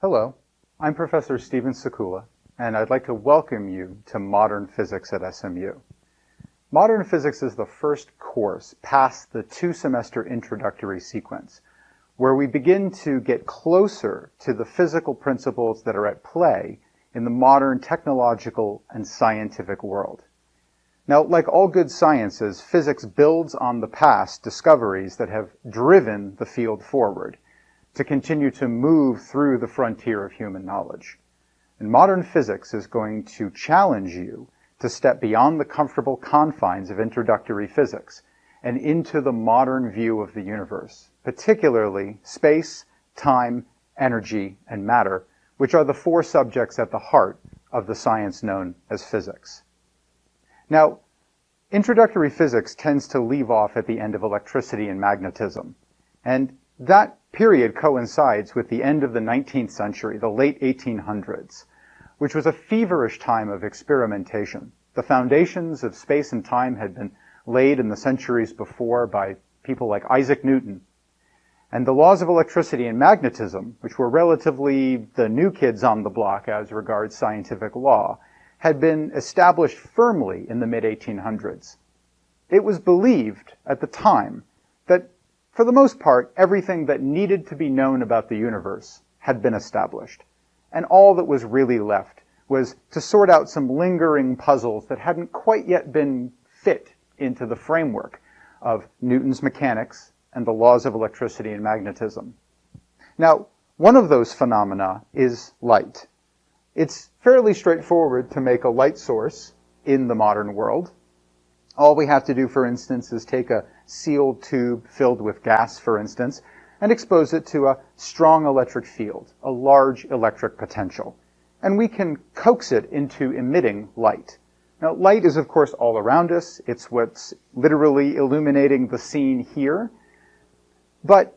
Hello, I'm Professor Steve Sekula, and I'd like to welcome you to Modern Physics at SMU. Modern Physics is the first course past the two-semester introductory sequence, where we begin to get closer to the physical principles that are at play in the modern technological and scientific world. Now, like all good sciences, physics builds on the past discoveries that have driven the field forward to continue to move through the frontier of human knowledge. And modern physics is going to challenge you to step beyond the comfortable confines of introductory physics and into the modern view of the universe, particularly space, time, energy, and matter, which are the four subjects at the heart of the science known as physics. Now, introductory physics tends to leave off at the end of electricity and magnetism, and that period coincides with the end of the 19th century, the late 1800s, which was a feverish time of experimentation. The foundations of space and time had been laid in the centuries before by people like Isaac Newton. And the laws of electricity and magnetism, which were relatively the new kids on the block as regards scientific law, had been established firmly in the mid-1800s. It was believed at the time that, for the most part, everything that needed to be known about the universe had been established, and all that was really left was to sort out some lingering puzzles that hadn't quite yet been fit into the framework of Newton's mechanics and the laws of electricity and magnetism. Now, one of those phenomena is light. It's fairly straightforward to make a light source in the modern world. All we have to do, for instance, is take a sealed tube filled with gas, for instance, and expose it to a strong electric field, a large electric potential. And we can coax it into emitting light. Now, light is, of course, all around us. It's what's literally illuminating the scene here. But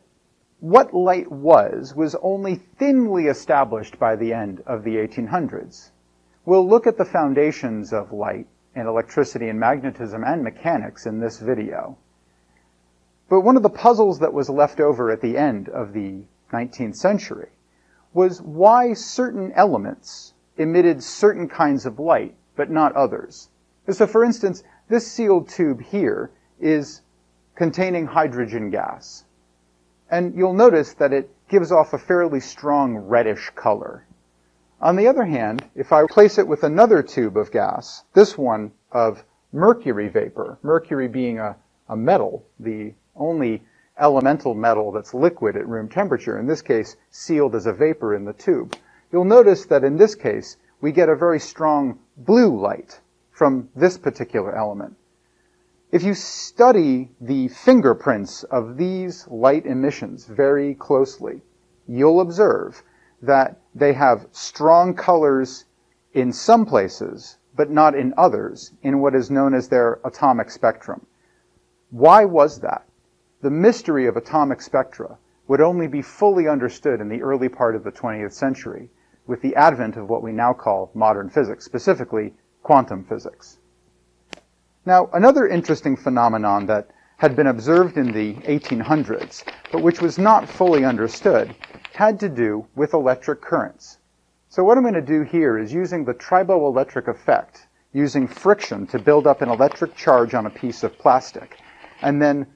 what light was only thinly established by the end of the 1800s. We'll look at the foundations of light and electricity and magnetism and mechanics in this video. But one of the puzzles that was left over at the end of the 19th century was why certain elements emitted certain kinds of light, but not others. So for instance, this sealed tube here is containing hydrogen gas. And you'll notice that it gives off a fairly strong reddish color. On the other hand, if I place it with another tube of gas, this one of mercury vapor, mercury being a metal, the only elemental metal that's liquid at room temperature, in this case sealed as a vapor in the tube, you'll notice that in this case we get a very strong blue light from this particular element. If you study the fingerprints of these light emissions very closely, you'll observe that they have strong colors in some places, but not in others, in what is known as their atomic spectrum. Why was that? The mystery of atomic spectra would only be fully understood in the early part of the 20th century, with the advent of what we now call modern physics, specifically quantum physics. Now, another interesting phenomenon that had been observed in the 1800s, but which was not fully understood, had to do with electric currents. So what I'm going to do here is using the triboelectric effect, using friction to build up an electric charge on a piece of plastic, and then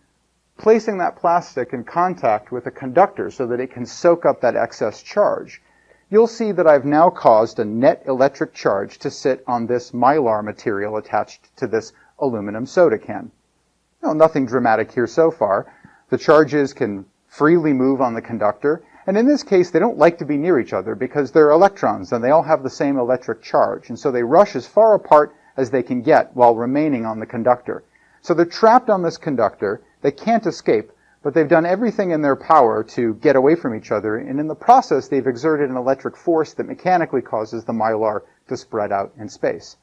placing that plastic in contact with a conductor so that it can soak up that excess charge. You'll see that I've now caused a net electric charge to sit on this mylar material attached to this aluminum soda can. Well, nothing dramatic here so far. The charges can freely move on the conductor, and in this case they don't like to be near each other because they're electrons and they all have the same electric charge, and so they rush as far apart as they can get while remaining on the conductor. So they're trapped on this conductor, they can't escape, but they've done everything in their power to get away from each other, and in the process they've exerted an electric force that mechanically causes the mylar to spread out in space.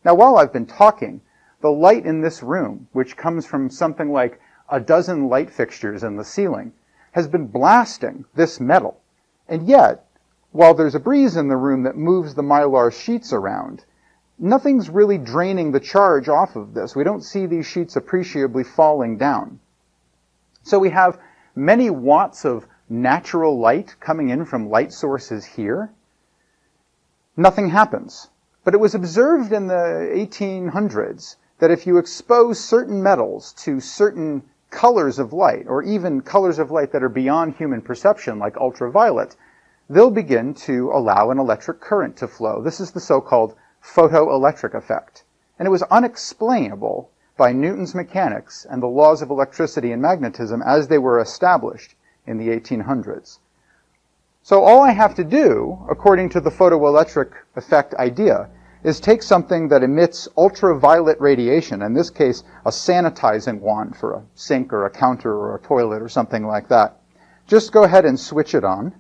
Now, while I've been talking, the light in this room, which comes from something like a dozen light fixtures in the ceiling, has been blasting this metal. And yet, while there's a breeze in the room that moves the mylar sheets around, nothing's really draining the charge off of this. We don't see these sheets appreciably falling down. So we have many watts of natural light coming in from light sources here, nothing happens. But it was observed in the 1800s that if you expose certain metals to certain colors of light, or even colors of light that are beyond human perception, like ultraviolet, they'll begin to allow an electric current to flow. This is the so-called photoelectric effect. And it was unexplainable by Newton's mechanics and the laws of electricity and magnetism as they were established in the 1800s. So all I have to do, according to the photoelectric effect idea, is take something that emits ultraviolet radiation, in this case a sanitizing wand for a sink or a counter or a toilet or something like that. Just go ahead and switch it on,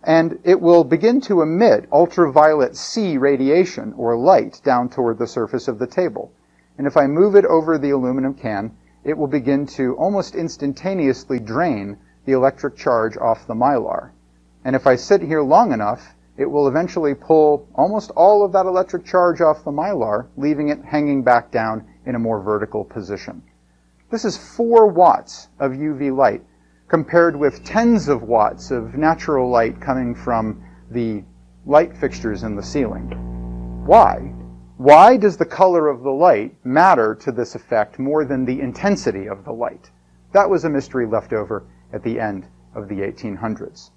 and it will begin to emit ultraviolet C radiation, or light, down toward the surface of the table. And if I move it over the aluminum can, it will begin to almost instantaneously drain the electric charge off the mylar. And if I sit here long enough, it will eventually pull almost all of that electric charge off the mylar, leaving it hanging back down in a more vertical position. This is 4 watts of UV light, compared with tens of watts of natural light coming from the light fixtures in the ceiling. Why? Why does the color of the light matter to this effect more than the intensity of the light? That was a mystery left over at the end of the 1800s.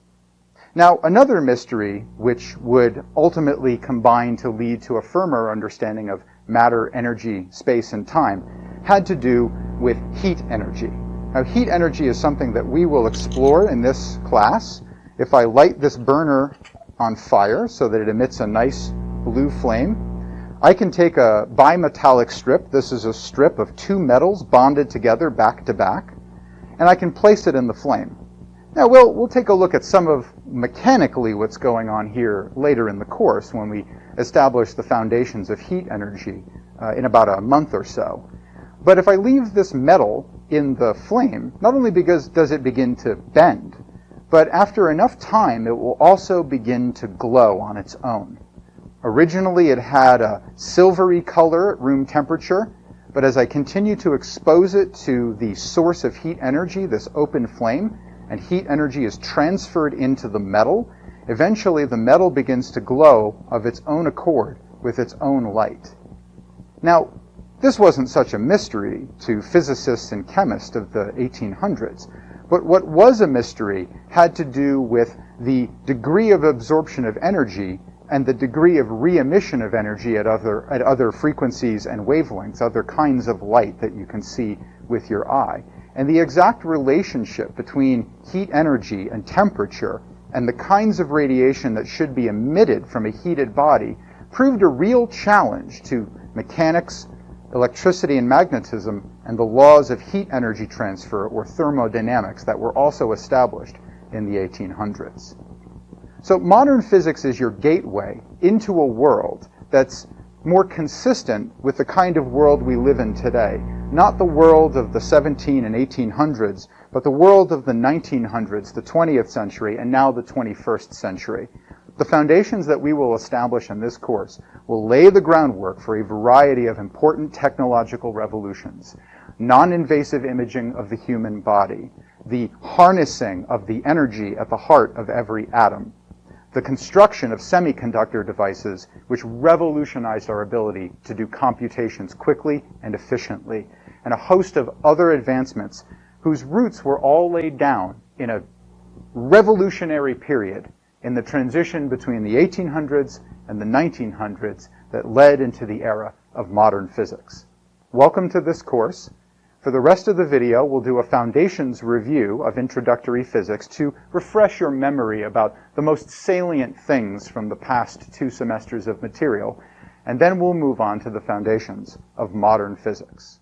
Now, another mystery, which would ultimately combine to lead to a firmer understanding of matter, energy, space, and time, had to do with heat energy. Now, heat energy is something that we will explore in this class. If I light this burner on fire so that it emits a nice blue flame, I can take a bimetallic strip. This is a strip of 2 metals bonded together back to back, and I can place it in the flame. Now, we'll take a look at some of mechanically what's going on here later in the course when we establish the foundations of heat energy in about a month or so. But if I leave this metal in the flame, not only because does it begin to bend, but after enough time it will also begin to glow on its own. Originally it had a silvery color at room temperature, but as I continue to expose it to the source of heat energy, this open flame, and heat energy is transferred into the metal, eventually the metal begins to glow of its own accord with its own light. Now, this wasn't such a mystery to physicists and chemists of the 1800s, but what was a mystery had to do with the degree of absorption of energy and the degree of re-emission of energy at other frequencies and wavelengths, other kinds of light that you can see with your eye. And the exact relationship between heat energy and temperature and the kinds of radiation that should be emitted from a heated body proved a real challenge to mechanics, electricity and magnetism, and the laws of heat energy transfer, or thermodynamics, that were also established in the 1800s. So modern physics is your gateway into a world that's more consistent with the kind of world we live in today. Not the world of the 17 and 1800s, but the world of the 1900s, the 20th century, and now the 21st century. The foundations that we will establish in this course will lay the groundwork for a variety of important technological revolutions. Non-invasive imaging of the human body, the harnessing of the energy at the heart of every atom, the construction of semiconductor devices which revolutionized our ability to do computations quickly and efficiently, and a host of other advancements whose roots were all laid down in a revolutionary period in the transition between the 1800s and the 1900s that led into the era of modern physics. Welcome to this course. For the rest of the video, we'll do a foundations review of introductory physics to refresh your memory about the most salient things from the past 2 semesters of material, and then we'll move on to the foundations of modern physics.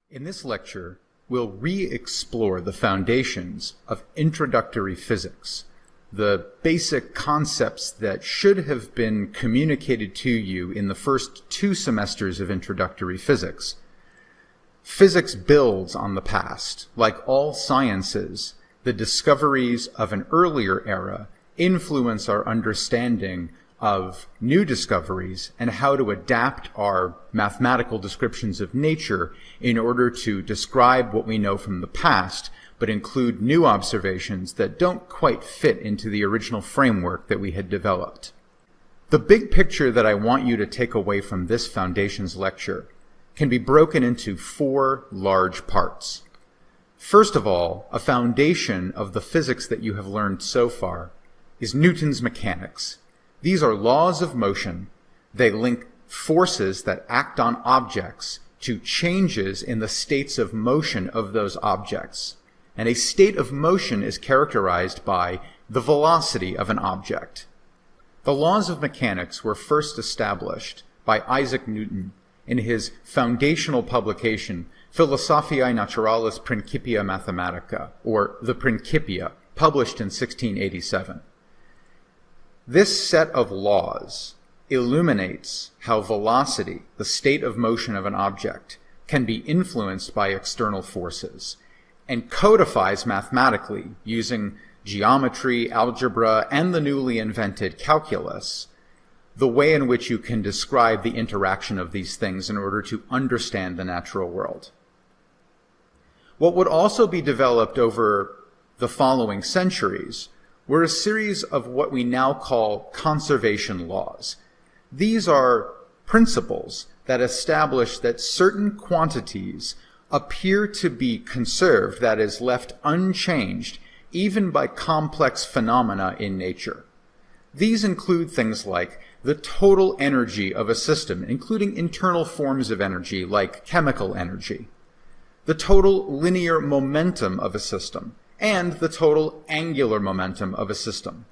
In this lecture, we'll re-explore the foundations of introductory physics, the basic concepts that should have been communicated to you in the first 2 semesters of introductory physics. Physics builds on the past. Like all sciences, the discoveries of an earlier era influence our understanding of new discoveries and how to adapt our mathematical descriptions of nature in order to describe what we know from the past, but include new observations that don't quite fit into the original framework that we had developed. The big picture that I want you to take away from this Foundations lecture can be broken into 4 large parts. First of all, a foundation of the physics that you have learned so far is Newton's mechanics. These are laws of motion. They link forces that act on objects to changes in the states of motion of those objects. And a state of motion is characterized by the velocity of an object. The laws of mechanics were first established by Isaac Newton in his foundational publication, Philosophiae Naturalis Principia Mathematica, or the Principia, published in 1687. This set of laws illuminates how velocity, the state of motion of an object, can be influenced by external forces, and codifies mathematically, using geometry, algebra, and the newly invented calculus, the way in which you can describe the interaction of these things in order to understand the natural world. What would also be developed over the following centuries were a series of what we now call conservation laws. These are principles that establish that certain quantities appear to be conserved, that is, left unchanged, even by complex phenomena in nature. These include things like the total energy of a system, including internal forms of energy like chemical energy, the total linear momentum of a system, and the total angular momentum of a system.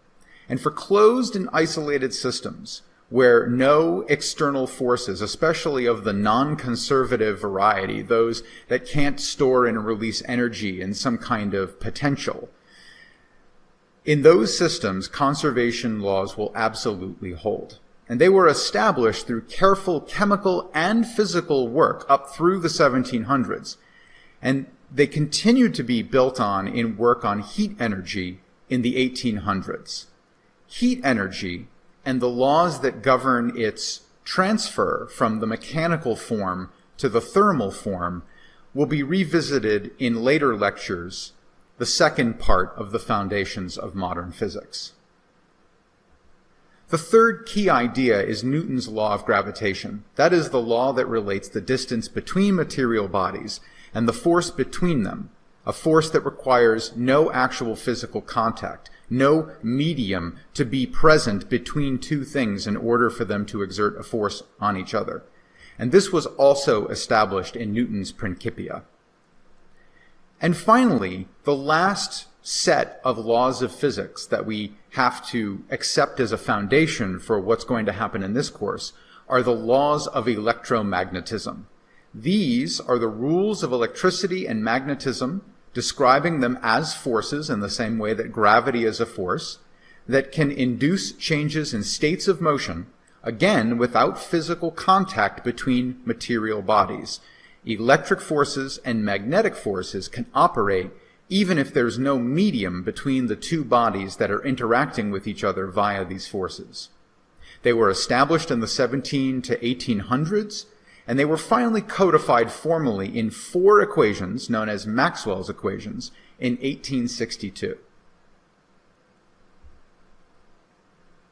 And for closed and isolated systems, where no external forces, especially of the non-conservative variety, those that can't store and release energy in some kind of potential, in those systems, conservation laws will absolutely hold. And they were established through careful chemical and physical work up through the 1700s. And they continued to be built on in work on heat energy in the 1800s. Heat energy and the laws that govern its transfer from the mechanical form to the thermal form will be revisited in later lectures, the second part of the foundations of modern physics. The third key idea is Newton's law of gravitation. That is the law that relates the distance between material bodies and the force between them, a force that requires no actual physical contact, no medium to be present between two things in order for them to exert a force on each other. And this was also established in Newton's Principia. And finally, the last set of laws of physics that we have to accept as a foundation for what's going to happen in this course are the laws of electromagnetism. These are the rules of electricity and magnetism, describing them as forces in the same way that gravity is a force, that can induce changes in states of motion, again without physical contact between material bodies. Electric forces and magnetic forces can operate even if there's no medium between the two bodies that are interacting with each other via these forces. They were established in the 1700s to 1800s, and they were finally codified formally in 4 equations known as Maxwell's equations in 1862.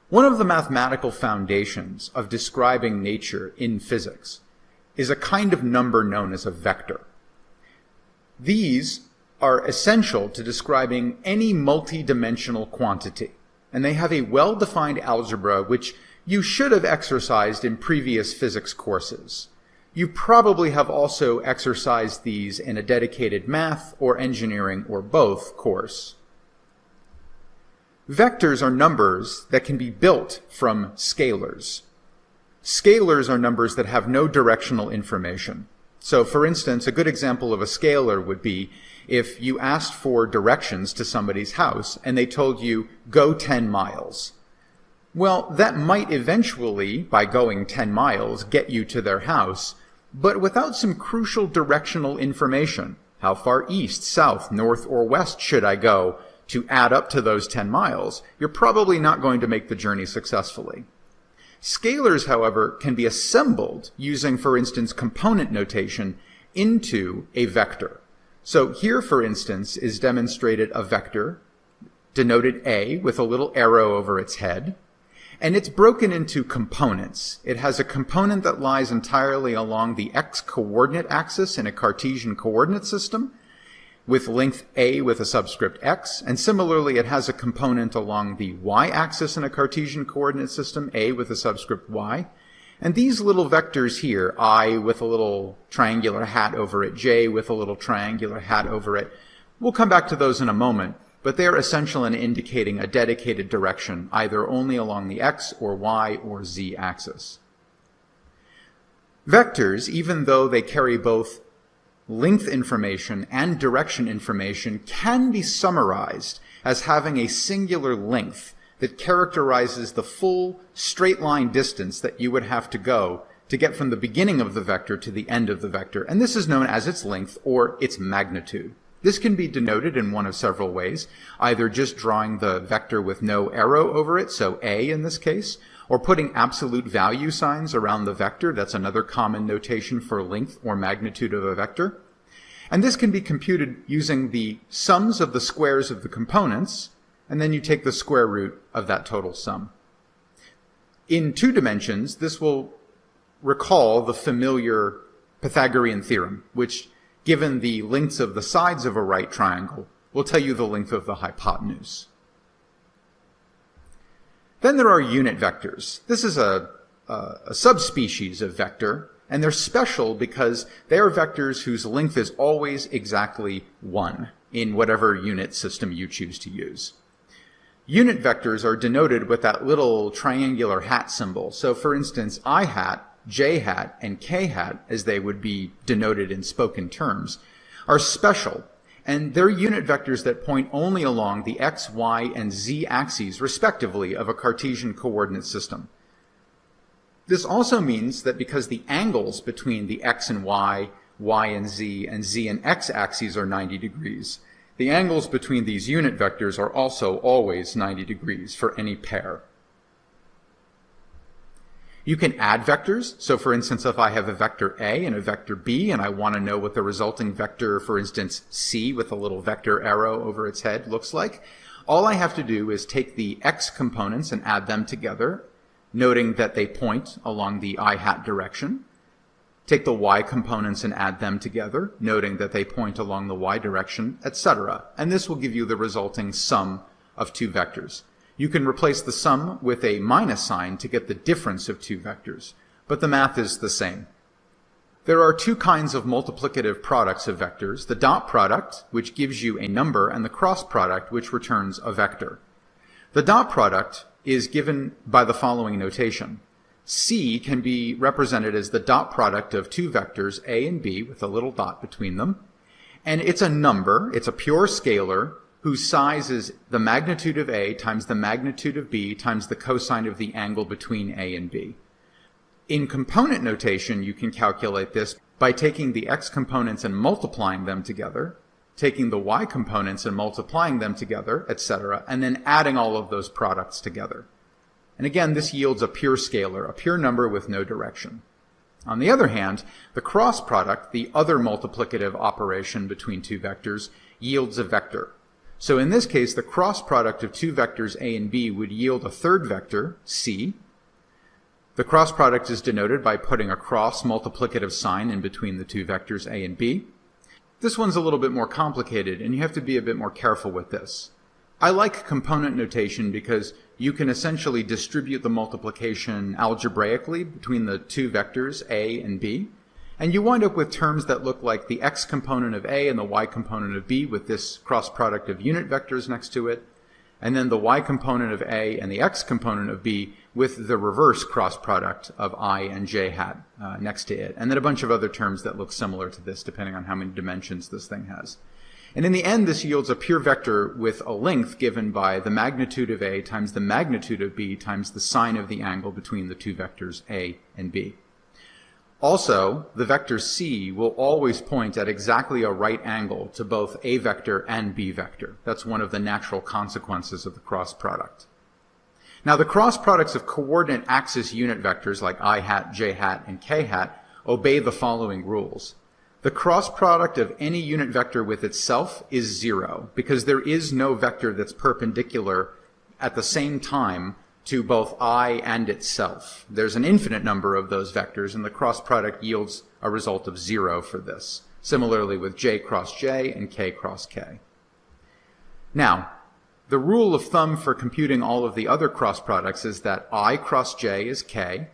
One of the mathematical foundations of describing nature in physics is a kind of number known as a vector. These are essential to describing any multi-dimensional quantity, and they have a well-defined algebra which you should have exercised in previous physics courses. You probably have also exercised these in a dedicated math or engineering or both course. Vectors are numbers that can be built from scalars. Scalars are numbers that have no directional information. So, for instance, a good example of a scalar would be if you asked for directions to somebody's house and they told you, go 10 miles. Well, that might eventually, by going 10 miles, get you to their house, but without some crucial directional information. How far east, south, north, or west should I go to add up to those 10 miles? You're probably not going to make the journey successfully. Scalars, however, can be assembled using, for instance, component notation into a vector. So here, for instance, is demonstrated a vector denoted A with a little arrow over its head, and it's broken into components. It has a component that lies entirely along the x-coordinate axis in a Cartesian coordinate system, with length a with a subscript x, and similarly it has a component along the y-axis in a Cartesian coordinate system, a with a subscript y. And these little vectors here, I with a little triangular hat over it, j with a little triangular hat over it, we'll come back to those in a moment, but they're essential in indicating a dedicated direction, either only along the x or y or z axis. Vectors, even though they carry both length information and direction information, can be summarized as having a singular length that characterizes the full straight line distance that you would have to go to get from the beginning of the vector to the end of the vector, and this is known as its length or its magnitude. This can be denoted in one of several ways, either just drawing the vector with no arrow over it, so a in this case, or putting absolute value signs around the vector. That's another common notation for length or magnitude of a vector. And this can be computed using the sums of the squares of the components, and then you take the square root of that total sum. In 2 dimensions, this will recall the familiar Pythagorean theorem, which, given the lengths of the sides of a right triangle, will tell you the length of the hypotenuse. Then there are unit vectors. This is a subspecies of vector, and they're special because they are vectors whose length is always exactly 1 in whatever unit system you choose to use. Unit vectors are denoted with that little triangular hat symbol. So for instance, I hat, j hat, and k hat, as they would be denoted in spoken terms, are special, and they're unit vectors that point only along the x, y, and z axes, respectively, of a Cartesian coordinate system. This also means that because the angles between the x and y and z and x axes are 90 degrees, the angles between these unit vectors are also always 90 degrees for any pair. You can add vectors. So for instance, if I have a vector A and a vector B, and I want to know what the resulting vector, for instance, C with a little vector arrow over its head looks like, all I have to do is take the x components and add them together, noting that they point along the I hat direction. Take the y components and add them together, noting that they point along the y direction, etc. And this will give you the resulting sum of 2 vectors. You can replace the sum with a minus sign to get the difference of 2 vectors, but the math is the same. There are 2 kinds of multiplicative products of vectors, the dot product, which gives you a number, and the cross product, which returns a vector. The dot product is given by the following notation. C can be represented as the dot product of 2 vectors, A and B, with a little dot between them, and it's a number, it's a pure scalar, whose size is the magnitude of A times the magnitude of B times the cosine of the angle between A and B. In component notation, you can calculate this by taking the x components and multiplying them together, taking the y components and multiplying them together, etc., and then adding all of those products together. And again, this yields a pure scalar, a pure number with no direction. On the other hand, the cross product, the other multiplicative operation between 2 vectors, yields a vector. So in this case, the cross product of 2 vectors A and B would yield a third vector, C. The cross product is denoted by putting a cross multiplicative sign in between the 2 vectors A and B. This one's a little bit more complicated, and you have to be a bit more careful with this. I like component notation because you can essentially distribute the multiplication algebraically between the 2 vectors A and B, and you wind up with terms that look like the x component of A and the y component of B with this cross product of unit vectors next to it, and then the y component of A and the x component of B with the reverse cross product of I and j hat next to it, and then a bunch of other terms that look similar to this depending on how many dimensions this thing has. And in the end, this yields a pure vector with a length given by the magnitude of A times the magnitude of B times the sine of the angle between the 2 vectors A and B. Also, the vector C will always point at exactly a right angle to both A vector and B vector. That's one of the natural consequences of the cross product. Now, the cross products of coordinate axis unit vectors like I hat, j hat, and k hat obey the following rules. The cross product of any unit vector with itself is 0, because there is no vector that's perpendicular at the same time to both I and itself. There's an infinite number of those vectors, and the cross product yields a result of 0 for this. Similarly with j cross j and k cross k. Now, the rule of thumb for computing all of the other cross products is that I cross j is k,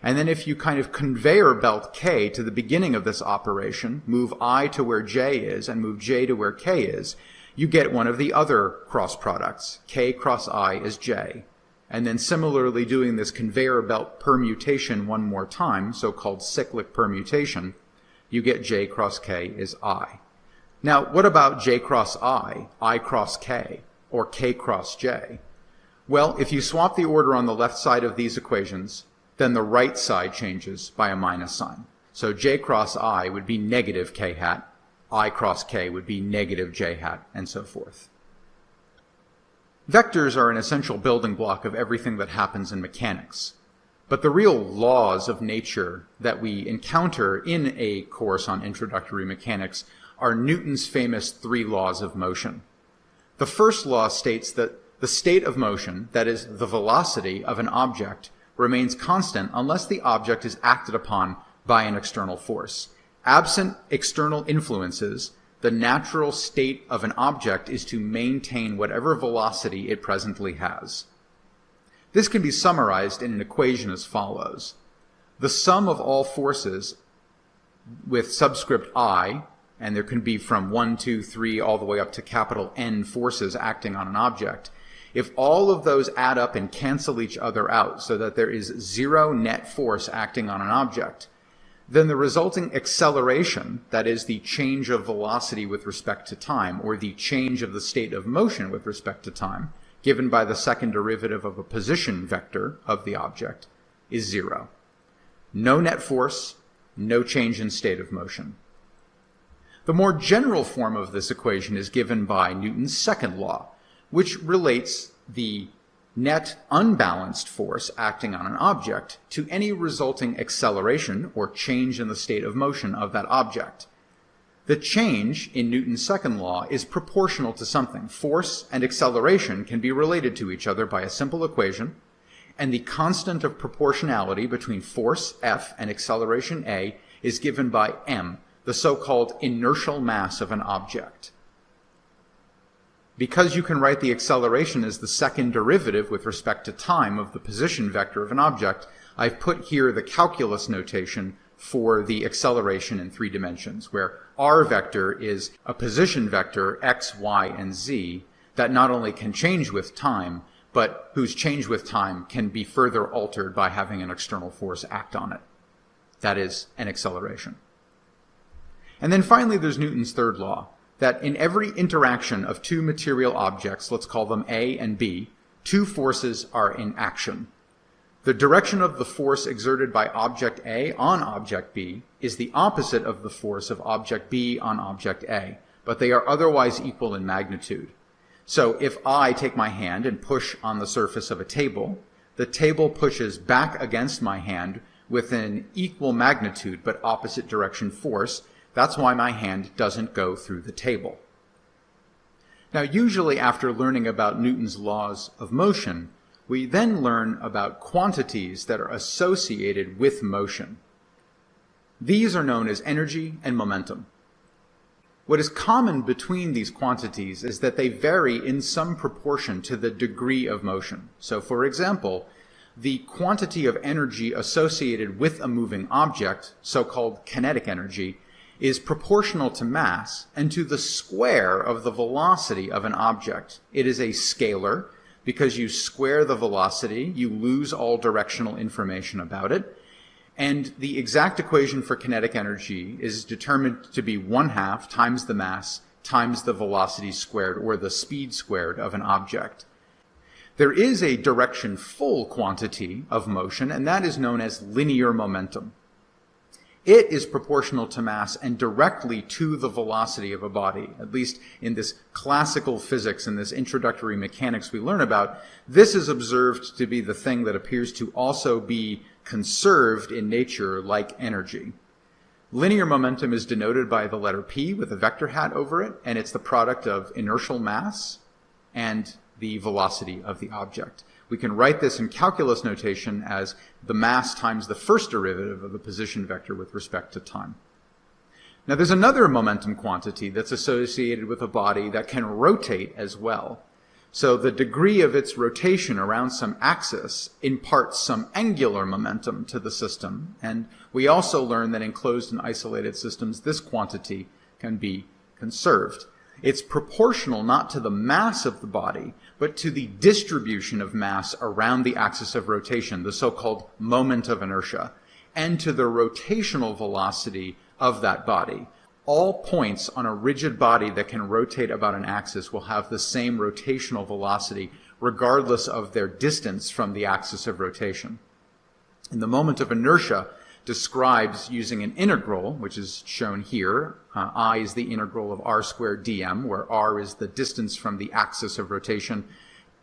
and then if you kind of conveyor belt k to the beginning of this operation, move I to where j is and move j to where k is, you get one of the other cross products. K cross I is j. And then similarly doing this conveyor belt permutation one more time, so-called cyclic permutation, you get j cross k is I. Now, what about j cross I cross k, or k cross j? Well, if you swap the order on the left side of these equations, then the right side changes by a minus sign. So j cross I would be negative k hat, I cross k would be negative j hat, and so forth. Vectors are an essential building block of everything that happens in mechanics. But the real laws of nature that we encounter in a course on introductory mechanics are Newton's famous 3 laws of motion. The first law states that the state of motion, that is, the velocity of an object, remains constant unless the object is acted upon by an external force. Absent external influences, the natural state of an object is to maintain whatever velocity it presently has. This can be summarized in an equation as follows. The sum of all forces with subscript I, and there can be from 1, 2, 3, all the way up to capital N forces acting on an object, if all of those add up and cancel each other out so that there is 0 net force acting on an object, then the resulting acceleration, that is the change of velocity with respect to time, or the change of the state of motion with respect to time, given by the second derivative of a position vector of the object, is 0. No net force, no change in state of motion. The more general form of this equation is given by Newton's second law, which relates the net unbalanced force acting on an object to any resulting acceleration or change in the state of motion of that object. The change in Newton's second law is proportional to something. Force and acceleration can be related to each other by a simple equation, and the constant of proportionality between force, F, and acceleration, A, is given by m, the so-called inertial mass of an object. Because you can write the acceleration as the second derivative with respect to time of the position vector of an object, I've put here the calculus notation for the acceleration in 3 dimensions, where r vector is a position vector x, y, and z that not only can change with time, but whose change with time can be further altered by having an external force act on it. That is an acceleration. And then finally there's Newton's third law, that in every interaction of 2 material objects, let's call them A and B, 2 forces are in action. The direction of the force exerted by object A on object B is the opposite of the force of object B on object A, but they are otherwise equal in magnitude. So if I take my hand and push on the surface of a table, the table pushes back against my hand with an equal magnitude but opposite direction force. That's why my hand doesn't go through the table. Now, usually after learning about Newton's laws of motion, we then learn about quantities that are associated with motion. These are known as energy and momentum. What is common between these quantities is that they vary in some proportion to the degree of motion. So, for example, the quantity of energy associated with a moving object, so-called kinetic energy, is proportional to mass and to the square of the velocity of an object. It is a scalar. Because you square the velocity, you lose all directional information about it. And the exact equation for kinetic energy is determined to be 1/2 times the mass times the velocity squared, or the speed squared, of an object. There is a direction full quantity of motion, and that is known as linear momentum. It is proportional to mass and directly to the velocity of a body. At least in this classical physics and this introductory mechanics we learn about, this is observed to be the thing that appears to also be conserved in nature like energy. Linear momentum is denoted by the letter P with a vector hat over it, and it's the product of inertial mass and the velocity of the object. We can write this in calculus notation as the mass times the first derivative of the position vector with respect to time. Now there's another momentum quantity that's associated with a body that can rotate as well. So the degree of its rotation around some axis imparts some angular momentum to the system, and we also learn that in closed and isolated systems this quantity can be conserved. It's proportional not to the mass of the body, but to the distribution of mass around the axis of rotation, the so-called moment of inertia, and to the rotational velocity of that body. All points on a rigid body that can rotate about an axis will have the same rotational velocity regardless of their distance from the axis of rotation. And the moment of inertia describes using an integral, which is shown here. I is the integral of r squared dm, where r is the distance from the axis of rotation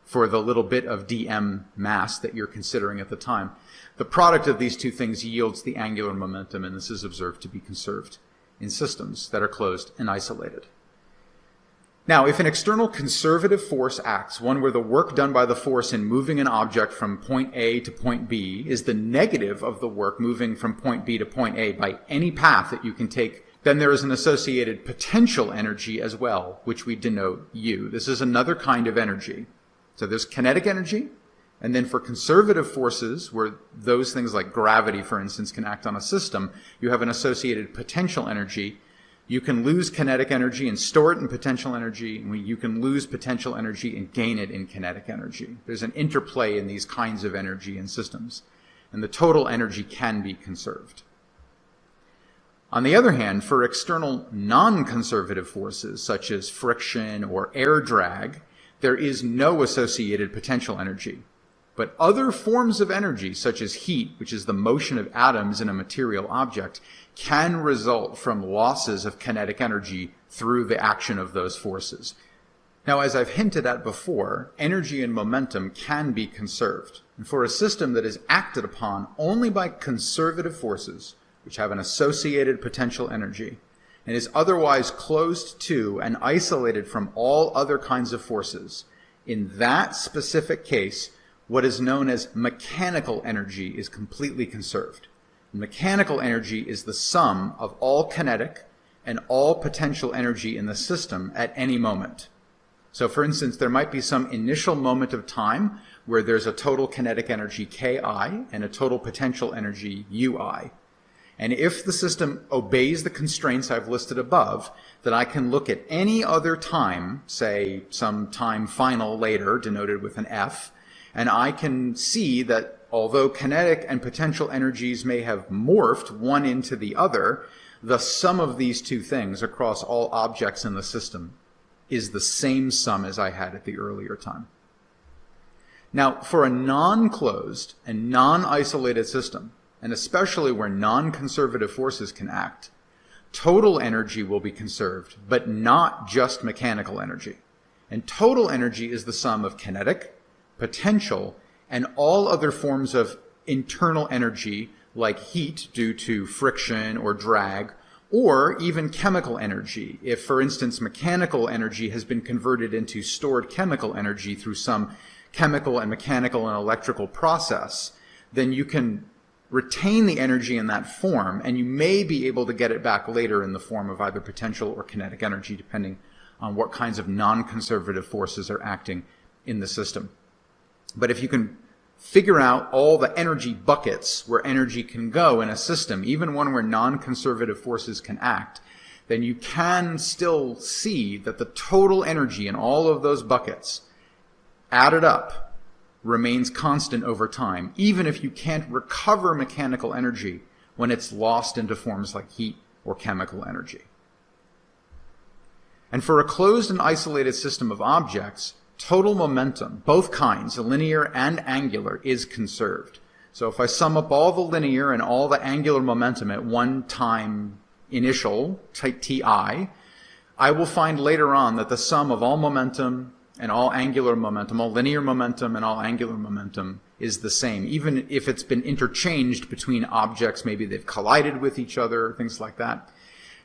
for the little bit of dm mass that you're considering at the time. The product of these two things yields the angular momentum, and this is observed to be conserved in systems that are closed and isolated. Now, if an external conservative force acts, one where the work done by the force in moving an object from point A to point B is the negative of the work moving from point B to point A by any path that you can take, then there is an associated potential energy as well, which we denote U. This is another kind of energy. So there's kinetic energy, and then for conservative forces, where those things like gravity, for instance, can act on a system, you have an associated potential energy. You can lose kinetic energy and store it in potential energy, and you can lose potential energy and gain it in kinetic energy. There's an interplay in these kinds of energy in systems, and the total energy can be conserved. On the other hand, for external non-conservative forces, such as friction or air drag, there is no associated potential energy. But other forms of energy, such as heat, which is the motion of atoms in a material object, can result from losses of kinetic energy through the action of those forces. Now, as I've hinted at before, energy and momentum can be conserved. And for a system that is acted upon only by conservative forces, which have an associated potential energy, and is otherwise closed to and isolated from all other kinds of forces, in that specific case, what is known as mechanical energy is completely conserved. Mechanical energy is the sum of all kinetic and all potential energy in the system at any moment. So for instance, there might be some initial moment of time where there's a total kinetic energy Ki and a total potential energy Ui. And if the system obeys the constraints I've listed above, then I can look at any other time, say some time final later, denoted with an F, and I can see that although kinetic and potential energies may have morphed one into the other, the sum of these two things across all objects in the system is the same sum as I had at the earlier time. Now, for a non-closed and non-isolated system, and especially where non-conservative forces can act, total energy will be conserved, but not just mechanical energy. And total energy is the sum of kinetic, potential, and all other forms of internal energy like heat due to friction or drag, or even chemical energy. If, for instance, mechanical energy has been converted into stored chemical energy through some chemical and mechanical and electrical process, then you can retain the energy in that form, and you may be able to get it back later in the form of either potential or kinetic energy, depending on what kinds of non-conservative forces are acting in the system. But if you can figure out all the energy buckets where energy can go in a system, even one where non-conservative forces can act, then you can still see that the total energy in all of those buckets, added up, remains constant over time, even if you can't recover mechanical energy when it's lost into forms like heat or chemical energy. And for a closed and isolated system of objects, total momentum, both kinds, linear and angular, is conserved. So if I sum up all the linear and all the angular momentum at one time initial, ti, I will find later on that the sum of all momentum and all angular momentum, all linear momentum and all angular momentum is the same, even if it's been interchanged between objects, maybe they've collided with each other, things like that.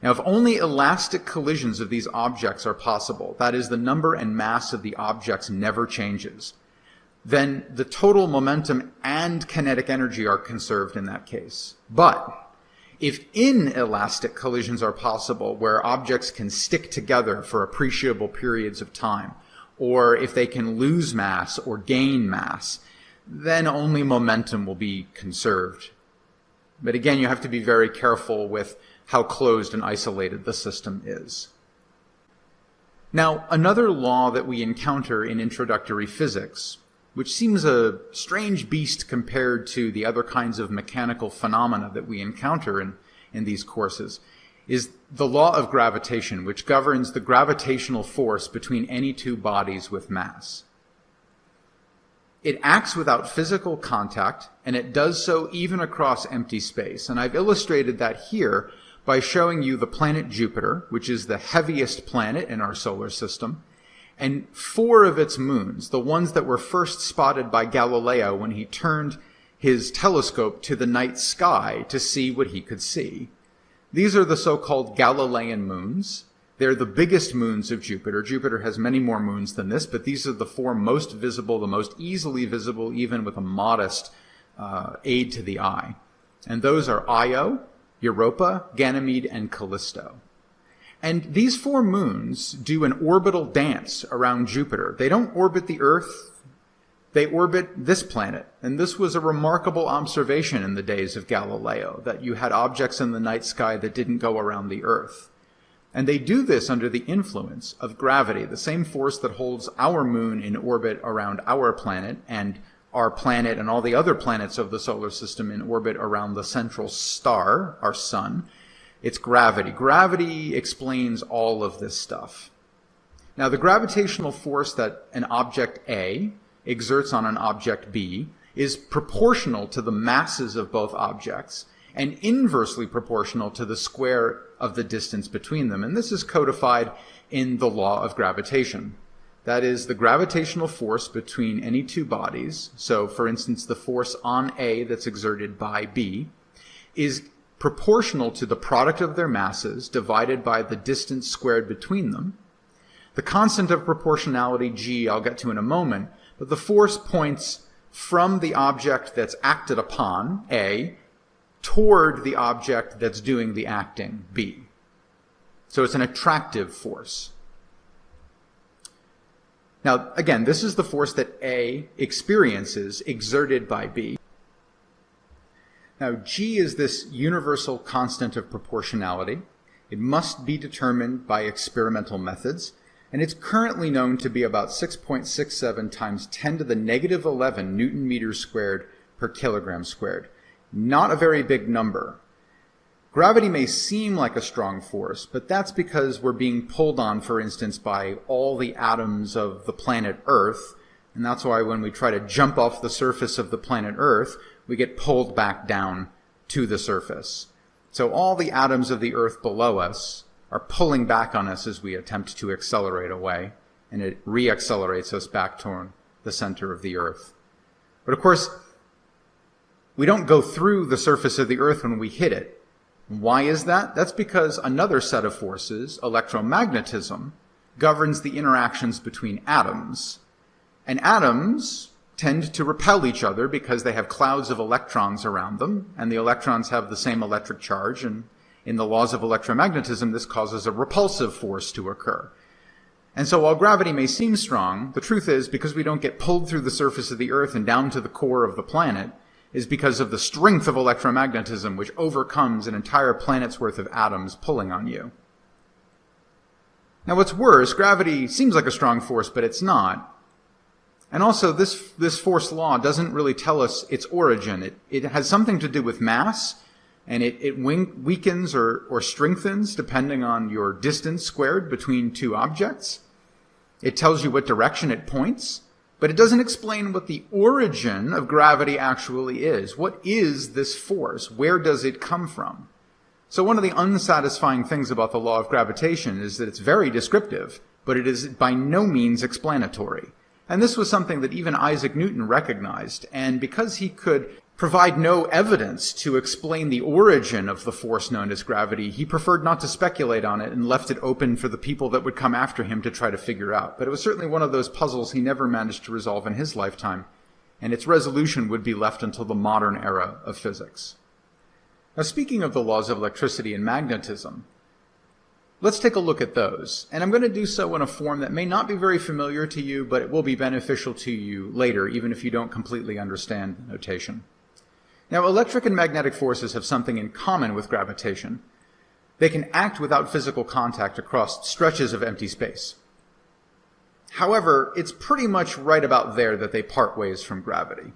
Now, if only elastic collisions of these objects are possible, that is, the number and mass of the objects never changes, then the total momentum and kinetic energy are conserved in that case. But if inelastic collisions are possible, where objects can stick together for appreciable periods of time, or if they can lose mass or gain mass, then only momentum will be conserved. But again, you have to be very careful with how closed and isolated the system is. Now, another law that we encounter in introductory physics, which seems a strange beast compared to the other kinds of mechanical phenomena that we encounter in these courses, is the law of gravitation, which governs the gravitational force between any two bodies with mass. It acts without physical contact, and it does so even across empty space. And I've illustrated that here by showing you the planet Jupiter, which is the heaviest planet in our solar system, and 4 of its moons, the ones that were first spotted by Galileo when he turned his telescope to the night sky to see what he could see. These are the so-called Galilean moons. They're the biggest moons of Jupiter. Jupiter has many more moons than this, but these are the 4 most visible, the most easily visible, even with a modest aid to the eye. And those are Io, Europa, Ganymede, and Callisto. And these 4 moons do an orbital dance around Jupiter. They don't orbit the Earth. They orbit this planet. And this was a remarkable observation in the days of Galileo, that you had objects in the night sky that didn't go around the Earth. And they do this under the influence of gravity, the same force that holds our moon in orbit around our planet, and our planet and all the other planets of the solar system in orbit around the central star, our sun. It's gravity. Gravity explains all of this stuff. Now, the gravitational force that an object A exerts on an object B is proportional to the masses of both objects and inversely proportional to the square of the distance between them. And this is codified in the law of gravitation. That is, the gravitational force between any two bodies, so for instance the force on A that's exerted by B, is proportional to the product of their masses divided by the distance squared between them. The constant of proportionality, G, I'll get to in a moment, but the force points from the object that's acted upon, A, toward the object that's doing the acting, B. So it's an attractive force. Now, again, this is the force that A experiences exerted by B. Now, G is this universal constant of proportionality. It must be determined by experimental methods, and it's currently known to be about 6.67 times 10 to the negative 11 Newton meters squared per kilogram squared. Not a very big number. Gravity may seem like a strong force, but that's because we're being pulled on, for instance, by all the atoms of the planet Earth, and that's why when we try to jump off the surface of the planet Earth, we get pulled back down to the surface. So all the atoms of the Earth below us are pulling back on us as we attempt to accelerate away, and it re-accelerates us back toward the center of the Earth. But of course, we don't go through the surface of the Earth when we hit it. Why is that? That's because another set of forces, electromagnetism, governs the interactions between atoms. And atoms tend to repel each other because they have clouds of electrons around them, and the electrons have the same electric charge, and in the laws of electromagnetism, this causes a repulsive force to occur. And so while gravity may seem strong, the truth is, because we don't get pulled through the surface of the Earth and down to the core of the planet, is because of the strength of electromagnetism, which overcomes an entire planet's worth of atoms pulling on you. Now what's worse, gravity seems like a strong force, but it's not. And also, this force law doesn't really tell us its origin. It has something to do with mass, and it weakens or strengthens depending on your distance squared between two objects. It tells you what direction it points, But it doesn't explain what the origin of gravity actually is. What is this force? Where does it come from? So one of the unsatisfying things about the law of gravitation is that it's very descriptive, but it is by no means explanatory. And this was something that even Isaac Newton recognized, and because he could provide no evidence to explain the origin of the force known as gravity, he preferred not to speculate on it and left it open for the people that would come after him to try to figure out. But it was certainly one of those puzzles he never managed to resolve in his lifetime, and its resolution would be left until the modern era of physics. Now, speaking of the laws of electricity and magnetism, let's take a look at those. And I'm going to do so in a form that may not be very familiar to you, but it will be beneficial to you later, even if you don't completely understand the notation. Now, electric and magnetic forces have something in common with gravitation. They can act without physical contact across stretches of empty space. However, it's pretty much right about there that they part ways from gravity.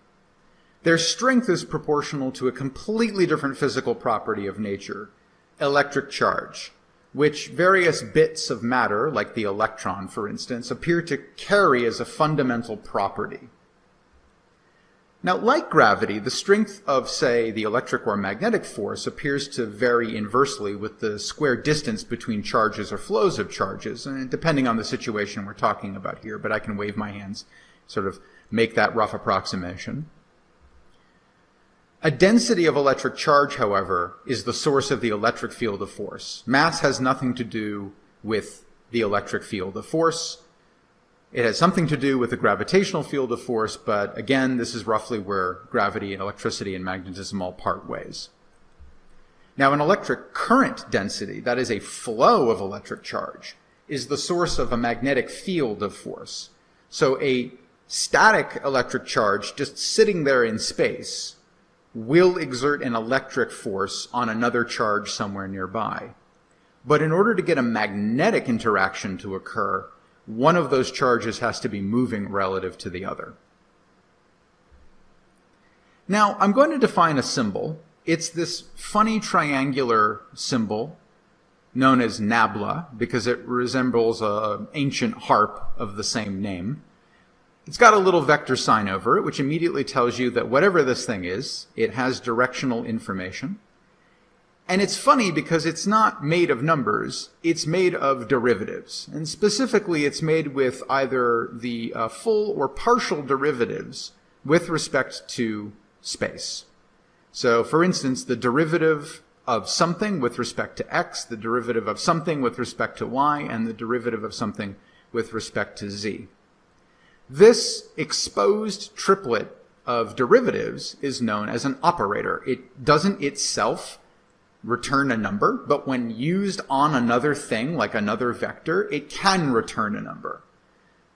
Their strength is proportional to a completely different physical property of nature, electric charge, which various bits of matter, like the electron, for instance, appear to carry as a fundamental property. Now, like gravity, the strength of, say, the electric or magnetic force appears to vary inversely with the square distance between charges or flows of charges, and depending on the situation we're talking about here, but I can wave my hands, sort of make that rough approximation. A density of electric charge, however, is the source of the electric field of force. Mass has nothing to do with the electric field of force. It has something to do with the gravitational field of force, but again, this is roughly where gravity and electricity and magnetism all part ways. Now, an electric current density, that is a flow of electric charge, is the source of a magnetic field of force. So a static electric charge just sitting there in space will exert an electric force on another charge somewhere nearby. But in order to get a magnetic interaction to occur, one of those charges has to be moving relative to the other. Now, I'm going to define a symbol. It's this funny triangular symbol known as nabla because it resembles an ancient harp of the same name. It's got a little vector sign over it, which immediately tells you that whatever this thing is, it has directional information. And it's funny because it's not made of numbers, it's made of derivatives. And specifically, it's made with either the full or partial derivatives with respect to space. So, for instance, the derivative of something with respect to x, the derivative of something with respect to y, and the derivative of something with respect to z. This exposed triplet of derivatives is known as an operator. It doesn't itself return a number, but when used on another thing, like another vector, it can return a number.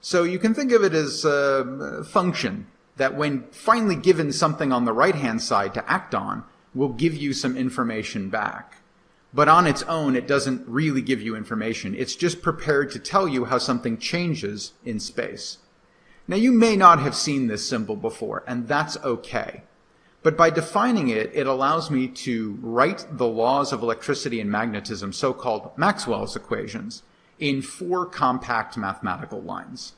So you can think of it as a function that when finally given something on the right-hand side to act on, will give you some information back. But on its own, it doesn't really give you information. It's just prepared to tell you how something changes in space. Now, you may not have seen this symbol before, and that's okay. But by defining it, it allows me to write the laws of electricity and magnetism, so-called Maxwell's equations, in 4 compact mathematical lines.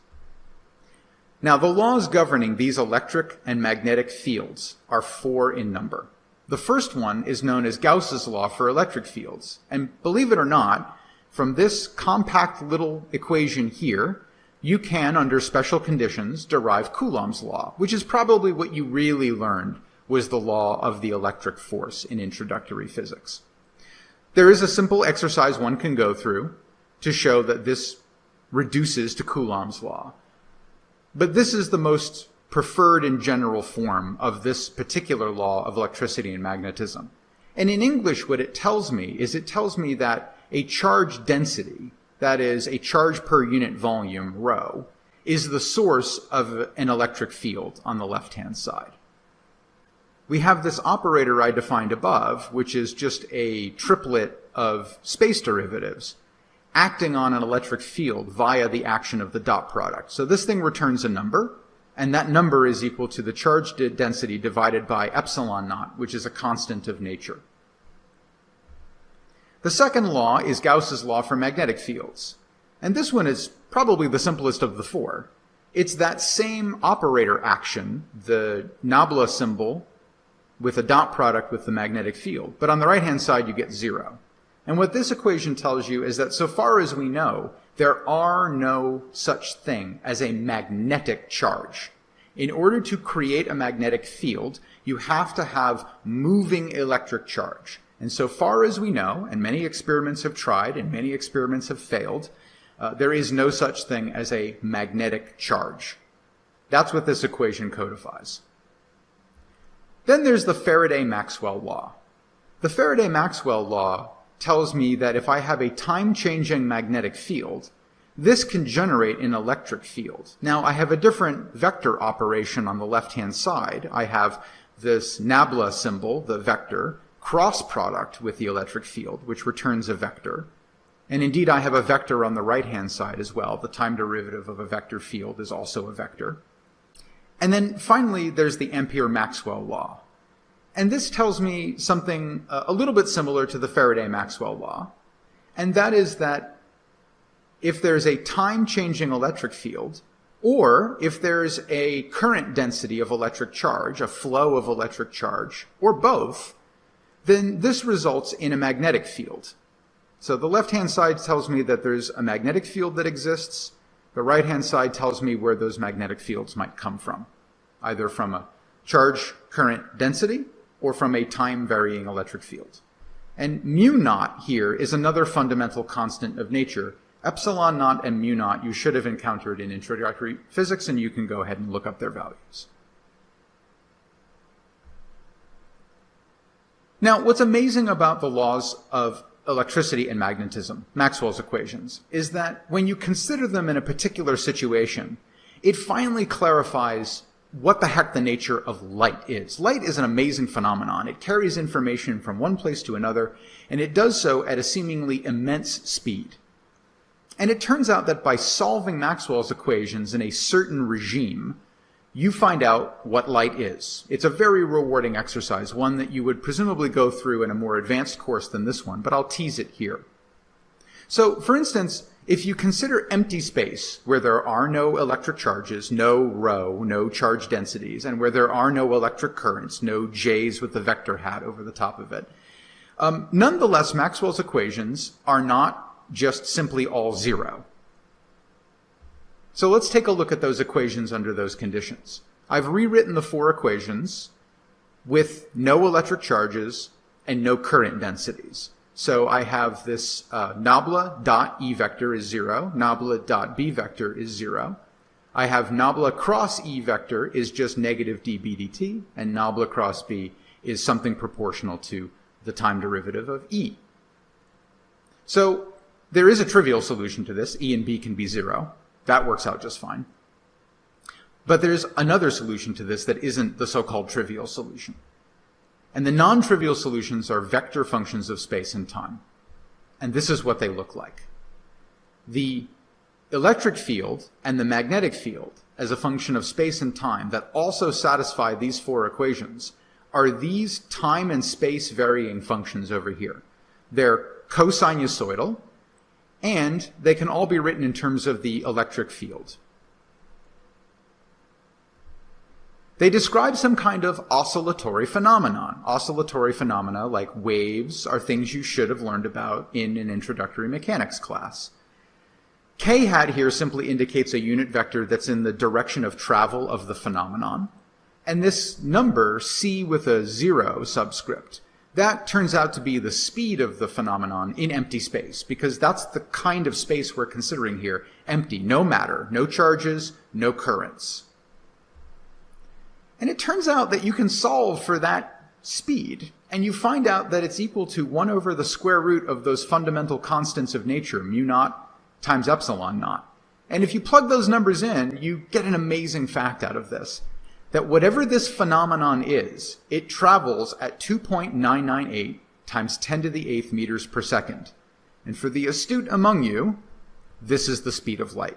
Now, the laws governing these electric and magnetic fields are 4 in number. The first one is known as Gauss's law for electric fields. And believe it or not, from this compact little equation here, you can, under special conditions, derive Coulomb's law, which is probably what you really learned was the law of the electric force in introductory physics. There is a simple exercise one can go through to show that this reduces to Coulomb's law. But this is the most preferred and general form of this particular law of electricity and magnetism. And in English, what it tells me is it tells me that a charge density, that is, a charge per unit volume, rho, is the source of an electric field on the left-hand side. We have this operator I defined above, which is just a triplet of space derivatives acting on an electric field via the action of the dot product. So this thing returns a number, and that number is equal to the charge density divided by epsilon naught, which is a constant of nature. The second law is Gauss's law for magnetic fields. And this one is probably the simplest of the 4. it's that same operator action, the nabla symbol with a dot product with the magnetic field. But on the right-hand side, you get 0. And what this equation tells you is that so far as we know, there are no such thing as a magnetic charge. In order to create a magnetic field, you have to have moving electric charge. And so far as we know, and many experiments have tried and many experiments have failed, there is no such thing as a magnetic charge. That's what this equation codifies. Then there's the Faraday-Maxwell law. The Faraday-Maxwell law tells me that if I have a time-changing magnetic field, this can generate an electric field. Now, I have a different vector operation on the left-hand side. I have this nabla symbol, the vector, cross product with the electric field, which returns a vector. And indeed, I have a vector on the right-hand side as well. The time derivative of a vector field is also a vector. And then finally, there's the Ampere-Maxwell law. And this tells me something a little bit similar to the Faraday-Maxwell law. And that is that if there's a time-changing electric field, or if there's a current density of electric charge, a flow of electric charge, or both, then this results in a magnetic field. So the left-hand side tells me that there's a magnetic field that exists. The right-hand side tells me where those magnetic fields might come from, either from a charge current density or from a time-varying electric field. And mu naught here is another fundamental constant of nature. Epsilon naught and mu naught you should have encountered in introductory physics, and you can go ahead and look up their values. Now, what's amazing about the laws of electricity and magnetism, Maxwell's equations, is that when you consider them in a particular situation, it finally clarifies what the heck the nature of light is. Light is an amazing phenomenon. It carries information from one place to another, and it does so at a seemingly immense speed. And it turns out that by solving Maxwell's equations in a certain regime, you find out what light is. It's a very rewarding exercise, one that you would presumably go through in a more advanced course than this one, but I'll tease it here. So, for instance, if you consider empty space where there are no electric charges, no rho, no charge densities, and where there are no electric currents, no J's with the vector hat over the top of it, nonetheless, Maxwell's equations are not just simply all zero. So let's take a look at those equations under those conditions. I've rewritten the 4 equations with no electric charges and no current densities. So I have this nabla dot E vector is 0, nabla dot B vector is 0. I have nabla cross E vector is just negative dB dt, and nabla cross B is something proportional to the time derivative of E. So there is a trivial solution to this. E and B can be 0. That works out just fine. But there's another solution to this that isn't the so-called trivial solution. And the non-trivial solutions are vector functions of space and time. And this is what they look like. The electric field and the magnetic field as a function of space and time that also satisfy these 4 equations are these time and space varying functions over here. They're cosinusoidal, and they can all be written in terms of the electric field. They describe some kind of oscillatory phenomenon. Oscillatory phenomena, like waves, are things you should have learned about in an introductory mechanics class. K hat here simply indicates a unit vector that's in the direction of travel of the phenomenon. And this number, c with a 0 subscript, that turns out to be the speed of the phenomenon in empty space, because that's the kind of space we're considering here. Empty, no matter, no charges, no currents. And it turns out that you can solve for that speed, and you find out that it's equal to 1 over the square root of those fundamental constants of nature, mu naught times epsilon naught. And if you plug those numbers in, you get an amazing fact out of this, that whatever this phenomenon is, it travels at 2.998 times 10 to the 8th meters per second. And for the astute among you, this is the speed of light.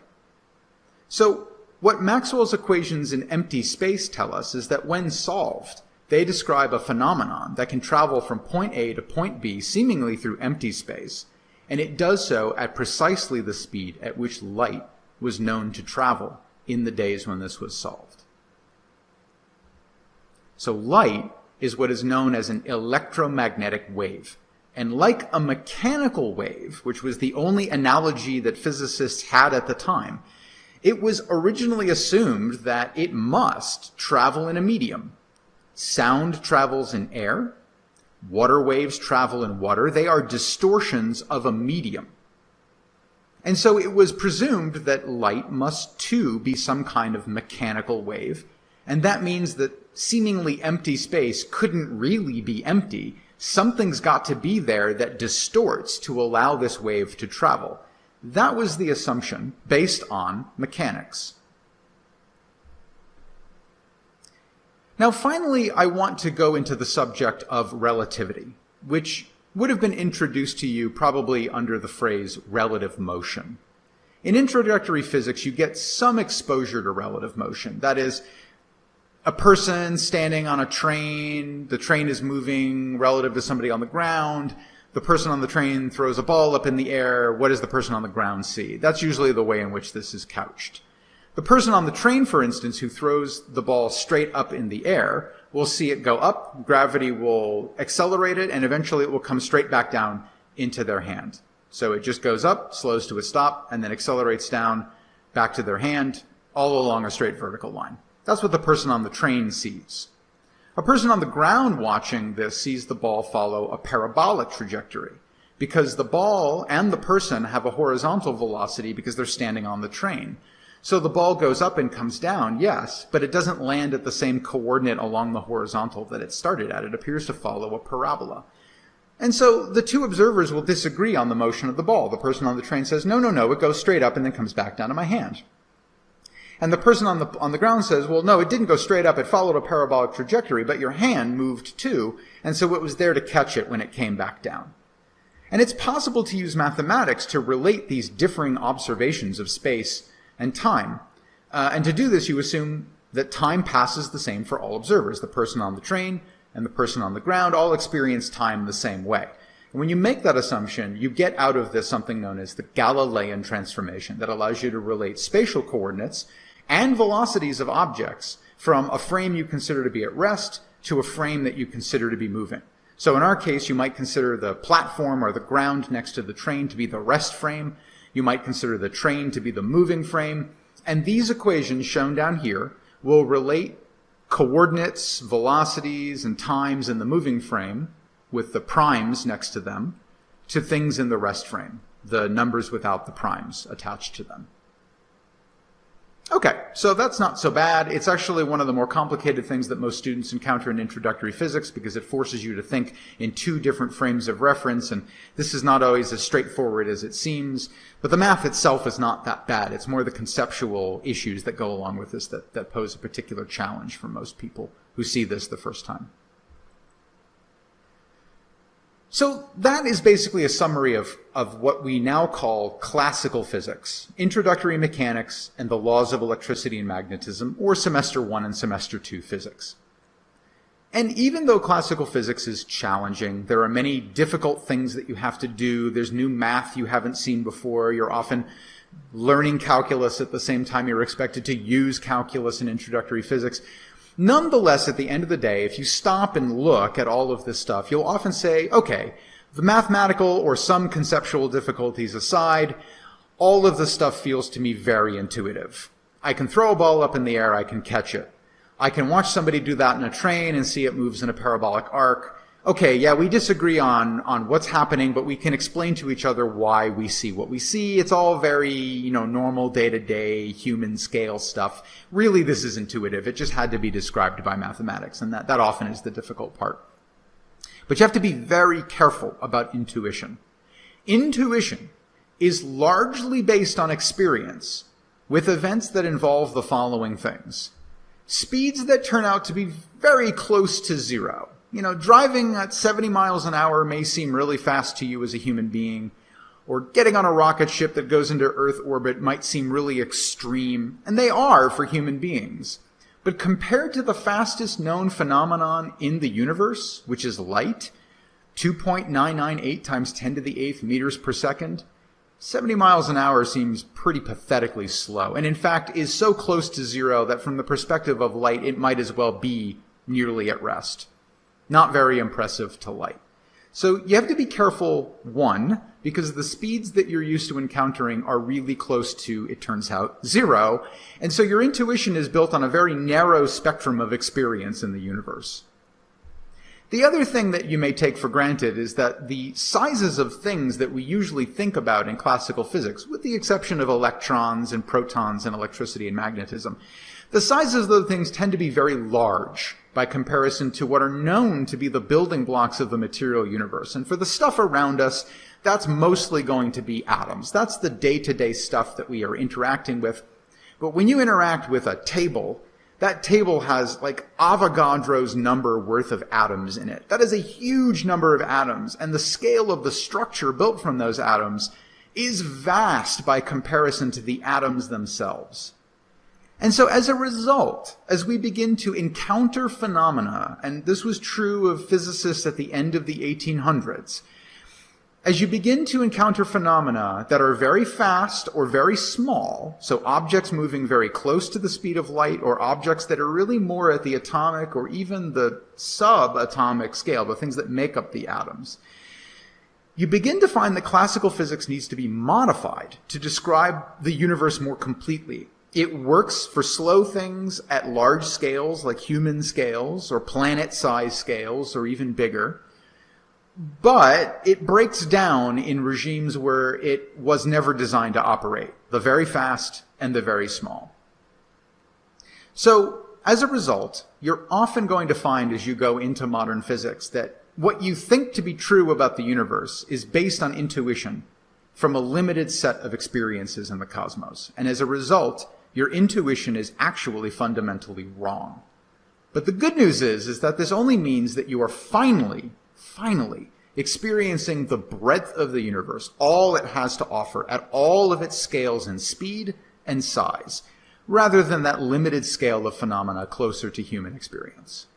So what Maxwell's equations in empty space tell us is that when solved, they describe a phenomenon that can travel from point A to point B seemingly through empty space, and it does so at precisely the speed at which light was known to travel in the days when this was solved. So light is what is known as an electromagnetic wave. And like a mechanical wave, which was the only analogy that physicists had at the time, it was originally assumed that it must travel in a medium. Sound travels in air. Water waves travel in water. They are distortions of a medium. And so it was presumed that light must too be some kind of mechanical wave. And that means that seemingly empty space couldn't really be empty. Something's got to be there that distorts to allow this wave to travel. That was the assumption based on mechanics. Now, finally, I want to go into the subject of relativity, which would have been introduced to you probably under the phrase relative motion. In introductory physics, you get some exposure to relative motion. That is, a person standing on a train, the train is moving relative to somebody on the ground. The person on the train throws a ball up in the air. What does the person on the ground see? That's usually the way in which this is couched. The person on the train, for instance, who throws the ball straight up in the air, will see it go up, gravity will accelerate it, and eventually it will come straight back down into their hand. So it just goes up, slows to a stop, and then accelerates down back to their hand, all along a straight vertical line. That's what the person on the train sees. A person on the ground watching this sees the ball follow a parabolic trajectory because the ball and the person have a horizontal velocity because they're standing on the train. So the ball goes up and comes down, yes, but it doesn't land at the same coordinate along the horizontal that it started at. It appears to follow a parabola. And so the two observers will disagree on the motion of the ball. The person on the train says, no, it goes straight up and then comes back down to my hand. And the person on the ground says, well, no, it didn't go straight up. It followed a parabolic trajectory, but your hand moved too, and so it was there to catch it when it came back down. And it's possible to use mathematics to relate these differing observations of space and time. And to do this, you assume that time passes the same for all observers. The person on the train and the person on the ground all experience time the same way. And when you make that assumption, you get out of this something known as the Galilean transformation that allows you to relate spatial coordinates and velocities of objects from a frame you consider to be at rest to a frame that you consider to be moving. So in our case, you might consider the platform or the ground next to the train to be the rest frame. You might consider the train to be the moving frame. And these equations shown down here will relate coordinates, velocities, and times in the moving frame with the primes next to them to things in the rest frame, the numbers without the primes attached to them. Okay, so that's not so bad. It's actually one of the more complicated things that most students encounter in introductory physics because it forces you to think in two different frames of reference, and this is not always as straightforward as it seems. But the math itself is not that bad. It's more the conceptual issues that go along with this that pose a particular challenge for most people who see this the first time. So that is basically a summary of what we now call classical physics, introductory mechanics, and the laws of electricity and magnetism, or semester 1 and semester 2 physics. And even though classical physics is challenging, there are many difficult things that you have to do. There's new math you haven't seen before. You're often learning calculus at the same time you're expected to use calculus in introductory physics. Nonetheless, at the end of the day, if you stop and look at all of this stuff, you'll often say, okay, the mathematical or some conceptual difficulties aside, all of this stuff feels to me very intuitive. I can throw a ball up in the air, I can catch it. I can watch somebody do that in a train and see it moves in a parabolic arc. Okay, yeah, we disagree on what's happening, but we can explain to each other why we see what we see. It's all very, normal day-to-day human scale stuff. Really, this is intuitive. It just had to be described by mathematics, and that often is the difficult part. But you have to be very careful about intuition. Intuition is largely based on experience with events that involve the following things. Speeds that turn out to be very close to zero. Driving at 70 miles an hour may seem really fast to you as a human being, or getting on a rocket ship that goes into Earth orbit might seem really extreme, and they are for human beings. But compared to the fastest known phenomenon in the universe, which is light, 2.998 times 10 to the 8th meters per second, 70 miles an hour seems pretty pathetically slow, and in fact is so close to zero that from the perspective of light, it might as well be nearly at rest. Not very impressive to light. So you have to be careful, one, because the speeds that you're used to encountering are really close to, it turns out, zero, and so your intuition is built on a very narrow spectrum of experience in the universe. The other thing that you may take for granted is that the sizes of things that we usually think about in classical physics, with the exception of electrons and protons and electricity and magnetism, the sizes of those things tend to be very large by comparison to what are known to be the building blocks of the material universe. And for the stuff around us, that's mostly going to be atoms. That's the day-to-day stuff that we are interacting with. But when you interact with a table, that table has like Avogadro's number worth of atoms in it. That is a huge number of atoms, and the scale of the structure built from those atoms is vast by comparison to the atoms themselves. And so as a result, as we begin to encounter phenomena, and this was true of physicists at the end of the 1800s, as you begin to encounter phenomena that are very fast or very small, so objects moving very close to the speed of light, or objects that are really more at the atomic or even the subatomic scale, the things that make up the atoms, you begin to find that classical physics needs to be modified to describe the universe more completely. It works for slow things at large scales, like human scales, or planet-size scales, or even bigger. But it breaks down in regimes where it was never designed to operate, the very fast and the very small. So, as a result, you're often going to find as you go into modern physics that what you think to be true about the universe is based on intuition from a limited set of experiences in the cosmos. And as a result, your intuition is actually fundamentally wrong. But the good news is that this only means that you are finally experiencing the breadth of the universe, all it has to offer at all of its scales in speed and size, rather than that limited scale of phenomena closer to human experience.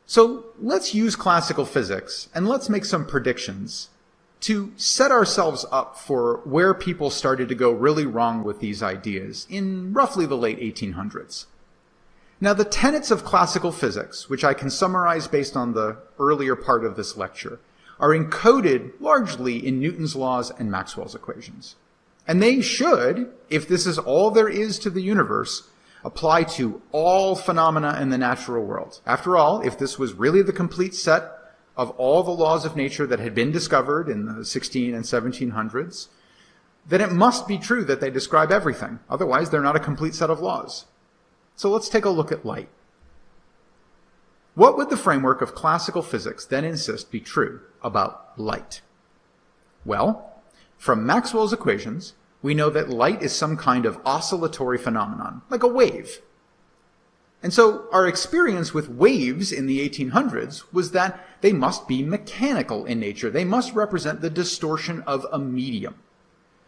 So let's use classical physics and let's make some predictions to set ourselves up for where people started to go really wrong with these ideas in roughly the late 1800s. Now, the tenets of classical physics, which I can summarize based on the earlier part of this lecture, are encoded largely in Newton's laws and Maxwell's equations. And they should, if this is all there is to the universe, apply to all phenomena in the natural world. After all, if this was really the complete set of all the laws of nature that had been discovered in the 16 and 1700s, then it must be true that they describe everything. Otherwise, they're not a complete set of laws. So let's take a look at light. What would the framework of classical physics then insist be true about light? Well, from Maxwell's equations, we know that light is some kind of oscillatory phenomenon, like a wave. And so our experience with waves in the 1800s was that they must be mechanical in nature. They must represent the distortion of a medium.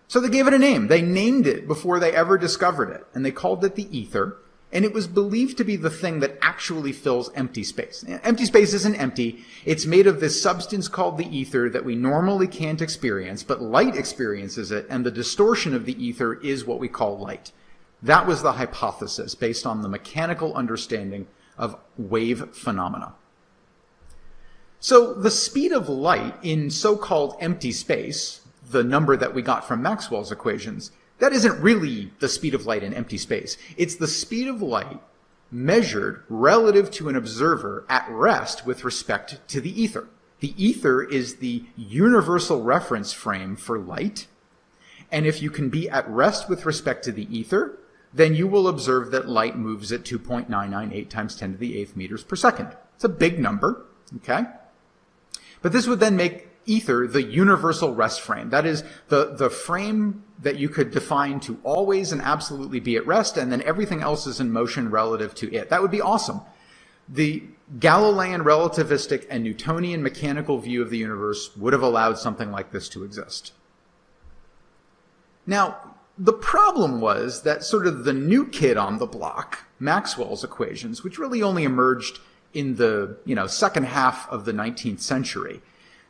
So they gave it a name. They named it before they ever discovered it, and they called it the ether. And it was believed to be the thing that actually fills empty space. Empty space isn't empty. It's made of this substance called the ether that we normally can't experience, but light experiences it, and the distortion of the ether is what we call light. That was the hypothesis based on the mechanical understanding of wave phenomena. So the speed of light in so-called empty space, the number that we got from Maxwell's equations, that isn't really the speed of light in empty space. It's the speed of light measured relative to an observer at rest with respect to the ether. The ether is the universal reference frame for light. And if you can be at rest with respect to the ether, then you will observe that light moves at 2.998 times 10 to the 8th meters per second. It's a big number, okay? But this would then make ether the universal rest frame. That is the frame that you could define to always and absolutely be at rest, and then everything else is in motion relative to it. That would be awesome. The Galilean relativistic and Newtonian mechanical view of the universe would have allowed something like this to exist. Now, the problem was that sort of the new kid on the block, Maxwell's equations, which really only emerged in the second half of the 19th century,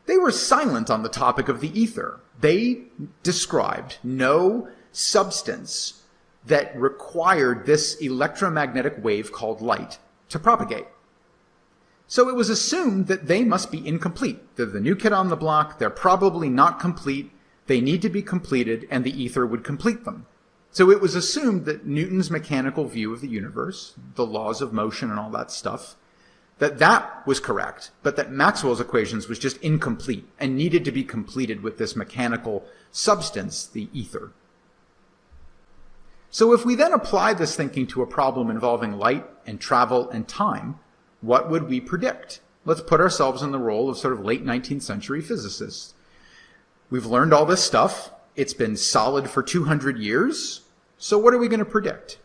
they were silent on the topic of the ether. They described no substance that required this electromagnetic wave called light to propagate. So it was assumed that they must be incomplete. They're the new kid on the block. They're probably not complete. They need to be completed, and the ether would complete them. So it was assumed that Newton's mechanical view of the universe, the laws of motion and all that stuff, that was correct, but that Maxwell's equations was just incomplete and needed to be completed with this mechanical substance, the ether. So if we then apply this thinking to a problem involving light and travel and time, what would we predict? Let's put ourselves in the role of sort of late 19th century physicists. We've learned all this stuff. It's been solid for 200 years. So what are we going to predict?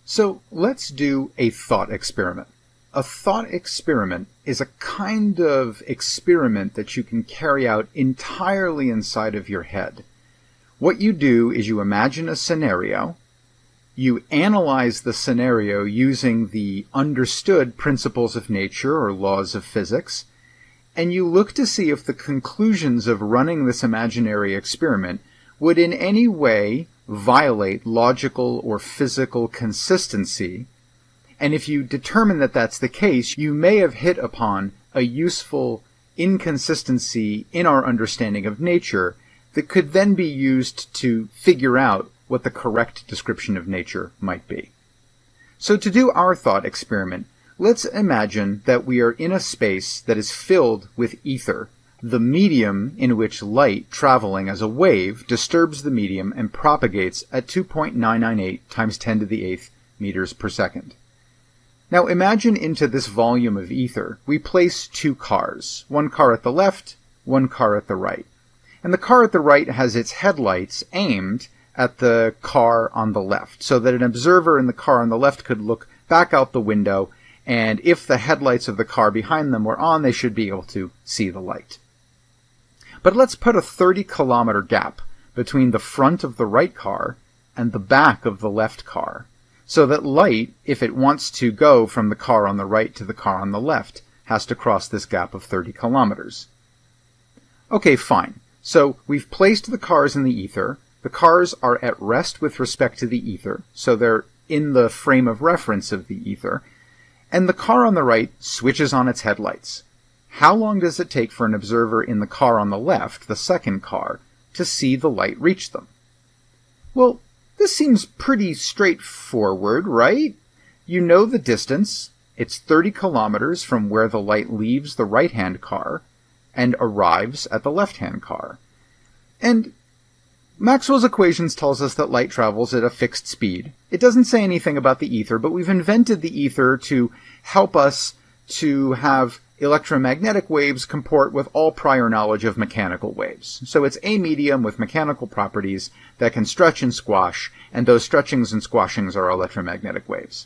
So let's do a thought experiment. A thought experiment is a kind of experiment that you can carry out entirely inside of your head. What you do is you imagine a scenario. You analyze the scenario using the understood principles of nature or laws of physics, and you look to see if the conclusions of running this imaginary experiment would in any way violate logical or physical consistency. And if you determine that that's the case, you may have hit upon a useful inconsistency in our understanding of nature that could then be used to figure out what the correct description of nature might be. So to do our thought experiment, let's imagine that we are in a space that is filled with ether, the medium in which light traveling as a wave disturbs the medium and propagates at 2.998 times 10 to the 8th meters per second. Now imagine into this volume of ether we place two cars, one car at the left, one car at the right. And the car at the right has its headlights aimed at the car on the left, so that an observer in the car on the left could look back out the window, and if the headlights of the car behind them were on, they should be able to see the light. But let's put a 30-kilometer gap between the front of the right car and the back of the left car, so that light, if it wants to go from the car on the right to the car on the left, has to cross this gap of 30 kilometers. Okay, fine. So we've placed the cars in the ether. The cars are at rest with respect to the ether, so they're in the frame of reference of the ether, and the car on the right switches on its headlights. How long does it take for an observer in the car on the left, the second car, to see the light reach them? Well, this seems pretty straightforward, right? You know the distance. It's 30 kilometers from where the light leaves the right-hand car and arrives at the left-hand car. And Maxwell's equations tells us that light travels at a fixed speed. It doesn't say anything about the ether, but we've invented the ether to help us to have electromagnetic waves comport with all prior knowledge of mechanical waves. So it's a medium with mechanical properties that can stretch and squash, and those stretchings and squashings are electromagnetic waves.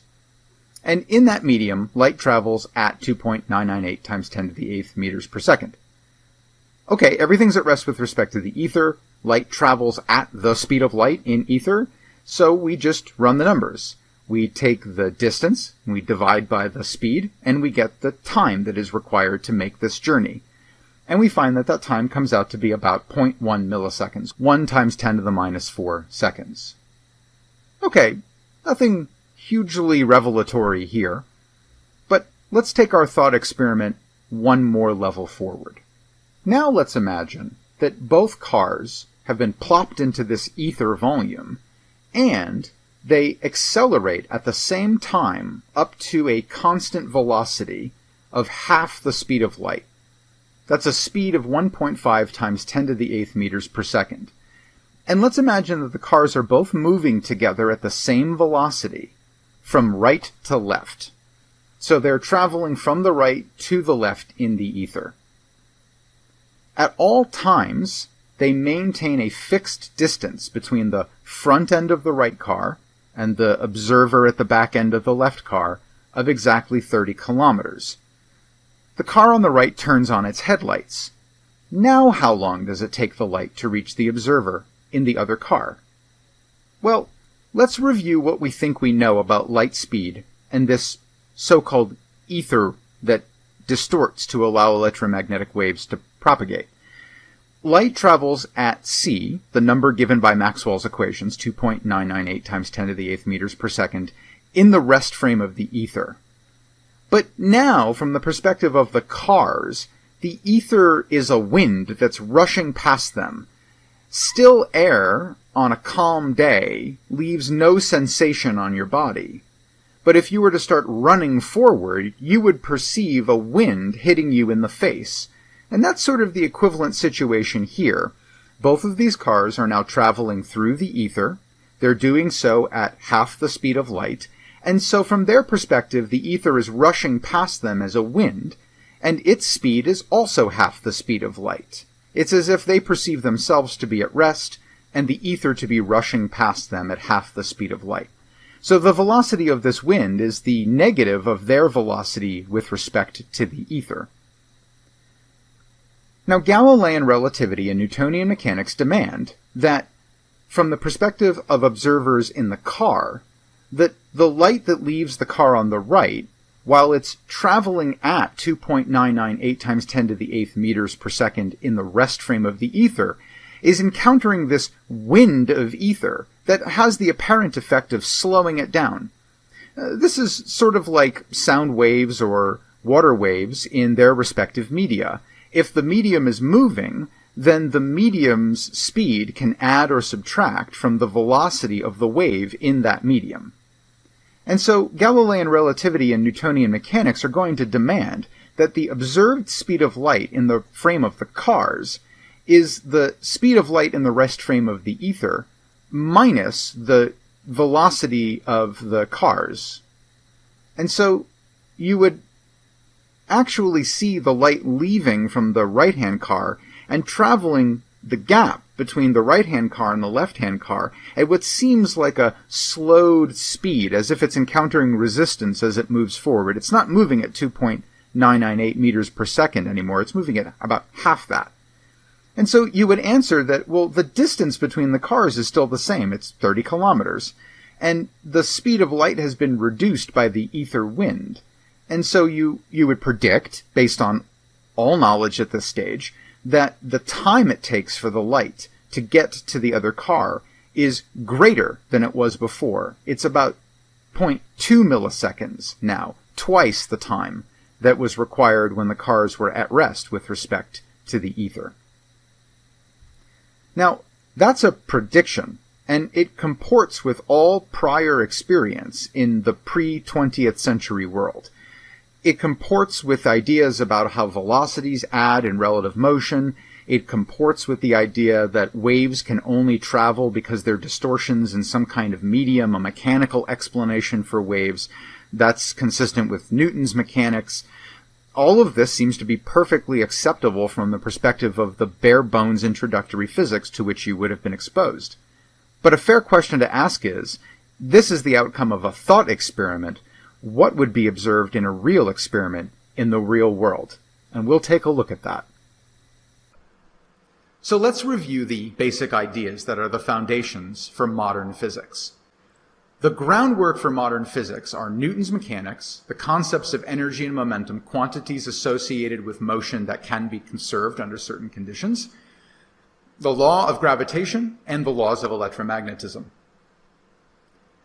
And in that medium, light travels at 2.998 times 10 to the 8th meters per second. Okay, everything's at rest with respect to the ether. Light travels at the speed of light in ether, so we just run the numbers. We take the distance, we divide by the speed, and we get the time that is required to make this journey. And we find that that time comes out to be about 0.1 milliseconds, 1 times 10 to the minus 4 seconds. Okay, nothing hugely revelatory here, but let's take our thought experiment one more level forward. Now let's imagine that both cars have been plopped into this ether volume, and they accelerate at the same time up to a constant velocity of half the speed of light. That's a speed of 1.5 times 10 to the 8th meters per second. And let's imagine that the cars are both moving together at the same velocity from right to left. So they're traveling from the right to the left in the ether. At all times, they maintain a fixed distance between the front end of the right car and the observer at the back end of the left car of exactly 30 kilometers. The car on the right turns on its headlights. Now how long does it take the light to reach the observer in the other car? Well, let's review what we think we know about light speed and this so-called ether that distorts to allow electromagnetic waves to propagate. Light travels at c, the number given by Maxwell's equations, 2.998 times 10 to the 8th meters per second, in the rest frame of the ether. But now, from the perspective of the cars, the ether is a wind that's rushing past them. Still air on a calm day leaves no sensation on your body. But if you were to start running forward, you would perceive a wind hitting you in the face. And that's sort of the equivalent situation here. Both of these cars are now traveling through the ether. They're doing so at half the speed of light. And so from their perspective, the ether is rushing past them as a wind, and its speed is also half the speed of light. It's as if they perceive themselves to be at rest, and the ether to be rushing past them at half the speed of light. So the velocity of this wind is the negative of their velocity with respect to the ether. Now, Galilean relativity and Newtonian mechanics demand that, from the perspective of observers in the car, that the light that leaves the car on the right, while it's traveling at 2.998 times 10 to the 8th meters per second in the rest frame of the ether, is encountering this wind of ether that has the apparent effect of slowing it down. This is sort of like sound waves or water waves in their respective media. If the medium is moving, then the medium's speed can add or subtract from the velocity of the wave in that medium. And so Galilean relativity and Newtonian mechanics are going to demand that the observed speed of light in the frame of the cars is the speed of light in the rest frame of the ether minus the velocity of the cars. And so you would actually see the light leaving from the right-hand car and traveling the gap between the right-hand car and the left-hand car at what seems like a slowed speed, as if it's encountering resistance as it moves forward. It's not moving at 2.998 meters per second anymore. It's moving at about half that. And so you would answer that, well, the distance between the cars is still the same. It's 30 kilometers. And the speed of light has been reduced by the ether wind. And so you would predict, based on all knowledge at this stage, that the time it takes for the light to get to the other car is greater than it was before. It's about 0.2 milliseconds now, twice the time that was required when the cars were at rest with respect to the ether. Now, that's a prediction, and it comports with all prior experience in the pre-20th century world. It comports with ideas about how velocities add in relative motion. It comports with the idea that waves can only travel because they're distortions in some kind of medium, a mechanical explanation for waves. That's consistent with Newton's mechanics. All of this seems to be perfectly acceptable from the perspective of the bare-bones introductory physics to which you would have been exposed. But a fair question to ask is, this is the outcome of a thought experiment. What would be observed in a real experiment in the real world? And we'll take a look at that. So let's review the basic ideas that are the foundations for modern physics. The groundwork for modern physics are Newton's mechanics, the concepts of energy and momentum, quantities associated with motion that can be conserved under certain conditions, the law of gravitation, and the laws of electromagnetism.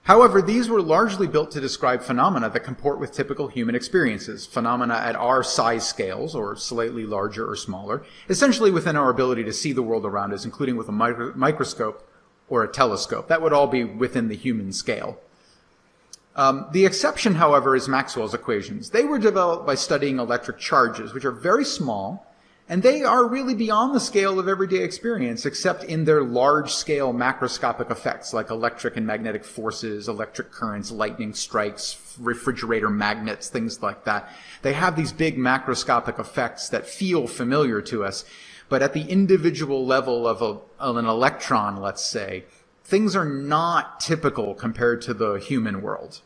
However, these were largely built to describe phenomena that comport with typical human experiences, phenomena at our size scales, or slightly larger or smaller, essentially within our ability to see the world around us, including with a microscope or a telescope. That would all be within the human scale. The exception, however, is Maxwell's equations. They were developed by studying electric charges, which are very small, and they are really beyond the scale of everyday experience, except in their large-scale macroscopic effects, like electric and magnetic forces, electric currents, lightning strikes, refrigerator magnets, things like that. They have these big macroscopic effects that feel familiar to us, but at the individual level of an electron, let's say, things are not typical compared to the human world.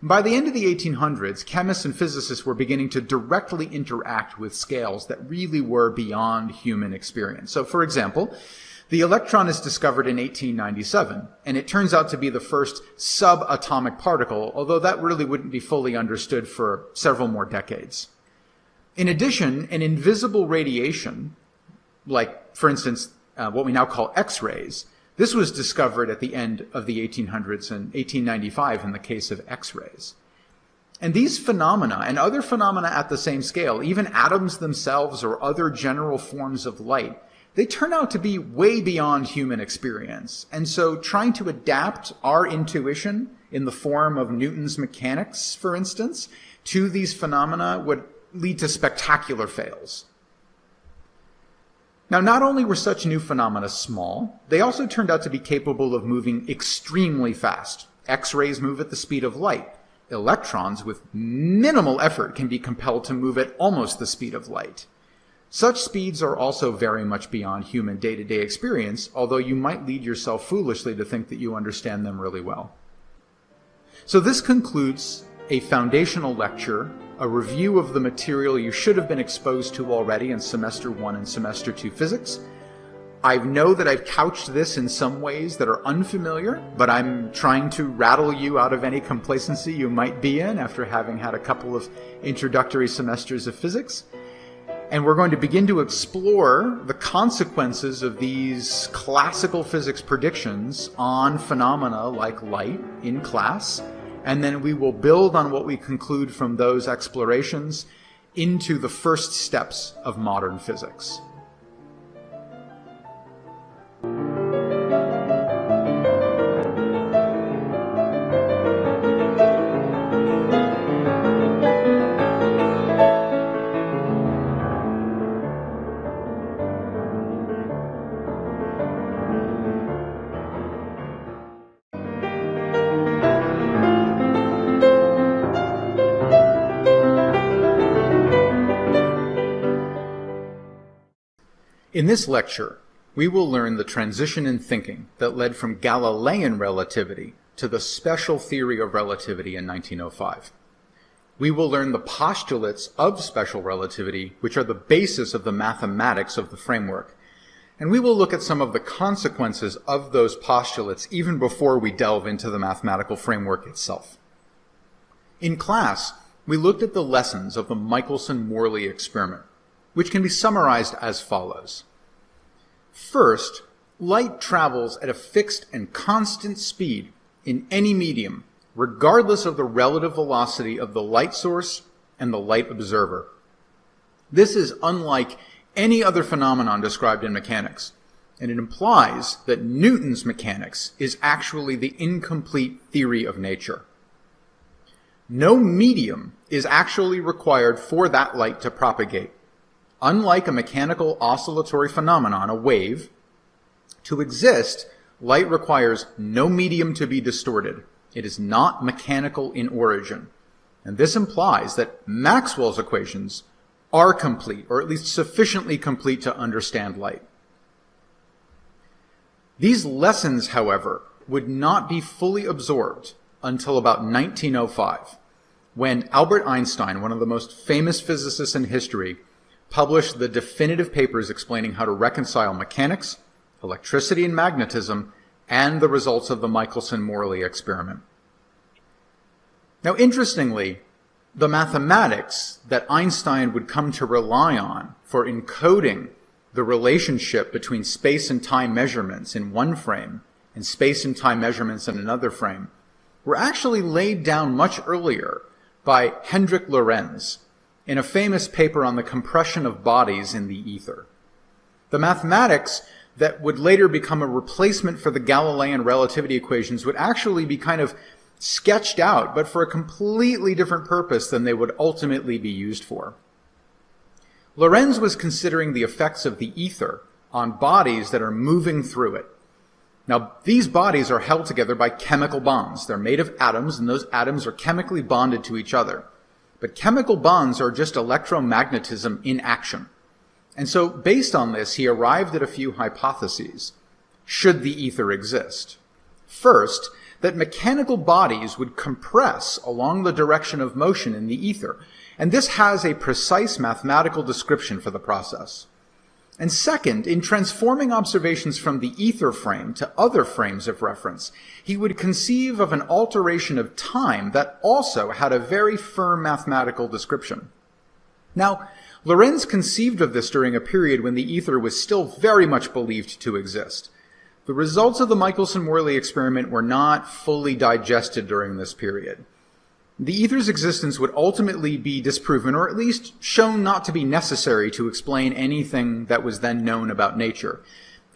By the end of the 1800s, chemists and physicists were beginning to directly interact with scales that really were beyond human experience. So, for example, the electron is discovered in 1897, and it turns out to be the first subatomic particle, although that really wouldn't be fully understood for several more decades. In addition, an invisible radiation, like, for instance, what we now call X-rays, this was discovered at the end of the 1800s in 1895 in the case of X-rays. And these phenomena and other phenomena at the same scale, even atoms themselves or other general forms of light, they turn out to be way beyond human experience. And so trying to adapt our intuition in the form of Newton's mechanics, for instance, to these phenomena would lead to spectacular fails. Now, not only were such new phenomena small, they also turned out to be capable of moving extremely fast. X-rays move at the speed of light. Electrons, with minimal effort, can be compelled to move at almost the speed of light. Such speeds are also very much beyond human day-to-day experience, although you might lead yourself foolishly to think that you understand them really well. So this concludes a foundational lecture, a review of the material you should have been exposed to already in Semester 1 and Semester 2 physics. I know that I've couched this in some ways that are unfamiliar, but I'm trying to rattle you out of any complacency you might be in after having had a couple of introductory semesters of physics. And we're going to begin to explore the consequences of these classical physics predictions on phenomena like light in class. And then we will build on what we conclude from those explorations into the first steps of modern physics. In this lecture, we will learn the transition in thinking that led from Galilean relativity to the special theory of relativity in 1905. We will learn the postulates of special relativity, which are the basis of the mathematics of the framework. And we will look at some of the consequences of those postulates even before we delve into the mathematical framework itself. In class, we looked at the lessons of the Michelson-Morley experiment, which can be summarized as follows. First, light travels at a fixed and constant speed in any medium, regardless of the relative velocity of the light source and the light observer. This is unlike any other phenomenon described in mechanics, and it implies that Newton's mechanics is actually the incomplete theory of nature. No medium is actually required for that light to propagate. Unlike a mechanical oscillatory phenomenon, a wave, to exist, light requires no medium to be distorted. It is not mechanical in origin. And this implies that Maxwell's equations are complete, or at least sufficiently complete to understand light. These lessons, however, would not be fully absorbed until about 1905, when Albert Einstein, one of the most famous physicists in history, published the definitive papers explaining how to reconcile mechanics, electricity and magnetism, and the results of the Michelson-Morley experiment. Now, interestingly, the mathematics that Einstein would come to rely on for encoding the relationship between space and time measurements in one frame and space and time measurements in another frame were actually laid down much earlier by Hendrik Lorentz in a famous paper on the compression of bodies in the ether. The mathematics that would later become a replacement for the Galilean relativity equations would actually be kind of sketched out, but for a completely different purpose than they would ultimately be used for. Lorentz was considering the effects of the ether on bodies that are moving through it. Now, these bodies are held together by chemical bonds. They're made of atoms, and those atoms are chemically bonded to each other. But chemical bonds are just electromagnetism in action. And so, based on this, he arrived at a few hypotheses, should the ether exist. First, that mechanical bodies would compress along the direction of motion in the ether, and this has a precise mathematical description for the process. And second, in transforming observations from the ether frame to other frames of reference, he would conceive of an alteration of time that also had a very firm mathematical description. Now, Lorentz conceived of this during a period when the ether was still very much believed to exist. The results of the Michelson-Morley experiment were not fully digested during this period. The ether's existence would ultimately be disproven, or at least shown not to be necessary to explain anything that was then known about nature,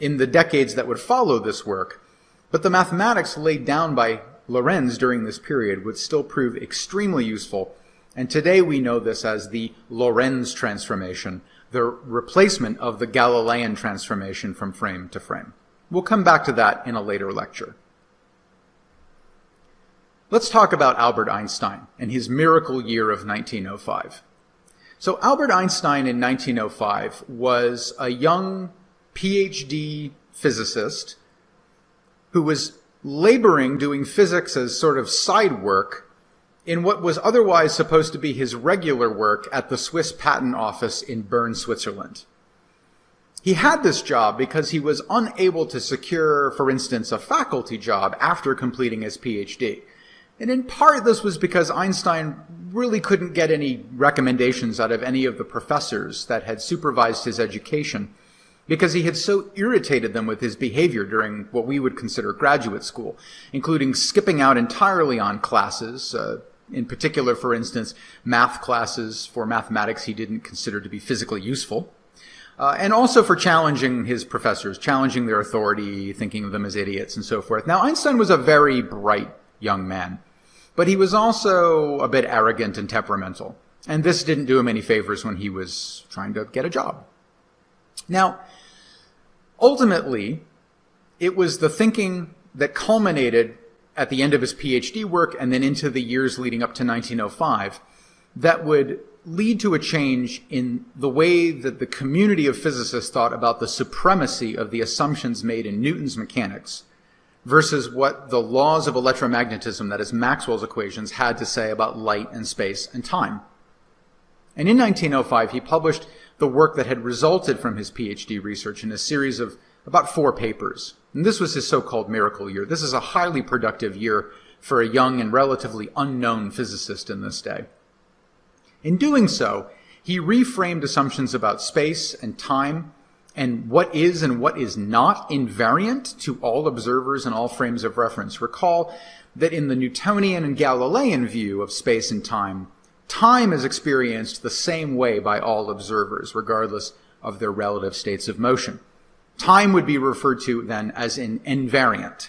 in the decades that would follow this work. But the mathematics laid down by Lorentz during this period would still prove extremely useful, and today we know this as the Lorentz transformation, the replacement of the Galilean transformation from frame to frame. We'll come back to that in a later lecture. Let's talk about Albert Einstein and his miracle year of 1905. So Albert Einstein in 1905 was a young PhD physicist who was laboring doing physics as sort of side work in what was otherwise supposed to be his regular work at the Swiss Patent Office in Bern, Switzerland. He had this job because he was unable to secure, for instance, a faculty job after completing his PhD. And in part, this was because Einstein really couldn't get any recommendations out of any of the professors that had supervised his education, because he had so irritated them with his behavior during what we would consider graduate school, including skipping out entirely on classes, in particular, for instance, math classes for mathematics he didn't consider to be physically useful, and also for challenging his professors, challenging their authority, thinking of them as idiots, and so forth. Now, Einstein was a very bright young man, but he was also a bit arrogant and temperamental, and this didn't do him any favors when he was trying to get a job. Now, ultimately, it was the thinking that culminated at the end of his PhD work and then into the years leading up to 1905 that would lead to a change in the way that the community of physicists thought about the supremacy of the assumptions made in Newton's mechanics versus what the laws of electromagnetism, that is Maxwell's equations, had to say about light and space and time. And in 1905, he published the work that had resulted from his PhD research in a series of about 4 papers. And this was his so-called miracle year. This is a highly productive year for a young and relatively unknown physicist in this day. In doing so, he reframed assumptions about space and time and what is and what is not invariant to all observers and all frames of reference. Recall that in the Newtonian and Galilean view of space and time, time is experienced the same way by all observers, regardless of their relative states of motion. Time would be referred to then as an invariant.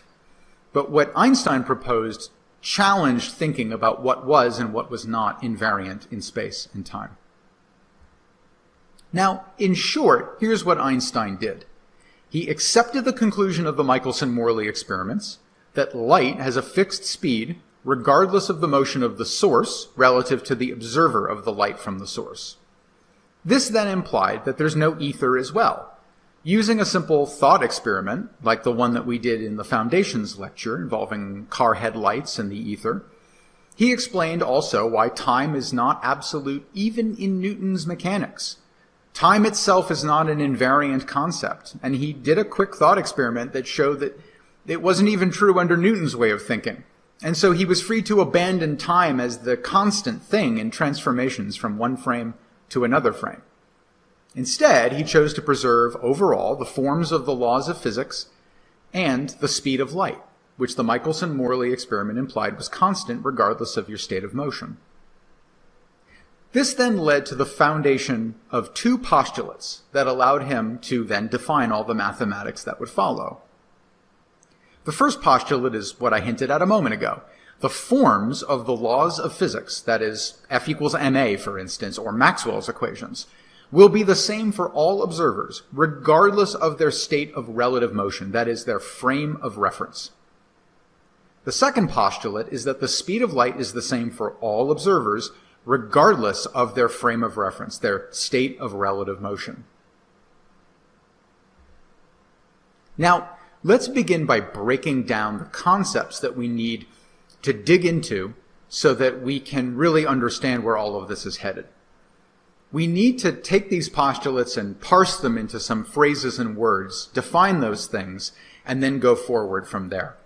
But what Einstein proposed challenged thinking about what was and what was not invariant in space and time. Now, in short, here's what Einstein did. He accepted the conclusion of the Michelson-Morley experiments that light has a fixed speed regardless of the motion of the source relative to the observer of the light from the source. This then implied that there's no ether as well. Using a simple thought experiment, like the one that we did in the Foundations lecture involving car headlights and the ether, he explained also why time is not absolute even in Newton's mechanics. Time itself is not an invariant concept, and he did a quick thought experiment that showed that it wasn't even true under Newton's way of thinking. And so he was free to abandon time as the constant thing in transformations from one frame to another frame. Instead, he chose to preserve overall the forms of the laws of physics and the speed of light, which the Michelson-Morley experiment implied was constant regardless of your state of motion. This then led to the foundation of 2 postulates that allowed him to then define all the mathematics that would follow. The first postulate is what I hinted at a moment ago. The forms of the laws of physics, that is, F equals ma, for instance, or Maxwell's equations, will be the same for all observers, regardless of their state of relative motion, that is, their frame of reference. The second postulate is that the speed of light is the same for all observers, regardless of their frame of reference, their state of relative motion. Now, let's begin by breaking down the concepts that we need to dig into so that we can really understand where all of this is headed. We need to take these postulates and parse them into some phrases and words, define those things, and then go forward from there.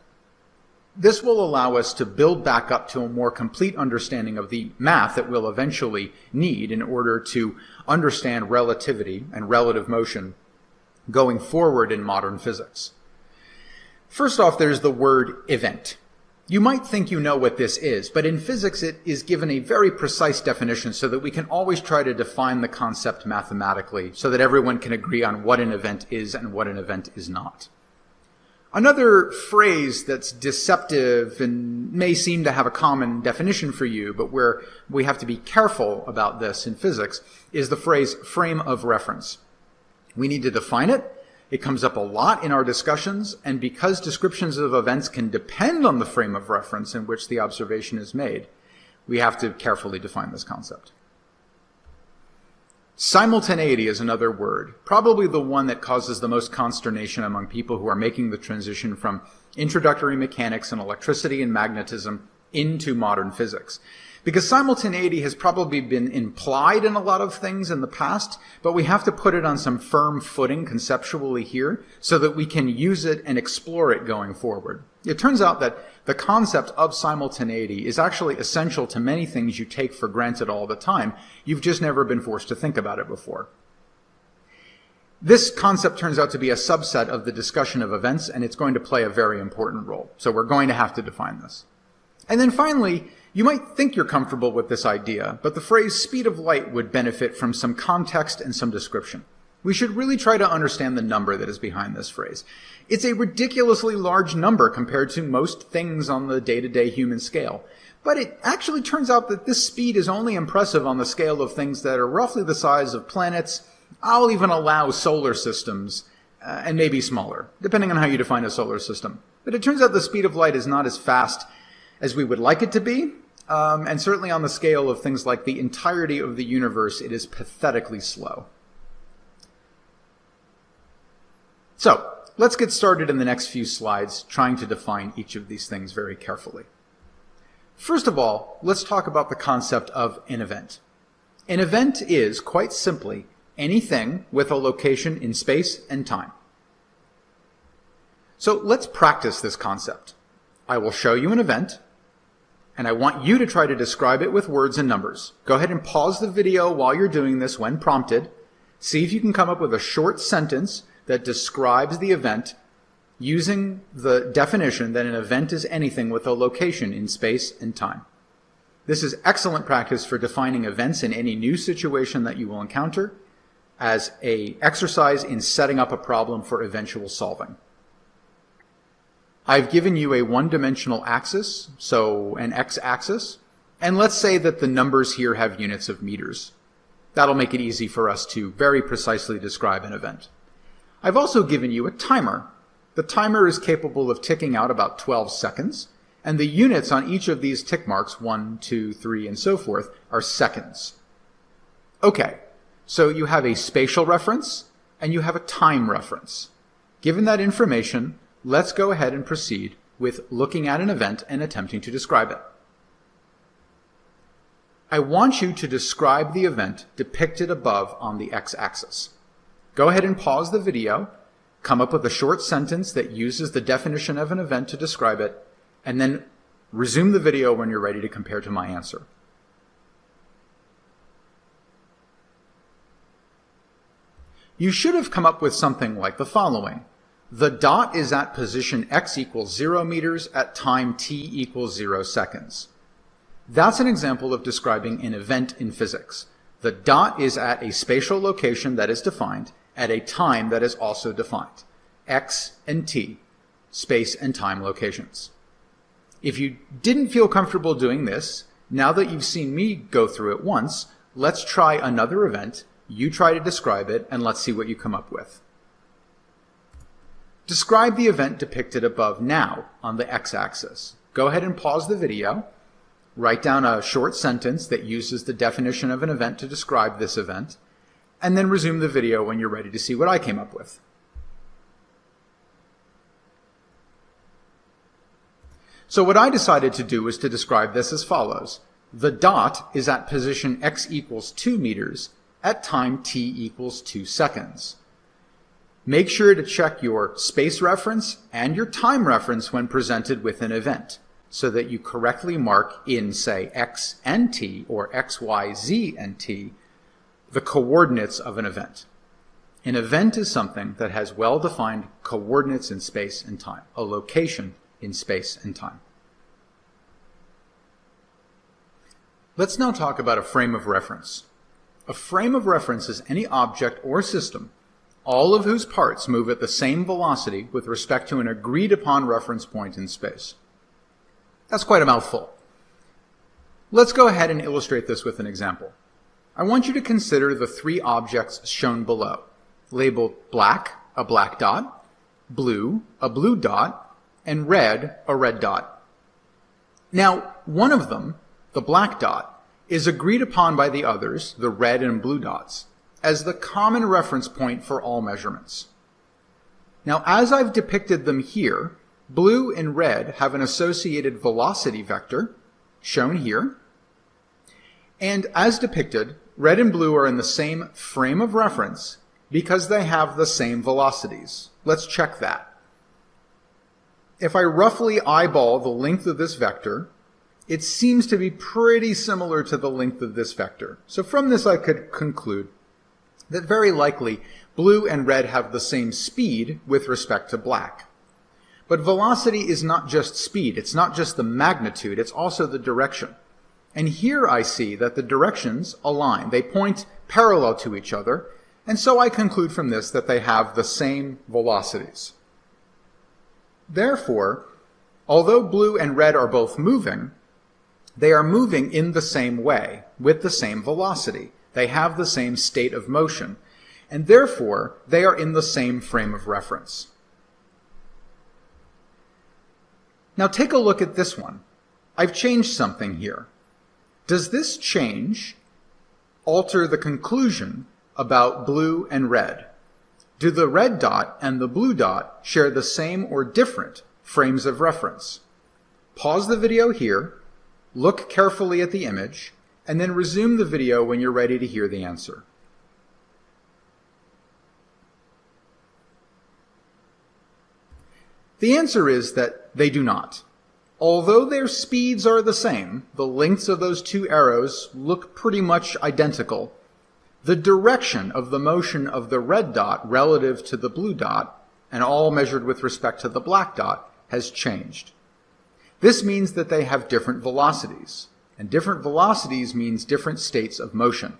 This will allow us to build back up to a more complete understanding of the math that we'll eventually need in order to understand relativity and relative motion going forward in modern physics. First off, there's the word event. You might think you know what this is, but in physics it is given a very precise definition so that we can always try to define the concept mathematically so that everyone can agree on what an event is and what an event is not. Another phrase that's deceptive and may seem to have a common definition for you, but where we have to be careful about this in physics, is the phrase frame of reference. We need to define it. It comes up a lot in our discussions, and because descriptions of events can depend on the frame of reference in which the observation is made, we have to carefully define this concept. Simultaneity is another word, probably the one that causes the most consternation among people who are making the transition from introductory mechanics and electricity and magnetism into modern physics. Because simultaneity has probably been implied in a lot of things in the past, but we have to put it on some firm footing conceptually here so that we can use it and explore it going forward. It turns out that the concept of simultaneity is actually essential to many things you take for granted all the time. You've just never been forced to think about it before. This concept turns out to be a subset of the discussion of events, and it's going to play a very important role. So we're going to have to define this. And then finally, you might think you're comfortable with this idea, but the phrase speed of light would benefit from some context and some description. We should really try to understand the number that is behind this phrase. It's a ridiculously large number compared to most things on the day-to-day human scale. But it actually turns out that this speed is only impressive on the scale of things that are roughly the size of planets. I'll even allow solar systems, and maybe smaller, depending on how you define a solar system. But it turns out the speed of light is not as fast as we would like it to be, and certainly on the scale of things like the entirety of the universe, it is pathetically slow. So, let's get started in the next few slides trying to define each of these things very carefully. First of all, let's talk about the concept of an event. An event is, quite simply, anything with a location in space and time. So let's practice this concept. I will show you an event, and I want you to try to describe it with words and numbers. Go ahead and pause the video while you're doing this when prompted. See if you can come up with a short sentence that describes the event using the definition that an event is anything with a location in space and time. This is excellent practice for defining events in any new situation that you will encounter as an exercise in setting up a problem for eventual solving. I've given you a one-dimensional axis, so an x-axis, and let's say that the numbers here have units of meters. That'll make it easy for us to very precisely describe an event. I've also given you a timer. The timer is capable of ticking out about 12 seconds, and the units on each of these tick marks, 1, 2, 3, and so forth, are seconds. Okay, so you have a spatial reference, and you have a time reference. Given that information, let's go ahead and proceed with looking at an event and attempting to describe it. I want you to describe the event depicted above on the x-axis. Go ahead and pause the video, come up with a short sentence that uses the definition of an event to describe it, and then resume the video when you're ready to compare to my answer. You should have come up with something like the following. The dot is at position x equals 0 meters at time t equals 0 seconds. That's an example of describing an event in physics. The dot is at a spatial location that is defined at a time that is also defined. X and t, space and time locations. If you didn't feel comfortable doing this, now that you've seen me go through it once, let's try another event. You try to describe it, and let's see what you come up with. Describe the event depicted above now on the x-axis. Go ahead and pause the video. Write down a short sentence that uses the definition of an event to describe this event, and then resume the video when you're ready to see what I came up with. So what I decided to do was to describe this as follows. The dot is at position x equals 2 meters at time t equals 2 seconds. Make sure to check your space reference and your time reference when presented with an event, so that you correctly mark in, say, x and t, or x, y, z, and t, the coordinates of an event. An event is something that has well-defined coordinates in space and time, a location in space and time. Let's now talk about a frame of reference. A frame of reference is any object or system, all of whose parts move at the same velocity with respect to an agreed-upon reference point in space. That's quite a mouthful. Let's go ahead and illustrate this with an example. I want you to consider the three objects shown below, labeled black, a black dot, blue, a blue dot, and red, a red dot. Now, one of them, the black dot, is agreed upon by the others, the red and blue dots, as the common reference point for all measurements. Now, as I've depicted them here, blue and red have an associated velocity vector, shown here, and as depicted, red and blue are in the same frame of reference because they have the same velocities. Let's check that. If I roughly eyeball the length of this vector, it seems to be pretty similar to the length of this vector. So from this I could conclude that very likely blue and red have the same speed with respect to black. But velocity is not just speed, it's not just the magnitude, it's also the direction. And here I see that the directions align. They point parallel to each other, and so I conclude from this that they have the same velocities. Therefore, although blue and red are both moving, they are moving in the same way, with the same velocity. They have the same state of motion, and therefore they are in the same frame of reference. Now take a look at this one. I've changed something here. Does this change alter the conclusion about blue and red? Do the red dot and the blue dot share the same or different frames of reference? Pause the video here, look carefully at the image, and then resume the video when you're ready to hear the answer. The answer is that they do not. Although their speeds are the same, the lengths of those two arrows look pretty much identical, the direction of the motion of the red dot relative to the blue dot, and all measured with respect to the black dot, has changed. This means that they have different velocities, and different velocities means different states of motion,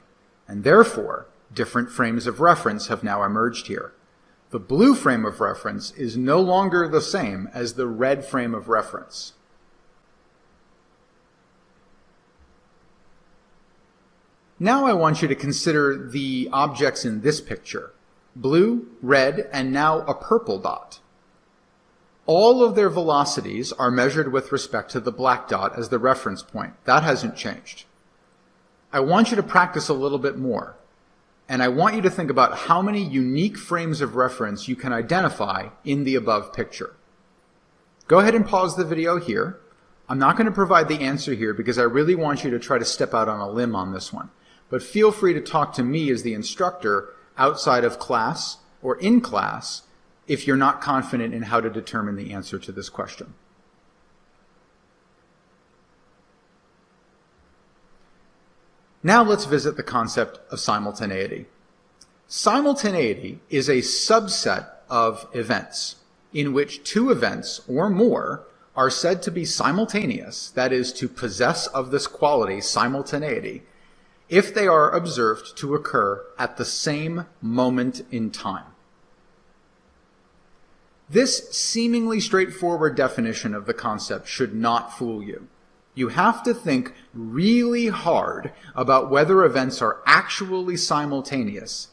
and therefore different frames of reference have now emerged here. The blue frame of reference is no longer the same as the red frame of reference. Now I want you to consider the objects in this picture, blue, red, and now a purple dot. All of their velocities are measured with respect to the black dot as the reference point. That hasn't changed. I want you to practice a little bit more, and I want you to think about how many unique frames of reference you can identify in the above picture. Go ahead and pause the video here. I'm not going to provide the answer here because I really want you to try to step out on a limb on this one. But feel free to talk to me as the instructor outside of class or in class if you're not confident in how to determine the answer to this question. Now let's visit the concept of simultaneity. Simultaneity is a subset of events in which two events or more are said to be simultaneous, that is, to possess of this quality, simultaneity, if they are observed to occur at the same moment in time. This seemingly straightforward definition of the concept should not fool you. You have to think really hard about whether events are actually simultaneous,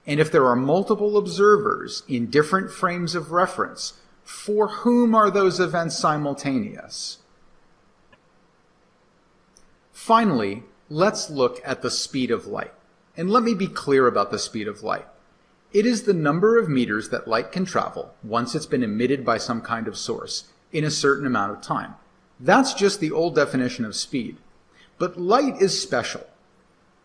and if there are multiple observers in different frames of reference, for whom are those events simultaneous? Finally, let's look at the speed of light. And let me be clear about the speed of light. It is the number of meters that light can travel once it's been emitted by some kind of source in a certain amount of time. That's just the old definition of speed. But light is special.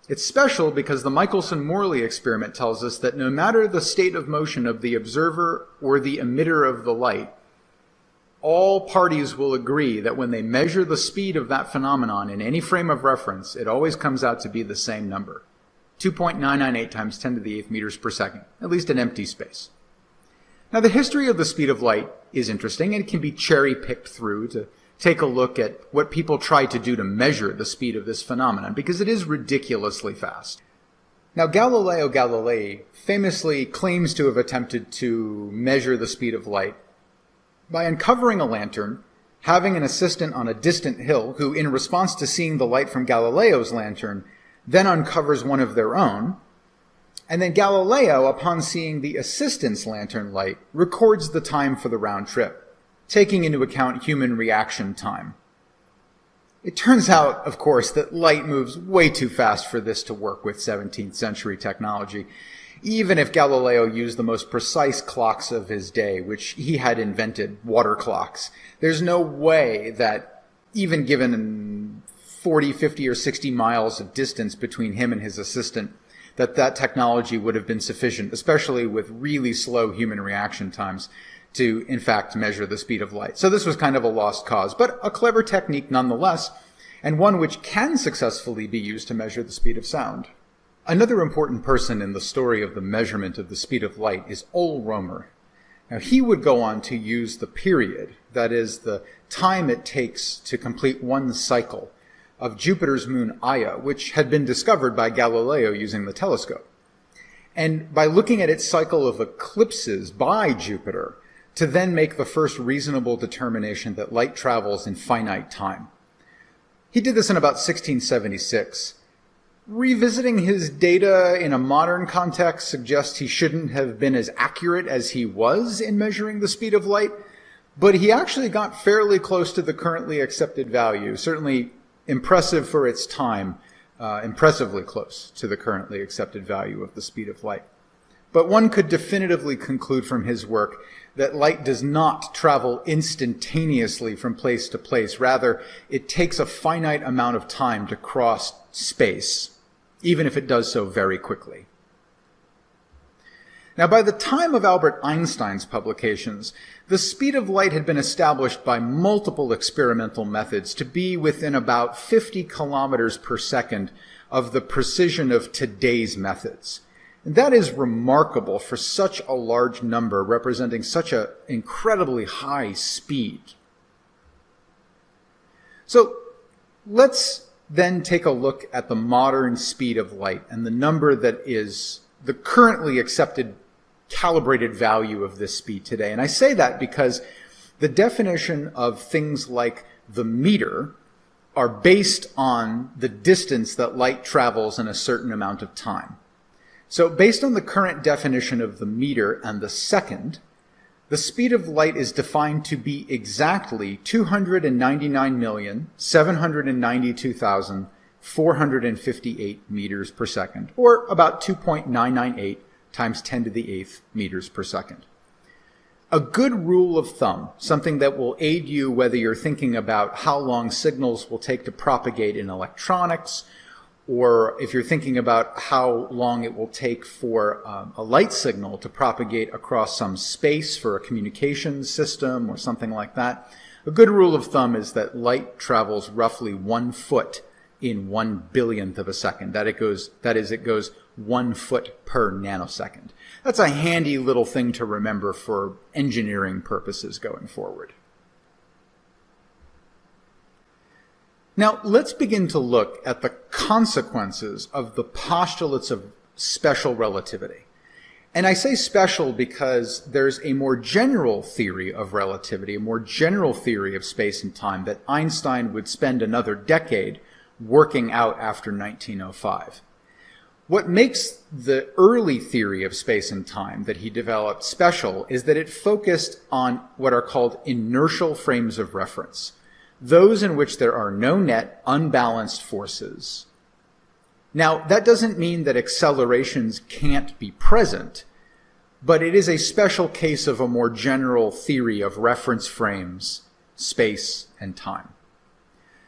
It's special because the Michelson-Morley experiment tells us that no matter the state of motion of the observer or the emitter of the light, all parties will agree that when they measure the speed of that phenomenon in any frame of reference, it always comes out to be the same number, 2.998 times 10 to the 8th meters per second, at least in empty space. Now, the history of the speed of light is interesting and can be cherry-picked through to take a look at what people try to do to measure the speed of this phenomenon, because it is ridiculously fast. Now, Galileo Galilei famously claims to have attempted to measure the speed of light by uncovering a lantern, having an assistant on a distant hill who, in response to seeing the light from Galileo's lantern, then uncovers one of their own, and then Galileo, upon seeing the assistant's lantern light, records the time for the round trip, taking into account human reaction time. It turns out, of course, that light moves way too fast for this to work with 17th century technology, even if Galileo used the most precise clocks of his day, which he had invented, water clocks. There's no way that, even given 40, 50, or 60 miles of distance between him and his assistant, that technology would have been sufficient, especially with really slow human reaction times, to, in fact, measure the speed of light. So this was kind of a lost cause, but a clever technique nonetheless, and one which can successfully be used to measure the speed of sound. Another important person in the story of the measurement of the speed of light is Ole Romer. Now, he would go on to use the period, that is, the time it takes to complete one cycle of Jupiter's moon Io, which had been discovered by Galileo using the telescope. And by looking at its cycle of eclipses by Jupiter, to then make the first reasonable determination that light travels in finite time. He did this in about 1676. Revisiting his data in a modern context suggests he shouldn't have been as accurate as he was in measuring the speed of light, but he actually got fairly close to the currently accepted value, certainly impressive for its time, impressively close to the currently accepted value of the speed of light. But one could definitively conclude from his work that light does not travel instantaneously from place to place. Rather, it takes a finite amount of time to cross space, even if it does so very quickly. Now, by the time of Albert Einstein's publications, the speed of light had been established by multiple experimental methods to be within about 50 kilometers per second of the precision of today's methods. And that is remarkable for such a large number, representing such an incredibly high speed. So let's then take a look at the modern speed of light and the number that is the currently accepted calibrated value of this speed today. And I say that because the definition of things like the meter are based on the distance that light travels in a certain amount of time. So based on the current definition of the meter and the second, the speed of light is defined to be exactly 299,792,458 meters per second, or about 2.998 times 10 to the 8th meters per second. A good rule of thumb, something that will aid you whether you're thinking about how long signals will take to propagate in electronics, or if you're thinking about how long it will take for a light signal to propagate across some space for a communications system or something like that. A good rule of thumb is that light travels roughly 1 foot in 1/billionth of a second. That is, it goes 1 foot per nanosecond. That's a handy little thing to remember for engineering purposes going forward. Now, let's begin to look at the consequences of the postulates of special relativity. And I say special because there's a more general theory of relativity, a more general theory of space and time that Einstein would spend another decade working out after 1905. What makes the early theory of space and time that he developed special is that it focused on what are called inertial frames of reference, those in which there are no net unbalanced forces. Now, that doesn't mean that accelerations can't be present, but it is a special case of a more general theory of reference frames, space, and time.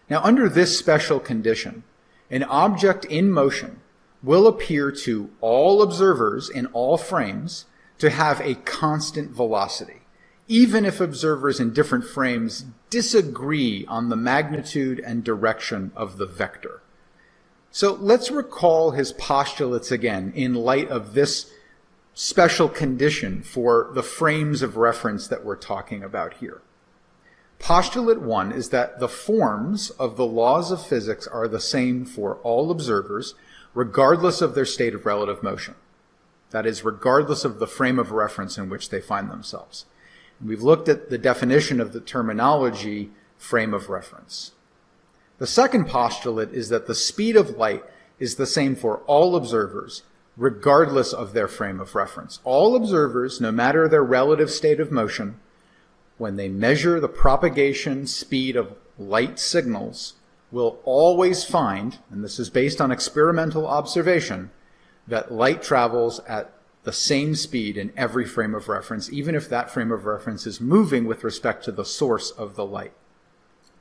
Now, under this special condition, an object in motion will appear to all observers in all frames to have a constant velocity, even if observers in different frames disagree on the magnitude and direction of the vector. So let's recall his postulates again in light of this special condition for the frames of reference that we're talking about here. Postulate 1 is that the forms of the laws of physics are the same for all observers, regardless of their state of relative motion. That is, regardless of the frame of reference in which they find themselves. We've looked at the definition of the terminology frame of reference. The second postulate is that the speed of light is the same for all observers, regardless of their frame of reference. All observers, no matter their relative state of motion, when they measure the propagation speed of light signals, will always find, and this is based on experimental observation, that light travels at the same speed in every frame of reference, even if that frame of reference is moving with respect to the source of the light.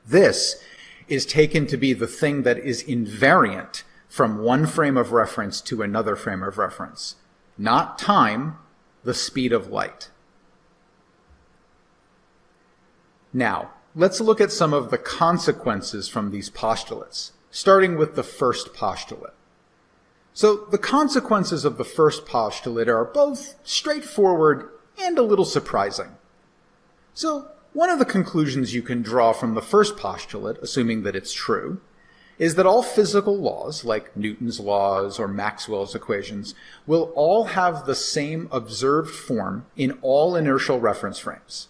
This is taken to be the thing that is invariant from one frame of reference to another frame of reference. Not time, the speed of light. Now, let's look at some of the consequences from these postulates, starting with the first postulate. So the consequences of the first postulate are both straightforward and a little surprising. So one of the conclusions you can draw from the first postulate, assuming that it's true, is that all physical laws, like Newton's laws or Maxwell's equations, will all have the same observed form in all inertial reference frames.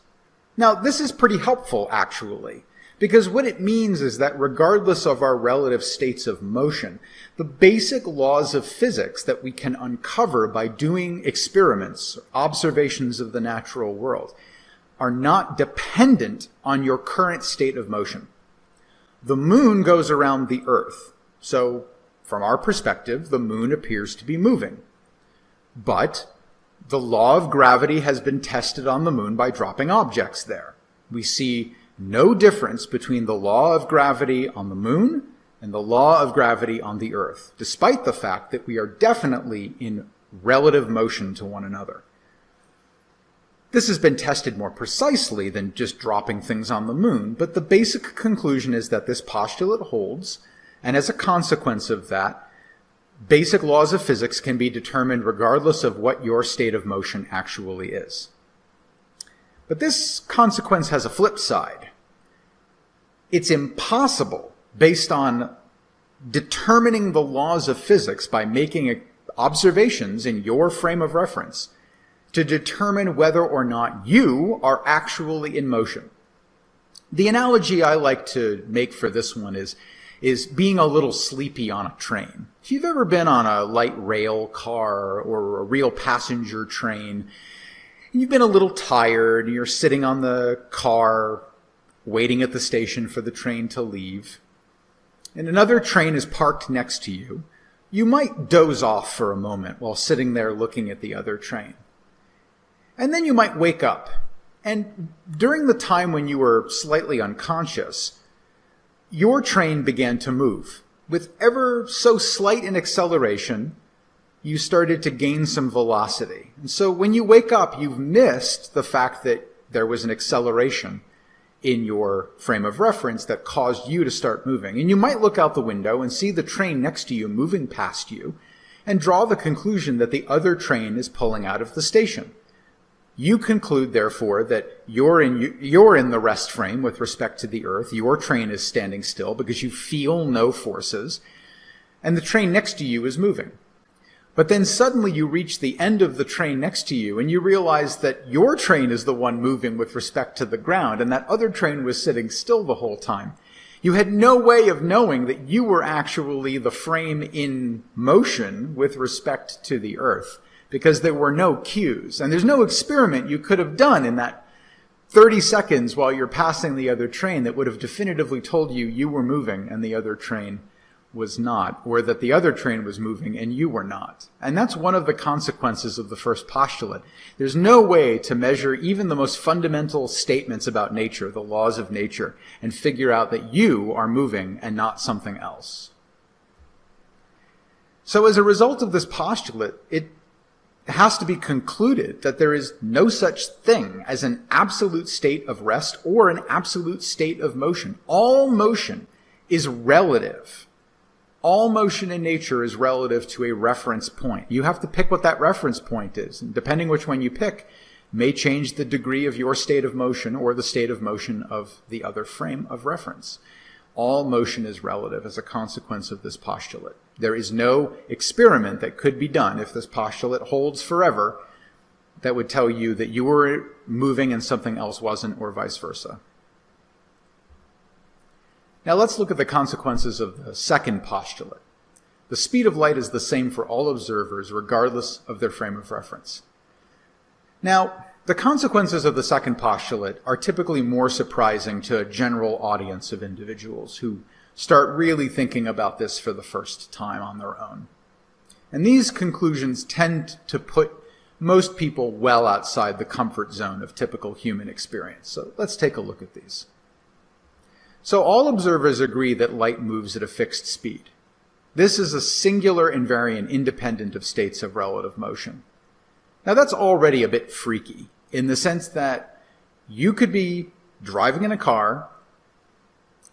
Now, this is pretty helpful, actually, because what it means is that regardless of our relative states of motion, the basic laws of physics that we can uncover by doing experiments, observations of the natural world, are not dependent on your current state of motion. The moon goes around the Earth, so from our perspective, the moon appears to be moving. But the law of gravity has been tested on the moon by dropping objects there. We see no difference between the law of gravity on the moon and the law of gravity on the Earth, despite the fact that we are definitely in relative motion to one another. This has been tested more precisely than just dropping things on the moon, but the basic conclusion is that this postulate holds, and as a consequence of that, basic laws of physics can be determined regardless of what your state of motion actually is. But this consequence has a flip side. It's impossible, based on determining the laws of physics by making observations in your frame of reference, to determine whether or not you are actually in motion. The analogy I like to make for this one is being a little sleepy on a train. If you've ever been on a light rail car or a real passenger train, and you've been a little tired, and you're sitting on the car waiting at the station for the train to leave, and another train is parked next to you, you might doze off for a moment while sitting there looking at the other train. And then you might wake up, and during the time when you were slightly unconscious, your train began to move. With ever so slight an acceleration, you started to gain some velocity. And so when you wake up, you've missed the fact that there was an acceleration in your frame of reference that caused you to start moving. And you might look out the window and see the train next to you moving past you and draw the conclusion that the other train is pulling out of the station. You conclude, therefore, that you're in the rest frame with respect to the Earth. Your train is standing still because you feel no forces, and the train next to you is moving. But then suddenly you reach the end of the train next to you, and you realize that your train is the one moving with respect to the ground, and that other train was sitting still the whole time. You had no way of knowing that you were actually the frame in motion with respect to the Earth, because there were no cues. And there's no experiment you could have done in that 30 seconds while you're passing the other train that would have definitively told you you were moving and the other train was not, or that the other train was moving and you were not. And that's one of the consequences of the first postulate. There's no way to measure even the most fundamental statements about nature, the laws of nature, and figure out that you are moving and not something else. So as a result of this postulate, it has to be concluded that there is no such thing as an absolute state of rest or an absolute state of motion. All motion is relative. All motion in nature is relative to a reference point. You have to pick what that reference point is. And depending which one you pick may change the degree of your state of motion or the state of motion of the other frame of reference. All motion is relative as a consequence of this postulate. There is no experiment that could be done if this postulate holds forever that would tell you that you were moving and something else wasn't, or vice versa. Now let's look at the consequences of the second postulate. The speed of light is the same for all observers regardless of their frame of reference. Now, the consequences of the second postulate are typically more surprising to a general audience of individuals who start really thinking about this for the first time on their own. And these conclusions tend to put most people well outside the comfort zone of typical human experience. So let's take a look at these. So all observers agree that light moves at a fixed speed. This is a singular invariant independent of states of relative motion. Now that's already a bit freaky in the sense that you could be driving in a car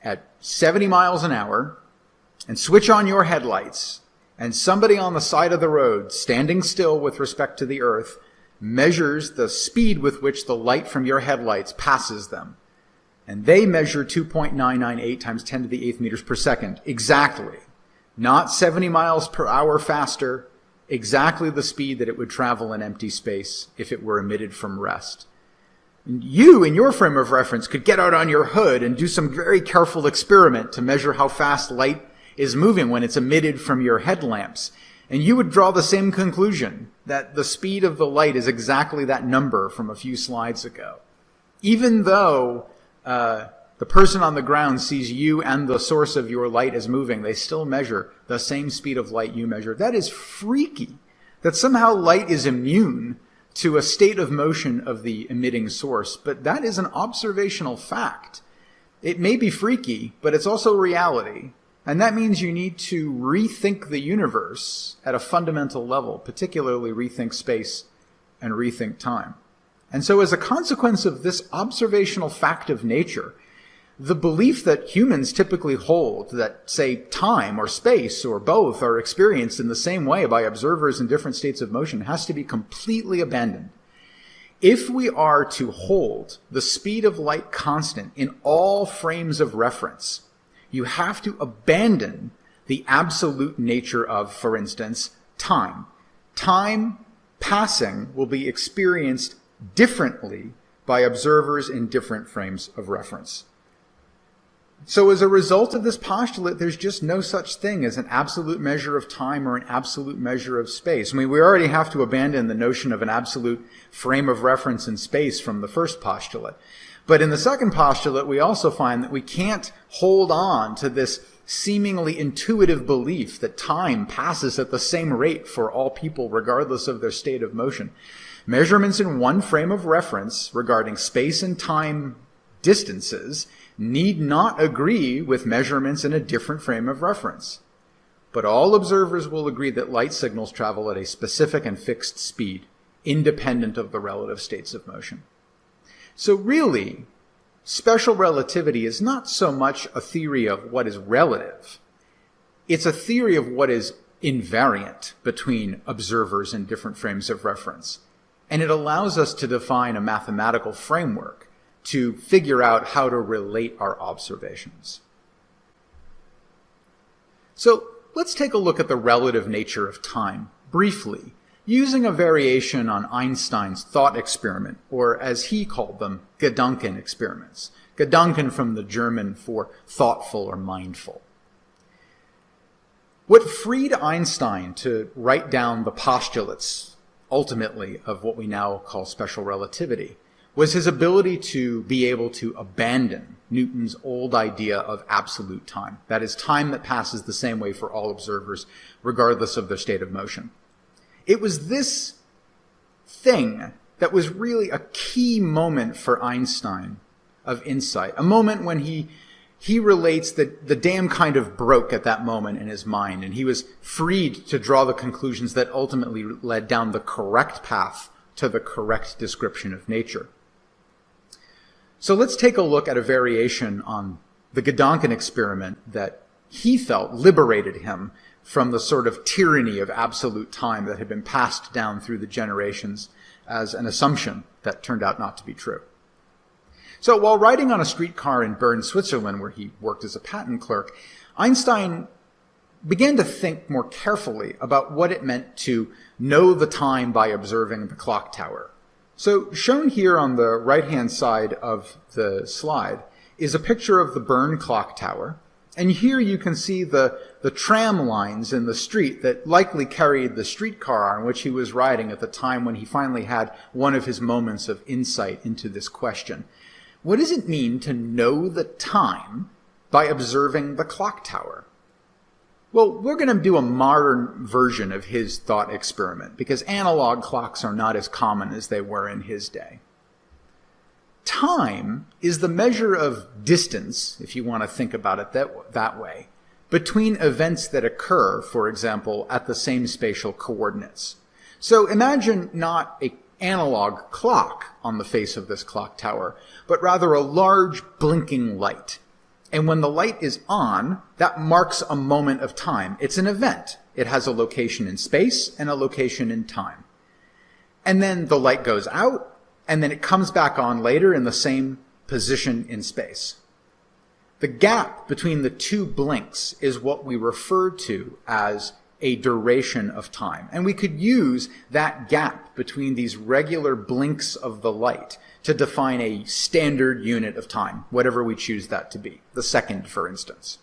at 70 miles an hour and switch on your headlights, and somebody on the side of the road, standing still with respect to the earth, measures the speed with which the light from your headlights passes them. And they measure 2.998 times 10 to the 8th meters per second. Exactly. Not 70 miles per hour faster. Exactly the speed that it would travel in empty space if it were emitted from rest. And you, in your frame of reference, could get out on your hood and do some very careful experiment to measure how fast light is moving when it's emitted from your headlamps. And you would draw the same conclusion, that the speed of the light is exactly that number from a few slides ago. Even though the person on the ground sees you and the source of your light as moving, they still measure the same speed of light you measure. That is freaky, that somehow light is immune to a state of motion of the emitting source, but that is an observational fact. It may be freaky, but it's also reality, and that means you need to rethink the universe at a fundamental level, particularly rethink space and rethink time. And so as a consequence of this observational fact of nature, the belief that humans typically hold that, say, time or space or both are experienced in the same way by observers in different states of motion has to be completely abandoned. If we are to hold the speed of light constant in all frames of reference, you have to abandon the absolute nature of, for instance, time. Time passing will be experienced differently by observers in different frames of reference. So as a result of this postulate, there's just no such thing as an absolute measure of time or an absolute measure of space. I mean, we already have to abandon the notion of an absolute frame of reference in space from the first postulate. But in the second postulate, we also find that we can't hold on to this seemingly intuitive belief that time passes at the same rate for all people regardless of their state of motion. Measurements in one frame of reference regarding space and time distances need not agree with measurements in a different frame of reference. But all observers will agree that light signals travel at a specific and fixed speed, independent of the relative states of motion. So really, special relativity is not so much a theory of what is relative. It's a theory of what is invariant between observers in different frames of reference. And it allows us to define a mathematical framework to figure out how to relate our observations. So let's take a look at the relative nature of time briefly, using a variation on Einstein's thought experiment, or as he called them, Gedanken experiments. Gedanken from the German for thoughtful or mindful. What freed Einstein to write down the postulates, ultimately, of what we now call special relativity was his ability to be able to abandon Newton's old idea of absolute time. That is, time that passes the same way for all observers, regardless of their state of motion. It was this thing that was really a key moment for Einstein of insight, a moment when he he relates that the dam kind of broke at that moment in his mind, and he was freed to draw the conclusions that ultimately led down the correct path to the correct description of nature. So let's take a look at a variation on the Gedanken experiment that he felt liberated him from the sort of tyranny of absolute time that had been passed down through the generations as an assumption that turned out not to be true. So while riding on a streetcar in Bern, Switzerland, where he worked as a patent clerk, Einstein began to think more carefully about what it meant to know the time by observing the clock tower. So shown here on the right-hand side of the slide is a picture of the Bern clock tower. And here you can see the tram lines in the street that likely carried the streetcar on which he was riding at the time when he finally had one of his moments of insight into this question. What does it mean to know the time by observing the clock tower? Well, we're going to do a modern version of his thought experiment because analog clocks are not as common as they were in his day. Time is the measure of distance, if you want to think about it that way, between events that occur, for example, at the same spatial coordinates. So imagine not an analog clock on the face of this clock tower, but rather a large blinking light. And when the light is on, that marks a moment of time. It's an event. It has a location in space and a location in time. And then the light goes out, and then it comes back on later in the same position in space. The gap between the two blinks is what we refer to as a duration of time. And we could use that gap between these regular blinks of the light to define a standard unit of time, whatever we choose that to be, the second, for instance.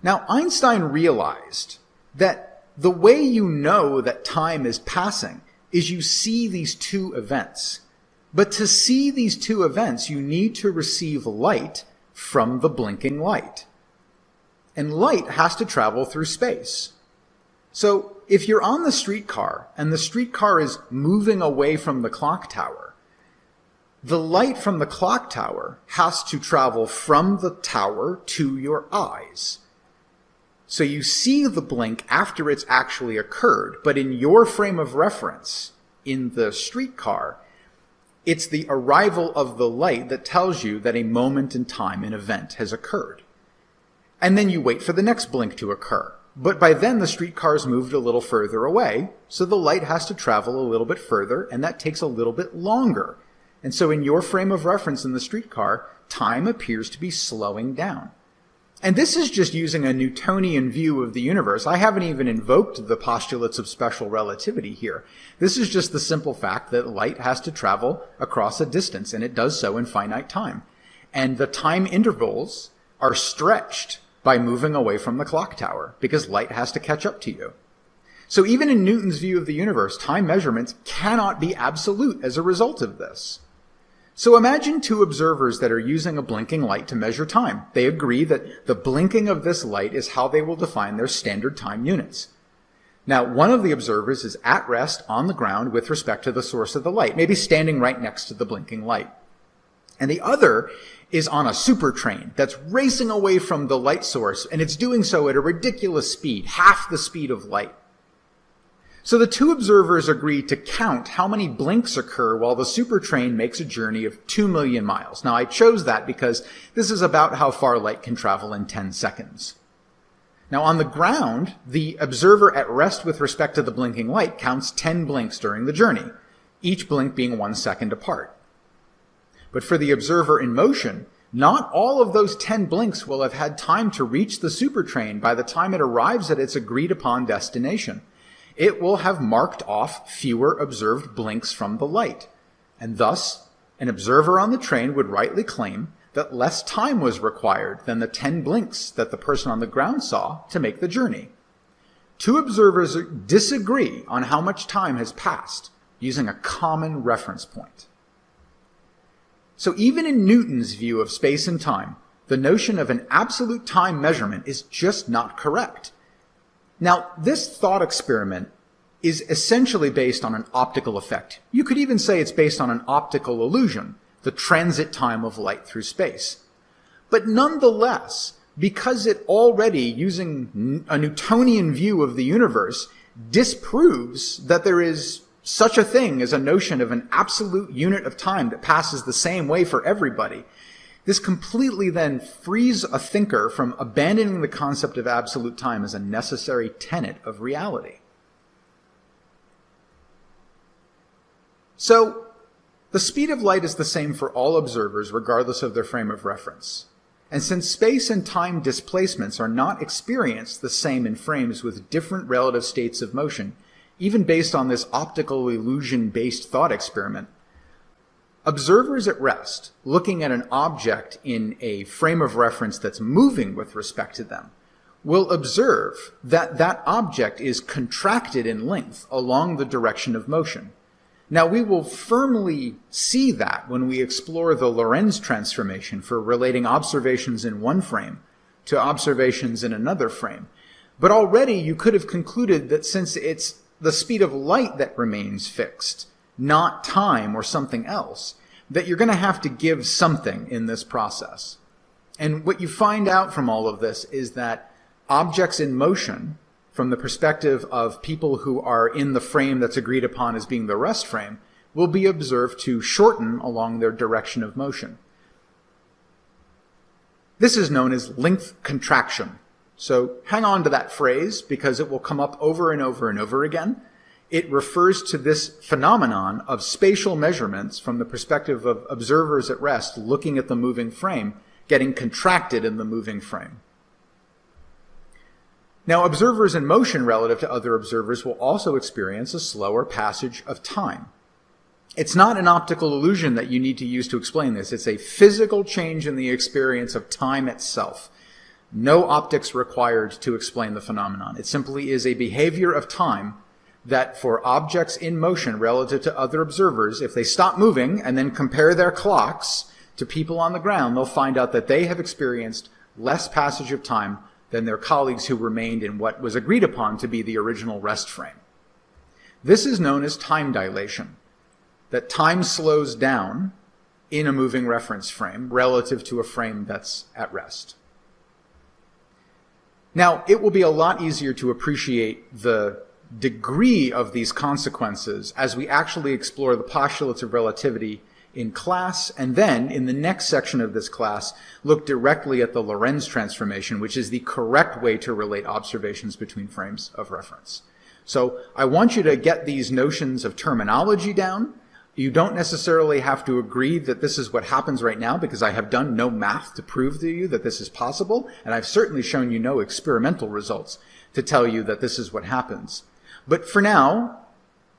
Now, Einstein realized that the way you know that time is passing is you see these two events. But to see these two events, you need to receive light from the blinking light. And light has to travel through space. So if you're on the streetcar and the streetcar is moving away from the clock tower, the light from the clock tower has to travel from the tower to your eyes. So you see the blink after it's actually occurred, but in your frame of reference, in the streetcar, it's the arrival of the light that tells you that a moment in time, an event, has occurred. And then you wait for the next blink to occur. But by then the streetcar's moved a little further away, so the light has to travel a little bit further, and that takes a little bit longer. And so in your frame of reference in the streetcar, time appears to be slowing down. And this is just using a Newtonian view of the universe. I haven't even invoked the postulates of special relativity here. This is just the simple fact that light has to travel across a distance, and it does so in finite time. And the time intervals are stretched by moving away from the clock tower, because light has to catch up to you. So even in Newton's view of the universe, time measurements cannot be absolute as a result of this. So imagine two observers that are using a blinking light to measure time. They agree that the blinking of this light is how they will define their standard time units. Now, one of the observers is at rest on the ground with respect to the source of the light, maybe standing right next to the blinking light. And the other is on a super train that's racing away from the light source, and it's doing so at a ridiculous speed, half the speed of light. So the two observers agree to count how many blinks occur while the super train makes a journey of 2 million miles. Now, I chose that because this is about how far light can travel in 10 seconds. Now, on the ground, the observer at rest with respect to the blinking light counts 10 blinks during the journey, each blink being 1 second apart. But for the observer in motion, not all of those 10 blinks will have had time to reach the super train by the time it arrives at its agreed upon destination. It will have marked off fewer observed blinks from the light. And thus, an observer on the train would rightly claim that less time was required than the 10 blinks that the person on the ground saw to make the journey. Two observers disagree on how much time has passed using a common reference point. So even in Newton's view of space and time, the notion of an absolute time measurement is just not correct. Now, this thought experiment is essentially based on an optical effect. You could even say it's based on an optical illusion, the transit time of light through space. But nonetheless, because it already, using a Newtonian view of the universe, disproves that there is such a thing as a notion of an absolute unit of time that passes the same way for everybody, this completely then frees a thinker from abandoning the concept of absolute time as a necessary tenet of reality. So, the speed of light is the same for all observers regardless of their frame of reference. And since space and time displacements are not experienced the same in frames with different relative states of motion, even based on this optical illusion-based thought experiment, observers at rest, looking at an object in a frame of reference that's moving with respect to them, will observe that that object is contracted in length along the direction of motion. Now, we will firmly see that when we explore the Lorentz transformation for relating observations in one frame to observations in another frame. But already you could have concluded that since it's the speed of light that remains fixed, not time or something else, that you're going to have to give something in this process. And what you find out from all of this is that objects in motion, from the perspective of people who are in the frame that's agreed upon as being the rest frame, will be observed to shorten along their direction of motion. This is known as length contraction. So hang on to that phrase because it will come up over and over and over again. It refers to this phenomenon of spatial measurements from the perspective of observers at rest looking at the moving frame, getting contracted in the moving frame. Now, observers in motion relative to other observers will also experience a slower passage of time. It's not an optical illusion that you need to use to explain this. It's a physical change in the experience of time itself. No optics required to explain the phenomenon. It simply is a behavior of time that for objects in motion relative to other observers, if they stop moving and then compare their clocks to people on the ground, they'll find out that they have experienced less passage of time than their colleagues who remained in what was agreed upon to be the original rest frame. This is known as time dilation, that time slows down in a moving reference frame relative to a frame that's at rest. Now, it will be a lot easier to appreciate the degree of these consequences as we actually explore the postulates of relativity in class, and then in the next section of this class, look directly at the Lorentz transformation, which is the correct way to relate observations between frames of reference. So I want you to get these notions of terminology down. You don't necessarily have to agree that this is what happens right now, because I have done no math to prove to you that this is possible, and I've certainly shown you no experimental results to tell you that this is what happens. But for now,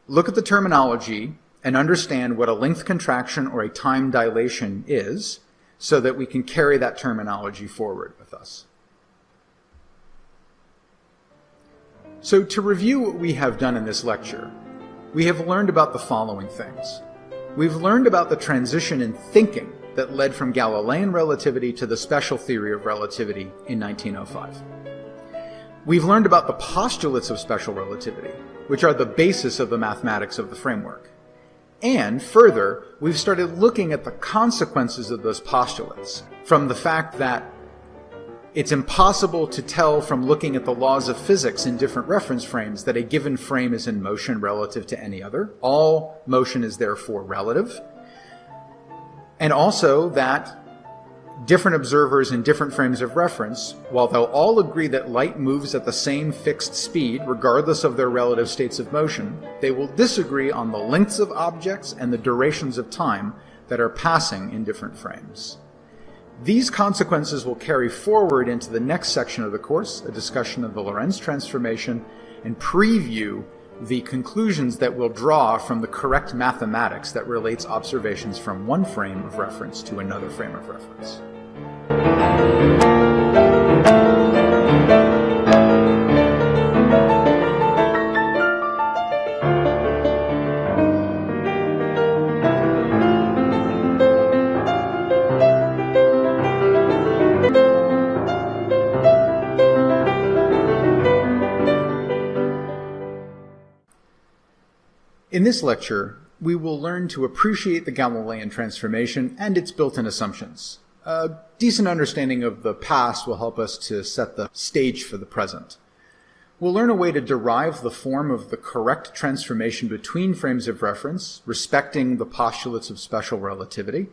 look at the terminology and understand what a length contraction or a time dilation is, so that we can carry that terminology forward with us. So to review what we have done in this lecture, we have learned about the following things. We've learned about the transition in thinking that led from Galilean relativity to the special theory of relativity in 1905. We've learned about the postulates of special relativity, which are the basis of the mathematics of the framework. And further, we've started looking at the consequences of those postulates, from the fact that it's impossible to tell from looking at the laws of physics in different reference frames that a given frame is in motion relative to any other. All motion is therefore relative. And also that different observers in different frames of reference, while they'll all agree that light moves at the same fixed speed regardless of their relative states of motion, they will disagree on the lengths of objects and the durations of time that are passing in different frames. These consequences will carry forward into the next section of the course, a discussion of the Lorentz transformation, and preview the conclusions that we'll draw from the correct mathematics that relates observations from one frame of reference to another frame of reference. In this lecture, we will learn to appreciate the Galilean transformation and its built-in assumptions. a decent understanding of the past will help us to set the stage for the present. We'll learn a way to derive the form of the correct transformation between frames of reference, respecting the postulates of special relativity.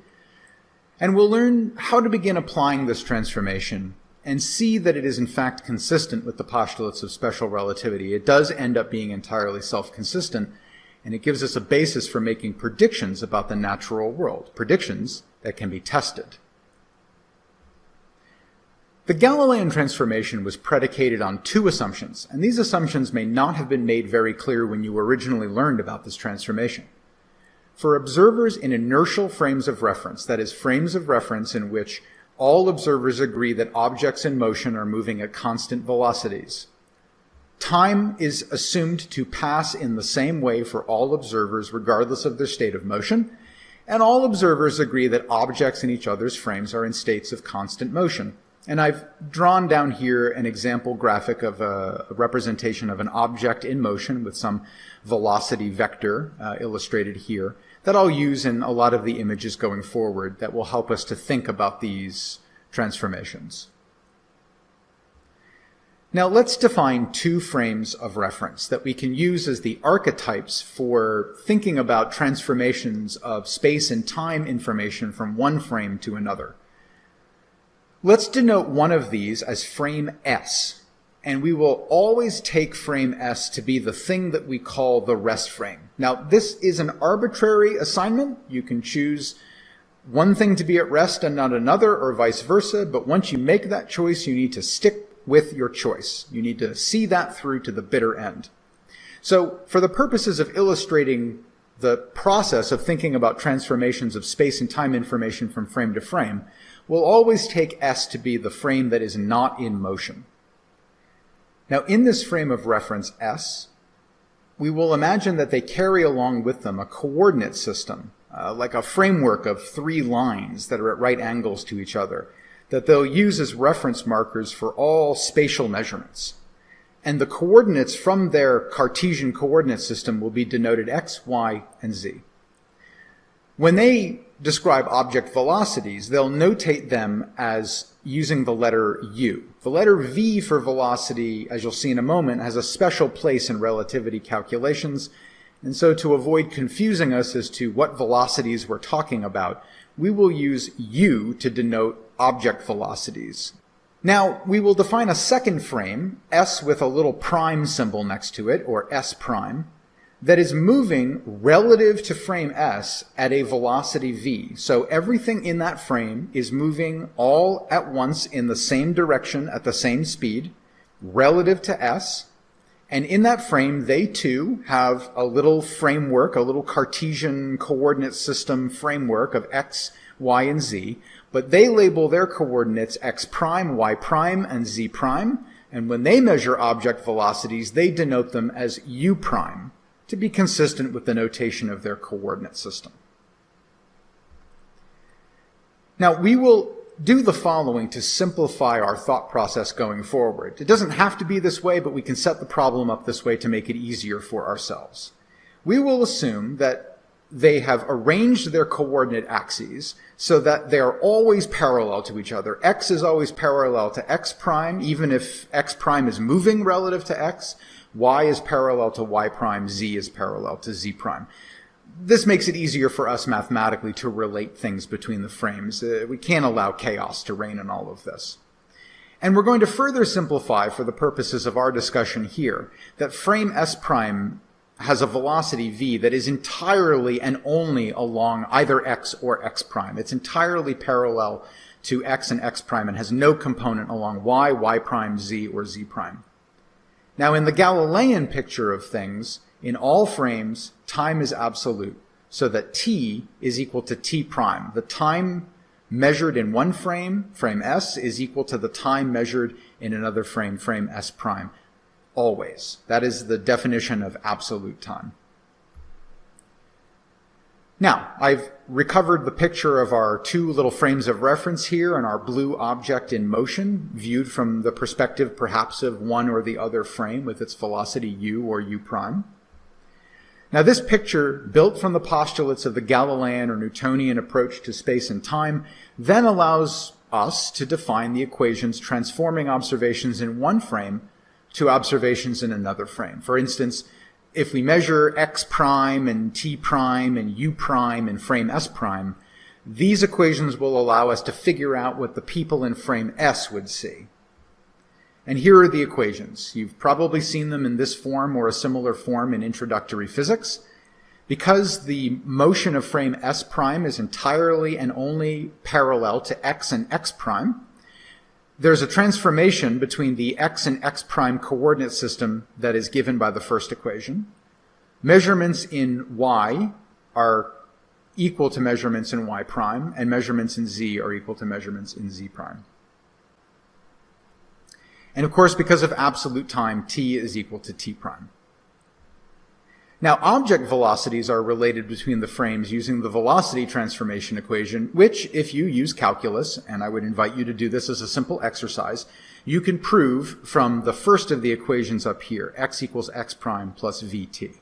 And we'll learn how to begin applying this transformation and see that it is in fact consistent with the postulates of special relativity. It does end up being entirely self-consistent, and it gives us a basis for making predictions about the natural world, predictions that can be tested. The Galilean transformation was predicated on two assumptions, and these assumptions may not have been made very clear when you originally learned about this transformation. For observers in inertial frames of reference, that is, frames of reference in which all observers agree that objects in motion are moving at constant velocities, time is assumed to pass in the same way for all observers regardless of their state of motion, and all observers agree that objects in each other's frames are in states of constant motion. And I've drawn down here an example graphic of a representation of an object in motion with some velocity vector illustrated here that I'll use in a lot of the images going forward that will help us to think about these transformations. Now let's define two frames of reference that we can use as the archetypes for thinking about transformations of space and time information from one frame to another. Let's denote one of these as frame S, and we will always take frame S to be the thing that we call the rest frame. Now, this is an arbitrary assignment. You can choose one thing to be at rest and not another, or vice versa, but once you make that choice, you need to stick with your choice. You need to see that through to the bitter end. So, for the purposes of illustrating the process of thinking about transformations of space and time information from frame to frame, we'll always take S to be the frame that is not in motion. Now, in this frame of reference S, we will imagine that they carry along with them a coordinate system, like a framework of three lines that are at right angles to each other, that they'll use as reference markers for all spatial measurements. And the coordinates from their Cartesian coordinate system will be denoted x, y, and z. When they describe object velocities, they'll notate them as using the letter u. The letter v for velocity, as you'll see in a moment, has a special place in relativity calculations. And so to avoid confusing us as to what velocities we're talking about, we will use u to denote object velocities. Now, we will define a second frame, S with a little prime symbol next to it, or S prime, that is moving relative to frame S at a velocity v. So everything in that frame is moving all at once in the same direction at the same speed, relative to S. And in that frame, they too have a little framework, a little Cartesian coordinate system framework of x, y, and z. But they label their coordinates x prime, y prime, and z prime. And when they measure object velocities, they denote them as u prime, to be consistent with the notation of their coordinate system. Now, we will do the following to simplify our thought process going forward. It doesn't have to be this way, but we can set the problem up this way to make it easier for ourselves. We will assume that they have arranged their coordinate axes so that they are always parallel to each other. X is always parallel to x prime, even if x prime is moving relative to x. Y is parallel to y prime, z is parallel to z prime. This makes it easier for us mathematically to relate things between the frames. We can't allow chaos to reign in all of this. And we're going to further simplify, for the purposes of our discussion here, that frame S prime has a velocity v that is entirely and only along either x or x prime. It's entirely parallel to x and x prime and has no component along y, y prime, z, or z prime. Now, in the Galilean picture of things, in all frames, time is absolute, so that t is equal to t prime. The time measured in one frame, frame S, is equal to the time measured in another frame, frame S prime. Always. That is the definition of absolute time. Now, I've recovered the picture of our two little frames of reference here and our blue object in motion, viewed from the perspective perhaps of one or the other frame with its velocity u or u prime. Now, this picture, built from the postulates of the Galilean or Newtonian approach to space and time, then allows us to define the equations transforming observations in one frame to observations in another frame. For instance, if we measure x prime and t prime and u prime in frame s prime, these equations will allow us to figure out what the people in frame s would see. And here are the equations. You've probably seen them in this form or a similar form in introductory physics. Because the motion of frame s prime is entirely and only parallel to x and x prime, there's a transformation between the x and x prime coordinate system that is given by the first equation. Measurements in y are equal to measurements in y prime, and measurements in z are equal to measurements in z prime. And of course, because of absolute time, t is equal to t prime. Now, object velocities are related between the frames using the velocity transformation equation, which, if you use calculus, and I would invite you to do this as a simple exercise, you can prove from the first of the equations up here, x equals x prime plus vt.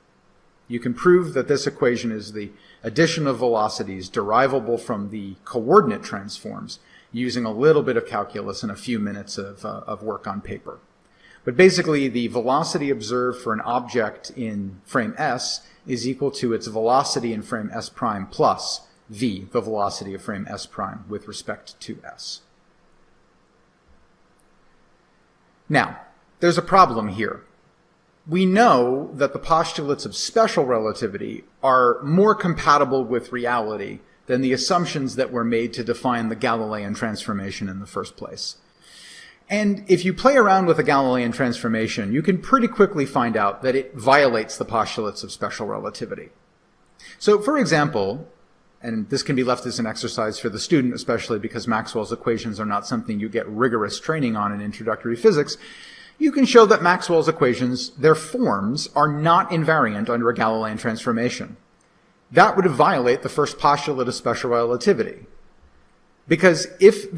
You can prove that this equation is the addition of velocities derivable from the coordinate transforms using a little bit of calculus and a few minutes of work on paper. But basically, the velocity observed for an object in frame S is equal to its velocity in frame S prime plus v, the velocity of frame S prime with respect to S. Now, there's a problem here. We know that the postulates of special relativity are more compatible with reality than the assumptions that were made to define the Galilean transformation in the first place. And if you play around with a Galilean transformation, you can pretty quickly find out that it violates the postulates of special relativity. So, for example, and this can be left as an exercise for the student, especially because Maxwell's equations are not something you get rigorous training on in introductory physics, you can show that Maxwell's equations, their forms, are not invariant under a Galilean transformation. That would violate the first postulate of special relativity. Because if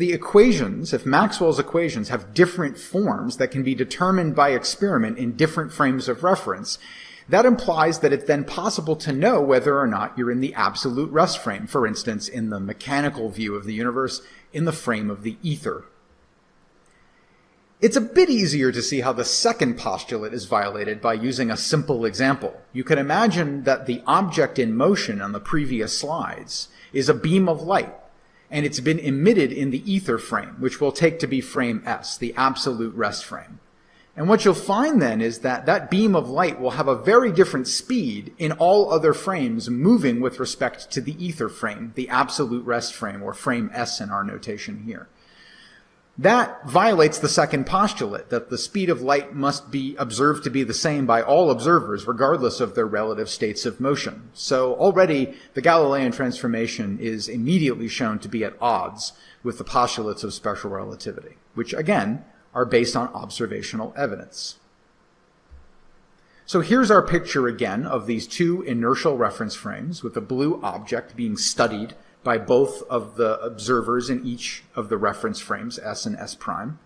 Maxwell's equations have different forms that can be determined by experiment in different frames of reference, that implies that it's then possible to know whether or not you're in the absolute rest frame, for instance, in the mechanical view of the universe, in the frame of the ether. It's a bit easier to see how the second postulate is violated by using a simple example. You can imagine that the object in motion on the previous slides is a beam of light, and it's been emitted in the ether frame, which we'll take to be frame S, the absolute rest frame. And what you'll find then is that that beam of light will have a very different speed in all other frames moving with respect to the ether frame, the absolute rest frame, or frame S in our notation here. That violates the second postulate, that the speed of light must be observed to be the same by all observers, regardless of their relative states of motion. So already the Galilean transformation is immediately shown to be at odds with the postulates of special relativity, which again are based on observational evidence. So here's our picture again of these two inertial reference frames with a blue object being studied by both of the observers in each of the reference frames, S and S prime.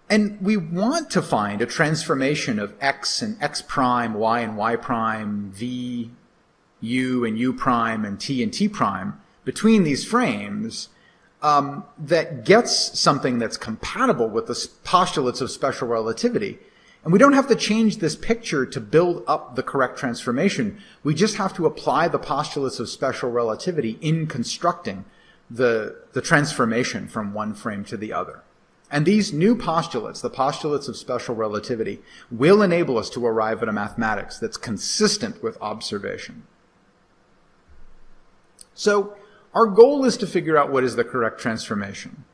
And we want to find a transformation of X and X prime, Y and Y prime, V, U and U prime, and T prime between these frames that gets something that's compatible with the postulates of special relativity. And we don't have to change this picture to build up the correct transformation. We just have to apply the postulates of special relativity in constructing the transformation from one frame to the other. And these new postulates, the postulates of special relativity, will enable us to arrive at a mathematics that's consistent with observation. So our goal is to figure out what is the correct transformation.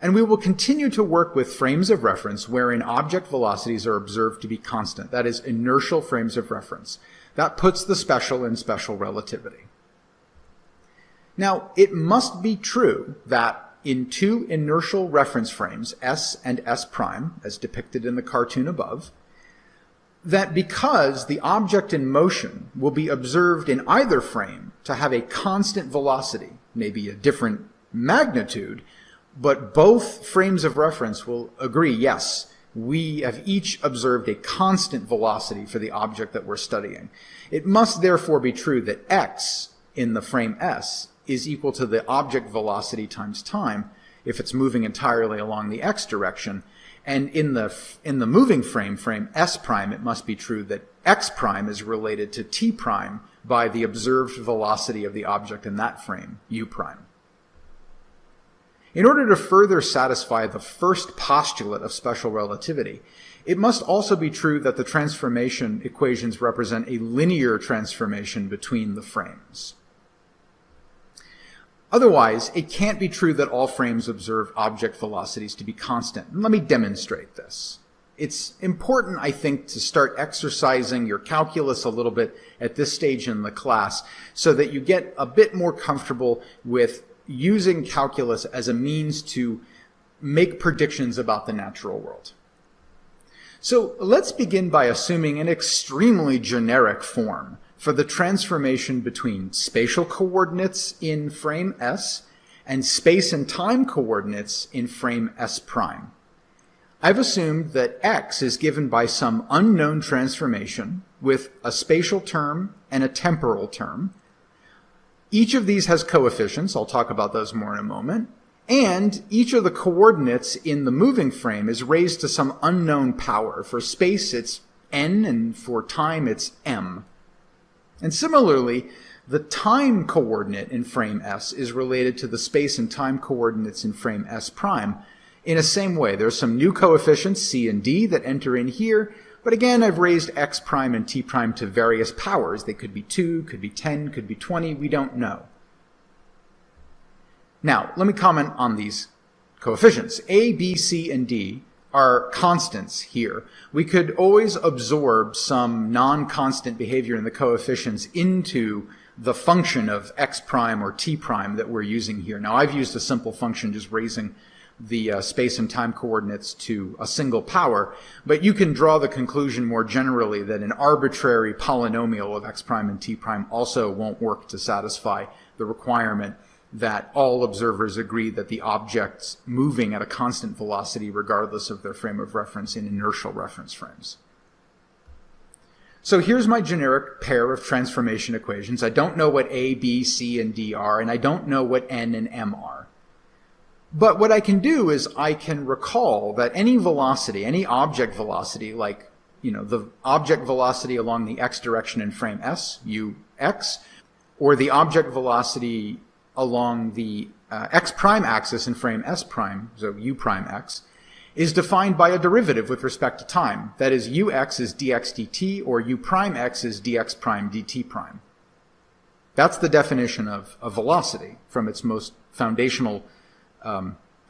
And we will continue to work with frames of reference wherein object velocities are observed to be constant. That is, inertial frames of reference. That puts the special in special relativity. Now, it must be true that in two inertial reference frames, S and S prime, as depicted in the cartoon above, that because the object in motion will be observed in either frame to have a constant velocity, maybe a different magnitude, but both frames of reference will agree, yes, we have each observed a constant velocity for the object that we're studying. It must therefore be true that x in the frame S is equal to the object velocity times time if it's moving entirely along the x direction. And in the moving frame S prime, it must be true that x prime is related to t prime by the observed velocity of the object in that frame, u prime. In order to further satisfy the first postulate of special relativity, it must also be true that the transformation equations represent a linear transformation between the frames. Otherwise, it can't be true that all frames observe object velocities to be constant. And let me demonstrate this. It's important, I think, to start exercising your calculus a little bit at this stage in the class so that you get a bit more comfortable with using calculus as a means to make predictions about the natural world. So let's begin by assuming an extremely generic form for the transformation between spatial coordinates in frame S and space and time coordinates in frame S prime. I've assumed that x is given by some unknown transformation with a spatial term and a temporal term. Each of these has coefficients, I'll talk about those more in a moment, and each of the coordinates in the moving frame is raised to some unknown power. For space it's n, and for time it's m. And similarly, the time coordinate in frame S is related to the space and time coordinates in frame S prime. In the same way, there's some new coefficients, c and d, that enter in here, but again, I've raised x prime and t prime to various powers. They could be 2, could be 10, could be 20, we don't know. Now, let me comment on these coefficients. A, b, c, and d are constants here. We could always absorb some non-constant behavior in the coefficients into the function of x prime or t prime that we're using here. Now, I've used a simple function just raising the space and time coordinates to a single power, but you can draw the conclusion more generally that an arbitrary polynomial of x prime and t prime also won't work to satisfy the requirement that all observers agree that the object's moving at a constant velocity regardless of their frame of reference in inertial reference frames. So here's my generic pair of transformation equations. I don't know what A, B, C, and D are, and I don't know what N and M are. But what I can do is I can recall that any velocity, any object velocity, like, the object velocity along the x direction in frame S, ux, or the object velocity along the x prime axis in frame S prime, so u prime x, is defined by a derivative with respect to time. That is, ux is dx dt, or u prime x is dx prime dt prime. That's the definition of a velocity from its most foundational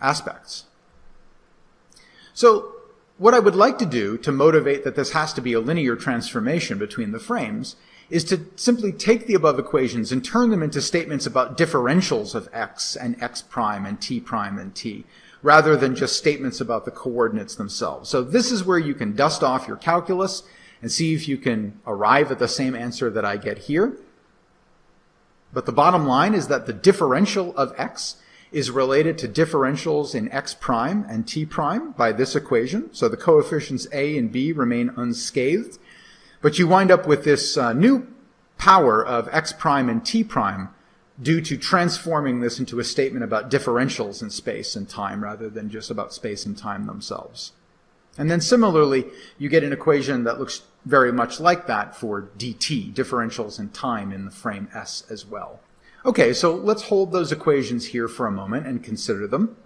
aspects. So what I would like to do to motivate that this has to be a linear transformation between the frames is to simply take the above equations and turn them into statements about differentials of x and x prime and t, rather than just statements about the coordinates themselves. So this is where you can dust off your calculus and see if you can arrive at the same answer that I get here. But the bottom line is that the differential of x is related to differentials in x prime and t prime by this equation. So the coefficients a and b remain unscathed. But you wind up with this new power of x prime and t prime due to transforming this into a statement about differentials in space and time rather than just about space and time themselves. And then similarly, you get an equation that looks very much like that for dt, differentials in time in the frame S as well. Okay, so let's hold those equations here for a moment and consider them.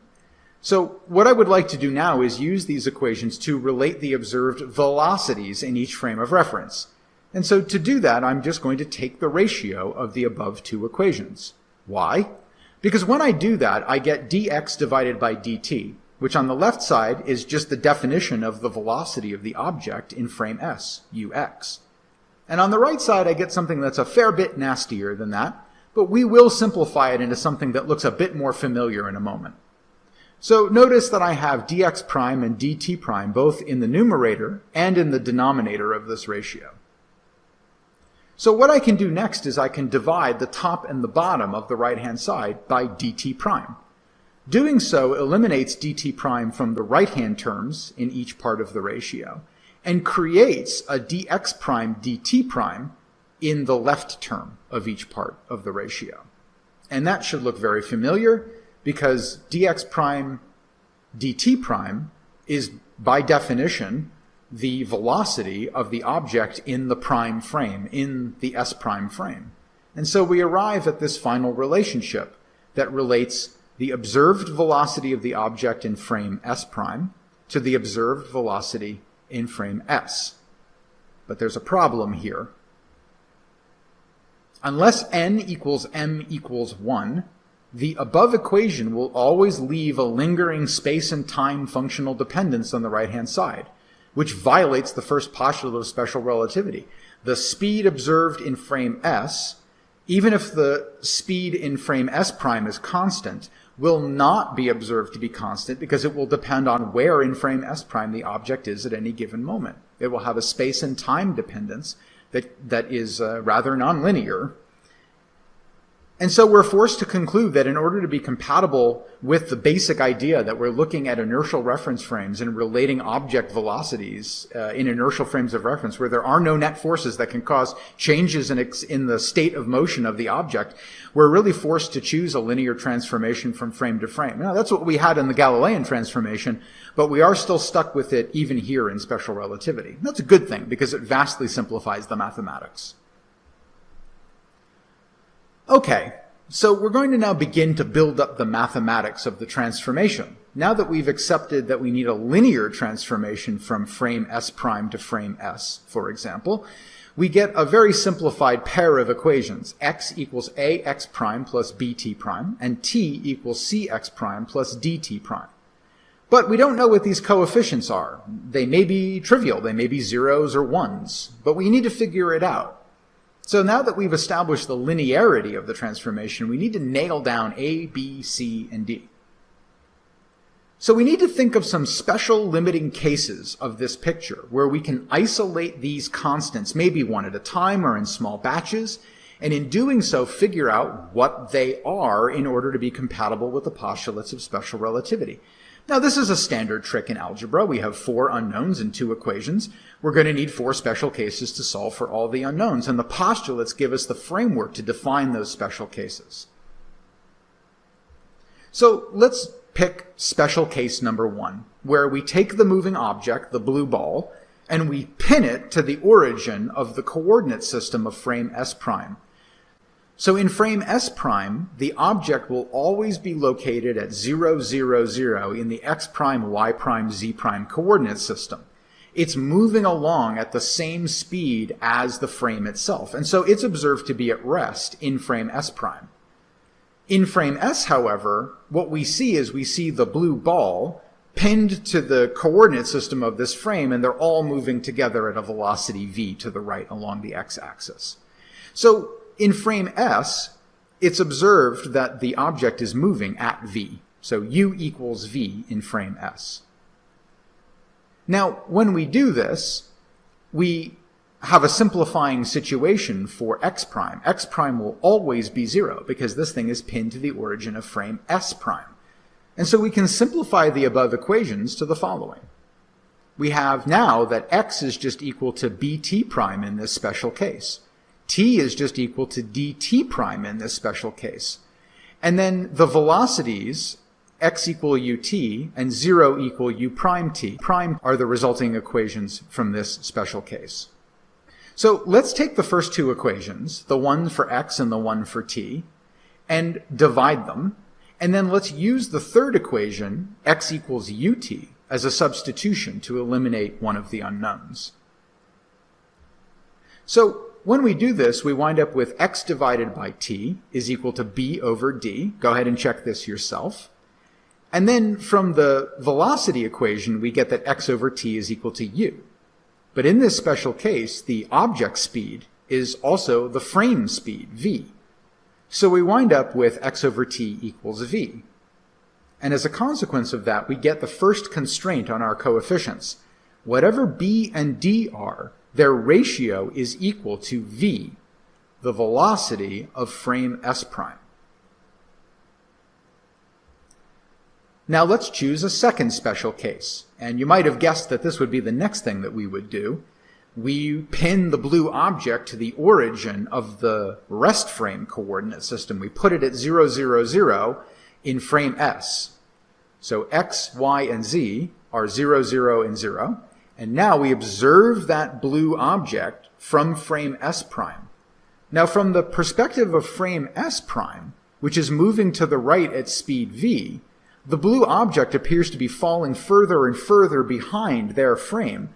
So what I would like to do now is use these equations to relate the observed velocities in each frame of reference. And so to do that, I'm just going to take the ratio of the above two equations. Why? Because when I do that, I get dx divided by dt, which on the left side is just the definition of the velocity of the object in frame S, ux. And on the right side, I get something that's a fair bit nastier than that, but we will simplify it into something that looks a bit more familiar in a moment. So notice that I have dx prime and dt prime both in the numerator and in the denominator of this ratio. So what I can do next is I can divide the top and the bottom of the right-hand side by dt prime. Doing so eliminates dt prime from the right-hand terms in each part of the ratio and creates a dx prime dt prime in the left term of each part of the ratio. And that should look very familiar because dx prime dt prime is, by definition, the velocity of the object in the prime frame, in the s prime frame. And so we arrive at this final relationship that relates the observed velocity of the object in frame s prime to the observed velocity in frame s. But there's a problem here. Unless n equals m equals 1, the above equation will always leave a lingering space and time functional dependence on the right-hand side, which violates the first postulate of special relativity. The speed observed in frame s, even if the speed in frame s prime is constant, will not be observed to be constant because it will depend on where in frame s prime the object is at any given moment. It will have a space and time dependence that is rather nonlinear. And so we're forced to conclude that in order to be compatible with the basic idea that we're looking at inertial reference frames and relating object velocities in inertial frames of reference where there are no net forces that can cause changes in the state of motion of the object, we're really forced to choose a linear transformation from frame to frame. Now, that's what we had in the Galilean transformation, but we are still stuck with it even here in special relativity. That's a good thing because it vastly simplifies the mathematics. Okay, so we're going to now begin to build up the mathematics of the transformation. Now that we've accepted that we need a linear transformation from frame s prime to frame s, for example, we get a very simplified pair of equations. X equals ax prime plus bt prime, and t equals cx prime plus dt prime. But we don't know what these coefficients are. They may be trivial, they may be zeros or ones, but we need to figure it out. So now that we've established the linearity of the transformation, we need to nail down A, B, C, and D. So we need to think of some special limiting cases of this picture where we can isolate these constants, maybe one at a time or in small batches, and in doing so figure out what they are in order to be compatible with the postulates of special relativity. Now, this is a standard trick in algebra. We have 4 unknowns and 2 equations. We're going to need 4 special cases to solve for all the unknowns, and the postulates give us the framework to define those special cases. So let's pick special case number 1, where we take the moving object, the blue ball, and we pin it to the origin of the coordinate system of frame s prime. So in frame s prime, the object will always be located at 0, 0, 0 in the x prime, y prime, z prime coordinate system. It's moving along at the same speed as the frame itself, and so it's observed to be at rest in frame s prime. In frame s, however, what we see is we see the blue ball pinned to the coordinate system of this frame, and they're all moving together at a velocity v to the right along the x-axis. So in frame S, it's observed that the object is moving at v. So u equals v in frame S. Now, when we do this, we have a simplifying situation for x prime. X prime will always be 0 because this thing is pinned to the origin of frame S prime. And so we can simplify the above equations to the following. We have now that x is just equal to bt prime in this special case. T is just equal to dt prime in this special case. And then the velocities, x equal ut and 0 equal u prime t, prime are the resulting equations from this special case. So let's take the first 2 equations, the one for x and the one for t, and divide them. And then let's use the third equation, x equals ut, as a substitution to eliminate one of the unknowns. So when we do this, we wind up with x divided by t is equal to b over d. Go ahead and check this yourself. And then from the velocity equation, we get that x over t is equal to u. But in this special case, the object speed is also the frame speed, v. So we wind up with x over t equals v. And as a consequence of that, we get the first constraint on our coefficients. Whatever b and d are, their ratio is equal to v, the velocity of frame s prime. Now let's choose a second special case. And you might have guessed that this would be the next thing that we would do. We pin the blue object to the origin of the rest frame coordinate system. We put it at 0, 0, 0 in frame S. So x, y, and z are 0, 0, and 0. And now we observe that blue object from frame S prime. Now from the perspective of frame S prime, which is moving to the right at speed v, the blue object appears to be falling further and further behind their frame.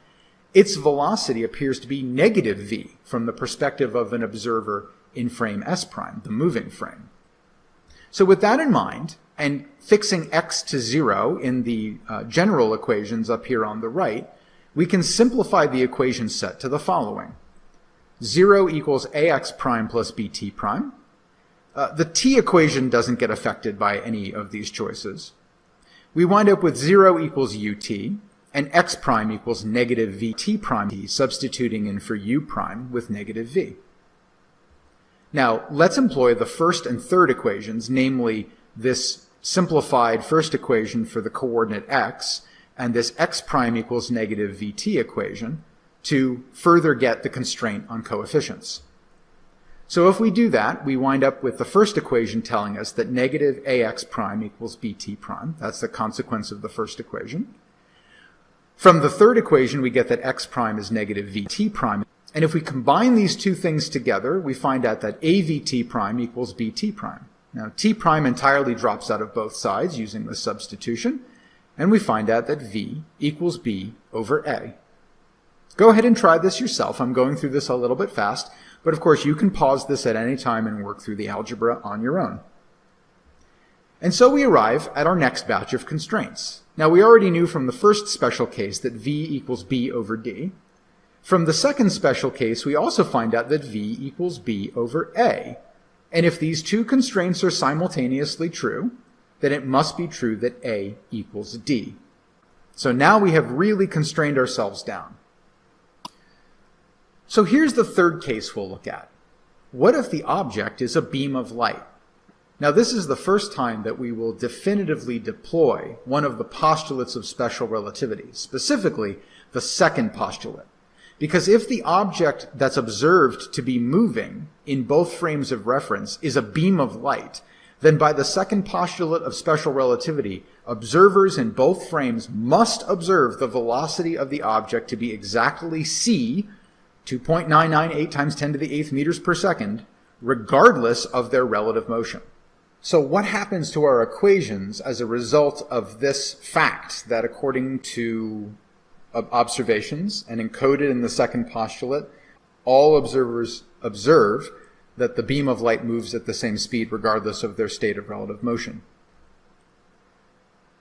Its velocity appears to be negative v from the perspective of an observer in frame S prime, the moving frame. So with that in mind, and fixing x to 0 in the general equations up here on the right, we can simplify the equation set to the following. 0 equals ax prime plus bt prime. The t equation doesn't get affected by any of these choices. We wind up with 0 equals ut, and x prime equals negative vt prime, substituting in for u prime with negative v. Now, let's employ the first and third equations, namely this simplified first equation for the coordinate x, and this x prime equals negative vt equation, to further get the constraint on coefficients. So if we do that, we wind up with the first equation telling us that negative ax prime equals bt prime. That's the consequence of the first equation. From the third equation, we get that x prime is negative vt prime. And if we combine these two things together, we find out that avt prime equals bt prime. Now, t prime entirely drops out of both sides using the substitution, and we find out that v equals b over a. Go ahead and try this yourself. I'm going through this a little bit fast, but of course you can pause this at any time and work through the algebra on your own. And so we arrive at our next batch of constraints. Now, we already knew from the first special case that v equals b over d. From the second special case, we also find out that v equals b over a. And if these two constraints are simultaneously true, then it must be true that a equals d. So now we have really constrained ourselves down. So here's the third case we'll look at. What if the object is a beam of light? Now, this is the first time that we will definitively deploy one of the postulates of special relativity, specifically the second postulate. Because if the object that's observed to be moving in both frames of reference is a beam of light, then by the second postulate of special relativity, observers in both frames must observe the velocity of the object to be exactly c, 2.998 times 10 to the 8th meters per second, regardless of their relative motion. So what happens to our equations as a result of this fact that, according to observations and encoded in the second postulate, all observers observe that the beam of light moves at the same speed regardless of their state of relative motion?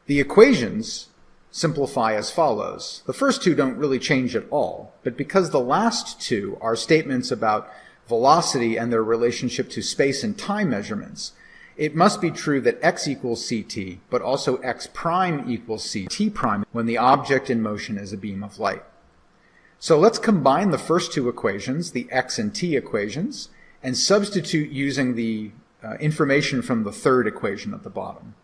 The equations simplify as follows. The first two don't really change at all, but because the last two are statements about velocity and their relationship to space and time measurements, it must be true that x equals ct, but also x prime equals ct prime when the object in motion is a beam of light. So let's combine the first two equations, the x and t equations, and substitute using the information from the third equation at the bottom.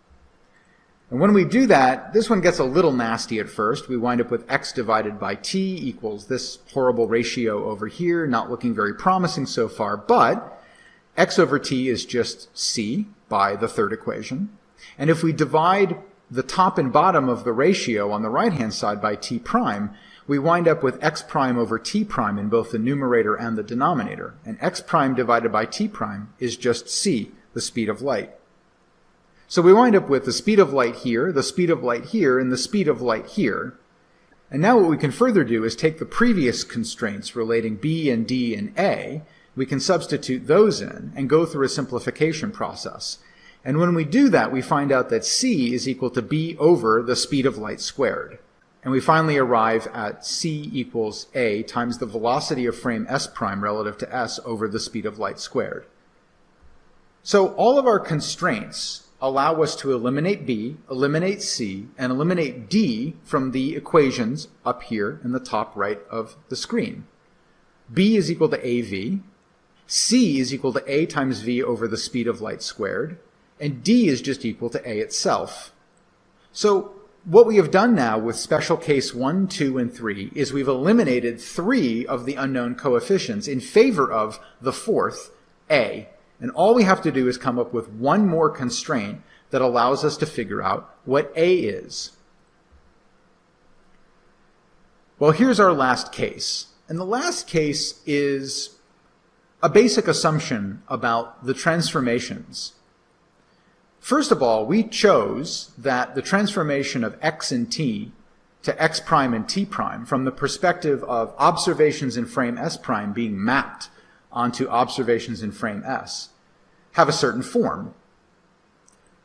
And when we do that, this one gets a little nasty at first. We wind up with x divided by t equals this horrible ratio over here, not looking very promising so far, but x over t is just c by the third equation. And if we divide the top and bottom of the ratio on the right-hand side by t prime, we wind up with x prime over t prime in both the numerator and the denominator. And x prime divided by t prime is just c, the speed of light. So we wind up with the speed of light here, the speed of light here, and the speed of light here. And now what we can further do is take the previous constraints relating b and d and a. We can substitute those in and go through a simplification process. And when we do that, we find out that c is equal to b over the speed of light squared. And we finally arrive at c equals a times the velocity of frame s prime relative to s over the speed of light squared. So all of our constraints allow us to eliminate b, eliminate c, and eliminate d from the equations up here in the top right of the screen. b is equal to av, c is equal to a times v over the speed of light squared, and d is just equal to a itself. So what we have done now with special case 1, 2, and 3 is we've eliminated 3 of the unknown coefficients in favor of the fourth, a. And all we have to do is come up with one more constraint that allows us to figure out what a is. Well, here's our last case. And the last case is a basic assumption about the transformations. First of all, we chose that the transformation of x and t to x prime and t prime from the perspective of observations in frame s prime being mapped onto observations in frame s have a certain form.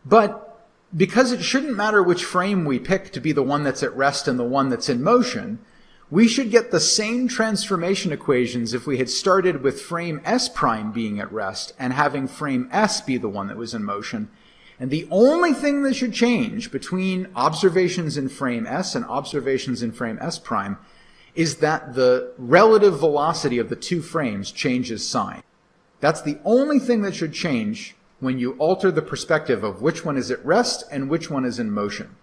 But because it shouldn't matter which frame we pick to be the one that's at rest and the one that's in motion, we should get the same transformation equations if we had started with frame s prime being at rest and having frame s be the one that was in motion. And the only thing that should change between observations in frame s and observations in frame s prime is that the relative velocity of the two frames changes sign. That's the only thing that should change when you alter the perspective of which one is at rest and which one is in motion.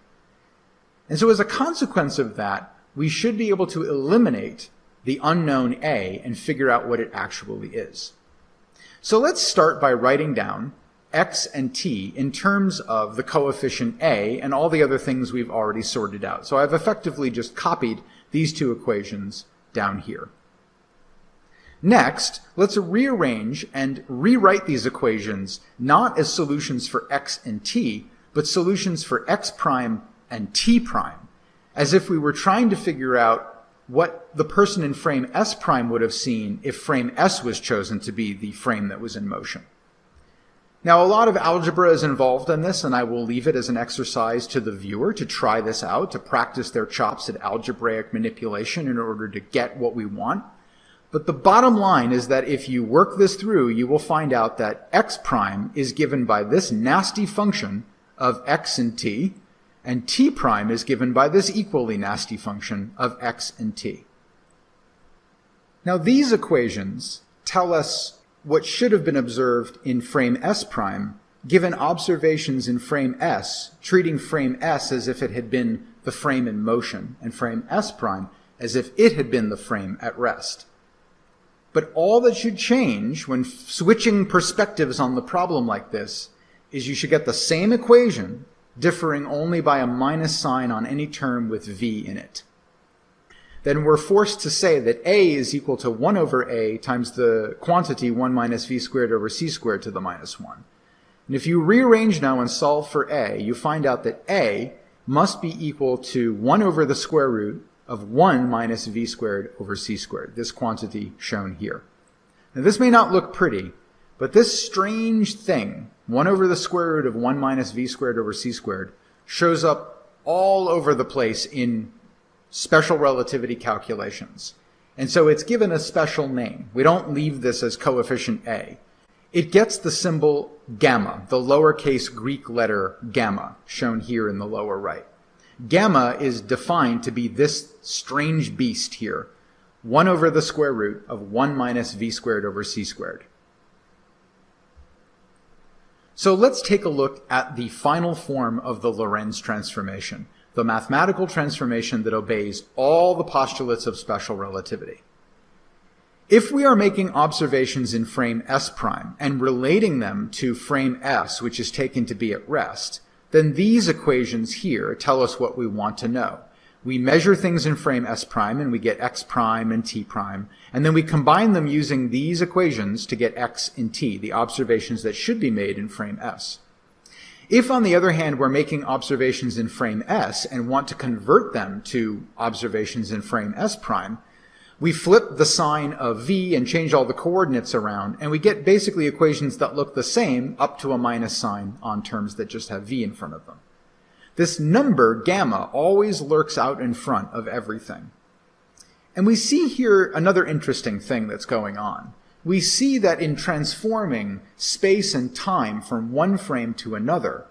And so as a consequence of that, we should be able to eliminate the unknown a and figure out what it actually is. So let's start by writing down x and t in terms of the coefficient a and all the other things we've already sorted out. So I've effectively just copied these two equations down here. Next, let's rearrange and rewrite these equations not as solutions for x and t, but solutions for x prime and t prime, as if we were trying to figure out what the person in frame s prime would have seen if frame s was chosen to be the frame that was in motion. Now, a lot of algebra is involved in this, and I will leave it as an exercise to the viewer to try this out, to practice their chops at algebraic manipulation in order to get what we want. But the bottom line is that if you work this through, you will find out that x prime is given by this nasty function of x and t prime is given by this equally nasty function of x and t. Now, these equations tell us what should have been observed in frame s prime, given observations in frame s, treating frame s as if it had been the frame in motion, and frame s prime as if it had been the frame at rest. But all that should change when switching perspectives on the problem like this is you should get the same equation, differing only by a minus sign on any term with v in it. Then we're forced to say that a is equal to 1 over a times the quantity 1 minus v squared over c squared to the minus 1. And if you rearrange now and solve for a, you find out that a must be equal to 1 over the square root of 1 minus v squared over c squared, this quantity shown here. Now this may not look pretty, but this strange thing, 1 over the square root of 1 minus v squared over c squared, shows up all over the place in special relativity calculations. And so it's given a special name. We don't leave this as coefficient a. It gets the symbol gamma, the lowercase Greek letter gamma, shown here in the lower right. Gamma is defined to be this strange beast here, 1 over the square root of 1 minus v squared over c squared. So let's take a look at the final form of the Lorentz transformation, the mathematical transformation that obeys all the postulates of special relativity. If we are making observations in frame s prime and relating them to frame s, which is taken to be at rest, then these equations here tell us what we want to know. We measure things in frame s prime and we get x prime and t prime, and then we combine them using these equations to get x and t, the observations that should be made in frame s. If, on the other hand, we're making observations in frame s and want to convert them to observations in frame s prime, we flip the sign of v and change all the coordinates around, and we get basically equations that look the same up to a minus sign on terms that just have v in front of them. This number, gamma, always lurks out in front of everything. And we see here another interesting thing that's going on. We see that in transforming space and time from one frame to another,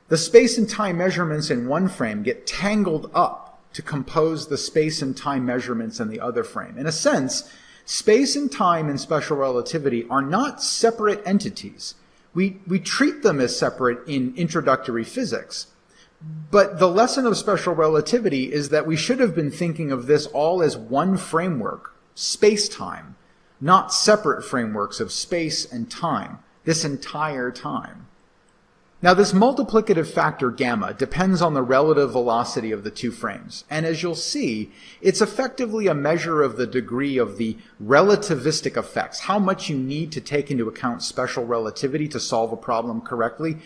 the space and time measurements in one frame get tangled up to compose the space and time measurements in the other frame. In a sense, space and time in special relativity are not separate entities. We treat them as separate in introductory physics, But the lesson of special relativity is that we should have been thinking of this all as one framework, space-time, not separate frameworks of space and time, this entire time. Now, this multiplicative factor gamma depends on the relative velocity of the two frames. And as you'll see, it's effectively a measure of the degree of the relativistic effects, how much you need to take into account special relativity to solve a problem correctly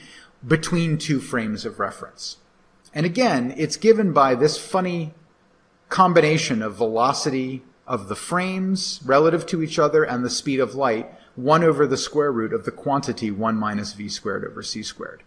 between two frames of reference. And again, it's given by this funny combination of velocity of the frames relative to each other and the speed of light, 1 over the square root of the quantity 1 minus v squared over c squared.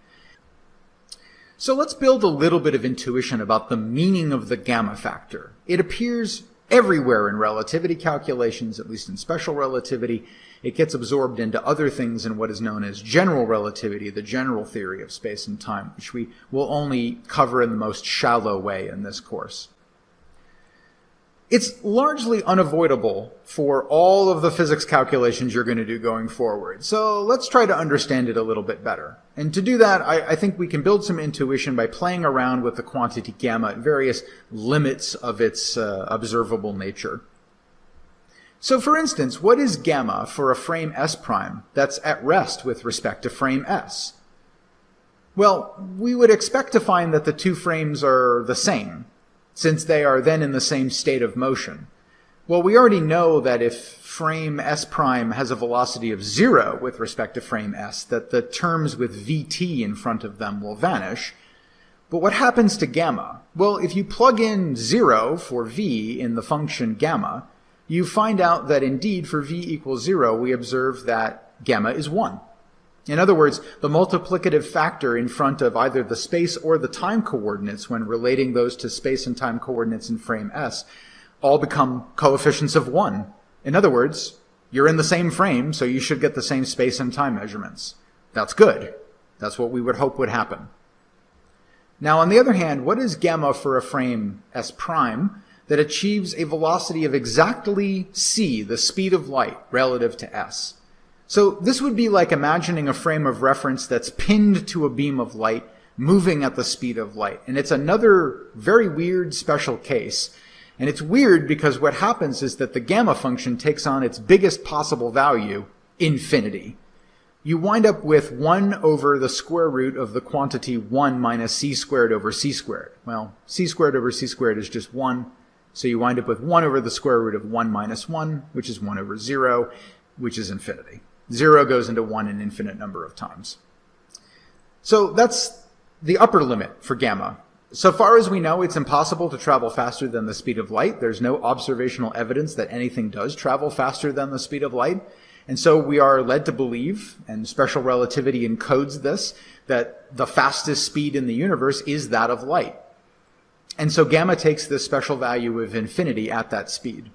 So let's build a little bit of intuition about the meaning of the gamma factor. It appears everywhere in relativity calculations, at least in special relativity. It gets absorbed into other things in what is known as general relativity, the general theory of space and time, which we will only cover in the most shallow way in this course. It's largely unavoidable for all of the physics calculations you're going to do going forward. So let's try to understand it a little bit better. And to do that, I think we can build some intuition by playing around with the quantity gamma at various limits of its observable nature. So for instance, what is gamma for a frame S prime that's at rest with respect to frame S? Well, we would expect to find that the two frames are the same, since they are then in the same state of motion. Well, we already know that if frame S prime has a velocity of 0 with respect to frame S, that the terms with vt in front of them will vanish. But what happens to gamma? Well, if you plug in 0 for v in the function gamma, you find out that indeed for v equals 0, we observe that gamma is 1. In other words, the multiplicative factor in front of either the space or the time coordinates when relating those to space and time coordinates in frame S all become coefficients of 1. In other words, you're in the same frame, so you should get the same space and time measurements. That's good. That's what we would hope would happen. Now, on the other hand, what is gamma for a frame S prime that achieves a velocity of exactly c, the speed of light, relative to S? So this would be like imagining a frame of reference that's pinned to a beam of light moving at the speed of light. And it's another very weird special case. And it's weird because what happens is that the gamma function takes on its biggest possible value, infinity. You wind up with 1 over the square root of the quantity 1 minus c squared over c squared. Well, c squared over c squared is just 1. So you wind up with 1 over the square root of 1 minus 1, which is 1 over 0, which is infinity. 0 goes into 1 an infinite number of times. So that's the upper limit for gamma. So far as we know, it's impossible to travel faster than the speed of light. There's no observational evidence that anything does travel faster than the speed of light. And so we are led to believe, and special relativity encodes this, that the fastest speed in the universe is that of light. And so gamma takes this special value of infinity at that speed.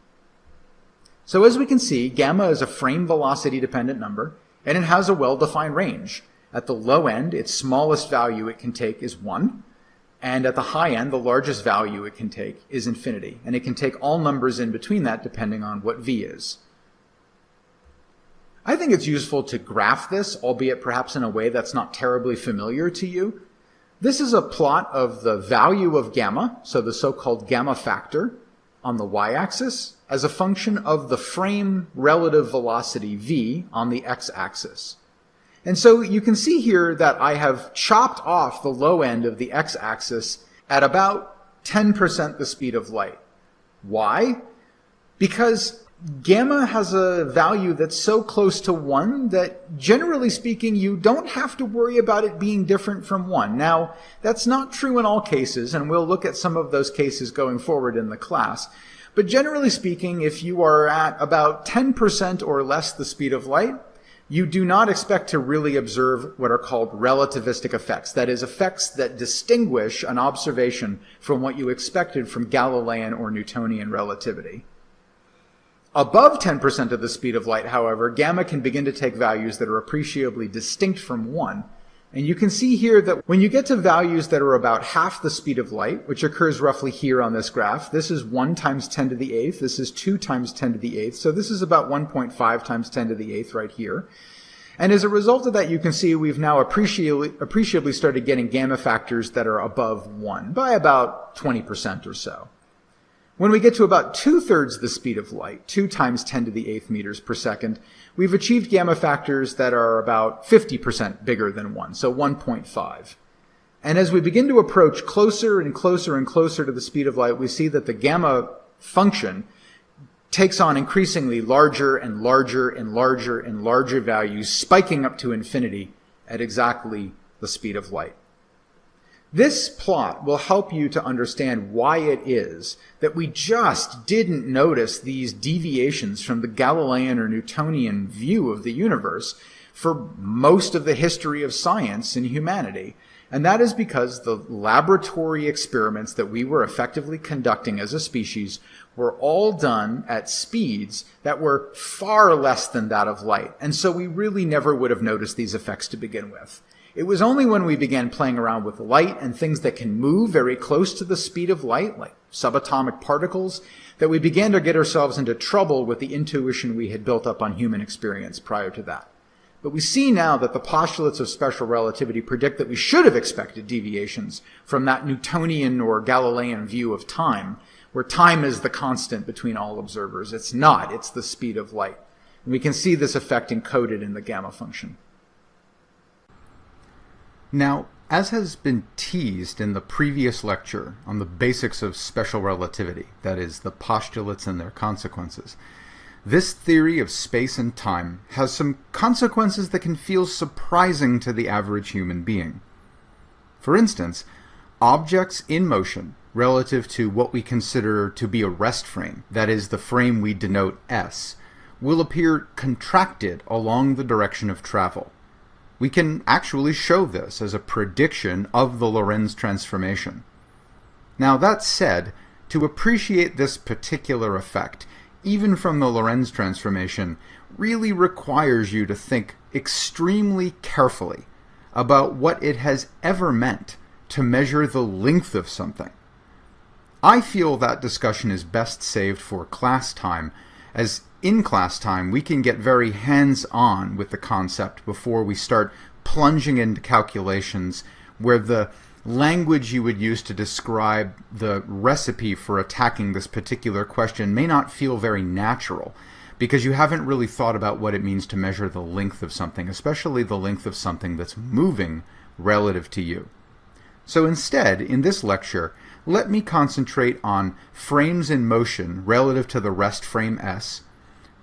So as we can see, gamma is a frame velocity dependent number, and it has a well-defined range. At the low end, its smallest value it can take is 1, and at the high end, the largest value it can take is infinity. And it can take all numbers in between that depending on what v is. I think it's useful to graph this, albeit perhaps in a way that's not terribly familiar to you. This is a plot of the value of gamma, so the so-called gamma factor, on the y-axis, as a function of the frame relative velocity v on the x-axis. And so you can see here that I have chopped off the low end of the x-axis at about 10% the speed of light. Why? Because gamma has a value that's so close to 1 that, generally speaking, you don't have to worry about it being different from 1. Now, that's not true in all cases, and we'll look at some of those cases going forward in the class. But generally speaking, if you are at about 10% or less the speed of light, you do not expect to really observe what are called relativistic effects. That is, effects that distinguish an observation from what you expected from Galilean or Newtonian relativity. Above 10% of the speed of light, however, gamma can begin to take values that are appreciably distinct from 1. And you can see here that when you get to values that are about half the speed of light, which occurs roughly here on this graph, this is 1 times 10 to the 8th, this is 2 times 10 to the 8th, so this is about 1.5 times 10 to the 8th right here. And as a result of that, you can see we've now appreciably started getting gamma factors that are above 1 by about 20% or so. When we get to about 2/3 the speed of light, 2 times 10 to the 8th meters per second, we've achieved gamma factors that are about 50% bigger than 1, so 1.5. And as we begin to approach closer and closer and closer to the speed of light, we see that the gamma function takes on increasingly larger and larger and larger and larger values, spiking up to infinity at exactly the speed of light. This plot will help you to understand why it is that we just didn't notice these deviations from the Galilean or Newtonian view of the universe for most of the history of science and humanity. And that is because the laboratory experiments that we were effectively conducting as a species were all done at speeds that were far less than that of light. And so we really never would have noticed these effects to begin with. It was only when we began playing around with light and things that can move very close to the speed of light, like subatomic particles, that we began to get ourselves into trouble with the intuition we had built up on human experience prior to that. But we see now that the postulates of special relativity predict that we should have expected deviations from that Newtonian or Galilean view of time, where time is the constant between all observers. It's not, it's the speed of light. And we can see this effect encoded in the gamma function. Now, as has been teased in the previous lecture on the basics of special relativity, that is, the postulates and their consequences, this theory of space and time has some consequences that can feel surprising to the average human being. For instance, objects in motion relative to what we consider to be a rest frame, that is, the frame we denote S, will appear contracted along the direction of travel. We can actually show this as a prediction of the Lorentz transformation. Now, that said, to appreciate this particular effect, even from the Lorentz transformation, really requires you to think extremely carefully about what it has ever meant to measure the length of something. I feel that discussion is best saved for class time, as in class time we can get very hands-on with the concept before we start plunging into calculations where the language you would use to describe the recipe for attacking this particular question may not feel very natural, because you haven't really thought about what it means to measure the length of something, especially the length of something that's moving relative to you. So instead, in this lecture, let me concentrate on frames in motion relative to the rest frame S,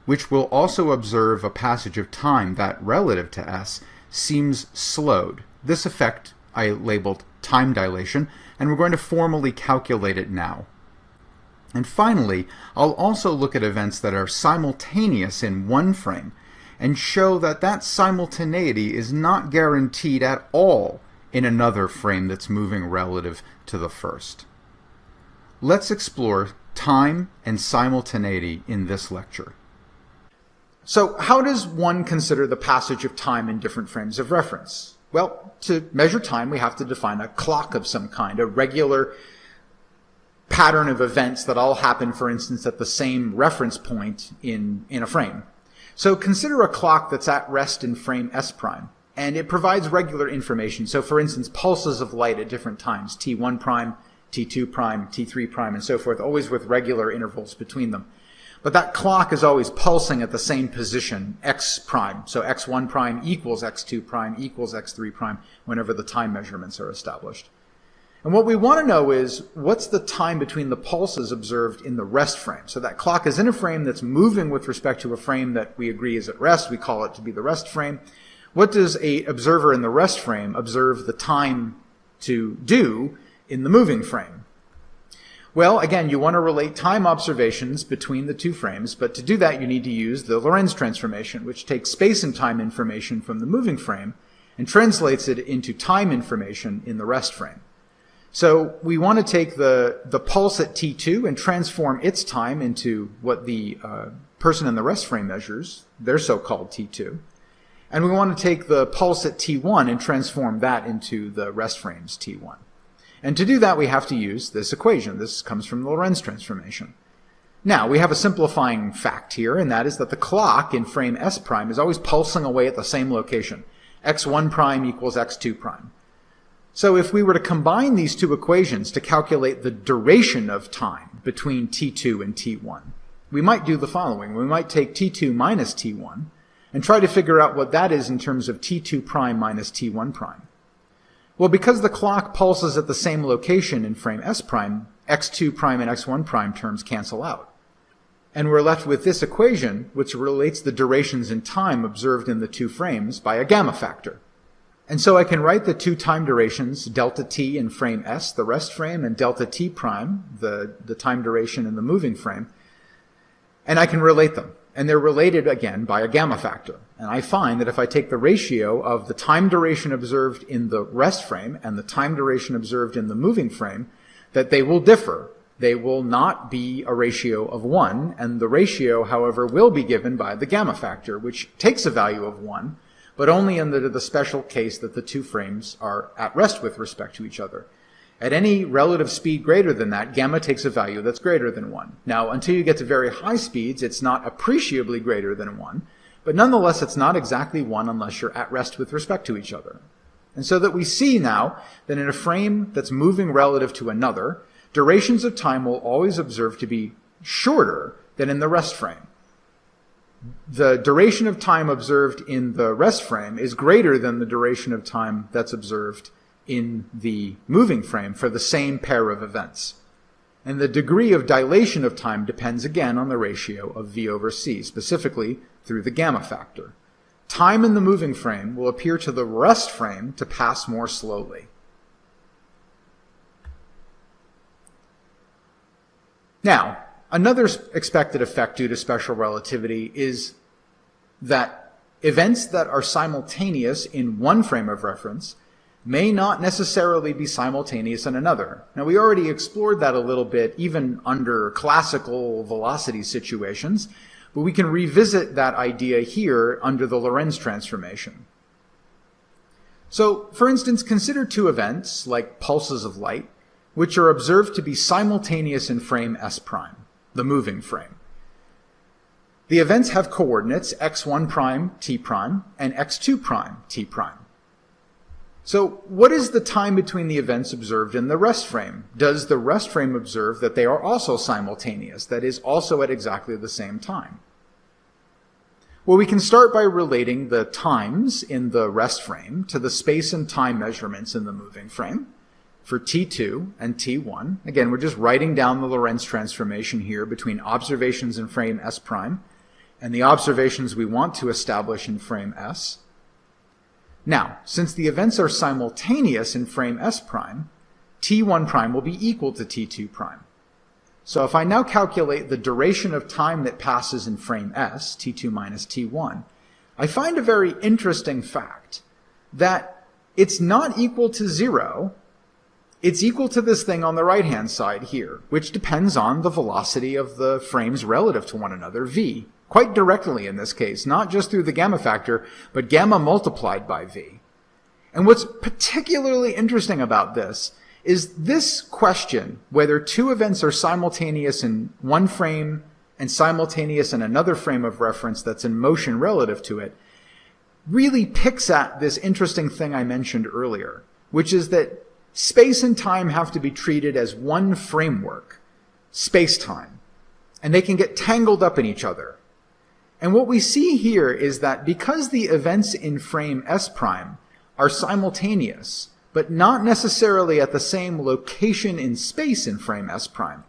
which will also observe a passage of time that, relative to S, seems slowed. This effect I labeled time dilation, and we're going to formally calculate it now. And finally, I'll also look at events that are simultaneous in one frame and show that that simultaneity is not guaranteed at all in another frame that's moving relative to the first. Let's explore time and simultaneity in this lecture. So how does one consider the passage of time in different frames of reference? Well, to measure time, we have to define a clock of some kind, a regular pattern of events that all happen, for instance, at the same reference point in a frame. So consider a clock that's at rest in frame S prime, and it provides regular information. So for instance, pulses of light at different times, T1 prime, T2 prime, T3 prime, and so forth, always with regular intervals between them. But that clock is always pulsing at the same position, x prime. So x1 prime equals x2 prime equals x3 prime whenever the time measurements are established. And what we want to know is, what's the time between the pulses observed in the rest frame? So that clock is in a frame that's moving with respect to a frame that we agree is at rest. We call it to be the rest frame. What does an observer in the rest frame observe the time to do in the moving frame? Well, again, you want to relate time observations between the two frames, but to do that you need to use the Lorentz transformation, which takes space and time information from the moving frame and translates it into time information in the rest frame. So we want to take the pulse at T2 and transform its time into what the person in the rest frame measures, their so-called T2. And we want to take the pulse at T1 and transform that into the rest frame's T1. And to do that, we have to use this equation. This comes from the Lorentz transformation. Now, we have a simplifying fact here, and that is that the clock in frame S prime is always pulsing away at the same location. x1 prime equals x2 prime. So if we were to combine these two equations to calculate the duration of time between t2 and t1, we might do the following. We might take t2 minus t1 and try to figure out what that is in terms of t2 prime minus t1 prime. Well, because the clock pulses at the same location in frame S prime, x2 prime and x1 prime terms cancel out. And we're left with this equation, which relates the durations in time observed in the two frames by a gamma factor. And so I can write the two time durations, delta t in frame S, the rest frame, and delta t prime, the time duration in the moving frame, and I can relate them. And they're related, again, by a gamma factor. And I find that if I take the ratio of the time duration observed in the rest frame and the time duration observed in the moving frame, that they will differ. They will not be a ratio of 1, and the ratio, however, will be given by the gamma factor, which takes a value of 1, but only in the special case that the two frames are at rest with respect to each other. At any relative speed greater than that, gamma takes a value that's greater than 1. Now, until you get to very high speeds, it's not appreciably greater than 1, but nonetheless, it's not exactly 1 unless you're at rest with respect to each other. And so that we see now that in a frame that's moving relative to another, durations of time will always observe to be shorter than in the rest frame. The duration of time observed in the rest frame is greater than the duration of time that's observed in the moving frame for the same pair of events. And the degree of dilation of time depends again on the ratio of v over c, specifically through the gamma factor. Time in the moving frame will appear to the rest frame to pass more slowly. Now, another expected effect due to special relativity is that events that are simultaneous in one frame of reference may not necessarily be simultaneous in another. Now, we already explored that a little bit, even under classical velocity situations, but we can revisit that idea here under the Lorentz transformation. So, for instance, consider two events, like pulses of light, which are observed to be simultaneous in frame S prime, the moving frame. The events have coordinates x1 prime t prime and x2 prime t prime. So what is the time between the events observed in the rest frame? Does the rest frame observe that they are also simultaneous, that is, also at exactly the same time? Well, we can start by relating the times in the rest frame to the space and time measurements in the moving frame for t2 and t1. Again, we're just writing down the Lorentz transformation here between observations in frame S prime and the observations we want to establish in frame S. Now, since the events are simultaneous in frame S prime, t1 prime will be equal to t2 prime. So if I now calculate the duration of time that passes in frame S, t2 minus t1, I find a very interesting fact that it's not equal to 0. It's equal to this thing on the right-hand side here, which depends on the velocity of the frames relative to one another, v. Quite directly in this case, not just through the gamma factor, but gamma multiplied by v. And what's particularly interesting about this is this question, whether two events are simultaneous in one frame and simultaneous in another frame of reference that's in motion relative to it, really picks at this interesting thing I mentioned earlier, which is that space and time have to be treated as one framework, space-time, and they can get tangled up in each other. And what we see here is that because the events in frame S prime are simultaneous, but not necessarily at the same location in space in frame S prime,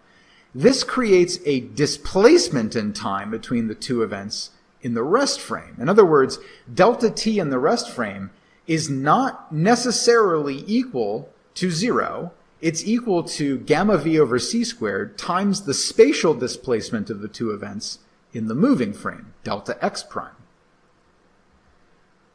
this creates a displacement in time between the two events in the rest frame. In other words, delta t in the rest frame is not necessarily equal to 0. It's equal to gamma v over c squared times the spatial displacement of the two events in the moving frame, delta x prime.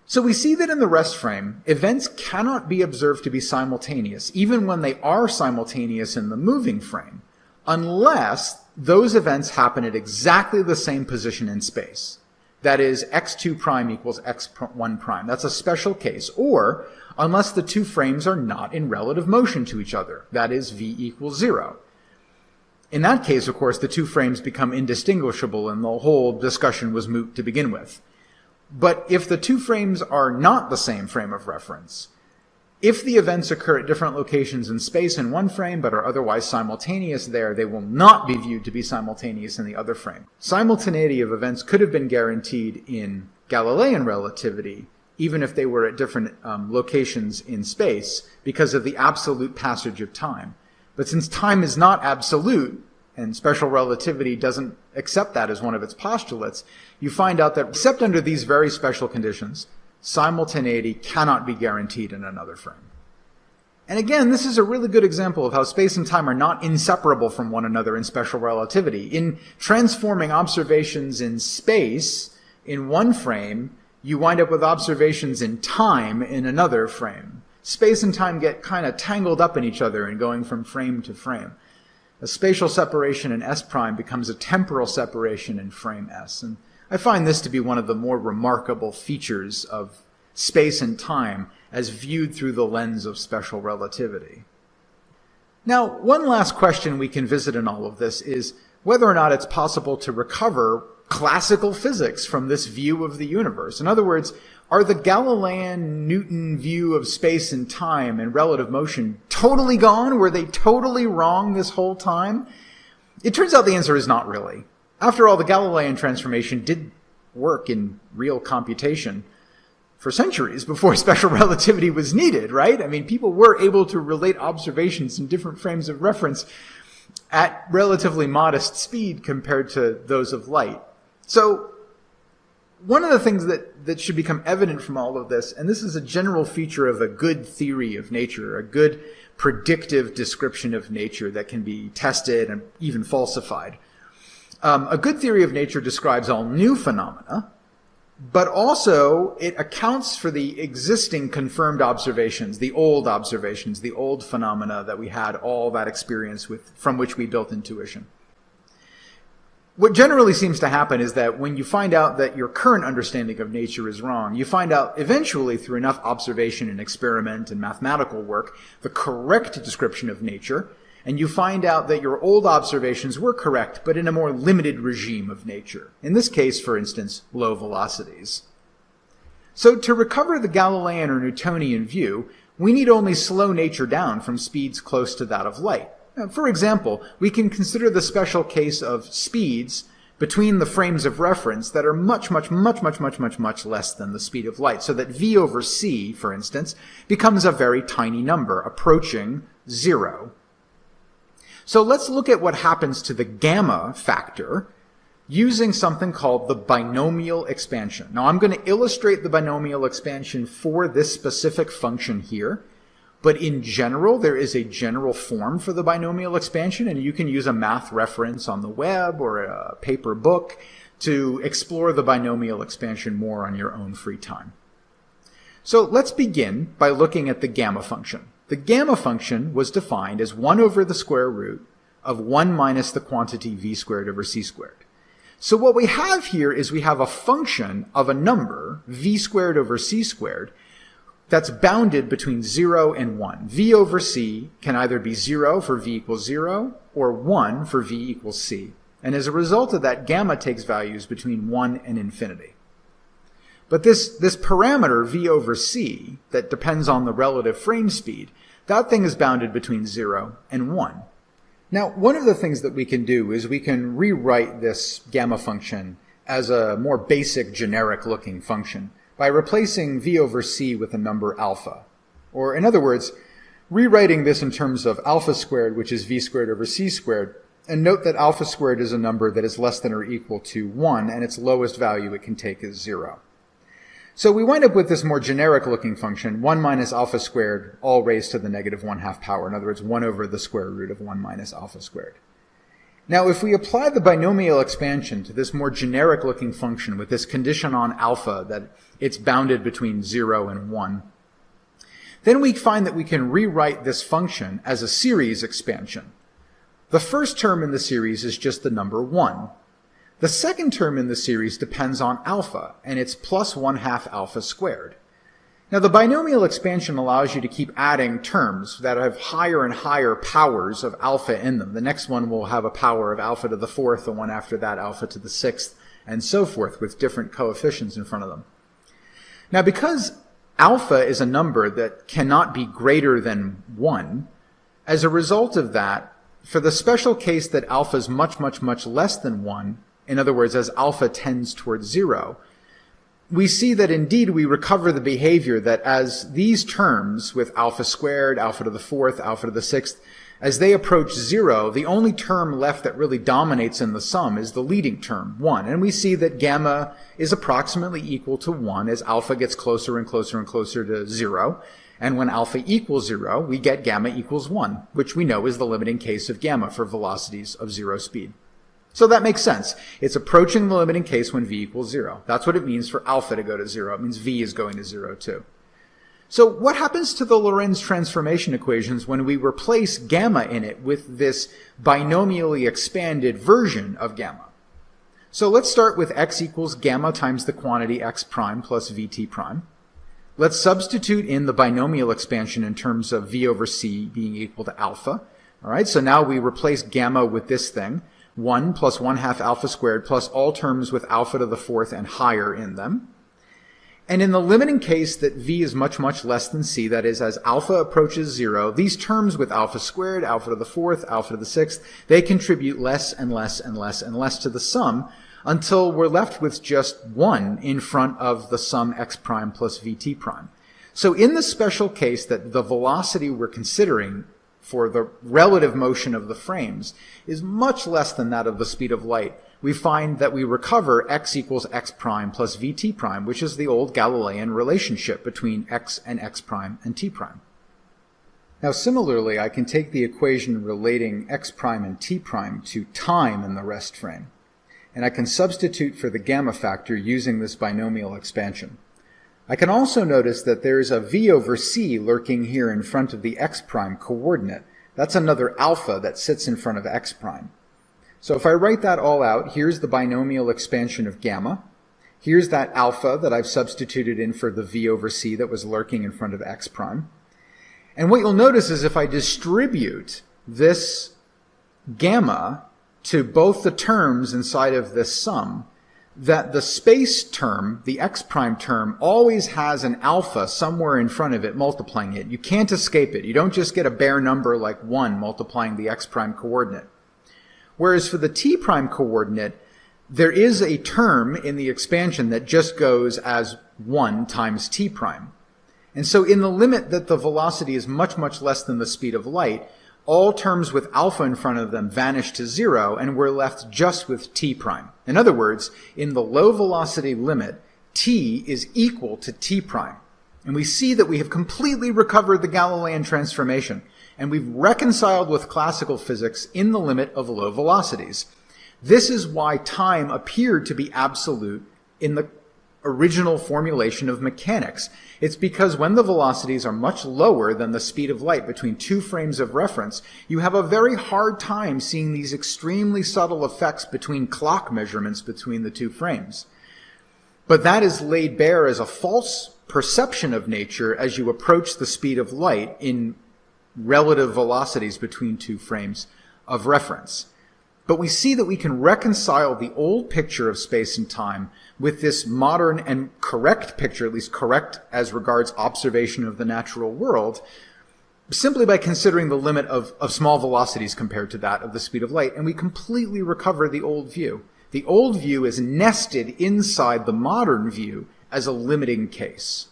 So we see that in the rest frame, events cannot be observed to be simultaneous, even when they are simultaneous in the moving frame, unless those events happen at exactly the same position in space. That is, x2 prime equals x1 prime. That's a special case. Or unless the two frames are not in relative motion to each other. That is, v equals 0. In that case, of course, the two frames become indistinguishable and the whole discussion was moot to begin with. But if the two frames are not the same frame of reference, if the events occur at different locations in space in one frame but are otherwise simultaneous there, they will not be viewed to be simultaneous in the other frame. Simultaneity of events could have been guaranteed in Galilean relativity, even if they were at different locations in space, because of the absolute passage of time. But since time is not absolute, and special relativity doesn't accept that as one of its postulates, you find out that except under these very special conditions, simultaneity cannot be guaranteed in another frame. And again, this is a really good example of how space and time are not inseparable from one another in special relativity. In transforming observations in space in one frame, you wind up with observations in time in another frame. Space and time get kind of tangled up in each other and going from frame to frame. A spatial separation in S prime becomes a temporal separation in frame S. And I find this to be one of the more remarkable features of space and time as viewed through the lens of special relativity. Now, one last question we can visit in all of this is whether or not it's possible to recover classical physics from this view of the universe. In other words, are the Galilean-Newton view of space and time and relative motion totally gone? Were they totally wrong this whole time? It turns out the answer is not really. After all, the Galilean transformation did work in real computation for centuries before special relativity was needed, right? I mean, people were able to relate observations in different frames of reference at relatively modest speed compared to those of light. So one of the things that should become evident from all of this, and this is a general feature of a good theory of nature, a good predictive description of nature that can be tested and even falsified. A good theory of nature describes all new phenomena, but also it accounts for the existing confirmed observations, the old phenomena that we had all that experience with, from which we built intuition. What generally seems to happen is that when you find out that your current understanding of nature is wrong, you find out eventually through enough observation and experiment and mathematical work the correct description of nature, and you find out that your old observations were correct, but in a more limited regime of nature. In this case, for instance, low velocities. So to recover the Galilean or Newtonian view, we need only slow nature down from speeds close to that of light. For example, we can consider the special case of speeds between the frames of reference that are much less than the speed of light, so that v over c, for instance, becomes a very tiny number, approaching 0. So let's look at what happens to the gamma factor using something called the binomial expansion. Now, I'm going to illustrate the binomial expansion for this specific function here. But in general, there is a general form for the binomial expansion, and you can use a math reference on the web or a paper book to explore the binomial expansion more on your own free time. So let's begin by looking at the gamma function. The gamma function was defined as 1 over the square root of 1 minus the quantity v squared over c squared. So what we have here is we have a function of a number, v squared over c squared, that's bounded between 0 and 1. V over c can either be 0 for v equals 0 or 1 for v equals c. And as a result of that, gamma takes values between 1 and infinity. But this parameter, v over c, that depends on the relative frame speed, that thing is bounded between 0 and 1. Now, one of the things that we can do is we can rewrite this gamma function as a more basic generic-looking function by replacing v over c with a number alpha. Or in other words, rewriting this in terms of alpha squared, which is v squared over c squared, and note that alpha squared is a number that is less than or equal to 1, and its lowest value it can take is 0. So we wind up with this more generic-looking function, 1 minus alpha squared, all raised to the negative 1/2 power. In other words, 1 over the square root of 1 minus alpha squared. Now, if we apply the binomial expansion to this more generic-looking function with this condition on alpha that it's bounded between 0 and 1, then we find that we can rewrite this function as a series expansion. The first term in the series is just the number 1. The second term in the series depends on alpha, and it's plus 1/2 alpha squared. Now, the binomial expansion allows you to keep adding terms that have higher and higher powers of alpha in them. The next one will have a power of alpha to the fourth, the one after that alpha to the sixth, and so forth, with different coefficients in front of them. Now, because alpha is a number that cannot be greater than 1, as a result of that, for the special case that alpha is much, much, much less than 1, in other words, as alpha tends towards 0, we see that indeed we recover the behavior that as these terms with alpha squared, alpha to the fourth, alpha to the sixth, as they approach 0, the only term left that really dominates in the sum is the leading term, 1. And we see that gamma is approximately equal to 1 as alpha gets closer and closer and closer to 0. And when alpha equals 0, we get gamma equals 1, which we know is the limiting case of gamma for velocities of 0 speed. So that makes sense. It's approaching the limiting case when v equals 0. That's what it means for alpha to go to 0. It means v is going to 0 too. So what happens to the Lorentz transformation equations when we replace gamma in it with this binomially expanded version of gamma? So let's start with x equals gamma times the quantity x prime plus vt prime. Let's substitute in the binomial expansion in terms of v over c being equal to alpha. All right, so now we replace gamma with this thing. 1 plus 1/2 alpha squared plus all terms with alpha to the fourth and higher in them. And in the limiting case that v is much, much less than c, that is, as alpha approaches 0, these terms with alpha squared, alpha to the fourth, alpha to the sixth, they contribute less and less and less and less to the sum until we're left with just 1 in front of the sum x prime plus vt prime. So in the special case that the velocity we're considering for the relative motion of the frames is much less than that of the speed of light, we find that we recover x equals x prime plus vt prime, which is the old Galilean relationship between x and x prime and t prime. Now similarly, I can take the equation relating x prime and t prime to time in the rest frame, and I can substitute for the gamma factor using this binomial expansion. I can also notice that there's a v over c lurking here in front of the x prime coordinate. That's another alpha that sits in front of x prime. So if I write that all out, here's the binomial expansion of gamma. Here's that alpha that I've substituted in for the v over c that was lurking in front of x prime. And what you'll notice is if I distribute this gamma to both the terms inside of this sum, that the space term, the x prime term, always has an alpha somewhere in front of it multiplying it. You can't escape it. You don't just get a bare number like 1 multiplying the x prime coordinate. Whereas for the t prime coordinate, there is a term in the expansion that just goes as 1 times t prime. And so in the limit that the velocity is much, much less than the speed of light, all terms with alpha in front of them vanish to 0, and we're left just with t prime. In other words, in the low velocity limit, t is equal to t prime. And we see that we have completely recovered the Galilean transformation, and we've reconciled with classical physics in the limit of low velocities. This is why time appeared to be absolute in the original formulation of mechanics. It's because when the velocities are much lower than the speed of light between two frames of reference, you have a very hard time seeing these extremely subtle effects between clock measurements between the two frames. But that is laid bare as a false perception of nature as you approach the speed of light in relative velocities between two frames of reference. But we see that we can reconcile the old picture of space and time with this modern and correct picture, at least correct as regards observation of the natural world, simply by considering the limit of small velocities compared to that of the speed of light, and we completely recover the old view. The old view is nested inside the modern view as a limiting case.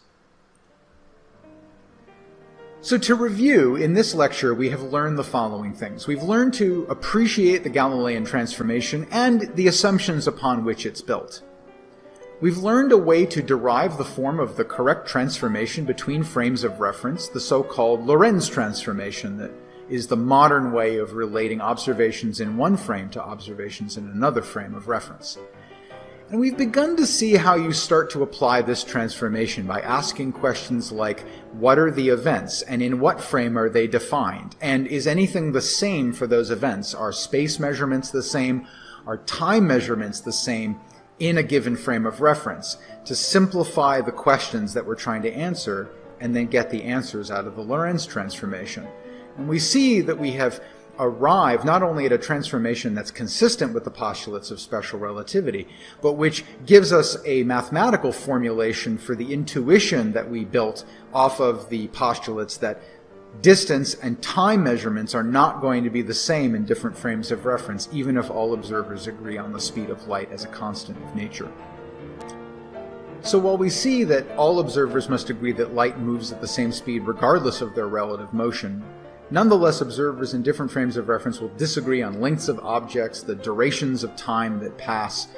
So to review, in this lecture, we have learned the following things. We've learned to appreciate the Galilean transformation and the assumptions upon which it's built. We've learned a way to derive the form of the correct transformation between frames of reference, the so-called Lorentz transformation that is the modern way of relating observations in one frame to observations in another frame of reference. And we've begun to see how you start to apply this transformation by asking questions like, what are the events, and in what frame are they defined? And is anything the same for those events? Are space measurements the same? Are time measurements the same? in a given frame of reference to simplify the questions that we're trying to answer and then get the answers out of the Lorentz transformation. And we see that we have arrived not only at a transformation that's consistent with the postulates of special relativity, but which gives us a mathematical formulation for the intuition that we built off of the postulates that distance and time measurements are not going to be the same in different frames of reference, even if all observers agree on the speed of light as a constant of nature. So while we see that all observers must agree that light moves at the same speed regardless of their relative motion, nonetheless observers in different frames of reference will disagree on lengths of objects, the durations of time that pass,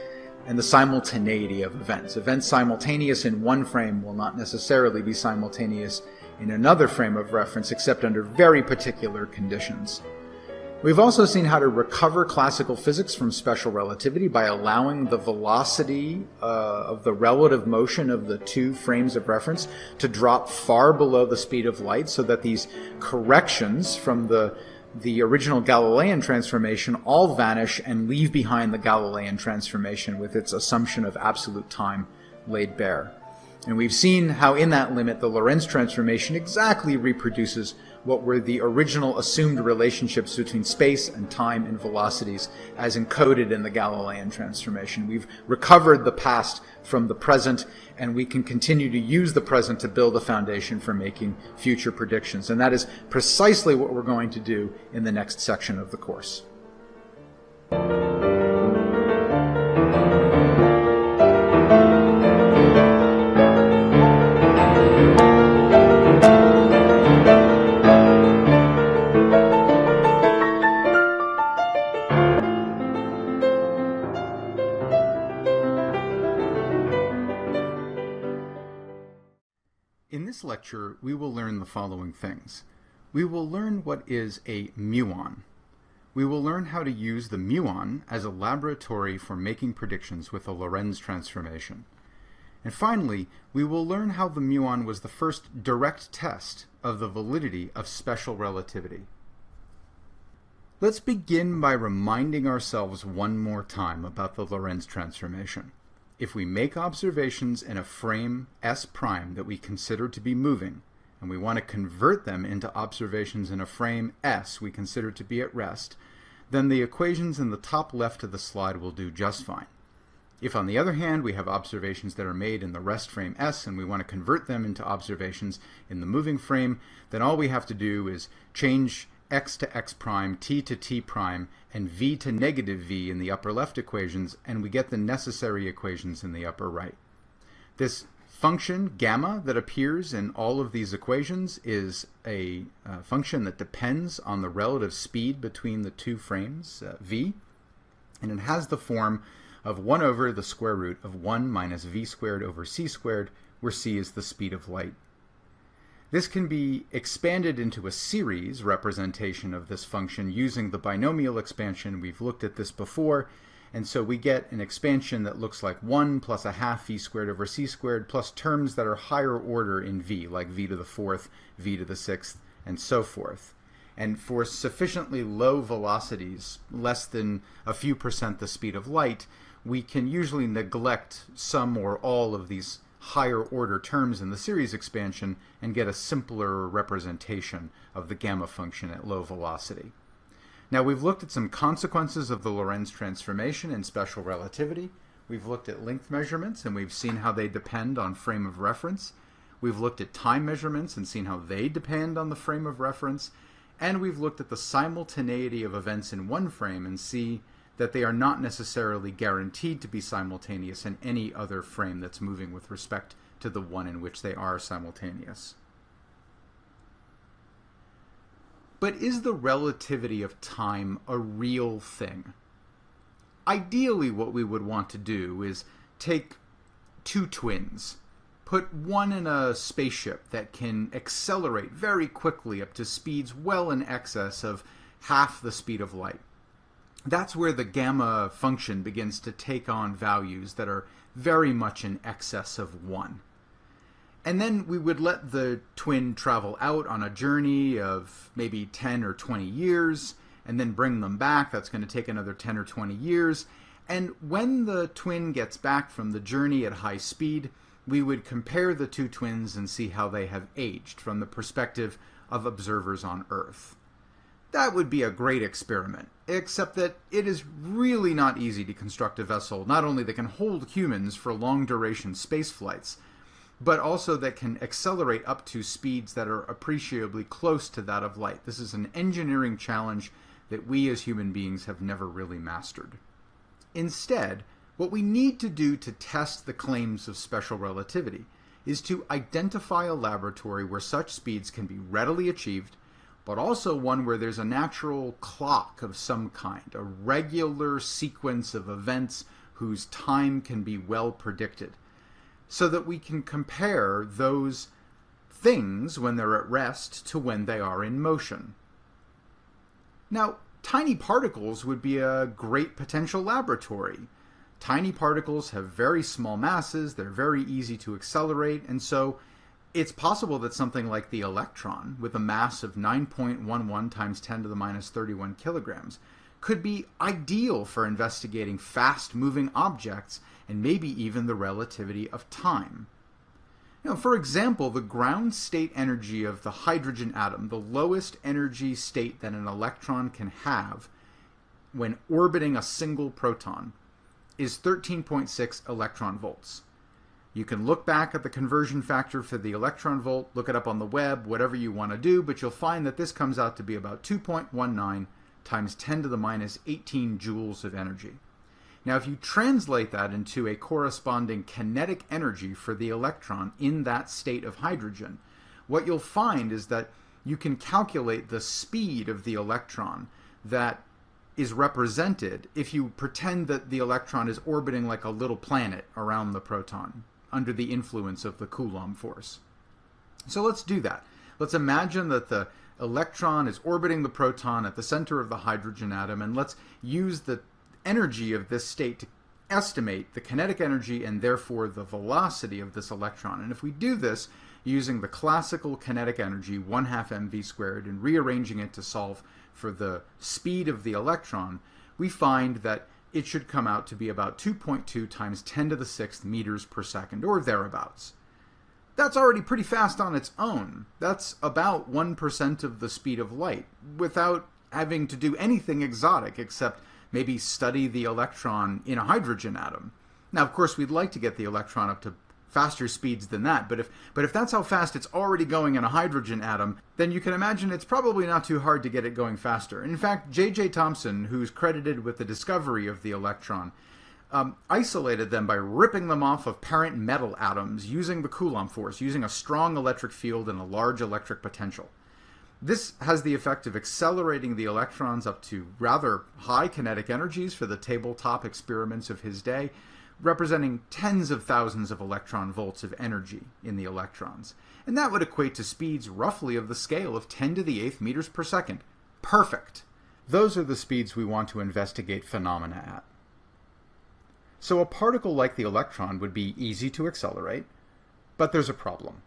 and the simultaneity of events. Events simultaneous in one frame will not necessarily be simultaneous in another frame of reference except under very particular conditions. We've also seen how to recover classical physics from special relativity by allowing the velocity of the relative motion of the two frames of reference to drop far below the speed of light so that these corrections from the original Galilean transformation all vanish and leave behind the Galilean transformation with its assumption of absolute time laid bare. And we've seen how in that limit the Lorentz transformation exactly reproduces what were the original assumed relationships between space and time and velocities as encoded in the Galilean transformation. We've recovered the past from the present, and we can continue to use the present to build a foundation for making future predictions. And that is precisely what we're going to do in the next section of the course. In this lecture, we will learn the following things. We will learn what is a muon. We will learn how to use the muon as a laboratory for making predictions with a Lorentz transformation. And finally, we will learn how the muon was the first direct test of the validity of special relativity. Let's begin by reminding ourselves one more time about the Lorentz transformation. If we make observations in a frame S' that we consider to be moving, and we want to convert them into observations in a frame S we consider to be at rest, then the equations in the top left of the slide will do just fine. If, on the other hand, we have observations that are made in the rest frame S and we want to convert them into observations in the moving frame, then all we have to do is change x to x prime, t to t prime, and v to negative v in the upper left equations, and we get the necessary equations in the upper right. This function, gamma, that appears in all of these equations is a function that depends on the relative speed between the two frames, v, and it has the form of 1 over the square root of 1 minus v squared over c squared, where c is the speed of light. This can be expanded into a series representation of this function using the binomial expansion. We've looked at this before, and so we get an expansion that looks like 1 plus a half v squared over c squared plus terms that are higher order in v, like v to the fourth, v to the sixth, and so forth. And for sufficiently low velocities, less than a few percent the speed of light, we can usually neglect some or all of these higher order terms in the series expansion and get a simpler representation of the gamma function at low velocity. Now, we've looked at some consequences of the Lorentz transformation in special relativity. We've looked at length measurements and we've seen how they depend on frame of reference. We've looked at time measurements and seen how they depend on the frame of reference. And we've looked at the simultaneity of events in one frame and see that they are not necessarily guaranteed to be simultaneous in any other frame that's moving with respect to the one in which they are simultaneous. But is the relativity of time a real thing? Ideally, what we would want to do is take two twins, put one in a spaceship that can accelerate very quickly up to speeds well in excess of half the speed of light. That's where the gamma function begins to take on values that are very much in excess of 1. And then we would let the twin travel out on a journey of maybe 10 or 20 years, and then bring them back. That's going to take another 10 or 20 years. And when the twin gets back from the journey at high speed, we would compare the two twins and see how they have aged from the perspective of observers on Earth. That would be a great experiment, except that it is really not easy to construct a vessel not only that can hold humans for long-duration space flights, but also that can accelerate up to speeds that are appreciably close to that of light. This is an engineering challenge that we as human beings have never really mastered. Instead, what we need to do to test the claims of special relativity is to identify a laboratory where such speeds can be readily achieved, but also one where there's a natural clock of some kind, a regular sequence of events whose time can be well predicted, so that we can compare those things when they're at rest to when they are in motion. Now, tiny particles would be a great potential laboratory. Tiny particles have very small masses, they're very easy to accelerate, and so it's possible that something like the electron, with a mass of 9.11 times 10 to the minus 31 kilograms, could be ideal for investigating fast-moving objects and maybe even the relativity of time. For example, the ground state energy of the hydrogen atom, the lowest energy state that an electron can have when orbiting a single proton, is 13.6 electron volts. You can look back at the conversion factor for the electron volt, look it up on the web, whatever you want to do, but you'll find that this comes out to be about 2.19 times 10 to the minus 18 joules of energy. Now, if you translate that into a corresponding kinetic energy for the electron in that state of hydrogen, what you'll find is that you can calculate the speed of the electron that is represented if you pretend that the electron is orbiting like a little planet around the proton under the influence of the Coulomb force. So let's do that. Let's imagine that the electron is orbiting the proton at the center of the hydrogen atom, and let's use the energy of this state to estimate the kinetic energy and therefore the velocity of this electron. And if we do this using the classical kinetic energy, 1/2 mv squared, and rearranging it to solve for the speed of the electron, we find that it should come out to be about 2.2 times 10 to the 6th meters per second, or thereabouts. That's already pretty fast on its own. That's about 1% of the speed of light, without having to do anything exotic except maybe study the electron in a hydrogen atom. Now, of course, we'd like to get the electron up to faster speeds than that, but if that's how fast it's already going in a hydrogen atom, then you can imagine it's probably not too hard to get it going faster. In fact, J.J. Thomson, who's credited with the discovery of the electron, isolated them by ripping them off of parent metal atoms using the Coulomb force, using a strong electric field and a large electric potential. This has the effect of accelerating the electrons up to rather high kinetic energies for the tabletop experiments of his day, representing tens of thousands of electron volts of energy in the electrons. And that would equate to speeds roughly of the scale of 10 to the 8th meters per second. Perfect! Those are the speeds we want to investigate phenomena at. So a particle like the electron would be easy to accelerate, but there's a problem.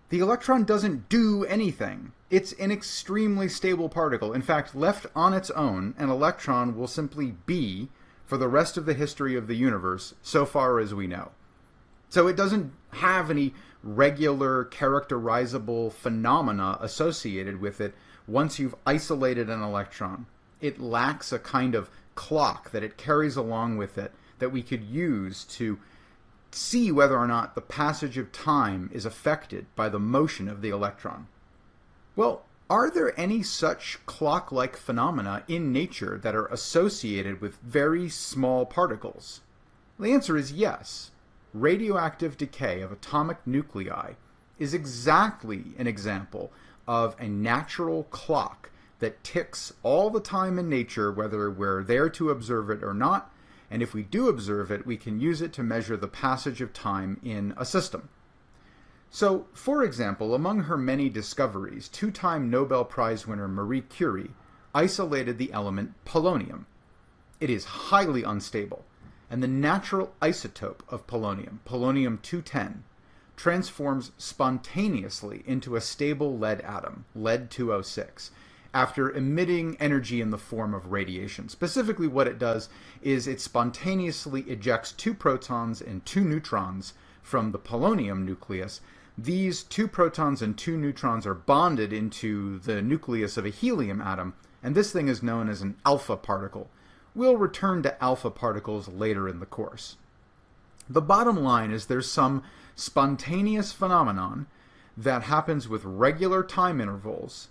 The electron doesn't do anything. It's an extremely stable particle. In fact, left on its own, an electron will simply be for the rest of the history of the universe, so far as we know. So it doesn't have any regular characterizable phenomena associated with it once you've isolated an electron. It lacks a kind of clock that it carries along with it that we could use to see whether or not the passage of time is affected by the motion of the electron. Well, are there any such clock-like phenomena in nature that are associated with very small particles? The answer is yes. Radioactive decay of atomic nuclei is exactly an example of a natural clock that ticks all the time in nature, whether we're there to observe it or not, and if we do observe it, we can use it to measure the passage of time in a system. So, for example, among her many discoveries, two-time Nobel Prize winner Marie Curie isolated the element polonium. It is highly unstable, and the natural isotope of polonium, polonium-210, transforms spontaneously into a stable lead atom, lead-206, after emitting energy in the form of radiation. Specifically, what it does is it spontaneously ejects 2 protons and 2 neutrons from the polonium nucleus. These 2 protons and 2 neutrons are bonded into the nucleus of a helium atom, and this thing is known as an alpha particle. We'll return to alpha particles later in the course. The bottom line is there's some spontaneous phenomenon that happens with regular time intervals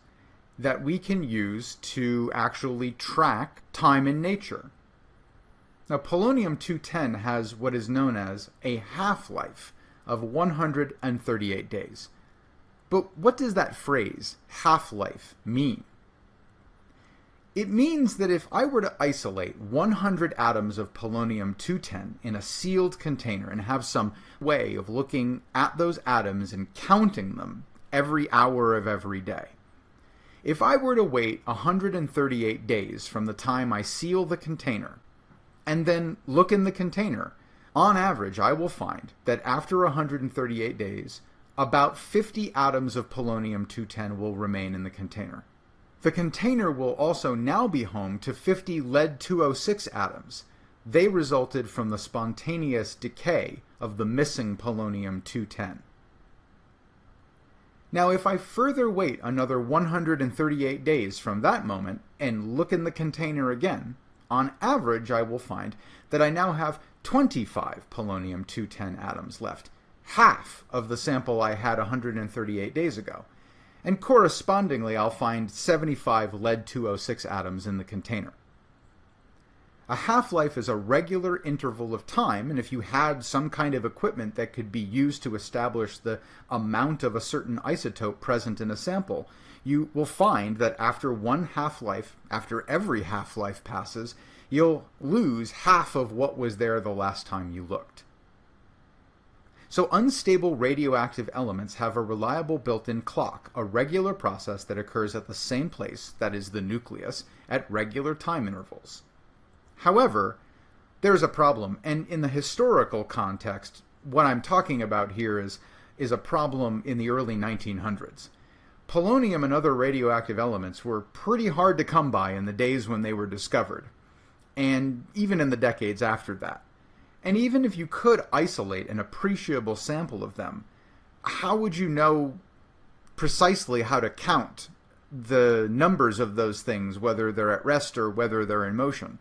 that we can use to actually track time in nature. Now, polonium-210 has what is known as a half-life of 138 days. But what does that phrase, half-life, mean? It means that if I were to isolate 100 atoms of polonium-210 in a sealed container and have some way of looking at those atoms and counting them every hour of every day, if I were to wait 138 days from the time I seal the container and then look in the container, on average I will find that after 138 days, about 50 atoms of polonium-210 will remain in the container. The container will also now be home to 50 lead-206 atoms. They resulted from the spontaneous decay of the missing polonium-210. Now, if I further wait another 138 days from that moment and look in the container again, on average I will find that I now have 25 polonium-210 atoms left, half of the sample I had 138 days ago. And correspondingly, I'll find 75 lead-206 atoms in the container. A half-life is a regular interval of time, and if you had some kind of equipment that could be used to establish the amount of a certain isotope present in a sample, you will find that after one half-life, after every half-life passes, you'll lose half of what was there the last time you looked. So unstable radioactive elements have a reliable built-in clock, a regular process that occurs at the same place, that is the nucleus, at regular time intervals. However, there's a problem, and in the historical context, what I'm talking about here is a problem in the early 1900s. Polonium and other radioactive elements were pretty hard to come by in the days when they were discovered, and even in the decades after that. And even if you could isolate an appreciable sample of them, how would you know precisely how to count the numbers of those things, whether they're at rest or whether they're in motion?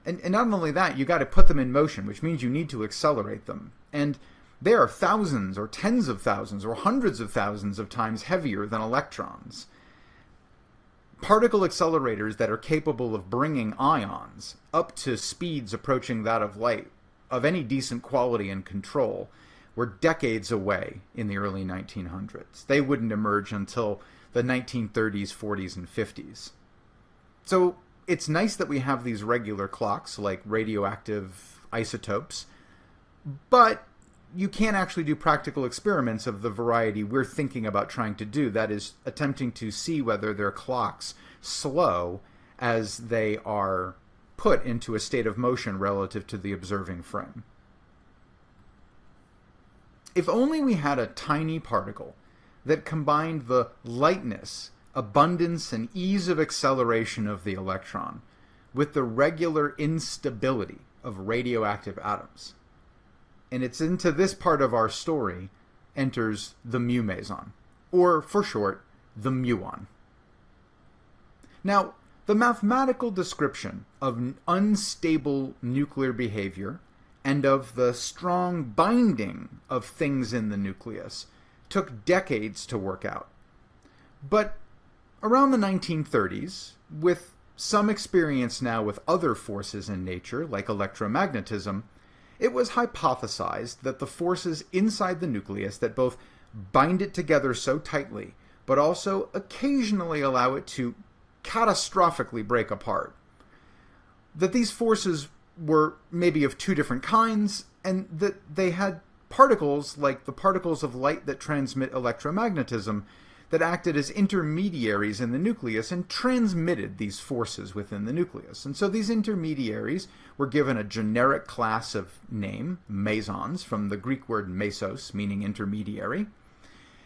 And not only that, you got to put them in motion, which means you need to accelerate them. And they are thousands or tens of thousands or hundreds of thousands of times heavier than electrons. Particle accelerators that are capable of bringing ions up to speeds approaching that of light of any decent quality and control were decades away in the early 1900s. They wouldn't emerge until the 1930s, 40s, and 50s. So it's nice that we have these regular clocks like radioactive isotopes, but you can't actually do practical experiments of the variety we're thinking about trying to do. That is, attempting to see whether their clocks slow as they are put into a state of motion relative to the observing frame. If only we had a tiny particle that combined the lightness, abundance, and ease of acceleration of the electron with the regular instability of radioactive atoms. And it's into this part of our story enters the mu meson, or for short, the muon. Now, the mathematical description of unstable nuclear behavior and of the strong binding of things in the nucleus took decades to work out. But around the 1930s, with some experience now with other forces in nature, like electromagnetism, it was hypothesized that the forces inside the nucleus that both bind it together so tightly, but also occasionally allow it to catastrophically break apart, that these forces were maybe of two different kinds, and that they had particles like the particles of light that transmit electromagnetism that acted as intermediaries in the nucleus and transmitted these forces within the nucleus. And so these intermediaries were given a generic class of name, mesons, from the Greek word mesos, meaning intermediary.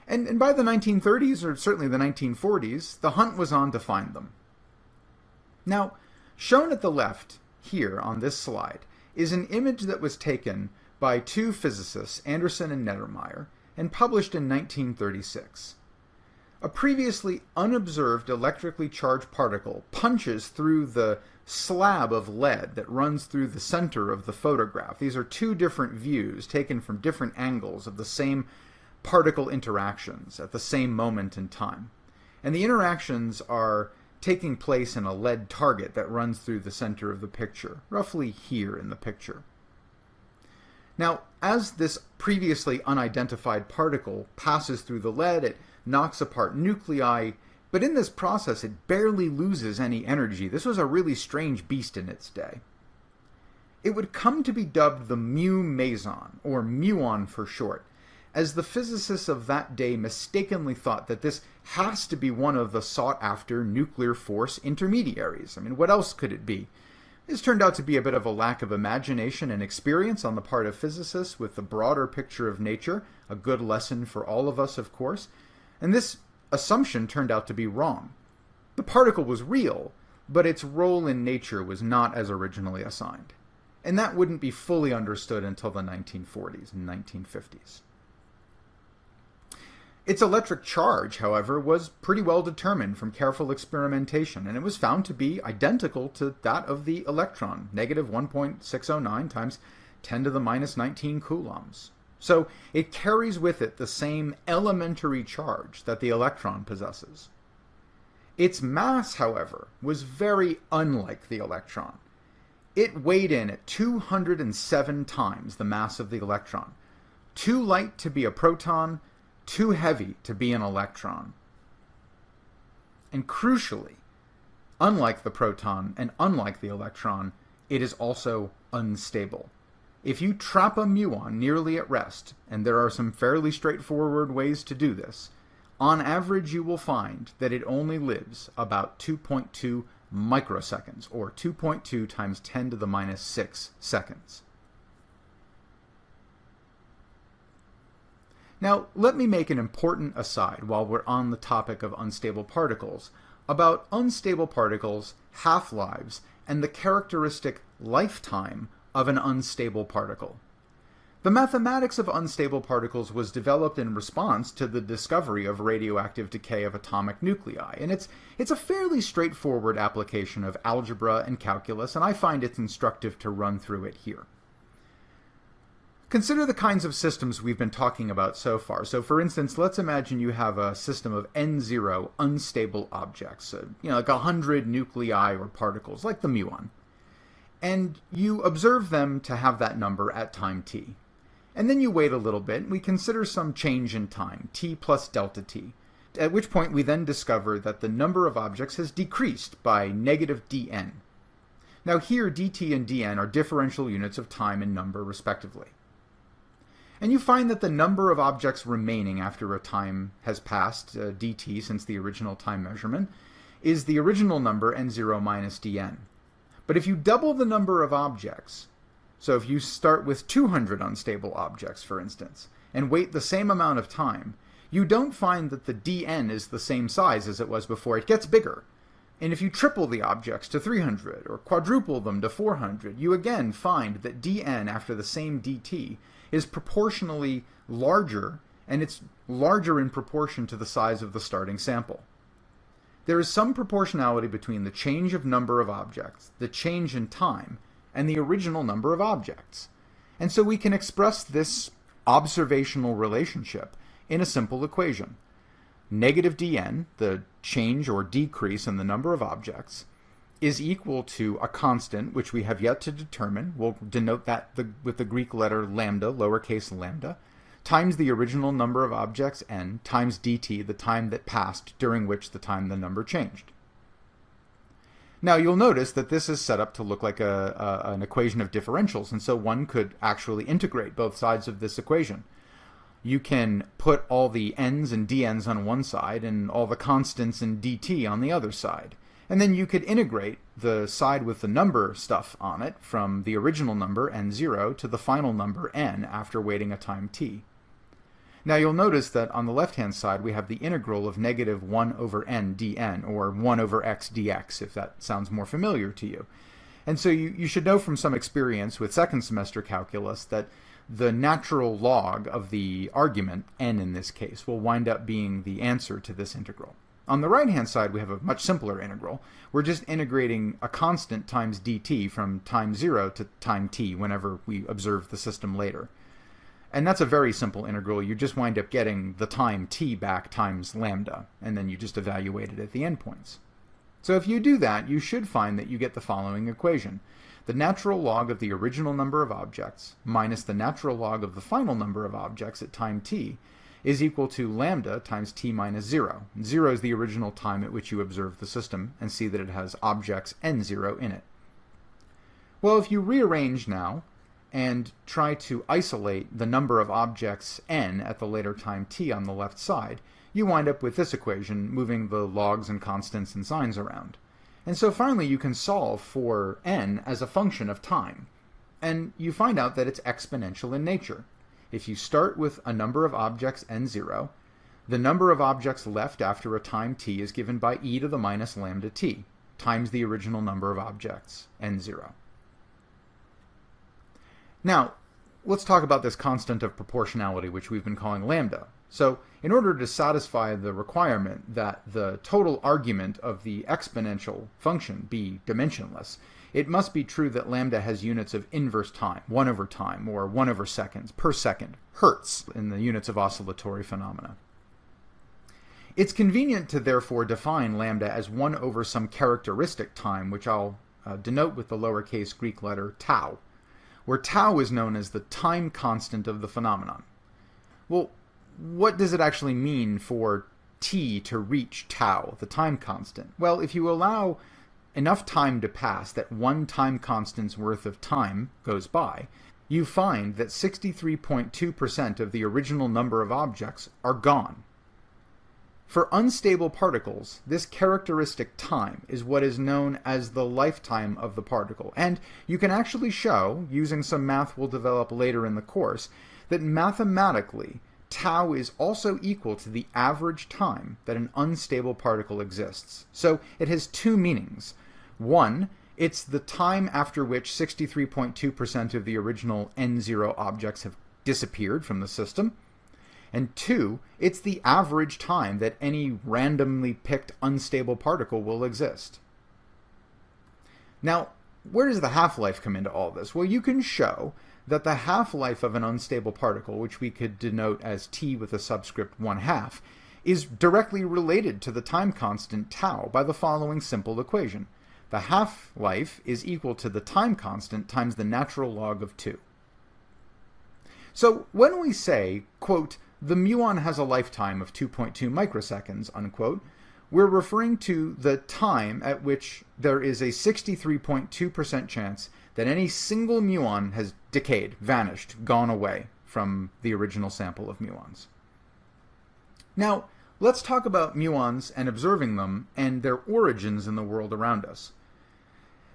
And by the 1930s, or certainly the 1940s, the hunt was on to find them. Now, shown at the left here on this slide is an image that was taken by two physicists, Anderson and Nettermeyer, and published in 1936. A previously unobserved electrically charged particle punches through the slab of lead that runs through the center of the photograph. These are two different views taken from different angles of the same particle interactions at the same moment in time. And the interactions are taking place in a lead target that runs through the center of the picture, roughly here in the picture. Now, as this previously unidentified particle passes through the lead, it knocks apart nuclei, but in this process it barely loses any energy. This was a really strange beast in its day. It would come to be dubbed the mu meson, or muon for short, as the physicists of that day mistakenly thought that this has to be one of the sought-after nuclear force intermediaries. I mean, what else could it be? This turned out to be a bit of a lack of imagination and experience on the part of physicists with the broader picture of nature, a good lesson for all of us, of course. And this assumption turned out to be wrong. The particle was real, but its role in nature was not as originally assigned. And that wouldn't be fully understood until the 1940s and 1950s. Its electric charge, however, was pretty well determined from careful experimentation, and it was found to be identical to that of the electron, negative 1.609 times 10 to the minus 19 coulombs. So it carries with it the same elementary charge that the electron possesses. Its mass, however, was very unlike the electron. It weighed in at 207 times the mass of the electron, too light to be a proton, too heavy to be an electron. And crucially, unlike the proton and unlike the electron, it is also unstable. If you trap a muon nearly at rest, and there are some fairly straightforward ways to do this, on average you will find that it only lives about 2.2 microseconds, or 2.2 times 10 to the minus 6 seconds. Now, let me make an important aside while we're on the topic of unstable particles, about unstable particles, half-lives, and the characteristic lifetime of an unstable particle. The mathematics of unstable particles was developed in response to the discovery of radioactive decay of atomic nuclei, and it's a fairly straightforward application of algebra and calculus, and I find it's instructive to run through it here. Consider the kinds of systems we've been talking about so far. So for instance, let's imagine you have a system of n0 unstable objects, like 100 nuclei or particles, like the muon. And you observe them to have that number at time t. And then you wait a little bit, and we consider some change in time, t plus delta t, at which point we then discover that the number of objects has decreased by negative dn. Now here, dt and dn are differential units of time and number, respectively. And you find that the number of objects remaining after a time has passed, dt since the original time measurement, is the original number n0 minus dn. But if you double the number of objects, so if you start with 200 unstable objects, for instance, and wait the same amount of time, you don't find that the dn is the same size as it was before. It gets bigger. And if you triple the objects to 300 or quadruple them to 400, you again find that dn after the same dt is proportionally larger, and it's larger in proportion to the size of the starting sample. There is some proportionality between the change of number of objects, the change in time, and the original number of objects. And so we can express this observational relationship in a simple equation. Negative dn, the change or decrease in the number of objects, is equal to a constant, which we have yet to determine. We'll denote that with the Greek letter lambda, lowercase lambda, times the original number of objects n, times dt, the time that passed during which the number changed. Now you'll notice that this is set up to look like an equation of differentials, and so one could actually integrate both sides of this equation. You can put all the n's and dn's on one side and all the constants in dt on the other side. And then you could integrate the side with the number stuff on it from the original number n0 to the final number n after waiting a time t. Now you'll notice that on the left-hand side we have the integral of negative 1 over n dn, or 1 over x dx, if that sounds more familiar to you. And so you should know from some experience with second semester calculus that the natural log of the argument, n in this case, will wind up being the answer to this integral. On the right-hand side, we have a much simpler integral. We're just integrating a constant times dt from time 0 to time t whenever we observe the system later. And that's a very simple integral. You just wind up getting the time t back times lambda, and then you just evaluate it at the endpoints. So if you do that, you should find that you get the following equation. The natural log of the original number of objects minus the natural log of the final number of objects at time t is equal to lambda times t minus 0. 0 is the original time at which you observe the system, and see that it has objects n0 in it. Well, if you rearrange now and try to isolate the number of objects n at the later time t on the left side, you wind up with this equation, moving the logs and constants and signs around. And so finally you can solve for n as a function of time, and you find out that it's exponential in nature. If you start with a number of objects n0, the number of objects left after a time t is given by e to the minus lambda t, times the original number of objects n0. Now, let's talk about this constant of proportionality, which we've been calling lambda. So, in order to satisfy the requirement that the total argument of the exponential function be dimensionless, it must be true that lambda has units of inverse time, 1 over time, or 1 over seconds, per second, hertz, in the units of oscillatory phenomena. It's convenient to therefore define lambda as 1 over some characteristic time, which I'll denote with the lowercase Greek letter tau, where tau is known as the time constant of the phenomenon. Well, what does it actually mean for t to reach tau, the time constant? Well, if you allow enough time to pass that one time constant's worth of time goes by, you find that 63.2% of the original number of objects are gone. For unstable particles, this characteristic time is what is known as the lifetime of the particle, and you can actually show, using some math we'll develop later in the course, that mathematically tau is also equal to the average time that an unstable particle exists. So it has two meanings. One, it's the time after which 63.2% of the original n0 objects have disappeared from the system. And two, it's the average time that any randomly picked unstable particle will exist. Now, where does the half-life come into all this? Well, you can show that the half-life of an unstable particle, which we could denote as t with a subscript 1/2, is directly related to the time constant tau by the following simple equation. The half-life is equal to the time constant times the natural log of 2. So when we say, quote, the muon has a lifetime of 2.2 microseconds, unquote, we're referring to the time at which there is a 63.2% chance that any single muon has decayed, vanished, gone away from the original sample of muons. Now, let's talk about muons and observing them and their origins in the world around us.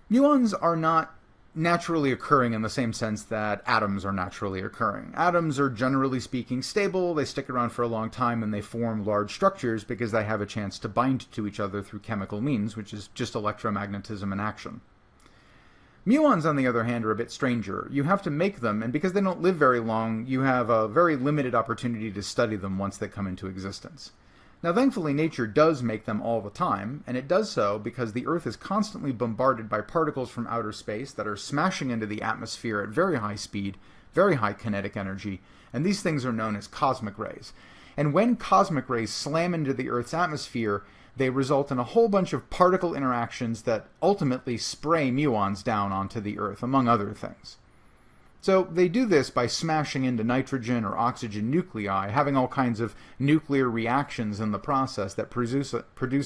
Muons are not naturally occurring in the same sense that atoms are naturally occurring. Atoms are generally speaking stable, they stick around for a long time, and they form large structures because they have a chance to bind to each other through chemical means, which is just electromagnetism in action. Muons, on the other hand, are a bit stranger. You have to make them, and because they don't live very long, you have a very limited opportunity to study them once they come into existence. Now, thankfully, nature does make them all the time, and it does so because the Earth is constantly bombarded by particles from outer space that are smashing into the atmosphere at very high speed, very high kinetic energy, and these things are known as cosmic rays. And when cosmic rays slam into the Earth's atmosphere, they result in a whole bunch of particle interactions that ultimately spray muons down onto the Earth, among other things. So they do this by smashing into nitrogen or oxygen nuclei, having all kinds of nuclear reactions in the process that produce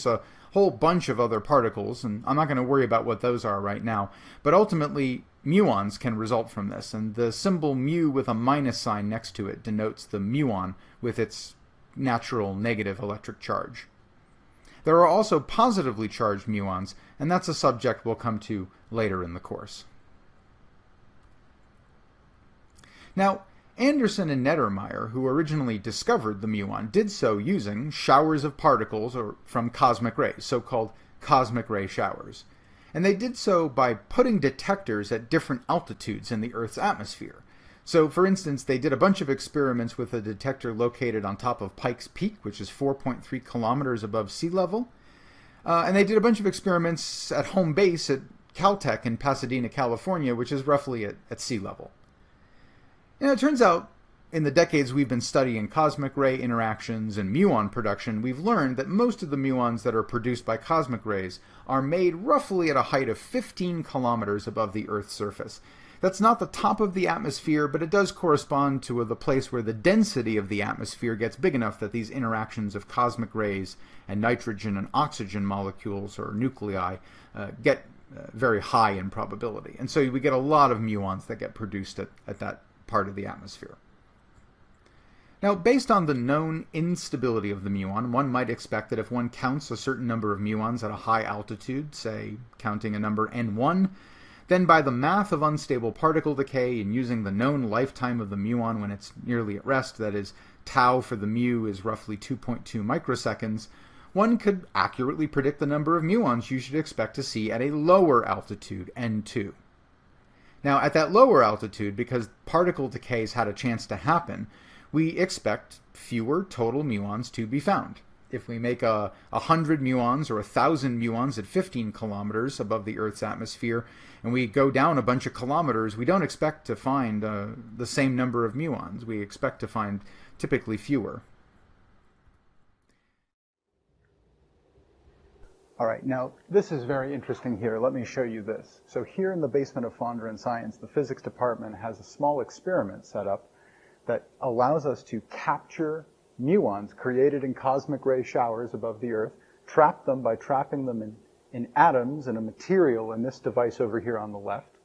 a whole bunch of other particles, and I'm not going to worry about what those are right now, but ultimately muons can result from this, and the symbol mu with a minus sign next to it denotes the muon with its natural negative electric charge. There are also positively charged muons, and that's a subject we'll come to later in the course. Now, Anderson and Nettermeyer, who originally discovered the muon, did so using showers of particles from cosmic rays, so-called cosmic ray showers. And they did so by putting detectors at different altitudes in the Earth's atmosphere. So, for instance, they did a bunch of experiments with a detector located on top of Pikes Peak, which is 4.3 kilometers above sea level. And they did a bunch of experiments at home base at Caltech in Pasadena, California, which is roughly at sea level. And it turns out, in the decades we've been studying cosmic ray interactions and muon production, we've learned that most of the muons that are produced by cosmic rays are made roughly at a height of 15 kilometers above the Earth's surface. That's not the top of the atmosphere, but it does correspond to the place where the density of the atmosphere gets big enough that these interactions of cosmic rays and nitrogen and oxygen molecules or nuclei get very high in probability. And so we get a lot of muons that get produced at that part of the atmosphere. Now, based on the known instability of the muon, one might expect that if one counts a certain number of muons at a high altitude, say counting a number n1, then by the math of unstable particle decay and using the known lifetime of the muon when it's nearly at rest, that is, tau for the mu is roughly 2.2 microseconds, one could accurately predict the number of muons you should expect to see at a lower altitude, n2. Now, at that lower altitude, because particle decays had a chance to happen, we expect fewer total muons to be found. If we make 100 muons or 1,000 muons at 15 kilometers above the Earth's atmosphere, and we go down a bunch of kilometers, we don't expect to find the same number of muons. We expect to find typically fewer. All right, now this is very interesting here. Let me show you this. So here in the basement of Fondren Science, the physics department has a small experiment set up that allows us to capture muons created in cosmic ray showers above the Earth, trap them by trapping them in atoms in a material in this device over here on the left.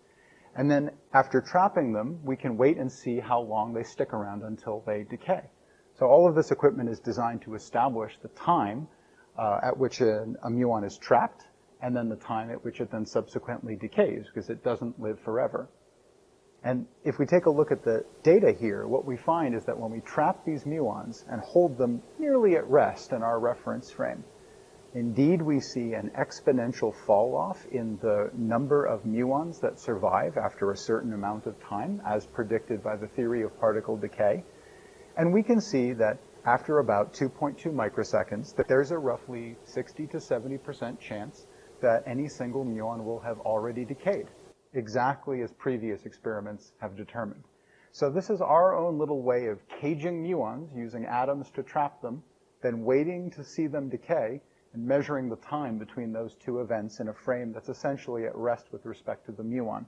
And then after trapping them, we can wait and see how long they stick around until they decay. So all of this equipment is designed to establish the time at which a muon is trapped, and then the time at which it then subsequently decays, because it doesn't live forever. And if we take a look at the data here, what we find is that when we trap these muons and hold them nearly at rest in our reference frame, indeed we see an exponential fall off in the number of muons that survive after a certain amount of time, as predicted by the theory of particle decay. And we can see that after about 2.2 microseconds, that there's a roughly 60 to 70% chance that any single muon will have already decayed, exactly as previous experiments have determined. So this is our own little way of caging muons using atoms to trap them, then waiting to see them decay, and measuring the time between those two events in a frame that's essentially at rest with respect to the muon.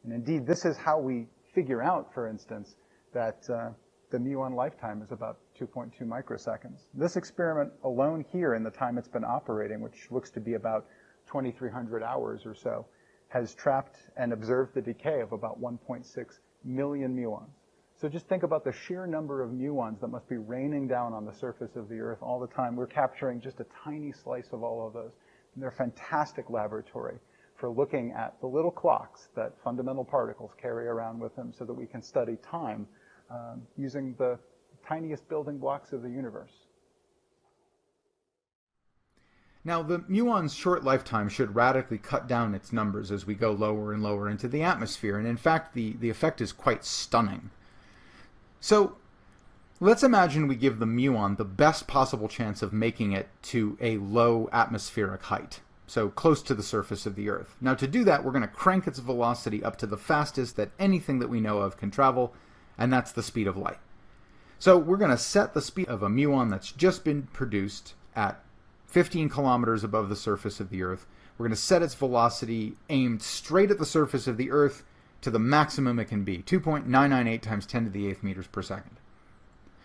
And indeed, this is how we figure out, for instance, that the muon lifetime is about 2.2 microseconds. This experiment alone here in the time it's been operating, which looks to be about 2,300 hours or so, has trapped and observed the decay of about 1.6 million muons. So just think about the sheer number of muons that must be raining down on the surface of the Earth all the time. We're capturing just a tiny slice of all of those. And they're a fantastic laboratory for looking at the little clocks that fundamental particles carry around with them so that we can study time using the tiniest building blocks of the universe. Now, the muon's short lifetime should radically cut down its numbers as we go lower and lower into the atmosphere, and in fact, the effect is quite stunning. So, let's imagine we give the muon the best possible chance of making it to a low atmospheric height, so close to the surface of the Earth. Now, to do that, we're going to crank its velocity up to the fastest that anything that we know of can travel, and that's the speed of light. So we're going to set the speed of a muon that's just been produced at 15 kilometers above the surface of the Earth. We're going to set its velocity aimed straight at the surface of the Earth to the maximum it can be, 2.998 times 10 to the 8th meters per second.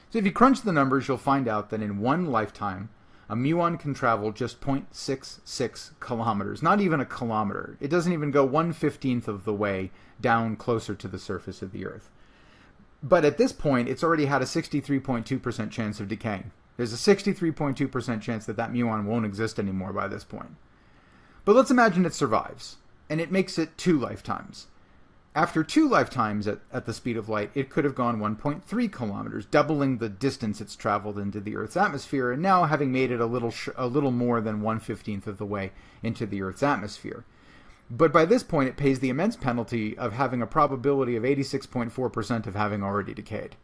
So if you crunch the numbers, you'll find out that in one lifetime, a muon can travel just 0.66 kilometers, not even a kilometer. It doesn't even go 1/15 of the way down closer to the surface of the Earth. But at this point, it's already had a 63.2% chance of decaying. There's a 63.2% chance that that muon won't exist anymore by this point. But let's imagine it survives, and it makes it 2 lifetimes. After 2 lifetimes at the speed of light, it could have gone 1.3 kilometers, doubling the distance it's traveled into the Earth's atmosphere, and now having made it a little more than 1/15 of the way into the Earth's atmosphere. But by this point, it pays the immense penalty of having a probability of 86.4% of having already decayed.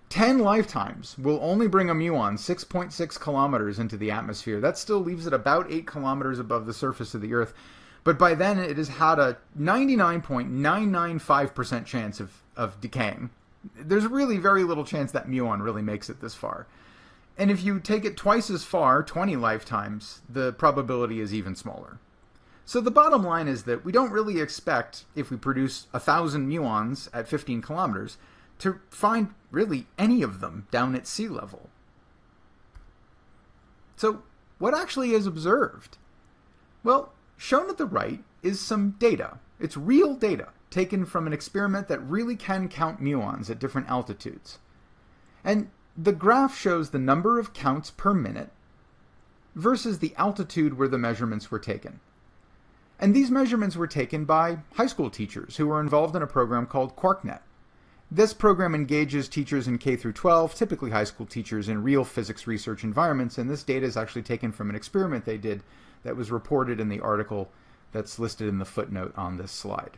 10 lifetimes will only bring a muon 6.6 kilometers into the atmosphere. That still leaves it about 8 kilometers above the surface of the Earth. But by then, it has had a 99.995% chance of decaying. There's really very little chance that muon really makes it this far. And if you take it twice as far, 20 lifetimes, the probability is even smaller. So the bottom line is that we don't really expect, if we produce 1,000 muons at 15 kilometers, to find really any of them down at sea level. So what actually is observed? Well, shown at the right is some data. It's real data taken from an experiment that really can count muons at different altitudes. And the graph shows the number of counts per minute versus the altitude where the measurements were taken. And these measurements were taken by high school teachers who were involved in a program called QuarkNet. This program engages teachers in K through 12, typically high school teachers, in real physics research environments, and this data is actually taken from an experiment they did that was reported in the article that's listed in the footnote on this slide.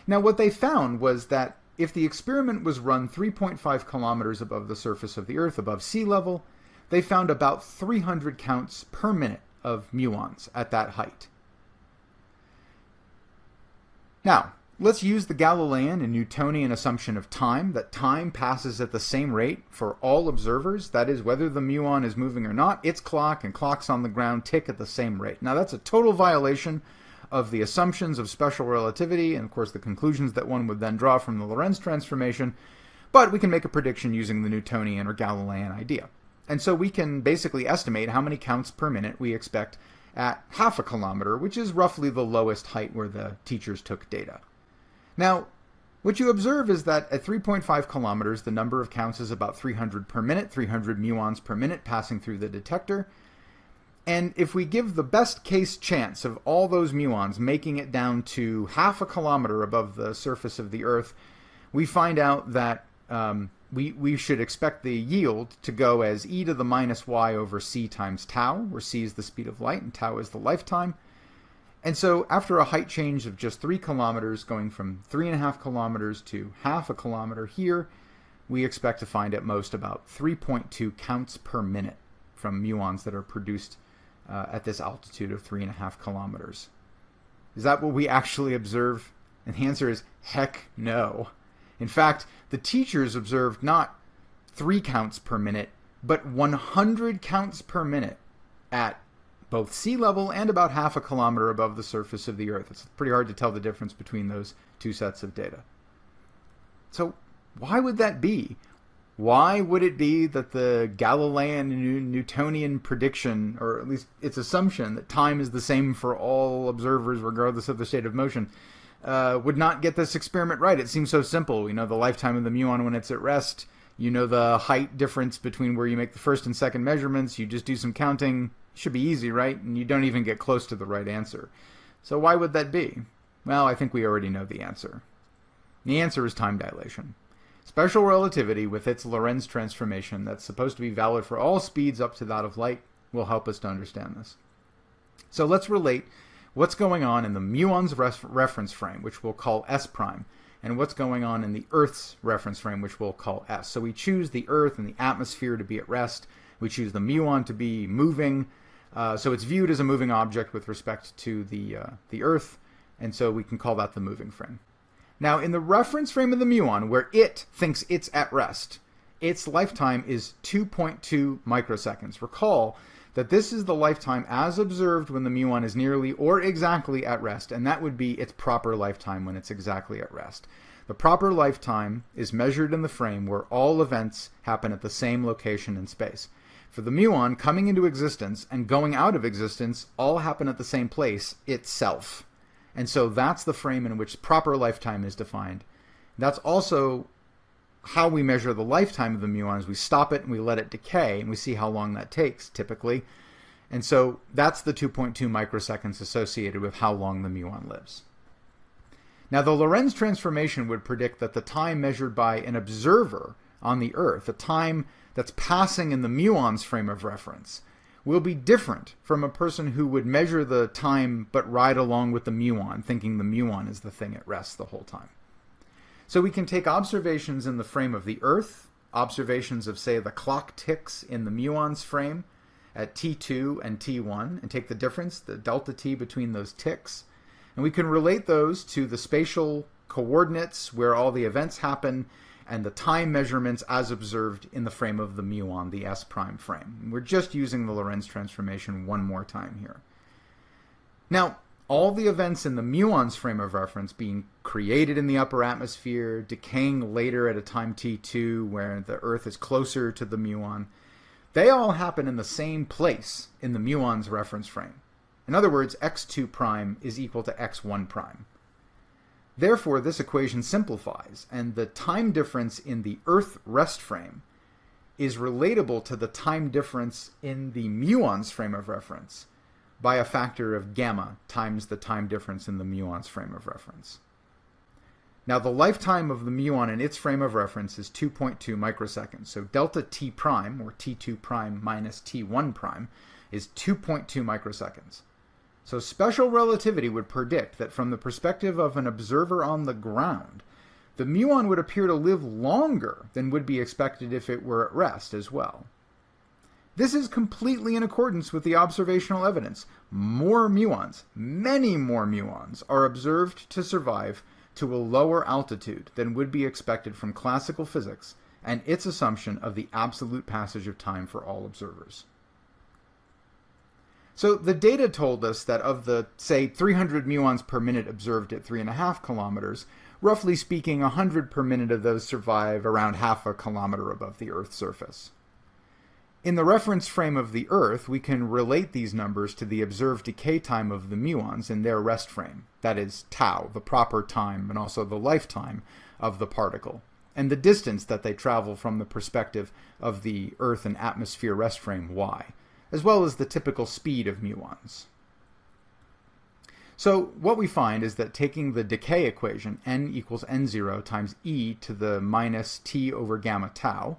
Now, what they found was that if the experiment was run 3.5 kilometers above the surface of the Earth, above sea level, they found about 300 counts per minute of muons at that height. Now, let's use the Galilean and Newtonian assumption of time, that time passes at the same rate for all observers. That is, whether the muon is moving or not, its clock and clocks on the ground tick at the same rate. Now, that's a total violation of the assumptions of special relativity and, of course, the conclusions that one would then draw from the Lorentz transformation. But we can make a prediction using the Newtonian or Galilean idea. And so we can basically estimate how many counts per minute we expect at half a kilometer, which is roughly the lowest height where the teachers took data. Now, what you observe is that at 3.5 kilometers, the number of counts is about 300 per minute, 300 muons per minute passing through the detector. And if we give the best case chance of all those muons making it down to half a kilometer above the surface of the Earth, we find out that we should expect the yield to go as e to the minus y over c times tau, where c is the speed of light and tau is the lifetime. And so after a height change of just 3 kilometers, going from 3.5 kilometers to half a kilometer here, we expect to find at most about 3.2 counts per minute from muons that are produced at this altitude of 3.5 kilometers. Is that what we actually observe? And the answer is heck no. In fact, the teachers observed not 3 counts per minute, but 100 counts per minute at both sea level and about half a kilometer above the surface of the Earth. It's pretty hard to tell the difference between those two sets of data. So why would that be? Why would it be that the Galilean and Newtonian prediction, or at least its assumption that time is the same for all observers regardless of the state of motion, would not get this experiment right? It seems so simple. You know the lifetime of the muon when it's at rest. You know the height difference between where you make the first and second measurements. You just do some counting. It should be easy, right? And you don't even get close to the right answer. So why would that be? Well, I think we already know the answer. The answer is time dilation. Special relativity, with its Lorentz transformation that's supposed to be valid for all speeds up to that of light, will help us to understand this. So let's relate what's going on in the muon's reference frame, which we'll call S prime, and what's going on in the Earth's reference frame, which we'll call S. So we choose the Earth and the atmosphere to be at rest. We choose the muon to be moving. So it's viewed as a moving object with respect to the Earth, and so we can call that the moving frame. Now, in the reference frame of the muon, where it thinks it's at rest, its lifetime is 2.2 microseconds. Recall that this is the lifetime as observed when the muon is nearly or exactly at rest, and that would be its proper lifetime when it's exactly at rest. The proper lifetime is measured in the frame where all events happen at the same location in space. For the muon, coming into existence and going out of existence all happen at the same place itself. And so that's the frame in which proper lifetime is defined. That's also how we measure the lifetime of the muon. Is we stop it and we let it decay, and we see how long that takes, typically. And so that's the 2.2 microseconds associated with how long the muon lives. Now, the Lorentz transformation would predict that the time measured by an observer on the Earth, the time that's passing in the muon's frame of reference, will be different from a person who would measure the time but ride along with the muon, thinking the muon is the thing at rest the whole time. So we can take observations in the frame of the Earth, observations of, say, the clock ticks in the muon's frame at T2 and T1, and take the difference, the delta T between those ticks, and we can relate those to the spatial coordinates where all the events happen and the time measurements as observed in the frame of the muon, the S prime frame. We're just using the Lorentz transformation one more time here. Now, all the events in the muon's frame of reference being created in the upper atmosphere, decaying later at a time T2 where the Earth is closer to the muon, they all happen in the same place in the muon's reference frame. In other words, x2 prime is equal to x1 prime. Therefore, this equation simplifies, and the time difference in the Earth rest frame is relatable to the time difference in the muon's frame of reference by a factor of gamma times the time difference in the muon's frame of reference. Now, the lifetime of the muon in its frame of reference is 2.2 microseconds. So delta t prime, or t2 prime minus t1 prime, is 2.2 microseconds. So special relativity would predict that from the perspective of an observer on the ground, the muon would appear to live longer than would be expected if it were at rest as well. This is completely in accordance with the observational evidence. More muons, many more muons, are observed to survive to a lower altitude than would be expected from classical physics and its assumption of the absolute passage of time for all observers. So the data told us that of the, say, 300 muons per minute observed at 3.5 kilometers, roughly speaking, 100 per minute of those survive around half a kilometer above the Earth's surface. In the reference frame of the Earth, we can relate these numbers to the observed decay time of the muons in their rest frame, that is, tau, the proper time, and also the lifetime of the particle, and the distance that they travel from the perspective of the Earth and atmosphere rest frame, y, as well as the typical speed of muons. So what we find is that taking the decay equation, n equals n0 times e to the minus t over gamma tau,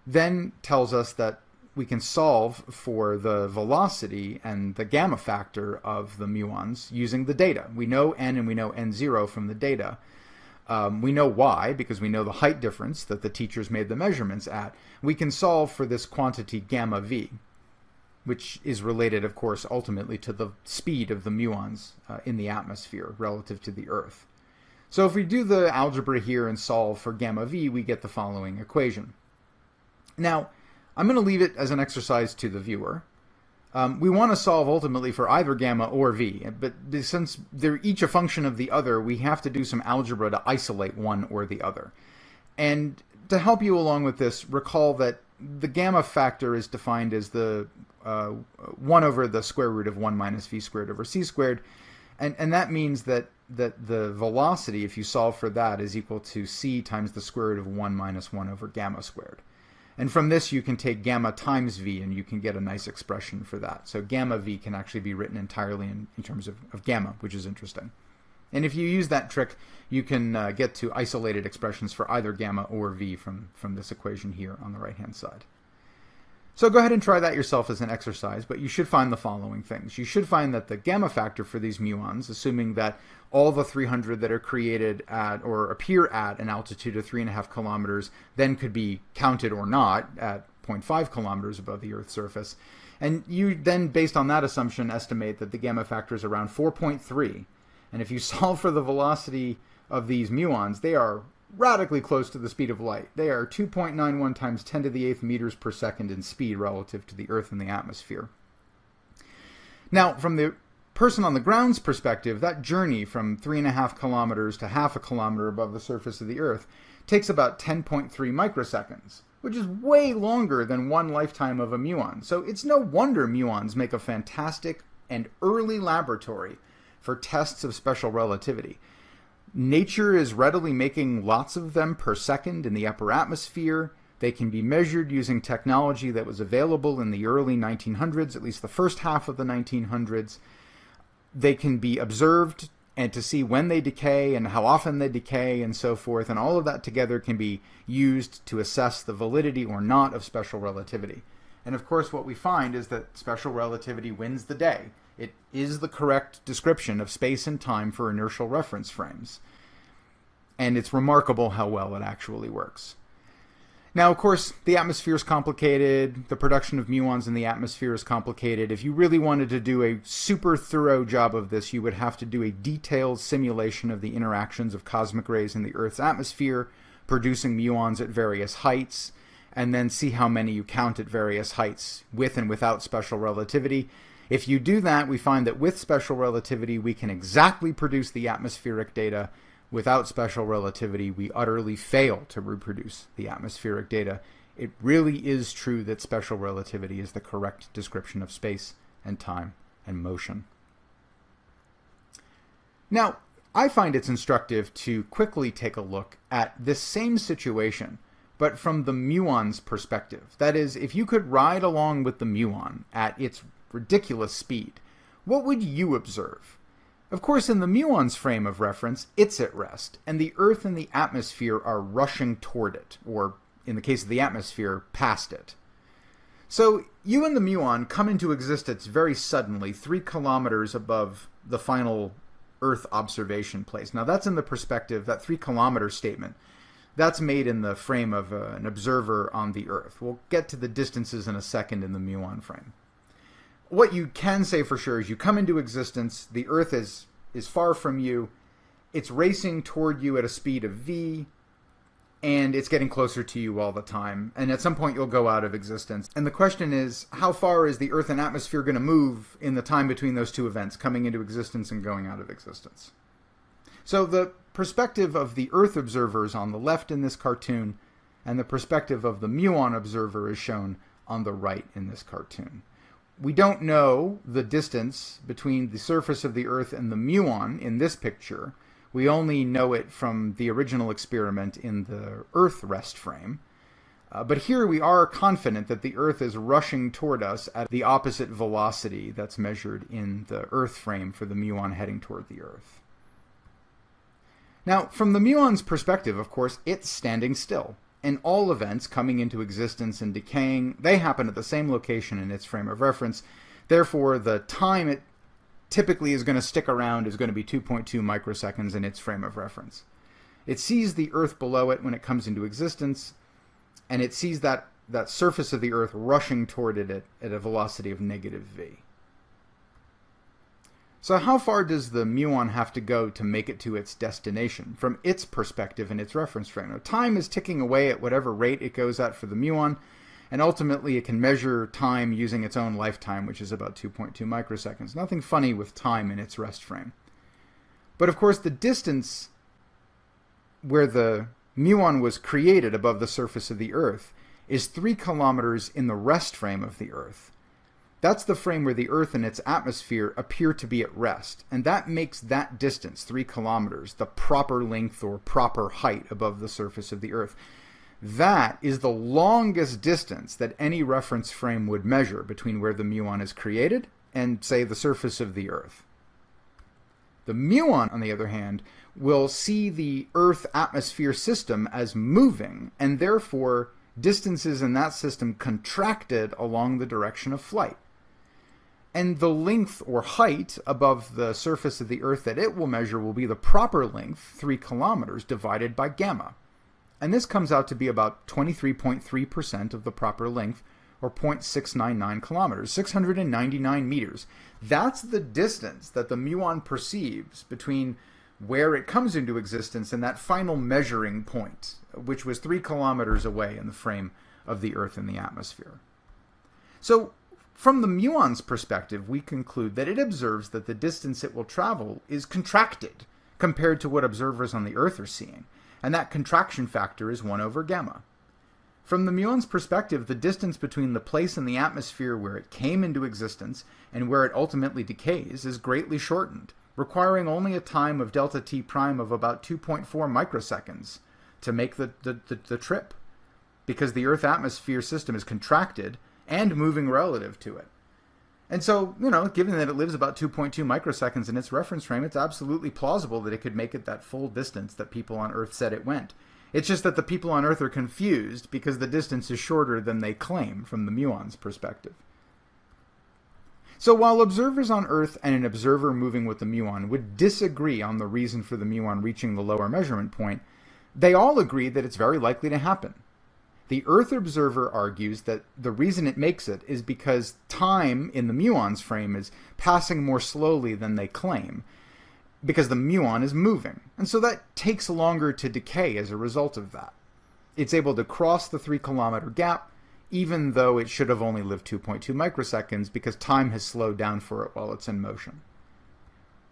then tells us that we can solve for the velocity and the gamma factor of the muons using the data. We know n and we know n0 from the data. We know y because we know the height difference that the teachers made the measurements at. We can solve for this quantity gamma v, which is related, of course, ultimately to the speed of the muons in the atmosphere relative to the Earth. So if we do the algebra here and solve for gamma v, we get the following equation. Now, I'm going to leave it as an exercise to the viewer. We want to solve ultimately for either gamma or v, but since they're each a function of the other, we have to do some algebra to isolate one or the other. And to help you along with this, recall that the gamma factor is defined as the 1 over the square root of 1 minus v squared over c squared, and that means that the velocity, if you solve for that, is equal to c times the square root of 1 minus 1 over gamma squared. And from this, you can take gamma times v, and you can get a nice expression for that. So gamma v can actually be written entirely in terms of gamma, which is interesting. And if you use that trick, you can get to isolated expressions for either gamma or v from this equation here on the right-hand side. So go ahead and try that yourself as an exercise, but you should find the following things. You should find that the gamma factor for these muons, assuming that all the 300 that are created at or appear at an altitude of 3.5 kilometers then could be counted or not at 0.5 kilometers above the Earth's surface. And you then, based on that assumption, estimate that the gamma factor is around 4.3. And if you solve for the velocity of these muons, they are radically close to the speed of light. They are 2.91 times 10 to the 8th meters per second in speed relative to the Earth and the atmosphere. Now, from the person on the ground's perspective, that journey from 3.5 kilometers to half a kilometer above the surface of the Earth takes about 10.3 microseconds, which is way longer than one lifetime of a muon. So it's no wonder muons make a fantastic and early laboratory for tests of special relativity. Nature is readily making lots of them per second in the upper atmosphere. They can be measured using technology that was available in the early 1900s, at least the first half of the 1900s. They can be observed and to see when they decay and how often they decay and so forth. And all of that together can be used to assess the validity or not of special relativity. And of course, what we find is that special relativity wins the day. It is the correct description of space and time for inertial reference frames. And it's remarkable how well it actually works. Now, of course, the atmosphere is complicated. The production of muons in the atmosphere is complicated. If you really wanted to do a super thorough job of this, you would have to do a detailed simulation of the interactions of cosmic rays in the Earth's atmosphere, producing muons at various heights, and then see how many you count at various heights with and without special relativity. If you do that, we find that with special relativity, we can exactly produce the atmospheric data. Without special relativity, we utterly fail to reproduce the atmospheric data. It really is true that special relativity is the correct description of space and time and motion. Now, I find it's instructive to quickly take a look at this same situation, but from the muon's perspective. That is, if you could ride along with the muon at its ridiculous speed, what would you observe? Of course, in the muon's frame of reference, it's at rest, and the Earth and the atmosphere are rushing toward it, or, in the case of the atmosphere, past it. So, you and the muon come into existence very suddenly, 3 kilometers above the final Earth observation place. Now, that's in the perspective, that 3-kilometer statement, that's made in the frame of an observer on the Earth. We'll get to the distances in a second in the muon frame. What you can say for sure is you come into existence, the Earth is far from you, it's racing toward you at a speed of v, and it's getting closer to you all the time. And at some point you'll go out of existence. And the question is, how far is the Earth and atmosphere going to move in the time between those two events, coming into existence and going out of existence? So the perspective of the Earth observer is on the left in this cartoon, and the perspective of the muon observer is shown on the right in this cartoon. We don't know the distance between the surface of the Earth and the muon in this picture. We only know it from the original experiment in the Earth rest frame. But here we are confident that the Earth is rushing toward us at the opposite velocity that's measured in the Earth frame for the muon heading toward the Earth. Now, from the muon's perspective, of course, it's standing still. And all events coming into existence and decaying, they happen at the same location in its frame of reference. Therefore, the time it typically is going to stick around is going to be 2.2 microseconds in its frame of reference. It sees the Earth below it when it comes into existence, and it sees that surface of the Earth rushing toward it at a velocity of negative v. So how far does the muon have to go to make it to its destination from its perspective and its reference frame? Now, time is ticking away at whatever rate it goes at for the muon, and ultimately it can measure time using its own lifetime, which is about 2.2 microseconds. Nothing funny with time in its rest frame. But of course, the distance where the muon was created above the surface of the Earth is 3 kilometers in the rest frame of the Earth. That's the frame where the Earth and its atmosphere appear to be at rest, and that makes that distance, 3 kilometers, the proper length or proper height above the surface of the Earth. That is the longest distance that any reference frame would measure between where the muon is created and, say, the surface of the Earth. The muon, on the other hand, will see the Earth-atmosphere system as moving, and therefore distances in that system contracted along the direction of flight. And the length or height above the surface of the Earth that it will measure will be the proper length, 3 kilometers, divided by gamma. And this comes out to be about 23.3% of the proper length, or 0.699 kilometers, 699 meters. That's the distance that the muon perceives between where it comes into existence and that final measuring point, which was 3 kilometers away in the frame of the Earth and the atmosphere. So, from the muon's perspective, we conclude that it observes that the distance it will travel is contracted compared to what observers on the Earth are seeing, and that contraction factor is 1 over gamma. From the muon's perspective, the distance between the place in the atmosphere where it came into existence and where it ultimately decays is greatly shortened, requiring only a time of delta t prime of about 2.4 microseconds to make the trip, because the Earth atmosphere system is contracted and moving relative to it. And so, given that it lives about 2.2 microseconds in its reference frame, it's absolutely plausible that it could make it that full distance that people on Earth said it went. It's just that the people on Earth are confused because the distance is shorter than they claim from the muon's perspective. So while observers on Earth and an observer moving with the muon would disagree on the reason for the muon reaching the lower measurement point, they all agree that it's very likely to happen. The Earth observer argues that the reason it makes it is because time in the muon's frame is passing more slowly than they claim, because the muon is moving. And so that takes longer to decay as a result of that. It's able to cross the 3-kilometer gap, even though it should have only lived 2.2 microseconds, because time has slowed down for it while it's in motion.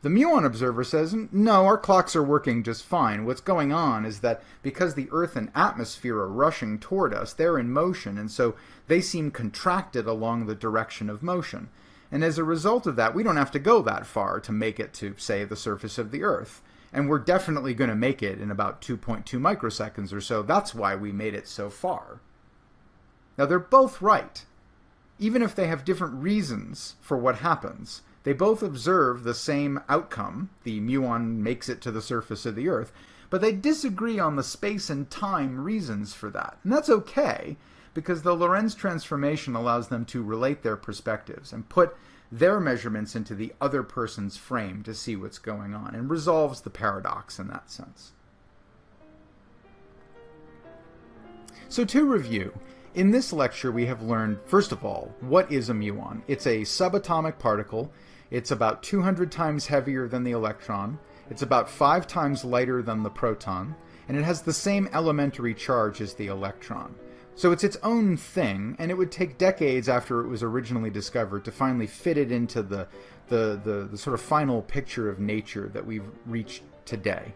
The muon observer says, no, our clocks are working just fine. What's going on is that because the Earth and atmosphere are rushing toward us, they're in motion, and so they seem contracted along the direction of motion. And as a result of that, we don't have to go that far to make it to, say, the surface of the Earth. And we're definitely going to make it in about 2.2 microseconds or so. That's why we made it so far. Now, they're both right. Even if they have different reasons for what happens, they both observe the same outcome. The muon makes it to the surface of the Earth, but they disagree on the space and time reasons for that. And that's okay, because the Lorentz transformation allows them to relate their perspectives and put their measurements into the other person's frame to see what's going on, and resolves the paradox in that sense. So to review, in this lecture we have learned, first of all, what is a muon? It's a subatomic particle. It's about 200 times heavier than the electron. It's about 5 times lighter than the proton, and it has the same elementary charge as the electron. So it's its own thing, and it would take decades after it was originally discovered to finally fit it into the sort of final picture of nature that we've reached today.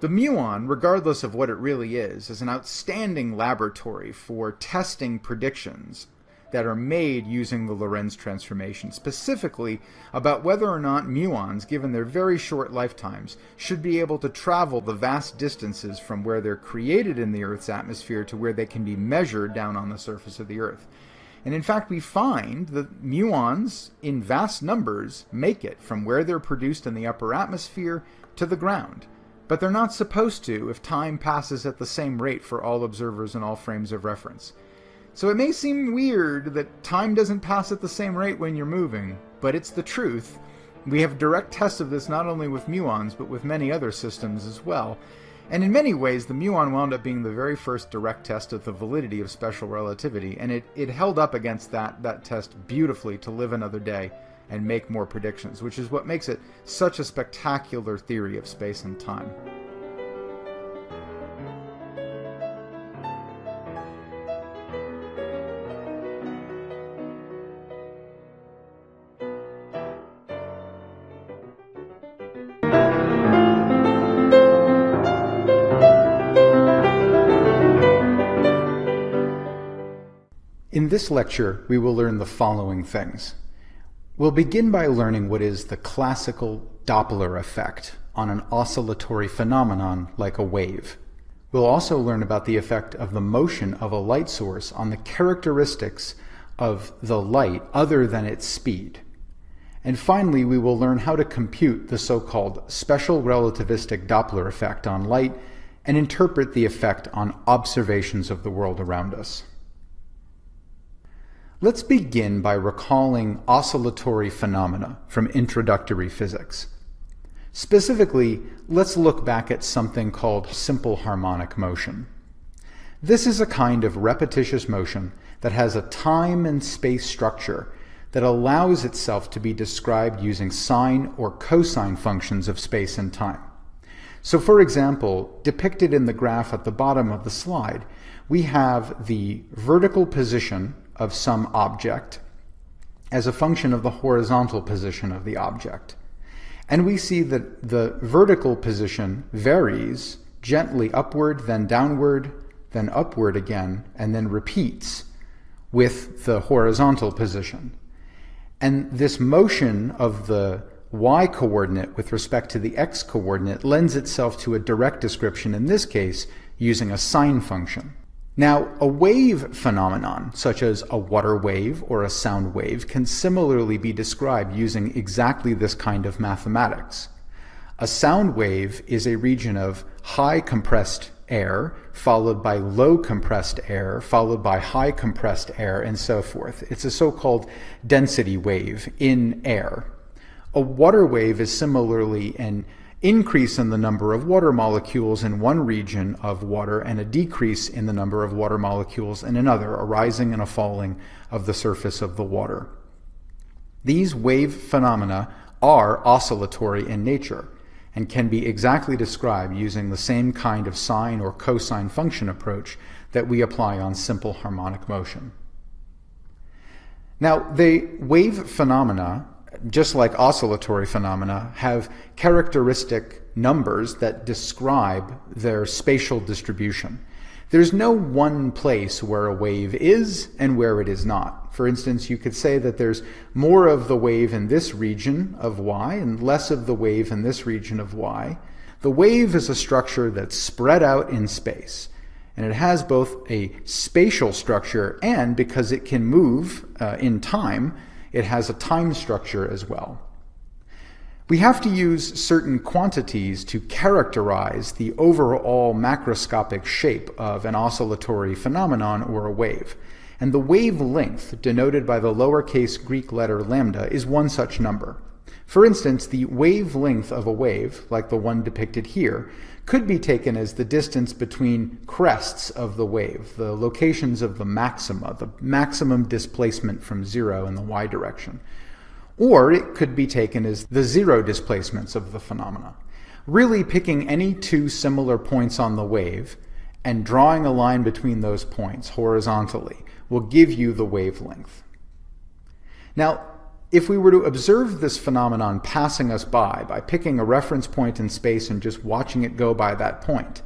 The muon, regardless of what it really is an outstanding laboratory for testing predictions that are made using the Lorentz transformation, specifically about whether or not muons, given their very short lifetimes, should be able to travel the vast distances from where they're created in the Earth's atmosphere to where they can be measured down on the surface of the Earth. And in fact, we find that muons, in vast numbers, make it from where they're produced in the upper atmosphere to the ground. But they're not supposed to if time passes at the same rate for all observers in all frames of reference. So it may seem weird that time doesn't pass at the same rate when you're moving, but it's the truth. We have direct tests of this not only with muons, but with many other systems as well. And in many ways, the muon wound up being the very first direct test of the validity of special relativity, and it held up against that test beautifully to live another day and make more predictions, which is what makes it such a spectacular theory of space and time. In this lecture, we will learn the following things. We'll begin by learning what is the classical Doppler effect on an oscillatory phenomenon like a wave. We'll also learn about the effect of the motion of a light source on the characteristics of the light other than its speed. And finally, we will learn how to compute the so-called special relativistic Doppler effect on light and interpret the effect on observations of the world around us. Let's begin by recalling oscillatory phenomena from introductory physics. Specifically, let's look back at something called simple harmonic motion. This is a kind of repetitious motion that has a time and space structure that allows itself to be described using sine or cosine functions of space and time. So for example, depicted in the graph at the bottom of the slide, we have the vertical position of some object as a function of the horizontal position of the object. And we see that the vertical position varies gently upward, then downward, then upward again, and then repeats with the horizontal position. And this motion of the y-coordinate with respect to the x-coordinate lends itself to a direct description, in this case, using a sine function. Now, a wave phenomenon, such as a water wave or a sound wave, can similarly be described using exactly this kind of mathematics. A sound wave is a region of high compressed air, followed by low compressed air, followed by high compressed air, and so forth. It's a so-called density wave in air. A water wave is similarly an increase in the number of water molecules in one region of water and a decrease in the number of water molecules in another, a rising and a falling of the surface of the water. These wave phenomena are oscillatory in nature and can be exactly described using the same kind of sine or cosine function approach that we apply on simple harmonic motion. Now, the wave phenomena, just like oscillatory phenomena, have characteristic numbers that describe their spatial distribution. There's no one place where a wave is and where it is not. For instance, you could say that there's more of the wave in this region of y and less of the wave in this region of y. The wave is a structure that's spread out in space, and it has both a spatial structure and, because it can move in time, it has a time structure as well. We have to use certain quantities to characterize the overall macroscopic shape of an oscillatory phenomenon or a wave. And the wavelength, denoted by the lowercase Greek letter lambda, is one such number. For instance, the wavelength of a wave, like the one depicted here, could be taken as the distance between crests of the wave, the locations of the maxima, the maximum displacement from zero in the y direction. Or it could be taken as the zero displacements of the phenomena. Really picking any two similar points on the wave and drawing a line between those points horizontally will give you the wavelength. Now, if we were to observe this phenomenon passing us by picking a reference point in space and just watching it go by that point,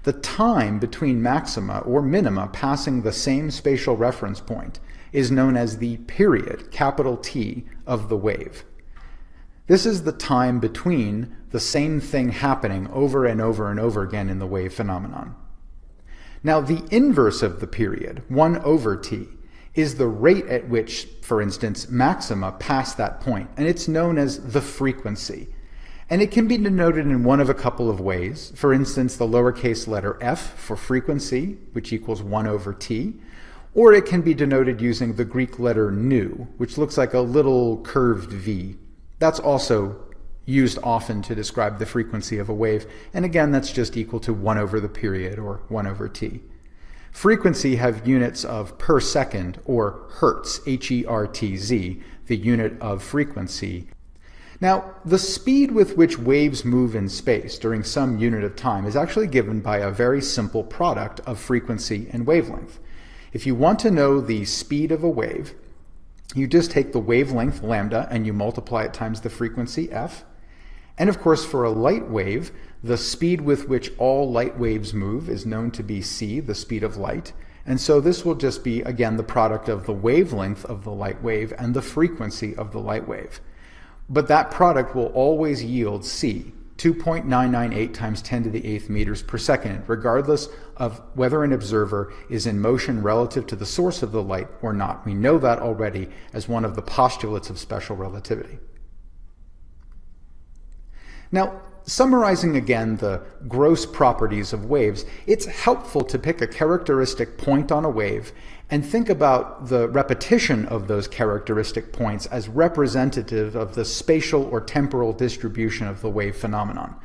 the time between maxima or minima passing the same spatial reference point is known as the period, capital T, of the wave. This is the time between the same thing happening over and over and over again in the wave phenomenon. Now, the inverse of the period, 1 over T, is the rate at which, for instance, maxima pass that point, and it's known as the frequency. And it can be denoted in one of a couple of ways. For instance, the lowercase letter f for frequency, which equals 1 over T, or it can be denoted using the Greek letter nu, which looks like a little curved V. That's also used often to describe the frequency of a wave, and again, that's just equal to 1 over the period, or 1 over T. Frequency have units of per second, or hertz, H-E-R-T-Z, the unit of frequency. Now, the speed with which waves move in space during some unit of time is actually given by a very simple product of frequency and wavelength. If you want to know the speed of a wave, you just take the wavelength, lambda, and you multiply it times the frequency, f. And of course, for a light wave, the speed with which all light waves move is known to be c, the speed of light. And so this will just be, again, the product of the wavelength of the light wave and the frequency of the light wave. But that product will always yield c, 2.998 times 10 to the 8th meters per second, regardless of whether an observer is in motion relative to the source of the light or not. We know that already as one of the postulates of special relativity. Now, summarizing again the gross properties of waves, it's helpful to pick a characteristic point on a wave and think about the repetition of those characteristic points as representative of the spatial or temporal distribution of the wave phenomenon.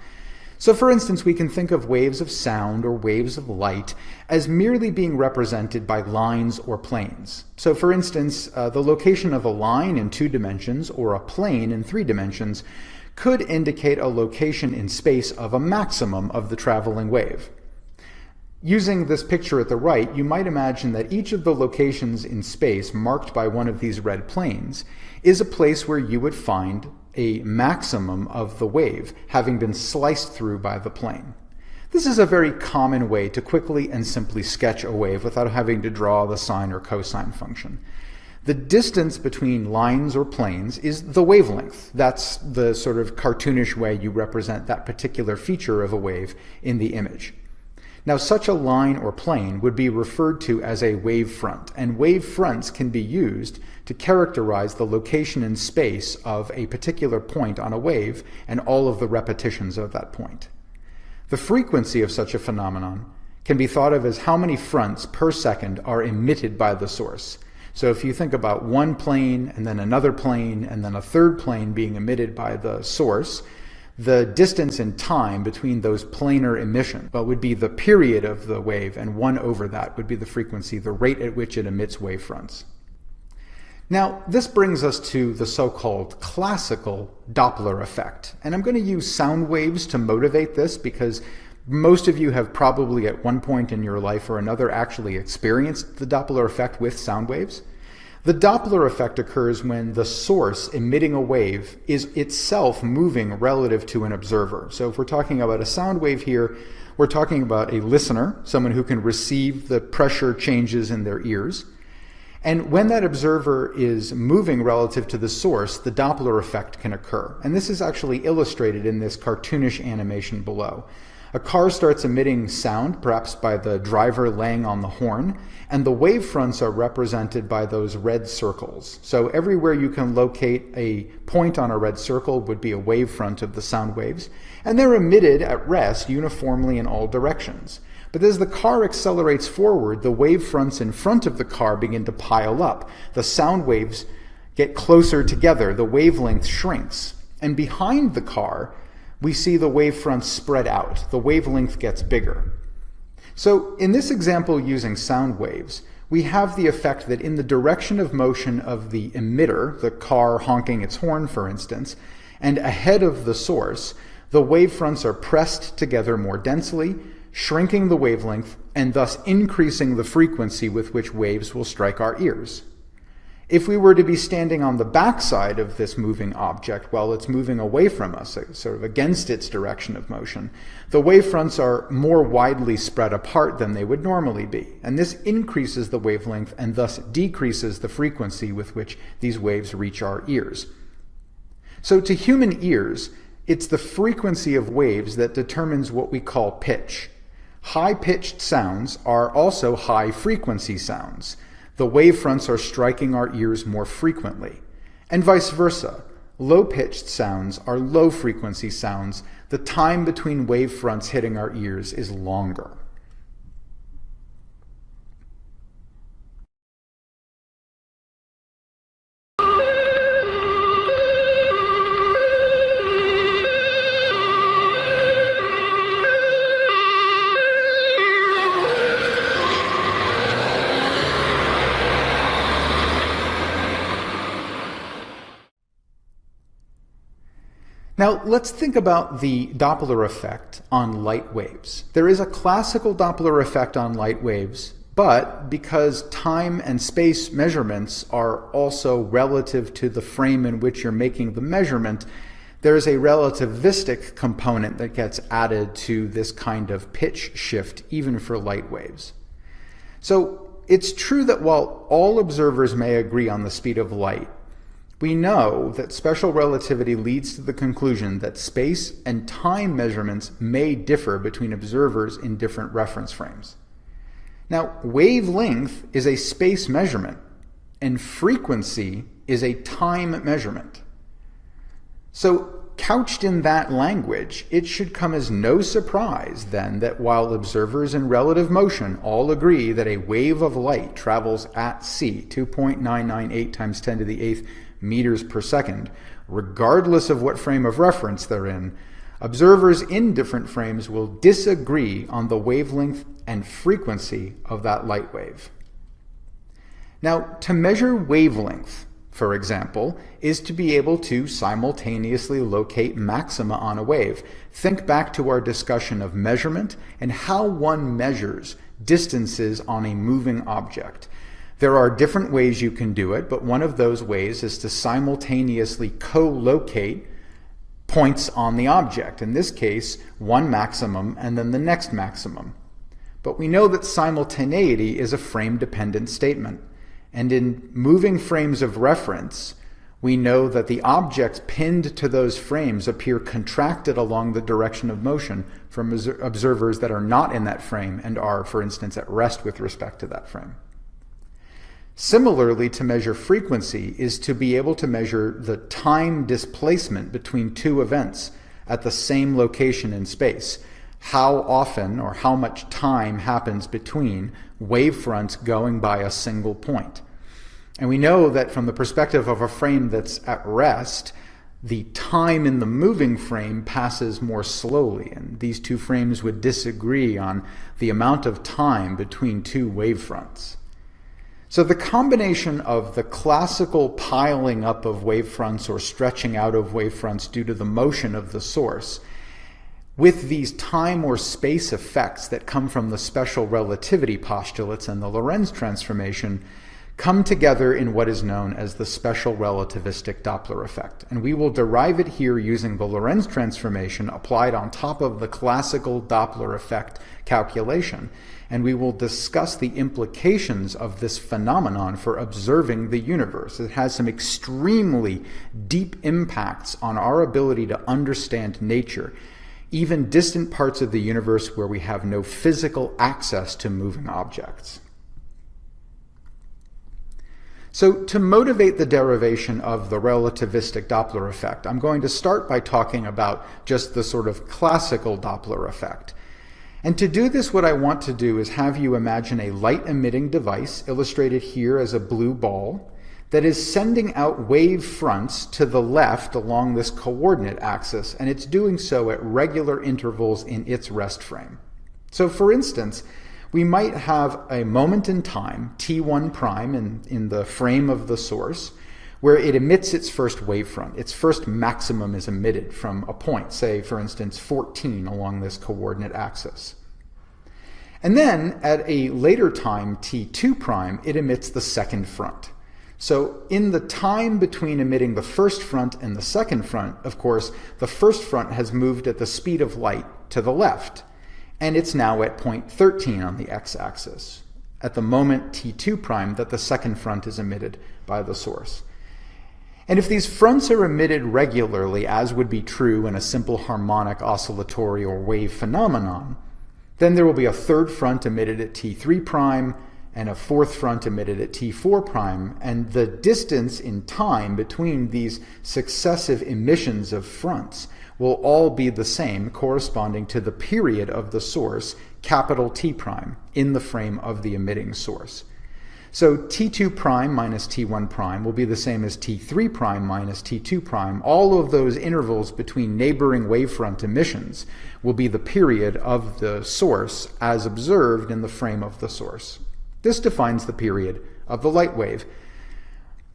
So for instance, we can think of waves of sound or waves of light as merely being represented by lines or planes. So for instance, the location of a line in 2 dimensions or a plane in 3 dimensions could indicate a location in space of a maximum of the traveling wave. Using this picture at the right, you might imagine that each of the locations in space marked by one of these red planes is a place where you would find a maximum of the wave having been sliced through by the plane. This is a very common way to quickly and simply sketch a wave without having to draw the sine or cosine function. The distance between lines or planes is the wavelength. That's the sort of cartoonish way you represent that particular feature of a wave in the image. Now, such a line or plane would be referred to as a wave front, and wave fronts can be used to characterize the location in space of a particular point on a wave and all of the repetitions of that point. The frequency of such a phenomenon can be thought of as how many fronts per second are emitted by the source. So if you think about one plane and then another plane and then a third plane being emitted by the source, the distance in time between those planar emissions would be the period of the wave, and 1 over that would be the frequency, the rate at which it emits wave fronts. Now, this brings us to the so-called classical Doppler effect. And I'm going to use sound waves to motivate this because most of you have probably at one point in your life or another actually experienced the Doppler effect with sound waves. The Doppler effect occurs when the source emitting a wave is itself moving relative to an observer. So if we're talking about a sound wave here, we're talking about a listener, someone who can receive the pressure changes in their ears. And when that observer is moving relative to the source, the Doppler effect can occur. And this is actually illustrated in this cartoonish animation below. A car starts emitting sound, perhaps by the driver laying on the horn, and the wave fronts are represented by those red circles. So everywhere you can locate a point on a red circle would be a wave front of the sound waves, and they're emitted at rest uniformly in all directions. But as the car accelerates forward, the wave fronts in front of the car begin to pile up. The sound waves get closer together, the wavelength shrinks, and behind the car, we see the wave fronts spread out. The wavelength gets bigger. So in this example using sound waves, we have the effect that in the direction of motion of the emitter, the car honking its horn for instance, and ahead of the source, the wave fronts are pressed together more densely, shrinking the wavelength and thus increasing the frequency with which waves will strike our ears. If we were to be standing on the backside of this moving object while it's moving away from us, sort of against its direction of motion, the wave fronts are more widely spread apart than they would normally be. And this increases the wavelength and thus decreases the frequency with which these waves reach our ears. So to human ears, it's the frequency of waves that determines what we call pitch. High-pitched sounds are also high-frequency sounds. The wave fronts are striking our ears more frequently. And vice versa. Low-pitched sounds are low-frequency sounds. The time between wave fronts hitting our ears is longer. Now, let's think about the Doppler effect on light waves. There is a classical Doppler effect on light waves, but because time and space measurements are also relative to the frame in which you're making the measurement, there is a relativistic component that gets added to this kind of pitch shift, even for light waves. So it's true that while all observers may agree on the speed of light, we know that special relativity leads to the conclusion that space and time measurements may differ between observers in different reference frames. Now, wavelength is a space measurement, and frequency is a time measurement. So, couched in that language, it should come as no surprise then that while observers in relative motion all agree that a wave of light travels at c, 2.998 times 10 to the 8th meters per second, regardless of what frame of reference they're in, observers in different frames will disagree on the wavelength and frequency of that light wave. Now, to measure wavelength, for example, is to be able to simultaneously locate maxima on a wave. Think back to our discussion of measurement and how one measures distances on a moving object. There are different ways you can do it, but one of those ways is to simultaneously co-locate points on the object. In this case, one maximum and then the next maximum. But we know that simultaneity is a frame-dependent statement. And in moving frames of reference, We know that the objects pinned to those frames appear contracted along the direction of motion from observers that are not in that frame and are, for instance, at rest with respect to that frame. Similarly, to measure frequency is to be able to measure the time displacement between two events at the same location in space. How often or how much time happens between wavefronts going by a single point. And we know that from the perspective of a frame that's at rest, the time in the moving frame passes more slowly, and these two frames would disagree on the amount of time between two wavefronts. So the combination of the classical piling up of wavefronts or stretching out of wavefronts due to the motion of the source, with these time or space effects that come from the special relativity postulates and the Lorentz transformation, come together in what is known as the special relativistic Doppler effect. And we will derive it here using the Lorentz transformation applied on top of the classical Doppler effect calculation. And we will discuss the implications of this phenomenon for observing the universe. It has some extremely deep impacts on our ability to understand nature, even distant parts of the universe where we have no physical access to moving objects. So to motivate the derivation of the relativistic Doppler effect, I'm going to start by talking about just the sort of classical Doppler effect. And to do this, what I want to do is have you imagine a light-emitting device, illustrated here as a blue ball, that is sending out wave fronts to the left along this coordinate axis, and it's doing so at regular intervals in its rest frame. So for instance, we might have a moment in time, t1 prime in the frame of the source, where it emits its first wavefront. Its first maximum is emitted from a point, say, for instance, 14 along this coordinate axis. And then at a later time, t2 prime, it emits the second front. So in the time between emitting the first front and the second front, of course, the first front has moved at the speed of light to the left, and it's now at point 13 on the x-axis, at the moment t2 prime that the second front is emitted by the source. And if these fronts are emitted regularly, as would be true in a simple harmonic oscillatory or wave phenomenon, then there will be a third front emitted at t3 prime and a fourth front emitted at t4 prime, and the distance in time between these successive emissions of fronts will all be the same, corresponding to the period of the source, capital T prime, in the frame of the emitting source. So T2 prime minus T1 prime will be the same as T3 prime minus T2 prime. All of those intervals between neighboring wavefront emissions will be the period of the source as observed in the frame of the source. This defines the period of the light wave.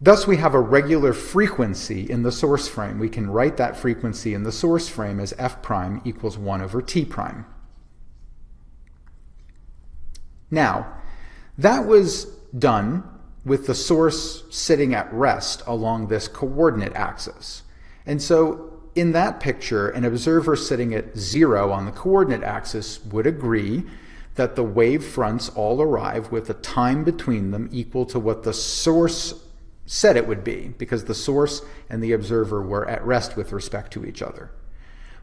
Thus, we have a regular frequency in the source frame. We can write that frequency in the source frame as f prime equals 1 over t prime. Now, that was done with the source sitting at rest along this coordinate axis. And so in that picture, an observer sitting at 0 on the coordinate axis would agree that the wave fronts all arrive with a time between them equal to what the source said it would be, because the source and the observer were at rest with respect to each other.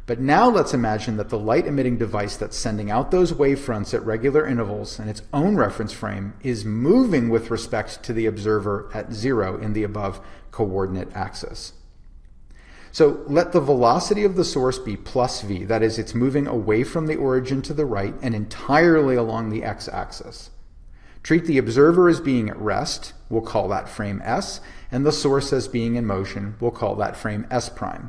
But now let's imagine that the light-emitting device that's sending out those wavefronts at regular intervals in its own reference frame is moving with respect to the observer at 0 in the above coordinate axis. So let the velocity of the source be plus v, that is, it's moving away from the origin to the right and entirely along the x-axis. Treat the observer as being at rest, we'll call that frame S, and the source as being in motion, we'll call that frame S prime.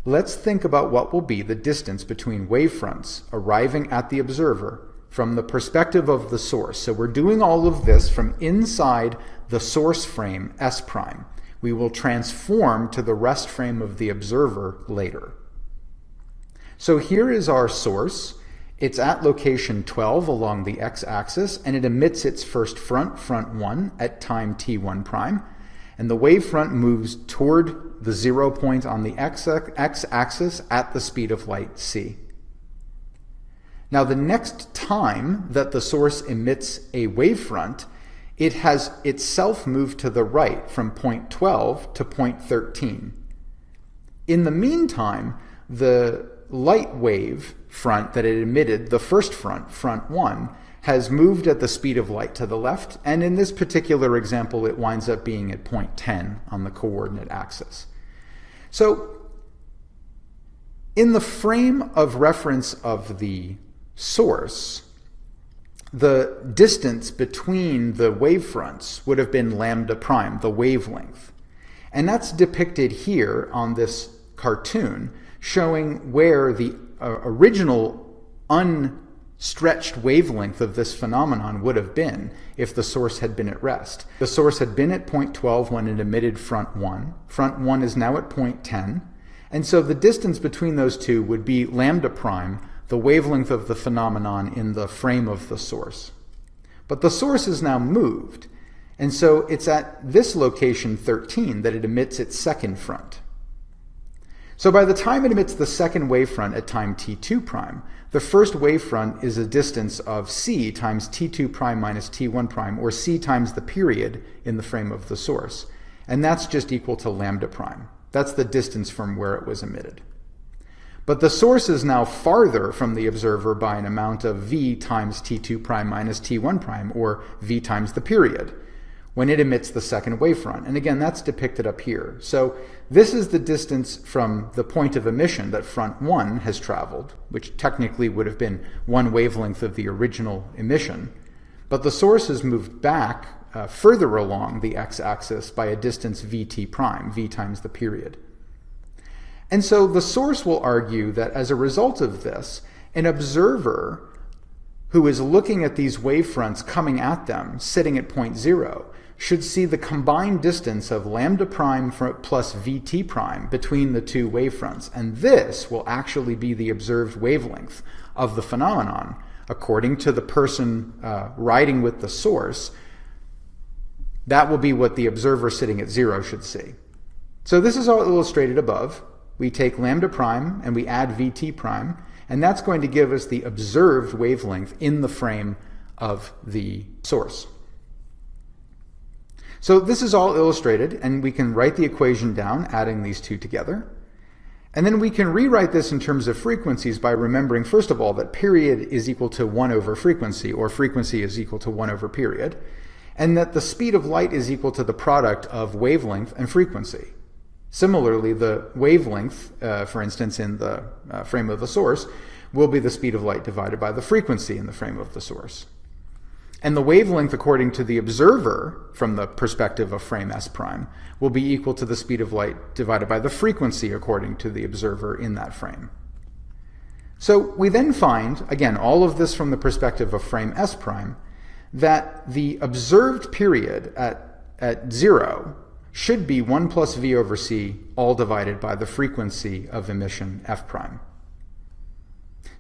Let's think about what will be the distance between wavefronts arriving at the observer from the perspective of the source. So we're doing all of this from inside the source frame S prime. We will transform to the rest frame of the observer later. So here is our source. It's at location 12 along the x-axis, and it emits its first front, front 1, at time t1 prime. And the wavefront moves toward the 0 point on the x-axis at the speed of light, c. Now the next time that the source emits a wavefront it has itself moved to the right from point 12 to point 13. In the meantime, the light wave front that it emitted, the first front, front 1, has moved at the speed of light to the left, and in this particular example it winds up being at point 10 on the coordinate axis. So in the frame of reference of the source, the distance between the wavefronts would have been lambda prime, the wavelength. And that's depicted here on this cartoon, showing where the original unstretched wavelength of this phenomenon would have been if the source had been at rest. The source had been at point 12 when it emitted front 1. Front 1 is now at point 10. And so the distance between those two would be lambda prime, the wavelength of the phenomenon in the frame of the source. But the source is now moved, and so it's at this location 13 that it emits its second front. So by the time it emits the second wavefront at time t2 prime, the first wavefront is a distance of c times t2 prime minus t1 prime, or c times the period in the frame of the source. And that's just equal to lambda prime. That's the distance from where it was emitted. But the source is now farther from the observer by an amount of v times t2 prime minus t1 prime, or v times the period, when it emits the second wavefront. And again, that's depicted up here. So this is the distance from the point of emission that front 1 has traveled, which technically would have been one wavelength of the original emission. But the source has moved back further along the x-axis by a distance vt prime, v times the period. And so the source will argue that as a result of this, an observer who is looking at these wavefronts coming at them, sitting at point 0, should see the combined distance of lambda prime plus vt prime between the two wavefronts. And this will actually be the observed wavelength of the phenomenon, according to the person riding with the source. That will be what the observer sitting at 0 should see. So this is all illustrated above. We take lambda prime and we add vt prime, and that's going to give us the observed wavelength in the frame of the source. So this is all illustrated, and we can write the equation down, adding these two together. And then we can rewrite this in terms of frequencies by remembering, first of all, that period is equal to 1 over frequency, or frequency is equal to 1 over period, and that the speed of light is equal to the product of wavelength and frequency. Similarly, the wavelength, for instance, in the frame of the source, will be the speed of light divided by the frequency in the frame of the source. And the wavelength, according to the observer, from the perspective of frame S prime, will be equal to the speed of light divided by the frequency according to the observer in that frame. So we then find, again, all of this from the perspective of frame S prime, that the observed period at 0 should be 1 plus v over c, all divided by the frequency of emission f prime.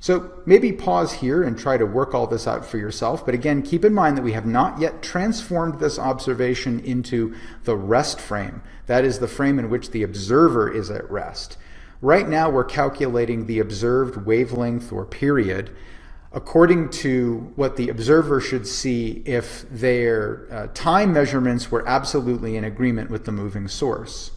So maybe pause here and try to work all this out for yourself, but again, keep in mind that we have not yet transformed this observation into the rest frame. That is the frame in which the observer is at rest. Right now we're calculating the observed wavelength or period according to what the observer should see if their time measurements were absolutely in agreement with the moving source.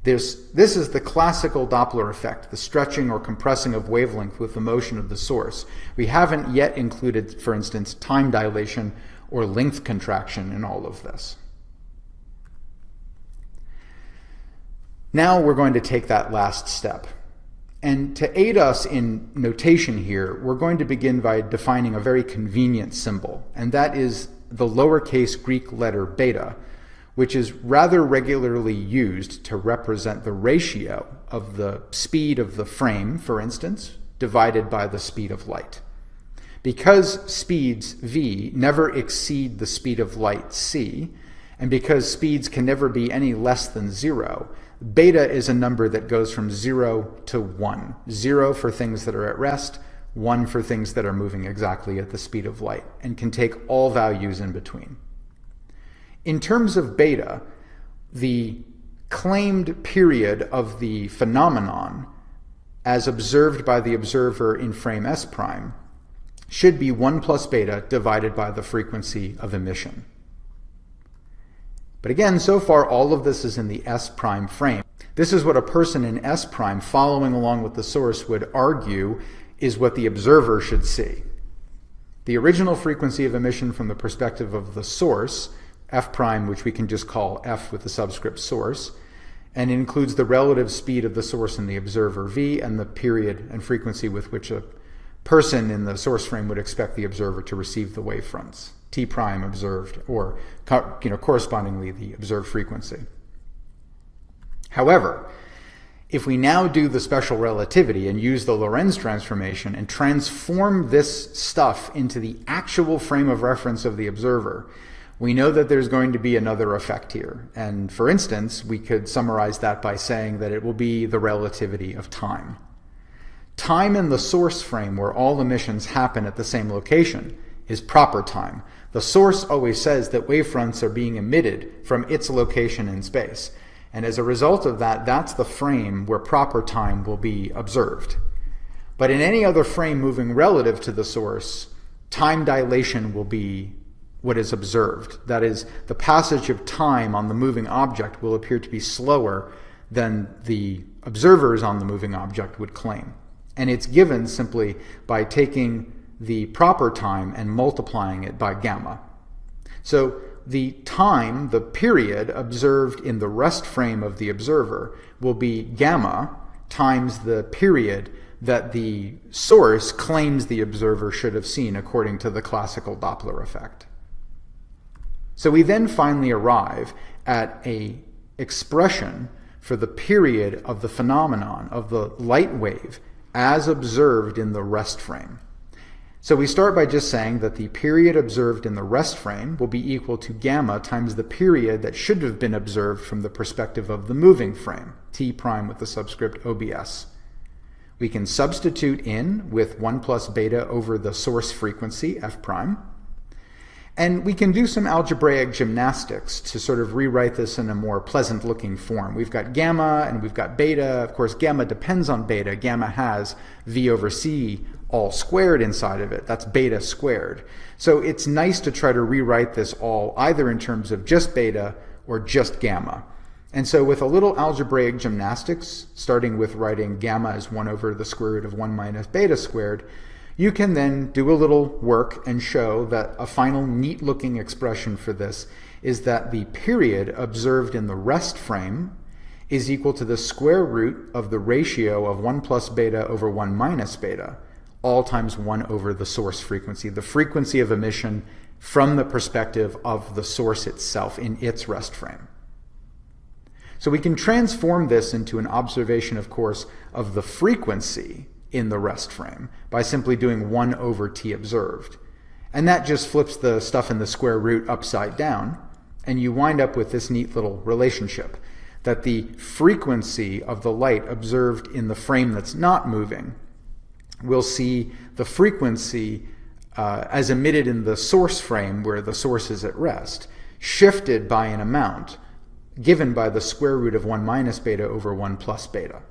This is the classical Doppler effect, the stretching or compressing of wavelength with the motion of the source. We haven't yet included, for instance, time dilation or length contraction in all of this. Now we're going to take that last step. And to aid us in notation here, we're going to begin by defining a very convenient symbol, and that is the lowercase Greek letter beta, which is rather regularly used to represent the ratio of the speed of the frame, for instance, divided by the speed of light. Because speeds v never exceed the speed of light c, and because speeds can never be any less than 0, beta is a number that goes from 0 to 1. 0 for things that are at rest, 1 for things that are moving exactly at the speed of light, and can take all values in between. In terms of beta, the claimed period of the phenomenon, as observed by the observer in frame S prime, should be 1 plus beta divided by the frequency of emission. But again, so far all of this is in the S prime frame. This is what a person in S prime following along with the source would argue is what the observer should see. The original frequency of emission from the perspective of the source, F prime, which we can just call F with the subscript source, and includes the relative speed of the source and the observer, V, and the period and frequency with which a person in the source frame would expect the observer to receive the wavefronts, T prime observed, or correspondingly the observed frequency. However, if we now do the special relativity and use the Lorentz transformation and transform this stuff into the actual frame of reference of the observer, we know that there's going to be another effect here. And for instance, we could summarize that by saying that it will be the relativity of time. Time in the source frame, where all emissions happen at the same location, is proper time. The source always says that wavefronts are being emitted from its location in space. And as a result of that, that's the frame where proper time will be observed. But in any other frame moving relative to the source, time dilation will be what is observed. That is, the passage of time on the moving object will appear to be slower than the observers on the moving object would claim. And it's given simply by taking the proper time and multiplying it by gamma. So the time, the period observed in the rest frame of the observer will be gamma times the period that the source claims the observer should have seen according to the classical Doppler effect. So we then finally arrive at an expression for the period of the phenomenon of the light wave as observed in the rest frame. So we start by just saying that the period observed in the rest frame will be equal to gamma times the period that should have been observed from the perspective of the moving frame, T prime with the subscript OBS. We can substitute in with 1 plus beta over the source frequency, F prime. And we can do some algebraic gymnastics to sort of rewrite this in a more pleasant looking form. We've got gamma and we've got beta. Of course, gamma depends on beta. Gamma has V over C all squared inside of it. That's beta squared. So it's nice to try to rewrite this all either in terms of just beta or just gamma. And so with a little algebraic gymnastics, starting with writing gamma as 1 over the square root of 1 minus beta squared, you can then do a little work and show that a final neat-looking expression for this is that the period observed in the rest frame is equal to the square root of the ratio of 1 plus beta over 1 minus beta, all times 1 over the source frequency, the frequency of emission from the perspective of the source itself in its rest frame. So we can transform this into an observation, of course, of the frequency in the rest frame by simply doing 1 over t observed. And that just flips the stuff in the square root upside down, and you wind up with this neat little relationship that the frequency of the light observed in the frame that's not moving will see the frequency as emitted in the source frame where the source is at rest, shifted by an amount given by the square root of 1 minus beta over 1 plus beta.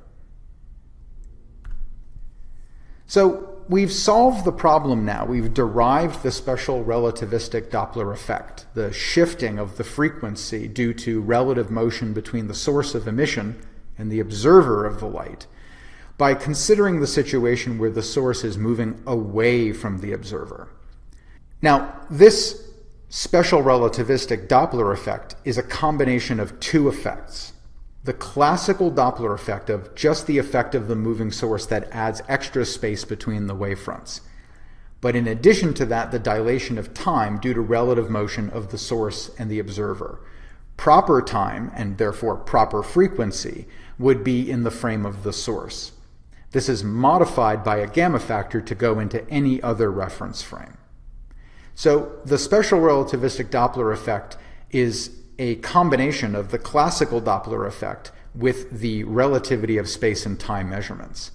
So we've solved the problem now. We've derived the special relativistic Doppler effect, the shifting of the frequency due to relative motion between the source of emission and the observer of the light, by considering the situation where the source is moving away from the observer. Now, this special relativistic Doppler effect is a combination of two effects. The classical Doppler effect of just the effect of the moving source that adds extra space between the wavefronts. But in addition to that, the dilation of time due to relative motion of the source and the observer. Proper time, and therefore proper frequency, would be in the frame of the source. This is modified by a gamma factor to go into any other reference frame. So the special relativistic Doppler effect is a combination of the classical Doppler effect with the relativity of space and time measurements.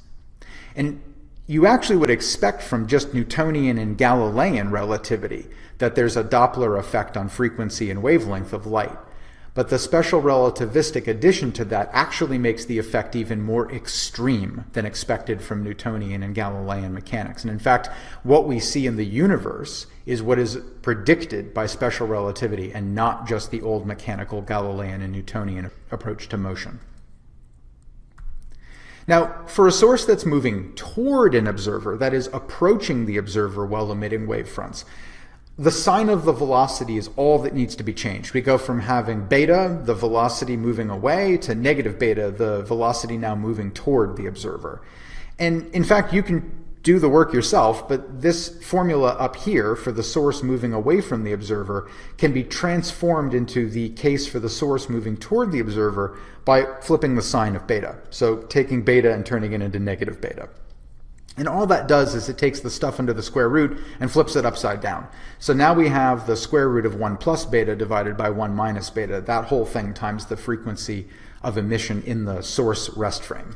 And you actually would expect from just Newtonian and Galilean relativity that there's a Doppler effect on frequency and wavelength of light. But the special relativistic addition to that actually makes the effect even more extreme than expected from Newtonian and Galilean mechanics. And in fact, what we see in the universe is what is predicted by special relativity and not just the old mechanical Galilean and Newtonian approach to motion. Now, for a source that's moving toward an observer, that is, approaching the observer while emitting wavefronts, the sign of the velocity is all that needs to be changed. We go from having beta, the velocity moving away, to negative beta, the velocity now moving toward the observer. And in fact, you can do the work yourself, but this formula up here for the source moving away from the observer can be transformed into the case for the source moving toward the observer by flipping the sign of beta. So taking beta and turning it into negative beta. And all that does is it takes the stuff under the square root and flips it upside down. So now we have the square root of 1 plus beta divided by 1 minus beta, that whole thing times the frequency of emission in the source rest frame.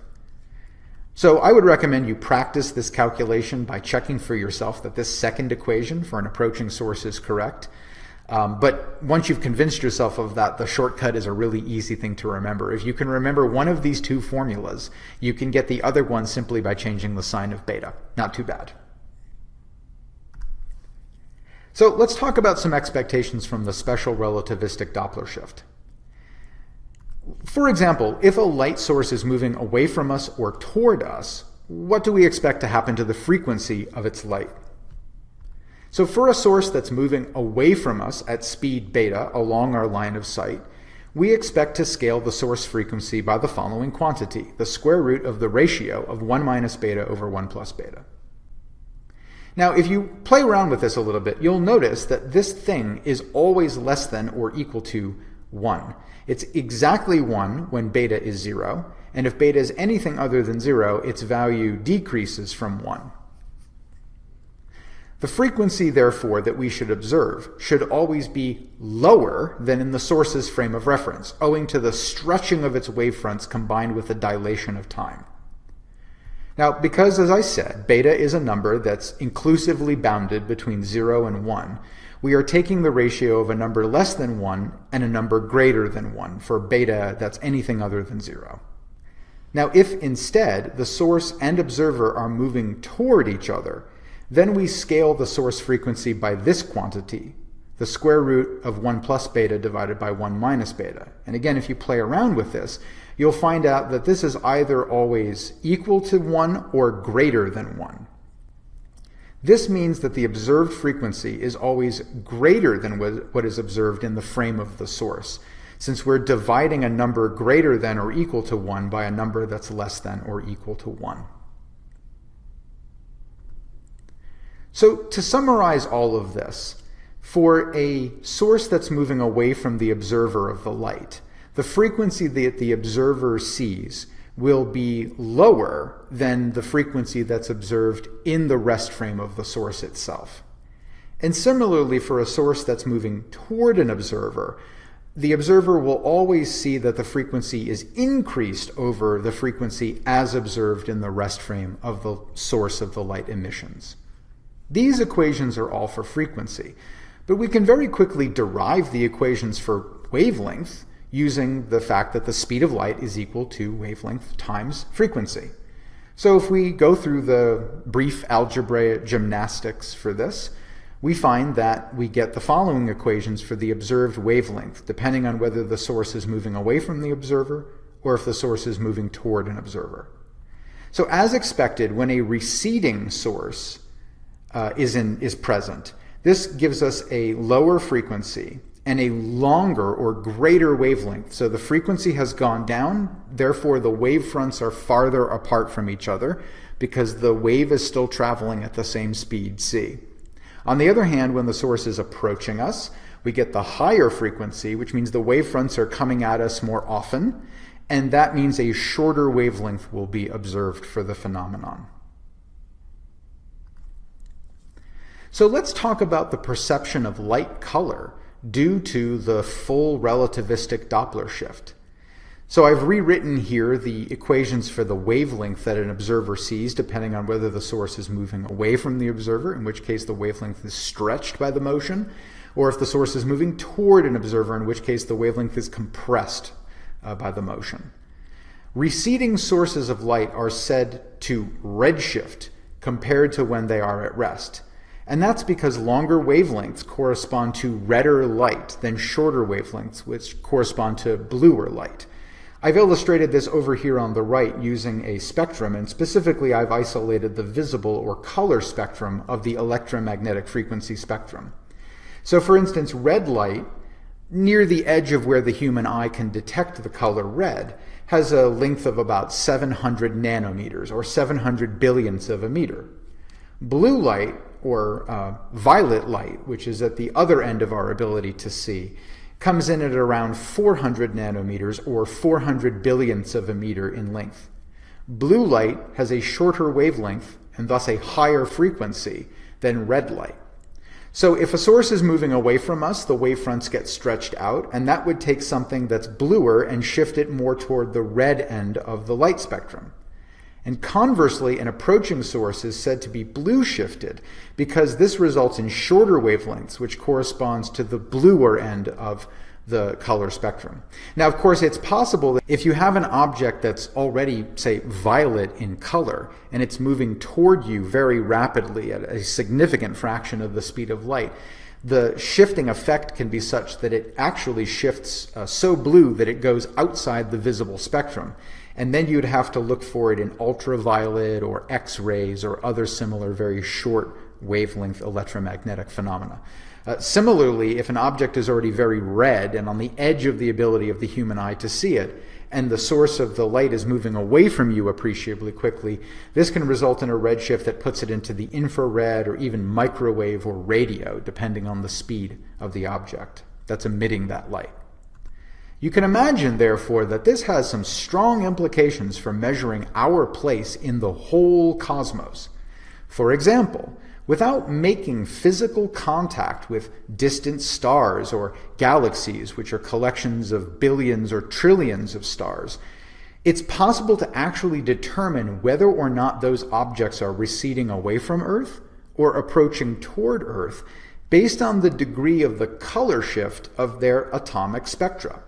So I would recommend you practice this calculation by checking for yourself that this second equation for an approaching source is correct. But once you've convinced yourself of that, the shortcut is a really easy thing to remember. If you can remember one of these two formulas, you can get the other one simply by changing the sign of beta. Not too bad. So let's talk about some expectations from the special relativistic Doppler shift. For example, if a light source is moving away from us or toward us, what do we expect to happen to the frequency of its light? So for a source that's moving away from us at speed beta along our line of sight, we expect to scale the source frequency by the following quantity, the square root of the ratio of 1 minus beta over 1 plus beta. Now, if you play around with this a little bit, you'll notice that this thing is always less than or equal to 1. It's exactly 1 when beta is 0, and if beta is anything other than 0, its value decreases from 1. The frequency, therefore, that we should observe should always be lower than in the source's frame of reference, owing to the stretching of its wavefronts combined with the dilation of time. Now, because, as I said, beta is a number that's inclusively bounded between 0 and 1, we are taking the ratio of a number less than 1 and a number greater than 1 for beta that's anything other than 0. Now, if instead the source and observer are moving toward each other, then we scale the source frequency by this quantity, the square root of 1 plus beta divided by 1 minus beta. And again, if you play around with this, you'll find out that this is either always equal to 1 or greater than 1. This means that the observed frequency is always greater than what is observed in the frame of the source, since we're dividing a number greater than or equal to 1 by a number that's less than or equal to 1. So to summarize all of this, for a source that's moving away from the observer of the light, the frequency that the observer sees will be lower than the frequency that's observed in the rest frame of the source itself. And similarly, for a source that's moving toward an observer, the observer will always see that the frequency is increased over the frequency as observed in the rest frame of the source of the light emissions. These equations are all for frequency, but we can very quickly derive the equations for wavelength using the fact that the speed of light is equal to wavelength times frequency. So if we go through the brief algebraic gymnastics for this, we find that we get the following equations for the observed wavelength, depending on whether the source is moving away from the observer or if the source is moving toward an observer. So as expected, when a receding source is present, this gives us a lower frequency and a longer or greater wavelength. So the frequency has gone down, therefore the wavefronts are farther apart from each other because the wave is still traveling at the same speed, c. On the other hand, when the source is approaching us, we get the higher frequency, which means the wavefronts are coming at us more often, and that means a shorter wavelength will be observed for the phenomenon. So let's talk about the perception of light color due to the full relativistic Doppler shift. So I've rewritten here the equations for the wavelength that an observer sees depending on whether the source is moving away from the observer, in which case the wavelength is stretched by the motion, or if the source is moving toward an observer, in which case the wavelength is compressed by the motion. Receding sources of light are said to redshift compared to when they are at rest. And that's because longer wavelengths correspond to redder light than shorter wavelengths, which correspond to bluer light. I've illustrated this over here on the right using a spectrum, and specifically I've isolated the visible or color spectrum of the electromagnetic frequency spectrum. So for instance, red light, near the edge of where the human eye can detect the color red, has a length of about 700 nanometers, or 700 billionths of a meter. Blue light, or violet light, which is at the other end of our ability to see, comes in at around 400 nanometers, or 400 billionths of a meter in length. Blue light has a shorter wavelength and thus a higher frequency than red light. So if a source is moving away from us, the wavefronts get stretched out, and that would take something that's bluer and shift it more toward the red end of the light spectrum. And conversely, an approaching source is said to be blue shifted because this results in shorter wavelengths, which corresponds to the bluer end of the color spectrum. Now, of course, it's possible that if you have an object that's already, say, violet in color, and it's moving toward you very rapidly at a significant fraction of the speed of light, the shifting effect can be such that it actually shifts so blue that it goes outside the visible spectrum. And then you'd have to look for it in ultraviolet or X-rays or other similar very short wavelength electromagnetic phenomena. Similarly, if an object is already very red and on the edge of the ability of the human eye to see it, and the source of the light is moving away from you appreciably quickly, this can result in a redshift that puts it into the infrared or even microwave or radio, depending on the speed of the object that's emitting that light. You can imagine, therefore, that this has some strong implications for measuring our place in the whole cosmos. For example, without making physical contact with distant stars or galaxies, which are collections of billions or trillions of stars, it's possible to actually determine whether or not those objects are receding away from Earth or approaching toward Earth based on the degree of the color shift of their atomic spectra.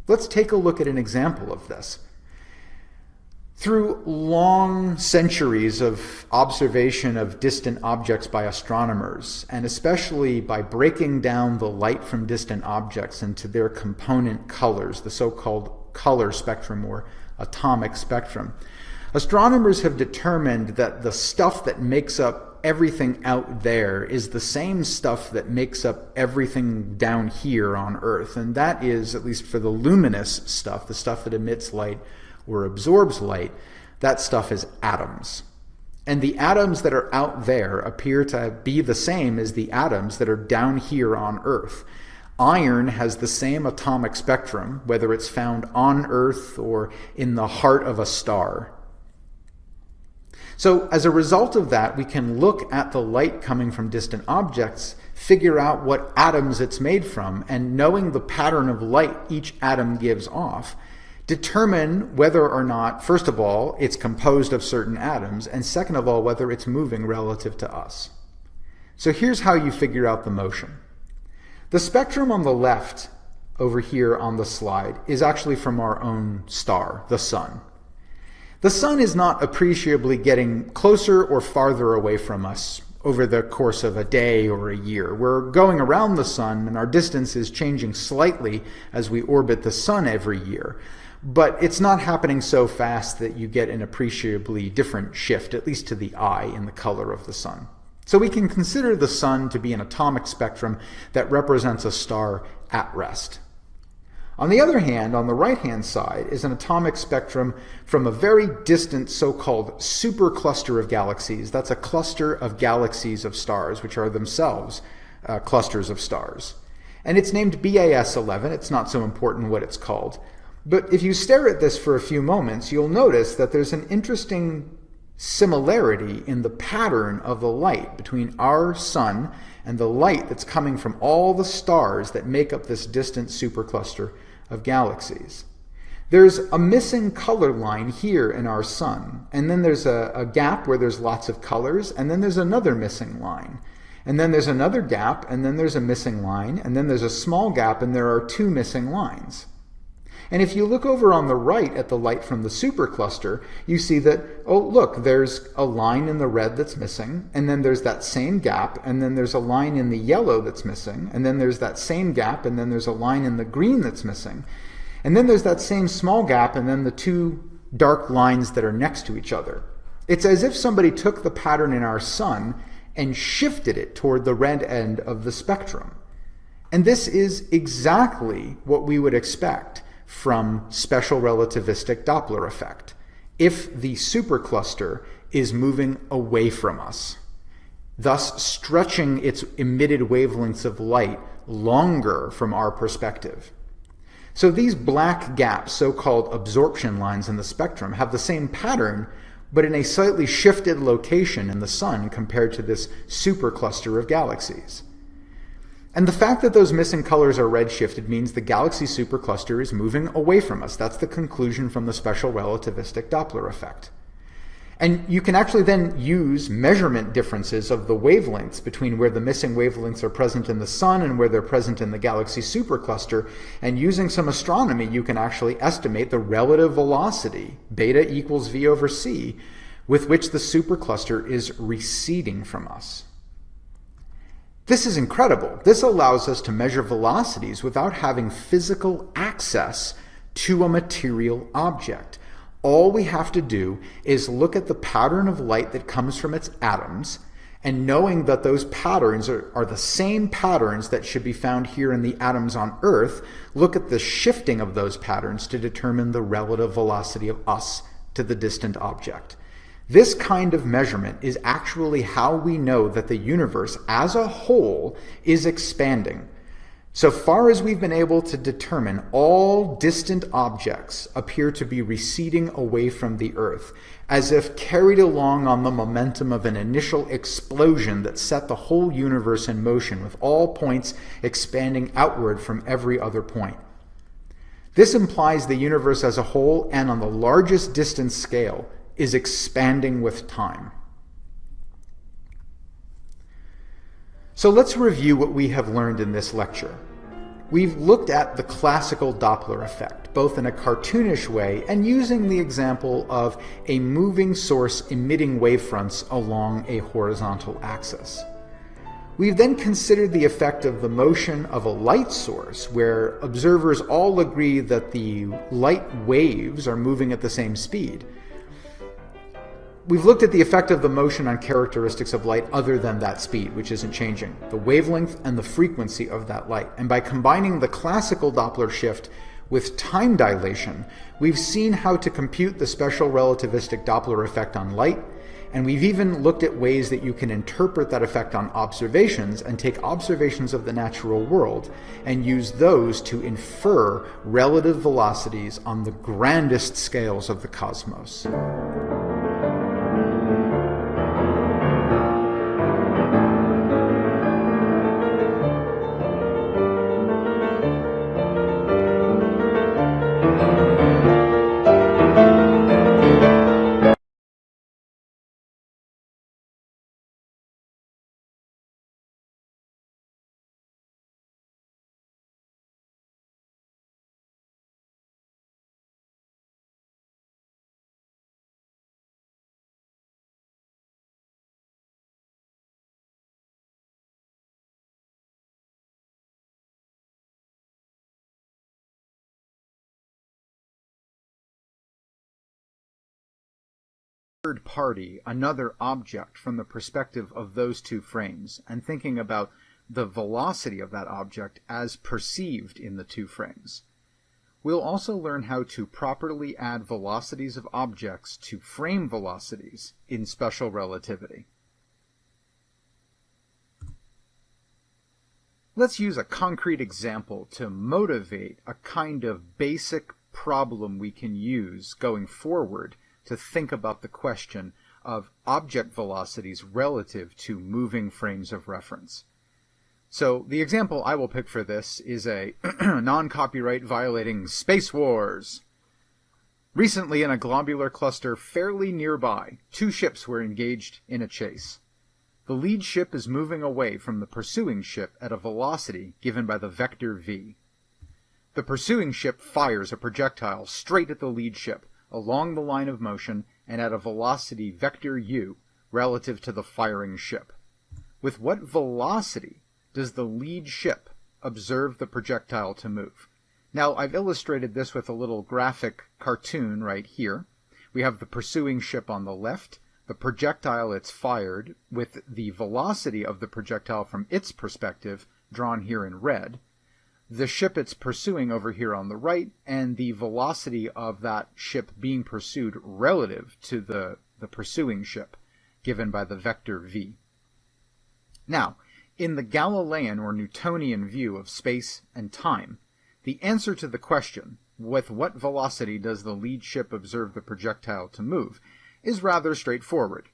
Let's take a look at an example of this. Through long centuries of observation of distant objects by astronomers, and especially by breaking down the light from distant objects into their component colors, the so-called color spectrum or atomic spectrum, astronomers have determined that the stuff that makes up everything out there is the same stuff that makes up everything down here on Earth. And that is, at least for the luminous stuff, the stuff that emits light or absorbs light, that stuff is atoms. And the atoms that are out there appear to be the same as the atoms that are down here on Earth. Iron has the same atomic spectrum, whether it's found on Earth or in the heart of a star. So as a result of that, we can look at the light coming from distant objects, figure out what atoms it's made from, and knowing the pattern of light each atom gives off, determine whether or not, first of all, it's composed of certain atoms, and second of all, whether it's moving relative to us. So here's how you figure out the motion. The spectrum on the left over here on the slide is actually from our own star, the sun. The sun is not appreciably getting closer or farther away from us over the course of a day or a year. We're going around the sun, and our distance is changing slightly as we orbit the sun every year. But it's not happening so fast that you get an appreciably different shift, at least to the eye, in the color of the sun. So we can consider the sun to be an atomic spectrum that represents a star at rest. On the other hand, on the right-hand side, is an atomic spectrum from a very distant so-called supercluster of galaxies. That's a cluster of galaxies of stars, which are themselves clusters of stars. And it's named BAS 11. It's not so important what it's called. But if you stare at this for a few moments, you'll notice that there's an interesting similarity in the pattern of the light between our sun and the light that's coming from all the stars that make up this distant supercluster of galaxies. There's a missing color line here in our sun, and then there's a gap where there's lots of colors, and then there's another missing line. And then there's another gap, and then there's a missing line, and then there's a small gap, and there are two missing lines. And if you look over on the right at the light from the supercluster, you see that, oh, look, there's a line in the red that's missing, and then there's that same gap, and then there's a line in the yellow that's missing, and then there's that same gap, and then there's a line in the green that's missing. And then there's that same small gap, and then the two dark lines that are next to each other. It's as if somebody took the pattern in our sun and shifted it toward the red end of the spectrum. And this is exactly what we would expect from special relativistic Doppler effect, if the supercluster is moving away from us, thus stretching its emitted wavelengths of light longer from our perspective. So these black gaps, so-called absorption lines in the spectrum, have the same pattern, but in a slightly shifted location in the sun compared to this supercluster of galaxies. And the fact that those missing colors are redshifted means the galaxy supercluster is moving away from us. That's the conclusion from the special relativistic Doppler effect. And you can actually then use measurement differences of the wavelengths between where the missing wavelengths are present in the sun and where they're present in the galaxy supercluster. And using some astronomy, you can actually estimate the relative velocity, beta equals v over c, with which the supercluster is receding from us. This is incredible. This allows us to measure velocities without having physical access to a material object. All we have to do is look at the pattern of light that comes from its atoms, and knowing that those patterns are the same patterns that should be found here in the atoms on Earth, look at the shifting of those patterns to determine the relative velocity of us to the distant object. This kind of measurement is actually how we know that the universe as a whole is expanding. So far as we've been able to determine, all distant objects appear to be receding away from the Earth, as if carried along on the momentum of an initial explosion that set the whole universe in motion, with all points expanding outward from every other point. This implies the universe as a whole, and on the largest distance scale, is expanding with time. So let's review what we have learned in this lecture. We've looked at the classical Doppler effect, both in a cartoonish way and using the example of a moving source emitting wavefronts along a horizontal axis. We've then considered the effect of the motion of a light source, where observers all agree that the light waves are moving at the same speed. We've looked at the effect of the motion on characteristics of light other than that speed, which isn't changing, the wavelength and the frequency of that light. And by combining the classical Doppler shift with time dilation, we've seen how to compute the special relativistic Doppler effect on light, and we've even looked at ways that you can interpret that effect on observations and take observations of the natural world and use those to infer relative velocities on the grandest scales of the cosmos. Third party, another object, from the perspective of those two frames, and thinking about the velocity of that object as perceived in the two frames. We'll also learn how to properly add velocities of objects to frame velocities in special relativity. Let's use a concrete example to motivate a kind of basic problem we can use going forward to think about the question of object velocities relative to moving frames of reference. So the example I will pick for this is a non-copyright violating Space Wars. Recently, in a globular cluster fairly nearby, two ships were engaged in a chase. The lead ship is moving away from the pursuing ship at a velocity given by the vector v. The pursuing ship fires a projectile straight at the lead ship along the line of motion and at a velocity vector u relative to the firing ship. With what velocity does the lead ship observe the projectile to move? Now, I've illustrated this with a little graphic cartoon right here. We have the pursuing ship on the left, the projectile it's fired with the velocity of the projectile from its perspective drawn here in red, the ship it's pursuing over here on the right, and the velocity of that ship being pursued relative to the pursuing ship given by the vector v. Now, in the Galilean or Newtonian view of space and time, the answer to the question, with what velocity does the lead ship observe the projectile to move, is rather straightforward.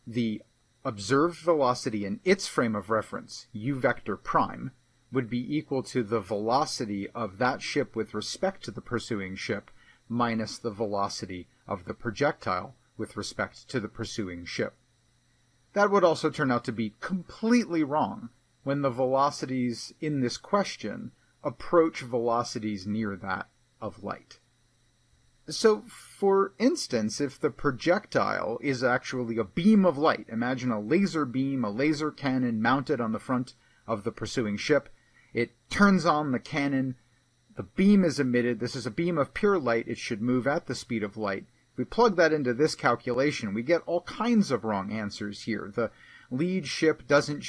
The observed velocity in its frame of reference, u vector prime, would be equal to the velocity of that ship with respect to the pursuing ship minus the velocity of the projectile with respect to the pursuing ship. That would also turn out to be completely wrong when the velocities in this question approach velocities near that of light. So, for instance, if the projectile is actually a beam of light, imagine a laser beam, a laser cannon mounted on the front of the pursuing ship. It turns on the cannon, the beam is emitted, this is a beam of pure light, it should move at the speed of light. If we plug that into this calculation, we get all kinds of wrong answers here. The lead ship doesn't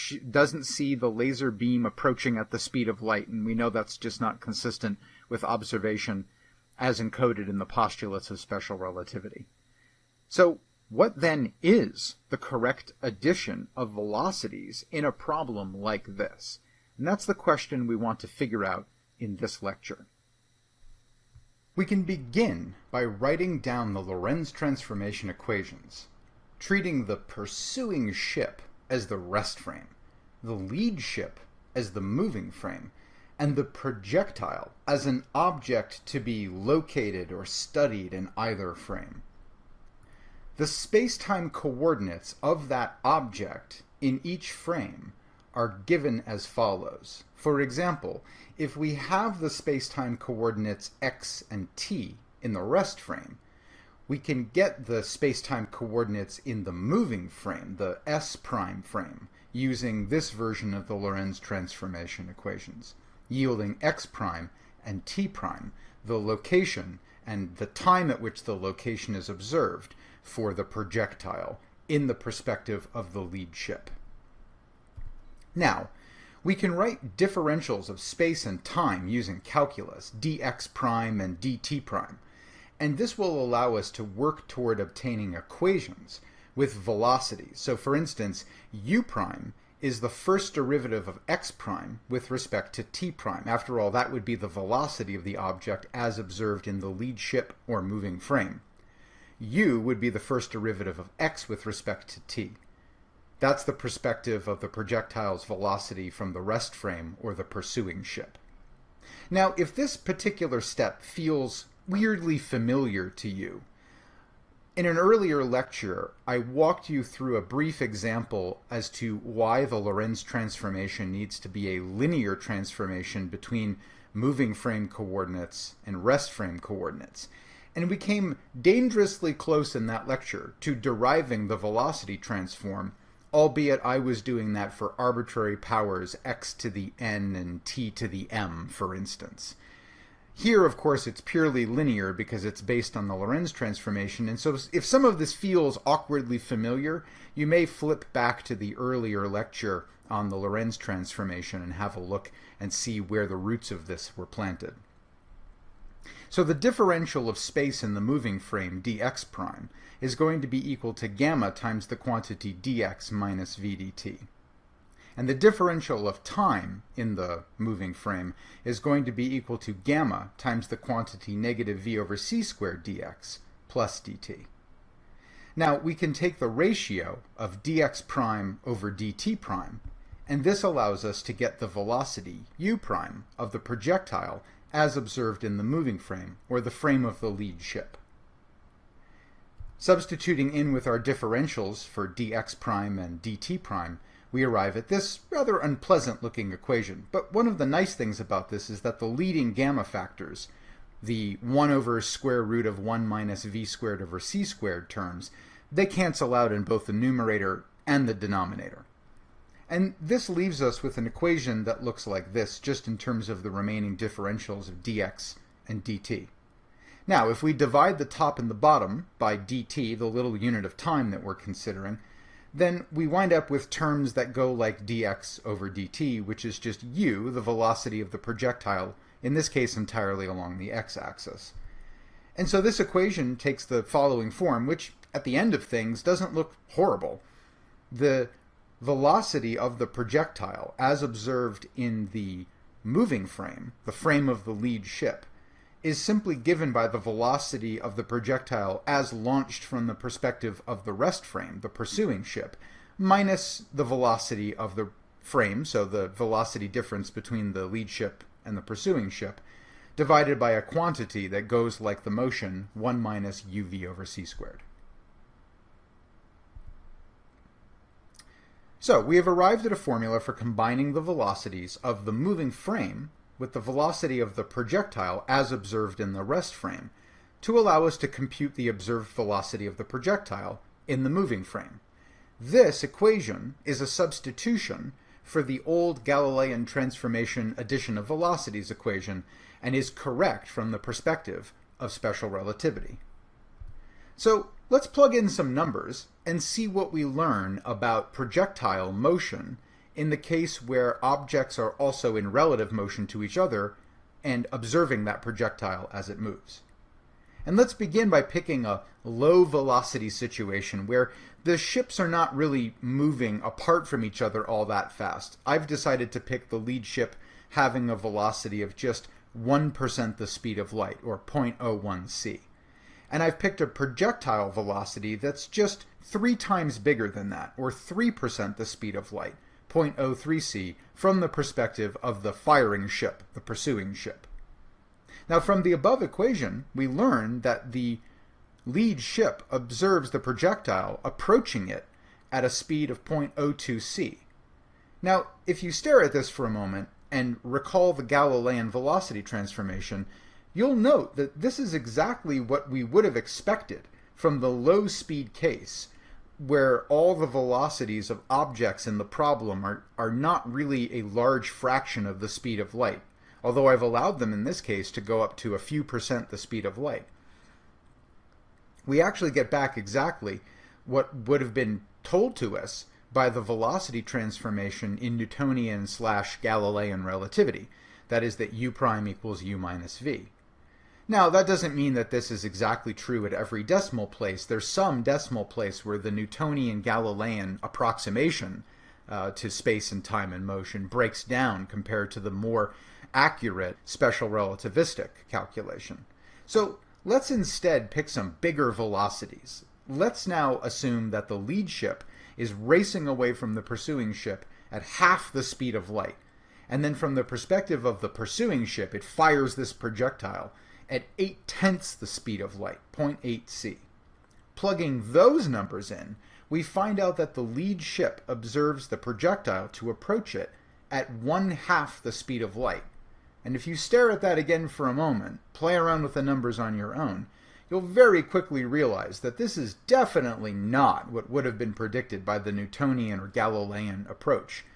see the laser beam approaching at the speed of light, and we know that's just not consistent with observation as encoded in the postulates of special relativity. So, what then is the correct addition of velocities in a problem like this? And that's the question we want to figure out in this lecture. We can begin by writing down the Lorentz transformation equations, treating the pursuing ship as the rest frame, the lead ship as the moving frame, and the projectile as an object to be located or studied in either frame. The space-time coordinates of that object in each frame are given as follows. For example, if we have the space-time coordinates x and t in the rest frame, we can get the space-time coordinates in the moving frame, the s prime frame, using this version of the Lorentz transformation equations, yielding x prime and t prime, the location and the time at which the location is observed for the projectile in the perspective of the lead ship. Now, we can write differentials of space and time using calculus, dx prime and dt prime, and this will allow us to work toward obtaining equations with velocities. So for instance, u prime is the first derivative of x prime with respect to t prime. After all, that would be the velocity of the object as observed in the lead ship or moving frame. U would be the first derivative of x with respect to t. That's the perspective of the projectile's velocity from the rest frame or the pursuing ship. Now, if this particular step feels weirdly familiar to you, in an earlier lecture, I walked you through a brief example as to why the Lorentz transformation needs to be a linear transformation between moving frame coordinates and rest frame coordinates. And we came dangerously close in that lecture to deriving the velocity transform, albeit I was doing that for arbitrary powers x to the n and t to the m, for instance. Here, of course, it's purely linear because it's based on the Lorentz transformation, and so if some of this feels awkwardly familiar, you may flip back to the earlier lecture on the Lorentz transformation and have a look and see where the roots of this were planted. So the differential of space in the moving frame, dx prime, is going to be equal to gamma times the quantity dx minus v dt. And the differential of time in the moving frame is going to be equal to gamma times the quantity negative v over c squared dx plus dt. Now, we can take the ratio of dx prime over dt prime, and this allows us to get the velocity u prime of the projectile as observed in the moving frame, or the frame of the lead ship. Substituting in with our differentials for dx prime and dt prime, we arrive at this rather unpleasant-looking equation. But one of the nice things about this is that the leading gamma factors, the 1 over square root of 1 minus v squared over c squared terms, they cancel out in both the numerator and the denominator. And this leaves us with an equation that looks like this, just in terms of the remaining differentials of dx and dt. Now, if we divide the top and the bottom by dt, the little unit of time that we're considering, then we wind up with terms that go like dx over dt, which is just u, the velocity of the projectile, in this case entirely along the x-axis. And so this equation takes the following form, which at the end of things doesn't look horrible. The velocity of the projectile, as observed in the moving frame, the frame of the lead ship, is simply given by the velocity of the projectile as launched from the perspective of the rest frame, the pursuing ship, minus the velocity of the frame, so the velocity difference between the lead ship and the pursuing ship, divided by a quantity that goes like the motion 1 minus uv over c squared. So we have arrived at a formula for combining the velocities of the moving frame with the velocity of the projectile as observed in the rest frame to allow us to compute the observed velocity of the projectile in the moving frame. This equation is a substitution for the old Galilean transformation addition of velocities equation and is correct from the perspective of special relativity. So let's plug in some numbers and see what we learn about projectile motion in the case where objects are also in relative motion to each other and observing that projectile as it moves. And let's begin by picking a low velocity situation where the ships are not really moving apart from each other all that fast. I've decided to pick the lead ship having a velocity of just 1% the speed of light, or 0.01 c. And I've picked a projectile velocity that's just 3 times bigger than that, or 3% the speed of light, 0.03 c, from the perspective of the firing ship, the pursuing ship. Now, from the above equation, we learn that the lead ship observes the projectile approaching it at a speed of 0.02 c. Now, if you stare at this for a moment and recall the Galilean velocity transformation, you'll note that this is exactly what we would have expected from the low speed case, where all the velocities of objects in the problem are not really a large fraction of the speed of light, although I've allowed them in this case to go up to a few percent the speed of light. We actually get back exactly what would have been told to us by the velocity transformation in Newtonian/Galilean relativity, that is that u prime equals u minus v. Now, that doesn't mean that this is exactly true at every decimal place. There's some decimal place where the Newtonian Galilean approximation to space and time and motion breaks down compared to the more accurate special relativistic calculation. So let's instead pick some bigger velocities. Let's now assume that the lead ship is racing away from the pursuing ship at half the speed of light. And then from the perspective of the pursuing ship, it fires this projectile at 8/10 the speed of light, 0.8 c. Plugging those numbers in, we find out that the lead ship observes the projectile to approach it at 1/2 the speed of light. And if you stare at that again for a moment, play around with the numbers on your own, you'll very quickly realize that this is definitely not what would have been predicted by the Newtonian or Galilean approach.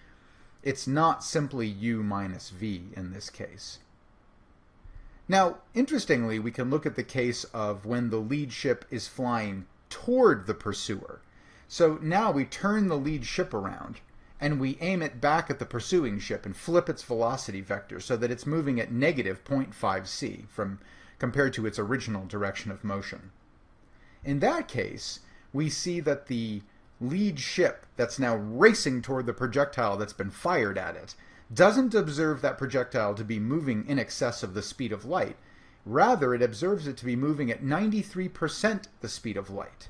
It's not simply u minus v in this case. Now, interestingly, we can look at the case of when the lead ship is flying toward the pursuer. So now we turn the lead ship around and we aim it back at the pursuing ship and flip its velocity vector so that it's moving at negative 0.5 c compared to its original direction of motion. In that case, we see that the lead ship that's now racing toward the projectile that's been fired at it doesn't observe that projectile to be moving in excess of the speed of light. Rather, it observes it to be moving at 93% the speed of light.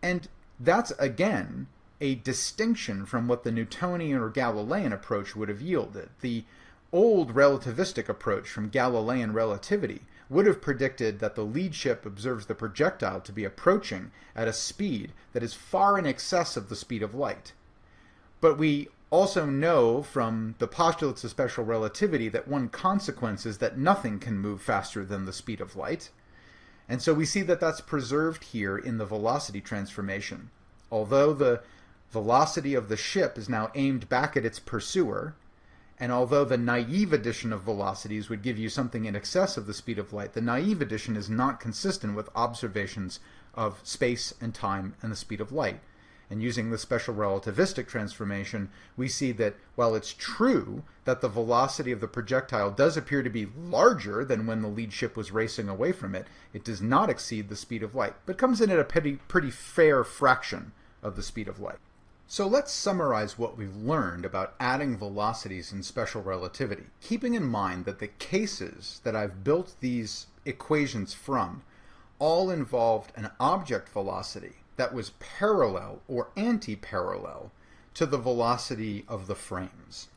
And that's, again, a distinction from what the Newtonian or Galilean approach would have yielded. The old relativistic approach from Galilean relativity would have predicted that the lead ship observes the projectile to be approaching at a speed that is far in excess of the speed of light. But we also know from the postulates of special relativity that one consequence is that nothing can move faster than the speed of light. And so we see that that's preserved here in the velocity transformation. Although the velocity of the ship is now aimed back at its pursuer, and although the naive addition of velocities would give you something in excess of the speed of light, the naive addition is not consistent with observations of space and time and the speed of light. And using the special relativistic transformation, we see that while it's true that the velocity of the projectile does appear to be larger than when the lead ship was racing away from it, it does not exceed the speed of light, but comes in at a pretty fair fraction of the speed of light. So let's summarize what we've learned about adding velocities in special relativity, keeping in mind that the cases that I've built these equations from all involved an object velocity that was parallel or anti-parallel to the velocity of the frames.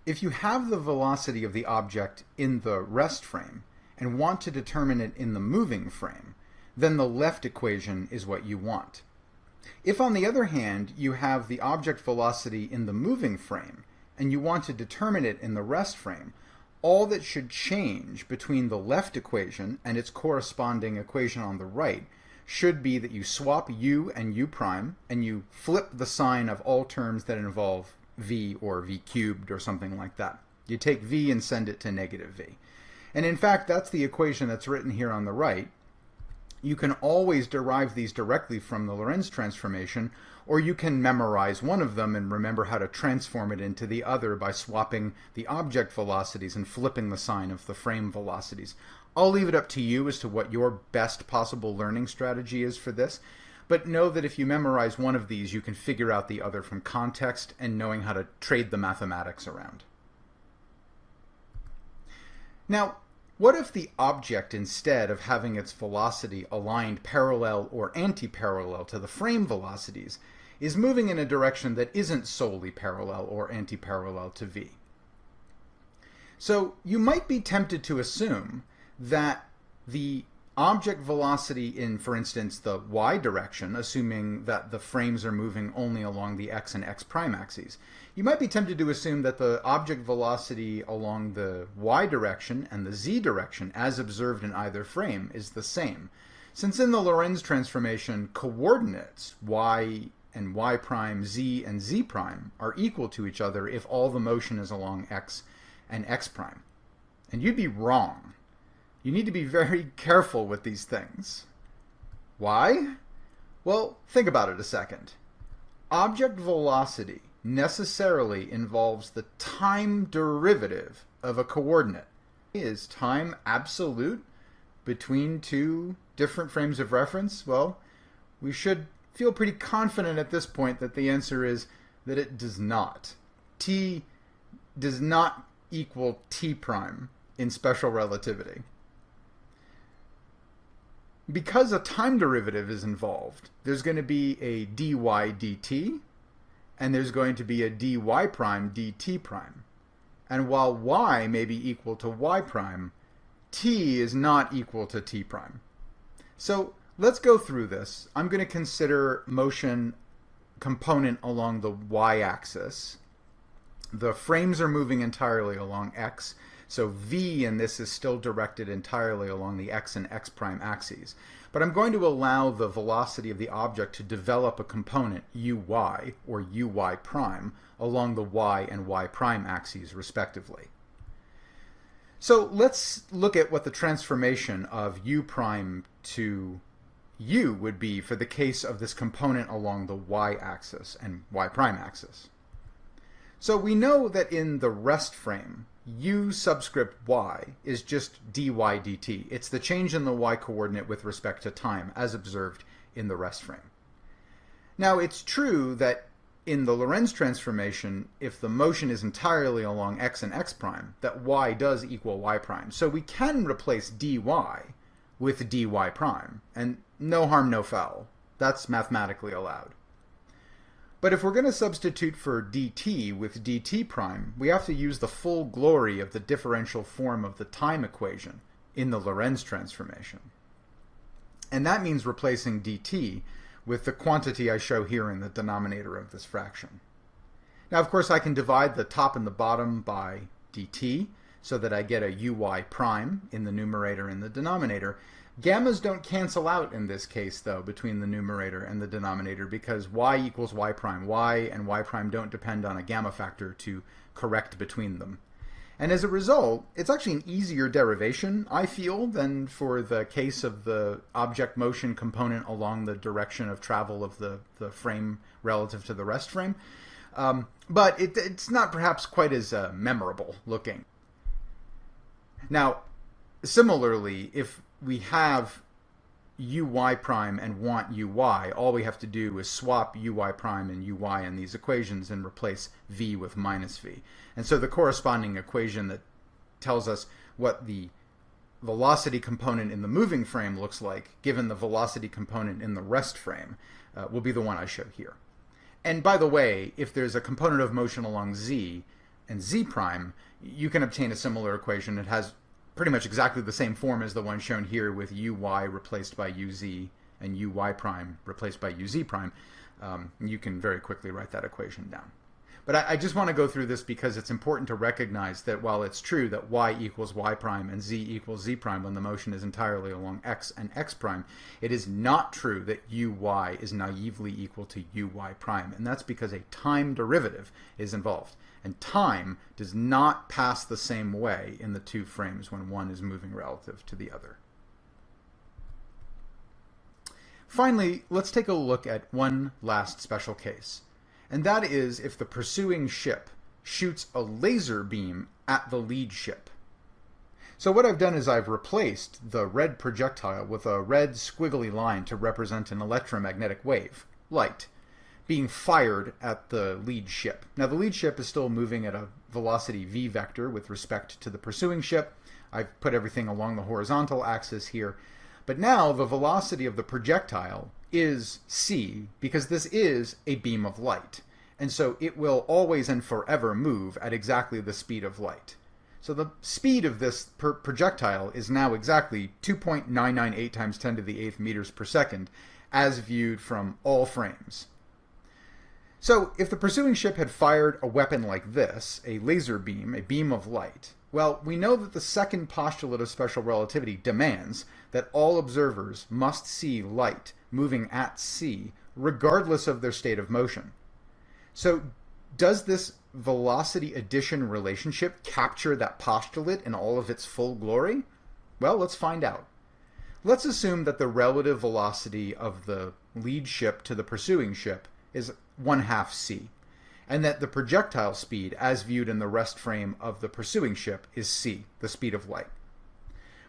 If you have the velocity of the object in the rest frame and want to determine it in the moving frame, then the left equation is what you want. If, on the other hand, you have the object velocity in the moving frame and you want to determine it in the rest frame, all that should change between the left equation and its corresponding equation on the right should be that you swap u and u prime and you flip the sign of all terms that involve v or v cubed or something like that. You take v and send it to negative v. And in fact, that's the equation that's written here on the right. You can always derive these directly from the Lorentz transformation, or you can memorize one of them and remember how to transform it into the other by swapping the object velocities and flipping the sign of the frame velocities. I'll leave it up to you as to what your best possible learning strategy is for this, but know that if you memorize one of these, you can figure out the other from context and knowing how to trade the mathematics around. Now, what if the object, instead of having its velocity aligned parallel or anti-parallel to the frame velocities, is moving in a direction that isn't solely parallel or anti-parallel to v? So you might be tempted to assume that the object velocity in, for instance, the y direction, assuming that the frames are moving only along the x and x prime axes, you might be tempted to assume that the object velocity along the y direction and the z direction, as observed in either frame, is the same, since in the Lorentz transformation, coordinates y and y prime, z and z prime are equal to each other if all the motion is along x and x prime. And you'd be wrong. You need to be very careful with these things. Why? Well, think about it a second. Object velocity necessarily involves the time derivative of a coordinate. Is time absolute between two different frames of reference? Well, we should feel pretty confident at this point that the answer is that it does not. T does not equal t prime in special relativity. Because a time derivative is involved, there's going to be a dy dt, and there's going to be a dy prime dt prime. And while y may be equal to y prime, t is not equal to t prime. So let's go through this. I'm going to consider motion component along the y-axis. The frames are moving entirely along x. So v in this is still directed entirely along the x and x prime axes. But I'm going to allow the velocity of the object to develop a component, uy, or uy prime, along the y and y prime axes, respectively. So let's look at what the transformation of u prime to u would be for the case of this component along the y-axis and y prime axis. So we know that in the rest frame, u subscript y is just dy dt. It's the change in the y-coordinate with respect to time, as observed in the rest frame. Now, it's true that in the Lorentz transformation, if the motion is entirely along x and x prime, that y does equal y prime. So we can replace dy with dy prime, and no harm, no foul. That's mathematically allowed. But if we're going to substitute for dt with dt prime, we have to use the full glory of the differential form of the time equation in the Lorentz transformation. And that means replacing dt with the quantity I show here in the denominator of this fraction. Now, of course, I can divide the top and the bottom by dt so that I get a uy prime in the numerator and the denominator. Gammas don't cancel out in this case, though, between the numerator and the denominator, because y equals y prime. Y and y prime don't depend on a gamma factor to correct between them. And as a result, it's actually an easier derivation, I feel, than for the case of the object motion component along the direction of travel of the frame relative to the rest frame. But it's not perhaps quite as memorable looking. Now, similarly, if we have uy prime and want uy, all we have to do is swap uy prime and uy in these equations and replace v with minus v. And so the corresponding equation that tells us what the velocity component in the moving frame looks like given the velocity component in the rest frame will be the one I show here. And by the way, if there's a component of motion along z and z prime, you can obtain a similar equation. It has pretty much exactly the same form as the one shown here, with uy replaced by uz and uy prime replaced by uz prime. You can very quickly write that equation down. But I just want to go through this because it's important to recognize that while it's true that y equals y prime and z equals z prime when the motion is entirely along x and x prime, it is not true that uy is naively equal to uy prime. And that's because a time derivative is involved. And time does not pass the same way in the two frames when one is moving relative to the other. Finally, let's take a look at one last special case. And that is if the pursuing ship shoots a laser beam at the lead ship. So what I've done is I've replaced the red projectile with a red squiggly line to represent an electromagnetic wave, light, being fired at the lead ship. Now the lead ship is still moving at a velocity v vector with respect to the pursuing ship. I've put everything along the horizontal axis here. But now the velocity of the projectile is c, because this is a beam of light. And so it will always and forever move at exactly the speed of light. So the speed of this projectile is now exactly 2.998 times 10 to the 8th meters per second, as viewed from all frames. So if the pursuing ship had fired a weapon like this, a laser beam, a beam of light, well, we know that the second postulate of special relativity demands that all observers must see light moving at c regardless of their state of motion. So does this velocity addition relationship capture that postulate in all of its full glory? Well, let's find out. Let's assume that the relative velocity of the lead ship to the pursuing ship is 1/2 c, and that the projectile speed, as viewed in the rest frame of the pursuing ship, is c, the speed of light.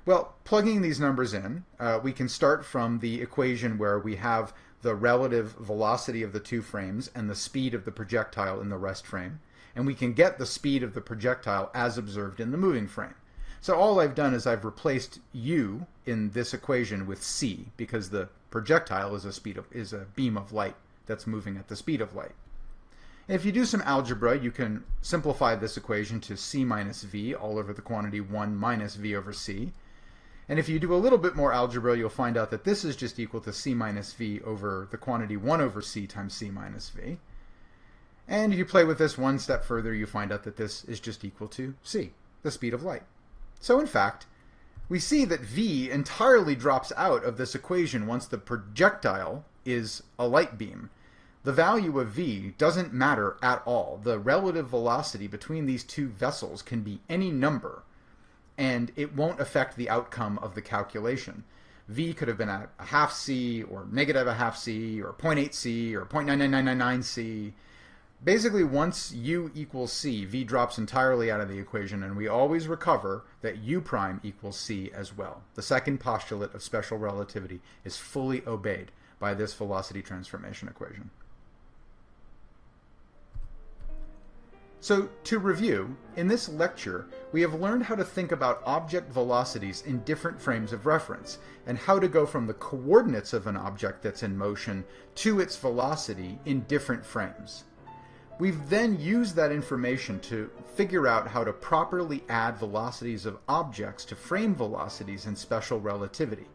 Well, plugging these numbers in, we can start from the equation where we have the relative velocity of the two frames and the speed of the projectile in the rest frame, and we can get the speed of the projectile as observed in the moving frame. So all I've done is I've replaced u in this equation with c, because the projectile is a beam of light that's moving at the speed of light. If you do some algebra, you can simplify this equation to c minus v all over the quantity 1 minus v over c. And if you do a little bit more algebra, you'll find out that this is just equal to c minus v over the quantity 1 over c times c minus v. And if you play with this one step further, you find out that this is just equal to c, the speed of light. So in fact, we see that v entirely drops out of this equation once the projectile is a light beam. The value of v doesn't matter at all. The relative velocity between these two vessels can be any number, and it won't affect the outcome of the calculation. V could have been a 1/2 c, or negative a 1/2 c, or 0.8 c, or 0.99999 c. Basically, once u equals c, v drops entirely out of the equation, and we always recover that u prime equals c as well. The second postulate of special relativity is fully obeyed by this velocity transformation equation. So, to review, in this lecture, we have learned how to think about object velocities in different frames of reference, and how to go from the coordinates of an object that's in motion to its velocity in different frames. We've then used that information to figure out how to properly add velocities of objects to frame velocities in special relativity.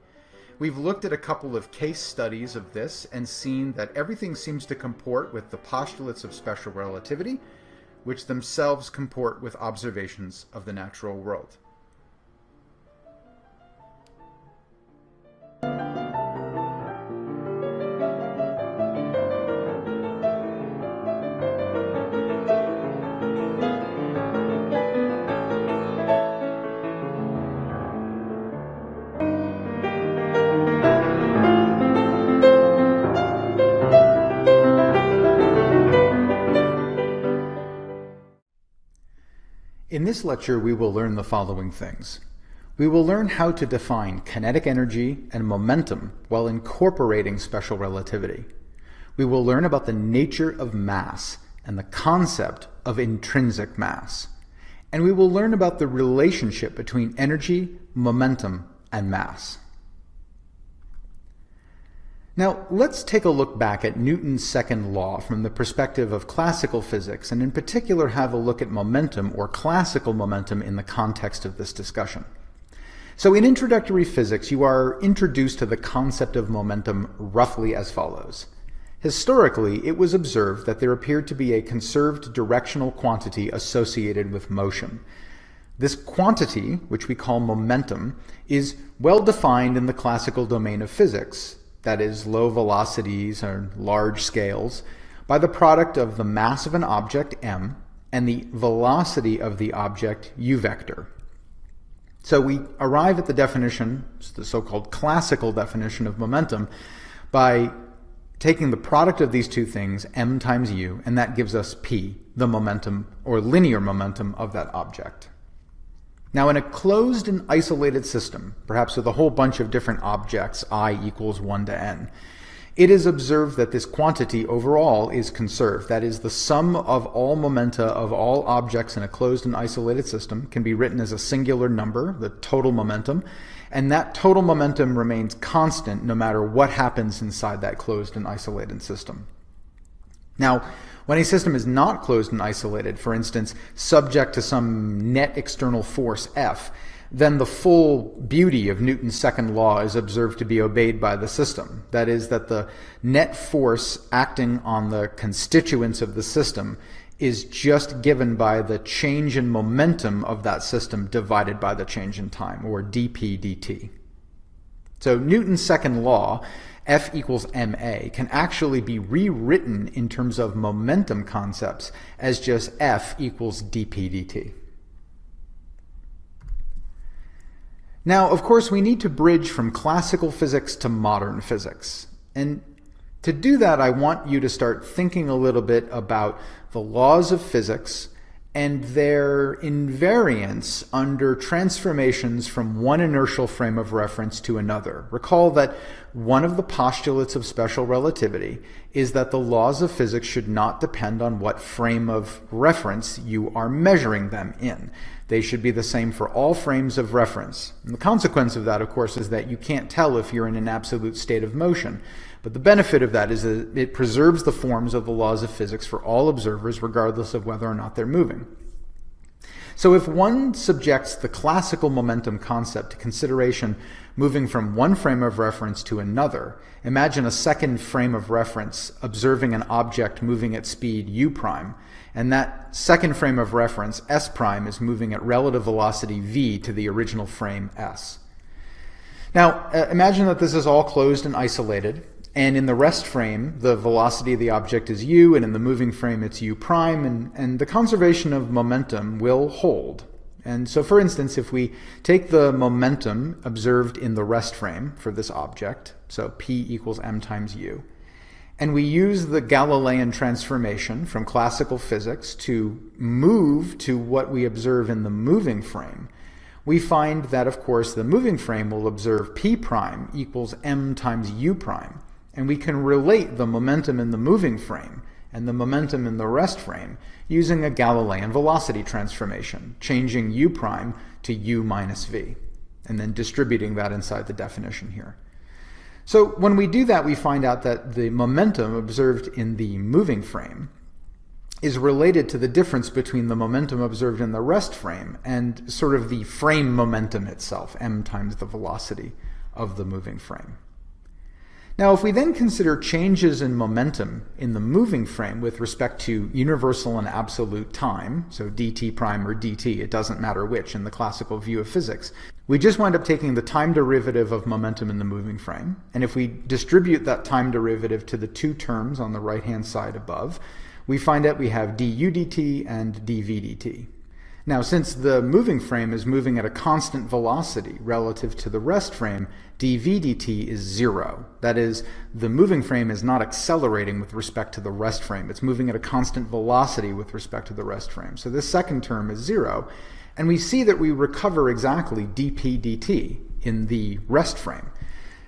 We've looked at a couple of case studies of this and seen that everything seems to comport with the postulates of special relativity, which themselves comport with observations of the natural world. In this lecture, we will learn the following things. We will learn how to define kinetic energy and momentum while incorporating special relativity. We will learn about the nature of mass and the concept of intrinsic mass. And we will learn about the relationship between energy, momentum, and mass. Now, let's take a look back at Newton's second law from the perspective of classical physics, and in particular have a look at momentum or classical momentum in the context of this discussion. So in introductory physics, you are introduced to the concept of momentum roughly as follows. Historically, it was observed that there appeared to be a conserved directional quantity associated with motion. This quantity, which we call momentum, is well defined in the classical domain of physics, that is, low velocities or large scales, by the product of the mass of an object, m, and the velocity of the object, u vector. So we arrive at the definition, the so-called classical definition of momentum, by taking the product of these two things, m times u, and that gives us p, the momentum or linear momentum of that object. Now, in a closed and isolated system, perhaps with a whole bunch of different objects, I equals 1 to n, it is observed that this quantity overall is conserved. That is, the sum of all momenta of all objects in a closed and isolated system can be written as a singular number, the total momentum, and that total momentum remains constant no matter what happens inside that closed and isolated system. Now, when a system is not closed and isolated, for instance, subject to some net external force F, then the full beauty of Newton's second law is observed to be obeyed by the system. That is, that the net force acting on the constituents of the system is just given by the change in momentum of that system divided by the change in time, or dp dt. So Newton's second law, F equals ma, can actually be rewritten in terms of momentum concepts as just F equals dp dt. Now, of course, we need to bridge from classical physics to modern physics. And to do that, I want you to start thinking a little bit about the laws of physics and their invariance under transformations from one inertial frame of reference to another. Recall that one of the postulates of special relativity is that the laws of physics should not depend on what frame of reference you are measuring them in. They should be the same for all frames of reference. And the consequence of that, of course, is that you can't tell if you're in an absolute state of motion. But the benefit of that is that it preserves the forms of the laws of physics for all observers, regardless of whether or not they're moving. So if one subjects the classical momentum concept to consideration moving from one frame of reference to another, imagine a second frame of reference observing an object moving at speed u prime, and that second frame of reference, s prime, is moving at relative velocity v to the original frame s. Now, imagine that this is all closed and isolated, and in the rest frame, the velocity of the object is u, and in the moving frame, it's u prime, and the conservation of momentum will hold. And so, for instance, if we take the momentum observed in the rest frame for this object, so p equals m times u, and we use the Galilean transformation from classical physics to move to what we observe in the moving frame, we find that, of course, the moving frame will observe p prime equals m times u prime. And we can relate the momentum in the moving frame and the momentum in the rest frame using a Galilean velocity transformation, changing u prime to u minus v, and then distributing that inside the definition here. So when we do that, we find out that the momentum observed in the moving frame is related to the difference between the momentum observed in the rest frame and sort of the frame momentum itself, m times the velocity of the moving frame. Now, if we then consider changes in momentum in the moving frame with respect to universal and absolute time, so dt prime or dt, it doesn't matter which in the classical view of physics, we just wind up taking the time derivative of momentum in the moving frame, and if we distribute that time derivative to the two terms on the right-hand side above, we find that we have du dt and dv dt. Now, since the moving frame is moving at a constant velocity relative to the rest frame, dv dt is 0. That is, the moving frame is not accelerating with respect to the rest frame. It's moving at a constant velocity with respect to the rest frame. So this second term is 0. And we see that we recover exactly dp dt in the rest frame.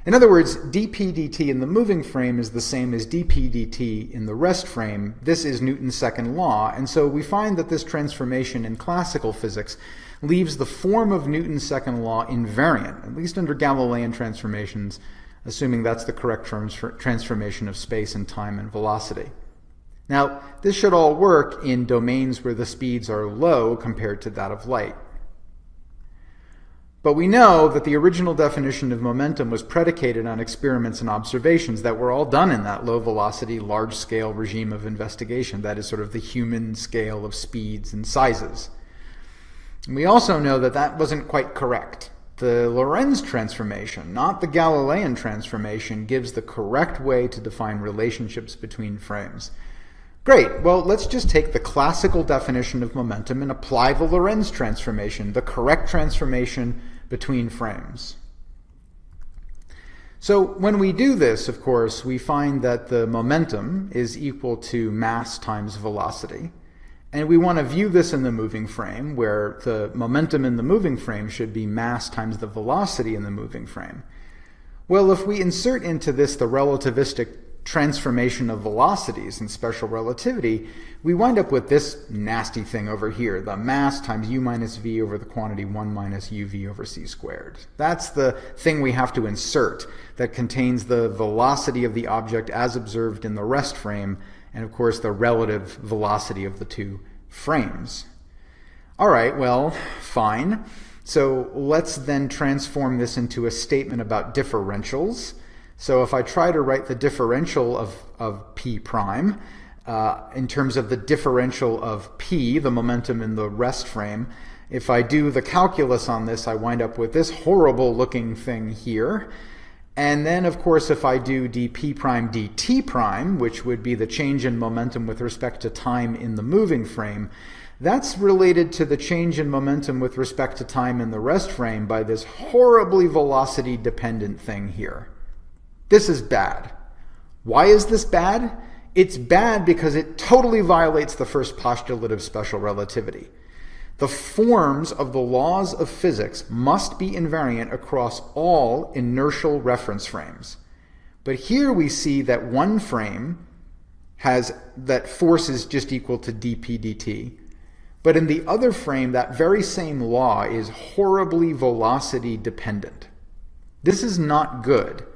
In other words, dp dt in the moving frame is the same as dp dt in the rest frame. This is Newton's second law, and so we find that this transformation in classical physics leaves the form of Newton's second law invariant, at least under Galilean transformations, assuming that's the correct transformation of space and time and velocity. Now, this should all work in domains where the speeds are low compared to that of light. But we know that the original definition of momentum was predicated on experiments and observations that were all done in that low-velocity, large-scale regime of investigation. That is sort of the human scale of speeds and sizes. And we also know that that wasn't quite correct. The Lorentz transformation, not the Galilean transformation, gives the correct way to define relationships between frames. Great, well, let's just take the classical definition of momentum and apply the Lorentz transformation, the correct transformation between frames. So when we do this, of course, we find that the momentum is equal to mass times velocity. And we want to view this in the moving frame, where the momentum in the moving frame should be mass times the velocity in the moving frame. Well, if we insert into this the relativistic transformation of velocities in special relativity, we wind up with this nasty thing over here, the mass times u minus v over the quantity 1 minus uv over c squared. That's the thing we have to insert that contains the velocity of the object as observed in the rest frame, and of course the relative velocity of the two frames. All right, well, fine. So let's then transform this into a statement about differentials. So if I try to write the differential of p prime in terms of the differential of p, the momentum in the rest frame, if I do the calculus on this, I wind up with this horrible looking thing here. And then, of course, if I do dp prime dt prime, which would be the change in momentum with respect to time in the moving frame, that's related to the change in momentum with respect to time in the rest frame by this horribly velocity-dependent thing here. This is bad. Why is this bad? It's bad because it totally violates the first postulate of special relativity. The forms of the laws of physics must be invariant across all inertial reference frames. But here we see that one frame has that force is just equal to dp dt. But in the other frame, that very same law is horribly velocity dependent. This is not good.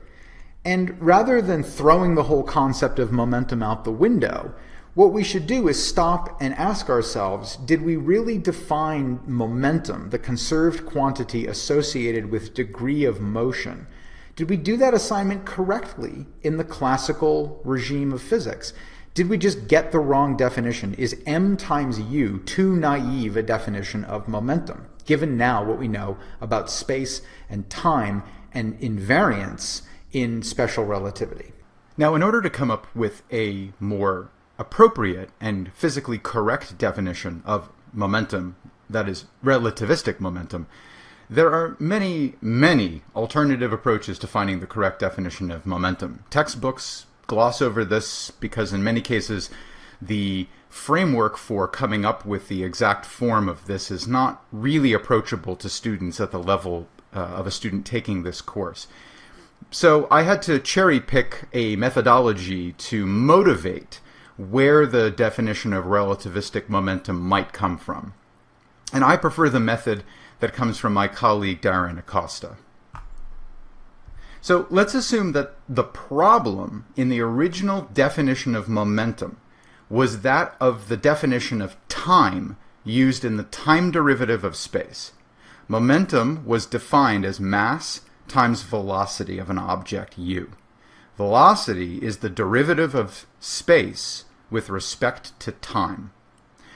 And rather than throwing the whole concept of momentum out the window, what we should do is stop and ask ourselves, did we really define momentum, the conserved quantity associated with degree of motion? Did we do that assignment correctly in the classical regime of physics? Did we just get the wrong definition? Is m times u too naive a definition of momentum, given now what we know about space and time and invariance in special relativity? Now, in order to come up with a more appropriate and physically correct definition of momentum, that is, relativistic momentum, there are many, many alternative approaches to finding the correct definition of momentum. Textbooks gloss over this because in many cases the framework for coming up with the exact form of this is not really approachable to students at the level of a student taking this course. So I had to cherry pick a methodology to motivate where the definition of relativistic momentum might come from. And I prefer the method that comes from my colleague Darren Acosta. So let's assume that the problem in the original definition of momentum was that of the definition of time used in the time derivative of space. Momentum was defined as mass times velocity of an object u. Velocity is the derivative of space with respect to time.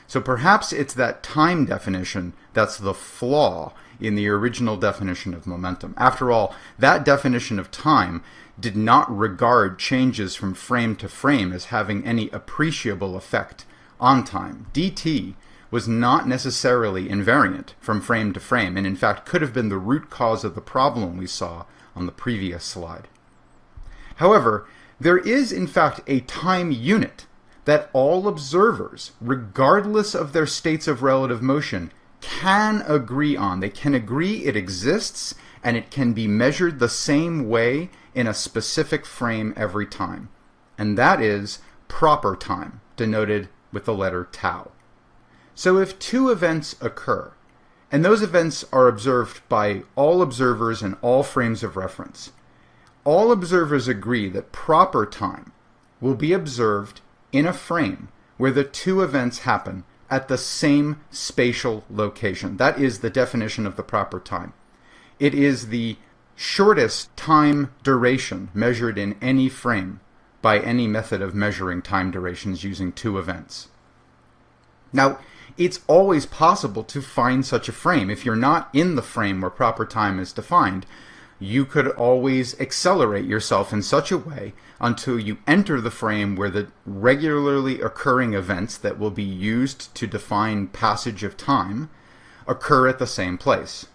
So perhaps it's that time definition that's the flaw in the original definition of momentum. After all, that definition of time did not regard changes from frame to frame as having any appreciable effect on time. dt was not necessarily invariant from frame to frame, and in fact could have been the root cause of the problem we saw on the previous slide. However, there is in fact a time unit that all observers, regardless of their states of relative motion, can agree on. They can agree it exists and it can be measured the same way in a specific frame every time. And that is proper time, denoted with the letter tau. So if two events occur, and those events are observed by all observers in all frames of reference, all observers agree that proper time will be observed in a frame where the two events happen at the same spatial location. That is the definition of the proper time. It is the shortest time duration measured in any frame by any method of measuring time durations using two events. Now, it's always possible to find such a frame. If you're not in the frame where proper time is defined, you could always accelerate yourself in such a way until you enter the frame where the regularly occurring events that will be used to define passage of time occur at the same place.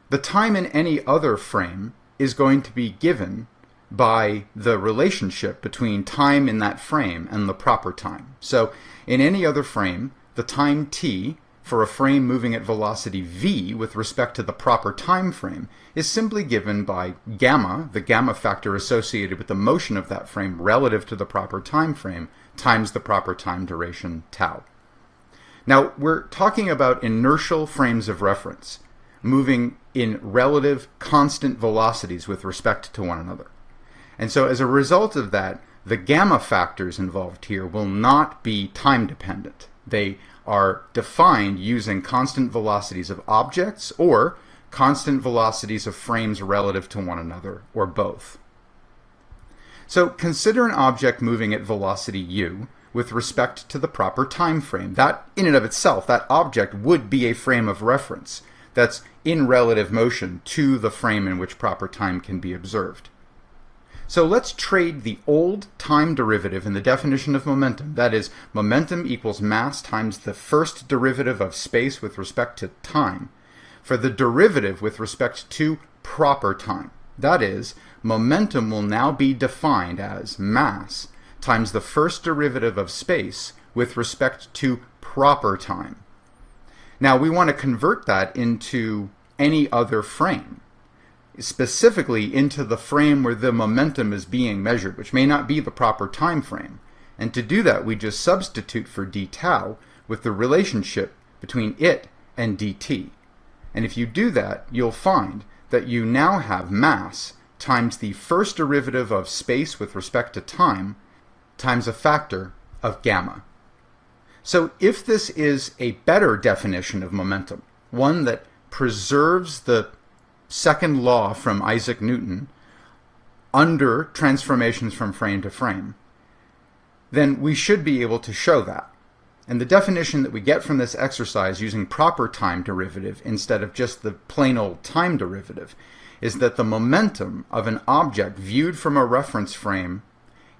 The time in any other frame is going to be given by the relationship between time in that frame and the proper time. So in any other frame, the time t for a frame moving at velocity v with respect to the proper time frame is simply given by gamma, the gamma factor associated with the motion of that frame relative to the proper time frame, times the proper time duration tau. Now, we're talking about inertial frames of reference, moving in relative constant velocities with respect to one another. And so as a result of that, the gamma factors involved here will not be time dependent. They are defined using constant velocities of objects or constant velocities of frames relative to one another, or both. So consider an object moving at velocity u with respect to the proper time frame. That, in and of itself, that object would be a frame of reference that's in relative motion to the frame in which proper time can be observed. So let's trade the old time derivative in the definition of momentum, that is, momentum equals mass times the first derivative of space with respect to time, for the derivative with respect to proper time. That is, momentum will now be defined as mass times the first derivative of space with respect to proper time. Now we want to convert that into any other frame, specifically into the frame where the momentum is being measured, which may not be the proper time frame. And to do that, we just substitute for d tau with the relationship between it and dt. And if you do that, you'll find that you now have mass times the first derivative of space with respect to time times a factor of gamma. So if this is a better definition of momentum, one that preserves the second law from Isaac Newton under transformations from frame to frame, then we should be able to show that. And the definition that we get from this exercise using proper time derivative instead of just the plain old time derivative is that the momentum of an object viewed from a reference frame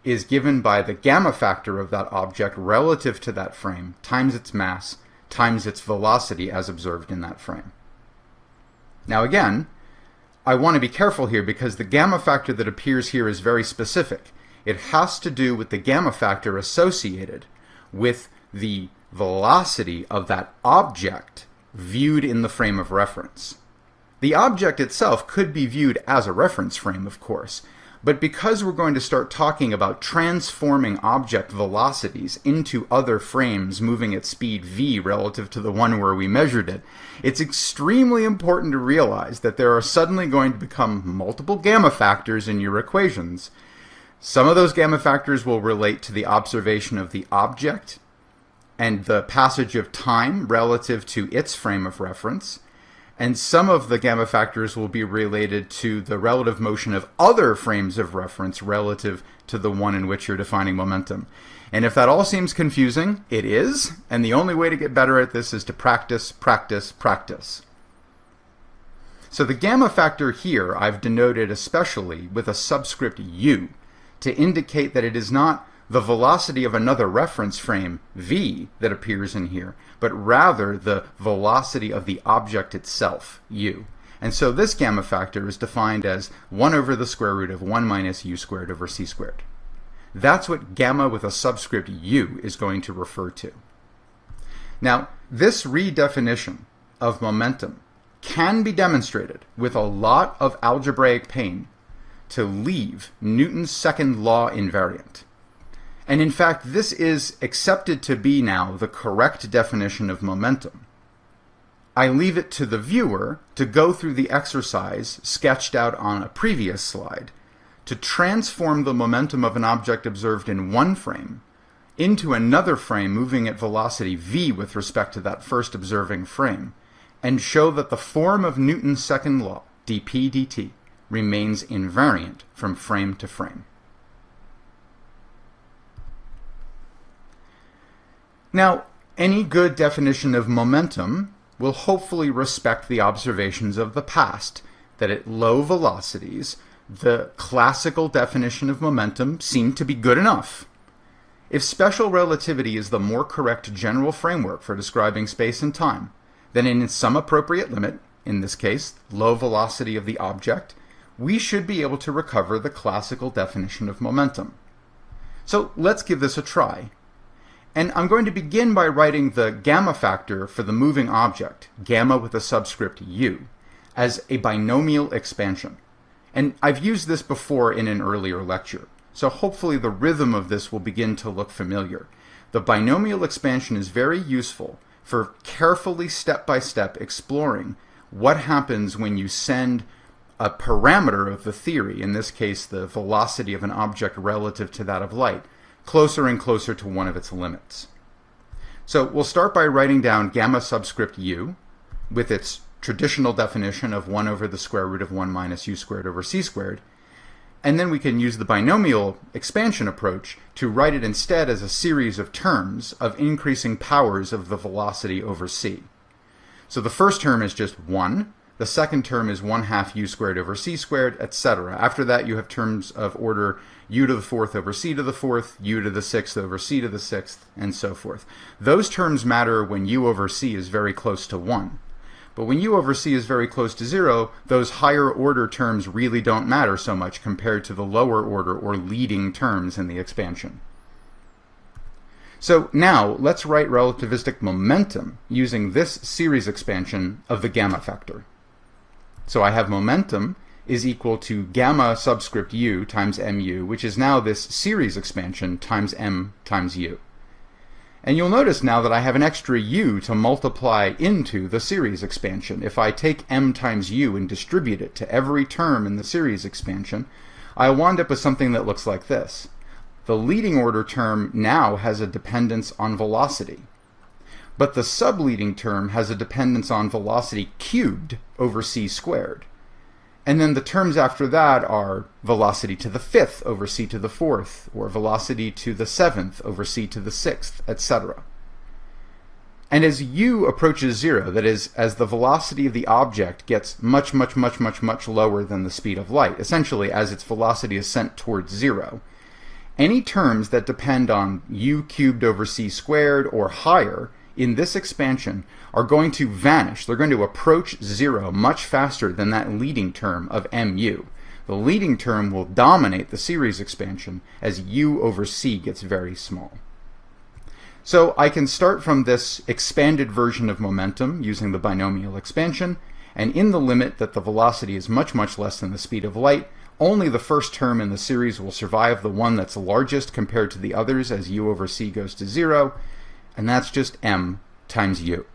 is given by the gamma factor of that object relative to that frame times its mass times its velocity as observed in that frame. Now again, I want to be careful here because the gamma factor that appears here is very specific. It has to do with the gamma factor associated with the velocity of that object viewed in the frame of reference. The object itself could be viewed as a reference frame, of course, but because we're going to start talking about transforming object velocities into other frames moving at speed v relative to the one where we measured it, it's extremely important to realize that there are suddenly going to become multiple gamma factors in your equations. Some of those gamma factors will relate to the observation of the object and the passage of time relative to its frame of reference, And some of the gamma factors will be related to the relative motion of other frames of reference relative to the one in which you're defining momentum. And if that all seems confusing, it is, and the only way to get better at this is to practice, practice, practice. So the gamma factor here I've denoted especially with a subscript u to indicate that it is not the velocity of another reference frame, v, that appears in here, but rather the velocity of the object itself, u. And so this gamma factor is defined as 1 over the square root of 1 minus u squared over c squared. That's what gamma with a subscript u is going to refer to. Now, this redefinition of momentum can be demonstrated with a lot of algebraic pain to leave Newton's second law invariant. And in fact, this is accepted to be now the correct definition of momentum. I leave it to the viewer to go through the exercise sketched out on a previous slide to transform the momentum of an object observed in one frame into another frame moving at velocity v with respect to that first observing frame, and show that the form of Newton's second law, dp dt, remains invariant from frame to frame. Now, any good definition of momentum will hopefully respect the observations of the past, that at low velocities, the classical definition of momentum seemed to be good enough. If special relativity is the more correct general framework for describing space and time, then in some appropriate limit, in this case, low velocity of the object, we should be able to recover the classical definition of momentum. So let's give this a try. And I'm going to begin by writing the gamma factor for the moving object, gamma with a subscript u, as a binomial expansion. And I've used this before in an earlier lecture, so hopefully the rhythm of this will begin to look familiar. The binomial expansion is very useful for carefully step-by-step exploring what happens when you send a parameter of the theory, in this case the velocity of an object relative to that of light, closer and closer to one of its limits. So we'll start by writing down gamma subscript u with its traditional definition of 1 over the square root of 1 minus u squared over c squared, and then we can use the binomial expansion approach to write it instead as a series of terms of increasing powers of the velocity over c. So the first term is just 1, the second term is 1/2 u squared over c squared, etc. After that you have terms of order u to the fourth over c to the fourth, u to the sixth over c to the sixth, and so forth. Those terms matter when u over c is very close to 1. But when u over c is very close to 0, those higher order terms really don't matter so much compared to the lower order or leading terms in the expansion. So now let's write relativistic momentum using this series expansion of the gamma factor. So I have momentum is equal to gamma subscript u times mu, which is now this series expansion times m times u. And you'll notice now that I have an extra u to multiply into the series expansion. If I take m times u and distribute it to every term in the series expansion, I'll wind up with something that looks like this. The leading order term now has a dependence on velocity, but the subleading term has a dependence on velocity cubed over c squared. And then the terms after that are velocity to the fifth over c to the fourth, or velocity to the seventh over c to the sixth, etc. And as u approaches 0, that is, as the velocity of the object gets much lower than the speed of light, essentially as its velocity is sent towards 0, any terms that depend on u cubed over c squared or higher in this expansion are going to vanish. They're going to approach 0 much faster than that leading term of mu. The leading term will dominate the series expansion as u over c gets very small. So I can start from this expanded version of momentum using the binomial expansion, and in the limit that the velocity is much less than the speed of light, only the first term in the series will survive the one that's largest compared to the others as u over c goes to 0, and that's just m times u.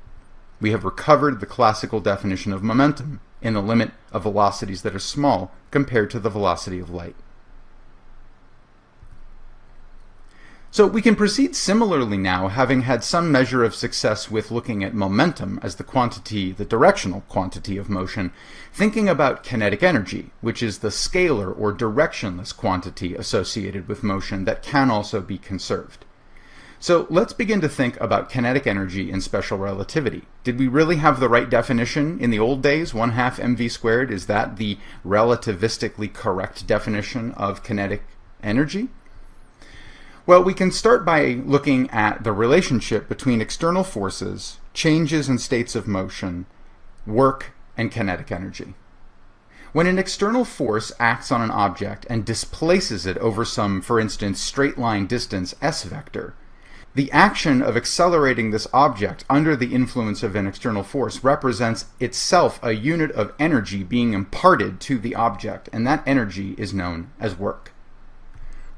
We have recovered the classical definition of momentum in the limit of velocities that are small compared to the velocity of light. So we can proceed similarly now, having had some measure of success with looking at momentum as the quantity, the directional quantity of motion, thinking about kinetic energy, which is the scalar or directionless quantity associated with motion that can also be conserved. So let's begin to think about kinetic energy in special relativity. Did we really have the right definition in the old days? 1/2 mv squared, is that the relativistically correct definition of kinetic energy? Well, we can start by looking at the relationship between external forces, changes in states of motion, work, and kinetic energy. When an external force acts on an object and displaces it over some, for instance, straight line distance s vector, the action of accelerating this object under the influence of an external force represents itself a unit of energy being imparted to the object, and that energy is known as work.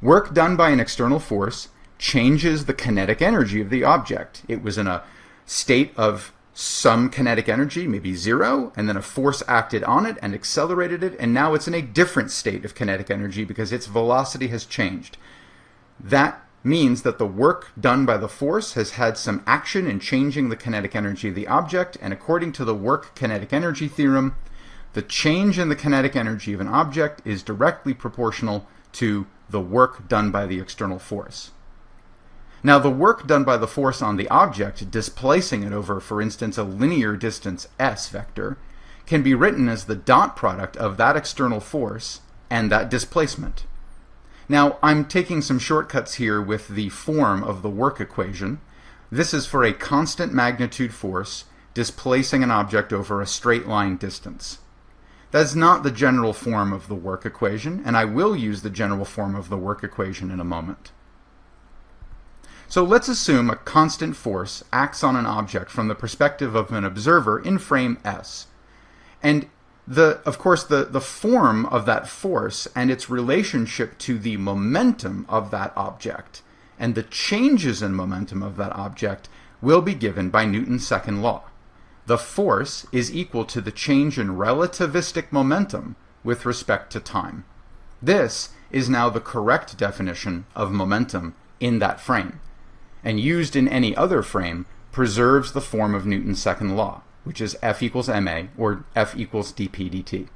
Work done by an external force changes the kinetic energy of the object. It was in a state of some kinetic energy, maybe 0, and then a force acted on it and accelerated it, and now it's in a different state of kinetic energy because its velocity has changed. That means that the work done by the force has had some action in changing the kinetic energy of the object, and according to the work kinetic energy theorem, the change in the kinetic energy of an object is directly proportional to the work done by the external force. Now, the work done by the force on the object, displacing it over, for instance, a linear distance s vector, can be written as the dot product of that external force and that displacement. Now, I'm taking some shortcuts here with the form of the work equation. This is for a constant magnitude force displacing an object over a straight line distance. That's not the general form of the work equation, and I will use the general form of the work equation in a moment. So let's assume a constant force acts on an object from the perspective of an observer in frame S. And of course, the form of that force and its relationship to the momentum of that object and the changes in momentum of that object will be given by Newton's second law. The force is equal to the change in relativistic momentum with respect to time. This is now the correct definition of momentum in that frame, and used in any other frame preserves the form of Newton's second law, which is F equals ma, or F equals dp dt.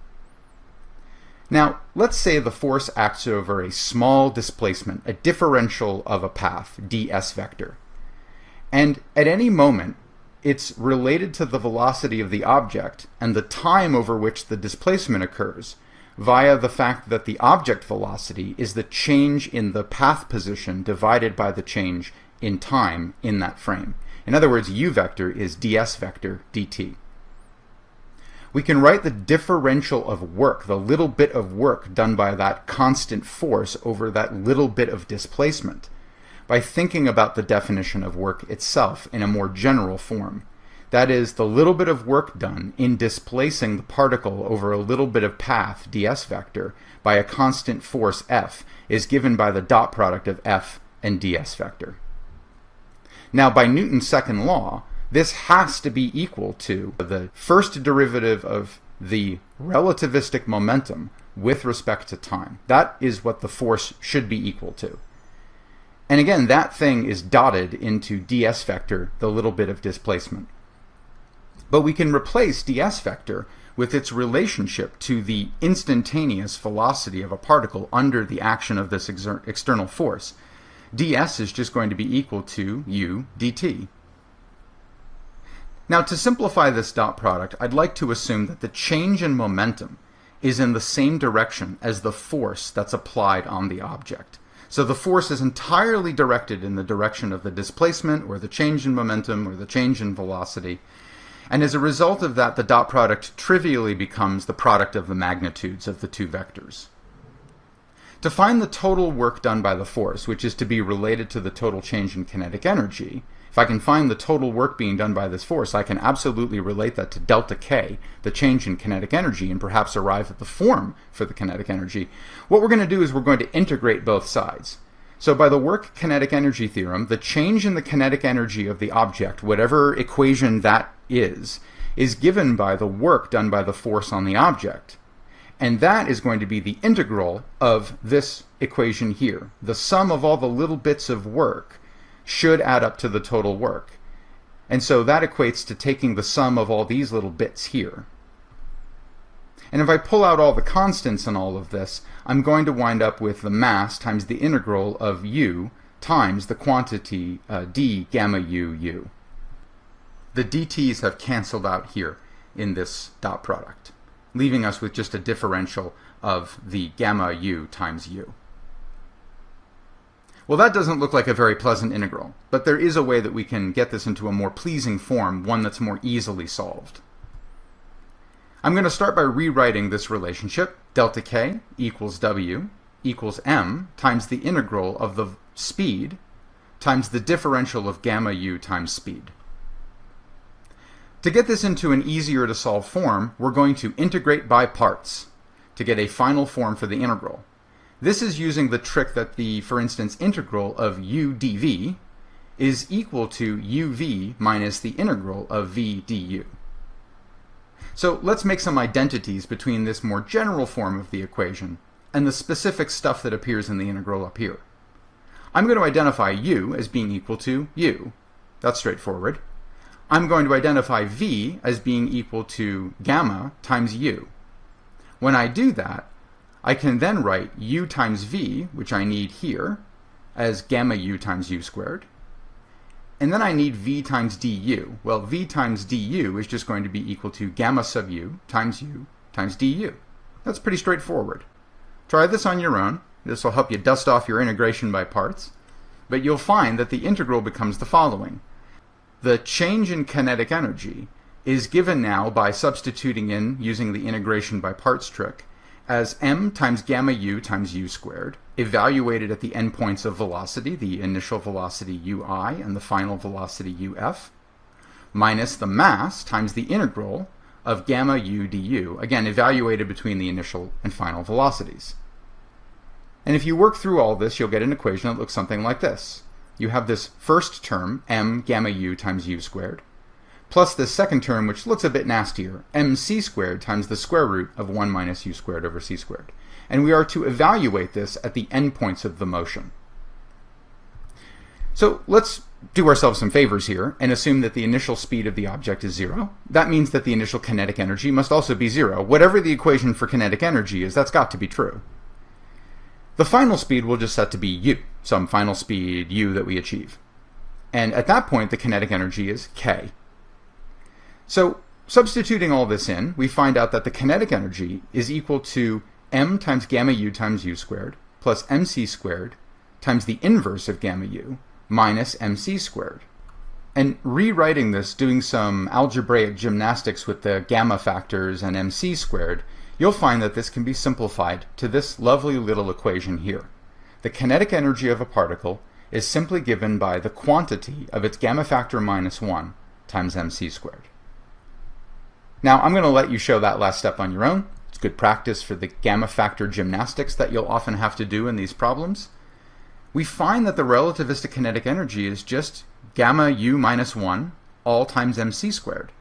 Now, let's say the force acts over a small displacement, a differential of a path, ds vector. And at any moment, it's related to the velocity of the object and the time over which the displacement occurs via the fact that the object velocity is the change in the path position divided by the change in time in that frame. In other words, u vector is ds vector dt. We can write the differential of work, the little bit of work done by that constant force over that little bit of displacement, by thinking about the definition of work itself in a more general form. That is, the little bit of work done in displacing the particle over a little bit of path, ds vector, by a constant force F, is given by the dot product of F and ds vector. Now, by Newton's second law, this has to be equal to the first derivative of the relativistic momentum with respect to time. That is what the force should be equal to. And again, that thing is dotted into ds vector, the little bit of displacement. But we can replace ds vector with its relationship to the instantaneous velocity of a particle under the action of this external force. ds is just going to be equal to u dt. Now, to simplify this dot product, I'd like to assume that the change in momentum is in the same direction as the force that's applied on the object. So the force is entirely directed in the direction of the displacement, or the change in momentum, or the change in velocity. And as a result of that, the dot product trivially becomes the product of the magnitudes of the two vectors. To find the total work done by the force, which is to be related to the total change in kinetic energy, if I can find the total work being done by this force, I can absolutely relate that to delta K, the change in kinetic energy, and perhaps arrive at the form for the kinetic energy. What we're going to do is we're going to integrate both sides. So by the work kinetic energy theorem, the change in the kinetic energy of the object, whatever equation that is given by the work done by the force on the object. And that is going to be the integral of this equation here. The sum of all the little bits of work should add up to the total work. And so that equates to taking the sum of all these little bits here. And if I pull out all the constants in all of this, I'm going to wind up with the mass times the integral of u times the quantity d gamma u. The dt's have canceled out here in this dot product, leaving us with just a differential of the gamma u times u. Well, that doesn't look like a very pleasant integral, but there is a way that we can get this into a more pleasing form, one that's more easily solved. I'm going to start by rewriting this relationship. Delta k equals w equals m times the integral of the speed times the differential of gamma u times speed. To get this into an easier to solve form, we're going to integrate by parts to get a final form for the integral. This is using the trick that the, for instance, integral of u dv is equal to uv minus the integral of v du. So let's make some identities between this more general form of the equation and the specific stuff that appears in the integral up here. I'm going to identify u as being equal to u. That's straightforward. I'm going to identify v as being equal to gamma times u. When I do that, I can then write u times v, which I need here, as gamma u times u squared. And then I need v times du. Well, v times du is just going to be equal to gamma sub u times du. That's pretty straightforward. Try this on your own. This will help you dust off your integration by parts. But you'll find that the integral becomes the following. The change in kinetic energy is given now by substituting in, using the integration by parts trick, as m times gamma u times u squared, evaluated at the endpoints of velocity, the initial velocity ui and the final velocity uf, minus the mass times the integral of gamma u du, again evaluated between the initial and final velocities. And if you work through all this, you'll get an equation that looks something like this. You have this first term, m gamma u times u squared, plus this second term, which looks a bit nastier, mc squared times the square root of 1 minus u squared over c squared. And we are to evaluate this at the endpoints of the motion. So let's do ourselves some favors here and assume that the initial speed of the object is 0. That means that the initial kinetic energy must also be 0. Whatever the equation for kinetic energy is, that's got to be true. The final speed we'll just set to be u, some final speed u that we achieve. And at that point, the kinetic energy is k. So substituting all this in, we find out that the kinetic energy is equal to m times gamma u times u squared plus mc squared times the inverse of gamma u minus mc squared. And rewriting this, doing some algebraic gymnastics with the gamma factors and mc squared, you'll find that this can be simplified to this lovely little equation here. The kinetic energy of a particle is simply given by the quantity of its gamma factor minus 1 times mc squared. Now, I'm going to let you show that last step on your own. It's good practice for the gamma factor gymnastics that you'll often have to do in these problems. We find that the relativistic kinetic energy is just gamma u minus 1 all times mc squared.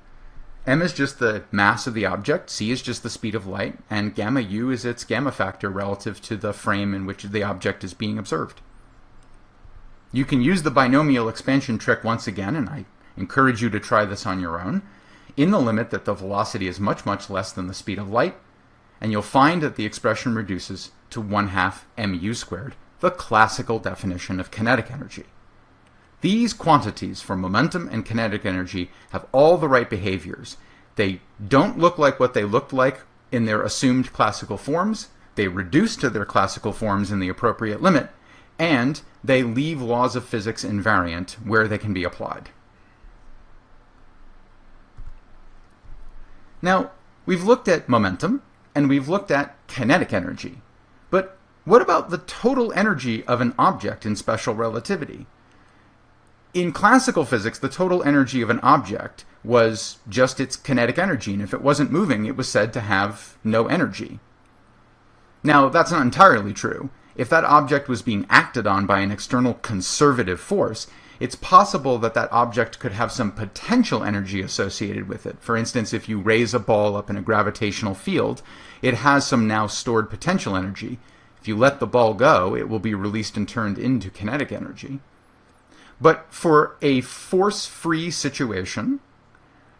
M is just the mass of the object, c is just the speed of light, and gamma u is its gamma factor relative to the frame in which the object is being observed. You can use the binomial expansion trick once again, and I encourage you to try this on your own, in the limit that the velocity is much, much less than the speed of light, and you'll find that the expression reduces to 1/2 mu squared, the classical definition of kinetic energy. These quantities for momentum and kinetic energy have all the right behaviors. They don't look like what they looked like in their assumed classical forms, they reduce to their classical forms in the appropriate limit, and they leave laws of physics invariant where they can be applied. Now, we've looked at momentum, and we've looked at kinetic energy. But what about the total energy of an object in special relativity? In classical physics, the total energy of an object was just its kinetic energy, and if it wasn't moving, it was said to have no energy. Now, that's not entirely true. If that object was being acted on by an external conservative force, it's possible that that object could have some potential energy associated with it. For instance, if you raise a ball up in a gravitational field, it has some now stored potential energy. If you let the ball go, it will be released and turned into kinetic energy. But for a force-free situation,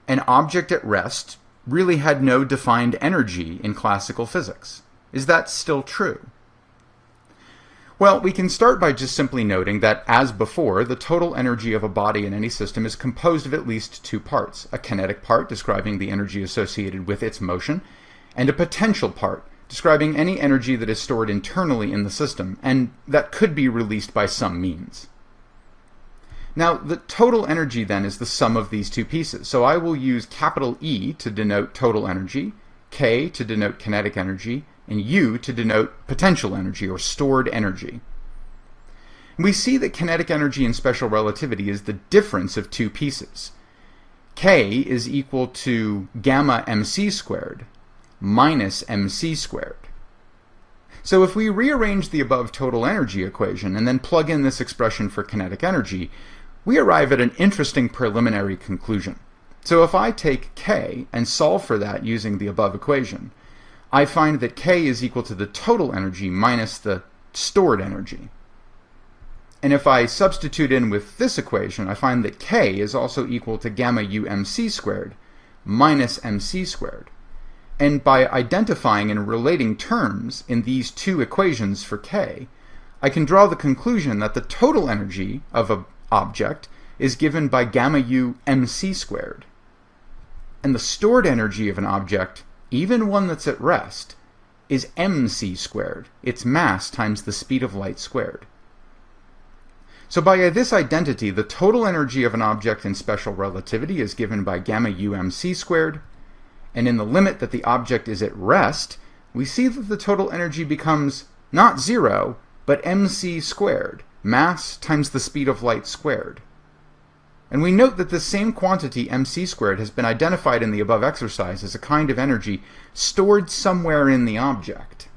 an object at rest really had no defined energy in classical physics. Is that still true? Well, we can start by just simply noting that, as before, the total energy of a body in any system is composed of at least two parts: a kinetic part describing the energy associated with its motion, and a potential part describing any energy that is stored internally in the system and that could be released by some means. Now, the total energy then is the sum of these two pieces. So I will use capital E to denote total energy, K to denote kinetic energy, and U to denote potential energy or stored energy. We see that kinetic energy in special relativity is the difference of two pieces. K is equal to gamma mc squared minus mc squared. So if we rearrange the above total energy equation and then plug in this expression for kinetic energy, we arrive at an interesting preliminary conclusion. So if I take K and solve for that using the above equation, I find that K is equal to the total energy minus the stored energy. And if I substitute in with this equation, I find that K is also equal to gamma u mc squared minus mc squared. And by identifying and relating terms in these two equations for K, I can draw the conclusion that the total energy of an object is given by gamma u mc squared. And the stored energy of an object, even one that's at rest, is mc squared, its mass times the speed of light squared. So by this identity, the total energy of an object in special relativity is given by gamma u mc squared, and in the limit that the object is at rest, we see that the total energy becomes not zero, but mc squared, mass times the speed of light squared. And we note that this same quantity, mc squared, has been identified in the above exercise as a kind of energy stored somewhere in the object.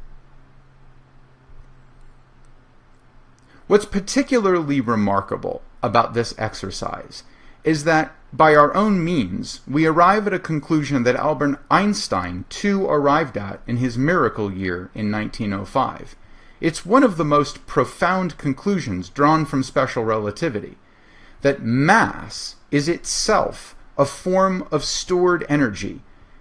What's particularly remarkable about this exercise is that, by our own means, we arrive at a conclusion that Albert Einstein too arrived at in his miracle year in 1905. It's one of the most profound conclusions drawn from special relativity, that mass is itself a form of stored energy,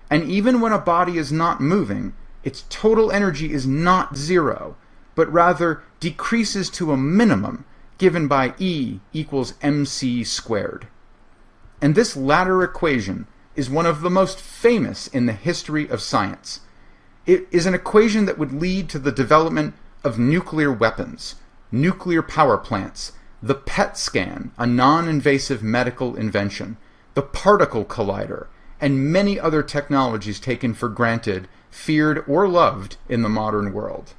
and even when a body is not moving, its total energy is not zero, but rather decreases to a minimum given by E equals mc squared. And this latter equation is one of the most famous in the history of science. It is an equation that would lead to the development of nuclear weapons, nuclear power plants, the PET scan, a non-invasive medical invention, the particle collider, and many other technologies taken for granted, feared, or loved in the modern world.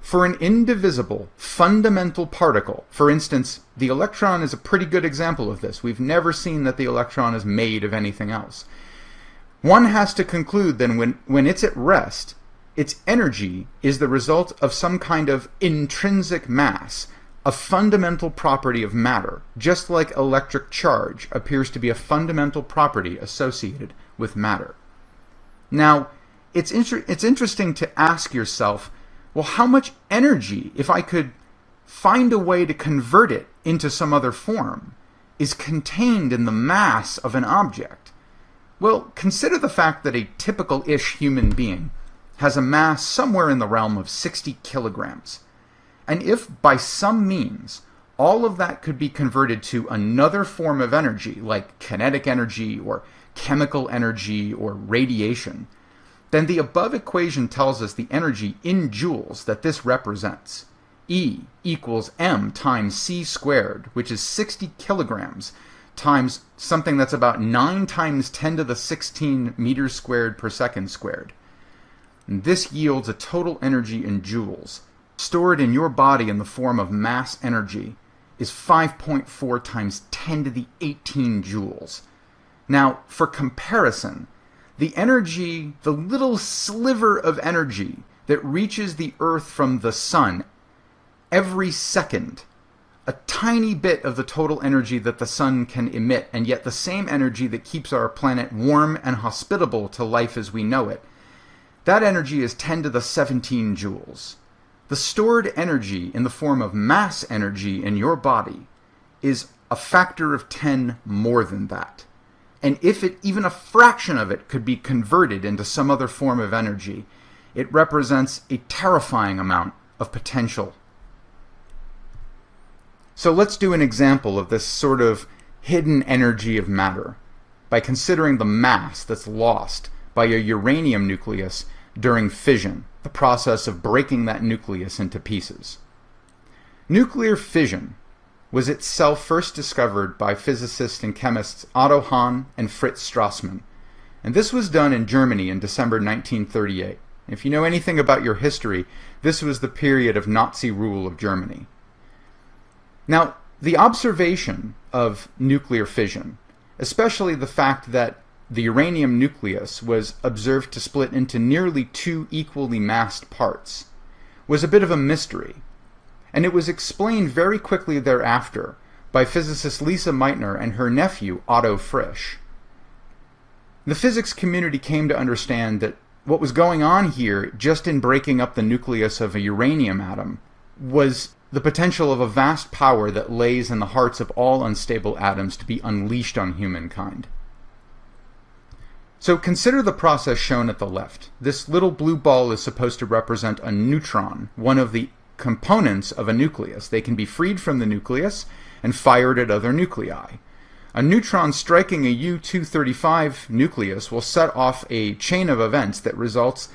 For an indivisible, fundamental particle, for instance, the electron is a pretty good example of this. We've never seen that the electron is made of anything else. One has to conclude then when it's at rest, its energy is the result of some kind of intrinsic mass, a fundamental property of matter, just like electric charge appears to be a fundamental property associated with matter. Now, it's interesting to ask yourself, well, how much energy, if I could find a way to convert it into some other form, is contained in the mass of an object? Well, consider the fact that a typical-ish human being has a mass somewhere in the realm of 60 kilograms. And if, by some means, all of that could be converted to another form of energy, like kinetic energy or chemical energy or radiation, then the above equation tells us the energy in joules that this represents. E equals m times c squared, which is 60 kilograms, times something that's about 9 times 10 to the 16 meters squared per second squared. And this yields a total energy in joules, stored in your body in the form of mass energy, is 5.4 times 10 to the 18 joules. Now, for comparison, the energy, the little sliver of energy that reaches the Earth from the sun every second a tiny bit of the total energy that the sun can emit, and yet the same energy that keeps our planet warm and hospitable to life as we know it. That energy is 10 to the 17 joules. The stored energy in the form of mass energy in your body is a factor of 10 more than that. And if even a fraction of it could be converted into some other form of energy, it represents a terrifying amount of potential. So let's do an example of this sort of hidden energy of matter by considering the mass that's lost by a uranium nucleus during fission, the process of breaking that nucleus into pieces. Nuclear fission was itself first discovered by physicists and chemists Otto Hahn and Fritz Strassmann, and this was done in Germany in December 1938. If you know anything about your history, this was the period of Nazi rule of Germany. Now, the observation of nuclear fission, especially the fact that the uranium nucleus was observed to split into nearly 2 equally massed parts, was a bit of a mystery, and it was explained very quickly thereafter by physicist Lisa Meitner and her nephew Otto Frisch. The physics community came to understand that what was going on here, just in breaking up the nucleus of a uranium atom, was the potential of a vast power that lays in the hearts of all unstable atoms to be unleashed on humankind. So consider the process shown at the left. This little blue ball is supposed to represent a neutron, one of the components of a nucleus. They can be freed from the nucleus and fired at other nuclei. A neutron striking a U-235 nucleus will set off a chain of events that results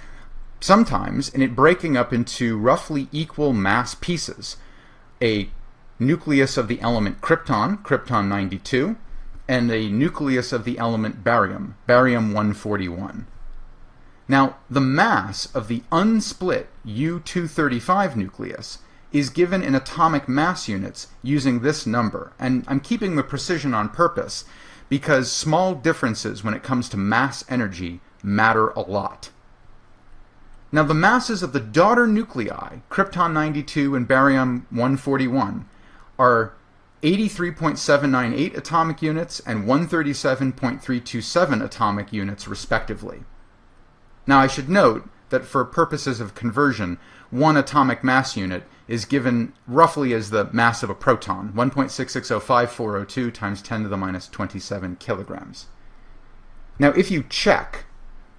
sometimes in it breaking up into roughly equal mass pieces. A nucleus of the element krypton, krypton-92, and a nucleus of the element barium, barium-141. Now, the mass of the unsplit U-235 nucleus is given in atomic mass units using this number, and I'm keeping the precision on purpose because small differences when it comes to mass energy matter a lot. Now, the masses of the daughter nuclei, krypton-92 and barium-141, are 83.798 atomic units and 137.327 atomic units, respectively. Now, I should note that for purposes of conversion, one atomic mass unit is given roughly as the mass of a proton, 1.6605402 times 10 to the minus 27 kilograms. Now, if you check,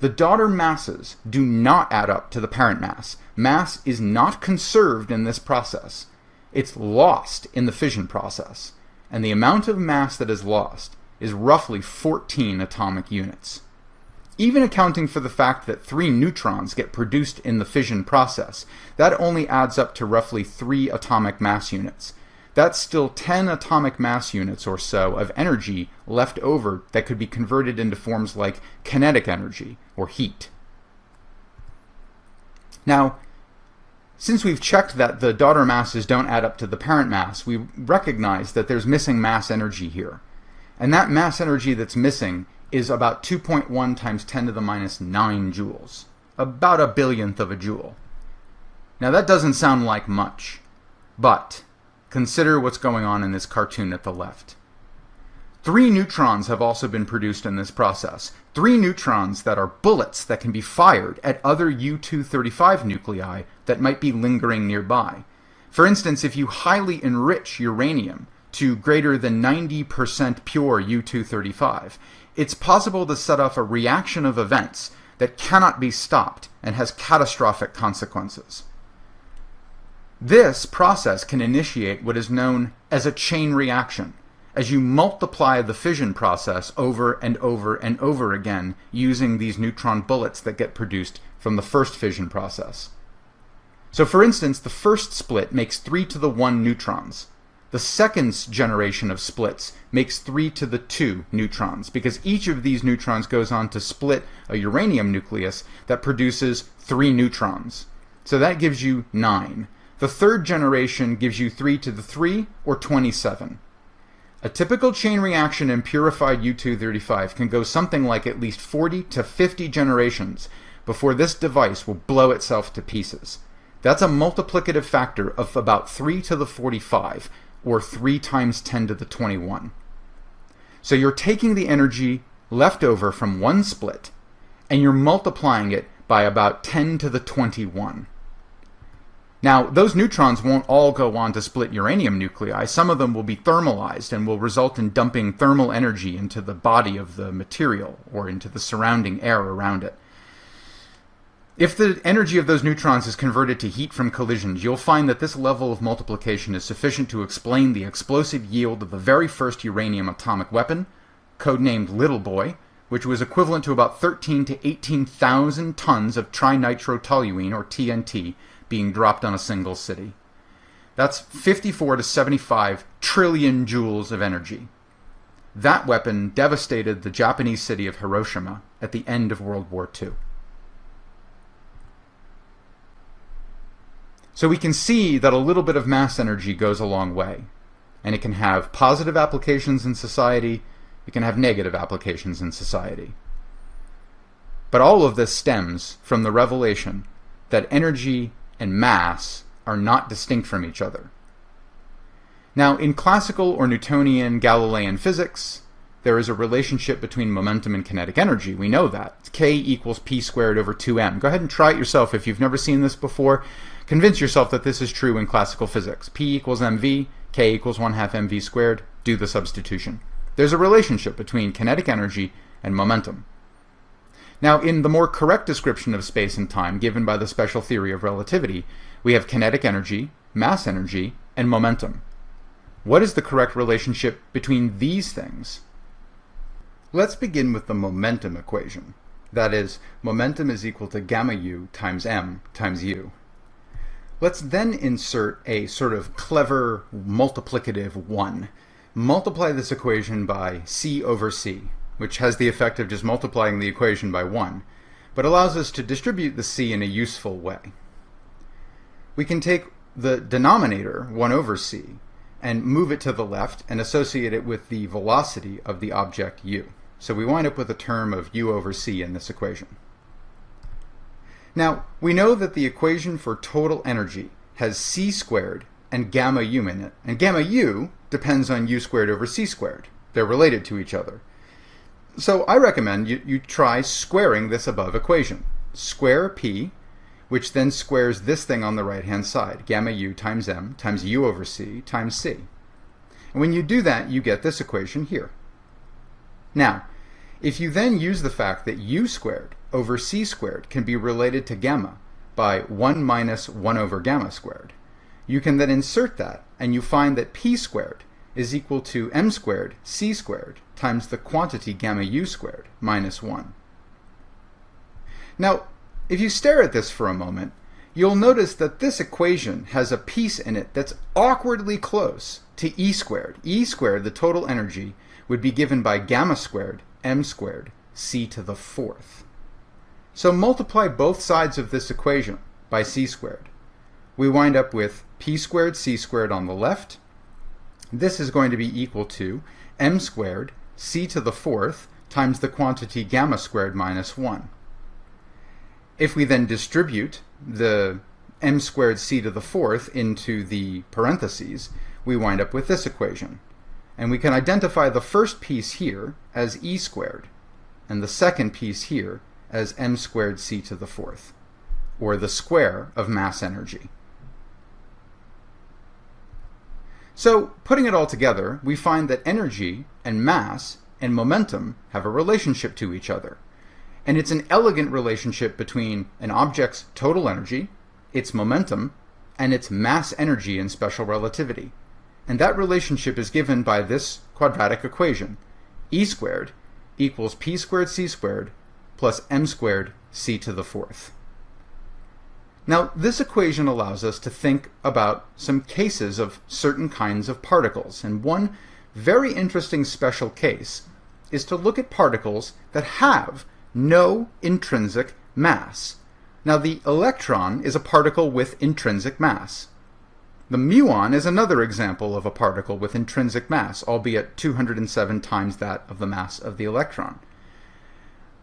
the daughter masses do not add up to the parent mass. Mass is not conserved in this process. It's lost in the fission process, and the amount of mass that is lost is roughly 14 atomic units. Even accounting for the fact that 3 neutrons get produced in the fission process, that only adds up to roughly 3 atomic mass units. That's still 10 atomic mass units or so of energy left over that could be converted into forms like kinetic energy or heat. Now, since we've checked that the daughter masses don't add up to the parent mass, we recognize that there's missing mass energy here. And that mass energy that's missing is about 2.1 times 10 to the minus 9 joules, about a billionth of a joule. Now that doesn't sound like much, but consider what's going on in this cartoon at the left. 3 neutrons have also been produced in this process. 3 neutrons that are bullets that can be fired at other U-235 nuclei that might be lingering nearby. For instance, if you highly enrich uranium to greater than 90% pure U-235, it's possible to set off a reaction of events that cannot be stopped and has catastrophic consequences. This process can initiate what is known as a chain reaction, as you multiply the fission process over and over and over again using these neutron bullets that get produced from the first fission process. So for instance, the first split makes 3 to the 1 neutrons. The second generation of splits makes 3 to the 2 neutrons, because each of these neutrons goes on to split a uranium nucleus that produces 3 neutrons. So that gives you 9. The third generation gives you 3 to the 3, or 27. A typical chain reaction in purified U-235 can go something like at least 40 to 50 generations before this device will blow itself to pieces. That's a multiplicative factor of about 3 to the 45, or 3 times 10 to the 21. So you're taking the energy left over from one split, and you're multiplying it by about 10 to the 21. Now, those neutrons won't all go on to split uranium nuclei. Some of them will be thermalized and will result in dumping thermal energy into the body of the material or into the surrounding air around it. If the energy of those neutrons is converted to heat from collisions, you'll find that this level of multiplication is sufficient to explain the explosive yield of the very first uranium atomic weapon, codenamed Little Boy, which was equivalent to about 13 to 18,000 tons of trinitrotoluene, or TNT, being dropped on a single city. That's 54 to 75 trillion joules of energy. That weapon devastated the Japanese city of Hiroshima at the end of World War II. So we can see that a little bit of mass energy goes a long way, and it can have positive applications in society, it can have negative applications in society. But all of this stems from the revelation that energy and mass are not distinct from each other. Now, in classical or Newtonian Galilean physics, there is a relationship between momentum and kinetic energy. We know that. It's K equals P squared over 2m. Go ahead and try it yourself if you've never seen this before. Convince yourself that this is true in classical physics. P equals mv, K equals 1/2 mv squared. Do the substitution. There's a relationship between kinetic energy and momentum. Now, in the more correct description of space and time given by the special theory of relativity, we have kinetic energy, mass energy, and momentum. What is the correct relationship between these things? Let's begin with the momentum equation. That is, momentum is equal to gamma u times m times u. Let's then insert a sort of clever multiplicative 1. Multiply this equation by c over c, which has the effect of just multiplying the equation by 1, but allows us to distribute the c in a useful way. We can take the denominator, 1 over c, and move it to the left and associate it with the velocity of the object u. So we wind up with a term of u over c in this equation. Now, we know that the equation for total energy has c squared and gamma u in it, and gamma u depends on u squared over c squared. They're related to each other. So I recommend you try squaring this above equation. Square p, which then squares this thing on the right-hand side, gamma u times m times u over c times c. And when you do that, you get this equation here. Now, if you then use the fact that u squared over c squared can be related to gamma by 1 minus 1 over gamma squared, you can then insert that, and you find that p squared is equal to m squared c squared times the quantity gamma u squared minus 1. Now, if you stare at this for a moment, you'll notice that this equation has a piece in it that's awkwardly close to E squared. E squared, the total energy, would be given by gamma squared m squared c to the 4th. So multiply both sides of this equation by c squared. We wind up with p squared c squared on the left. This is going to be equal to m squared c to the 4th times the quantity gamma squared minus 1. If we then distribute the m squared c to the 4th into the parentheses, we wind up with this equation. And we can identify the first piece here as e squared, and the second piece here as m squared c to the 4th, or the square of mass energy. So, putting it all together, we find that energy and mass and momentum have a relationship to each other. And it's an elegant relationship between an object's total energy, its momentum, and its mass energy in special relativity. And that relationship is given by this quadratic equation. E squared equals p squared c squared plus m squared c to the 4th. Now, this equation allows us to think about some cases of certain kinds of particles. And one very interesting special case is to look at particles that have no intrinsic mass. Now, the electron is a particle with intrinsic mass. The muon is another example of a particle with intrinsic mass, albeit 207 times that of the mass of the electron.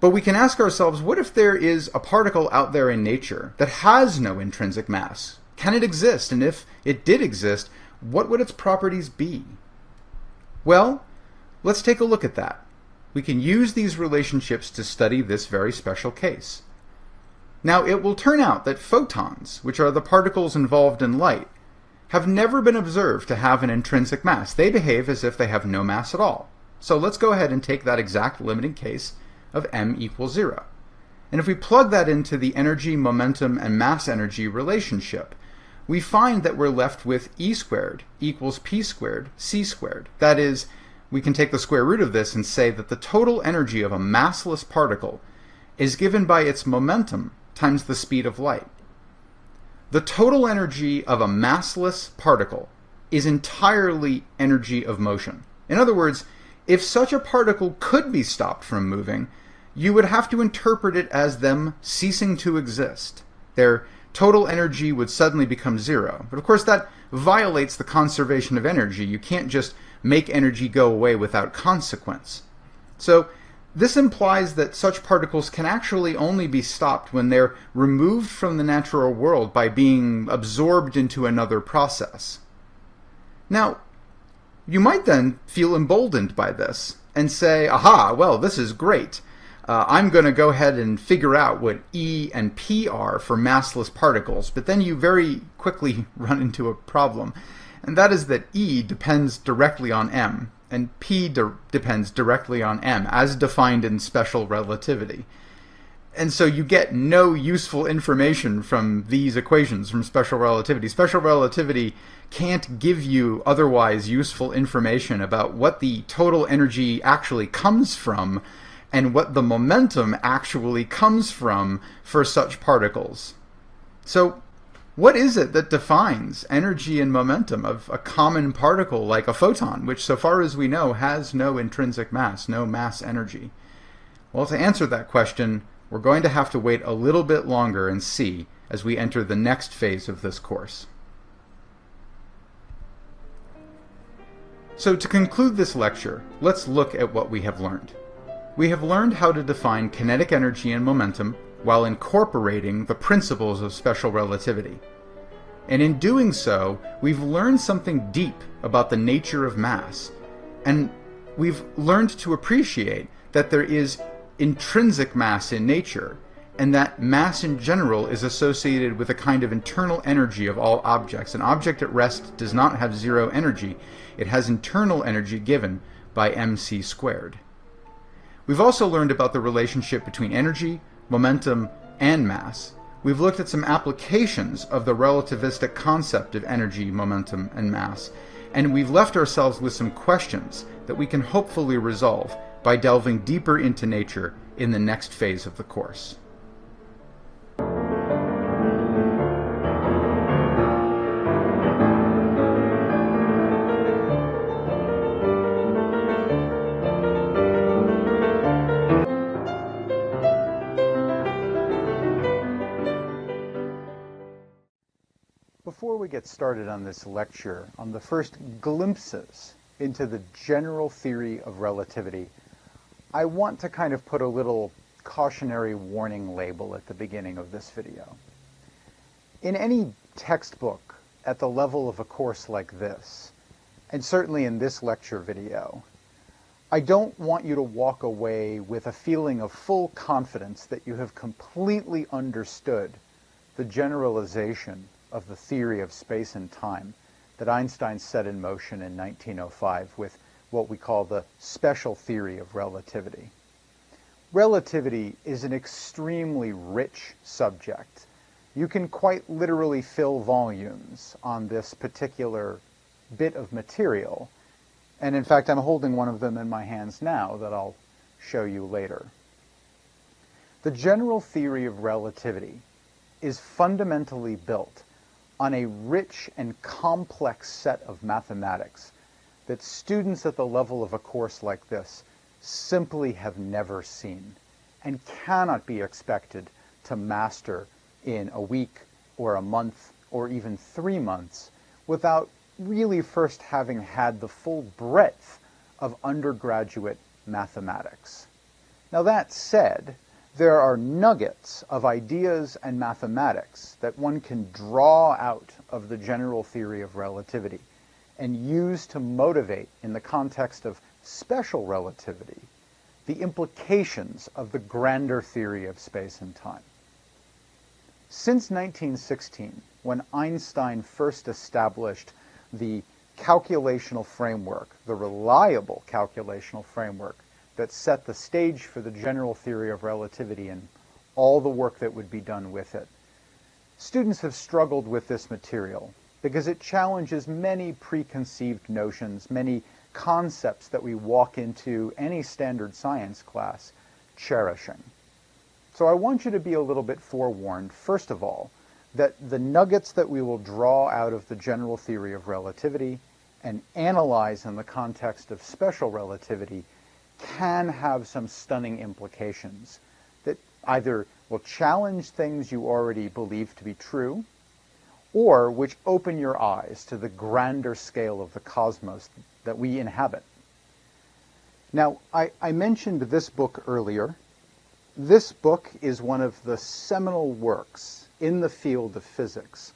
But we can ask ourselves, what if there is a particle out there in nature that has no intrinsic mass? Can it exist? And if it did exist, what would its properties be? Well, let's take a look at that. We can use these relationships to study this very special case. Now, it will turn out that photons, which are the particles involved in light, have never been observed to have an intrinsic mass. They behave as if they have no mass at all. So let's go ahead and take that exact limiting case of m equals 0. And if we plug that into the energy, momentum, and mass energy relationship, we find that we're left with E squared equals P squared C squared. That is, we can take the square root of this and say that the total energy of a massless particle is given by its momentum times the speed of light. The total energy of a massless particle is entirely energy of motion. In other words, if such a particle could be stopped from moving, you would have to interpret it as them ceasing to exist. Their total energy would suddenly become 0. But of course that violates the conservation of energy. You can't just make energy go away without consequence. So this implies that such particles can actually only be stopped when they're removed from the natural world by being absorbed into another process. Now, you might then feel emboldened by this and say, aha, well, this is great. I'm going to go ahead and figure out what E and P are for massless particles. But then you very quickly run into a problem. And that is that E depends directly on M, and P depends directly on M, as defined in special relativity. And so you get no useful information from these equations from special relativity. Special relativity can't give you otherwise useful information about what the total energy actually comes from and what the momentum actually comes from for such particles. So what is it that defines energy and momentum of a common particle like a photon, which so far as we know has no intrinsic mass, no mass energy? Well, to answer that question, we're going to have to wait a little bit longer and see as we enter the next phase of this course. So to conclude this lecture, let's look at what we have learned. We have learned how to define kinetic energy and momentum while incorporating the principles of special relativity. And in doing so, we've learned something deep about the nature of mass, and we've learned to appreciate that there is intrinsic mass in nature, and that mass in general is associated with a kind of internal energy of all objects. An object at rest does not have zero energy. It has internal energy given by mc squared. We've also learned about the relationship between energy, momentum, and mass. We've looked at some applications of the relativistic concept of energy, momentum, and mass, and we've left ourselves with some questions that we can hopefully resolve by delving deeper into nature in the next phase of the course. Before we get started on this lecture, on the first glimpses into the general theory of relativity, I want to kind of put a little cautionary warning label at the beginning of this video. In any textbook at the level of a course like this, and certainly in this lecture video, I don't want you to walk away with a feeling of full confidence that you have completely understood the generalization of the theory of space and time that Einstein set in motion in 1905 with what we call the special theory of relativity. Relativity is an extremely rich subject. You can quite literally fill volumes on this particular bit of material, and in fact I'm holding one of them in my hands now that I'll show you later. The general theory of relativity is fundamentally built on a rich and complex set of mathematics that students at the level of a course like this simply have never seen and cannot be expected to master in a week or a month or even 3 months without really first having had the full breadth of undergraduate mathematics. Now that said, there are nuggets of ideas and mathematics that one can draw out of the general theory of relativity and use to motivate, in the context of special relativity, the implications of the grander theory of space and time. Since 1916, when Einstein first established the calculational framework, the reliable calculational framework that set the stage for the general theory of relativity and all the work that would be done with it, students have struggled with this material because it challenges many preconceived notions, many concepts that we walk into any standard science class cherishing. So I want you to be a little bit forewarned, first of all, that the nuggets that we will draw out of the general theory of relativity and analyze in the context of special relativity can have some stunning implications that either will challenge things you already believe to be true, or which open your eyes to the grander scale of the cosmos that we inhabit. Now, I mentioned this book earlier. This book is one of the seminal works in the field of physics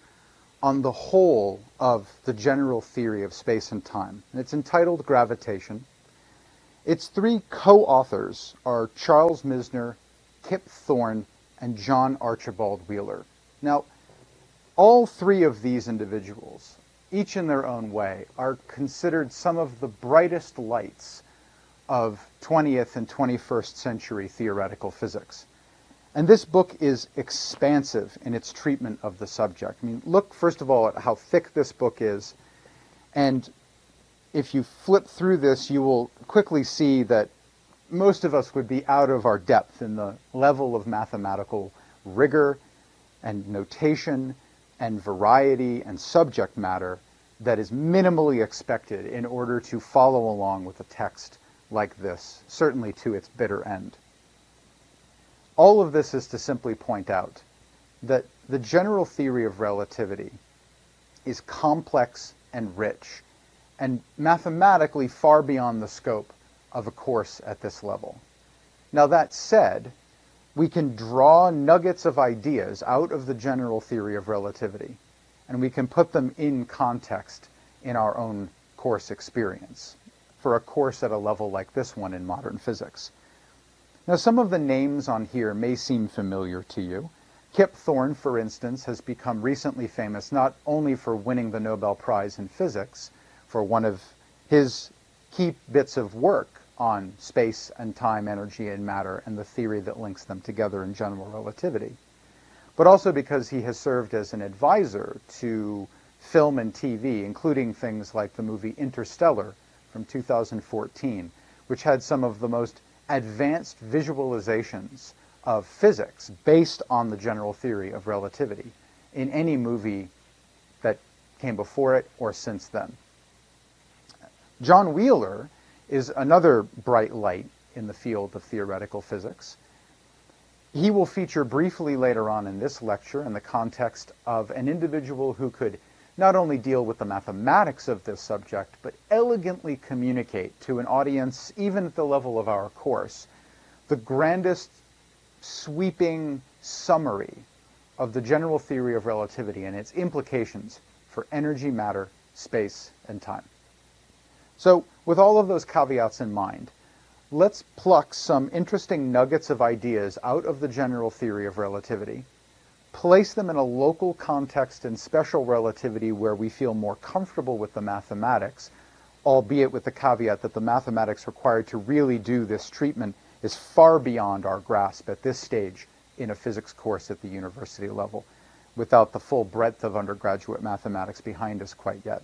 on the whole of the general theory of space and time. And it's entitled Gravitation. Its three co-authors are Charles Misner, Kip Thorne, and John Archibald Wheeler. Now, all three of these individuals, each in their own way, are considered some of the brightest lights of 20th and 21st century theoretical physics. And this book is expansive in its treatment of the subject. I mean, look first of all at how thick this book is, and if you flip through this, you will quickly see that most of us would be out of our depth in the level of mathematical rigor and notation and variety and subject matter that is minimally expected in order to follow along with a text like this, certainly to its bitter end. All of this is to simply point out that the general theory of relativity is complex and rich, and mathematically far beyond the scope of a course at this level. Now, that said, we can draw nuggets of ideas out of the general theory of relativity, and we can put them in context in our own course experience for a course at a level like this one in modern physics. Now, some of the names on here may seem familiar to you. Kip Thorne, for instance, has become recently famous not only for winning the Nobel Prize in Physics for one of his key bits of work on space and time, energy and matter, and the theory that links them together in general relativity, but also because he has served as an advisor to film and TV, including things like the movie Interstellar from 2014, which had some of the most advanced visualizations of physics based on the general theory of relativity in any movie that came before it or since then. John Wheeler is another bright light in the field of theoretical physics. He will feature briefly later on in this lecture in the context of an individual who could not only deal with the mathematics of this subject, but elegantly communicate to an audience, even at the level of our course, the grandest sweeping summary of the general theory of relativity and its implications for energy, matter, space, and time. So, with all of those caveats in mind, let's pluck some interesting nuggets of ideas out of the general theory of relativity, place them in a local context in special relativity where we feel more comfortable with the mathematics, albeit with the caveat that the mathematics required to really do this treatment is far beyond our grasp at this stage in a physics course at the university level, without the full breadth of undergraduate mathematics behind us quite yet.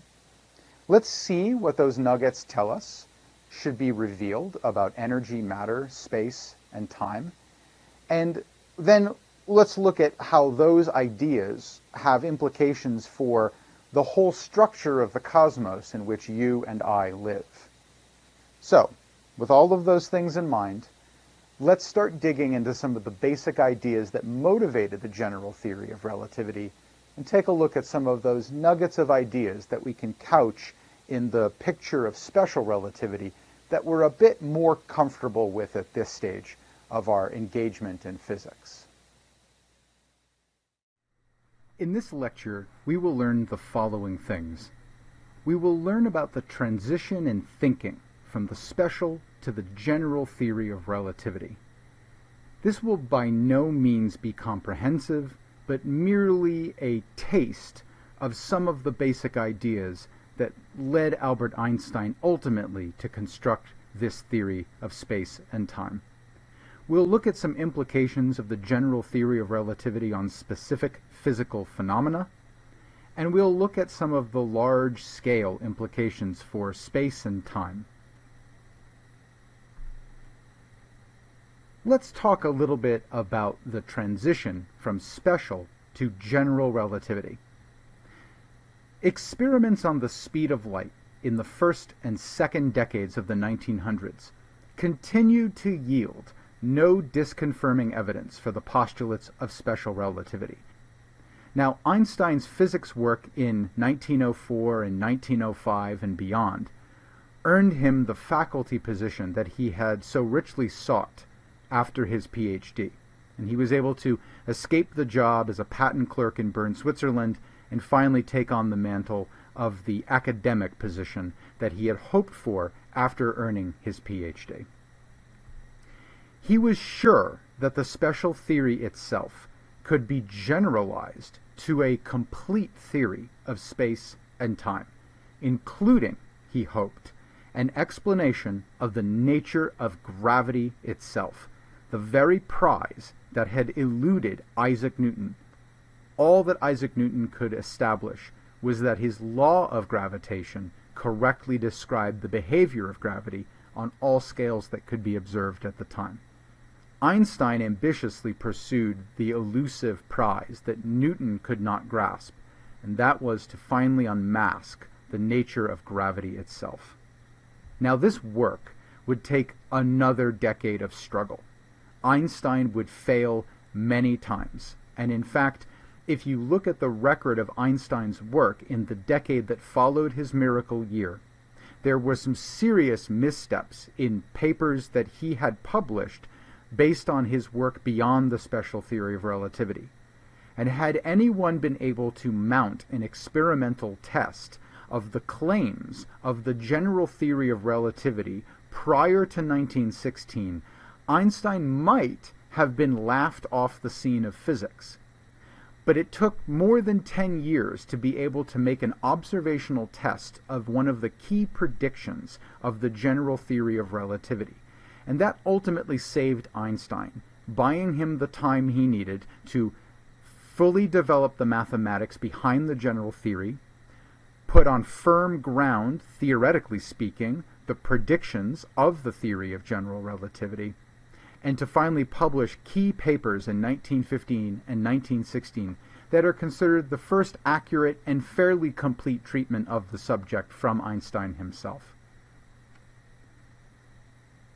Let's see what those nuggets tell us should be revealed about energy, matter, space, and time. And then let's look at how those ideas have implications for the whole structure of the cosmos in which you and I live. So, with all of those things in mind, let's start digging into some of the basic ideas that motivated the general theory of relativity and take a look at some of those nuggets of ideas that we can couch in the picture of special relativity that we're a bit more comfortable with at this stage of our engagement in physics. In this lecture, we will learn the following things. we will learn about the transition in thinking from the special to the general theory of relativity. This will by no means be comprehensive, but merely a taste of some of the basic ideas that led Albert Einstein ultimately to construct this theory of space and time. We'll look at some implications of the general theory of relativity on specific physical phenomena, and we'll look at some of the large-scale implications for space and time. Let's talk a little bit about the transition from special to general relativity. Experiments on the speed of light in the first and second decades of the 1900s continued to yield no disconfirming evidence for the postulates of special relativity. Now, Einstein's physics work in 1904 and 1905 and beyond earned him the faculty position that he had so richly sought after his PhD, and he was able to escape the job as a patent clerk in Bern, Switzerland, and finally take on the mantle of the academic position that he had hoped for after earning his PhD. He was sure that the special theory itself could be generalized to a complete theory of space and time, including, he hoped, an explanation of the nature of gravity itself, the very prize that had eluded Isaac Newton. All that Isaac Newton could establish was that his law of gravitation correctly described the behavior of gravity on all scales that could be observed at the time. Einstein ambitiously pursued the elusive prize that Newton could not grasp, and that was to finally unmask the nature of gravity itself. Now, this work would take another decade of struggle. Einstein would fail many times, and in fact, if you look at the record of Einstein's work in the decade that followed his miracle year, there were some serious missteps in papers that he had published based on his work beyond the special theory of relativity. And had anyone been able to mount an experimental test of the claims of the general theory of relativity prior to 1916, Einstein might have been laughed off the scene of physics. But it took more than 10 years to be able to make an observational test of one of the key predictions of the general theory of relativity. And that ultimately saved Einstein, buying him the time he needed to fully develop the mathematics behind the general theory, put on firm ground, theoretically speaking, the predictions of the theory of general relativity, and to finally publish key papers in 1915 and 1916 that are considered the first accurate and fairly complete treatment of the subject from Einstein himself.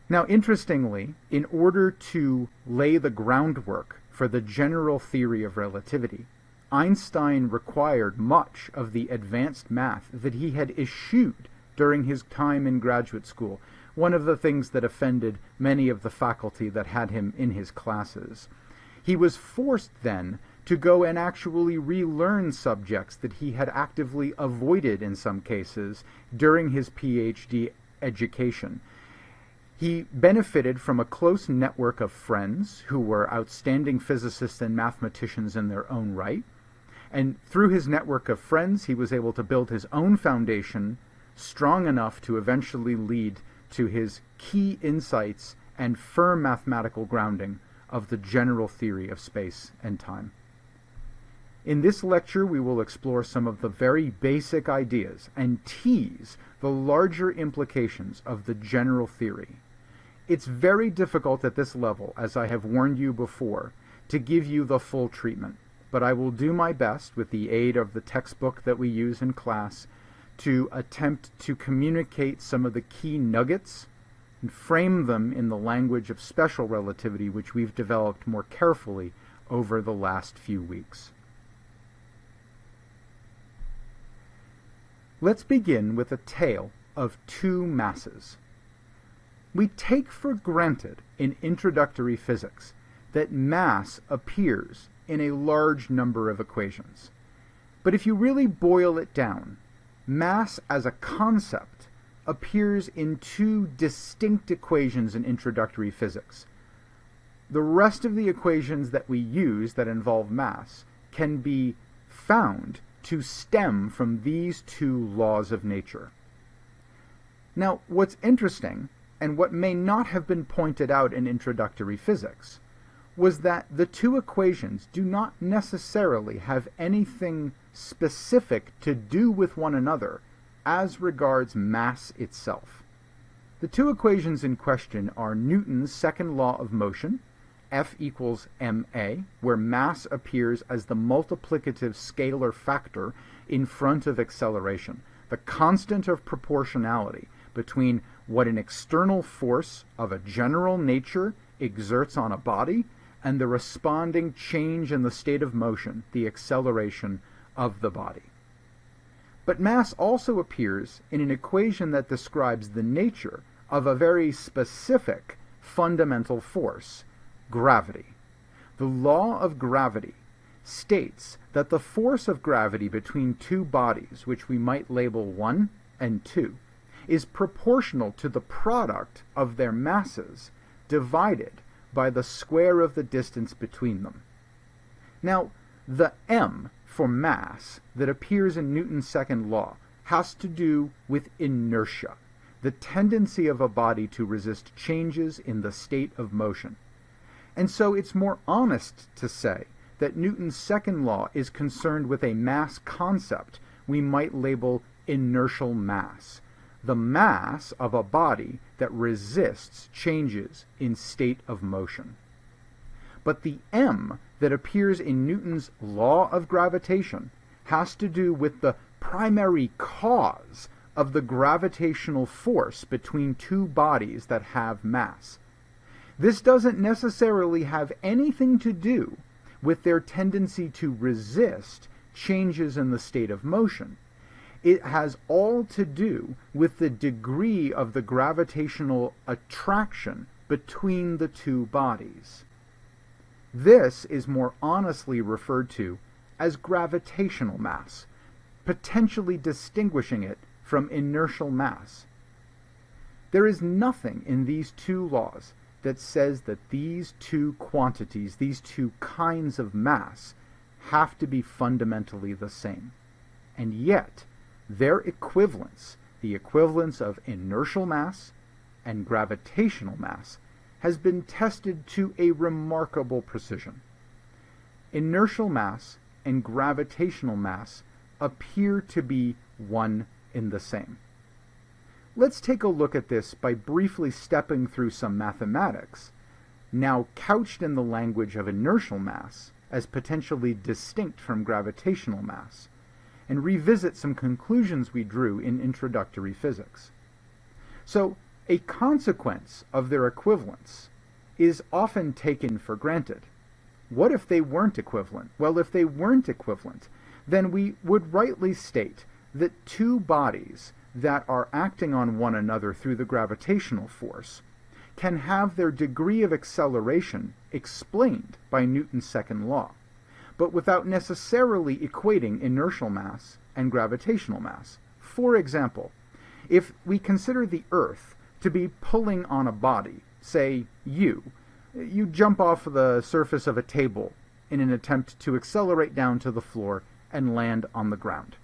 Now, interestingly, in order to lay the groundwork for the general theory of relativity, Einstein required much of the advanced math that he had eschewed during his time in graduate school, one of the things that offended many of the faculty that had him in his classes. He was forced then to go and actually relearn subjects that he had actively avoided in some cases during his PhD education. He benefited from a close network of friends who were outstanding physicists and mathematicians in their own right, and through his network of friends he was able to build his own foundation strong enough to eventually lead to his key insights and firm mathematical grounding of the general theory of space and time. In this lecture, we will explore some of the very basic ideas and tease the larger implications of the general theory. It's very difficult at this level, as I have warned you before, to give you the full treatment, but I will do my best with the aid of the textbook that we use in class to attempt to communicate some of the key nuggets and frame them in the language of special relativity, which we've developed more carefully over the last few weeks. Let's begin with a tale of two masses. We take for granted in introductory physics that mass appears in a large number of equations. But if you really boil it down, mass as a concept appears in two distinct equations in introductory physics. The rest of the equations that we use that involve mass can be found to stem from these two laws of nature. Now, what's interesting, and what may not have been pointed out in introductory physics, was that the two equations do not necessarily have anything specific to do with one another as regards mass itself. The two equations in question are Newton's second law of motion, F equals ma, where mass appears as the multiplicative scalar factor in front of acceleration, the constant of proportionality between what an external force of a general nature exerts on a body and the responding change in the state of motion, the acceleration of the body. But mass also appears in an equation that describes the nature of a very specific fundamental force, gravity. The law of gravity states that the force of gravity between two bodies, which we might label 1 and 2, is proportional to the product of their masses divided by the square of the distance between them. Now, the m for mass that appears in Newton's second law has to do with inertia, the tendency of a body to resist changes in the state of motion. And so it's more honest to say that Newton's second law is concerned with a mass concept we might label inertial mass, the mass of a body that resists changes in state of motion. But the m that appears in Newton's law of gravitation has to do with the primary cause of the gravitational force between two bodies that have mass. This doesn't necessarily have anything to do with their tendency to resist changes in the state of motion. It has all to do with the degree of the gravitational attraction between the two bodies. This is more honestly referred to as gravitational mass, potentially distinguishing it from inertial mass. There is nothing in these two laws that says that these two quantities, these two kinds of mass, have to be fundamentally the same. And yet, their equivalence, the equivalence of inertial mass and gravitational mass, has been tested to a remarkable precision. Inertial mass and gravitational mass appear to be one and the same. Let's take a look at this by briefly stepping through some mathematics, now couched in the language of inertial mass as potentially distinct from gravitational mass, and revisit some conclusions we drew in introductory physics. So, a consequence of their equivalence is often taken for granted. What if they weren't equivalent? Well, if they weren't equivalent, then we would rightly state that two bodies that are acting on one another through the gravitational force can have their degree of acceleration explained by Newton's second law, but without necessarily equating inertial mass and gravitational mass. For example, if we consider the Earth to be pulling on a body, say you jump off the surface of a table in an attempt to accelerate down to the floor and land on the ground.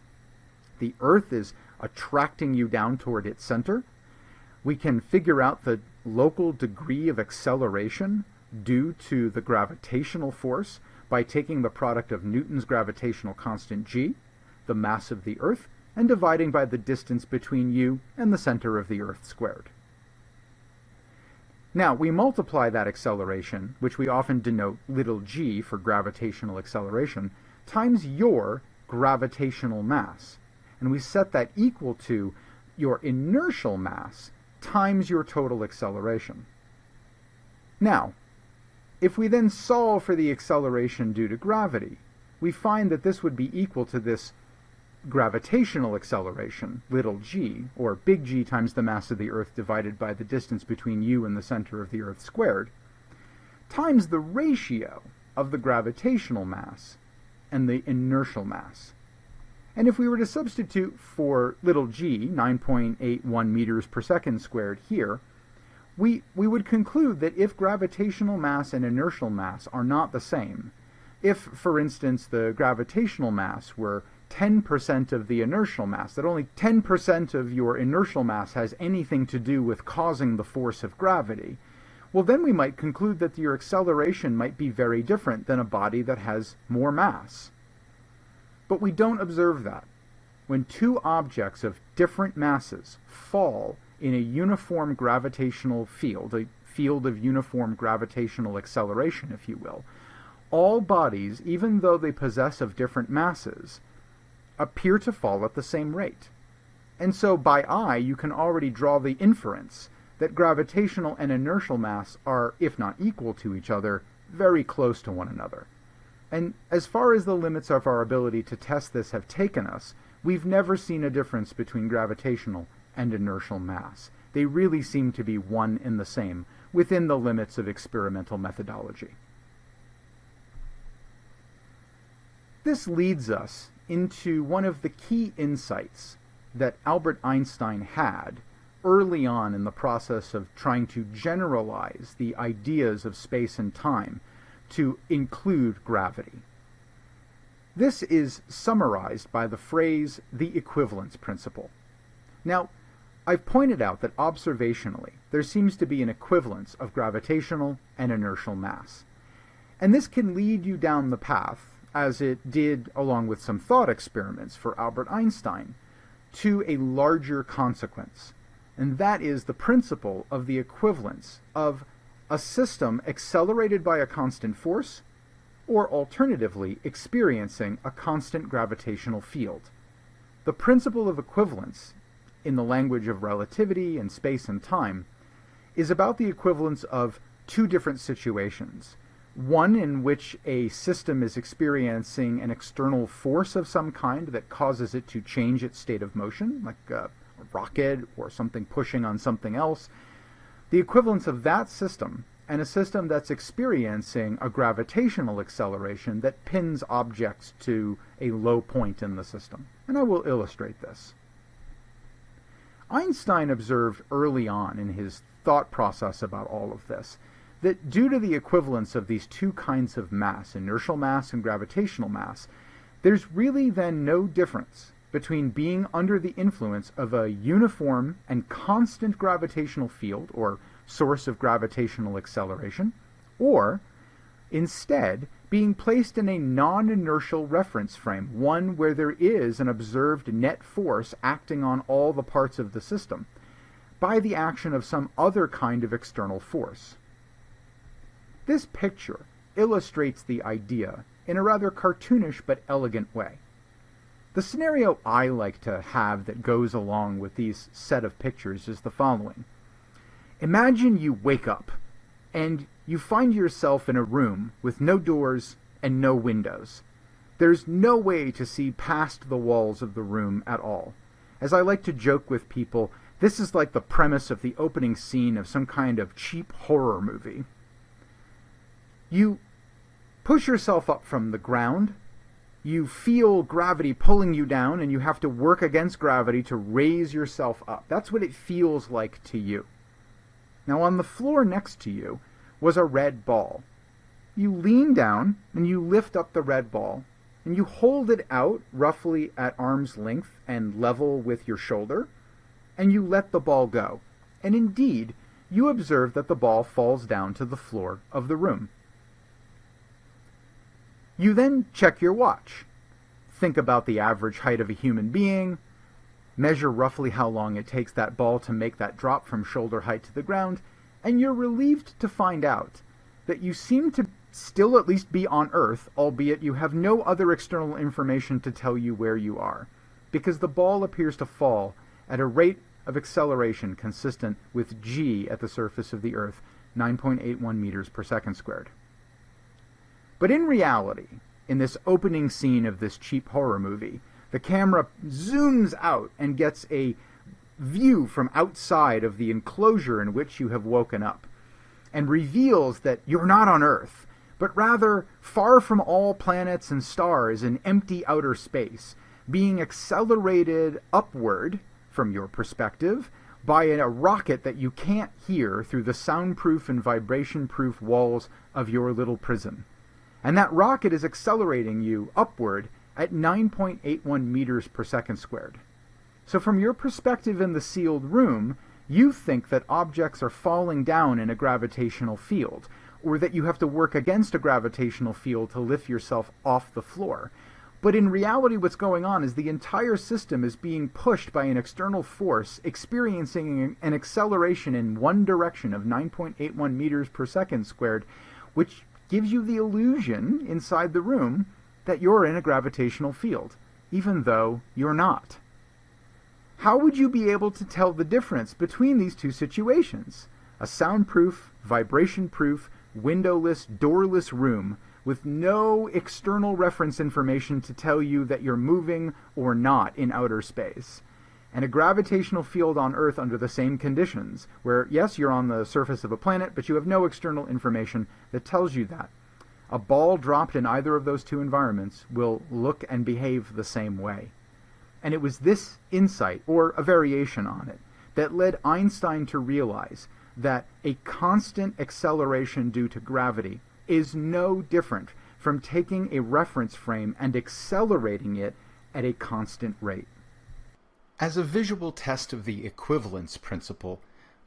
The Earth is attracting you down toward its center. We can figure out the local degree of acceleration due to the gravitational force by taking the product of Newton's gravitational constant g, the mass of the Earth, and dividing by the distance between you and the center of the Earth squared. Now, we multiply that acceleration, which we often denote little g for gravitational acceleration, times your gravitational mass. And we set that equal to your inertial mass times your total acceleration. Now, if we then solve for the acceleration due to gravity, we find that this would be equal to this gravitational acceleration, little g, or big G times the mass of the Earth divided by the distance between you and the center of the Earth squared, times the ratio of the gravitational mass and the inertial mass. And if we were to substitute for little g, 9.81 meters per second squared here, we would conclude that if gravitational mass and inertial mass are not the same, if, for instance, the gravitational mass were 10% of the inertial mass, that only 10% of your inertial mass has anything to do with causing the force of gravity, well, then we might conclude that your acceleration might be very different than a body that has more mass. But we don't observe that. When two objects of different masses fall in a uniform gravitational field, a field of uniform gravitational acceleration, if you will, all bodies, even though they possess of different masses, appear to fall at the same rate. And so by eye, you can already draw the inference that gravitational and inertial mass are, if not equal to each other, very close to one another. And as far as the limits of our ability to test this have taken us, we've never seen a difference between gravitational and inertial mass. They really seem to be one and the same within the limits of experimental methodology. This leads us into one of the key insights that Albert Einstein had early on in the process of trying to generalize the ideas of space and time to include gravity. This is summarized by the phrase, the equivalence principle. Now, I've pointed out that observationally, there seems to be an equivalence of gravitational and inertial mass. And this can lead you down the path, as it did along with some thought experiments for Albert Einstein, to a larger consequence. And that is the principle of the equivalence of a system accelerated by a constant force, or alternatively experiencing a constant gravitational field. The principle of equivalence, in the language of relativity and space and time, is about the equivalence of two different situations. One in which a system is experiencing an external force of some kind that causes it to change its state of motion, like a rocket or something pushing on something else. The equivalence of that system and a system that's experiencing a gravitational acceleration that pins objects to a low point in the system. And I will illustrate this. Einstein observed early on in his thought process about all of this that due to the equivalence of these two kinds of mass, inertial mass and gravitational mass, there's really then no difference between being under the influence of a uniform and constant gravitational field, or source of gravitational acceleration, or instead being placed in a non-inertial reference frame, one where there is an observed net force acting on all the parts of the system by the action of some other kind of external force. This picture illustrates the idea in a rather cartoonish but elegant way. The scenario I like to have that goes along with these set of pictures is the following. Imagine you wake up and you find yourself in a room with no doors and no windows. There's no way to see past the walls of the room at all. As I like to joke with people, this is like the premise of the opening scene of some kind of cheap horror movie. You push yourself up from the ground, you feel gravity pulling you down, and you have to work against gravity to raise yourself up. That's what it feels like to you. Now on the floor next to you was a red ball. You lean down and you lift up the red ball and you hold it out roughly at arm's length and level with your shoulder, and you let the ball go. And indeed, you observe that the ball falls down to the floor of the room. You then check your watch. Think about the average height of a human being, measure roughly how long it takes that ball to make that drop from shoulder height to the ground, and you're relieved to find out that you seem to still at least be on Earth, albeit you have no other external information to tell you where you are, because the ball appears to fall at a rate of acceleration consistent with g at the surface of the Earth, 9.81 meters per second squared. But in reality, in this opening scene of this cheap horror movie, the camera zooms out and gets a view from outside of the enclosure in which you have woken up, and reveals that you're not on Earth, but rather far from all planets and stars in empty outer space, being accelerated upward, from your perspective, by a rocket that you can't hear through the soundproof and vibration-proof walls of your little prison. And that rocket is accelerating you upward at 9.81 meters per second squared. So from your perspective in the sealed room, you think that objects are falling down in a gravitational field, or that you have to work against a gravitational field to lift yourself off the floor. But in reality, what's going on is the entire system is being pushed by an external force, experiencing an acceleration in one direction of 9.81 meters per second squared, which gives you the illusion inside the room that you're in a gravitational field, even though you're not. How would you be able to tell the difference between these two situations? A soundproof, vibration-proof, windowless, doorless room with no external reference information to tell you that you're moving or not in outer space. And a gravitational field on Earth under the same conditions, where, yes, you're on the surface of a planet, but you have no external information that tells you that. A ball dropped in either of those two environments will look and behave the same way. And it was this insight, or a variation on it, that led Einstein to realize that a constant acceleration due to gravity is no different from taking a reference frame and accelerating it at a constant rate. As a visual test of the equivalence principle,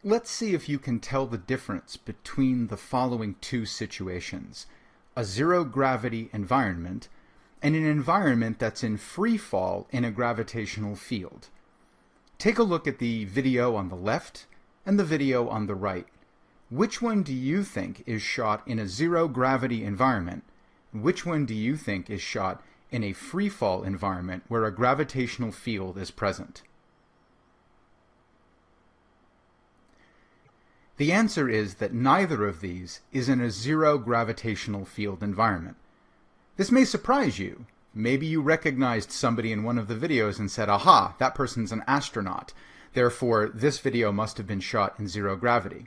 let's see if you can tell the difference between the following two situations: a zero-gravity environment and an environment that's in free fall in a gravitational field. Take a look at the video on the left and the video on the right. Which one do you think is shot in a zero-gravity environment? Which one do you think is shot in a free fall environment where a gravitational field is present? The answer is that neither of these is in a zero gravitational field environment. This may surprise you. Maybe you recognized somebody in one of the videos and said, aha, that person's an astronaut. Therefore, this video must have been shot in zero gravity.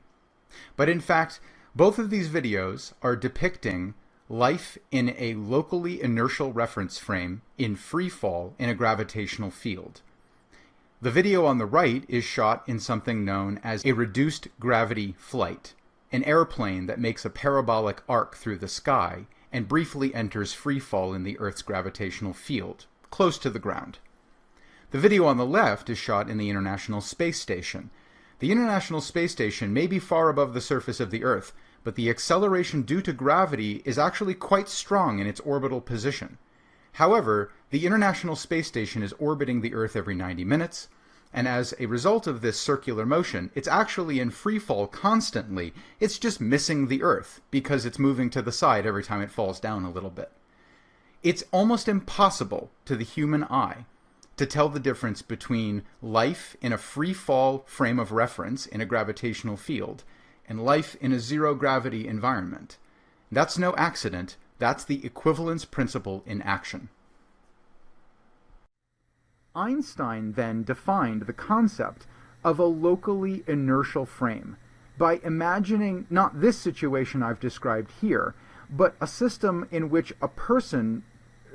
But in fact, both of these videos are depicting life in a locally inertial reference frame in free fall in a gravitational field. The video on the right is shot in something known as a reduced gravity flight, an airplane that makes a parabolic arc through the sky and briefly enters free fall in the Earth's gravitational field, close to the ground. The video on the left is shot in the International Space Station. The International Space Station may be far above the surface of the Earth, but the acceleration due to gravity is actually quite strong in its orbital position. However, the International Space Station is orbiting the Earth every 90 minutes, and as a result of this circular motion, it's actually in free fall constantly. It's just missing the Earth because it's moving to the side every time it falls down a little bit. It's almost impossible to the human eye to tell the difference between life in a free fall frame of reference in a gravitational field and life in a zero gravity environment. That's no accident. That's the equivalence principle in action. Einstein then defined the concept of a locally inertial frame by imagining not this situation I've described here, but a system in which a person,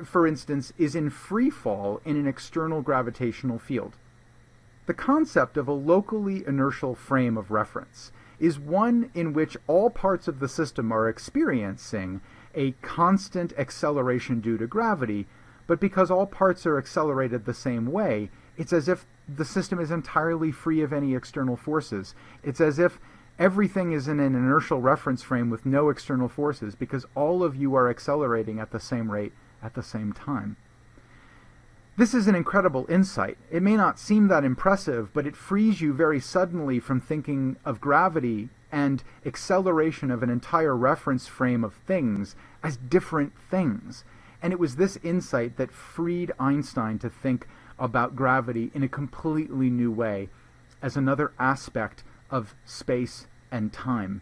for instance, is in free fall in an external gravitational field. The concept of a locally inertial frame of reference is one in which all parts of the system are experiencing a constant acceleration due to gravity, but because all parts are accelerated the same way, it's as if the system is entirely free of any external forces. It's as if everything is in an inertial reference frame with no external forces, because all of you are accelerating at the same rate at the same time. This is an incredible insight. It may not seem that impressive, but it frees you very suddenly from thinking of gravity and acceleration of an entire reference frame of things as different things. And it was this insight that freed Einstein to think about gravity in a completely new way, as another aspect of space and time.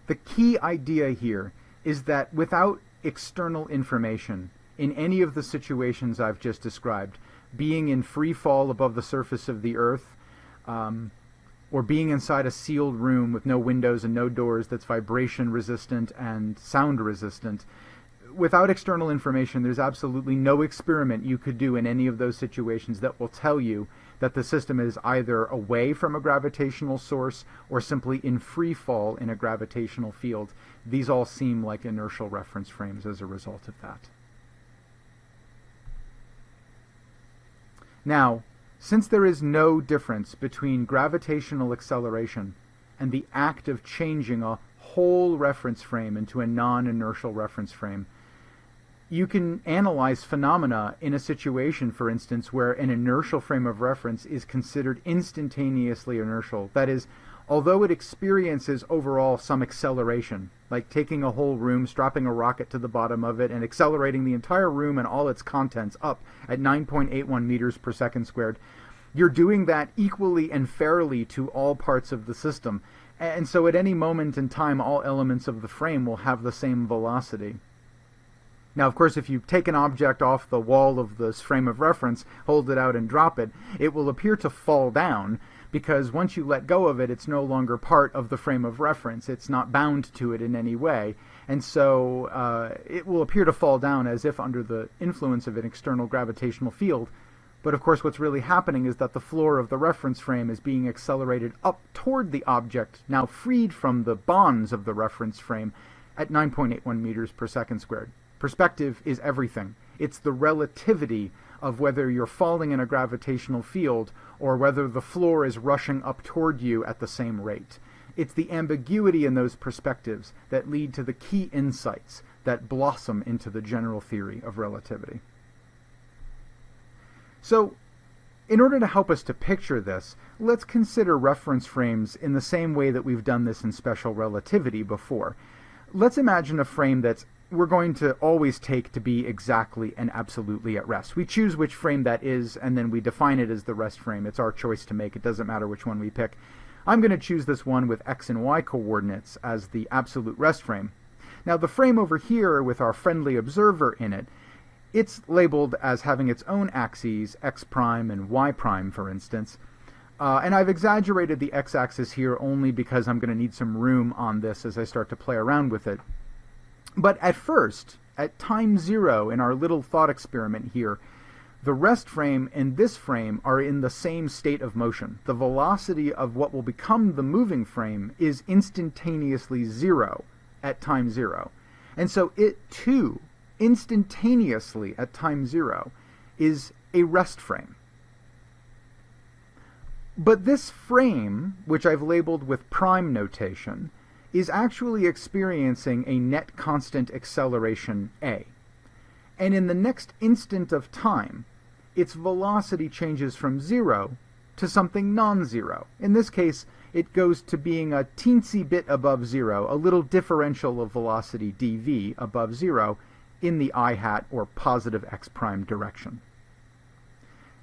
The key idea here is that without external information in any of the situations I've just described, being in free fall above the surface of the Earth, or being inside a sealed room with no windows and no doors that's vibration resistant and sound resistant, without external information, there's absolutely no experiment you could do in any of those situations that will tell you that the system is either away from a gravitational source or simply in free fall in a gravitational field. These all seem like inertial reference frames as a result of that. Now, since there is no difference between gravitational acceleration and the act of changing a whole reference frame into a non-inertial reference frame, you can analyze phenomena in a situation, for instance, where an inertial frame of reference is considered instantaneously inertial. That is, although it experiences overall some acceleration, like taking a whole room, strapping a rocket to the bottom of it, and accelerating the entire room and all its contents up at 9.81 meters per second squared, you're doing that equally and fairly to all parts of the system. And so at any moment in time, all elements of the frame will have the same velocity. Now, of course, if you take an object off the wall of this frame of reference, hold it out and drop it, it will appear to fall down, because once you let go of it, it's no longer part of the frame of reference. It's not bound to it in any way. And so it will appear to fall down as if under the influence of an external gravitational field. But of course, what's really happening is that the floor of the reference frame is being accelerated up toward the object, now freed from the bonds of the reference frame, at 9.81 meters per second squared. Perspective is everything. It's the relativity of whether you're falling in a gravitational field or whether the floor is rushing up toward you at the same rate. It's the ambiguity in those perspectives that lead to the key insights that blossom into the general theory of relativity. So, in order to help us to picture this, let's consider reference frames in the same way that we've done this in special relativity before. Let's imagine a frame that's we're going to always take to be exactly and absolutely at rest. We choose which frame that is, and then we define it as the rest frame. It's our choice to make. It doesn't matter which one we pick. I'm going to choose this one with x and y coordinates as the absolute rest frame. Now, the frame over here with our friendly observer in it, it's labeled as having its own axes, x prime and y prime, for instance. And I've exaggerated the x-axis here only because I'm going to need some room on this as I start to play around with it. But at first, at time 0 in our little thought experiment here, the rest frame and this frame are in the same state of motion. The velocity of what will become the moving frame is instantaneously 0 at time 0. And so it too, instantaneously at time 0, is a rest frame. But this frame, which I've labeled with prime notation, is actually experiencing a net constant acceleration a. And in the next instant of time, its velocity changes from 0 to something non-zero. In this case, it goes to being a teensy bit above 0, a little differential of velocity dv above 0 in the I hat or positive x prime direction.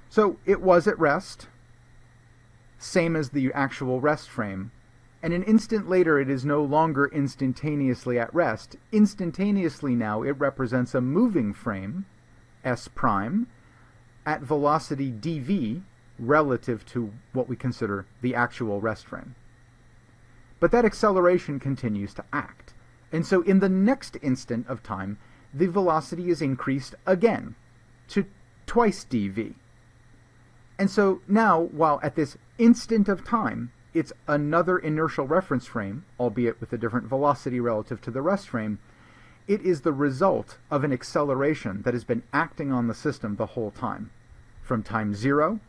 So it was at rest, same as the actual rest frame, and an instant later it is no longer instantaneously at rest. Instantaneously now it represents a moving frame, s prime, at velocity dv relative to what we consider the actual rest frame. But that acceleration continues to act. And so in the next instant of time, the velocity is increased again to twice dv. And so now, while at this instant of time, it's another inertial reference frame, albeit with a different velocity relative to the rest frame, it is the result of an acceleration that has been acting on the system the whole time, from time 0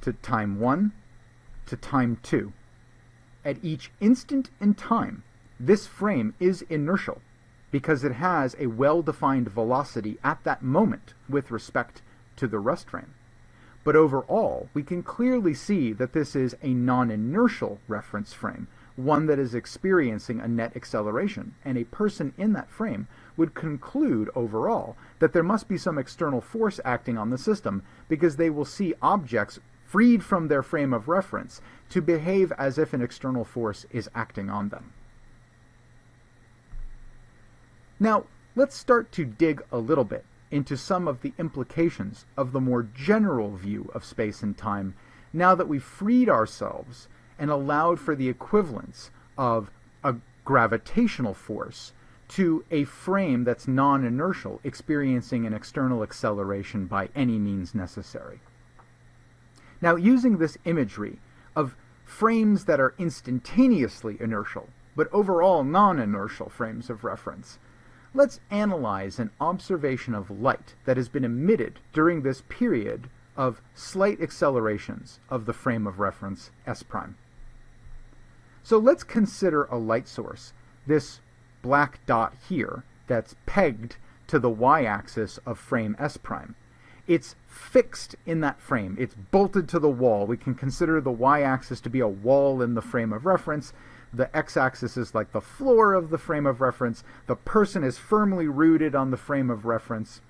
to time 1 to time 2. At each instant in time, this frame is inertial because it has a well-defined velocity at that moment with respect to the rest frame. But overall, we can clearly see that this is a non-inertial reference frame, one that is experiencing a net acceleration, and a person in that frame would conclude overall that there must be some external force acting on the system, because they will see objects freed from their frame of reference to behave as if an external force is acting on them. Now, let's start to dig a little bit into some of the implications of the more general view of space and time, now that we've freed ourselves and allowed for the equivalence of a gravitational force to a frame that's non-inertial, experiencing an external acceleration by any means necessary. Now, using this imagery of frames that are instantaneously inertial, but overall non-inertial frames of reference, let's analyze an observation of light that has been emitted during this period of slight accelerations of the frame of reference S'. So let's consider a light source, this black dot here, that's pegged to the y-axis of frame S'. It's fixed in that frame. It's bolted to the wall. We can consider the y-axis to be a wall in the frame of reference. The x-axis is like the floor of the frame of reference. The person is firmly rooted on the frame of reference.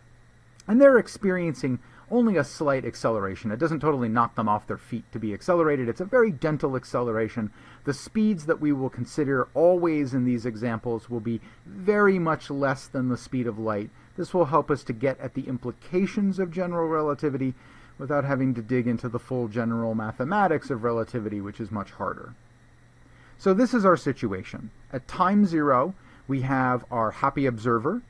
And they're experiencing only a slight acceleration. It doesn't totally knock them off their feet to be accelerated. It's a very gentle acceleration. The speeds that we will consider always in these examples will be very much less than the speed of light. This will help us to get at the implications of general relativity without having to dig into the full general mathematics of relativity, which is much harder. So this is our situation. At time zero, we have our happy observer.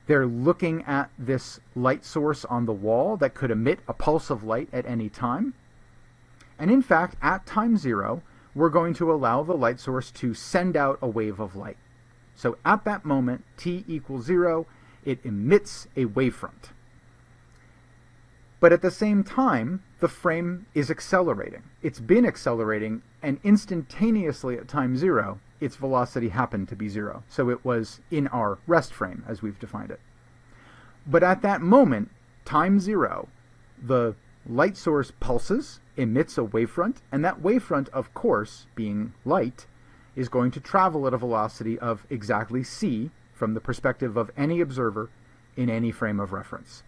They're looking at this light source on the wall that could emit a pulse of light at any time. And in fact, at time zero, we're going to allow the light source to send out a wave of light. So at that moment, t equals 0, it emits a wavefront. But at the same time, the frame is accelerating. It's been accelerating, and instantaneously at time zero, its velocity happened to be 0. So it was in our rest frame, as we've defined it. But at that moment, time 0, the light source pulses, emits a wavefront, and that wavefront, of course, being light, is going to travel at a velocity of exactly c from the perspective of any observer in any frame of reference.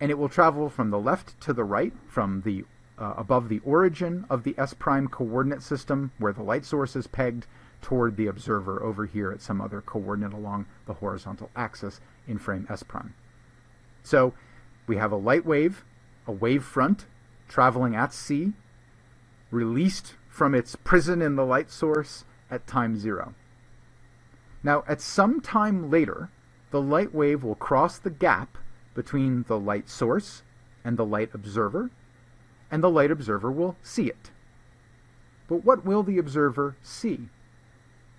And it will travel from the left to the right, from the above the origin of the S' coordinate system, where the light source is pegged, toward the observer over here at some other coordinate along the horizontal axis in frame S'. So we have a light wave, a wave front, traveling at c, released from its prison in the light source at time 0. Now, at some time later, the light wave will cross the gap between the light source and the light observer, and the light observer will see it. But what will the observer see?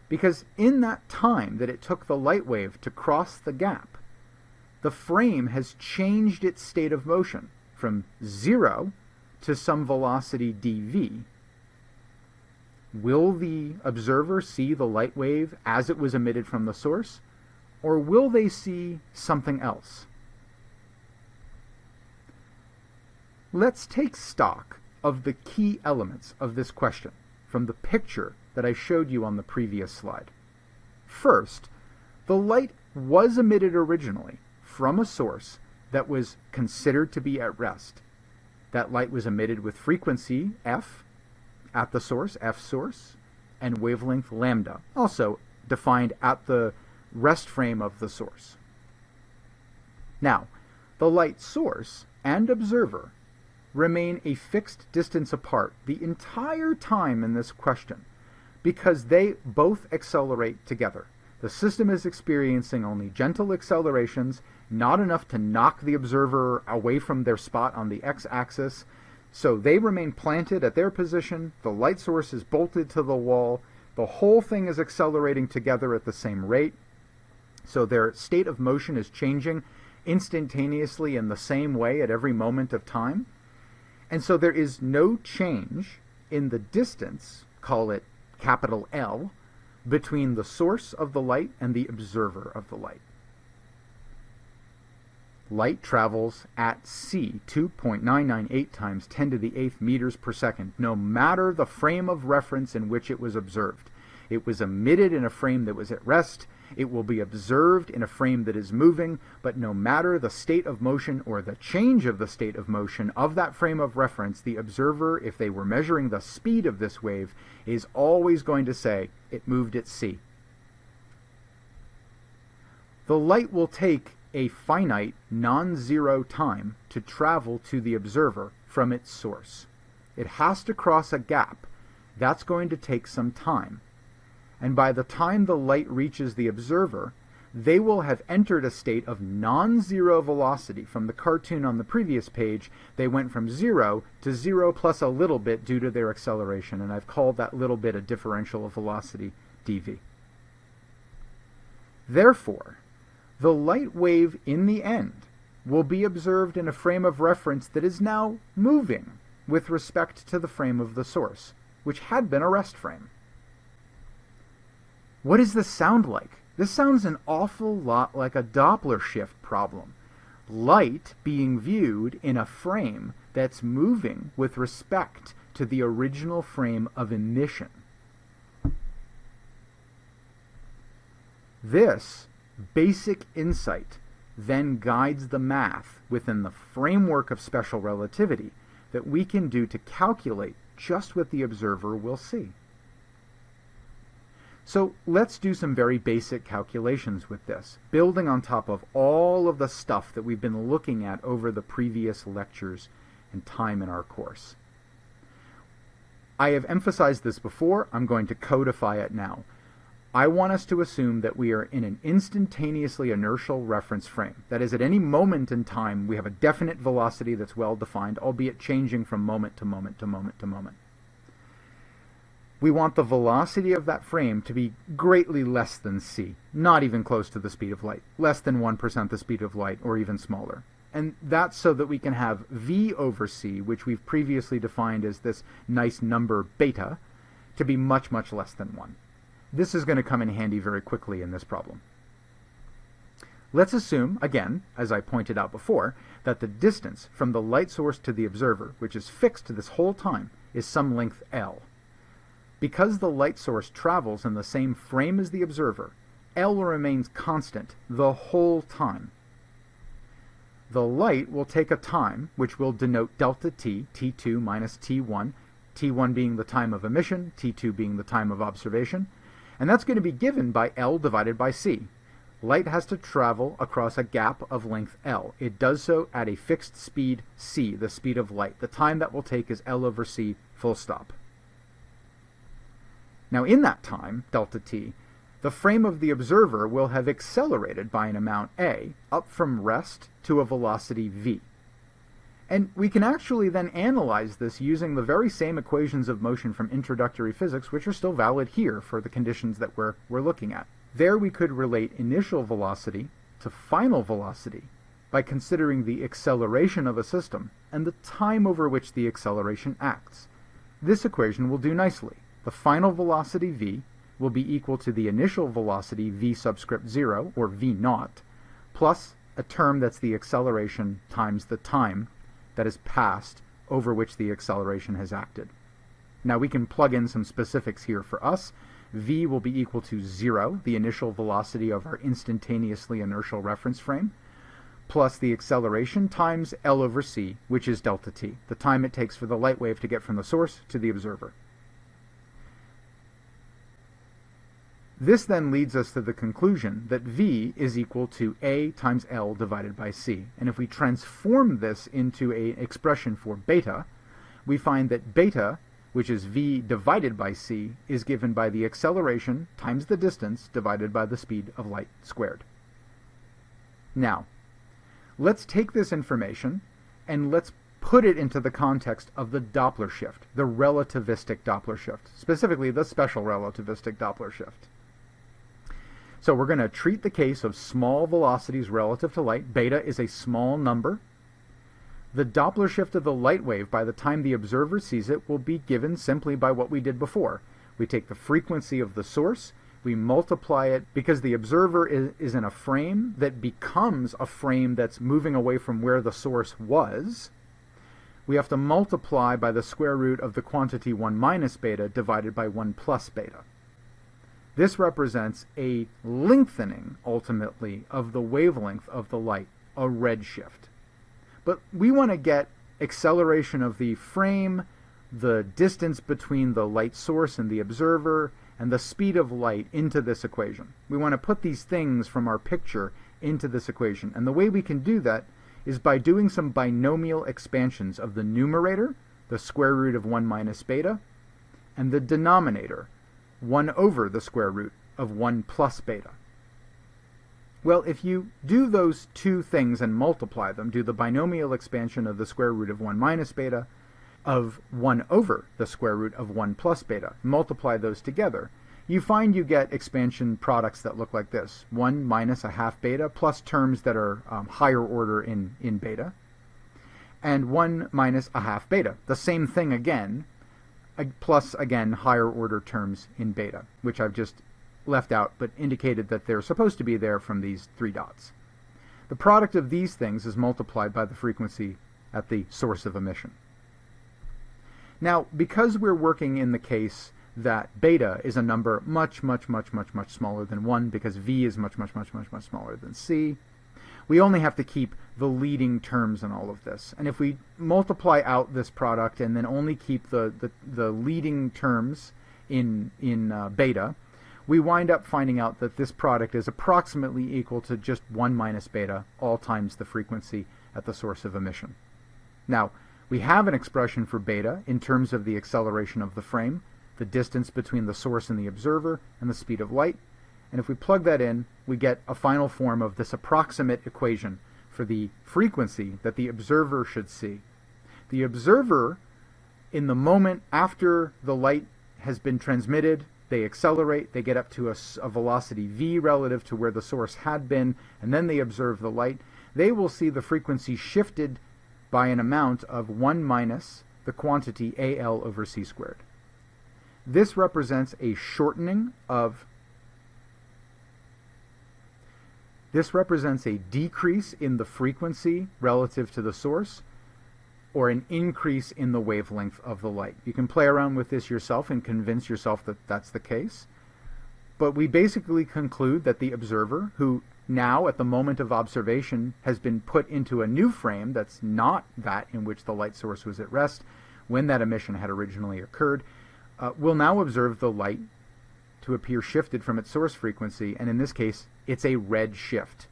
Because in that time that it took the light wave to cross the gap, the frame has changed its state of motion from 0 to some velocity dv. Will the observer see the light wave as it was emitted from the source, or will they see something else? Let's take stock of the key elements of this question from the picture that I showed you on the previous slide. First, the light was emitted originally from a source that was considered to be at rest. That light was emitted with frequency f at the source, f source, and wavelength lambda, also defined at the rest frame of the source. Now, the light source and observer remain a fixed distance apart the entire time in this question, because they both accelerate together. The system is experiencing only gentle accelerations, not enough to knock the observer away from their spot on the x-axis. So they remain planted at their position, the light source is bolted to the wall, the whole thing is accelerating together at the same rate. So their state of motion is changing instantaneously in the same way at every moment of time. And so there is no change in the distance, call it capital L, between the source of the light and the observer of the light. Light travels at c, 2.998 times 10 to the 8th meters per second, no matter the frame of reference in which it was observed. It was emitted in a frame that was at rest. It will be observed in a frame that is moving, but no matter the state of motion or the change of the state of motion of that frame of reference, the observer, if they were measuring the speed of this wave, is always going to say it moved at c. The light will take a finite, non-zero time to travel to the observer from its source. It has to cross a gap. That's going to take some time. and by the time the light reaches the observer, they will have entered a state of non-zero velocity. From the cartoon on the previous page, they went from 0 to 0 plus a little bit due to their acceleration, and I've called that little bit a differential of velocity, dv. Therefore, the light wave in the end will be observed in a frame of reference that is now moving with respect to the frame of the source, which had been a rest frame. What does this sound like? This sounds an awful lot like a Doppler shift problem. Light being viewed in a frame that's moving with respect to the original frame of emission. This basic insight then guides the math within the framework of special relativity that we can do to calculate just what the observer will see. So let's do some very basic calculations with this, building on top of all of the stuff that we've been looking at over the previous lectures and time in our course. I have emphasized this before. I'm going to codify it now. I want us to assume that we are in an instantaneously inertial reference frame. That is, at any moment in time, we have a definite velocity that's well defined, albeit changing from moment to moment to moment to moment. We want the velocity of that frame to be greatly less than c, not even close to the speed of light, less than 1% the speed of light, or even smaller. And that's so that we can have v over c, which we've previously defined as this nice number beta, to be much, much less than 1. This is going to come in handy very quickly in this problem. Let's assume, again, as I pointed out before, that the distance from the light source to the observer, which is fixed this whole time, is some length L. Because the light source travels in the same frame as the observer, L remains constant the whole time. The light will take a time, which will denote delta t, t2 minus t1, t1 being the time of emission, t2 being the time of observation, and that's going to be given by L divided by c. Light has to travel across a gap of length L. It does so at a fixed speed c, the speed of light. The time that will take is L over c, full stop. Now in that time, delta t, the frame of the observer will have accelerated by an amount a, up from rest to a velocity v. And we can actually then analyze this using the very same equations of motion from introductory physics, which are still valid here for the conditions that we're looking at. There we could relate initial velocity to final velocity by considering the acceleration of a system and the time over which the acceleration acts. This equation will do nicely. The final velocity v will be equal to the initial velocity v subscript 0, or v naught, plus a term that's the acceleration times the time that is passed over which the acceleration has acted. Now we can plug in some specifics here for us. V will be equal to 0, the initial velocity of our instantaneously inertial reference frame, plus the acceleration times L over c, which is delta t, the time it takes for the light wave to get from the source to the observer. This then leads us to the conclusion that v is equal to a times L divided by c. And if we transform this into an expression for beta, we find that beta, which is v divided by c, is given by the acceleration times the distance divided by the speed of light squared. Now, let's take this information and let's put it into the context of the Doppler shift, the relativistic Doppler shift, specifically the special relativistic Doppler shift. So we're going to treat the case of small velocities relative to light. Beta is a small number. The Doppler shift of the light wave by the time the observer sees it will be given simply by what we did before. We take the frequency of the source, we multiply it because the observer is in a frame that becomes a frame that's moving away from where the source was. We have to multiply by the square root of the quantity 1 minus beta divided by 1 plus beta. This represents a lengthening, ultimately, of the wavelength of the light, a redshift. But we want to get acceleration of the frame, the distance between the light source and the observer, and the speed of light into this equation. We want to put these things from our picture into this equation. And the way we can do that is by doing some binomial expansions of the numerator, the square root of 1 minus beta, and the denominator, 1 over the square root of 1 plus beta. Well, if you do those two things and multiply them, do the binomial expansion of the square root of 1 minus beta of 1 over the square root of 1 plus beta, multiply those together, you find you get expansion products that look like this. 1 minus a half beta plus terms that are higher order in beta, and 1 minus a half beta. The same thing again, plus again higher order terms in beta, which I've just left out but indicated that they're supposed to be there from these three dots. The product of these things is multiplied by the frequency at the source of emission. Now, because we're working in the case that beta is a number much smaller than 1, because v is much smaller than c, we only have to keep the leading terms in all of this. And if we multiply out this product and then only keep the leading terms in beta, we wind up finding out that this product is approximately equal to just 1 minus beta, all times the frequency at the source of emission. Now, we have an expression for beta in terms of the acceleration of the frame, the distance between the source and the observer, and the speed of light. And if we plug that in, we get a final form of this approximate equation for the frequency that the observer should see. The observer, in the moment after the light has been transmitted, they accelerate, they get up to a velocity v relative to where the source had been, and then they observe the light. They will see the frequency shifted by an amount of 1 minus the quantity al over c squared. This represents a shortening of This represents a decrease in the frequency relative to the source, or an increase in the wavelength of the light. You can play around with this yourself and convince yourself that that's the case. But we basically conclude that the observer, who now at the moment of observation has been put into a new frame that's not that in which the light source was at rest when that emission had originally occurred, will now observe the light to appear shifted from its source frequency, and in this case, it's a red shift.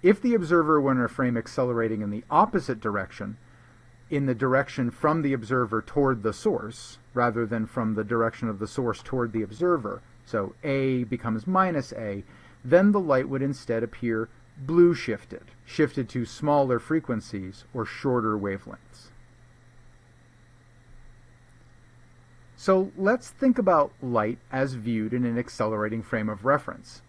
If the observer were in a frame accelerating in the opposite direction, in the direction from the observer toward the source, rather than from the direction of the source toward the observer, so A becomes minus A, then the light would instead appear blue shifted to smaller frequencies or shorter wavelengths. So let's think about light as viewed in an accelerating frame of reference.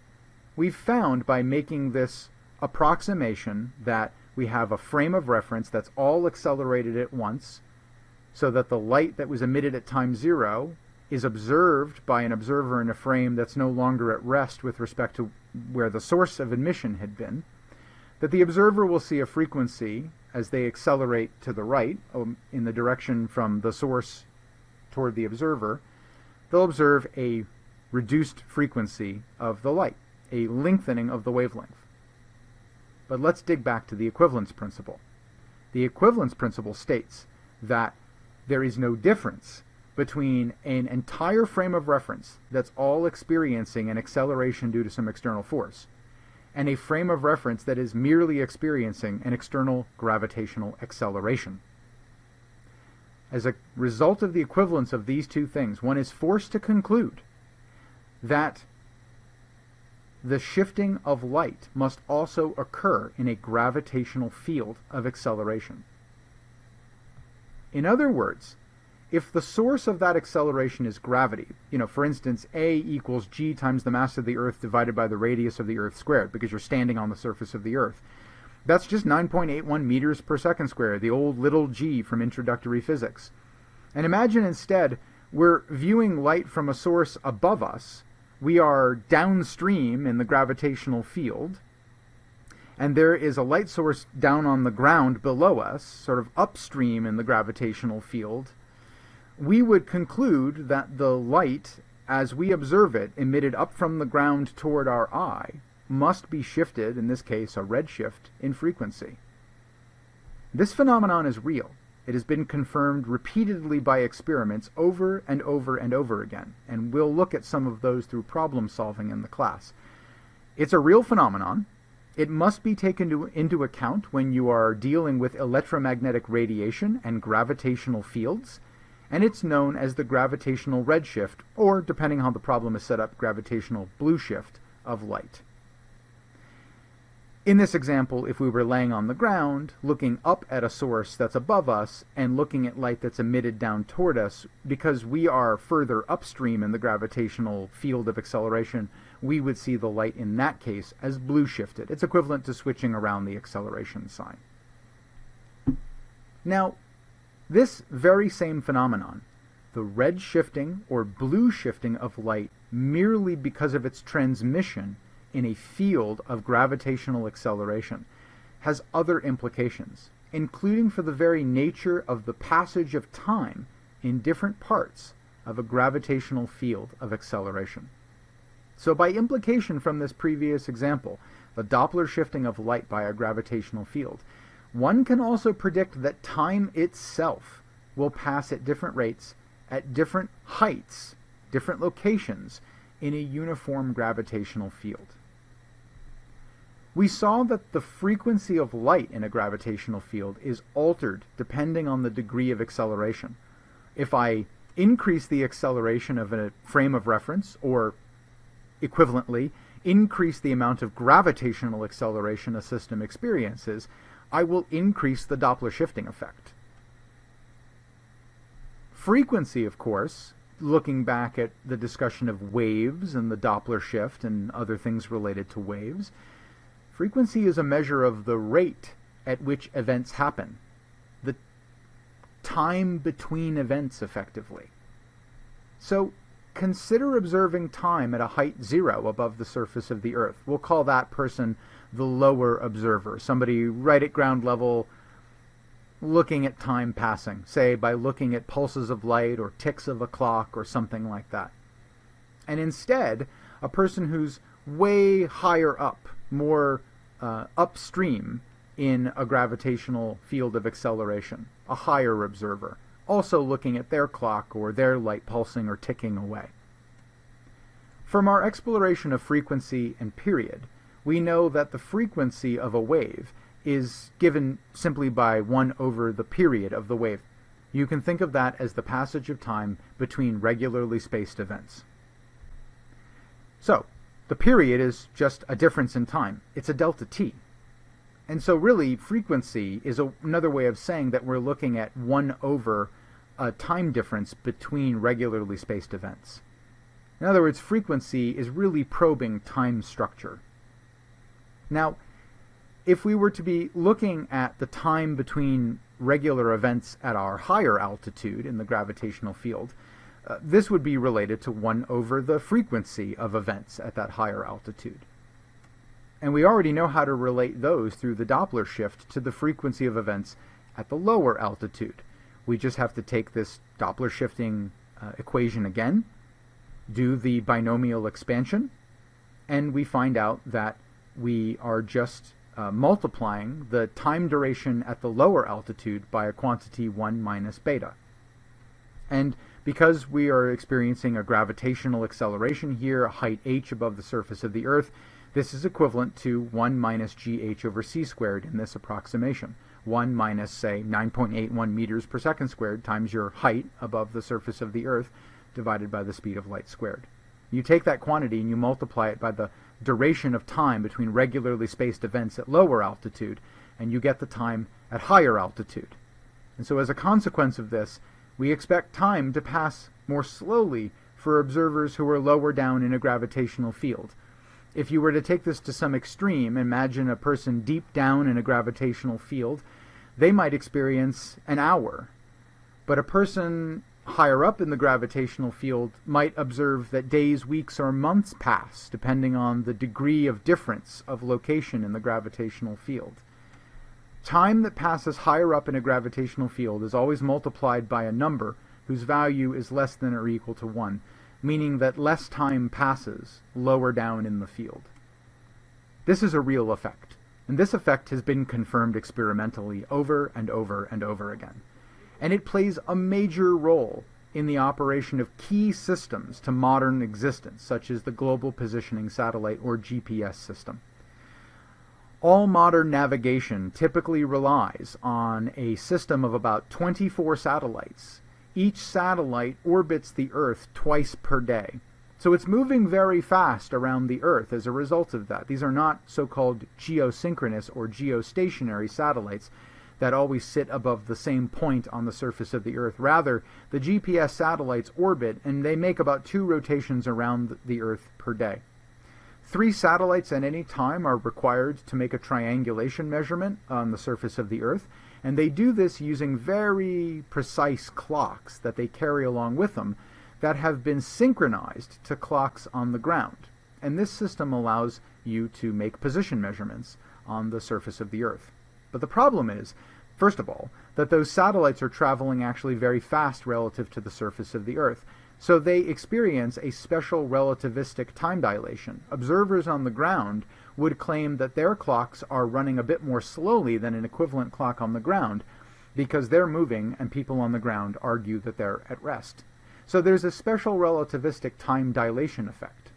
We've found by making this approximation that we have a frame of reference that's all accelerated at once, so that the light that was emitted at time 0 is observed by an observer in a frame that's no longer at rest with respect to where the source of emission had been, that the observer will see a frequency as they accelerate to the right in the direction from the source toward the observer. They'll observe a reduced frequency of the light, a lengthening of the wavelength. But let's dig back to the equivalence principle. The equivalence principle states that there is no difference between an entire frame of reference that's all experiencing an acceleration due to some external force and a frame of reference that is merely experiencing an external gravitational acceleration. As a result of the equivalence of these two things, one is forced to conclude that the shifting of light must also occur in a gravitational field of acceleration. In other words, if the source of that acceleration is gravity, for instance, A equals g times the mass of the Earth divided by the radius of the Earth squared, because you're standing on the surface of the Earth, that's just 9.81 meters per second squared, the old little g from introductory physics. And imagine instead we're viewing light from a source above us. We are downstream in the gravitational field, and there is a light source down on the ground below us, sort of upstream in the gravitational field. We would conclude that the light, as we observe it, emitted up from the ground toward our eye, must be shifted, in this case a redshift, in frequency. This phenomenon is real. It has been confirmed repeatedly by experiments over and over and over again, and we'll look at some of those through problem solving in the class. It's a real phenomenon. It must be taken into account when you are dealing with electromagnetic radiation and gravitational fields, and it's known as the gravitational redshift, or, depending on how the problem is set up, gravitational blue shift of light. In this example, if we were laying on the ground, looking up at a source that's above us, and looking at light that's emitted down toward us, because we are further upstream in the gravitational field of acceleration, we would see the light in that case as blue shifted. It's equivalent to switching around the acceleration sign. Now, this very same phenomenon, the red shifting or blue shifting of light merely because of its transmission in a field of gravitational acceleration, has other implications, including for the very nature of the passage of time in different parts of a gravitational field of acceleration. So by implication from this previous example, the Doppler shifting of light by a gravitational field, one can also predict that time itself will pass at different rates, at different heights, different locations, in a uniform gravitational field. We saw that the frequency of light in a gravitational field is altered depending on the degree of acceleration. If I increase the acceleration of a frame of reference, or equivalently, increase the amount of gravitational acceleration a system experiences, I will increase the Doppler shifting effect. Frequency, of course, looking back at the discussion of waves and the Doppler shift and other things related to waves, frequency is a measure of the rate at which events happen, the time between events, effectively. So consider observing time at a height 0 above the surface of the Earth. We'll call that person the lower observer, somebody right at ground level looking at time passing, say by looking at pulses of light or ticks of a clock or something like that. And instead, a person who's way higher up, more upstream in a gravitational field of acceleration, a higher observer, also looking at their clock or their light pulsing or ticking away. From our exploration of frequency and period, we know that the frequency of a wave is given simply by 1 over the period of the wave. You can think of that as the passage of time between regularly spaced events. So, the period is just a difference in time. It's a delta t. And so really, frequency is another way of saying that we're looking at 1 over a time difference between regularly spaced events. In other words, frequency is really probing time structure. Now, if we were to be looking at the time between regular events at our higher altitude in the gravitational field, this would be related to 1 over the frequency of events at that higher altitude. And we already know how to relate those through the Doppler shift to the frequency of events at the lower altitude. We just have to take this Doppler shifting equation again, do the binomial expansion, and we find out that we are just multiplying the time duration at the lower altitude by a quantity 1 minus beta. And because we are experiencing a gravitational acceleration here, a height h above the surface of the Earth, this is equivalent to 1 minus gh over c squared in this approximation. 1 minus, say, 9.81 meters per second squared times your height above the surface of the Earth divided by the speed of light squared. You take that quantity and you multiply it by the duration of time between regularly spaced events at lower altitude, and you get the time at higher altitude. And so as a consequence of this, we expect time to pass more slowly for observers who are lower down in a gravitational field. If you were to take this to some extreme, imagine a person deep down in a gravitational field, they might experience an hour. But a person higher up in the gravitational field might observe that days, weeks, or months pass, depending on the degree of difference of location in the gravitational field. Time that passes higher up in a gravitational field is always multiplied by a number whose value is less than or equal to 1, meaning that less time passes lower down in the field. This is a real effect, and this effect has been confirmed experimentally over and over and over again. And it plays a major role in the operation of key systems to modern existence, such as the Global Positioning Satellite, or GPS system. All modern navigation typically relies on a system of about 24 satellites, Each satellite orbits the Earth twice per day. So it's moving very fast around the Earth as a result of that. These are not so-called geosynchronous or geostationary satellites that always sit above the same point on the surface of the Earth. Rather, the GPS satellites orbit, and they make about 2 rotations around the Earth per day. 3 satellites at any time are required to make a triangulation measurement on the surface of the Earth, and they do this using very precise clocks that they carry along with them that have been synchronized to clocks on the ground. And this system allows you to make position measurements on the surface of the Earth. But the problem is, first of all, that those satellites are traveling actually very fast relative to the surface of the Earth. So they experience a special relativistic time dilation. Observers on the ground would claim that their clocks are running a bit more slowly than an equivalent clock on the ground because they're moving and people on the ground argue that they're at rest. So there's a special relativistic time dilation effect.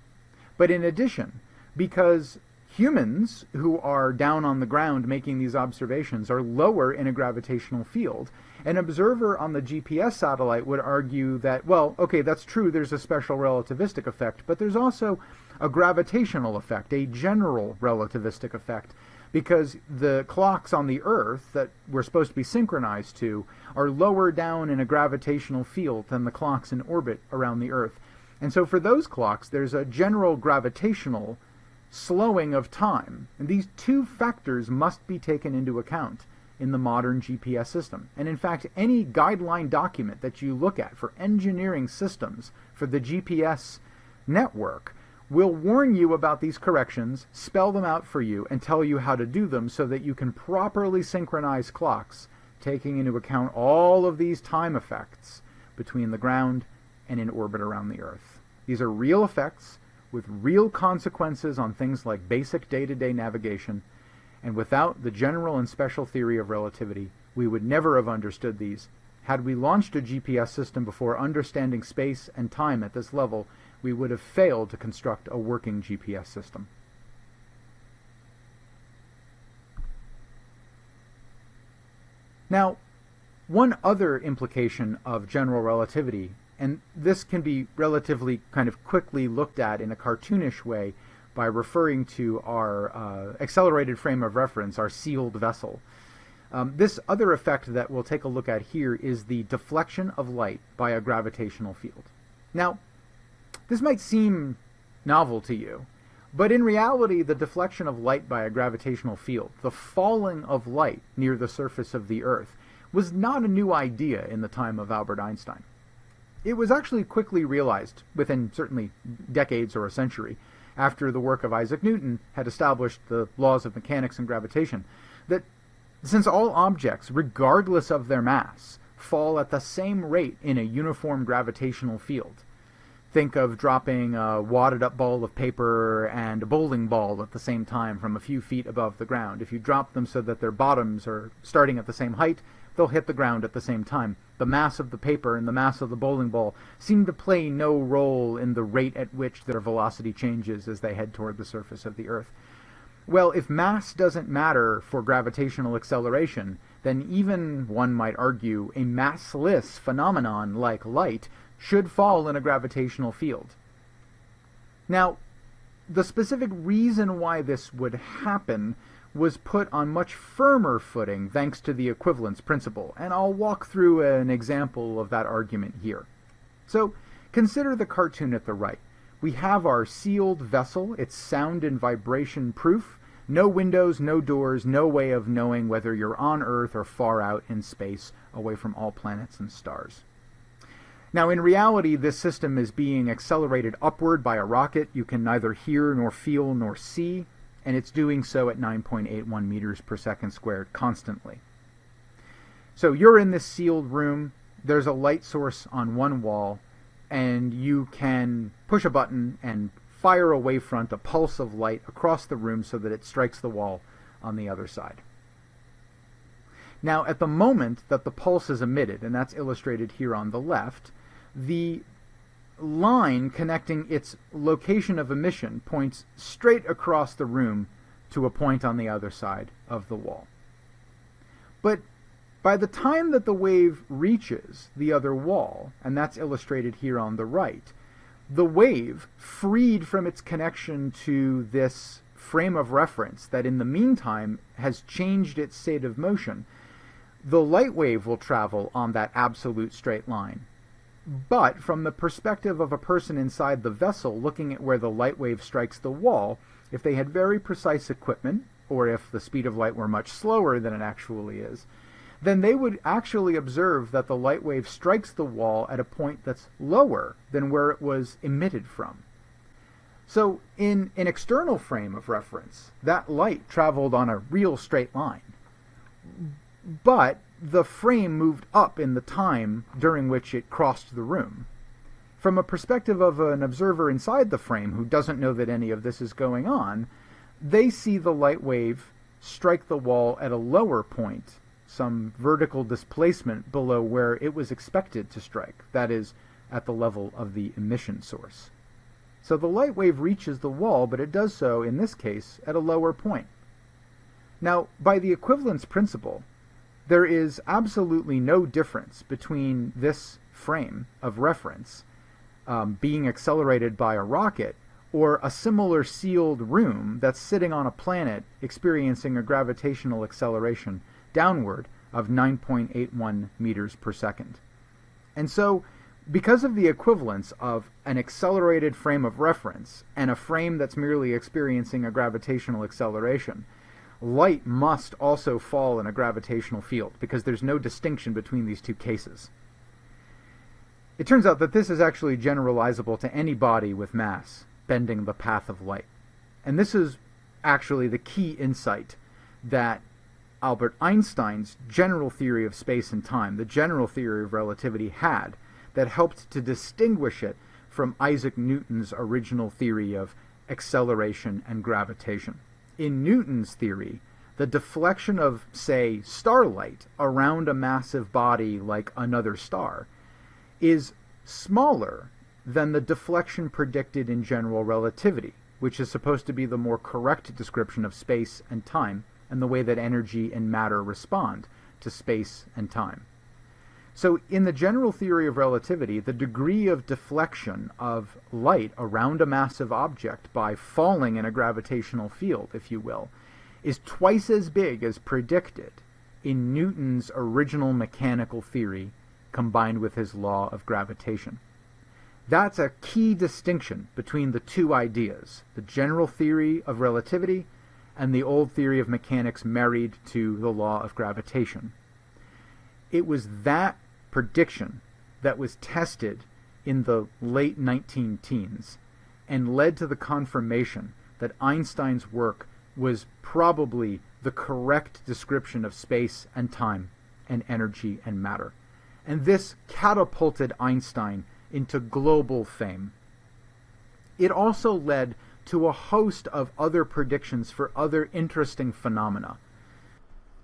But in addition, because humans who are down on the ground making these observations are lower in a gravitational field, an observer on the GPS satellite would argue that, well, okay, that's true, there's a special relativistic effect, but there's also a gravitational effect, a general relativistic effect, because the clocks on the Earth that we're supposed to be synchronized to are lower down in a gravitational field than the clocks in orbit around the Earth. And so for those clocks, there's a general gravitational slowing of time. And these 2 factors must be taken into account in the modern GPS system. And in fact, any guideline document that you look at for engineering systems for the GPS network will warn you about these corrections, spell them out for you, and tell you how to do them so that you can properly synchronize clocks, taking into account all of these time effects between the ground and in orbit around the Earth. These are real effects with real consequences on things like basic day-to-day navigation, and without the general and special theory of relativity, we would never have understood these. Had we launched a GPS system before understanding space and time at this level, we would have failed to construct a working GPS system. Now, one other implication of general relativity, and this can be relatively kind of quickly looked at in a cartoonish way by referring to our accelerated frame of reference, our sealed vessel. This other effect that we'll take a look at here is the deflection of light by a gravitational field. Now, this might seem novel to you, but in reality, the deflection of light by a gravitational field, the falling of light near the surface of the Earth, was not a new idea in the time of Albert Einstein. It was actually quickly realized, within certainly decades or a century, after the work of Isaac Newton had established the laws of mechanics and gravitation, that since all objects, regardless of their mass, fall at the same rate in a uniform gravitational field. Think of dropping a wadded up ball of paper and a bowling ball at the same time from a few feet above the ground. If you drop them so that their bottoms are starting at the same height, they'll hit the ground at the same time. The mass of the paper and the mass of the bowling ball seem to play no role in the rate at which their velocity changes as they head toward the surface of the Earth. Well, if mass doesn't matter for gravitational acceleration, then even, one might argue, a massless phenomenon like light should fall in a gravitational field. Now, the specific reason why this would happen was put on much firmer footing thanks to the equivalence principle, and I'll walk through an example of that argument here. So, consider the cartoon at the right. We have our sealed vessel. It's sound and vibration proof. No windows, no doors, no way of knowing whether you're on Earth or far out in space, away from all planets and stars. Now, in reality, this system is being accelerated upward by a rocket you can neither hear nor feel nor see, and it's doing so at 9.81 meters per second squared constantly. So you're in this sealed room, there's a light source on one wall, and you can push a button and fire a wavefront, a pulse of light across the room so that it strikes the wall on the other side. Now, at the moment that the pulse is emitted, and that's illustrated here on the left, the line connecting its location of emission points straight across the room to a point on the other side of the wall. But By the time that the wave reaches the other wall, and that's illustrated here on the right, the wave, freed from its connection to this frame of reference that in the meantime has changed its state of motion, the light wave will travel on that absolute straight line. But from the perspective of a person inside the vessel looking at where the light wave strikes the wall, if they had very precise equipment, or if the speed of light were much slower than it actually is, then they would actually observe that the light wave strikes the wall at a point that's lower than where it was emitted from. So in an external frame of reference, that light traveled on a real straight line. But the frame moved up in the time during which it crossed the room. From a perspective of an observer inside the frame who doesn't know that any of this is going on, they see the light wave strike the wall at a lower point, some vertical displacement below where it was expected to strike, that is, at the level of the emission source. So the light wave reaches the wall, but it does so, in this case, at a lower point. Now, by the equivalence principle, there is absolutely no difference between this frame of reference being accelerated by a rocket or a similar sealed room that's sitting on a planet experiencing a gravitational acceleration downward of 9.81 meters per second. And so, because of the equivalence of an accelerated frame of reference and a frame that's merely experiencing a gravitational acceleration, light must also fall in a gravitational field, because there's no distinction between these two cases. It turns out that this is actually generalizable to any body with mass bending the path of light. And this is actually the key insight that Albert Einstein's general theory of space and time, the general theory of relativity, had, that helped to distinguish it from Isaac Newton's original theory of acceleration and gravitation. In Newton's theory, the deflection of, say, starlight around a massive body like another star is smaller than the deflection predicted in general relativity, which is supposed to be the more correct description of space and time and the way that energy and matter respond to space and time. So in the general theory of relativity, the degree of deflection of light around a massive object by falling in a gravitational field, if you will, is twice as big as predicted in Newton's original mechanical theory combined with his law of gravitation. That's a key distinction between the two ideas, the general theory of relativity and the old theory of mechanics married to the law of gravitation. It was that prediction that was tested in the late 19-teens and led to the confirmation that Einstein's work was probably the correct description of space and time and energy and matter. And this catapulted Einstein into global fame. It also led to a host of other predictions for other interesting phenomena.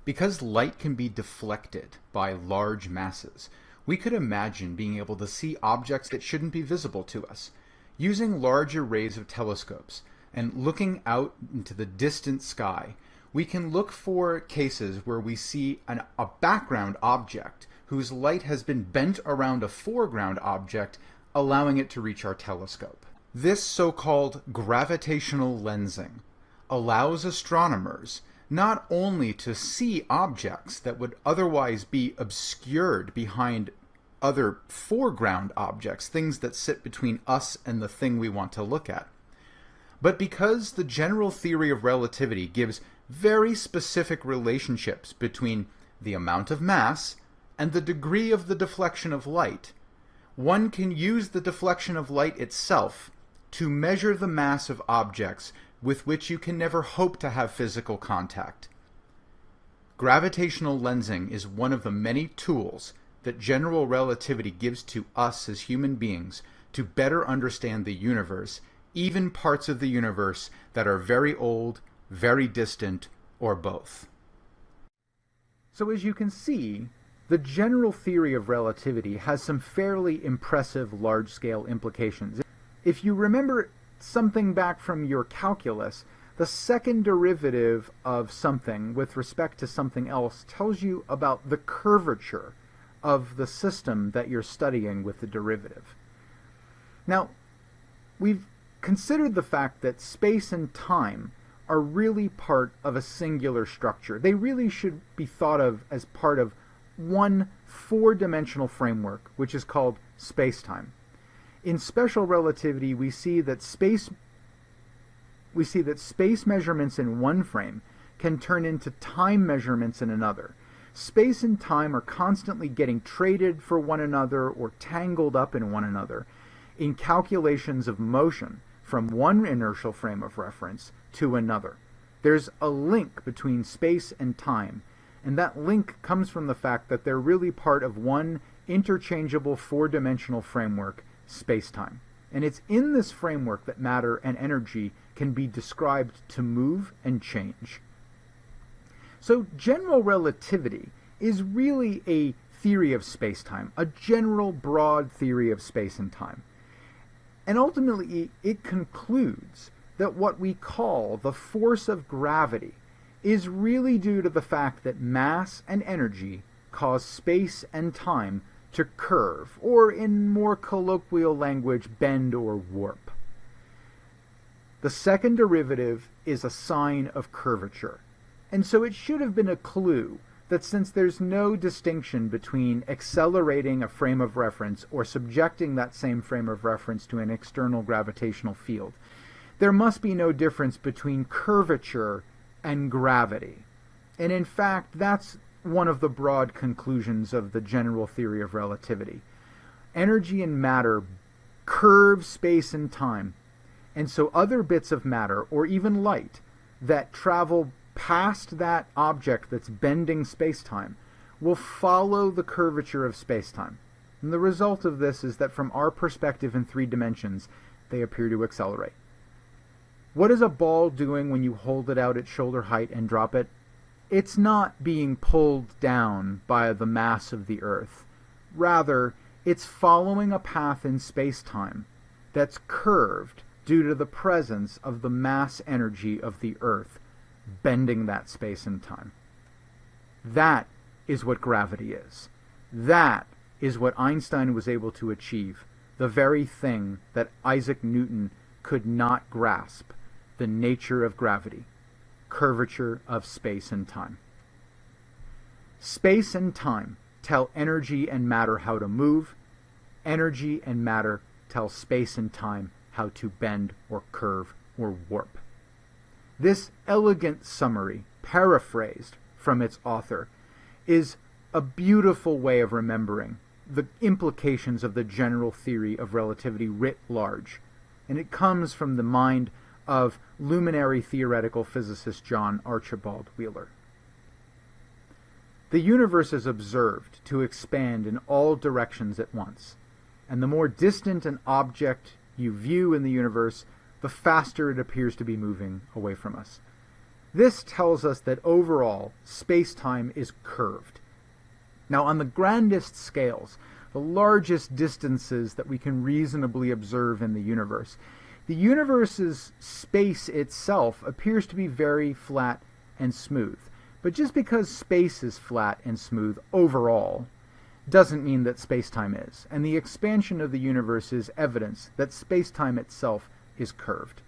Because light can be deflected by large masses, we could imagine being able to see objects that shouldn't be visible to us. Using large arrays of telescopes and looking out into the distant sky, we can look for cases where we see a background object whose light has been bent around a foreground object, allowing it to reach our telescope. This so-called gravitational lensing allows astronomers not only to see objects that would otherwise be obscured behind other foreground objects, things that sit between us and the thing we want to look at, but because the general theory of relativity gives very specific relationships between the amount of mass and the degree of the deflection of light, one can use the deflection of light itself to measure the mass of objects with which you can never hope to have physical contact. Gravitational lensing is one of the many tools that general relativity gives to us as human beings to better understand the universe, even parts of the universe that are very old, very distant, or both. So as you can see, the general theory of relativity has some fairly impressive large-scale implications. If you remember something back from your calculus, The second derivative of something with respect to something else tells you about the curvature of the system that you're studying with the derivative. Now, we've considered the fact that space and time are really part of a singular structure. They really should be thought of as part of one four-dimensional framework, which is called space-time. In special relativity, we see that space measurements in one frame can turn into time measurements in another. Space and time are constantly getting traded for one another or tangled up in one another in calculations of motion from one inertial frame of reference to another. There's a link between space and time, and that link comes from the fact that they're really part of one interchangeable four-dimensional framework, space-time. And it's in this framework that matter and energy can be described to move and change. So general relativity is really a theory of space-time, a general broad theory of space and time. And ultimately, it concludes that what we call the force of gravity is really due to the fact that mass and energy cause space and time to curve, or in more colloquial language, bend or warp. The second derivative is a sign of curvature. And so it should have been a clue that since there's no distinction between accelerating a frame of reference or subjecting that same frame of reference to an external gravitational field, there must be no difference between curvature and gravity. And in fact, that's one of the broad conclusions of the general theory of relativity. Energy and matter curve space and time, and so other bits of matter, or even light, that travel past that object that's bending space-time will follow the curvature of space-time. And the result of this is that from our perspective in 3 dimensions, they appear to accelerate. What is a ball doing when you hold it out at shoulder height and drop it? It's not being pulled down by the mass of the Earth. Rather, it's following a path in space-time that's curved due to the presence of the mass energy of the Earth bending that space and time. That is what gravity is. That is what Einstein was able to achieve, the very thing that Isaac Newton could not grasp, the nature of gravity, curvature of space and time. Space and time tell energy and matter how to move. Energy and matter tell space and time how to bend or curve or warp. This elegant summary, paraphrased from its author, is a beautiful way of remembering the implications of the general theory of relativity writ large, and it comes from the mind of luminary theoretical physicist John Archibald Wheeler. The universe is observed to expand in all directions at once, and the more distant an object you view in the universe, the faster it appears to be moving away from us. This tells us that overall, space-time is curved. Now, on the grandest scales, the largest distances that we can reasonably observe in the universe's space itself appears to be very flat and smooth. But just because space is flat and smooth overall doesn't mean that space-time is. And the expansion of the universe is evidence that space-time itself is curved.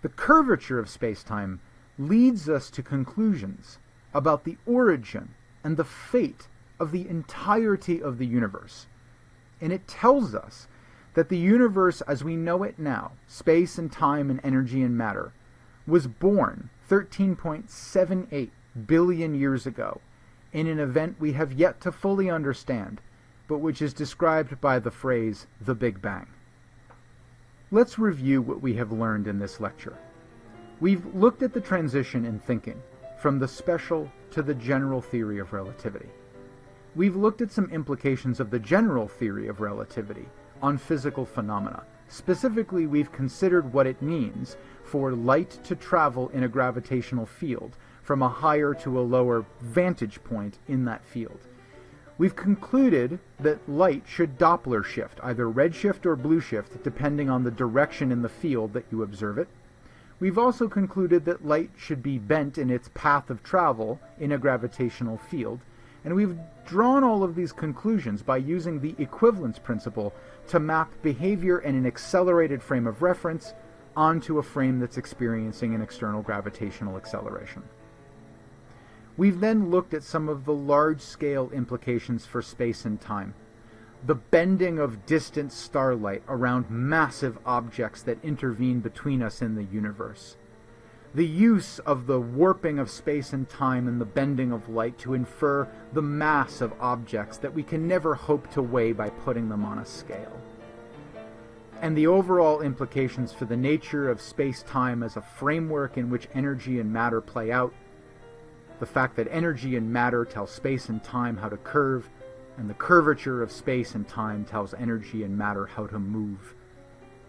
The curvature of space-time leads us to conclusions about the origin and the fate of the entirety of the universe. And it tells us that the universe as we know it now, space and time and energy and matter, was born 13.78 billion years ago in an event we have yet to fully understand, but which is described by the phrase, the Big Bang. Let's review what we have learned in this lecture. We've looked at the transition in thinking from the special to the general theory of relativity. We've looked at some implications of the general theory of relativity on physical phenomena. Specifically, we've considered what it means for light to travel in a gravitational field from a higher to a lower vantage point in that field. We've concluded that light should Doppler shift, either redshift or blue shift, depending on the direction in the field that you observe it. We've also concluded that light should be bent in its path of travel in a gravitational field, and we've drawn all of these conclusions by using the equivalence principle to map behavior in an accelerated frame of reference onto a frame that's experiencing an external gravitational acceleration. We've then looked at some of the large-scale implications for space and time. The bending of distant starlight around massive objects that intervene between us in the universe. The use of the warping of space and time and the bending of light to infer the mass of objects that we can never hope to weigh by putting them on a scale. And the overall implications for the nature of space-time as a framework in which energy and matter play out, the fact that energy and matter tell space and time how to curve, and the curvature of space and time tells energy and matter how to move,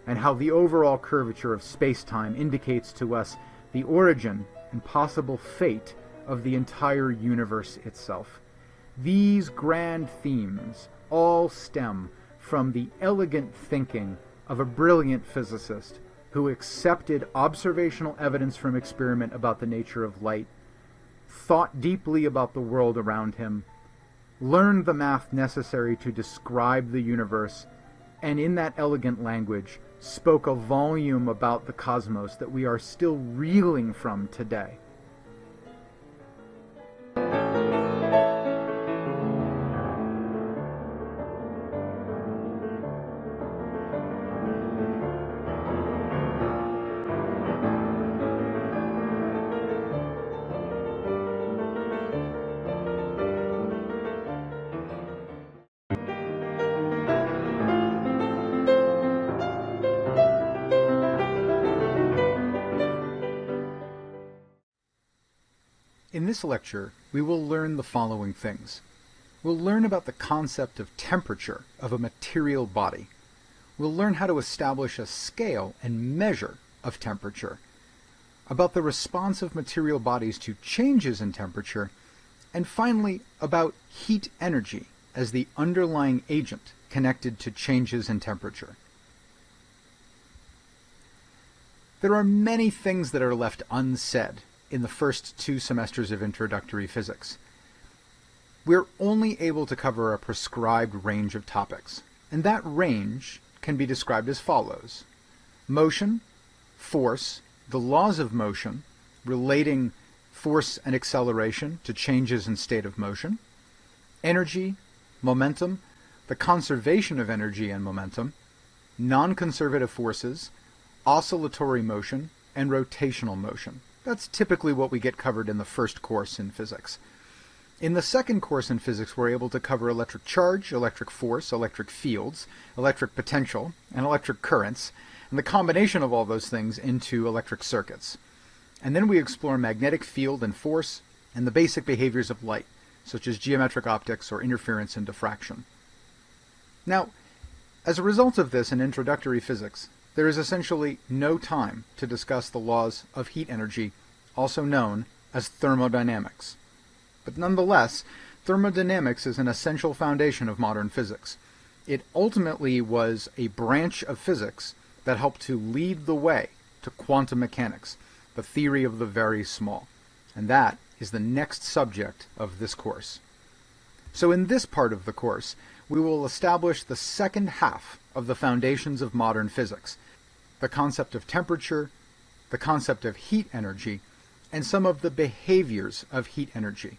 and how the overall curvature of space-time indicates to us the origin and possible fate of the entire universe itself. These grand themes all stem from the elegant thinking of a brilliant physicist who accepted observational evidence from experiment about the nature of light, thought deeply about the world around him, learned the math necessary to describe the universe, and in that elegant language spoke a volume about the cosmos that we are still reeling from today. In this lecture, we will learn the following things. We'll learn about the concept of temperature of a material body. We'll learn how to establish a scale and measure of temperature, about the response of material bodies to changes in temperature, and finally, about heat energy as the underlying agent connected to changes in temperature. There are many things that are left unsaid in the first 2 semesters of introductory physics. We're only able to cover a prescribed range of topics, and that range can be described as follows: motion, force, the laws of motion, relating force and acceleration to changes in state of motion, energy, momentum, the conservation of energy and momentum, non-conservative forces, oscillatory motion, and rotational motion. That's typically what we get covered in the first course in physics. In the second course in physics, we're able to cover electric charge, electric force, electric fields, electric potential, and electric currents, and the combination of all those things into electric circuits. And then we explore magnetic field and force, and the basic behaviors of light, such as geometric optics or interference and diffraction. Now, as a result of this in introductory physics, there is essentially no time to discuss the laws of heat energy, also known as thermodynamics. But nonetheless, thermodynamics is an essential foundation of modern physics. It ultimately was a branch of physics that helped to lead the way to quantum mechanics, the theory of the very small. And that is the next subject of this course. So in this part of the course, we will establish the second half of the foundations of modern physics, the concept of temperature, the concept of heat energy, and some of the behaviors of heat energy.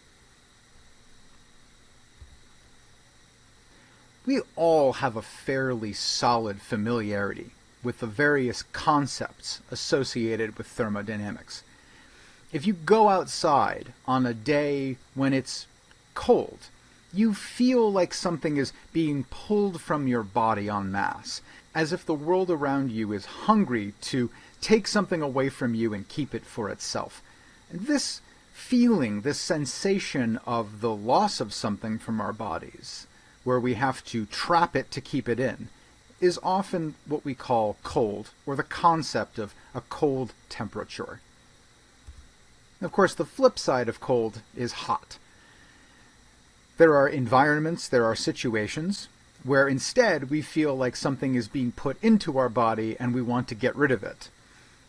We all have a fairly solid familiarity with the various concepts associated with thermodynamics. If you go outside on a day when it's cold, you feel like something is being pulled from your body en masse, as if the world around you is hungry to take something away from you and keep it for itself. And this feeling, this sensation of the loss of something from our bodies, where we have to trap it to keep it in, is often what we call cold, or the concept of a cold temperature. Of course, the flip side of cold is hot. There are environments, there are situations where instead we feel like something is being put into our body and we want to get rid of it.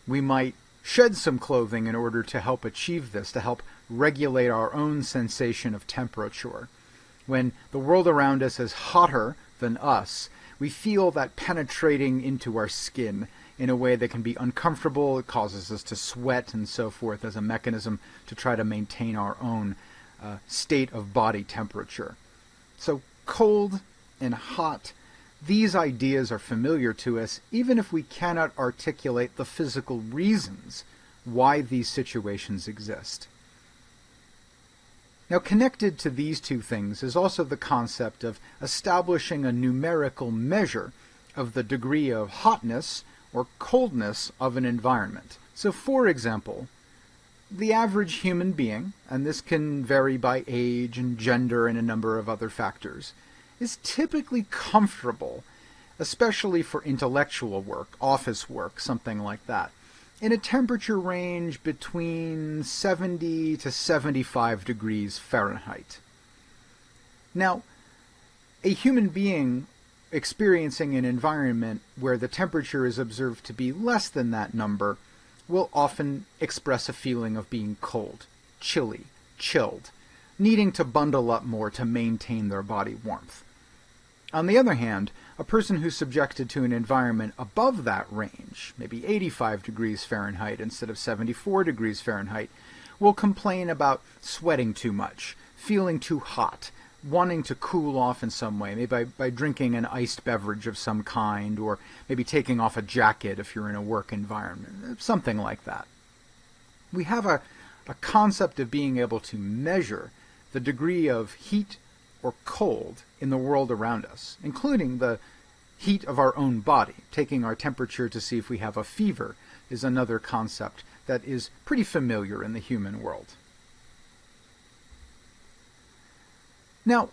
We might shed some clothing in order to help achieve this, to help regulate our own sensation of temperature. When the world around us is hotter than us, we feel that penetrating into our skin in a way that can be uncomfortable. It causes us to sweat and so forth as a mechanism to try to maintain our own state of body temperature. So cold and hot, these ideas are familiar to us, even if we cannot articulate the physical reasons why these situations exist. Now, connected to these two things is also the concept of establishing a numerical measure of the degree of hotness or coldness of an environment. So, for example, the average human being, and this can vary by age and gender and a number of other factors, is typically comfortable, especially for intellectual work, office work, something like that, in a temperature range between 70 to 75 degrees Fahrenheit. Now, a human being experiencing an environment where the temperature is observed to be less than that number will often express a feeling of being cold, chilly, chilled, needing to bundle up more to maintain their body warmth. On the other hand, a person who's subjected to an environment above that range, maybe 85 degrees Fahrenheit instead of 74 degrees Fahrenheit, will complain about sweating too much, feeling too hot, wanting to cool off in some way, maybe by drinking an iced beverage of some kind, or maybe taking off a jacket if you're in a work environment, something like that. We have a concept of being able to measure the degree of heat or cold in the world around us, including the heat of our own body. Taking our temperature to see if we have a fever is another concept that is pretty familiar in the human world. Now,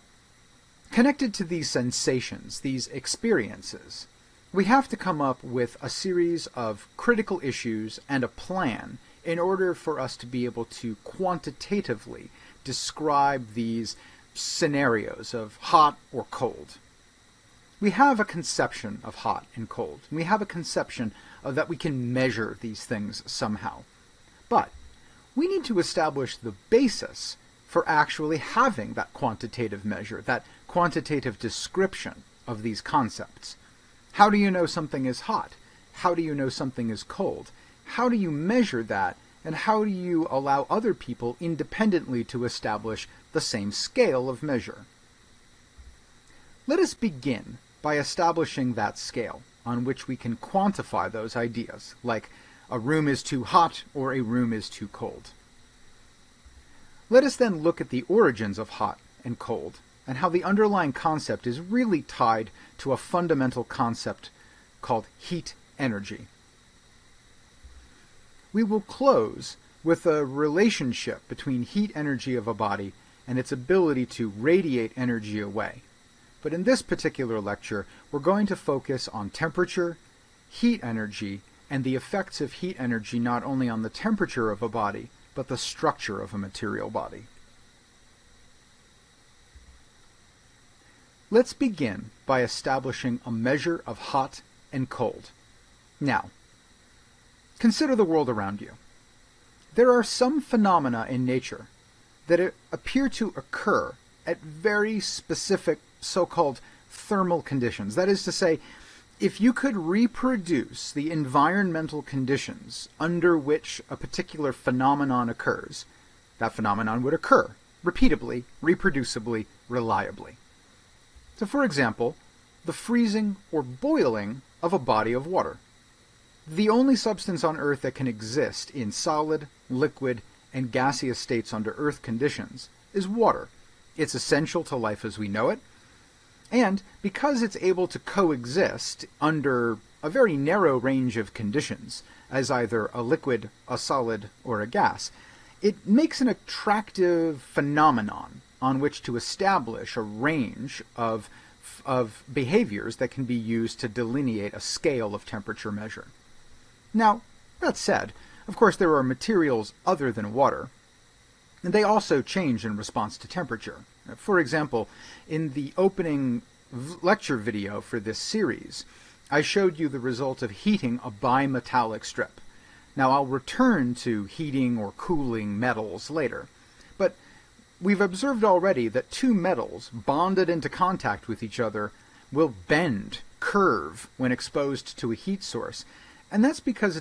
connected to these sensations, these experiences, we have to come up with a series of critical issues and a plan in order for us to be able to quantitatively describe these scenarios of hot or cold. We have a conception of hot and cold. We have a conception of that we can measure these things somehow. But we need to establish the basis for actually having that quantitative measure, that quantitative description of these concepts. How do you know something is hot? How do you know something is cold? How do you measure that? And how do you allow other people independently to establish the same scale of measure? Let us begin by establishing that scale on which we can quantify those ideas, like a room is too hot or a room is too cold. Let us then look at the origins of hot and cold, and how the underlying concept is really tied to a fundamental concept called heat energy. We will close with a relationship between heat energy of a body and its ability to radiate energy away. But in this particular lecture, we're going to focus on temperature, heat energy, and the effects of heat energy not only on the temperature of a body, but the structure of a material body. Let's begin by establishing a measure of hot and cold. Now, consider the world around you. There are some phenomena in nature that appear to occur at very specific so-called thermal conditions. That is to say, if you could reproduce the environmental conditions under which a particular phenomenon occurs, that phenomenon would occur repeatably, reproducibly, reliably. So, for example, the freezing or boiling of a body of water. The only substance on Earth that can exist in solid, liquid, and gaseous states under Earth conditions is water. It's essential to life as we know it, and because it's able to coexist under a very narrow range of conditions, as either a liquid, a solid, or a gas, it makes an attractive phenomenon on which to establish a range of behaviors that can be used to delineate a scale of temperature measure. Now, that said, of course there are materials other than water, and they also change in response to temperature. For example, in the opening lecture video for this series, I showed you the result of heating a bimetallic strip. Now, I'll return to heating or cooling metals later, but we've observed already that two metals bonded into contact with each other will bend, curve, when exposed to a heat source, and that's because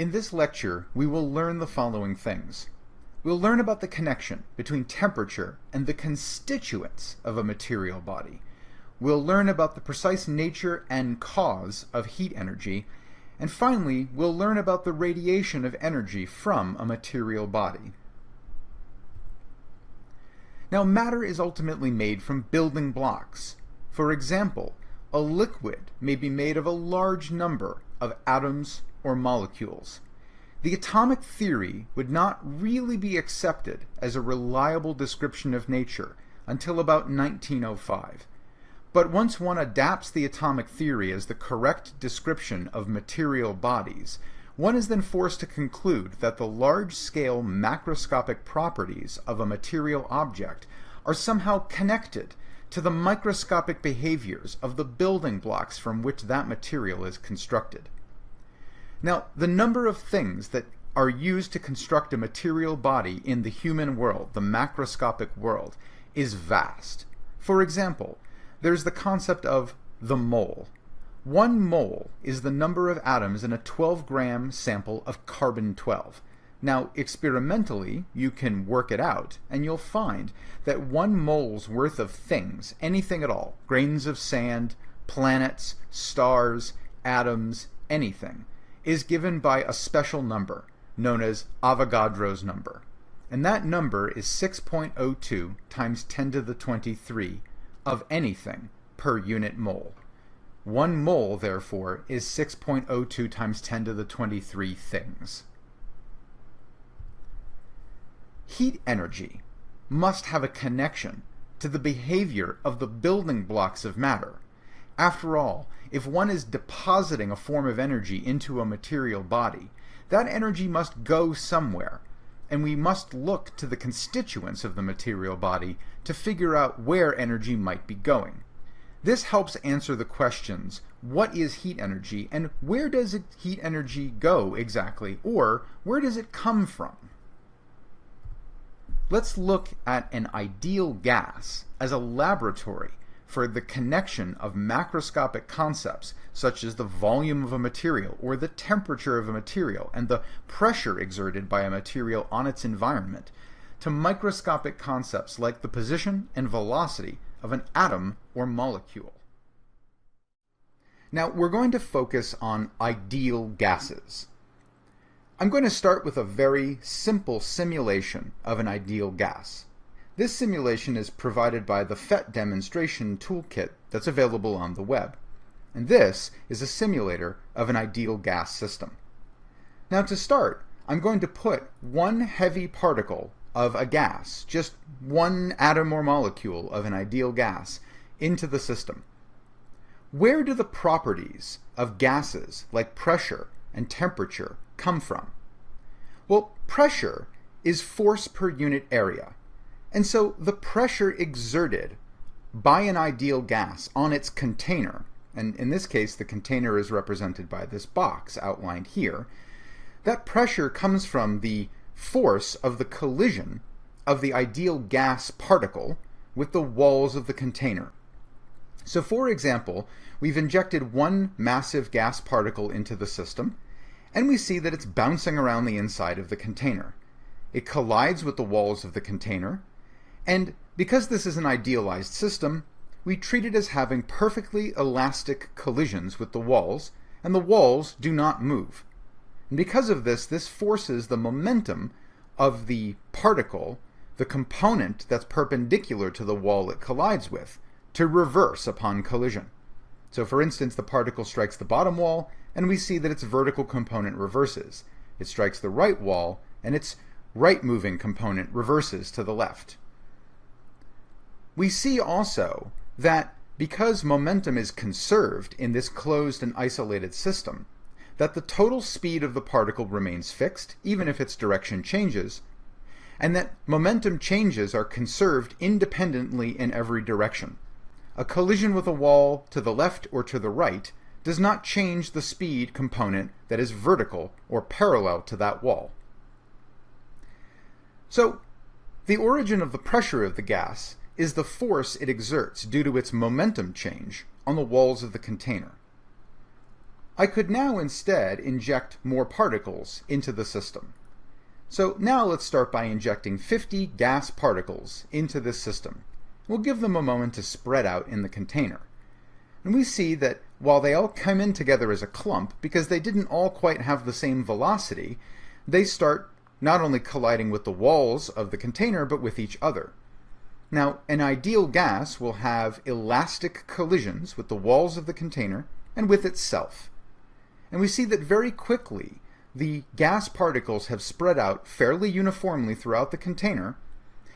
In this lecture, we will learn the following things. We'll learn about the connection between temperature and the constituents of a material body. We'll learn about the precise nature and cause of heat energy. And finally, we'll learn about the radiation of energy from a material body. Now, matter is ultimately made from building blocks. For example, a liquid may be made of a large number of atoms or molecules. The atomic theory would not really be accepted as a reliable description of nature until about 1905. But once one adapts the atomic theory as the correct description of material bodies, one is then forced to conclude that the large-scale macroscopic properties of a material object are somehow connected to the microscopic behaviors of the building blocks from which that material is constructed. Now, the number of things that are used to construct a material body in the human world, the macroscopic world, is vast. For example, there's the concept of the mole. 1 mole is the number of atoms in a 12-gram sample of carbon-12. Now, experimentally, you can work it out, and you'll find that 1 mole's worth of things, anything at all, grains of sand, planets, stars, atoms, anything, is given by a special number, known as Avogadro's number. And that number is 6.02 times 10 to the 23 of anything per unit mole. 1 mole, therefore, is 6.02 times 10 to the 23 things. Heat energy must have a connection to the behavior of the building blocks of matter. After all, if one is depositing a form of energy into a material body, that energy must go somewhere, and we must look to the constituents of the material body to figure out where energy might be going. This helps answer the questions, what is heat energy, and where does heat energy go exactly, or where does it come from? Let's look at an ideal gas as a laboratory for the connection of macroscopic concepts such as the volume of a material or the temperature of a material and the pressure exerted by a material on its environment to microscopic concepts like the position and velocity of an atom or molecule. Now, we're going to focus on ideal gases. I'm going to start with a very simple simulation of an ideal gas. This simulation is provided by the PhET demonstration toolkit that's available on the web. And this is a simulator of an ideal gas system. Now, to start, I'm going to put one heavy particle of a gas, just one atom or molecule of an ideal gas, into the system. Where do the properties of gases like pressure and temperature come from? Well, pressure is force per unit area. And so the pressure exerted by an ideal gas on its container, and in this case the container is represented by this box outlined here, that pressure comes from the force of the collision of the ideal gas particle with the walls of the container. So for example, we've injected one massive gas particle into the system, and we see that it's bouncing around the inside of the container. It collides with the walls of the container, and because this is an idealized system, we treat it as having perfectly elastic collisions with the walls, and the walls do not move. And because of this, this forces the momentum of the particle, the component that's perpendicular to the wall it collides with, to reverse upon collision. So for instance, the particle strikes the bottom wall, and we see that its vertical component reverses. It strikes the right wall, and its right moving component reverses to the left. We see also that because momentum is conserved in this closed and isolated system, that the total speed of the particle remains fixed, even if its direction changes, and that momentum changes are conserved independently in every direction. A collision with a wall to the left or to the right does not change the speed component that is vertical or parallel to that wall. So, the origin of the pressure of the gas is the force it exerts due to its momentum change on the walls of the container. I could now instead inject more particles into the system. So now let's start by injecting 50 gas particles into this system. We'll give them a moment to spread out in the container. And we see that while they all come in together as a clump, because they didn't all quite have the same velocity, they start not only colliding with the walls of the container, but with each other. Now, an ideal gas will have elastic collisions with the walls of the container and with itself. And we see that very quickly the gas particles have spread out fairly uniformly throughout the container,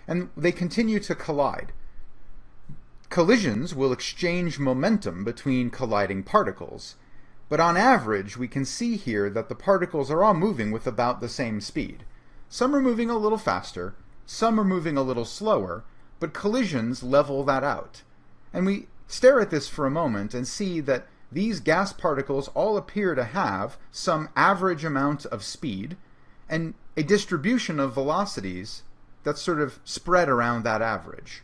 and they continue to collide. Collisions will exchange momentum between colliding particles, but on average we can see here that the particles are all moving with about the same speed. Some are moving a little faster, some are moving a little slower, but collisions level that out. And we stare at this for a moment and see that these gas particles all appear to have some average amount of speed and a distribution of velocities that's sort of spread around that average.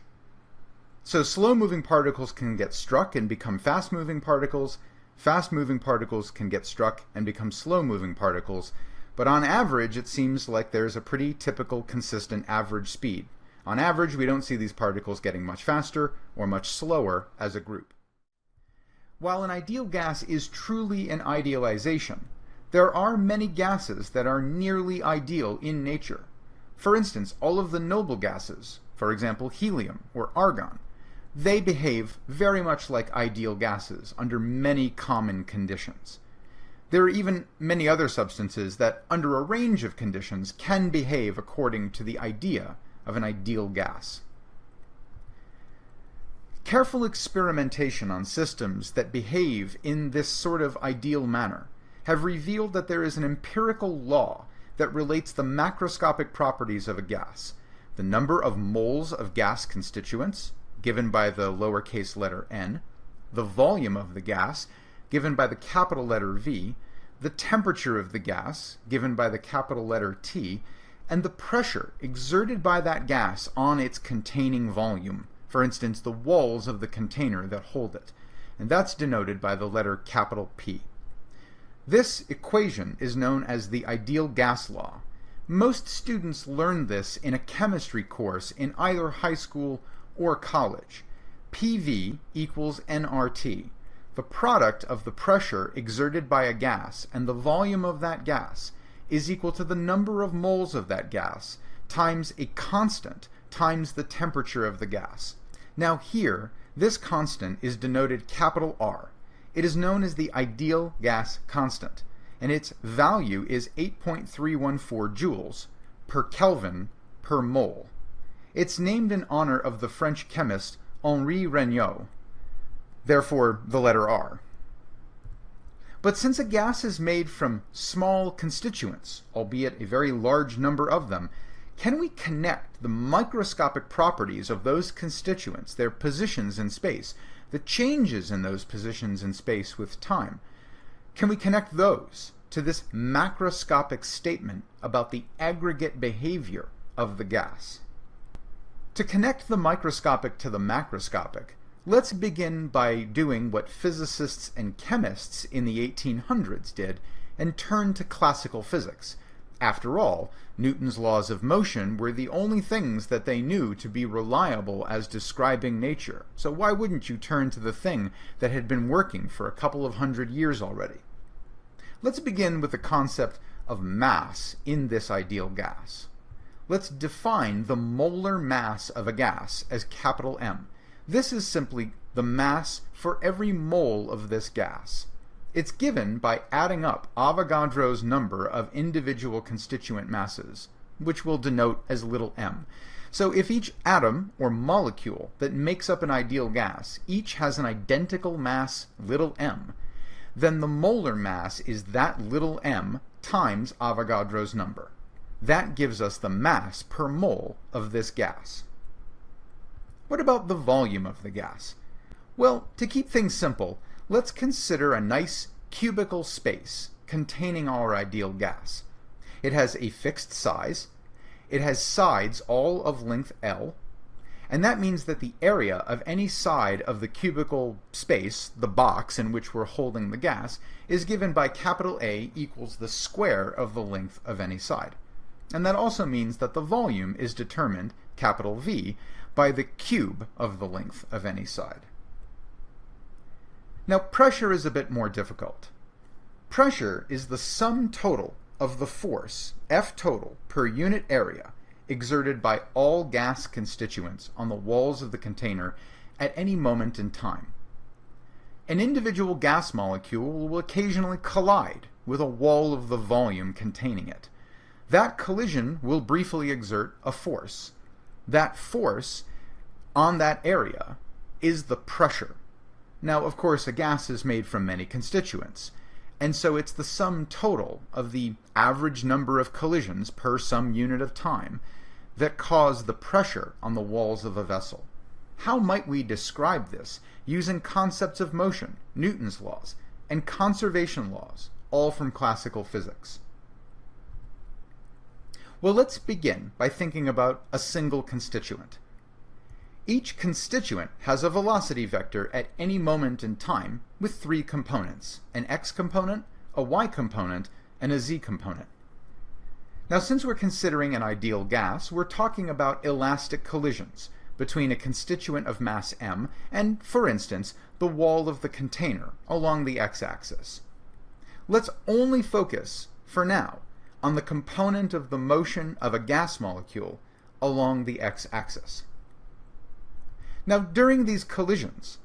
So slow-moving particles can get struck and become fast-moving particles can get struck and become slow-moving particles, but on average it seems like there's a pretty typical consistent average speed. On average, we don't see these particles getting much faster or much slower as a group. While an ideal gas is truly an idealization, there are many gases that are nearly ideal in nature. For instance, all of the noble gases, for example helium or argon, they behave very much like ideal gases under many common conditions. There are even many other substances that, under a range of conditions, can behave according to the idea of an ideal gas. Careful experimentation on systems that behave in this sort of ideal manner have revealed that there is an empirical law that relates the macroscopic properties of a gas, the number of moles of gas constituents, given by the lowercase letter n, the volume of the gas, given by the capital letter V, the temperature of the gas, given by the capital letter T, and the pressure exerted by that gas on its containing volume, for instance, the walls of the container that hold it, and that's denoted by the letter capital P. This equation is known as the ideal gas law. Most students learn this in a chemistry course in either high school or college. PV equals nRT, the product of the pressure exerted by a gas and the volume of that gas is equal to the number of moles of that gas times a constant times the temperature of the gas. Now here, this constant is denoted capital R. It is known as the ideal gas constant, and its value is 8.314 joules per Kelvin per mole. It's named in honor of the French chemist Henri Regnault, therefore the letter R. But since a gas is made from small constituents, albeit a very large number of them, can we connect the microscopic properties of those constituents, their positions in space, the changes in those positions in space with time? Can we connect those to this macroscopic statement about the aggregate behavior of the gas? To connect the microscopic to the macroscopic, let's begin by doing what physicists and chemists in the 1800s did and turn to classical physics. After all, Newton's laws of motion were the only things that they knew to be reliable as describing nature, so why wouldn't you turn to the thing that had been working for a couple of hundred years already? Let's begin with the concept of mass in this ideal gas. Let's define the molar mass of a gas as capital M. This is simply the mass for every mole of this gas. It's given by adding up Avogadro's number of individual constituent masses, which we'll denote as little m. So if each atom or molecule that makes up an ideal gas each has an identical mass little m, then the molar mass is that little m times Avogadro's number. That gives us the mass per mole of this gas. What about the volume of the gas? Well, to keep things simple, let's consider a nice cubical space containing our ideal gas. It has a fixed size, it has sides all of length L, and that means that the area of any side of the cubical space, the box in which we're holding the gas, is given by capital A equals the square of the length of any side. And that also means that the volume is determined, capital V, by the cube of the length of any side. Now, pressure is a bit more difficult. Pressure is the sum total of the force, F total, per unit area exerted by all gas constituents on the walls of the container at any moment in time. An individual gas molecule will occasionally collide with a wall of the volume containing it. That collision will briefly exert a force. That force on that area is the pressure. Now, of course, a gas is made from many constituents, and so it's the sum total of the average number of collisions per some unit of time that cause the pressure on the walls of a vessel. How might we describe this using concepts of motion, Newton's laws, and conservation laws, all from classical physics? Well, let's begin by thinking about a single constituent. Each constituent has a velocity vector at any moment in time with three components: an x component, a y component, and a z component. Now, since we're considering an ideal gas, we're talking about elastic collisions between a constituent of mass m and, for instance, the wall of the container along the x-axis. Let's only focus, for now, on the component of the motion of a gas molecule along the x-axis. Now, during these collisions,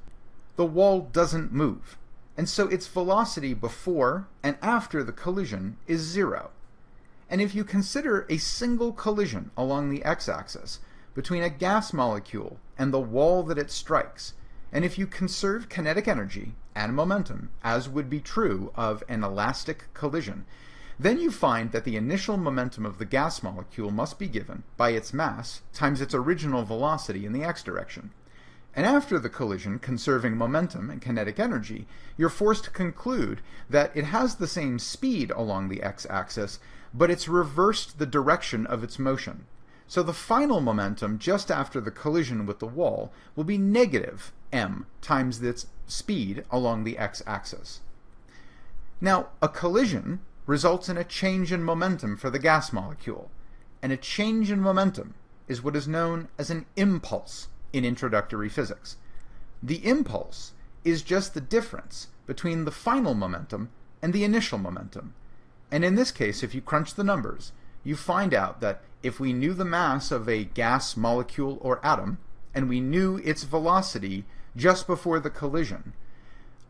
the wall doesn't move, and so its velocity before and after the collision is zero. And if you consider a single collision along the x-axis between a gas molecule and the wall that it strikes, and if you conserve kinetic energy and momentum, as would be true of an elastic collision, then you find that the initial momentum of the gas molecule must be given by its mass times its original velocity in the x direction. And after the collision, conserving momentum and kinetic energy, you're forced to conclude that it has the same speed along the x-axis, but it's reversed the direction of its motion. So the final momentum just after the collision with the wall will be negative m times its speed along the x-axis. Now, a collision results in a change in momentum for the gas molecule, and a change in momentum is what is known as an impulse in introductory physics. The impulse is just the difference between the final momentum and the initial momentum. And in this case, if you crunch the numbers, you find out that if we knew the mass of a gas molecule or atom, and we knew its velocity just before the collision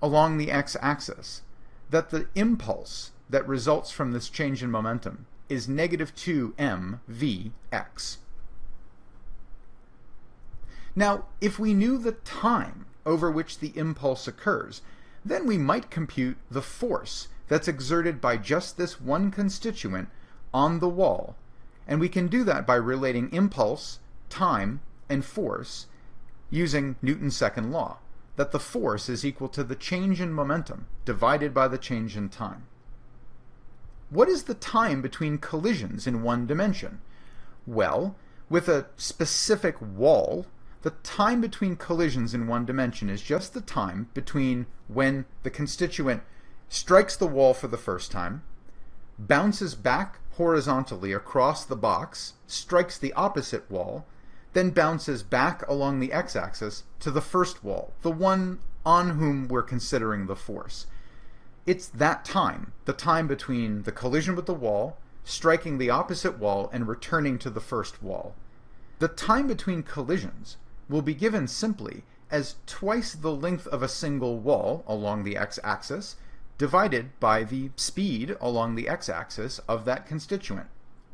along the x-axis, that the impulse that results from this change in momentum is negative 2mvx. Now, if we knew the time over which the impulse occurs, then we might compute the force that's exerted by just this one constituent on the wall, and we can do that by relating impulse, time, and force using Newton's second law, that the force is equal to the change in momentum divided by the change in time. What is the time between collisions in one dimension? Well, with a specific wall, the time between collisions in one dimension is just the time between when the constituent strikes the wall for the first time, bounces back horizontally across the box, strikes the opposite wall, then bounces back along the x-axis to the first wall, the one on whom we're considering the force. It's that time, the time between the collision with the wall, striking the opposite wall, and returning to the first wall. The time between collisions will be given simply as twice the length of a single wall along the x-axis divided by the speed along the x-axis of that constituent,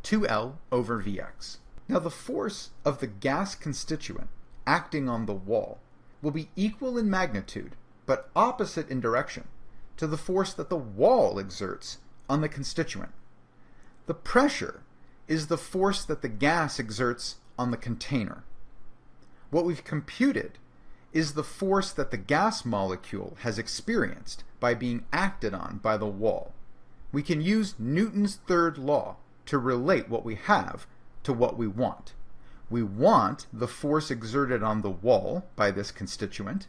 2L over Vx. Now the force of the gas constituent acting on the wall will be equal in magnitude, but opposite in direction, to the force that the wall exerts on the constituent. The pressure is the force that the gas exerts on the container. What we've computed is the force that the gas molecule has experienced by being acted on by the wall. We can use Newton's third law to relate what we have to what we want. We want the force exerted on the wall by this constituent.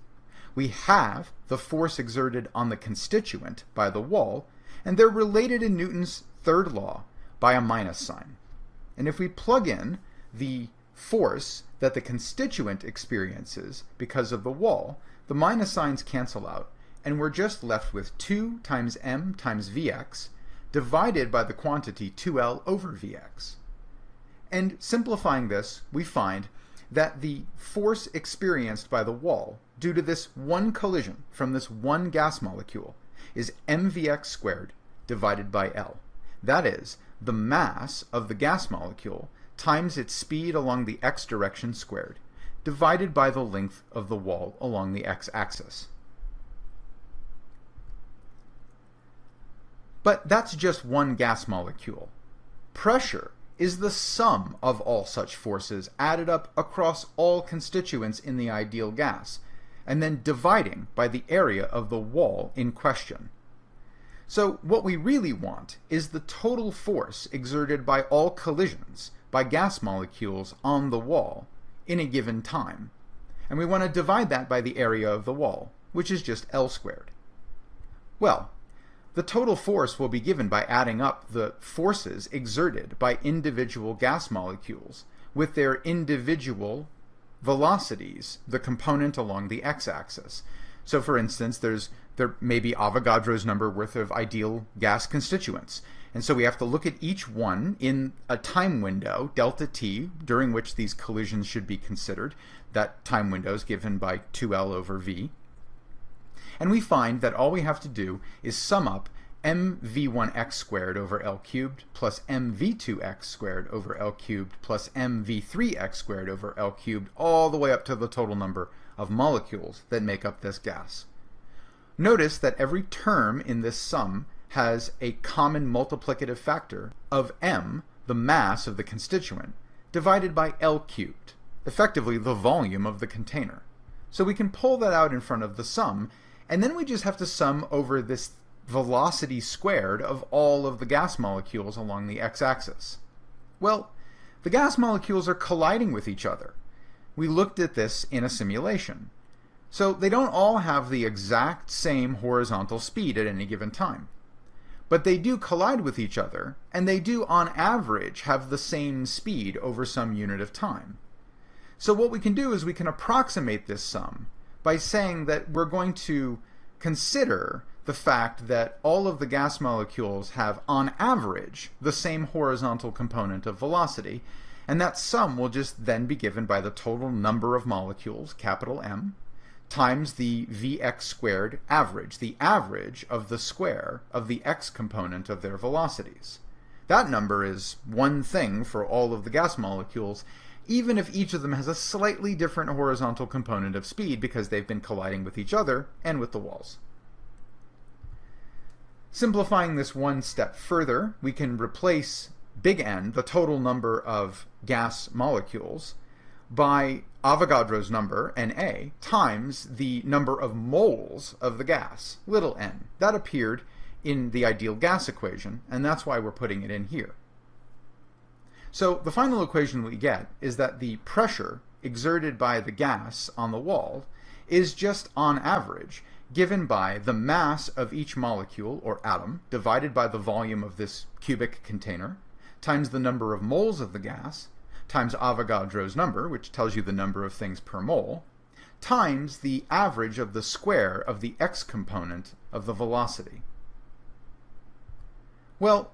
We have the force exerted on the constituent by the wall, and they're related in Newton's third law by a minus sign. And if we plug in the force that the constituent experiences because of the wall, the minus signs cancel out, and we're just left with 2 times m times vx divided by the quantity 2L over Vx. And simplifying this, we find that the force experienced by the wall due to this one collision from this one gas molecule is mvx squared divided by L. That is, the mass of the gas molecule times its speed along the x direction squared, divided by the length of the wall along the x-axis. But that's just one gas molecule. Pressure is the sum of all such forces added up across all constituents in the ideal gas, and then dividing by the area of the wall in question. So what we really want is the total force exerted by all collisions by gas molecules on the wall in a given time. And we want to divide that by the area of the wall, which is just L squared. Well, the total force will be given by adding up the forces exerted by individual gas molecules with their individual velocities, the component along the x-axis. So for instance, there may be Avogadro's number worth of ideal gas constituents. And so we have to look at each one in a time window, delta t, during which these collisions should be considered. That time window is given by 2L over V. And we find that all we have to do is sum up mv1x squared over L cubed plus mv2x squared over L cubed plus mv3x squared over L cubed all the way up to the total number of molecules that make up this gas. Notice that every term in this sum has a common multiplicative factor of m, the mass of the constituent, divided by L cubed, effectively the volume of the container. So we can pull that out in front of the sum, and then we just have to sum over this velocity squared of all of the gas molecules along the x-axis. Well, the gas molecules are colliding with each other. We looked at this in a simulation. So they don't all have the exact same horizontal speed at any given time. But they do collide with each other, and they do on average have the same speed over some unit of time. So what we can do is we can approximate this sum by saying that we're going to consider the fact that all of the gas molecules have on average the same horizontal component of velocity, and that sum will just then be given by the total number of molecules, capital M, times the Vx squared average, the average of the square of the x component of their velocities. That number is one thing for all of the gas molecules, even if each of them has a slightly different horizontal component of speed because they've been colliding with each other and with the walls. Simplifying this one step further, we can replace big N, the total number of gas molecules, by Avogadro's number, Na, times the number of moles of the gas, little n. That appeared in the ideal gas equation, and that's why we're putting it in here. So the final equation we get is that the pressure exerted by the gas on the wall is just on average given by the mass of each molecule or atom divided by the volume of this cubic container times the number of moles of the gas times Avogadro's number, which tells you the number of things per mole, times the average of the square of the x component of the velocity. Well,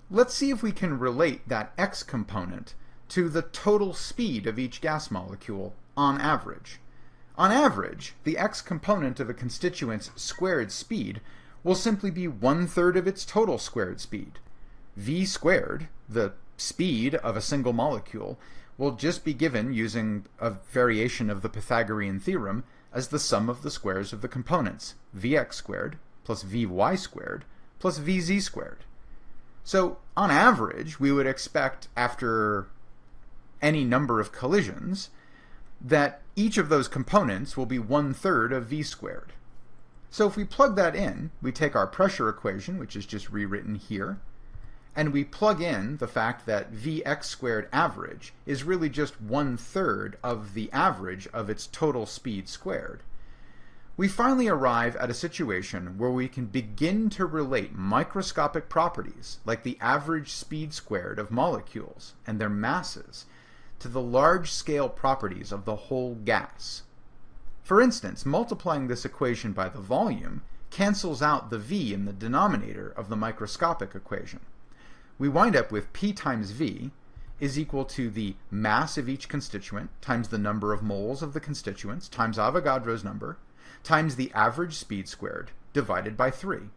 let's see if we can relate that x component to the total speed of each gas molecule on average. On average, the x component of a constituent's squared speed will simply be 1/3 of its total squared speed. V squared, the speed of a single molecule will just be given using a variation of the Pythagorean theorem as the sum of the squares of the components, Vx squared plus Vy squared plus Vz squared. So on average, we would expect after any number of collisions that each of those components will be 1/3 of V squared. So if we plug that in, we take our pressure equation, which is just rewritten here, and we plug in the fact that Vx squared average is really just 1/3 of the average of its total speed squared. We finally arrive at a situation where we can begin to relate microscopic properties, like the average speed squared of molecules and their masses, to the large-scale properties of the whole gas. For instance, multiplying this equation by the volume cancels out the V in the denominator of the microscopic equation. We wind up with P times V is equal to the mass of each constituent times the number of moles of the constituents times Avogadro's number times the average speed squared divided by 3.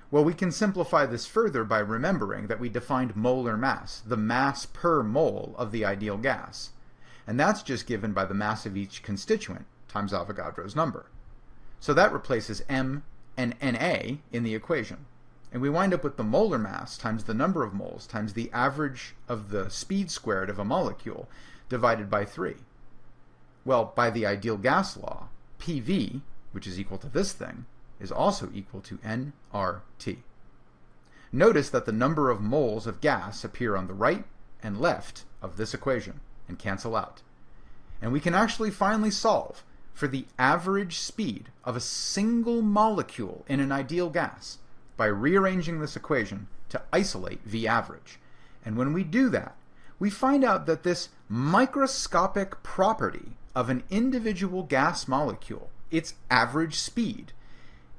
Well, we can simplify this further by remembering that we defined molar mass, the mass per mole of the ideal gas, and that's just given by the mass of each constituent times Avogadro's number. So that replaces M and Na in the equation, and we wind up with the molar mass times the number of moles times the average of the speed squared of a molecule divided by 3. Well, by the ideal gas law, PV, which is equal to this thing, is also equal to nRT. Notice that the number of moles of gas appear on the right and left of this equation and cancel out. And we can actually finally solve for the average speed of a single molecule in an ideal gas by rearranging this equation to isolate V average. And when we do that, we find out that this microscopic property of an individual gas molecule, its average speed,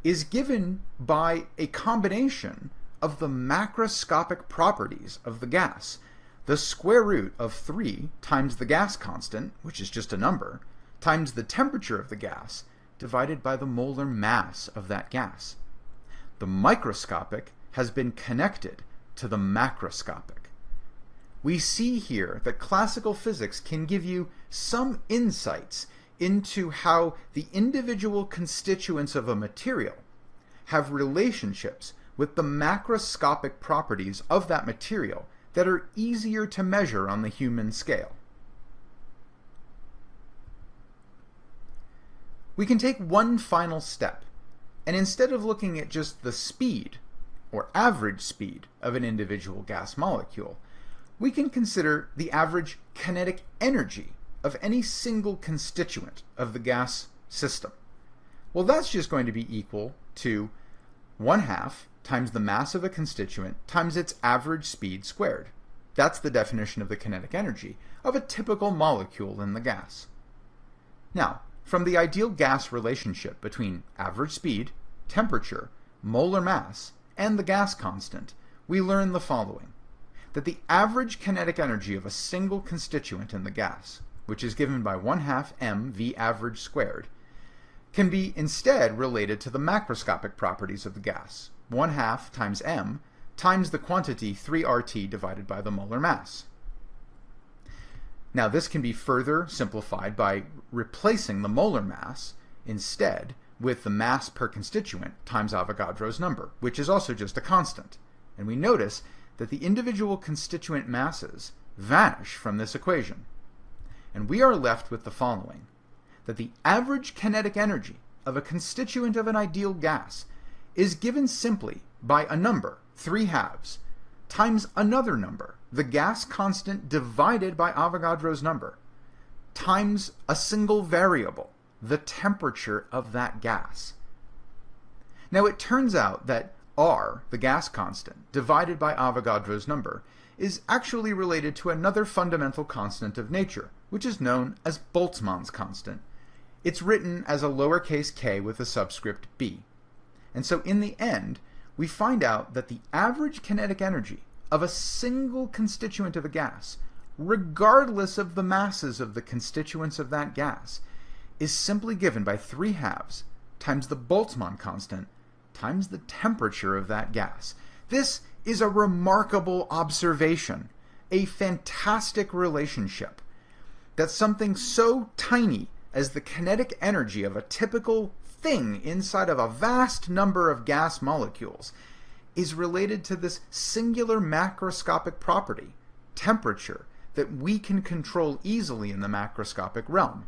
is given by a combination of the macroscopic properties of the gas, the square root of 3 times the gas constant, which is just a number, times the temperature of the gas, divided by the molar mass of that gas. The microscopic has been connected to the macroscopic. We see here that classical physics can give you some insights into how the individual constituents of a material have relationships with the macroscopic properties of that material that are easier to measure on the human scale. We can take one final step, and instead of looking at just the speed, or average speed, of an individual gas molecule, we can consider the average kinetic energy of any single constituent of the gas system. Well, that's just going to be equal to 1/2 times the mass of a constituent times its average speed squared. That's the definition of the kinetic energy of a typical molecule in the gas. Now, from the ideal gas relationship between average speed, temperature, molar mass, and the gas constant, we learn the following: that the average kinetic energy of a single constituent in the gas, which is given by 1/2 m V average squared, can be instead related to the macroscopic properties of the gas, 1/2 times m times the quantity 3RT divided by the molar mass. Now this can be further simplified by replacing the molar mass instead with the mass per constituent times Avogadro's number, which is also just a constant. And we notice that the individual constituent masses vanish from this equation. And we are left with the following: that the average kinetic energy of a constituent of an ideal gas is given simply by a number, 3/2, times another number, the gas constant divided by Avogadro's number, times a single variable, the temperature of that gas. Now it turns out that R, the gas constant, divided by Avogadro's number, is actually related to another fundamental constant of nature, which is known as Boltzmann's constant. It's written as a lowercase k with a subscript b. And so in the end, we find out that the average kinetic energy of a single constituent of a gas, regardless of the masses of the constituents of that gas, is simply given by 3/2 times the Boltzmann constant times the temperature of that gas. This is a remarkable observation, a fantastic relationship, that something so tiny as the kinetic energy of a typical thing inside of a vast number of gas molecules is related to this singular macroscopic property, temperature, that we can control easily in the macroscopic realm.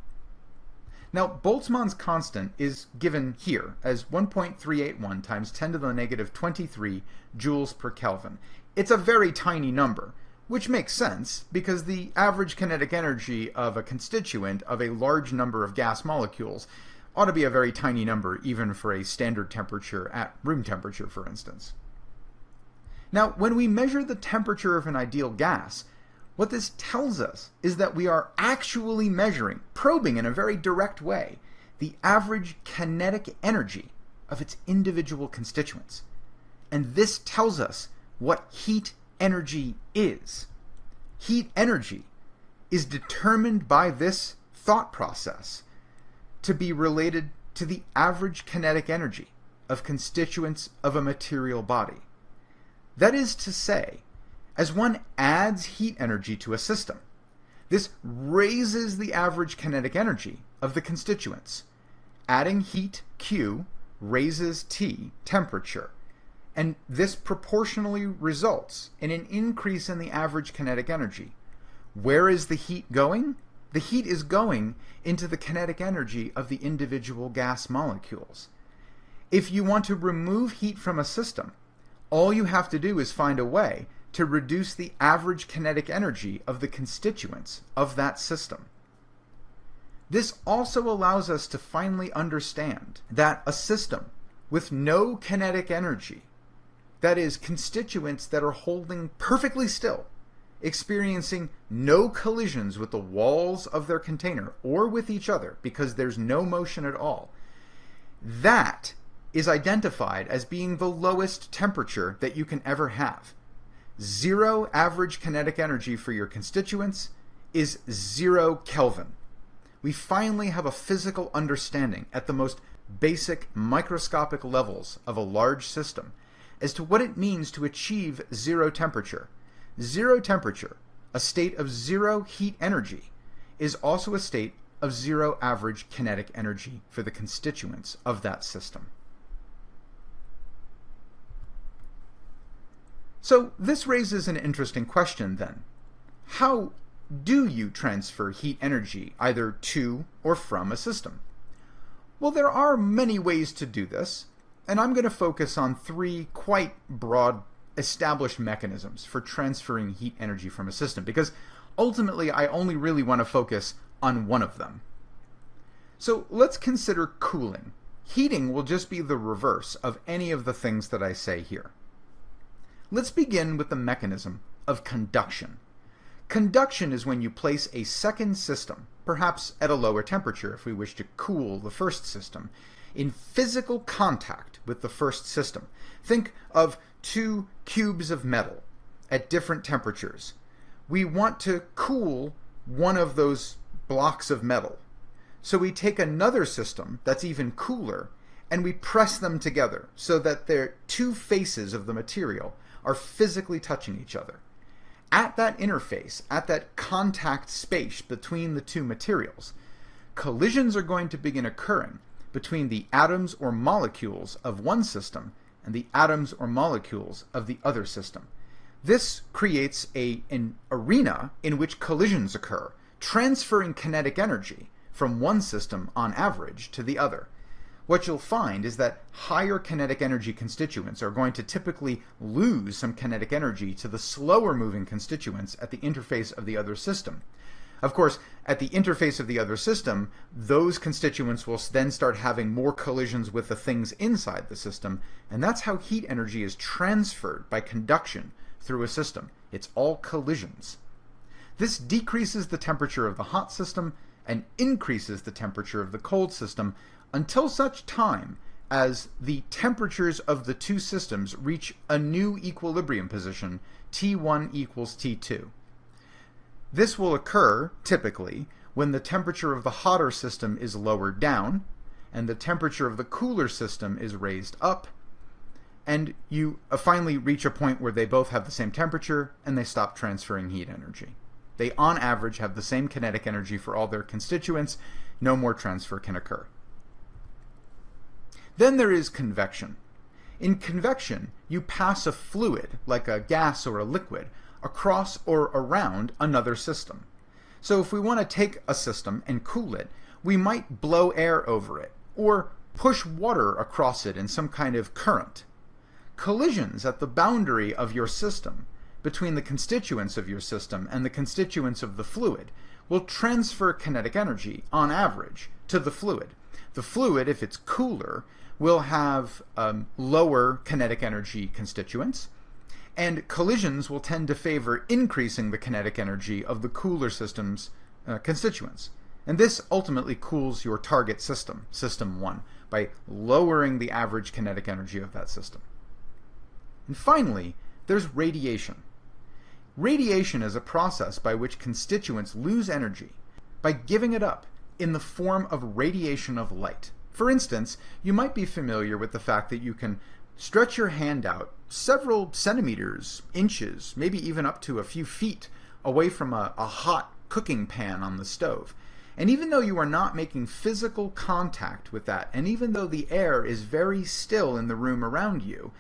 Now, Boltzmann's constant is given here as 1.381 times 10 to the negative 23 joules per Kelvin. It's a very tiny number, which makes sense because the average kinetic energy of a constituent of a large number of gas molecules ought to be a very tiny number, even for a standard temperature at room temperature, for instance. Now, when we measure the temperature of an ideal gas, what this tells us is that we are actually measuring, probing in a very direct way, the average kinetic energy of its individual constituents. And this tells us what heat energy is. Heat energy is determined by this thought process to be related to the average kinetic energy of constituents of a material body. That is to say, as one adds heat energy to a system, this raises the average kinetic energy of the constituents. Adding heat, Q, raises T, temperature, and this proportionally results in an increase in the average kinetic energy. Where is the heat going? The heat is going into the kinetic energy of the individual gas molecules. If you want to remove heat from a system, all you have to do is find a way to reduce the average kinetic energy of the constituents of that system. This also allows us to finally understand that a system with no kinetic energy, that is, constituents that are holding perfectly still, experiencing no collisions with the walls of their container or with each other because there's no motion at all, that is identified as being the lowest temperature that you can ever have. 0 average kinetic energy for your constituents is 0 Kelvin. We finally have a physical understanding at the most basic microscopic levels of a large system as to what it means to achieve 0 temperature. 0 temperature, a state of 0 heat energy, is also a state of 0 average kinetic energy for the constituents of that system. So this raises an interesting question then. How do you transfer heat energy either to or from a system? Well, there are many ways to do this, and I'm going to focus on 3 quite broad established mechanisms for transferring heat energy from a system, because ultimately I only really want to focus on one of them. So let's consider cooling. Heating will just be the reverse of any of the things that I say here. Let's begin with the mechanism of conduction. Conduction is when you place a second system, perhaps at a lower temperature if we wish to cool the first system, in physical contact with the first system. Think of 2 cubes of metal at different temperatures. We want to cool one of those blocks of metal. So we take another system that's even cooler and we press them together so that their 2 faces of the material are physically touching each other. At that interface, at that contact space between the 2 materials, collisions are going to begin occurring between the atoms or molecules of one system and the atoms or molecules of the other system. This creates an arena in which collisions occur, transferring kinetic energy from one system on average to the other. What you'll find is that higher kinetic energy constituents are going to typically lose some kinetic energy to the slower moving constituents at the interface of the other system. Of course, at the interface of the other system, those constituents will then start having more collisions with the things inside the system, and that's how heat energy is transferred by conduction through a system. It's all collisions. This decreases the temperature of the hot system and increases the temperature of the cold system until such time as the temperatures of the 2 systems reach a new equilibrium position, T1 equals T2. This will occur, typically, when the temperature of the hotter system is lowered down and the temperature of the cooler system is raised up, and you finally reach a point where they both have the same temperature and they stop transferring heat energy. They, on average, have the same kinetic energy for all their constituents. No more transfer can occur. Then there is convection. In convection, you pass a fluid, like a gas or a liquid, across or around another system. So if we want to take a system and cool it, we might blow air over it, or push water across it in some kind of current. Collisions at the boundary of your system, between the constituents of your system and the constituents of the fluid, will transfer kinetic energy, on average, to the fluid. The fluid, if it's cooler, will have lower kinetic energy constituents, and collisions will tend to favor increasing the kinetic energy of the cooler system's constituents. And this ultimately cools your target system, System 1, by lowering the average kinetic energy of that system. And finally, there's radiation. Radiation is a process by which constituents lose energy by giving it up in the form of radiation of light. For instance, you might be familiar with the fact that you can stretch your hand out several centimeters, inches, maybe even up to a few feet away from a hot cooking pan on the stove. And even though you are not making physical contact with that, and even though the air is very still in the room around you,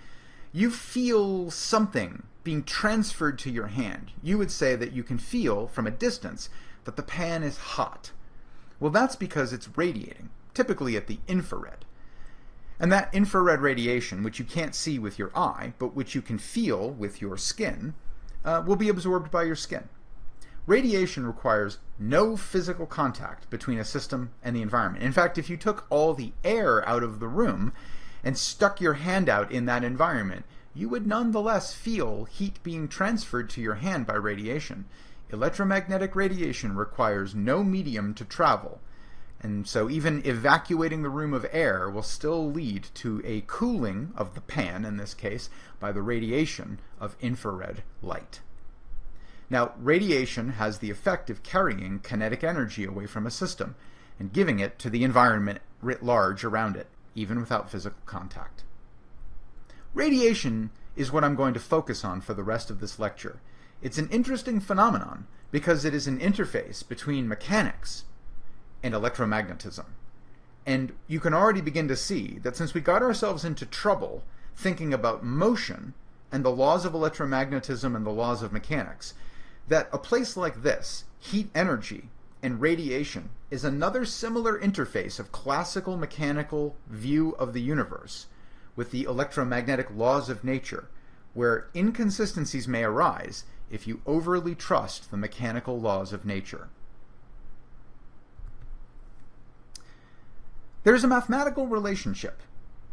you feel something being transferred to your hand. You would say that you can feel from a distance that the pan is hot. Well, that's because it's radiating, typically at the infrared. And that infrared radiation, which you can't see with your eye, but which you can feel with your skin, will be absorbed by your skin. Radiation requires no physical contact between a system and the environment. In fact, if you took all the air out of the room and stuck your hand out in that environment, you would nonetheless feel heat being transferred to your hand by radiation. Electromagnetic radiation requires no medium to travel, and so even evacuating the room of air will still lead to a cooling of the pan, in this case, by the radiation of infrared light. Now, radiation has the effect of carrying kinetic energy away from a system and giving it to the environment writ large around it, even without physical contact. Radiation is what I'm going to focus on for the rest of this lecture. It's an interesting phenomenon because it is an interface between mechanics and electromagnetism. And you can already begin to see that since we got ourselves into trouble thinking about motion and the laws of electromagnetism and the laws of mechanics, that a place like this, heat energy and radiation, is another similar interface of classical mechanical view of the universe with the electromagnetic laws of nature, where inconsistencies may arise if you overly trust the mechanical laws of nature. There is a mathematical relationship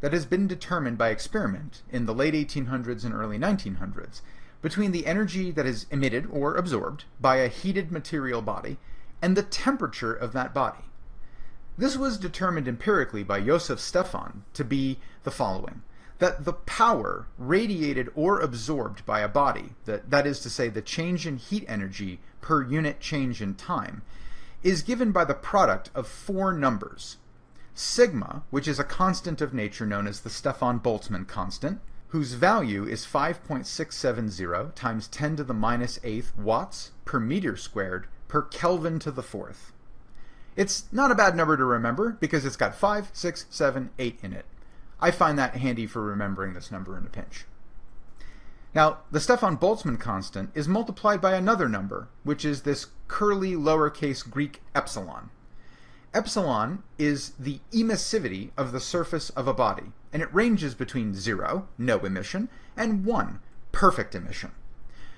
that has been determined by experiment in the late 1800s and early 1900s between the energy that is emitted or absorbed by a heated material body and the temperature of that body. This was determined empirically by Joseph Stefan to be the following: that the power radiated or absorbed by a body, that is to say the change in heat energy per unit change in time, is given by the product of four numbers. Sigma, which is a constant of nature known as the Stefan-Boltzmann constant, whose value is 5.670 times 10 to the minus 8th watts per meter squared per Kelvin to the 4th. It's not a bad number to remember because it's got 5, 6, 7, 8 in it. I find that handy for remembering this number in a pinch. Now, the Stefan-Boltzmann constant is multiplied by another number, which is this curly lowercase Greek epsilon. Epsilon is the emissivity of the surface of a body, and it ranges between 0, no emission, and 1, perfect emission.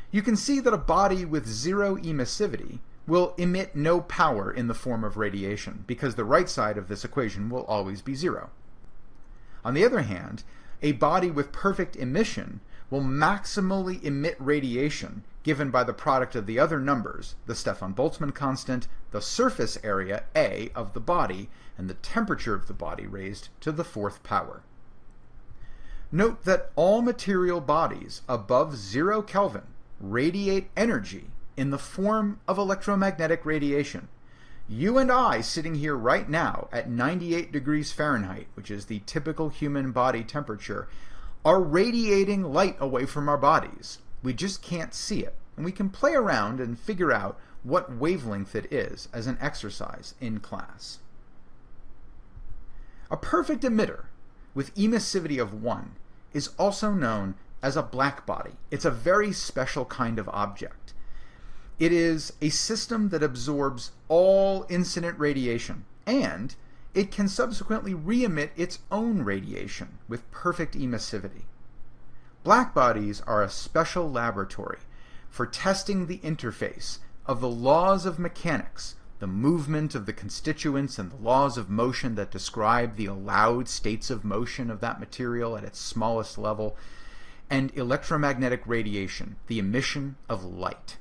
You can see that a body with 0 emissivity will emit no power in the form of radiation, because the right side of this equation will always be 0. On the other hand, a body with perfect emission will maximally emit radiation given by the product of the other numbers, the Stefan-Boltzmann constant, the surface area, A, of the body, and the temperature of the body raised to the 4th power. Note that all material bodies above 0 Kelvin radiate energy in the form of electromagnetic radiation. You and I, sitting here right now at 98 degrees Fahrenheit, which is the typical human body temperature, are radiating light away from our bodies. We just can't see it. And we can play around and figure out what wavelength it is as an exercise in class. A perfect emitter with emissivity of 1 is also known as a black body. It's a very special kind of object. It is a system that absorbs all incident radiation, and it can subsequently re-emit its own radiation with perfect emissivity. Black bodies are a special laboratory for testing the interface of the laws of mechanics, the movement of the constituents and the laws of motion that describe the allowed states of motion of that material at its smallest level, and electromagnetic radiation, the emission of light.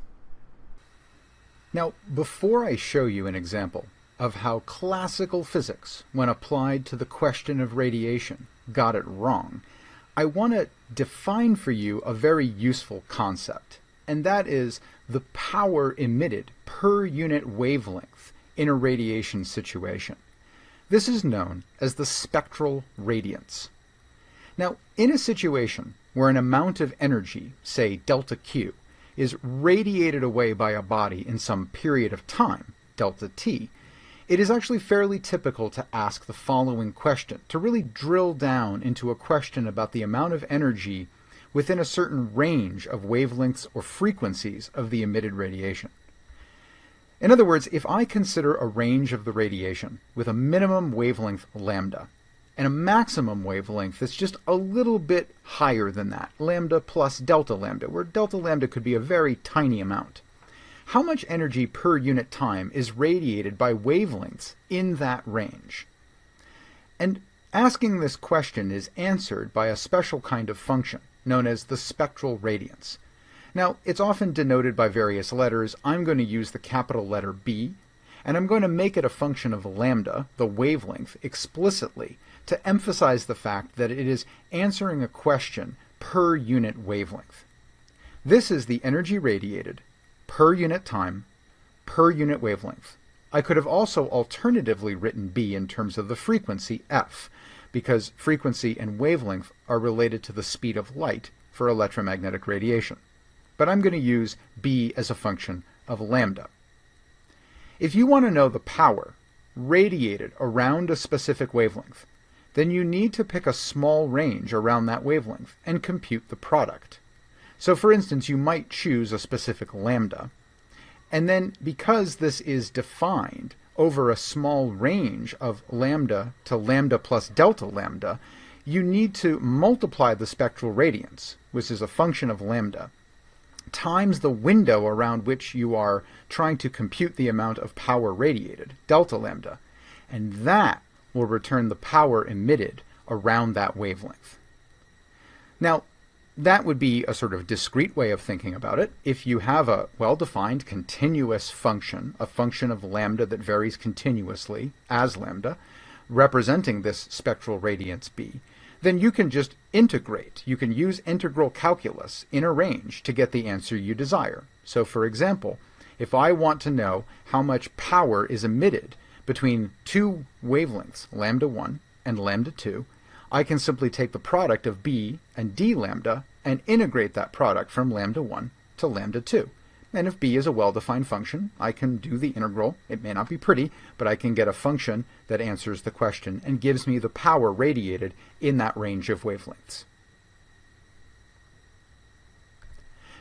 Now, before I show you an example of how classical physics, when applied to the question of radiation, got it wrong, I want to define for you a very useful concept, and that is the power emitted per unit wavelength in a radiation situation. This is known as the spectral radiance. Now, in a situation where an amount of energy, say delta Q, is radiated away by a body in some period of time, delta T, it is actually fairly typical to ask the following question, to really drill down into a question about the amount of energy within a certain range of wavelengths or frequencies of the emitted radiation. In other words, if I consider a range of the radiation with a minimum wavelength lambda and a maximum wavelength that's just a little bit higher than that, lambda plus delta lambda, where delta lambda could be a very tiny amount, how much energy per unit time is radiated by wavelengths in that range? And asking this question is answered by a special kind of function known as the spectral radiance. Now, it's often denoted by various letters. I'm going to use the capital letter B, and I'm going to make it a function of lambda, the wavelength, explicitly to emphasize the fact that it is answering a question per unit wavelength. This is the energy radiated per unit time, per unit wavelength. I could have also alternatively written B in terms of the frequency, f, because frequency and wavelength are related to the speed of light for electromagnetic radiation. But I'm going to use B as a function of lambda. If you want to know the power radiated around a specific wavelength, then you need to pick a small range around that wavelength and compute the product. So for instance, you might choose a specific lambda, and then because this is defined over a small range of lambda to lambda plus delta lambda, you need to multiply the spectral radiance, which is a function of lambda, times the window around which you are trying to compute the amount of power radiated, delta lambda, and that will return the power emitted around that wavelength. Now, that would be a sort of discrete way of thinking about it. If you have a well-defined continuous function, a function of lambda that varies continuously as lambda, representing this spectral radiance B, then you can just integrate. You can use integral calculus in a range to get the answer you desire. So for example, if I want to know how much power is emitted between two wavelengths, lambda 1 and lambda 2, I can simply take the product of B and D lambda and integrate that product from lambda 1 to lambda 2. And if B is a well-defined function, I can do the integral. It may not be pretty, but I can get a function that answers the question and gives me the power radiated in that range of wavelengths.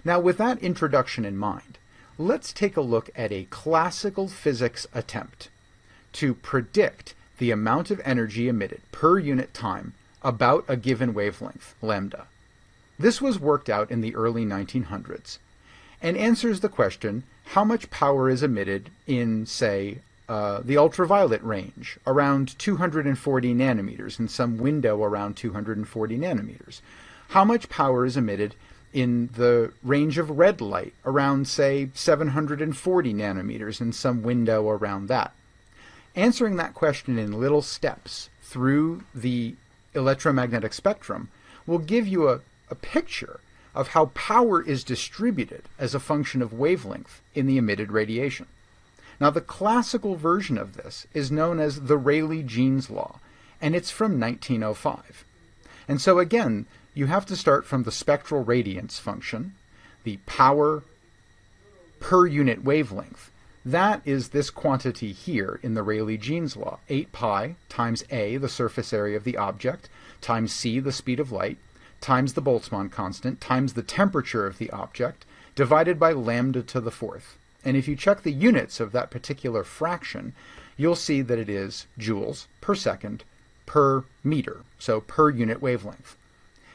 Now, with that introduction in mind, let's take a look at a classical physics attempt to predict the amount of energy emitted per unit time about a given wavelength, lambda. This was worked out in the early 1900s and answers the question, how much power is emitted in, say, the ultraviolet range, around 240 nanometers, in some window around 240 nanometers? How much power is emitted in the range of red light, around, say, 740 nanometers, in some window around that? Answering that question in little steps through the electromagnetic spectrum will give you a picture of how power is distributed as a function of wavelength in the emitted radiation. Now, the classical version of this is known as the Rayleigh-Jeans law, and it's from 1905. And so again, you have to start from the spectral radiance function, the power per unit wavelength. That is this quantity here in the Rayleigh-Jeans law, 8 pi times a, the surface area of the object, times c, the speed of light, times the Boltzmann constant, times the temperature of the object, divided by lambda to the fourth. And if you check the units of that particular fraction, you'll see that it is joules per second per meter, so per unit wavelength.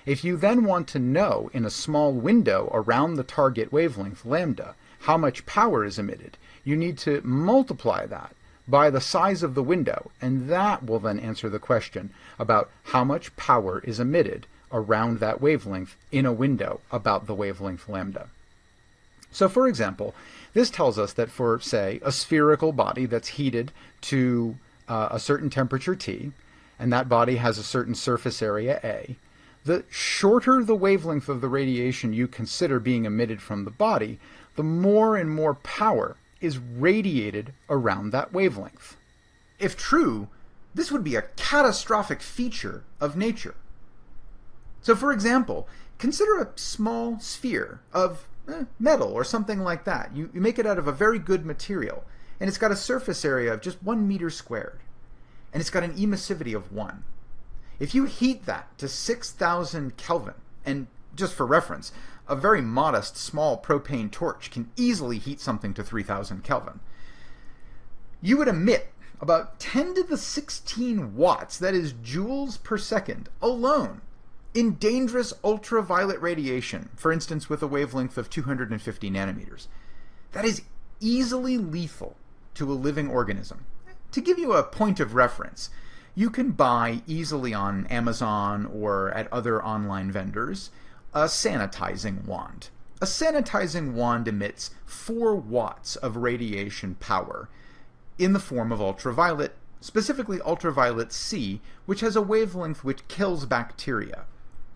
If you then want to know in a small window around the target wavelength, lambda, how much power is emitted, you need to multiply that by the size of the window, and that will then answer the question about how much power is emitted around that wavelength in a window about the wavelength lambda. So for example, this tells us that for, say, a spherical body that's heated to a certain temperature T, and that body has a certain surface area A, the shorter the wavelength of the radiation you consider being emitted from the body, the more and more power is radiated around that wavelength. If true, this would be a catastrophic feature of nature. So for example, consider a small sphere of metal or something like that. You make it out of a very good material, and it's got a surface area of just 1 meter squared, and it's got an emissivity of 1. If you heat that to 6,000 Kelvin, and just for reference, a very modest small propane torch can easily heat something to 3,000 Kelvin, you would emit about 10 to the 16 watts, that is joules per second, alone in dangerous ultraviolet radiation, for instance with a wavelength of 250 nanometers. That is easily lethal to a living organism. To give you a point of reference, you can buy easily on Amazon or at other online vendors a sanitizing wand. A sanitizing wand emits 4 watts of radiation power in the form of ultraviolet, specifically ultraviolet C, which has a wavelength which kills bacteria.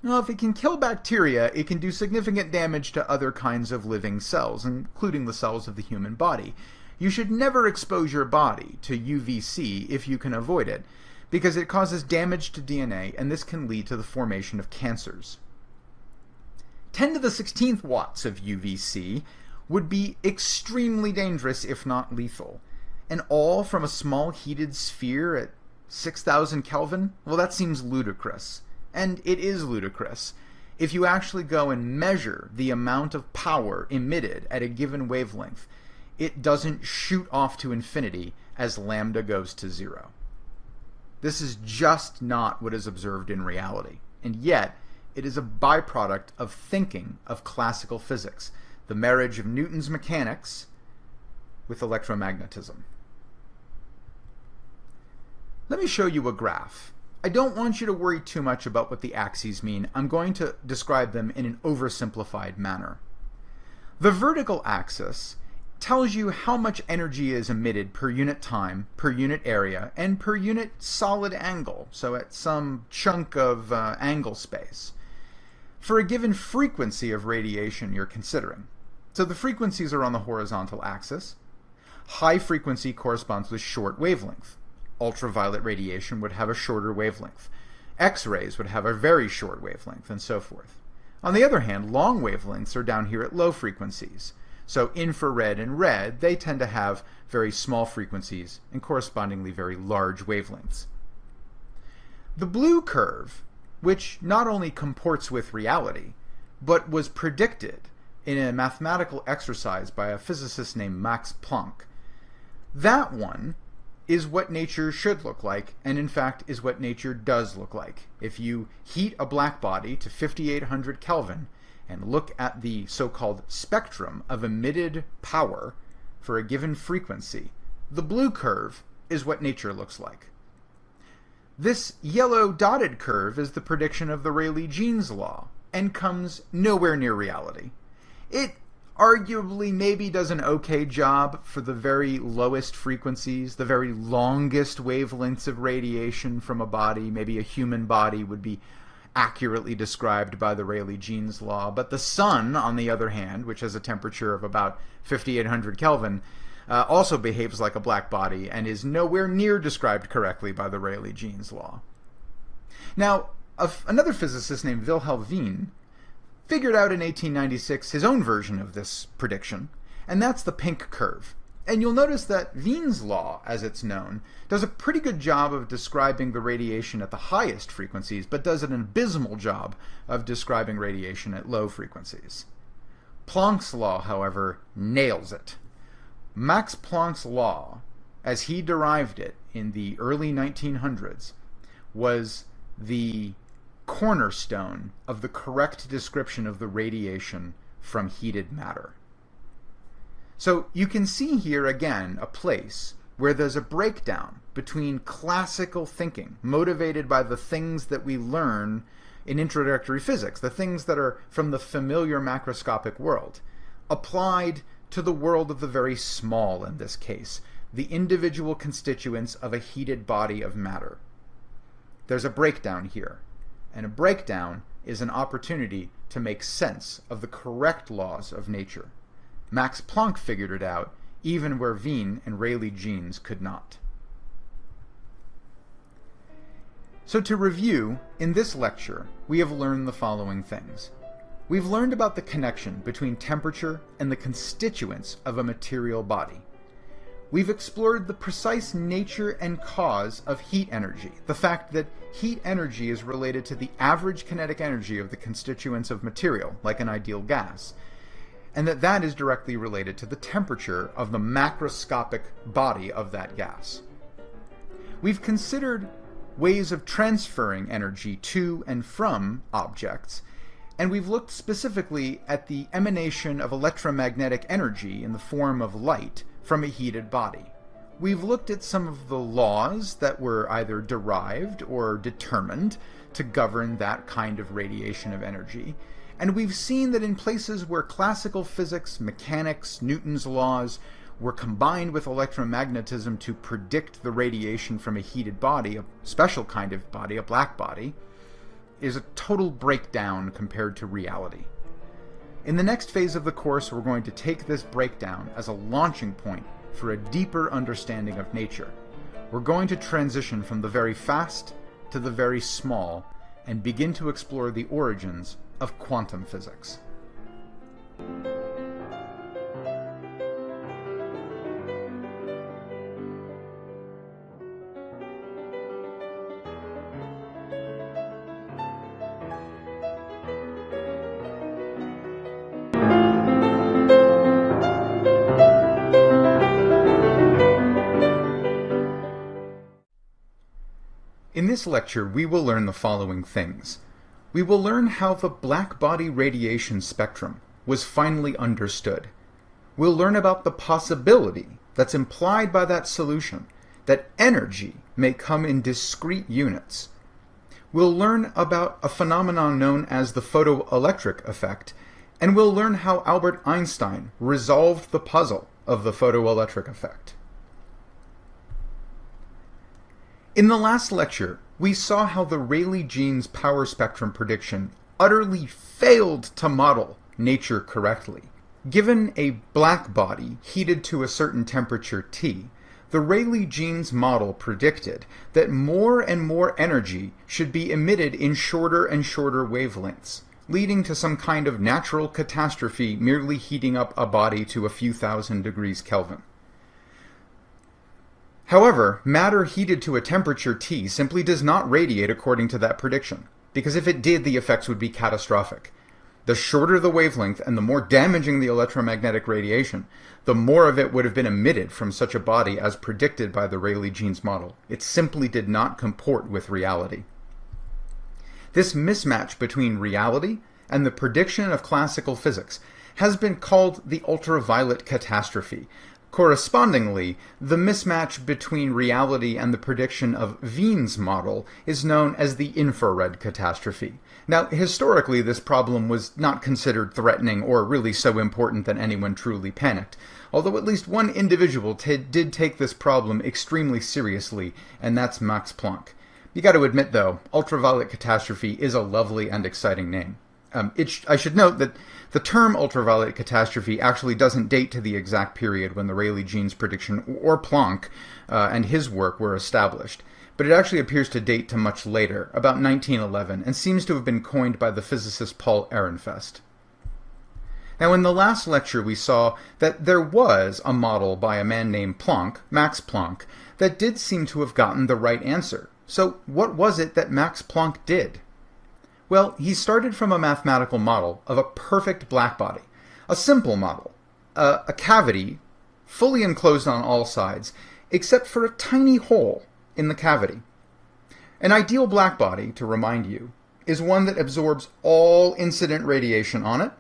Now, if it can kill bacteria, it can do significant damage to other kinds of living cells, including the cells of the human body. You should never expose your body to UVC if you can avoid it, because it causes damage to DNA, and this can lead to the formation of cancers. 10 to the 16th watts of UVC would be extremely dangerous, if not lethal. And all from a small heated sphere at 6,000 Kelvin? Well, that seems ludicrous. And it is ludicrous. If you actually go and measure the amount of power emitted at a given wavelength, it doesn't shoot off to infinity as lambda goes to 0. This is just not what is observed in reality. And yet, it is a byproduct of thinking of classical physics, the marriage of Newton's mechanics with electromagnetism. Let me show you a graph. I don't want you to worry too much about what the axes mean. I'm going to describe them in an oversimplified manner. The vertical axis tells you how much energy is emitted per unit time, per unit area, and per unit solid angle, so at some chunk of angle space, for a given frequency of radiation you're considering. So the frequencies are on the horizontal axis. High frequency corresponds with short wavelength. Ultraviolet radiation would have a shorter wavelength. X-rays would have a very short wavelength, and so forth. On the other hand, long wavelengths are down here at low frequencies. So infrared and red, they tend to have very small frequencies and correspondingly very large wavelengths. The blue curve, which not only comports with reality, but was predicted in a mathematical exercise by a physicist named Max Planck, that one is what nature should look like, and in fact is what nature does look like. If you heat a black body to 5800 Kelvin and look at the so-called spectrum of emitted power for a given frequency, the blue curve is what nature looks like. This yellow dotted curve is the prediction of the Rayleigh-Jeans law and comes nowhere near reality. It arguably maybe does an okay job for the very lowest frequencies, the very longest wavelengths of radiation from a body. Maybe a human body would be accurately described by the Rayleigh-Jeans law. But the sun, on the other hand, which has a temperature of about 5800 Kelvin, also behaves like a black body and is nowhere near described correctly by the Rayleigh-Jeans law. Now, another physicist named Wilhelm Wien figured out in 1896 his own version of this prediction, and that's the pink curve. And you'll notice that Wien's law, as it's known, does a pretty good job of describing the radiation at the highest frequencies, but does an abysmal job of describing radiation at low frequencies. Planck's law, however, nails it. Max Planck's law, as he derived it in the early 1900s, was the cornerstone of the correct description of the radiation from heated matter. So you can see here again a place where there's a breakdown between classical thinking, motivated by the things that we learn in introductory physics, the things that are from the familiar macroscopic world, applied to the world of the very small in this case, the individual constituents of a heated body of matter. There's a breakdown here, and a breakdown is an opportunity to make sense of the correct laws of nature. Max Planck figured it out, even where Wien and Rayleigh Jeans could not. So to review, in this lecture, we have learned the following things. We've learned about the connection between temperature and the constituents of a material body. We've explored the precise nature and cause of heat energy, the fact that heat energy is related to the average kinetic energy of the constituents of material, like an ideal gas, and that is directly related to the temperature of the macroscopic body of that gas. We've considered ways of transferring energy to and from objects, and we've looked specifically at the emanation of electromagnetic energy in the form of light from a heated body. We've looked at some of the laws that were either derived or determined to govern that kind of radiation of energy. And we've seen that in places where classical physics, mechanics, Newton's laws were combined with electromagnetism to predict the radiation from a heated body, a special kind of body, a black body, is a total breakdown compared to reality. In the next phase of the course, we're going to take this breakdown as a launching point for a deeper understanding of nature. We're going to transition from the very fast to the very small and begin to explore the origins of quantum physics. In this lecture, we will learn the following things. We will learn how the black body radiation spectrum was finally understood. We'll learn about the possibility that's implied by that solution that energy may come in discrete units. We'll learn about a phenomenon known as the photoelectric effect, and we'll learn how Albert Einstein resolved the puzzle of the photoelectric effect. In the last lecture, we saw how the Rayleigh-Jeans power spectrum prediction utterly failed to model nature correctly. Given a black body heated to a certain temperature T, the Rayleigh-Jeans model predicted that more and more energy should be emitted in shorter and shorter wavelengths, leading to some kind of natural catastrophe merely heating up a body to a few thousand degrees Kelvin. However, matter heated to a temperature T simply does not radiate according to that prediction, because if it did, the effects would be catastrophic. The shorter the wavelength and the more damaging the electromagnetic radiation, the more of it would have been emitted from such a body as predicted by the Rayleigh-Jeans model. It simply did not comport with reality. This mismatch between reality and the prediction of classical physics has been called the ultraviolet catastrophe. Correspondingly, the mismatch between reality and the prediction of Wien's model is known as the infrared catastrophe. Now, historically, this problem was not considered threatening or really so important that anyone truly panicked, although at least one individual did take this problem extremely seriously, and that's Max Planck. You got to admit, though, ultraviolet catastrophe is a lovely and exciting name. I should note that the term ultraviolet catastrophe actually doesn't date to the exact period when the Rayleigh-Jeans prediction or Planck and his work were established, but but it actually appears to date to much later, about 1911, and seems to have been coined by the physicist Paul Ehrenfest. Now, in the last lecture, we saw that there was a model by a man named Planck, Max Planck, that did seem to have gotten the right answer. So what was it that Max Planck did? Well, he started from a mathematical model of a perfect blackbody, a simple model, a cavity fully enclosed on all sides, except for a tiny hole in the cavity. An ideal blackbody, to remind you, is one that absorbs all incident radiation on it,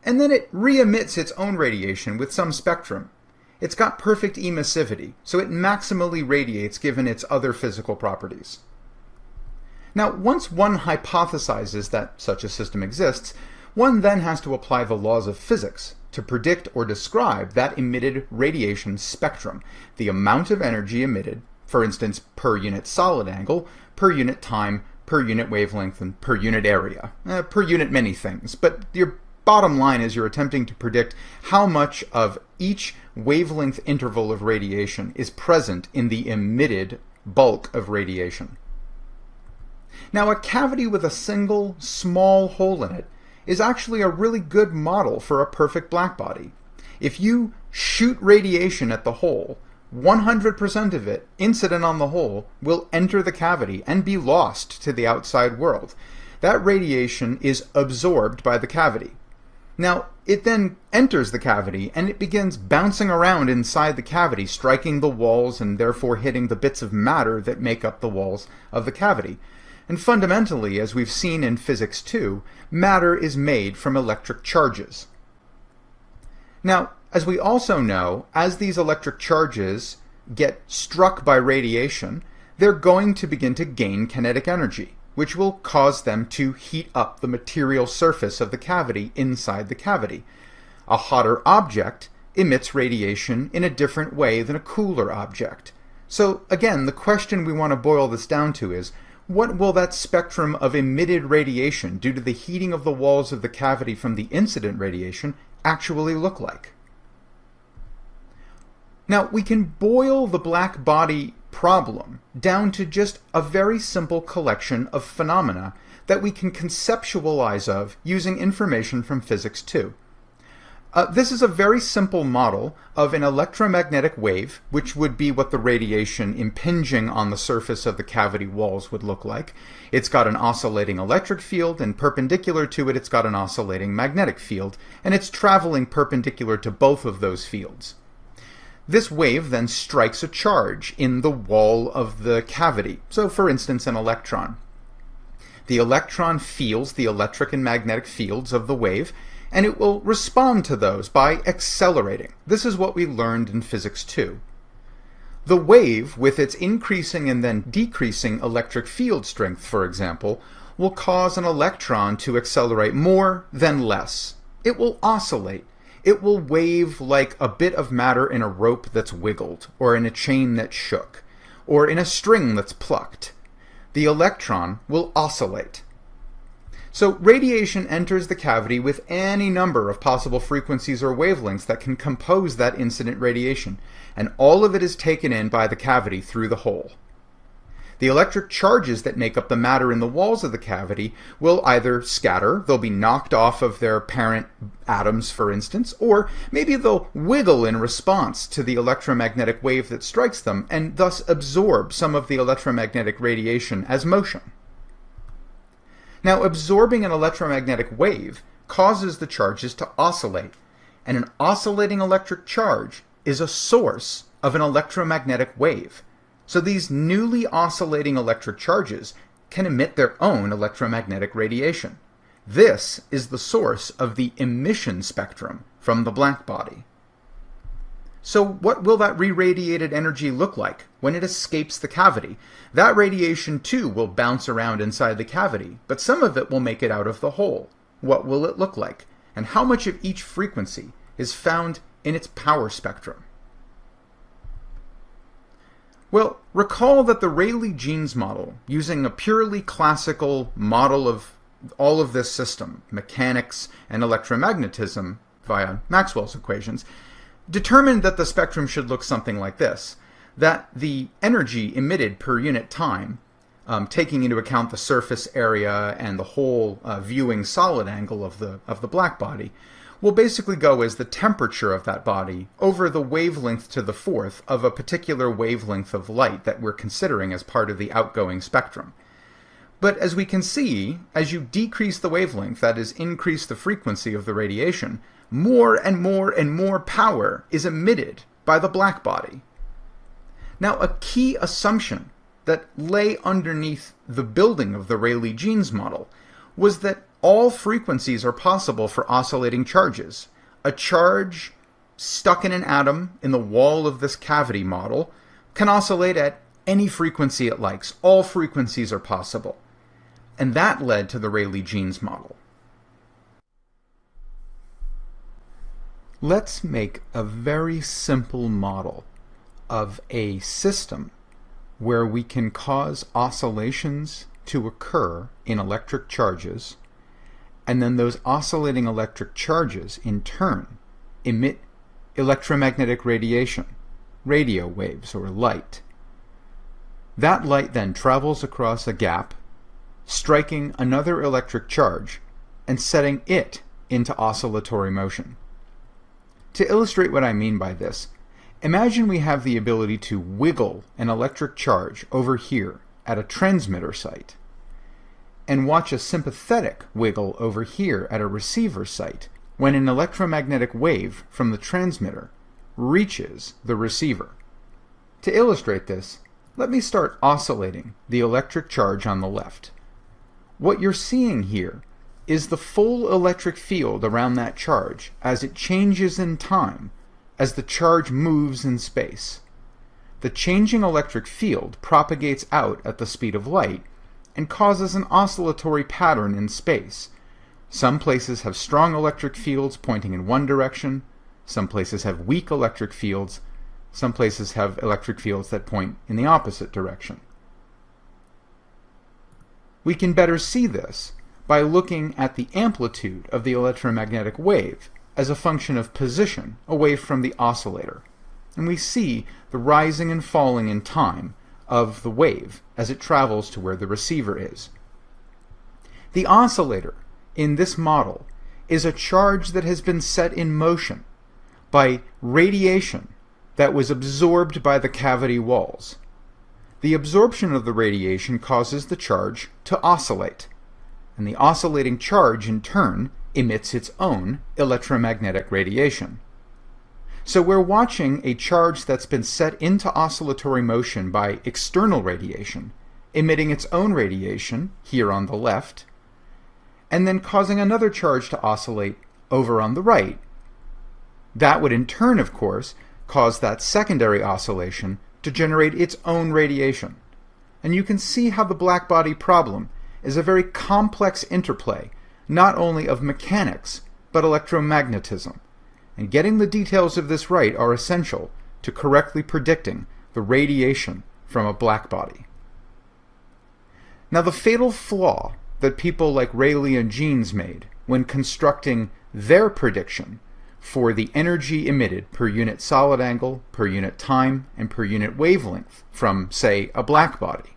and then it re-emits its own radiation with some spectrum. It's got perfect emissivity, so it maximally radiates given its other physical properties. Now, once one hypothesizes that such a system exists, one then has to apply the laws of physics to predict or describe that emitted radiation spectrum, the amount of energy emitted, for instance, per unit solid angle, per unit time, per unit wavelength, and per unit area. Per unit many things, but your bottom line is you're attempting to predict how much of each wavelength interval of radiation is present in the emitted bulk of radiation. Now, a cavity with a single small hole in it is actually a really good model for a perfect blackbody. If you shoot radiation at the hole, 100% of it, incident on the hole, will enter the cavity and be lost to the outside world. That radiation is absorbed by the cavity. Now, it then enters the cavity and it begins bouncing around inside the cavity, striking the walls and therefore hitting the bits of matter that make up the walls of the cavity. And fundamentally, as we've seen in physics 2, matter is made from electric charges. Now, as we also know, as these electric charges get struck by radiation, they're going to begin to gain kinetic energy, which will cause them to heat up the material surface of the cavity inside the cavity. A hotter object emits radiation in a different way than a cooler object. So again, the question we want to boil this down to is, what will that spectrum of emitted radiation due to the heating of the walls of the cavity from the incident radiation actually look like? Now, we can boil the black body problem down to just a very simple collection of phenomena that we can conceptualize of using information from physics 2. This is a very simple model of an electromagnetic wave, which would be what the radiation impinging on the surface of the cavity walls would look like. It's got an oscillating electric field, and perpendicular to it, it's got an oscillating magnetic field, and it's traveling perpendicular to both of those fields. This wave then strikes a charge in the wall of the cavity, so for instance an electron. The electron feels the electric and magnetic fields of the wave, and it will respond to those by accelerating. This is what we learned in physics 2. The wave, with its increasing and then decreasing electric field strength, for example, will cause an electron to accelerate more then less. It will oscillate. It will wave like a bit of matter in a rope that's wiggled, or in a chain that's shook, or in a string that's plucked. The electron will oscillate. So radiation enters the cavity with any number of possible frequencies or wavelengths that can compose that incident radiation, and all of it is taken in by the cavity through the hole. The electric charges that make up the matter in the walls of the cavity will either scatter, they'll be knocked off of their parent atoms, for instance, or maybe they'll wiggle in response to the electromagnetic wave that strikes them, and thus absorb some of the electromagnetic radiation as motion. Now, absorbing an electromagnetic wave causes the charges to oscillate, and an oscillating electric charge is a source of an electromagnetic wave. So these newly oscillating electric charges can emit their own electromagnetic radiation. This is the source of the emission spectrum from the black body. So what will that re-radiated energy look like when it escapes the cavity? That radiation too will bounce around inside the cavity, but some of it will make it out of the hole. What will it look like? And how much of each frequency is found in its power spectrum? Well, recall that the Rayleigh-Jeans model, using a purely classical model of all of this system, mechanics and electromagnetism via Maxwell's equations, determined that the spectrum should look something like this. that the energy emitted per unit time, taking into account the surface area and the whole viewing solid angle of the black body, will basically go as the temperature of that body over the wavelength to the fourth of a particular wavelength of light that we're considering as part of the outgoing spectrum. But as we can see, as you decrease the wavelength, that is, increase the frequency of the radiation, more and more and more power is emitted by the black body. Now, a key assumption that lay underneath the building of the Rayleigh-Jeans model was that all frequencies are possible for oscillating charges. A charge stuck in an atom in the wall of this cavity model can oscillate at any frequency it likes. All frequencies are possible. And that led to the Rayleigh-Jeans model. Let's make a very simple model of a system where we can cause oscillations to occur in electric charges, and then those oscillating electric charges in turn emit electromagnetic radiation, radio waves or light. That light then travels across a gap, striking another electric charge and setting it into oscillatory motion. To illustrate what I mean by this, imagine we have the ability to wiggle an electric charge over here at a transmitter site, and watch a sympathetic wiggle over here at a receiver site when an electromagnetic wave from the transmitter reaches the receiver. To illustrate this, let me start oscillating the electric charge on the left. What you're seeing here is the full electric field around that charge as it changes in time as the charge moves in space. The changing electric field propagates out at the speed of light and causes an oscillatory pattern in space. Some places have strong electric fields pointing in one direction, some places have weak electric fields, some places have electric fields that point in the opposite direction. We can better see this by looking at the amplitude of the electromagnetic wave as a function of position away from the oscillator, and we see the rising and falling in time of the wave as it travels to where the receiver is. The oscillator in this model is a charge that has been set in motion by radiation that was absorbed by the cavity walls. The absorption of the radiation causes the charge to oscillate, and the oscillating charge in turn emits its own electromagnetic radiation. So we're watching a charge that's been set into oscillatory motion by external radiation, emitting its own radiation here on the left, and then causing another charge to oscillate over on the right. That would in turn, of course, cause that secondary oscillation to generate its own radiation. And you can see how the blackbody problem is a very complex interplay, not only of mechanics, but electromagnetism. And getting the details of this right are essential to correctly predicting the radiation from a blackbody. Now, the fatal flaw that people like Rayleigh and Jeans made when constructing their prediction for the energy emitted per unit solid angle, per unit time, and per unit wavelength from, say, a blackbody,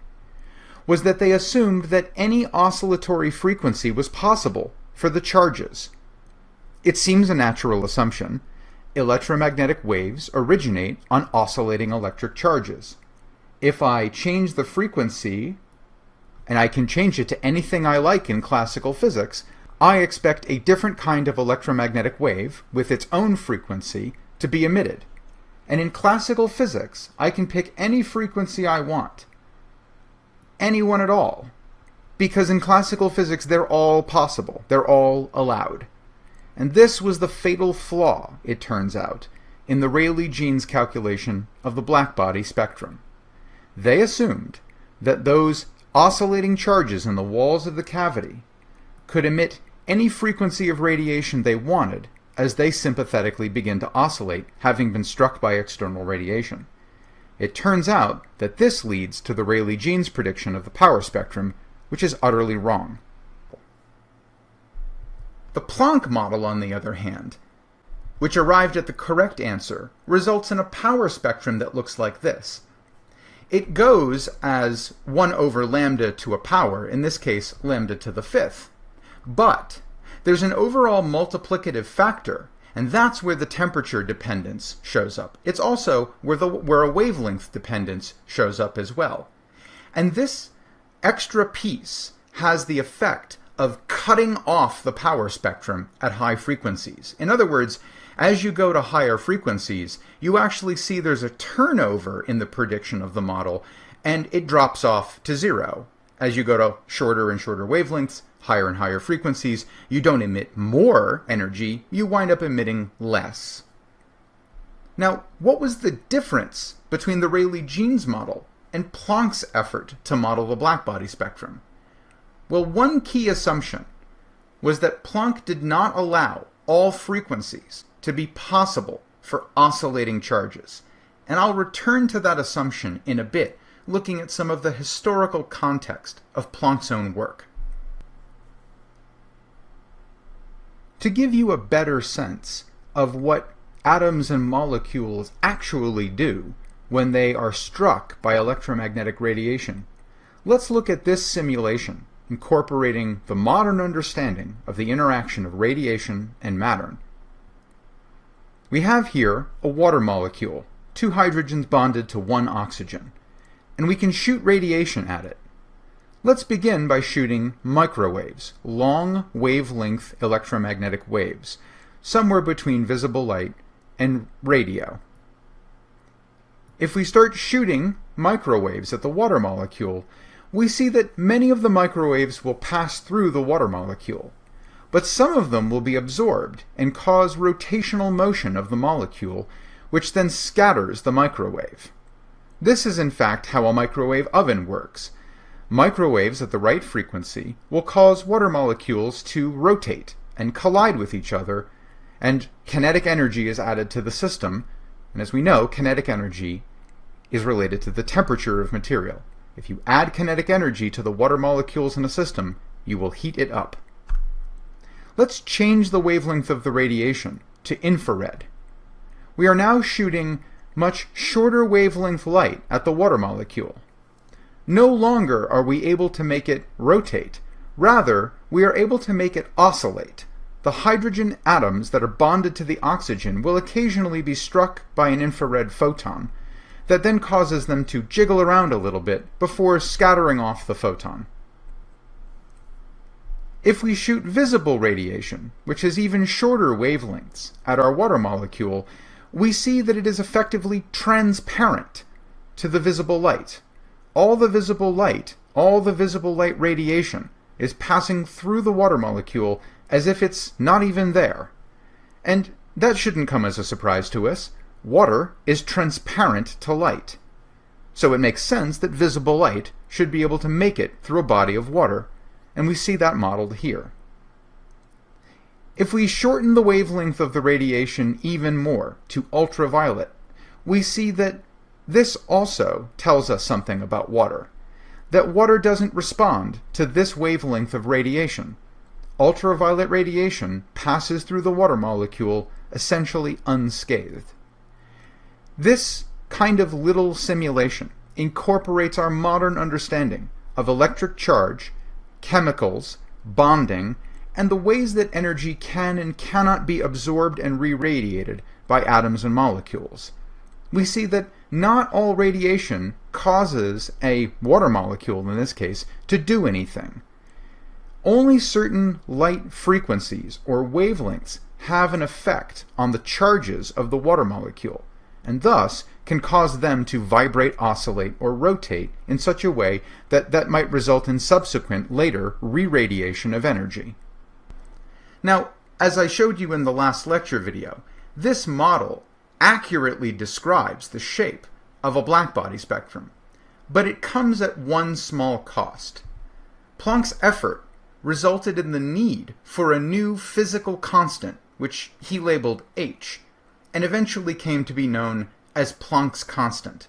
was that they assumed that any oscillatory frequency was possible for the charges. It seems a natural assumption. Electromagnetic waves originate on oscillating electric charges. If I change the frequency, and I can change it to anything I like in classical physics, I expect a different kind of electromagnetic wave with its own frequency to be emitted. And in classical physics, I can pick any frequency I want. Anyone at all. Because in classical physics, they're all possible. They're all allowed. And this was the fatal flaw, it turns out, in the Rayleigh-Jeans calculation of the blackbody spectrum. They assumed that those oscillating charges in the walls of the cavity could emit any frequency of radiation they wanted as they sympathetically begin to oscillate, having been struck by external radiation. It turns out that this leads to the Rayleigh-Jeans prediction of the power spectrum, which is utterly wrong. The Planck model, on the other hand, which arrived at the correct answer, results in a power spectrum that looks like this, it goes as 1 over lambda to a power, in this case lambda to the 5th. But there's an overall multiplicative factor, and that's where the temperature dependence shows up. It's also where a wavelength dependence shows up as well. And this extra piece has the effect of cutting off the power spectrum at high frequencies. In other words, as you go to higher frequencies, you actually see there's a turnover in the prediction of the model, and it drops off to 0. As you go to shorter and shorter wavelengths, higher and higher frequencies, you don't emit more energy, you wind up emitting less. Now, what was the difference between the Rayleigh-Jeans model and Planck's effort to model the blackbody spectrum? Well, one key assumption was that Planck did not allow all frequencies to be possible for oscillating charges. And I'll return to that assumption in a bit, looking at some of the historical context of Planck's own work. To give you a better sense of what atoms and molecules actually do when they are struck by electromagnetic radiation, let's look at this simulation incorporating the modern understanding of the interaction of radiation and matter. We have here a water molecule, 2 hydrogens bonded to 1 oxygen, and we can shoot radiation at it. Let's begin by shooting microwaves, long wavelength electromagnetic waves, somewhere between visible light and radio. If we start shooting microwaves at the water molecule, we see that many of the microwaves will pass through the water molecule, but some of them will be absorbed and cause rotational motion of the molecule, which then scatters the microwave. This is in fact how a microwave oven works. Microwaves at the right frequency will cause water molecules to rotate and collide with each other, and kinetic energy is added to the system, and as we know, kinetic energy is related to the temperature of material. If you add kinetic energy to the water molecules in a system, you will heat it up. Let's change the wavelength of the radiation to infrared. We are now shooting much shorter wavelength light at the water molecule. No longer are we able to make it rotate. Rather, we are able to make it oscillate. The hydrogen atoms that are bonded to the oxygen will occasionally be struck by an infrared photon that then causes them to jiggle around a little bit before scattering off the photon. If we shoot visible radiation, which has even shorter wavelengths, at our water molecule, we see that it is effectively transparent to the visible light. All the visible light radiation is passing through the water molecule as if it's not even there. And that shouldn't come as a surprise to us. Water is transparent to light. So it makes sense that visible light should be able to make it through a body of water, and we see that modeled here. If we shorten the wavelength of the radiation even more to ultraviolet, we see that this also tells us something about water, that water doesn't respond to this wavelength of radiation. Ultraviolet radiation passes through the water molecule essentially unscathed. This kind of little simulation incorporates our modern understanding of electric charge, chemicals, bonding, and the ways that energy can and cannot be absorbed and re-radiated by atoms and molecules. We see that not all radiation causes a water molecule, in this case, to do anything. Only certain light frequencies or wavelengths have an effect on the charges of the water molecule, and thus can cause them to vibrate, oscillate, or rotate in such a way that might result in subsequent, later, re-radiation of energy. Now, as I showed you in the last lecture video, this model accurately describes the shape of a blackbody spectrum, but it comes at one small cost. Planck's effort resulted in the need for a new physical constant, which he labeled h, and eventually came to be known as Planck's constant.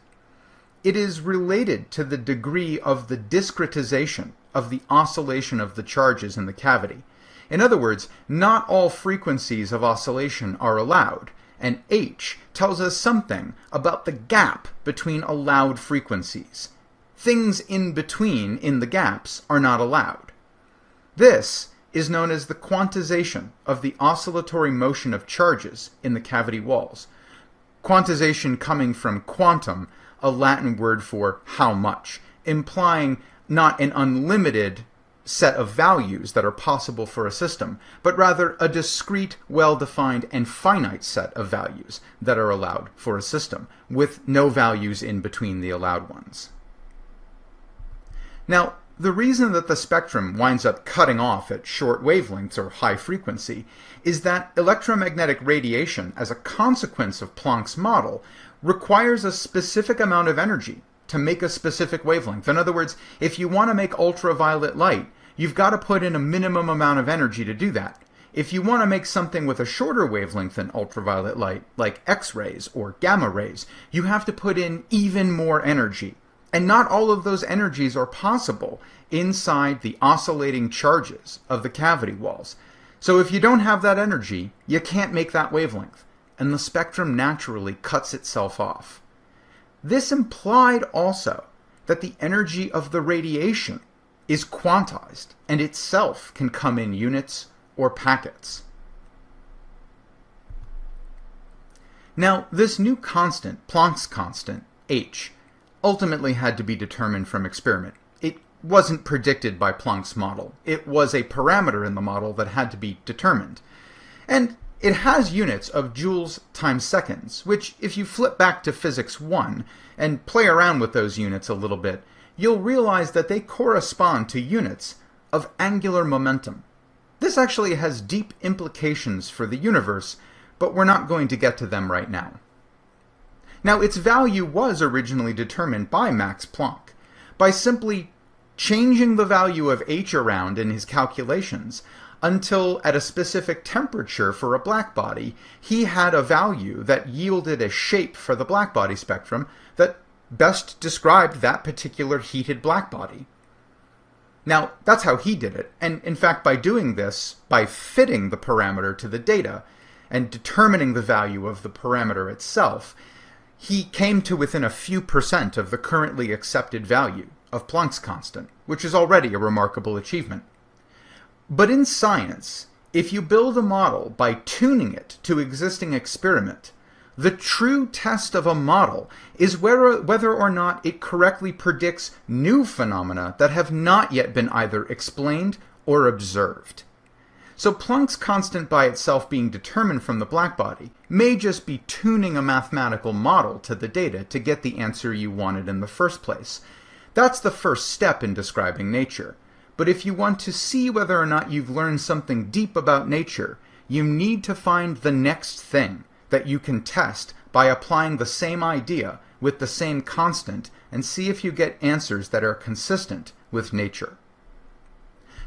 It is related to the degree of the discretization of the oscillation of the charges in the cavity. In other words, not all frequencies of oscillation are allowed, and h tells us something about the gap between allowed frequencies. Things in between in the gaps are not allowed. This is known as the quantization of the oscillatory motion of charges in the cavity walls. Quantization coming from quantum, a Latin word for how much, implying not an unlimited set of values that are possible for a system, but rather a discrete, well-defined, and finite set of values that are allowed for a system, with no values in between the allowed ones. Now, the reason that the spectrum winds up cutting off at short wavelengths or high frequency is that electromagnetic radiation, as a consequence of Planck's model, requires a specific amount of energy to make a specific wavelength. In other words, if you want to make ultraviolet light, you've got to put in a minimum amount of energy to do that. If you want to make something with a shorter wavelength than ultraviolet light, like X-rays or gamma rays, you have to put in even more energy. And not all of those energies are possible inside the oscillating charges of the cavity walls. So if you don't have that energy, you can't make that wavelength, and the spectrum naturally cuts itself off. This implied also that the energy of the radiation is quantized and itself can come in units or packets. Now, this new constant, Planck's constant, h, ultimately had to be determined from experiment. It wasn't predicted by Planck's model. It was a parameter in the model that had to be determined. And it has units of joules times seconds, which if you flip back to Physics 1 and play around with those units a little bit, you'll realize that they correspond to units of angular momentum. This actually has deep implications for the universe, but we're not going to get to them right now. Now, its value was originally determined by Max Planck by simply changing the value of h around in his calculations until at a specific temperature for a blackbody, he had a value that yielded a shape for the blackbody spectrum that best described that particular heated blackbody. Now, that's how he did it, and in fact, by doing this, by fitting the parameter to the data and determining the value of the parameter itself, he came to within a few percent of the currently accepted value of Planck's constant, which is already a remarkable achievement. But in science, if you build a model by tuning it to existing experiment, the true test of a model is whether or not it correctly predicts new phenomena that have not yet been either explained or observed. So Planck's constant by itself being determined from the blackbody may just be tuning a mathematical model to the data to get the answer you wanted in the first place. That's the first step in describing nature. But if you want to see whether or not you've learned something deep about nature, you need to find the next thing that you can test by applying the same idea with the same constant and see if you get answers that are consistent with nature.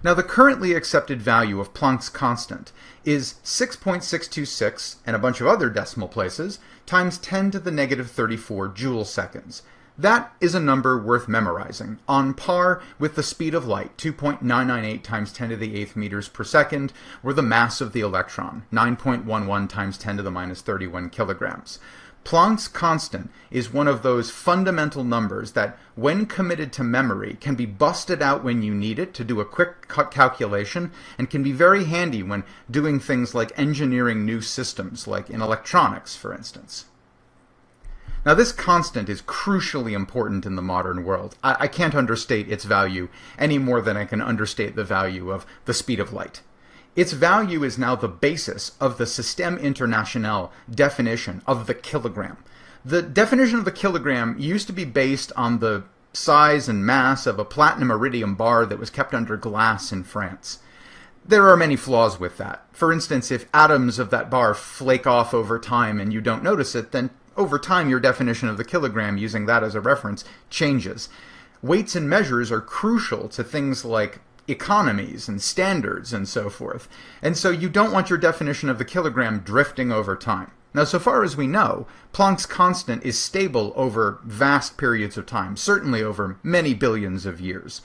Now, the currently accepted value of Planck's constant is 6.626 and a bunch of other decimal places times 10 to the negative 34 joule seconds. That is a number worth memorizing, on par with the speed of light, 2.998 times 10 to the 8th meters per second, or the mass of the electron, 9.11 times 10 to the minus 31 kilograms. Planck's constant is one of those fundamental numbers that, when committed to memory, can be busted out when you need it to do a quick calculation, and can be very handy when doing things like engineering new systems, like in electronics, for instance. Now, this constant is crucially important in the modern world. I can't understate its value any more than I can understate the value of the speed of light. Its value is now the basis of the Système International definition of the kilogram. The definition of the kilogram used to be based on the size and mass of a platinum iridium bar that was kept under glass in France. There are many flaws with that. For instance, if atoms of that bar flake off over time and you don't notice it, then over time your definition of the kilogram, using that as a reference, changes. Weights and measures are crucial to things like economies and standards and so forth. And so you don't want your definition of the kilogram drifting over time. Now, so far as we know, Planck's constant is stable over vast periods of time, certainly over many billions of years.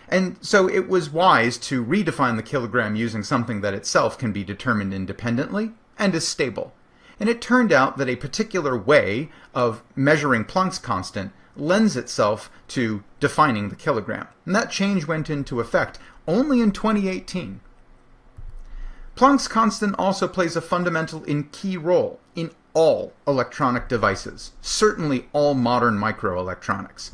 And so it was wise to redefine the kilogram using something that itself can be determined independently and is stable. And it turned out that a particular way of measuring Planck's constant lends itself to defining the kilogram. And that change went into effect only in 2018. Planck's constant also plays a fundamental and key role in all electronic devices, certainly all modern microelectronics.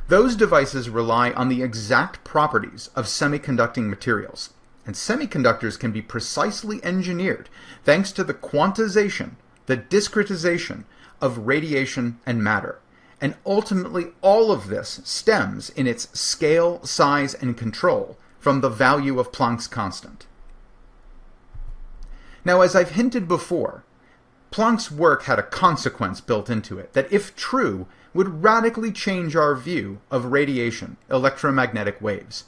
Those devices rely on the exact properties of semiconducting materials, and semiconductors can be precisely engineered thanks to the quantization, the discretization of radiation and matter. And ultimately, all of this stems in its scale, size, and control from the value of Planck's constant. Now, as I've hinted before, Planck's work had a consequence built into it that, if true, would radically change our view of radiation, electromagnetic waves.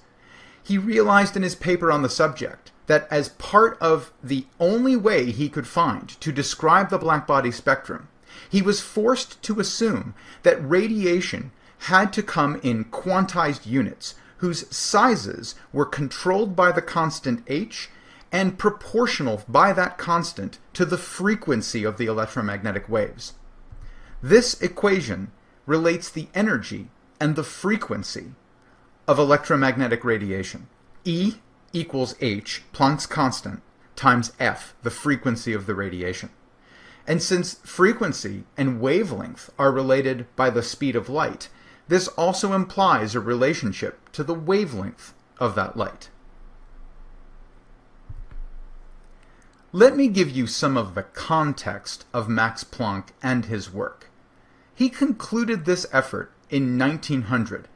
He realized in his paper on the subject that as part of the only way he could find to describe the blackbody spectrum, he was forced to assume that radiation had to come in quantized units whose sizes were controlled by the constant h and proportional by that constant to the frequency of the electromagnetic waves. This equation relates the energy and the frequency of electromagnetic radiation. E equals h, Planck's constant, times f, the frequency of the radiation. And since frequency and wavelength are related by the speed of light, this also implies a relationship to the wavelength of that light. Let me give you some of the context of Max Planck and his work. He concluded this effort in 1900,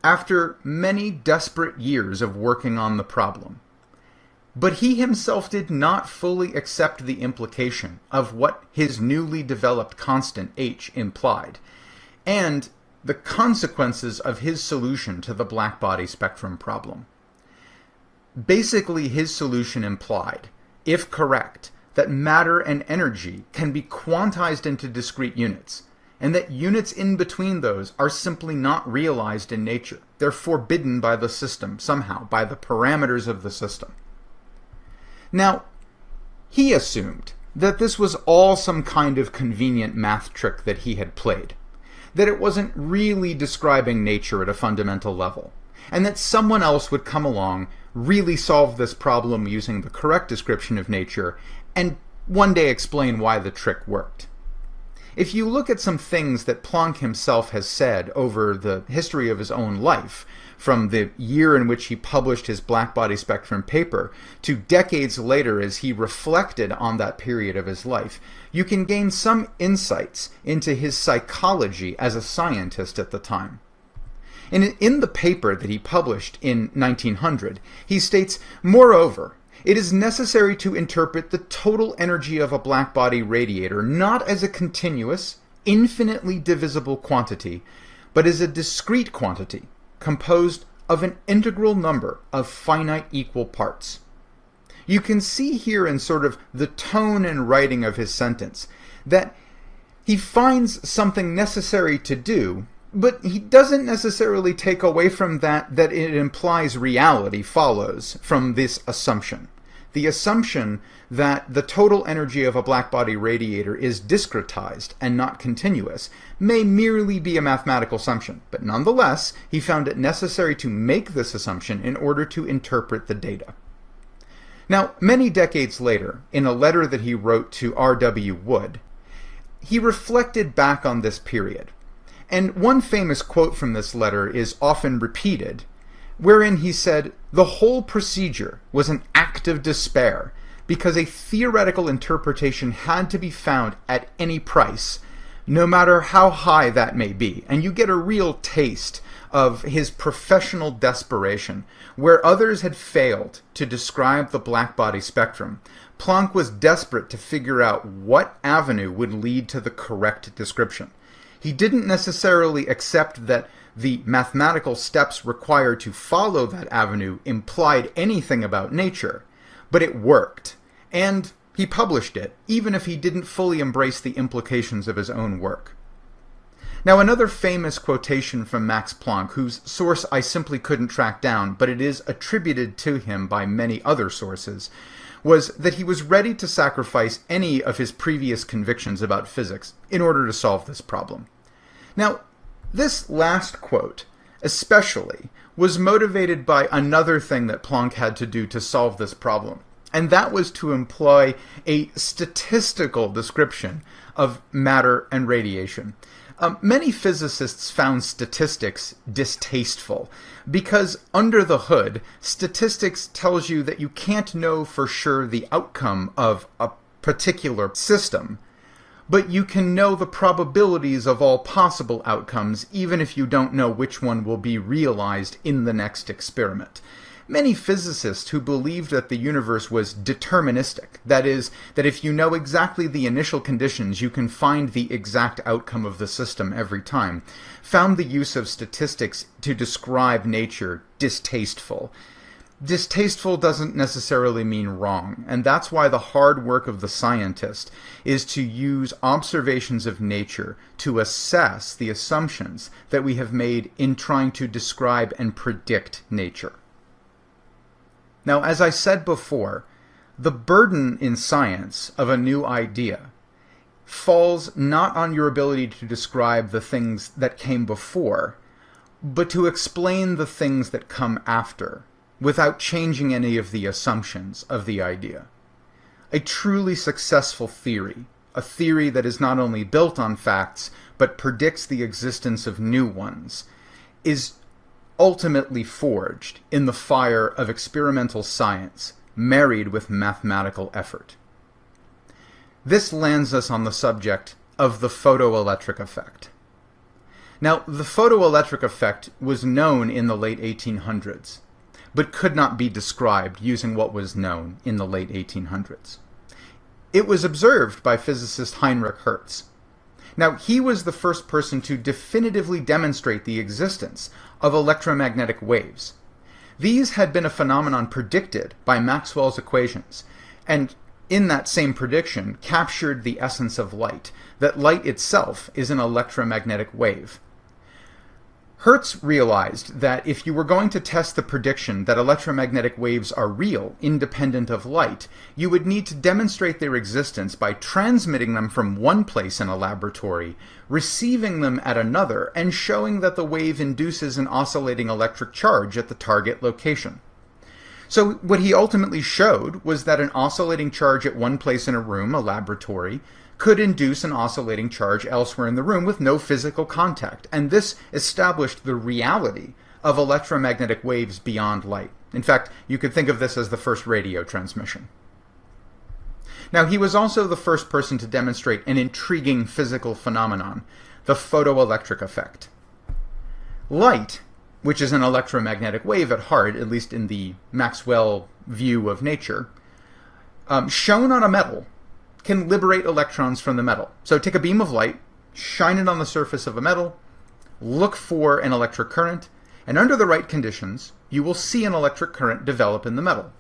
after many desperate years of working on the problem. But he himself did not fully accept the implication of what his newly developed constant h implied, and the consequences of his solution to the blackbody spectrum problem. Basically, his solution implied, if correct, that matter and energy can be quantized into discrete units, and that units in between those are simply not realized in nature. They're forbidden by the system, somehow, by the parameters of the system. Now, he assumed that this was all some kind of convenient math trick that he had played, that it wasn't really describing nature at a fundamental level, and that someone else would come along, really solve this problem using the correct description of nature, and one day explain why the trick worked. If you look at some things that Planck himself has said over the history of his own life, from the year in which he published his blackbody spectrum paper to decades later as he reflected on that period of his life, you can gain some insights into his psychology as a scientist at the time. In the paper that he published in 1900, he states, "Moreover, it is necessary to interpret the total energy of a blackbody radiator not as a continuous, infinitely divisible quantity, but as a discrete quantity composed of an integral number of finite equal parts." You can see here in sort of the tone and writing of his sentence that he finds something necessary to do, but he doesn't necessarily take away from that it implies reality follows from this assumption. The assumption that the total energy of a blackbody radiator is discretized and not continuous may merely be a mathematical assumption, but nonetheless, he found it necessary to make this assumption in order to interpret the data. Now, many decades later, in a letter that he wrote to R.W. Wood, he reflected back on this period. And one famous quote from this letter is often repeated, wherein he said, "The whole procedure was an act of despair, because a theoretical interpretation had to be found at any price, no matter how high that may be." And you get a real taste of his professional desperation. Where others had failed to describe the blackbody spectrum, Planck was desperate to figure out what avenue would lead to the correct description. He didn't necessarily accept that the mathematical steps required to follow that avenue implied anything about nature, but it worked, and he published it, even if he didn't fully embrace the implications of his own work. Now, another famous quotation from Max Planck, whose source I simply couldn't track down, but it is attributed to him by many other sources, was that he was ready to sacrifice any of his previous convictions about physics in order to solve this problem. Now, this last quote especially was motivated by another thing that Planck had to do to solve this problem, and that was to employ a statistical description of matter and radiation. Many physicists found statistics distasteful because under the hood, statistics tells you that you can't know for sure the outcome of a particular system, but you can know the probabilities of all possible outcomes even if you don't know which one will be realized in the next experiment. Many physicists who believed that the universe was deterministic, that is, that if you know exactly the initial conditions, you can find the exact outcome of the system every time, found the use of statistics to describe nature distasteful. Distasteful doesn't necessarily mean wrong, and that's why the hard work of the scientist is to use observations of nature to assess the assumptions that we have made in trying to describe and predict nature. Now, as I said before, the burden in science of a new idea falls not on your ability to describe the things that came before, but to explain the things that come after, without changing any of the assumptions of the idea. A truly successful theory, a theory that is not only built on facts, but predicts the existence of new ones, is ultimately forged in the fire of experimental science, married with mathematical effort. This lands us on the subject of the photoelectric effect. Now, the photoelectric effect was known in the late 1800s, but could not be described using what was known in the late 1800s. It was observed by physicist Heinrich Hertz. Now, he was the first person to definitively demonstrate the existence of electromagnetic waves. These had been a phenomenon predicted by Maxwell's equations, and in that same prediction captured the essence of light, that light itself is an electromagnetic wave. Hertz realized that if you were going to test the prediction that electromagnetic waves are real, independent of light, you would need to demonstrate their existence by transmitting them from one place in a laboratory, receiving them at another, and showing that the wave induces an oscillating electric charge at the target location. So what he ultimately showed was that an oscillating charge at one place in a room, a laboratory, could induce an oscillating charge elsewhere in the room with no physical contact, and this established the reality of electromagnetic waves beyond light. In fact, you could think of this as the first radio transmission. Now, he was also the first person to demonstrate an intriguing physical phenomenon, the photoelectric effect. Light, which is an electromagnetic wave at heart, at least in the Maxwell view of nature, shone on a metal, can liberate electrons from the metal. So take a beam of light, shine it on the surface of a metal, look for an electric current, and under the right conditions, you will see an electric current develop in the metal.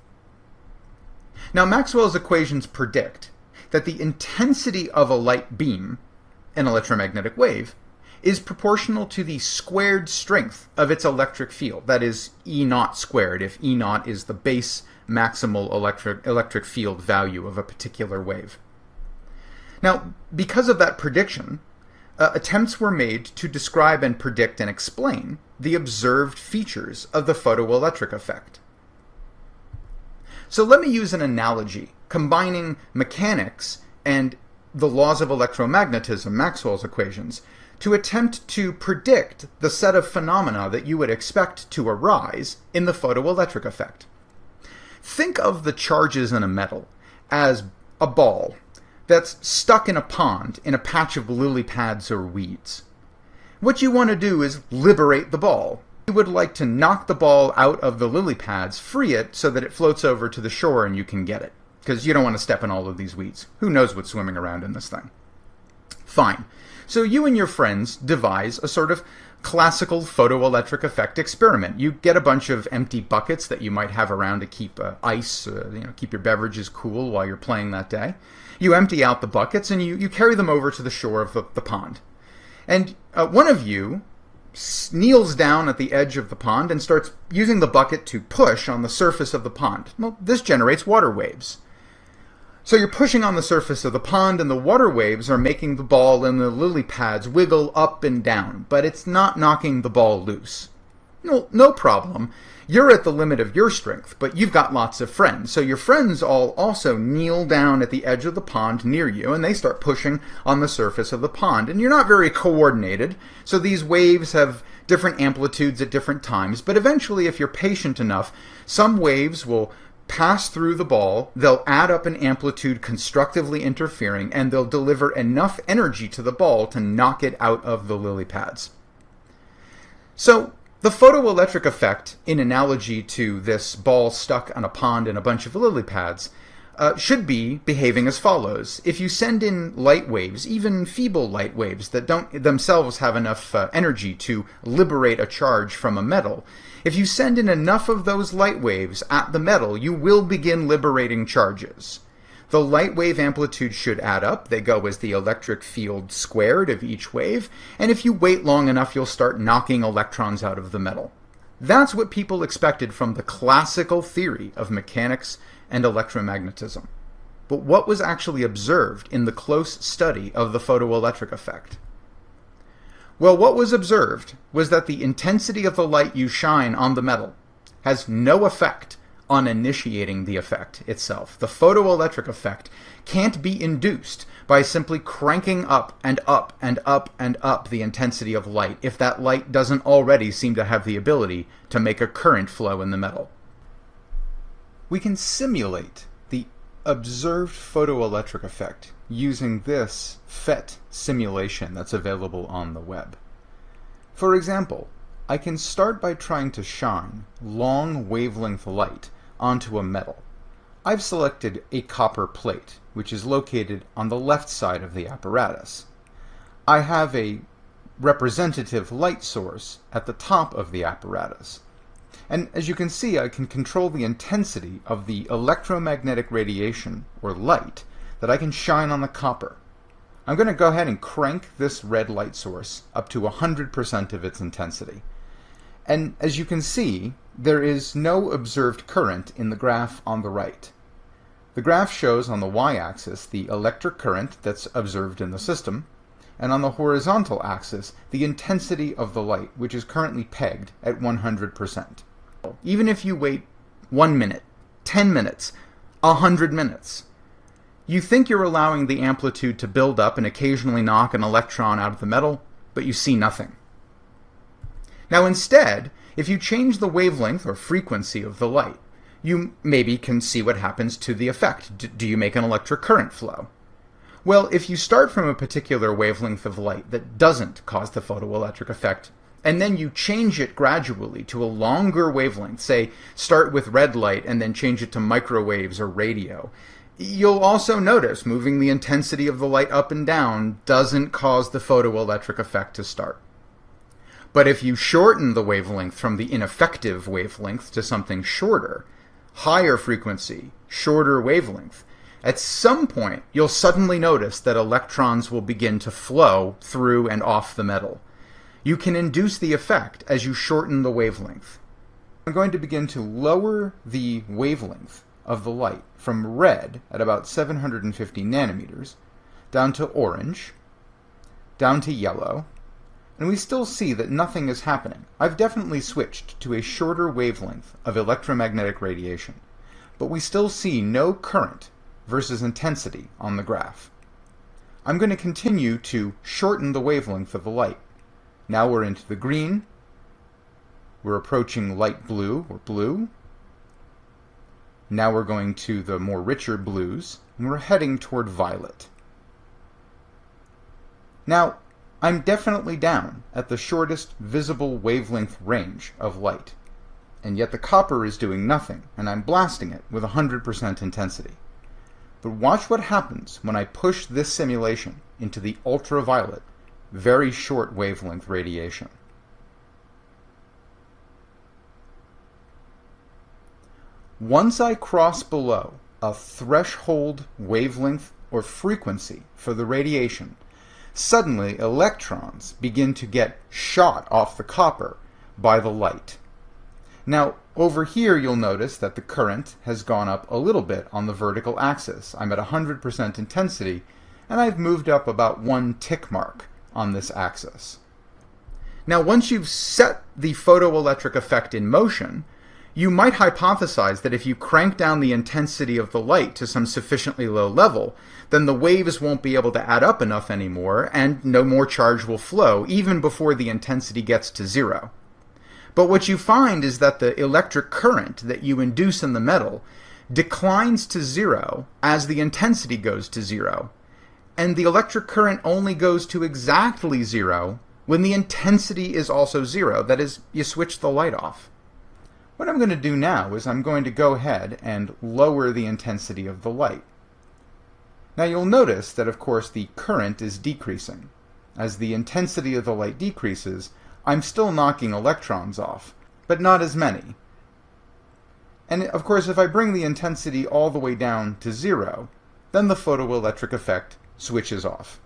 Now, Maxwell's equations predict that the intensity of a light beam, an electromagnetic wave, is proportional to the squared strength of its electric field. That is, E naught squared, if E naught is the base maximal electric field value of a particular wave. Now, because of that prediction, attempts were made to describe and predict and explain the observed features of the photoelectric effect. So let me use an analogy combining mechanics and the laws of electromagnetism, Maxwell's equations, to attempt to predict the set of phenomena that you would expect to arise in the photoelectric effect. Think of the charges in a metal as a ball that's stuck in a pond in a patch of lily pads or weeds. What you want to do is liberate the ball. You would like to knock the ball out of the lily pads, free it so that it floats over to the shore and you can get it, because you don't want to step in all of these weeds. Who knows what's swimming around in this thing? Fine. So you and your friends devise a sort of classical photoelectric effect experiment. You get a bunch of empty buckets that you might have around to keep ice, keep your beverages cool while you're playing that day. You empty out the buckets and you carry them over to the shore of the pond. And one of you kneels down at the edge of the pond and starts using the bucket to push on the surface of the pond. Well, this generates water waves. So you're pushing on the surface of the pond, and the water waves are making the ball and the lily pads wiggle up and down, but it's not knocking the ball loose. No problem. You're at the limit of your strength, but you've got lots of friends. So your friends all also kneel down at the edge of the pond near you, and they start pushing on the surface of the pond. And you're not very coordinated, so these waves have different amplitudes at different times. But eventually, if you're patient enough, some waves will pass through the ball, they'll add up an amplitude constructively interfering, and they'll deliver enough energy to the ball to knock it out of the lily pads. So the photoelectric effect, in analogy to this ball stuck on a pond and a bunch of lily pads, should be behaving as follows. If you send in light waves, even feeble light waves that don't themselves have enough energy to liberate a charge from a metal, if you send in enough of those light waves at the metal, you will begin liberating charges. The light wave amplitude should add up. They go as the electric field squared of each wave, and if you wait long enough, you'll start knocking electrons out of the metal. That's what people expected from the classical theory of mechanics and electromagnetism. But what was actually observed in the close study of the photoelectric effect? Well, what was observed was that the intensity of the light you shine on the metal has no effect on initiating the effect itself. The photoelectric effect can't be induced by simply cranking up and up and up and up the intensity of light if that light doesn't already seem to have the ability to make a current flow in the metal. We can simulate the observed photoelectric effect using this PhET simulation that's available on the web. For example, I can start by trying to shine long wavelength light onto a metal. I've selected a copper plate, which is located on the left side of the apparatus. I have a representative light source at the top of the apparatus. And as you can see, I can control the intensity of the electromagnetic radiation, or light, that I can shine on the copper. I'm going to go ahead and crank this red light source up to 100% of its intensity. And as you can see, there is no observed current in the graph on the right. The graph shows on the y-axis the electric current that's observed in the system, and on the horizontal axis the intensity of the light, which is currently pegged at 100%. Even if you wait 1 minute, 10 minutes, 100 minutes, you think you're allowing the amplitude to build up and occasionally knock an electron out of the metal, but you see nothing. Now instead, if you change the wavelength or frequency of the light, you maybe can see what happens to the effect. Do you make an electric current flow? Well, if you start from a particular wavelength of light that doesn't cause the photoelectric effect, and then you change it gradually to a longer wavelength, say start with red light and then change it to microwaves or radio, you'll also notice moving the intensity of the light up and down doesn't cause the photoelectric effect to start. But if you shorten the wavelength from the ineffective wavelength to something shorter, higher frequency, shorter wavelength, at some point you'll suddenly notice that electrons will begin to flow through and off the metal. You can induce the effect as you shorten the wavelength. I'm going to begin to lower the wavelength of the light from red at about 750 nanometers, down to orange, down to yellow, and we still see that nothing is happening. I've definitely switched to a shorter wavelength of electromagnetic radiation, but we still see no current versus intensity on the graph. I'm going to continue to shorten the wavelength of the light. Now we're into the green, we're approaching light blue or blue, now we're going to the more richer blues, and we're heading toward violet. Now, I'm definitely down at the shortest visible wavelength range of light, and yet the copper is doing nothing, and I'm blasting it with 100% intensity. But watch what happens when I push this simulation into the ultraviolet, very short wavelength radiation. Once I cross below a threshold wavelength or frequency for the radiation, suddenly electrons begin to get shot off the copper by the light. Now, Over here, you'll notice that the current has gone up a little bit on the vertical axis. I'm at 100% intensity, and I've moved up about 1 tick mark on this axis. Now, once you've set the photoelectric effect in motion, you might hypothesize that if you crank down the intensity of the light to some sufficiently low level, then the waves won't be able to add up enough anymore, and no more charge will flow, even before the intensity gets to 0. But what you find is that the electric current that you induce in the metal declines to 0 as the intensity goes to 0. And the electric current only goes to exactly 0 when the intensity is also 0. That is, you switch the light off. What I'm going to do now is I'm going to go ahead and lower the intensity of the light. Now you'll notice that, of course, the current is decreasing. As the intensity of the light decreases, I'm still knocking electrons off, but not as many. And of course, if I bring the intensity all the way down to 0, then the photoelectric effect switches off.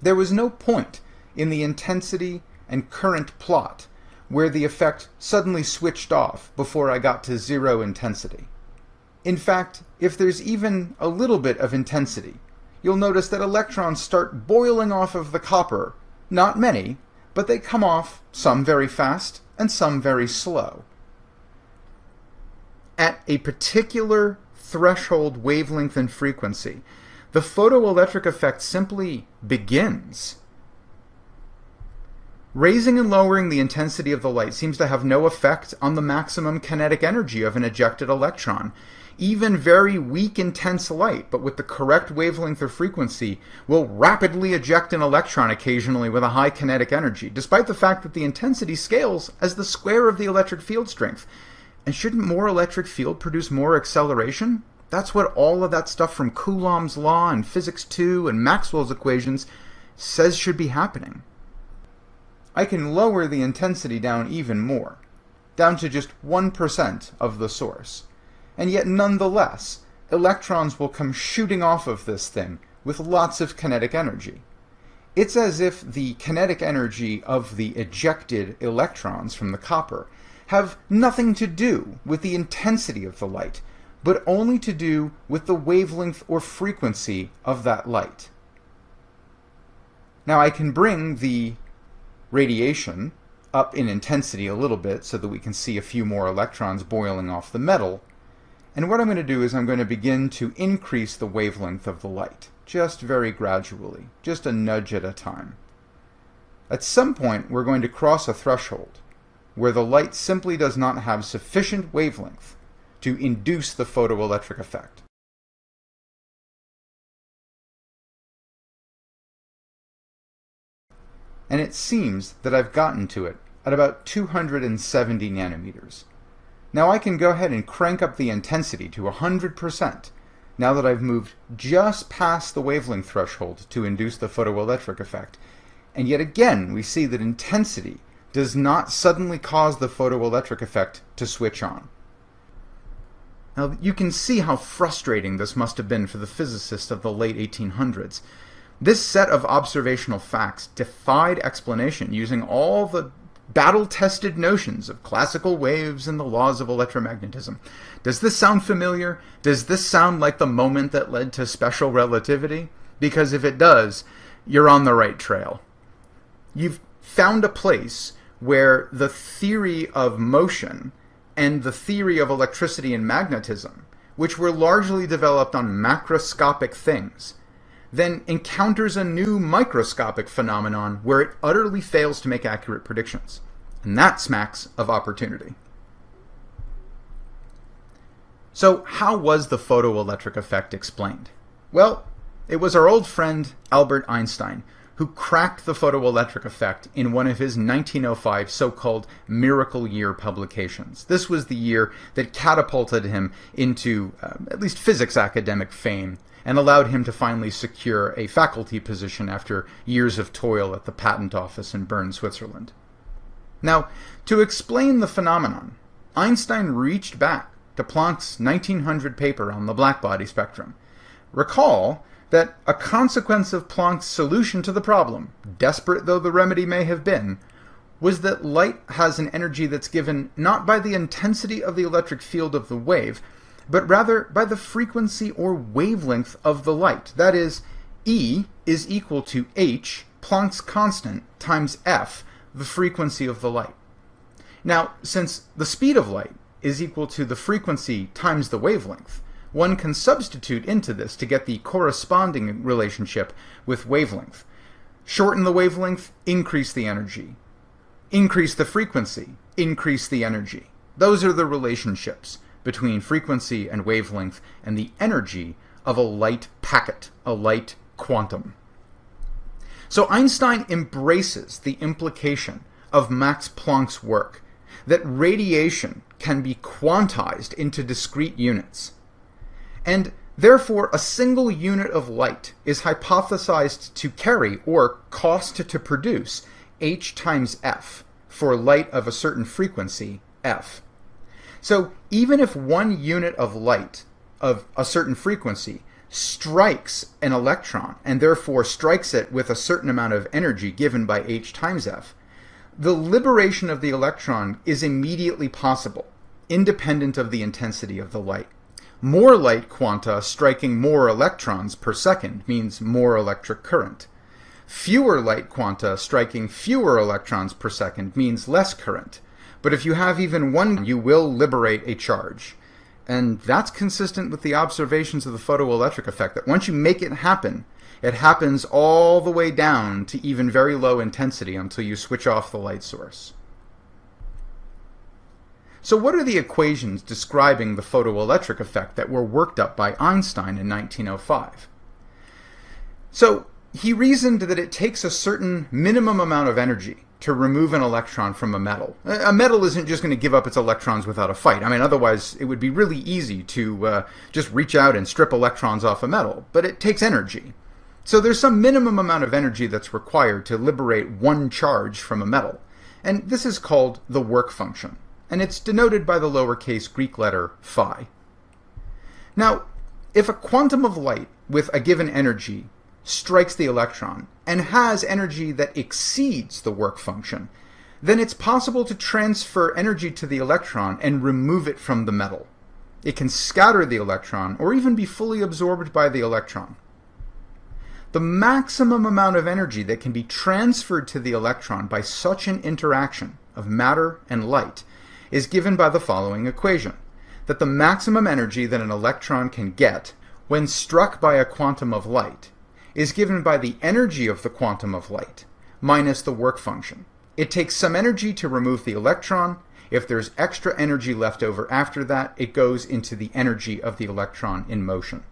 There was no point in the intensity and current plot where the effect suddenly switched off before I got to 0 intensity. In fact, if there's even a little bit of intensity, you'll notice that electrons start boiling off of the copper. Not many, but they come off, some very fast and some very slow. At a particular threshold wavelength and frequency, the photoelectric effect simply begins. Raising and lowering the intensity of the light seems to have no effect on the maximum kinetic energy of an ejected electron. Even very weak, intense light, but with the correct wavelength or frequency, will rapidly eject an electron occasionally with a high kinetic energy, despite the fact that the intensity scales as the square of the electric field strength. And shouldn't more electric field produce more acceleration? That's what all of that stuff from Coulomb's law and Physics 2 and Maxwell's equations says should be happening. I can lower the intensity down even more, down to just 1% of the source. And yet, nonetheless, electrons will come shooting off of this thing with lots of kinetic energy. It's as if the kinetic energy of the ejected electrons from the copper have nothing to do with the intensity of the light, but only to do with the wavelength or frequency of that light. Now, I can bring the radiation up in intensity a little bit so that we can see a few more electrons boiling off the metal. And what I'm going to do is I'm going to begin to increase the wavelength of the light, just very gradually, just a nudge at a time. At some point, we're going to cross a threshold where the light simply does not have sufficient wavelength to induce the photoelectric effect. And it seems that I've gotten to it at about 270 nanometers. Now I can go ahead and crank up the intensity to 100% now that I've moved just past the wavelength threshold to induce the photoelectric effect. And yet again, we see that intensity does not suddenly cause the photoelectric effect to switch on. Now you can see how frustrating this must have been for the physicists of the late 1800s. This set of observational facts defied explanation using all the battle-tested notions of classical waves and the laws of electromagnetism. Does this sound familiar? Does this sound like the moment that led to special relativity? Because if it does, you're on the right trail. You've found a place where the theory of motion and the theory of electricity and magnetism, which were largely developed on macroscopic things, then encounters a new microscopic phenomenon where it utterly fails to make accurate predictions. And that smacks of opportunity. So how was the photoelectric effect explained? Well, it was our old friend Albert Einstein who cracked the photoelectric effect in one of his 1905 so-called miracle year publications. This was the year that catapulted him into at least physics academic fame, and allowed him to finally secure a faculty position after years of toil at the patent office in Bern, Switzerland. Now, to explain the phenomenon, Einstein reached back to Planck's 1900 paper on the blackbody spectrum. Recall that a consequence of Planck's solution to the problem, desperate though the remedy may have been, was that light has an energy that's given not by the intensity of the electric field of the wave, but rather by the frequency or wavelength of the light. That is, E is equal to h, Planck's constant, times f, the frequency of the light. Now, since the speed of light is equal to the frequency times the wavelength, one can substitute into this to get the corresponding relationship with wavelength. Shorten the wavelength, increase the energy. Increase the frequency, increase the energy. Those are the relationships between frequency and wavelength and the energy of a light packet, a light quantum. So Einstein embraces the implication of Max Planck's work that radiation can be quantized into discrete units. And therefore, a single unit of light is hypothesized to carry, or cost to produce, h times f for light of a certain frequency, f. So even if one unit of light of a certain frequency strikes an electron, and therefore strikes it with a certain amount of energy given by h times f, the liberation of the electron is immediately possible, independent of the intensity of the light. More light quanta striking more electrons per second means more electric current. Fewer light quanta striking fewer electrons per second means less current. But if you have even one, you will liberate a charge. And that's consistent with the observations of the photoelectric effect, that once you make it happens all the way down to even very low intensity until you switch off the light source. So what are the equations describing the photoelectric effect that were worked up by Einstein in 1905? So he reasoned that it takes a certain minimum amount of energy to remove an electron from a metal. A metal isn't just going to give up its electrons without a fight. I mean, otherwise it would be really easy to just reach out and strip electrons off a metal, but it takes energy. So there's some minimum amount of energy that's required to liberate one charge from a metal, and this is called the work function, and it's denoted by the lowercase Greek letter phi. Now, if a quantum of light with a given energy strikes the electron and has energy that exceeds the work function, then it's possible to transfer energy to the electron and remove it from the metal. It can scatter the electron or even be fully absorbed by the electron. The maximum amount of energy that can be transferred to the electron by such an interaction of matter and light is given by the following equation, that the maximum energy that an electron can get when struck by a quantum of light is given by the energy of the quantum of light minus the work function. It takes some energy to remove the electron. If there's extra energy left over after that, it goes into the energy of the electron in motion.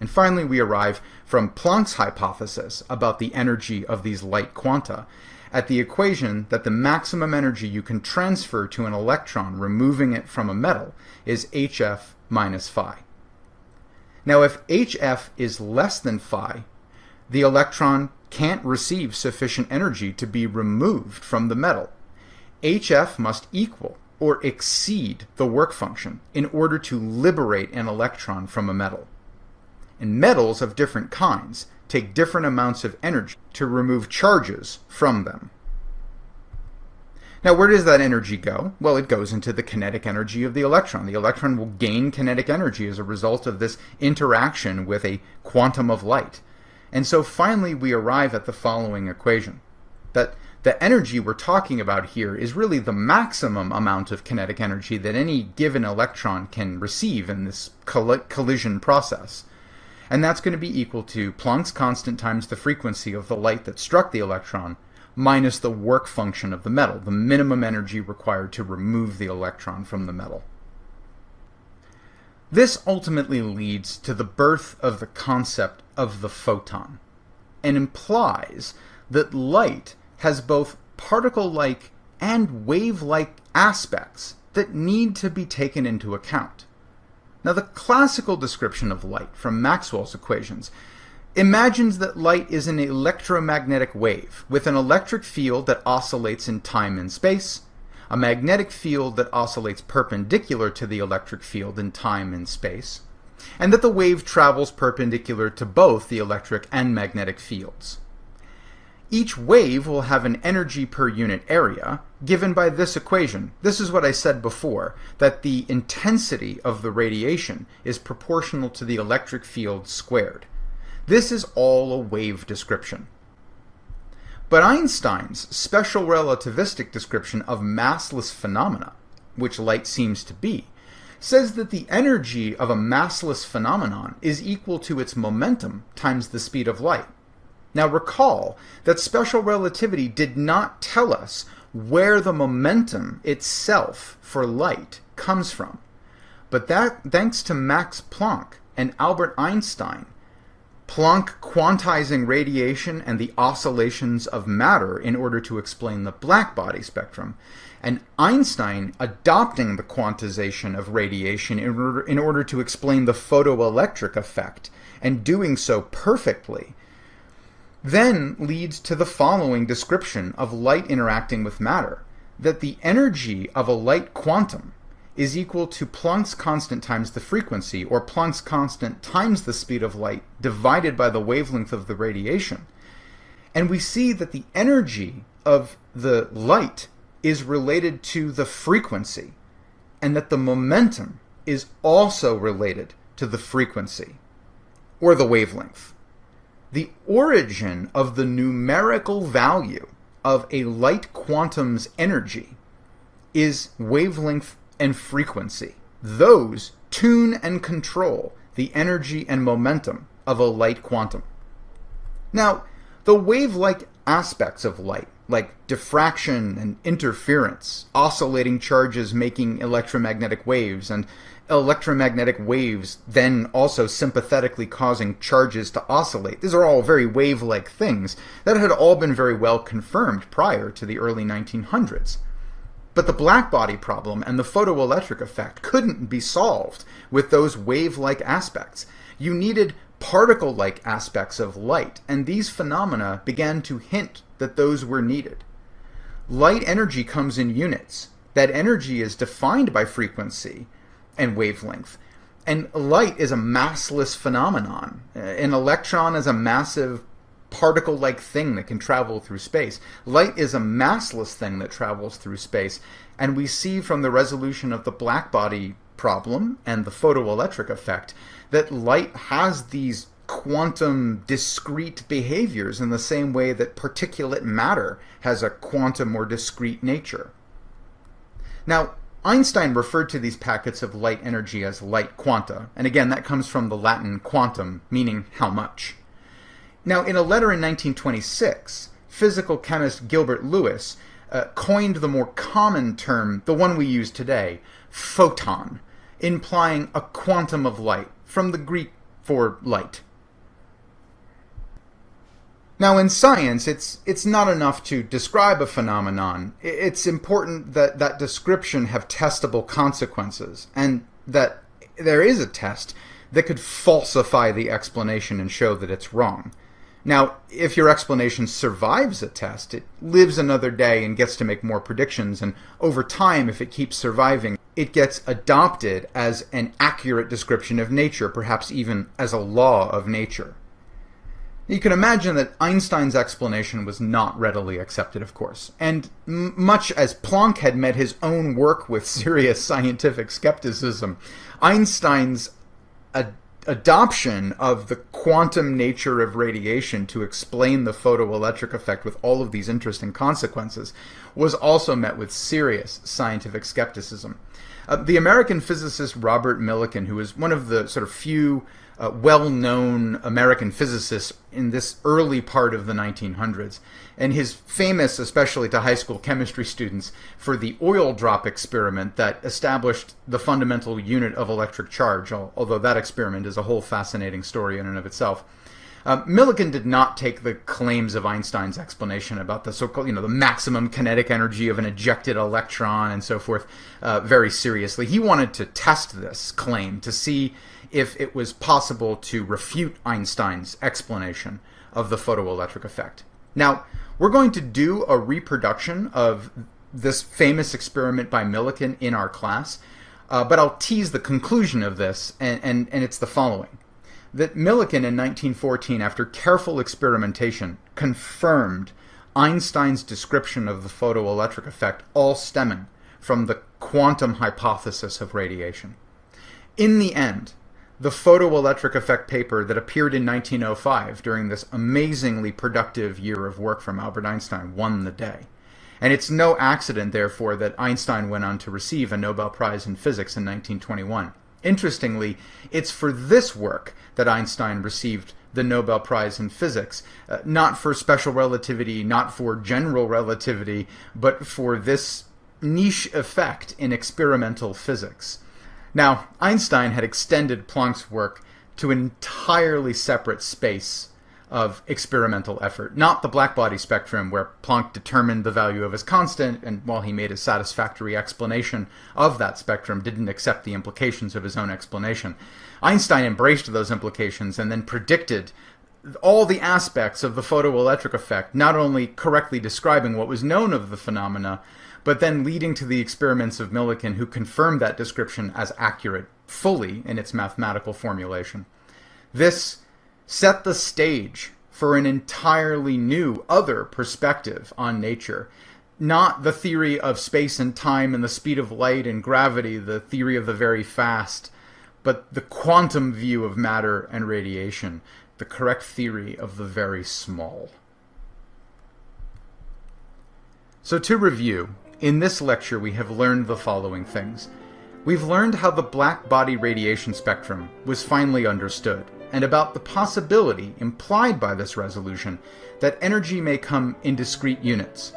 And finally, we arrive from Planck's hypothesis about the energy of these light quanta at the equation that the maximum energy you can transfer to an electron removing it from a metal is hf minus phi. Now, if hf is less than phi, the electron can't receive sufficient energy to be removed from the metal. hf must equal or exceed the work function in order to liberate an electron from a metal. And metals of different kinds take different amounts of energy to remove charges from them. Now, where does that energy go? Well, it goes into the kinetic energy of the electron. The electron will gain kinetic energy as a result of this interaction with a quantum of light. And so finally we arrive at the following equation, that the energy we're talking about here is really the maximum amount of kinetic energy that any given electron can receive in this collision process. And that's going to be equal to Planck's constant times the frequency of the light that struck the electron minus the work function of the metal, the minimum energy required to remove the electron from the metal. This ultimately leads to the birth of the concept of the photon, and implies that light has both particle-like and wave-like aspects that need to be taken into account. Now, the classical description of light from Maxwell's equations imagines that light is an electromagnetic wave with an electric field that oscillates in time and space, a magnetic field that oscillates perpendicular to the electric field in time and space, and that the wave travels perpendicular to both the electric and magnetic fields. Each wave will have an energy per unit area given by this equation. This is what I said before, that the intensity of the radiation is proportional to the electric field squared. This is all a wave description. But Einstein's special relativistic description of massless phenomena, which light seems to be, says that the energy of a massless phenomenon is equal to its momentum times the speed of light. Now recall that special relativity did not tell us where the momentum itself for light comes from. But that, thanks to Max Planck and Albert Einstein, Planck quantizing radiation and the oscillations of matter in order to explain the blackbody spectrum, and Einstein adopting the quantization of radiation in order to explain the photoelectric effect, and doing so perfectly, then leads to the following description of light interacting with matter, that the energy of a light quantum is equal to Planck's constant times the frequency, or Planck's constant times the speed of light divided by the wavelength of the radiation. And we see that the energy of the light is related to the frequency, and that the momentum is also related to the frequency, or the wavelength. The origin of the numerical value of a light quantum's energy is wavelength and frequency. Those tune and control the energy and momentum of a light quantum. Now, the wave-like aspects of light, like diffraction and interference, oscillating charges making electromagnetic waves, and electromagnetic waves then also sympathetically causing charges to oscillate. These are all very wave-like things that had all been very well confirmed prior to the early 1900s. But the blackbody problem and the photoelectric effect couldn't be solved with those wave-like aspects. You needed particle-like aspects of light, and these phenomena began to hint that those were needed. Light energy comes in units. That energy is defined by frequency and wavelength. And light is a massless phenomenon. An electron is a massive particle-like thing that can travel through space. Light is a massless thing that travels through space. And we see from the resolution of the blackbody problem and the photoelectric effect that light has these quantum discrete behaviors in the same way that particulate matter has a quantum or discrete nature. Now, Einstein referred to these packets of light energy as light quanta, and again that comes from the Latin quantum, meaning how much. Now, in a letter in 1926, physical chemist Gilbert Lewis coined the more common term, the one we use today, photon, implying a quantum of light, from the Greek for light. Now, in science, it's not enough to describe a phenomenon. It's important that that description have testable consequences, and that there is a test that could falsify the explanation and show that it's wrong. Now, if your explanation survives a test, it lives another day and gets to make more predictions, and over time, if it keeps surviving, it gets adopted as an accurate description of nature, perhaps even as a law of nature. You can imagine that Einstein's explanation was not readily accepted, of course, and much as Planck had met his own work with serious scientific skepticism, Einstein's adoption of the quantum nature of radiation to explain the photoelectric effect with all of these interesting consequences was also met with serious scientific skepticism. The American physicist Robert Millikan, who was one of the sort of few well-known American physicists in this early part of the 1900s, and his famous, especially to high school chemistry students, for the oil drop experiment that established the fundamental unit of electric charge, although that experiment is a whole fascinating story in and of itself. Millikan did not take the claims of Einstein's explanation about the so-called, the maximum kinetic energy of an ejected electron and so forth very seriously. He wanted to test this claim to see if it was possible to refute Einstein's explanation of the photoelectric effect. Now, we're going to do a reproduction of this famous experiment by Millikan in our class, but I'll tease the conclusion of this, and it's the following. that Millikan in 1914, after careful experimentation, confirmed Einstein's description of the photoelectric effect, all stemming from the quantum hypothesis of radiation. In the end, the photoelectric effect paper that appeared in 1905 during this amazingly productive year of work from Albert Einstein won the day. And it's no accident, therefore, that Einstein went on to receive a Nobel Prize in Physics in 1921. Interestingly, it's for this work that Einstein received the Nobel Prize in Physics, not for special relativity, not for general relativity, but for this niche effect in experimental physics. Now, Einstein had extended Planck's work to an entirely separate space of experimental effort, not the blackbody spectrum where Planck determined the value of his constant and, while he made a satisfactory explanation of that spectrum, didn't accept the implications of his own explanation. Einstein embraced those implications and then predicted all the aspects of the photoelectric effect, not only correctly describing what was known of the phenomena, but then leading to the experiments of Millikan, who confirmed that description as accurate fully in its mathematical formulation. This set the stage for an entirely new other perspective on nature. Not the theory of space and time and the speed of light and gravity, the theory of the very fast, but the quantum view of matter and radiation, the correct theory of the very small. So to review, in this lecture we have learned the following things. We've learned how the black body radiation spectrum was finally understood, and about the possibility implied by this resolution that energy may come in discrete units.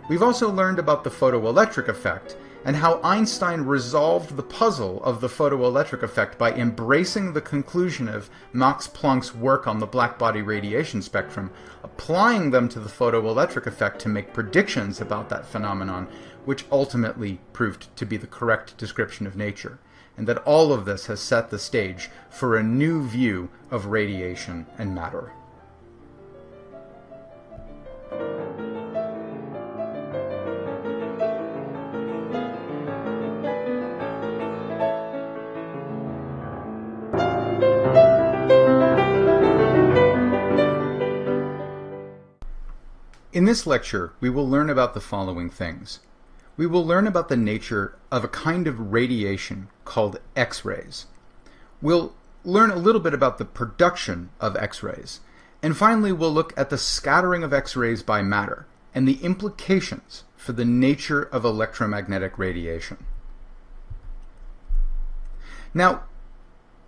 We've also learned about the photoelectric effect and how Einstein resolved the puzzle of the photoelectric effect by embracing the conclusion of Max Planck's work on the blackbody radiation spectrum, applying them to the photoelectric effect to make predictions about that phenomenon, which ultimately proved to be the correct description of nature, and that all of this has set the stage for a new view of radiation and matter. In this lecture, we will learn about the following things. We will learn about the nature of a kind of radiation called X-rays. We'll learn a little bit about the production of X-rays. And finally, we'll look at the scattering of X-rays by matter and the implications for the nature of electromagnetic radiation. Now,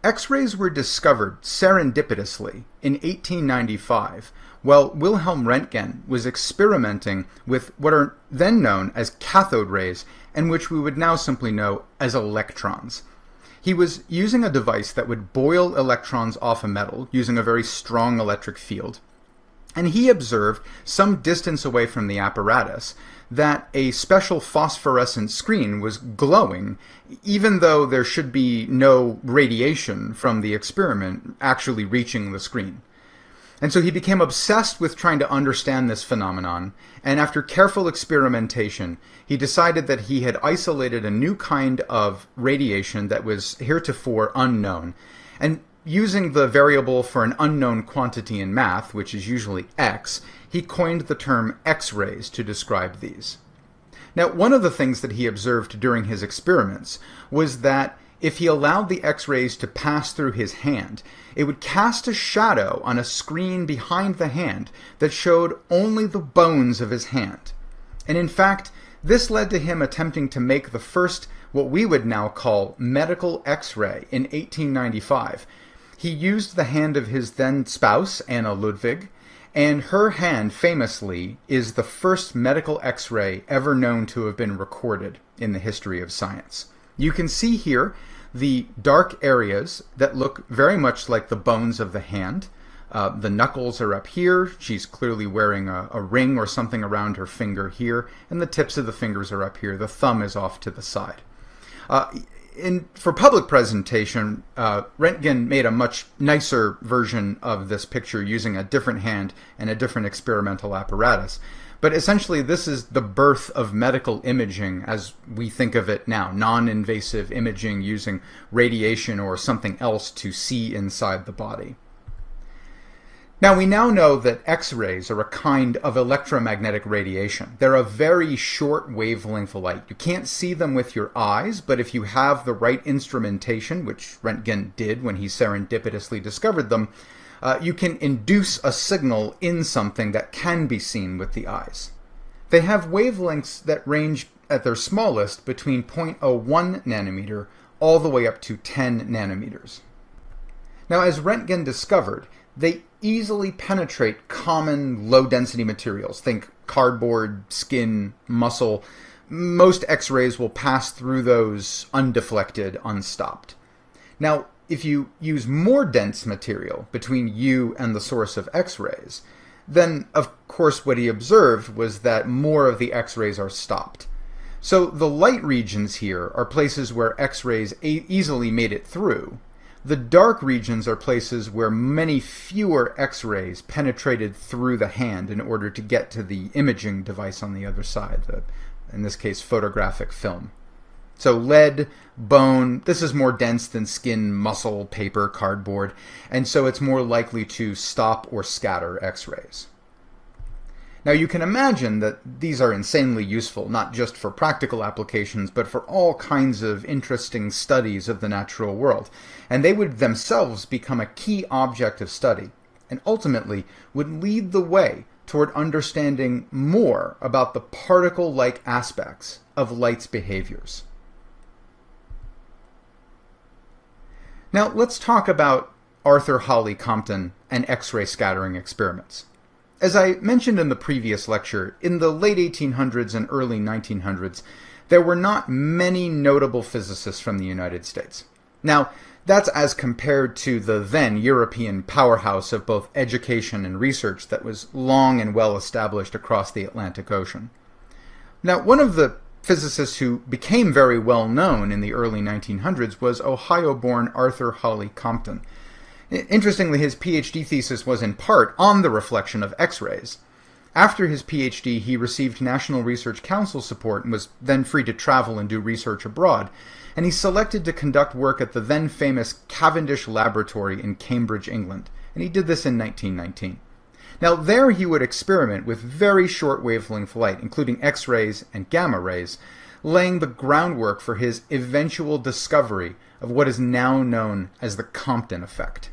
X-rays were discovered serendipitously in 1895 while Wilhelm Röntgen was experimenting with what are then known as cathode rays, and which we would now simply know as electrons. He was using a device that would boil electrons off a metal using a very strong electric field. And he observed, some distance away from the apparatus, that a special phosphorescent screen was glowing, even though there should be no radiation from the experiment actually reaching the screen. And so he became obsessed with trying to understand this phenomenon, and after careful experimentation, he decided that he had isolated a new kind of radiation that was heretofore unknown. And using the variable for an unknown quantity in math, which is usually x, he coined the term X-rays to describe these. Now, one of the things that he observed during his experiments was that if he allowed the X-rays to pass through his hand, it would cast a shadow on a screen behind the hand that showed only the bones of his hand. And in fact, this led to him attempting to make the first, what we would now call, medical X-ray in 1895. He used the hand of his then spouse, Anna Ludwig, and her hand, famously, is the first medical X-ray ever known to have been recorded in the history of science. You can see here the dark areas that look very much like the bones of the hand. The knuckles are up here. She's clearly wearing a ring or something around her finger here, and the tips of the fingers are up here. The thumb is off to the side. For public presentation, Röntgen made a much nicer version of this picture using a different hand and a different experimental apparatus. But essentially, this is the birth of medical imaging as we think of it now, non-invasive imaging using radiation or something else to see inside the body. Now, we now know that X-rays are a kind of electromagnetic radiation. They're a very short wavelength of light. You can't see them with your eyes, but if you have the right instrumentation, which Röntgen did when he serendipitously discovered them, you can induce a signal in something that can be seen with the eyes. They have wavelengths that range at their smallest between 0.01 nanometer all the way up to 10 nanometers. Now, as Röntgen discovered, they easily penetrate common low-density materials. Think cardboard, skin, muscle. Most X-rays will pass through those undeflected, unstopped. Now, if you use more dense material between you and the source of X-rays, then, of course, what he observed was that more of the X-rays are stopped. So the light regions here are places where X-rays easily made it through. The dark regions are places where many fewer X-rays penetrated through the hand in order to get to the imaging device on the other side, in this case, photographic film. So lead, bone, this is more dense than skin, muscle, paper, cardboard, and so it's more likely to stop or scatter X-rays. Now you can imagine that these are insanely useful, not just for practical applications, but for all kinds of interesting studies of the natural world. And they would themselves become a key object of study, and ultimately would lead the way toward understanding more about the particle-like aspects of light's behaviors. Now let's talk about Arthur Holly Compton and X-ray scattering experiments. As I mentioned in the previous lecture, in the late 1800s and early 1900s, there were not many notable physicists from the United States. Now, that's as compared to the then European powerhouse of both education and research that was long and well established across the Atlantic Ocean. Now, one of the physicists who became very well known in the early 1900s was Ohio-born Arthur Holly Compton. Interestingly, his PhD thesis was in part on the reflection of X-rays. After his PhD, he received National Research Council support and was then free to travel and do research abroad. And he selected to conduct work at the then famous Cavendish Laboratory in Cambridge, England. And he did this in 1919. Now, there he would experiment with very short wavelength light, including X-rays and gamma rays, laying the groundwork for his eventual discovery of what is now known as the Compton effect.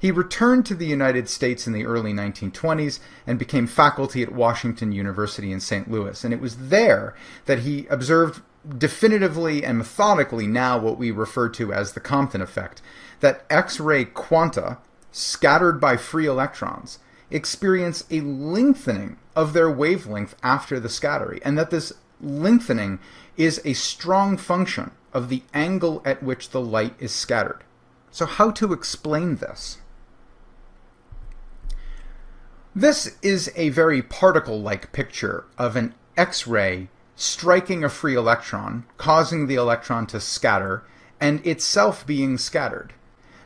He returned to the United States in the early 1920s and became faculty at Washington University in St. Louis. And it was there that he observed definitively and methodically now what we refer to as the Compton effect, that X-ray quanta, scattered by free electrons, experience a lengthening of their wavelength after the scattering, and that this lengthening is a strong function of the angle at which the light is scattered. So how to explain this? This is a very particle-like picture of an X-ray striking a free electron, causing the electron to scatter, and itself being scattered.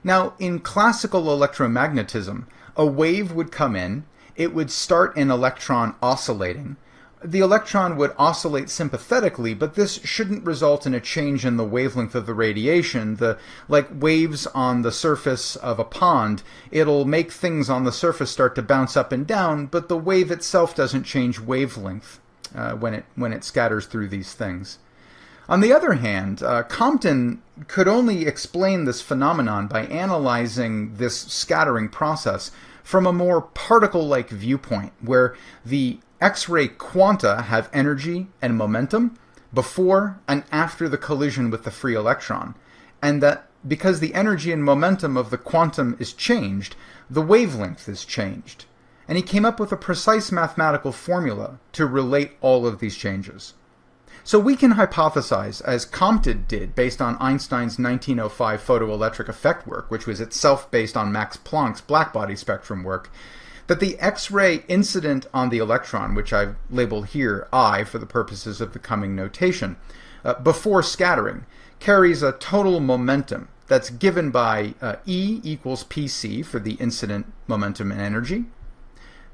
Now, in classical electromagnetism, a wave would come in, it would start an electron oscillating. The electron would oscillate sympathetically, but this shouldn't result in a change in the wavelength of the radiation. Like waves on the surface of a pond, it'll make things on the surface start to bounce up and down, but the wave itself doesn't change wavelength when it scatters through these things. On the other hand, Compton could only explain this phenomenon by analyzing this scattering process from a more particle-like viewpoint, where the X-ray quanta have energy and momentum before and after the collision with the free electron, and that because the energy and momentum of the quantum is changed, the wavelength is changed. And he came up with a precise mathematical formula to relate all of these changes. So we can hypothesize, as Compton did based on Einstein's 1905 photoelectric effect work, which was itself based on Max Planck's blackbody spectrum work, that the X-ray incident on the electron, which I've labeled here I for the purposes of the coming notation, before scattering, carries a total momentum that's given by E equals pc for the incident momentum and energy.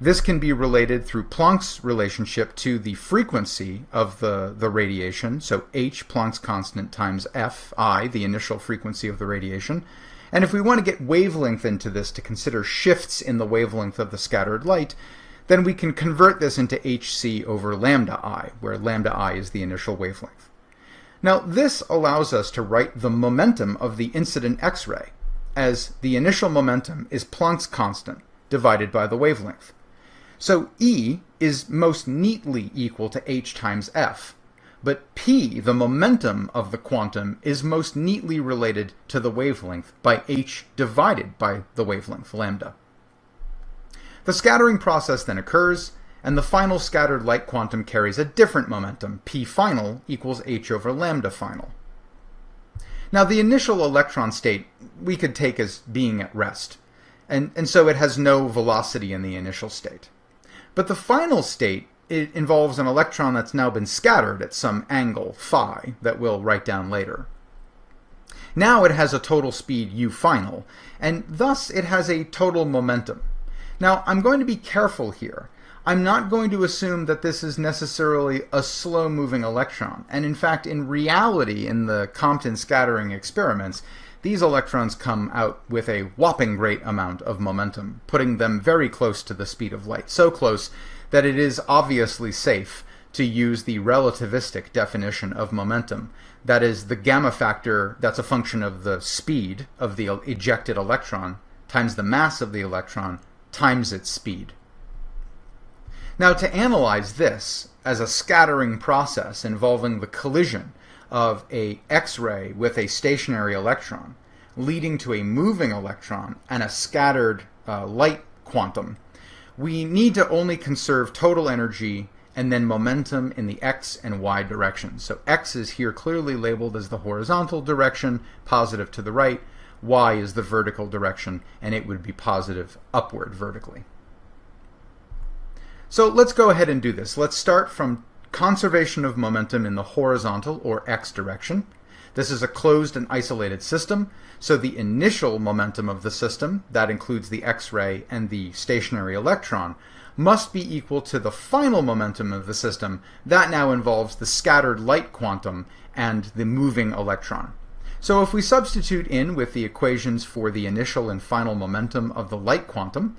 This can be related through Planck's relationship to the frequency of the radiation, so h, Planck's constant, times f, I, the initial frequency of the radiation. And if we want to get wavelength into this to consider shifts in the wavelength of the scattered light, then we can convert this into hc over lambda I, where lambda I is the initial wavelength. Now, this allows us to write the momentum of the incident X-ray as the initial momentum is Planck's constant divided by the wavelength. So E is most neatly equal to h times f, but p, the momentum of the quantum, is most neatly related to the wavelength by h divided by the wavelength, lambda. The scattering process then occurs, and the final scattered light quantum carries a different momentum, p final equals h over lambda final. Now, the initial electron state we could take as being at rest, and so it has no velocity in the initial state. But the final state, it involves an electron that's now been scattered at some angle, phi, that we'll write down later. Now it has a total speed u final, and thus it has a total momentum. Now, I'm going to be careful here. I'm not going to assume that this is necessarily a slow-moving electron, and in fact, in reality, in the Compton scattering experiments, these electrons come out with a whopping great amount of momentum, putting them very close to the speed of light, so close that it is obviously safe to use the relativistic definition of momentum. That is, the gamma factor that's a function of the speed of the ejected electron times the mass of the electron times its speed. Now, to analyze this as a scattering process involving the collision of a X-ray with a stationary electron, leading to a moving electron and a scattered light quantum, we need to only conserve total energy and then momentum in the x and y directions. So x is here clearly labeled as the horizontal direction, positive to the right. Y is the vertical direction, and it would be positive upward vertically. So let's go ahead and do this. Let's start from conservation of momentum in the horizontal or x direction. This is a closed and isolated system, so the initial momentum of the system, that includes the X-ray and the stationary electron, must be equal to the final momentum of the system. That now involves the scattered light quantum and the moving electron. So if we substitute in with the equations for the initial and final momentum of the light quantum,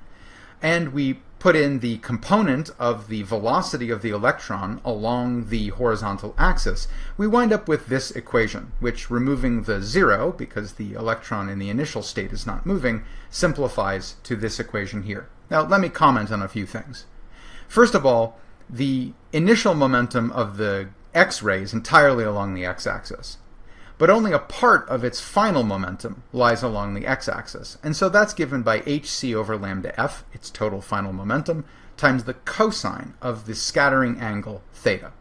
and we put in the component of the velocity of the electron along the horizontal axis, we wind up with this equation, which, removing the zero, because the electron in the initial state is not moving, simplifies to this equation here. Now, let me comment on a few things. First of all, the initial momentum of the X-ray is entirely along the x-axis, but only a part of its final momentum lies along the x-axis. And so that's given by hc over lambda f, its total final momentum, times the cosine of the scattering angle theta.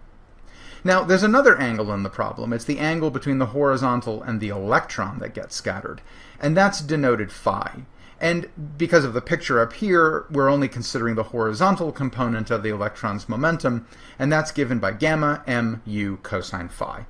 Now, there's another angle in the problem. It's the angle between the horizontal and the electron that gets scattered, and that's denoted phi. And because of the picture up here, we're only considering the horizontal component of the electron's momentum, and that's given by gamma mu cosine phi.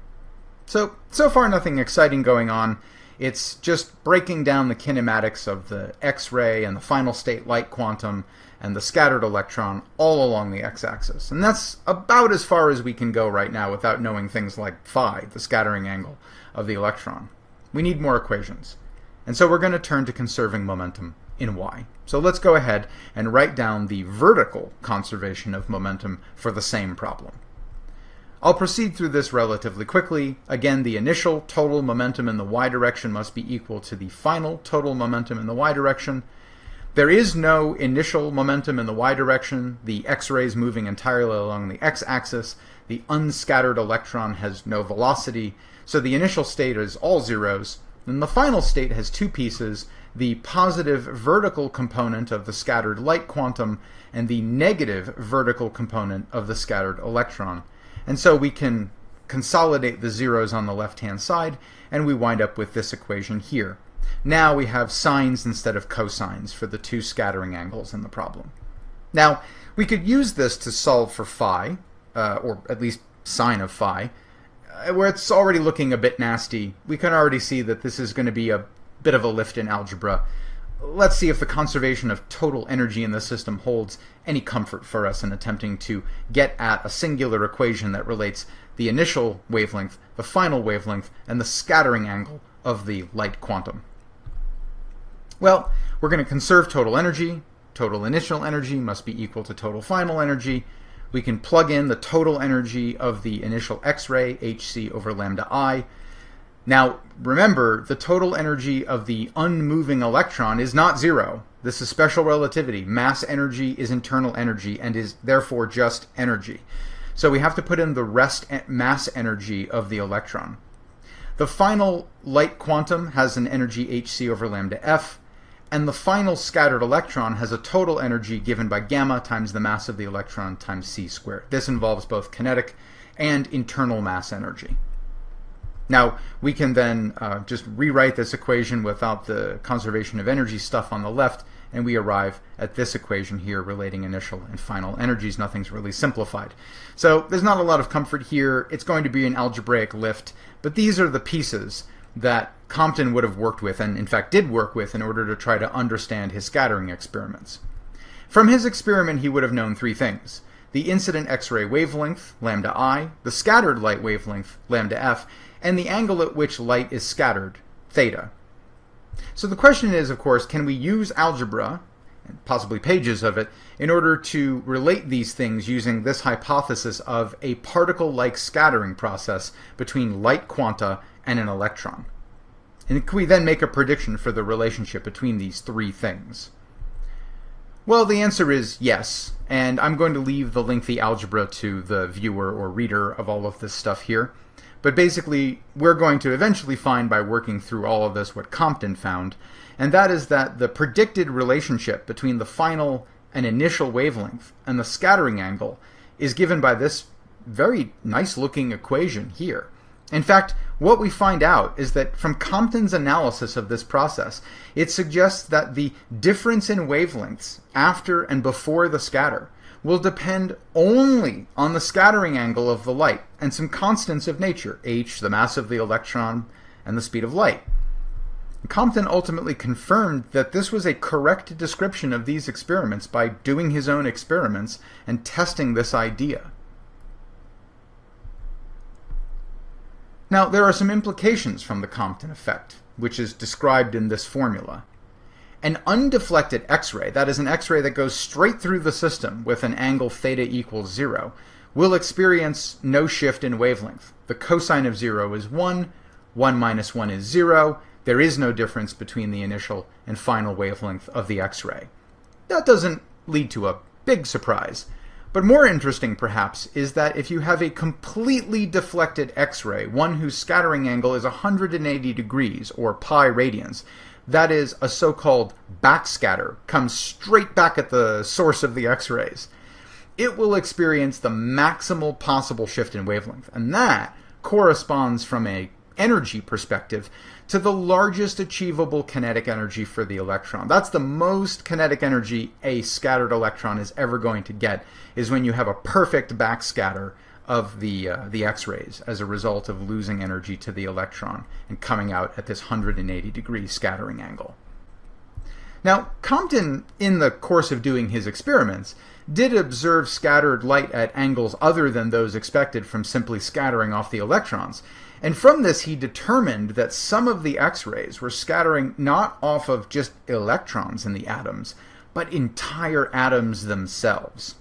So far nothing exciting going on. It's just breaking down the kinematics of the X-ray and the final state light quantum and the scattered electron all along the x-axis. And that's about as far as we can go right now without knowing things like phi, the scattering angle of the electron. We need more equations. And so we're going to turn to conserving momentum in y. So let's go ahead and write down the vertical conservation of momentum for the same problem. I'll proceed through this relatively quickly. Again, the initial total momentum in the y direction must be equal to the final total momentum in the y direction. There is no initial momentum in the y direction. The X-ray is moving entirely along the x-axis. The unscattered electron has no velocity, so the initial state is all zeros. And the final state has two pieces, the positive vertical component of the scattered light quantum and the negative vertical component of the scattered electron. And so we can consolidate the zeros on the left-hand side, and we wind up with this equation here. Now we have sines instead of cosines for the two scattering angles in the problem. Now, we could use this to solve for phi, or at least sine of phi, where it's already looking a bit nasty. We can already see that this is going to be a bit of a lift in algebra. Let's see if the conservation of total energy in the system holds any comfort for us in attempting to get at a singular equation that relates the initial wavelength, the final wavelength, and the scattering angle of the light quantum. Well, we're going to conserve total energy. Total initial energy must be equal to total final energy. We can plug in the total energy of the initial X-ray, hc over lambda I. Now, remember, the total energy of the unmoving electron is not zero. This is special relativity. Mass energy is internal energy and is therefore just energy. So we have to put in the rest mass energy of the electron. The final light quantum has an energy hc over lambda f, and the final scattered electron has a total energy given by gamma times the mass of the electron times c squared. This involves both kinetic and internal mass energy. Now, we can then just rewrite this equation without the conservation of energy stuff on the left, and we arrive at this equation here relating initial and final energies. Nothing's really simplified. So there's not a lot of comfort here. It's going to be an algebraic lift, but these are the pieces that Compton would have worked with, and in fact did work with, in order to try to understand his scattering experiments. From his experiment, he would have known three things: the incident X-ray wavelength, lambda I, the scattered light wavelength, lambda f, and the angle at which light is scattered, theta. So the question is, of course, can we use algebra, and possibly pages of it, in order to relate these things using this hypothesis of a particle-like scattering process between light quanta and an electron? And can we then make a prediction for the relationship between these three things? Well, the answer is yes, and I'm going to leave the lengthy algebra to the viewer or reader of all of this stuff here. But basically, we're going to eventually find, by working through all of this, what Compton found, and that is that the predicted relationship between the final and initial wavelength and the scattering angle is given by this very nice-looking equation here. In fact, what we find out is that from Compton's analysis of this process, it suggests that the difference in wavelengths after and before the scatter will depend only on the scattering angle of the light and some constants of nature, h, the mass of the electron, and the speed of light. Compton ultimately confirmed that this was a correct description of these experiments by doing his own experiments and testing this idea. Now, there are some implications from the Compton effect, which is described in this formula. An undeflected X-ray, that is an X-ray that goes straight through the system with an angle theta equals 0, will experience no shift in wavelength. The cosine of 0 is 1, 1 minus 1 is 0. There is no difference between the initial and final wavelength of the X-ray. That doesn't lead to a big surprise. But more interesting, perhaps, is that if you have a completely deflected X-ray, one whose scattering angle is 180 degrees, or pi radians, that is, a so-called backscatter, comes straight back at the source of the X-rays, it will experience the maximal possible shift in wavelength. And that corresponds, from an energy perspective, to the largest achievable kinetic energy for the electron. That's the most kinetic energy a scattered electron is ever going to get, is when you have a perfect backscatter of the X-rays as a result of losing energy to the electron and coming out at this 180-degree scattering angle. Now, Compton, in the course of doing his experiments, did observe scattered light at angles other than those expected from simply scattering off the electrons. And from this, he determined that some of the X-rays were scattering not off of just electrons in the atoms, but entire atoms themselves.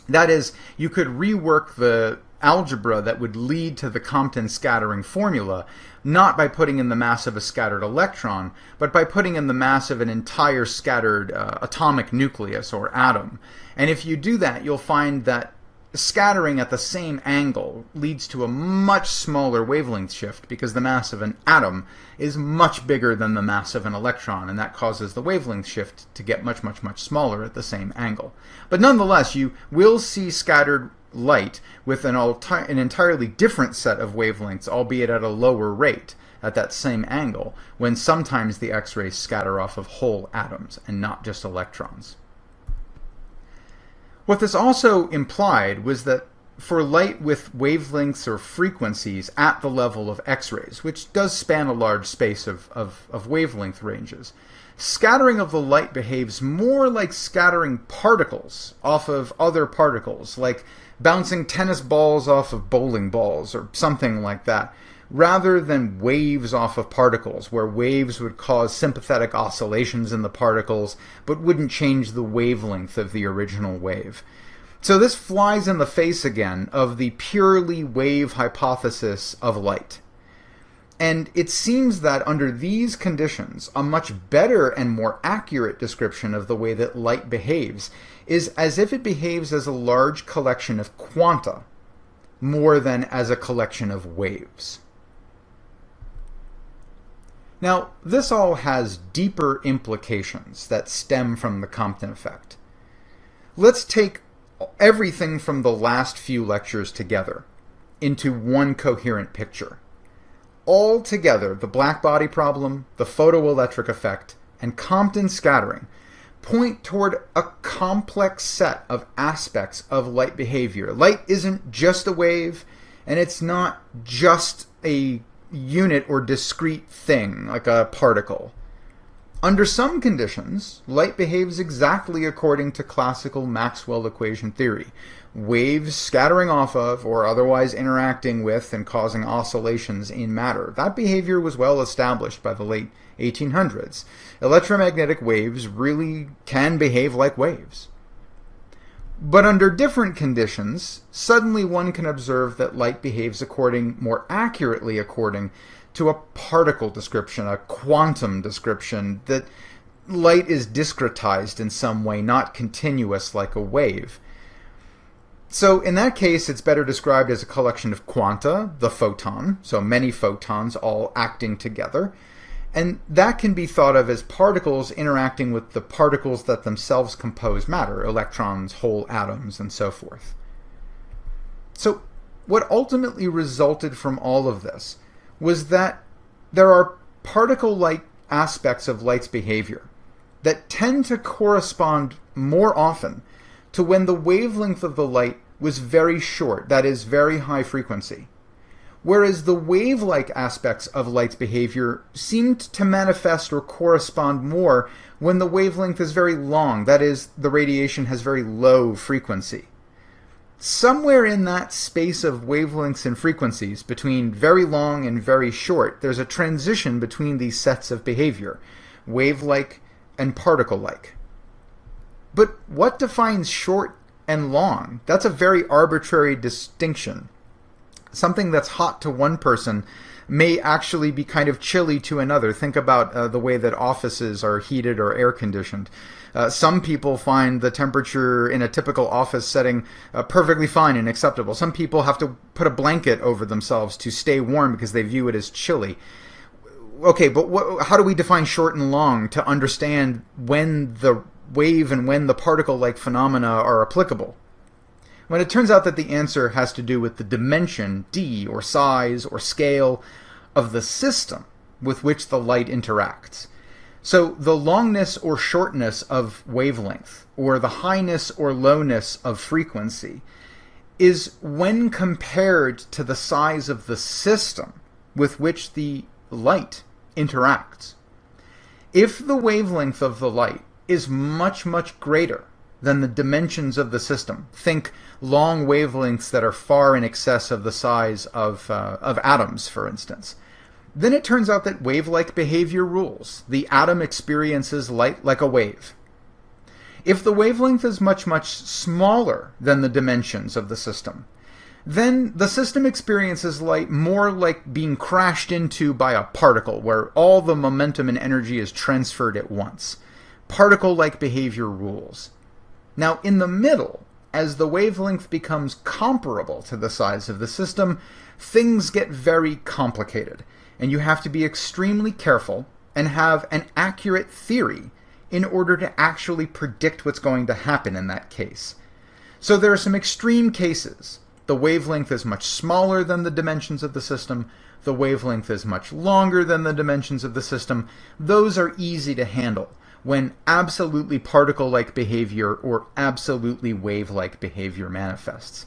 That is, you could rework the algebra that would lead to the Compton scattering formula, not by putting in the mass of a scattered electron, but by putting in the mass of an entire scattered atomic nucleus or atom. And if you do that, you'll find that scattering at the same angle leads to a much smaller wavelength shift, because the mass of an atom is much bigger than the mass of an electron, and that causes the wavelength shift to get much, much, much smaller at the same angle. But nonetheless, you will see scattered light with an entirely different set of wavelengths, albeit at a lower rate, at that same angle, when sometimes the X-rays scatter off of whole atoms and not just electrons. What this also implied was that for light with wavelengths or frequencies at the level of X-rays, which does span a large space of wavelength ranges, scattering of the light behaves more like scattering particles off of other particles, like bouncing tennis balls off of bowling balls or something like that, rather than waves off of particles, where waves would cause sympathetic oscillations in the particles but wouldn't change the wavelength of the original wave. So this flies in the face again of the purely wave hypothesis of light. And it seems that under these conditions, a much better and more accurate description of the way that light behaves is as if it behaves as a large collection of quanta, more than as a collection of waves. Now, this all has deeper implications that stem from the Compton effect. Let's take everything from the last few lectures together into one coherent picture. All together, the blackbody problem, the photoelectric effect, and Compton scattering point toward a complex set of aspects of light behavior. Light isn't just a wave, and it's not just a unit or discrete thing like a particle. Under some conditions, light behaves exactly according to classical Maxwell equation theory. Waves scattering off of or otherwise interacting with and causing oscillations in matter. That behavior was well established by the late 1800s. Electromagnetic waves really can behave like waves. But under different conditions, suddenly one can observe that light behaves more accurately according to a particle description, a quantum description, that light is discretized in some way, not continuous like a wave. So in that case, it's better described as a collection of quanta, the photon, so many photons all acting together. And that can be thought of as particles interacting with the particles that themselves compose matter, electrons, whole atoms, and so forth. So what ultimately resulted from all of this was that there are particle-like aspects of light's behavior that tend to correspond more often to when the wavelength of the light was very short, that is, very high frequency, whereas the wave-like aspects of light's behavior seemed to manifest or correspond more when the wavelength is very long, that is, the radiation has very low frequency. Somewhere in that space of wavelengths and frequencies, between very long and very short, there's a transition between these sets of behavior, wave-like and particle-like. But what defines short and long? That's a very arbitrary distinction. Something that's hot to one person may actually be kind of chilly to another. Think about the way that offices are heated or air-conditioned. Some people find the temperature in a typical office setting perfectly fine and acceptable. Some people have to put a blanket over themselves to stay warm because they view it as chilly. Okay, but how do we define short and long to understand when the wave and when the particle-like phenomena are applicable? Well, it turns out that the answer has to do with the dimension, d, or size, or scale, of the system with which the light interacts. So the longness or shortness of wavelength, or the highness or lowness of frequency, is when compared to the size of the system with which the light interacts. If the wavelength of the light is much, much greater than the dimensions of the system, think long wavelengths that are far in excess of the size of atoms, for instance, then it turns out that wave-like behavior rules. The atom experiences light like a wave. If the wavelength is much, much smaller than the dimensions of the system, then the system experiences light more like being crashed into by a particle, where all the momentum and energy is transferred at once. Particle-like behavior rules. Now, in the middle, as the wavelength becomes comparable to the size of the system, things get very complicated, and you have to be extremely careful and have an accurate theory in order to actually predict what's going to happen in that case. So there are some extreme cases. The wavelength is much smaller than the dimensions of the system. The wavelength is much longer than the dimensions of the system. Those are easy to handle when absolutely particle-like behavior or absolutely wave-like behavior manifests.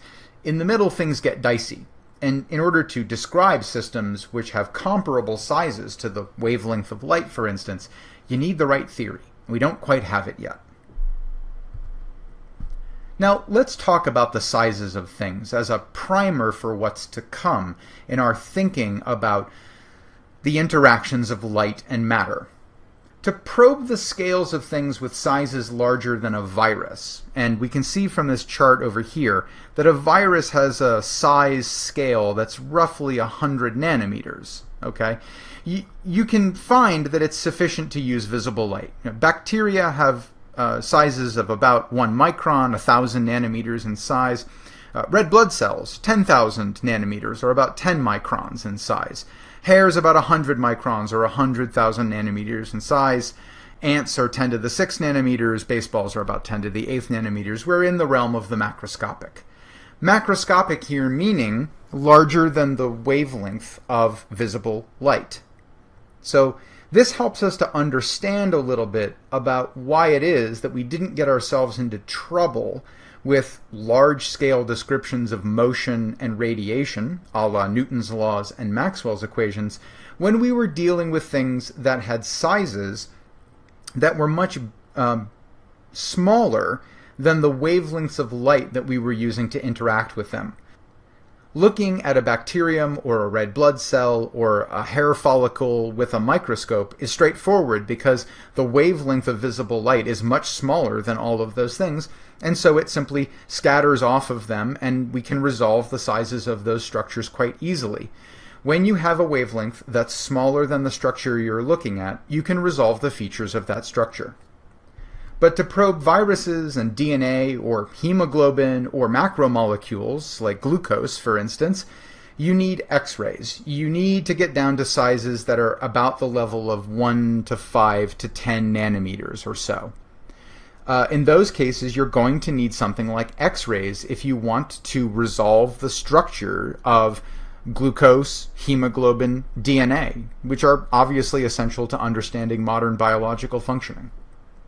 In the middle, things get dicey. And in order to describe systems which have comparable sizes to the wavelength of light, for instance, you need the right theory. We don't quite have it yet. Now, let's talk about the sizes of things as a primer for what's to come in our thinking about the interactions of light and matter. To probe the scales of things with sizes larger than a virus, and we can see from this chart over here that a virus has a size scale that's roughly 100 nanometers. Okay, you can find that it's sufficient to use visible light. Bacteria have sizes of about 1 micron, 1,000 nanometers in size. Red blood cells, 10,000 nanometers, or about 10 microns in size. Hairs about 100 microns, or 100,000 nanometers in size. Ants are 10 to the 6 nanometers. Baseballs are about 10 to the 8th nanometers. We're in the realm of the macroscopic. Macroscopic here meaning larger than the wavelength of visible light. So this helps us to understand a little bit about why it is that we didn't get ourselves into trouble with large-scale descriptions of motion and radiation, a la Newton's laws and Maxwell's equations, when we were dealing with things that had sizes that were much smaller than the wavelengths of light that we were using to interact with them. Looking at a bacterium or a red blood cell or a hair follicle with a microscope is straightforward because the wavelength of visible light is much smaller than all of those things, and so it simply scatters off of them, and we can resolve the sizes of those structures quite easily. When you have a wavelength that's smaller than the structure you're looking at, you can resolve the features of that structure. But to probe viruses and DNA or hemoglobin or macromolecules, like glucose, for instance, you need X-rays. You need to get down to sizes that are about the level of 1 to 5 to 10 nanometers or so. In those cases, you're going to need something like X-rays if you want to resolve the structure of glucose, hemoglobin, DNA, which are obviously essential to understanding modern biological functioning.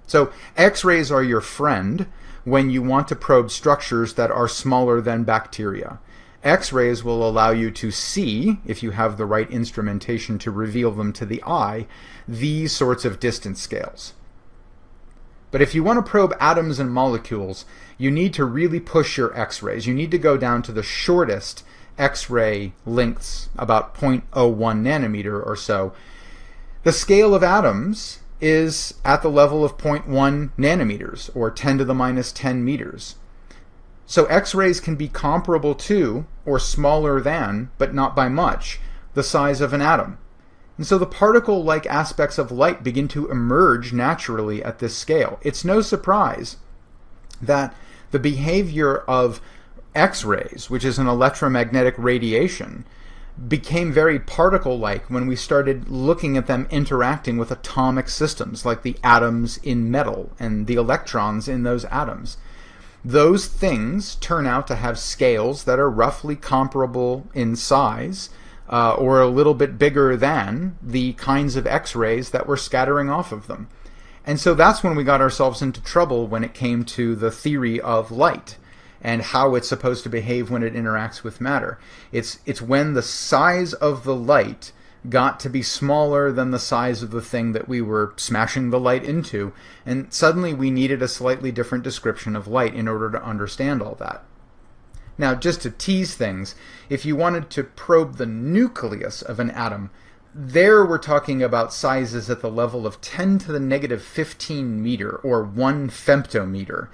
So X-rays are your friend when you want to probe structures that are smaller than bacteria. X-rays will allow you to see, if you have the right instrumentation to reveal them to the eye, these sorts of distance scales. But if you want to probe atoms and molecules, you need to really push your X-rays. You need to go down to the shortest X-ray lengths, about 0.01 nanometer or so. The scale of atoms is at the level of 0.1 nanometers, or 10 to the minus 10 meters. So X-rays can be comparable to, or smaller than, but not by much, the size of an atom. And so the particle-like aspects of light begin to emerge naturally at this scale. It's no surprise that the behavior of X-rays, which is an electromagnetic radiation, became very particle-like when we started looking at them interacting with atomic systems like the atoms in metal and the electrons in those atoms. Those things turn out to have scales that are roughly comparable in size or a little bit bigger than the kinds of X-rays that were scattering off of them. And so that's when we got ourselves into trouble when it came to the theory of light and how it's supposed to behave when it interacts with matter. It's when the size of the light got to be smaller than the size of the thing that we were smashing the light into, and suddenly we needed a slightly different description of light in order to understand all that. Now, just to tease things, if you wanted to probe the nucleus of an atom, there we're talking about sizes at the level of 10 to the negative 15 meter, or 1 femtometer.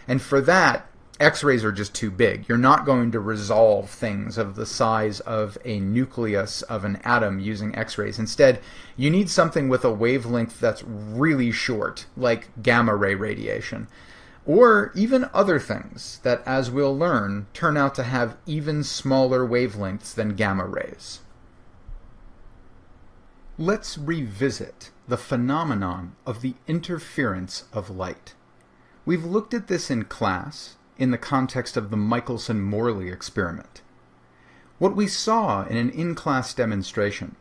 And for that, X-rays are just too big. You're not going to resolve things of the size of a nucleus of an atom using X-rays. Instead, you need something with a wavelength that's really short, like gamma ray radiation. Or even other things that, as we'll learn, turn out to have even smaller wavelengths than gamma rays. Let's revisit the phenomenon of the interference of light. We've looked at this in class in the context of the Michelson-Morley experiment. What we saw in an in-class demonstration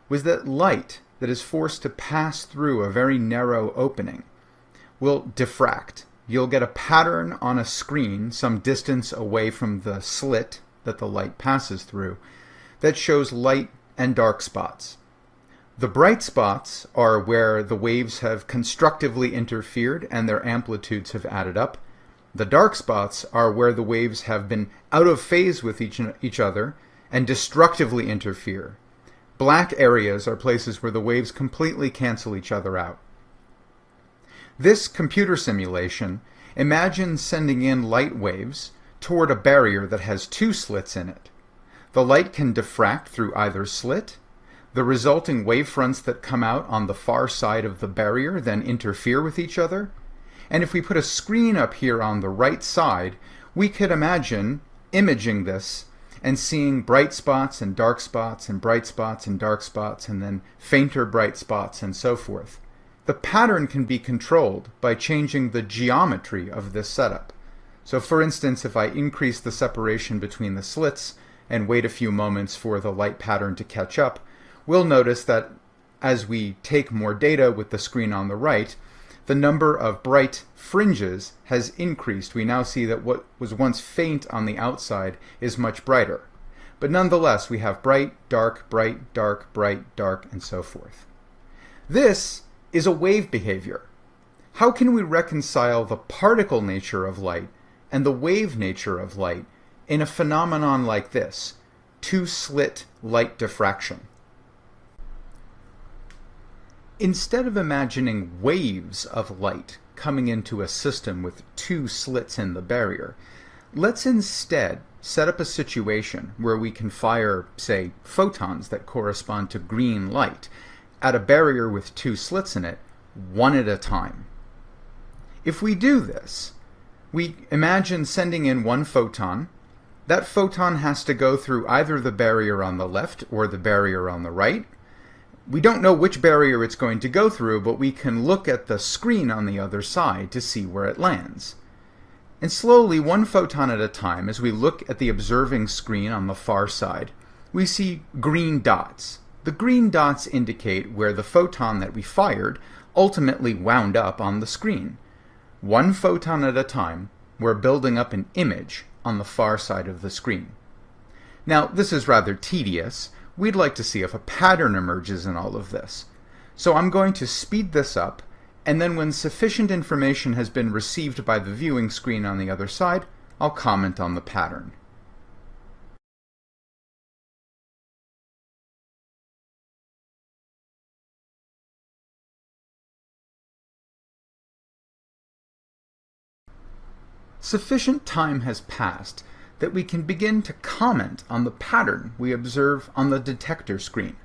was that light that is forced to pass through a very narrow opening will diffract, you'll get a pattern on a screen some distance away from the slit that the light passes through that shows light and dark spots. The bright spots are where the waves have constructively interfered and their amplitudes have added up. The dark spots are where the waves have been out of phase with each other and destructively interfere. Black areas are places where the waves completely cancel each other out. This computer simulation imagines sending in light waves toward a barrier that has two slits in it. The light can diffract through either slit. The resulting wavefronts that come out on the far side of the barrier then interfere with each other. And if we put a screen up here on the right side, we could imagine imaging this and seeing bright spots and dark spots and bright spots and dark spots and then fainter bright spots and so forth. The pattern can be controlled by changing the geometry of this setup. So for instance, if I increase the separation between the slits and wait a few moments for the light pattern to catch up, we'll notice that as we take more data with the screen on the right, the number of bright fringes has increased. We now see that what was once faint on the outside is much brighter. But nonetheless, we have bright, dark, and so forth. This is a wave behavior. How can we reconcile the particle nature of light and the wave nature of light in a phenomenon like this, two-slit light diffraction? Instead of imagining waves of light coming into a system with two slits in the barrier, let's instead set up a situation where we can fire, say, photons that correspond to green light at a barrier with two slits in it, one at a time. If we do this, we imagine sending in one photon. That photon has to go through either the barrier on the left or the barrier on the right. We don't know which barrier it's going to go through, but we can look at the screen on the other side to see where it lands. And slowly, one photon at a time, as we look at the observing screen on the far side, we see green dots. The green dots indicate where the photon that we fired ultimately wound up on the screen. One photon at a time, we're building up an image on the far side of the screen. Now, this is rather tedious. We'd like to see if a pattern emerges in all of this. So I'm going to speed this up, and then when sufficient information has been received by the viewing screen on the other side, I'll comment on the pattern. Sufficient time has passed that we can begin to comment on the pattern we observe on the detector screen.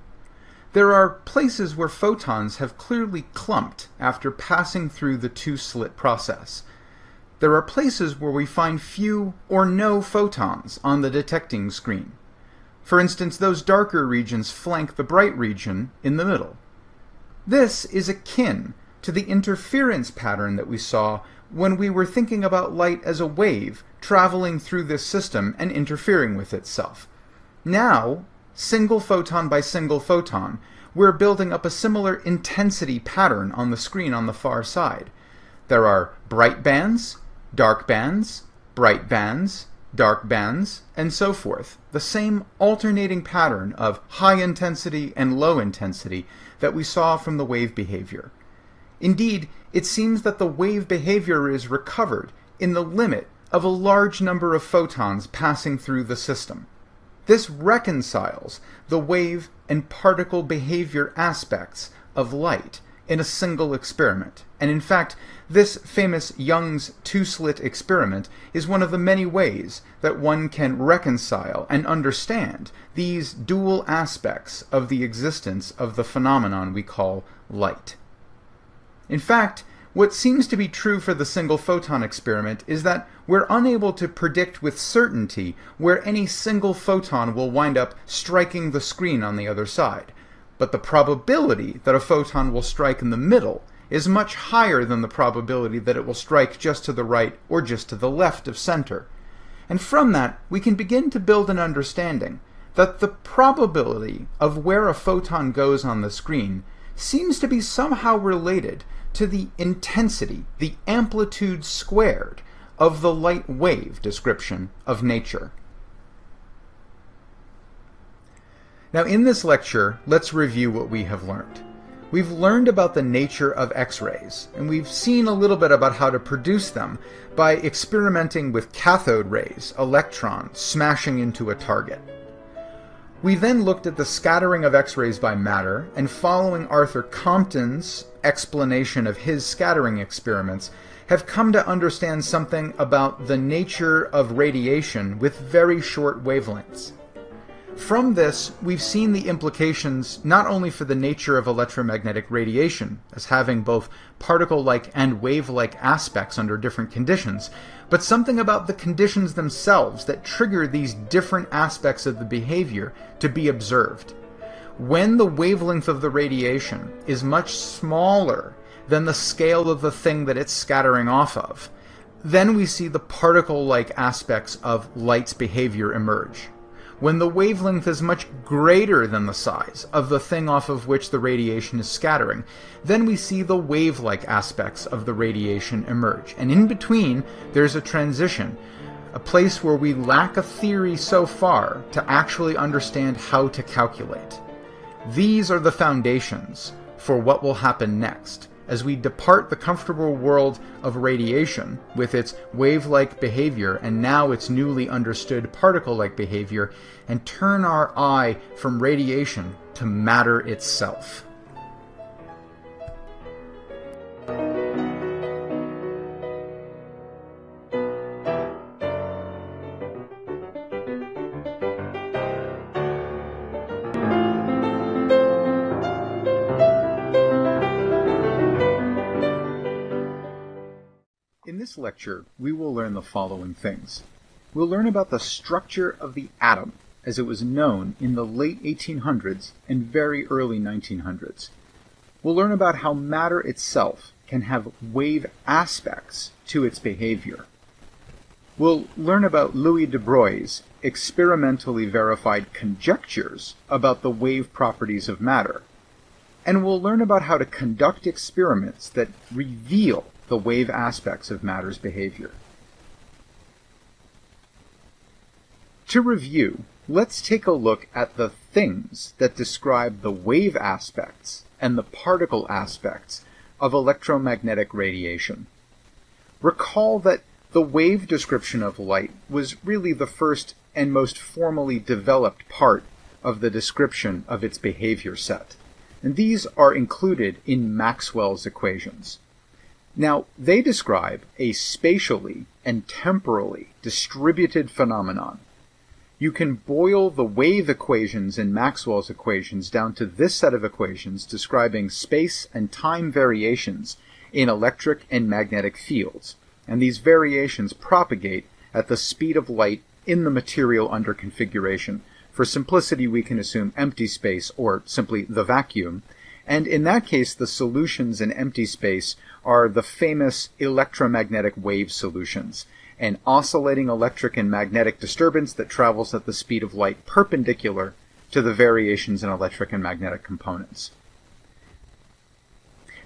There are places where photons have clearly clumped after passing through the two-slit process. There are places where we find few or no photons on the detecting screen. For instance, those darker regions flank the bright region in the middle. This is akin to the interference pattern that we saw when we were thinking about light as a wave traveling through this system and interfering with itself. Now, single photon by single photon, we're building up a similar intensity pattern on the screen on the far side. There are bright bands, dark bands, bright bands, dark bands, and so forth. The same alternating pattern of high intensity and low intensity that we saw from the wave behavior. Indeed, it seems that the wave behavior is recovered in the limit of a large number of photons passing through the system. This reconciles the wave and particle behavior aspects of light in a single experiment. And in fact, this famous Young's two-slit experiment is one of the many ways that one can reconcile and understand these dual aspects of the existence of the phenomenon we call light. In fact, what seems to be true for the single photon experiment is that we're unable to predict with certainty where any single photon will wind up striking the screen on the other side. But the probability that a photon will strike in the middle is much higher than the probability that it will strike just to the right or just to the left of center. And from that, we can begin to build an understanding that the probability of where a photon goes on the screen seems to be somehow related to the intensity, the amplitude squared, of the light wave description of nature. Now, in this lecture, let's review what we have learned. We've learned about the nature of X-rays, and we've seen a little bit about how to produce them by experimenting with cathode rays, electrons smashing into a target. We then looked at the scattering of X-rays by matter, and following Arthur Compton's explanation of his scattering experiments, have come to understand something about the nature of radiation with very short wavelengths. From this, we've seen the implications not only for the nature of electromagnetic radiation, as having both particle-like and wave-like aspects under different conditions, but something about the conditions themselves that trigger these different aspects of the behavior to be observed. When the wavelength of the radiation is much smaller than the scale of the thing that it's scattering off of, then we see the particle-like aspects of light's behavior emerge. When the wavelength is much greater than the size of the thing off of which the radiation is scattering, then we see the wave-like aspects of the radiation emerge. And in between, there's a transition, a place where we lack a theory so far to actually understand how to calculate. These are the foundations for what will happen next, as we depart the comfortable world of radiation with its wave-like behavior and now its newly understood particle-like behavior, and turn our eye from radiation to matter itself. In this lecture, we will learn the following things. We'll learn about the structure of the atom as it was known in the late 1800s and very early 1900s. We'll learn about how matter itself can have wave aspects to its behavior. We'll learn about Louis de Broglie's experimentally verified conjectures about the wave properties of matter. And we'll learn about how to conduct experiments that reveal the wave aspects of matter's behavior. To review, let's take a look at the things that describe the wave aspects and the particle aspects of electromagnetic radiation. Recall that the wave description of light was really the first and most formally developed part of the description of its behavior set, and these are included in Maxwell's equations. Now, they describe a spatially and temporally distributed phenomenon. You can boil the wave equations in Maxwell's equations down to this set of equations describing space and time variations in electric and magnetic fields, and these variations propagate at the speed of light in the material under configuration. For simplicity, we can assume empty space, or simply the vacuum, and in that case, the solutions in empty space are the famous electromagnetic wave solutions, an oscillating electric and magnetic disturbance that travels at the speed of light perpendicular to the variations in electric and magnetic components.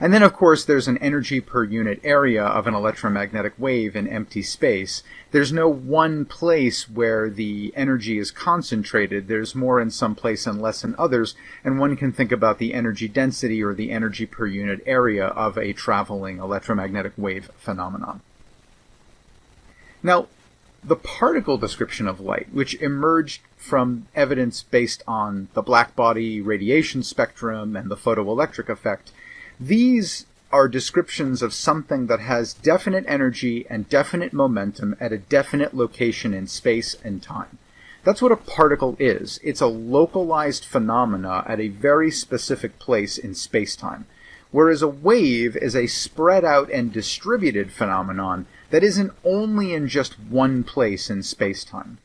And then, of course, there's an energy per unit area of an electromagnetic wave in empty space. There's no one place where the energy is concentrated. There's more in some place and less in others, and one can think about the energy density or the energy per unit area of a traveling electromagnetic wave phenomenon. Now, the particle description of light, which emerged from evidence based on the blackbody radiation spectrum and the photoelectric effect, these are descriptions of something that has definite energy and definite momentum at a definite location in space and time. That's what a particle is. It's a localized phenomena at a very specific place in space-time, whereas a wave is a spread out and distributed phenomenon that isn't only in just one place in space-time.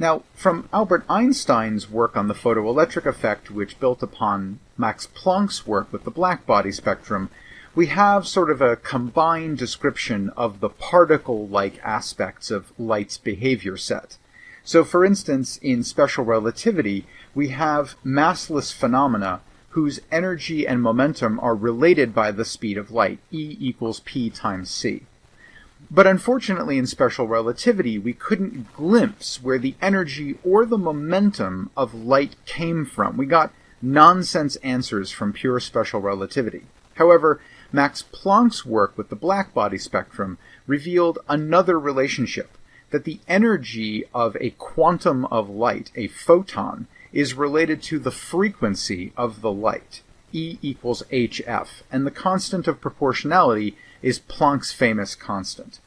Now, from Albert Einstein's work on the photoelectric effect, which built upon Max Planck's work with the blackbody spectrum, we have sort of a combined description of the particle-like aspects of light's behavior set. So, for instance, in special relativity, we have massless phenomena whose energy and momentum are related by the speed of light, E equals p times c. But unfortunately in special relativity, we couldn't glimpse where the energy or the momentum of light came from. We got nonsense answers from pure special relativity. However, Max Planck's work with the blackbody spectrum revealed another relationship, that the energy of a quantum of light, a photon, is related to the frequency of the light, E equals hf, and the constant of proportionality is Planck's famous constant.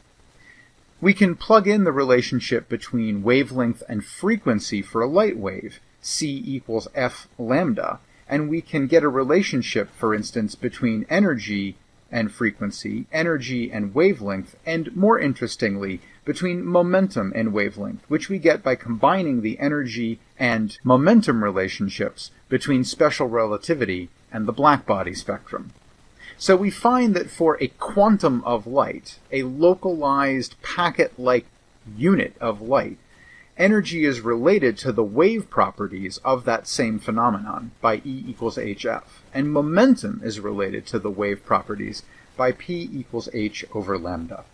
We can plug in the relationship between wavelength and frequency for a light wave, c equals f lambda, and we can get a relationship, for instance, between energy and frequency, energy and wavelength, and more interestingly, between momentum and wavelength, which we get by combining the energy and momentum relationships between special relativity and the blackbody spectrum. So we find that for a quantum of light, a localized packet-like unit of light, energy is related to the wave properties of that same phenomenon by E equals hf, and momentum is related to the wave properties by p equals h over lambda.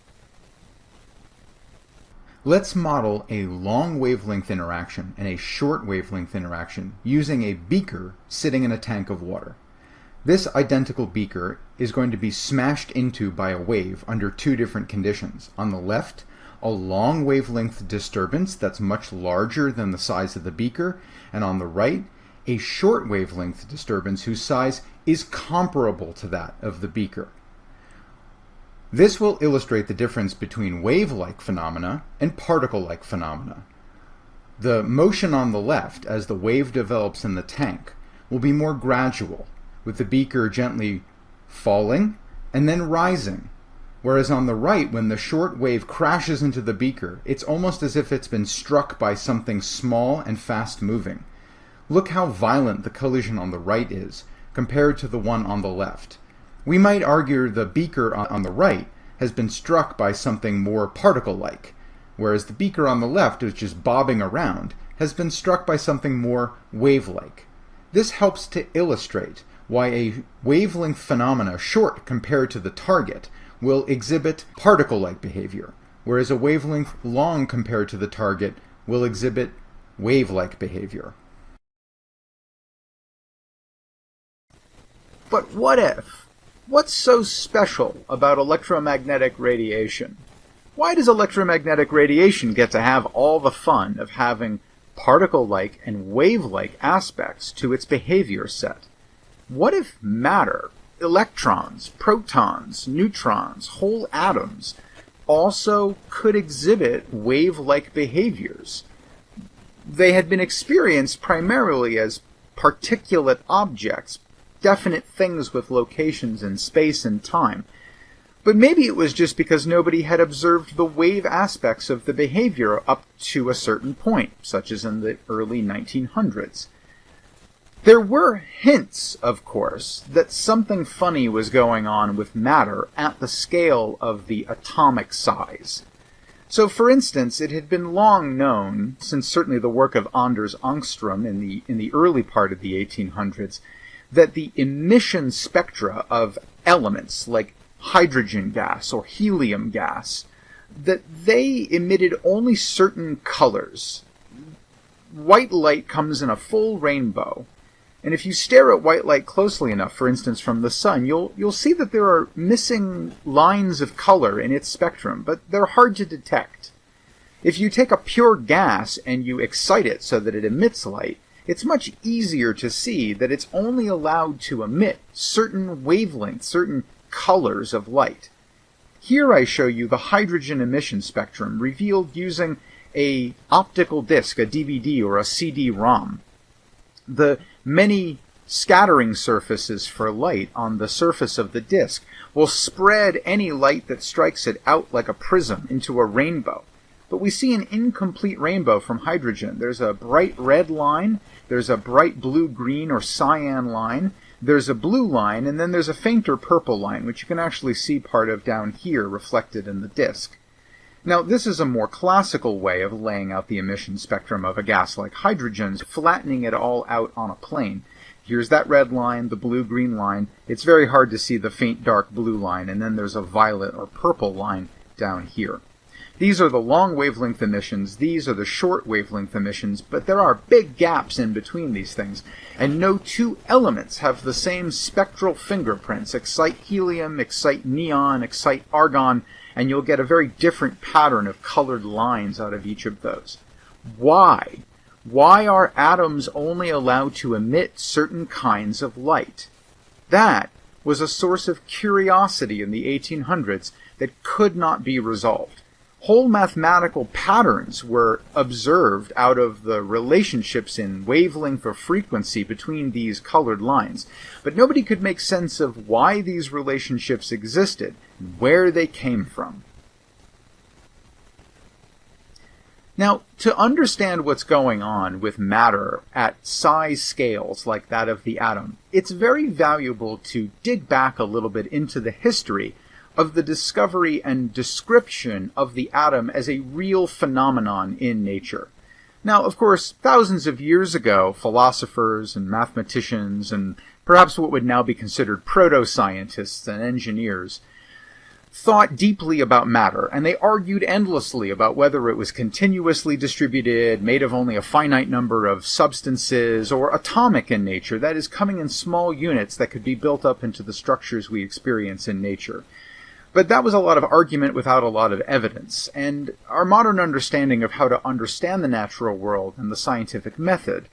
Let's model a long wavelength interaction and a short wavelength interaction using a beaker sitting in a tank of water. This identical beaker is going to be smashed into by a wave under two different conditions. On the left, a long wavelength disturbance that's much larger than the size of the beaker, and on the right, a short wavelength disturbance whose size is comparable to that of the beaker. This will illustrate the difference between wave-like phenomena and particle-like phenomena. The motion on the left, as the wave develops in the tank, will be more gradual, with the beaker gently falling and then rising. Whereas on the right, when the short wave crashes into the beaker, it's almost as if it's been struck by something small and fast-moving. Look how violent the collision on the right is, compared to the one on the left. We might argue the beaker on the right has been struck by something more particle-like, whereas the beaker on the left, which is bobbing around, has been struck by something more wave-like. This helps to illustrate why a wavelength phenomena short compared to the target will exhibit particle-like behavior, whereas a wavelength long compared to the target will exhibit wave-like behavior. But what if? What's so special about electromagnetic radiation? Why does electromagnetic radiation get to have all the fun of having particle-like and wave-like aspects to its behavior set? What if matter, electrons, protons, neutrons, whole atoms, also could exhibit wave-like behaviors? They had been experienced primarily as particulate objects, definite things with locations in space and time. But maybe it was just because nobody had observed the wave aspects of the behavior up to a certain point, such as in the early 1900s. There were hints, of course, that something funny was going on with matter at the scale of the atomic size. So, for instance, it had been long known, since certainly the work of Anders Ångström in the early part of the 1800s, that the emission spectra of elements like hydrogen gas or helium gas, that they emitted only certain colors. White light comes in a full rainbow. And if you stare at white light closely enough, for instance from the sun, you'll see that there are missing lines of color in its spectrum, but they're hard to detect. If you take a pure gas and you excite it so that it emits light, it's much easier to see that it's only allowed to emit certain wavelengths, certain colors of light. Here I show you the hydrogen emission spectrum revealed using an optical disc, a DVD or a CD-ROM. The many scattering surfaces for light on the surface of the disk will spread any light that strikes it out like a prism into a rainbow. But we see an incomplete rainbow from hydrogen. There's a bright red line, there's a bright blue-green or cyan line, there's a blue line, and then there's a fainter purple line, which you can actually see part of down here reflected in the disk. Now, this is a more classical way of laying out the emission spectrum of a gas like hydrogen, flattening it all out on a plane. Here's that red line, the blue-green line. It's very hard to see the faint dark blue line, and then there's a violet or purple line down here. These are the long wavelength emissions, these are the short wavelength emissions, but there are big gaps in between these things, and no two elements have the same spectral fingerprints. Excite helium, excite neon, excite argon, and you'll get a very different pattern of colored lines out of each of those. Why? Why are atoms only allowed to emit certain kinds of light? That was a source of curiosity in the 1800s that could not be resolved. Whole mathematical patterns were observed out of the relationships in wavelength or frequency between these colored lines, but nobody could make sense of why these relationships existed and where they came from. Now, to understand what's going on with matter at size scales like that of the atom, it's very valuable to dig back a little bit into the history of the discovery and description of the atom as a real phenomenon in nature. Now, of course, thousands of years ago, philosophers and mathematicians and perhaps what would now be considered proto-scientists and engineers thought deeply about matter, and they argued endlessly about whether it was continuously distributed, made of only a finite number of substances, or atomic in nature, that is, coming in small units that could be built up into the structures we experience in nature. But that was a lot of argument without a lot of evidence, and our modern understanding of how to understand the natural world and the scientific method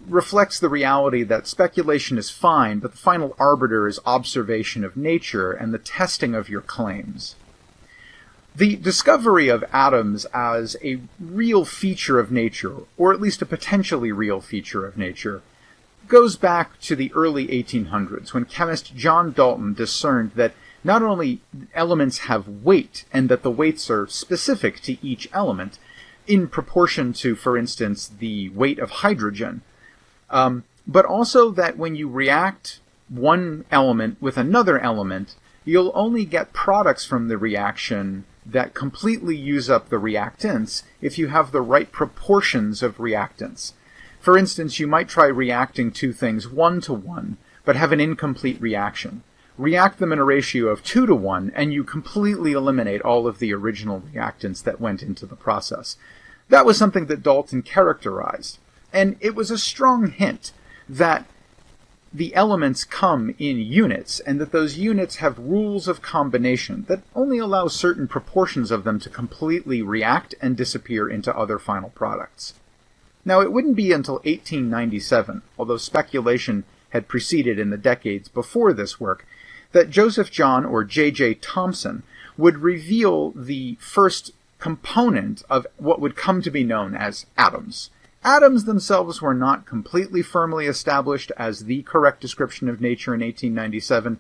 reflects the reality that speculation is fine, but the final arbiter is observation of nature and the testing of your claims. The discovery of atoms as a real feature of nature, or at least a potentially real feature of nature, goes back to the early 1800s, when chemist John Dalton discerned that not only elements have weight, and that the weights are specific to each element, in proportion to, for instance, the weight of hydrogen, but also that when you react one element with another element, you'll only get products from the reaction that completely use up the reactants if you have the right proportions of reactants. For instance, you might try reacting two things 1-to-1, but have an incomplete reaction. React them in a ratio of 2-to-1, and you completely eliminate all of the original reactants that went into the process. That was something that Dalton characterized, and it was a strong hint that the elements come in units, and that those units have rules of combination that only allow certain proportions of them to completely react and disappear into other final products. Now, it wouldn't be until 1897, although speculation had preceded in the decades before this work, that Joseph John, or J.J. Thomson, would reveal the first component of what would come to be known as atoms. Atoms themselves were not completely firmly established as the correct description of nature in 1897,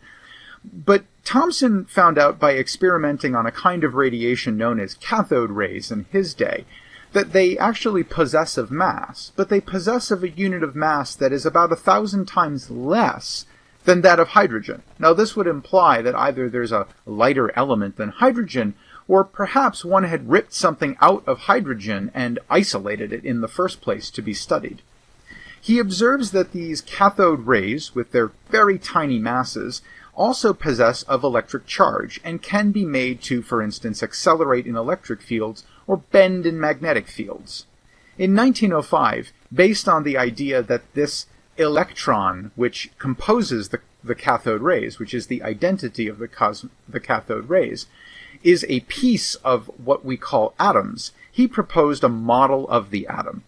but Thomson found out by experimenting on a kind of radiation known as cathode rays in his day that they actually possess of mass, but they possess of a unit of mass that is about 1,000 times less than that of hydrogen. Now, this would imply that either there's a lighter element than hydrogen, or perhaps one had ripped something out of hydrogen and isolated it in the first place to be studied. He observes that these cathode rays, with their very tiny masses, also possess of electric charge and can be made to, for instance, accelerate in electric fields or bend in magnetic fields. In 1905, based on the idea that this electron, which composes the cathode rays, which is the identity of the cathode rays, is a piece of what we call atoms, he proposed a model of the atom.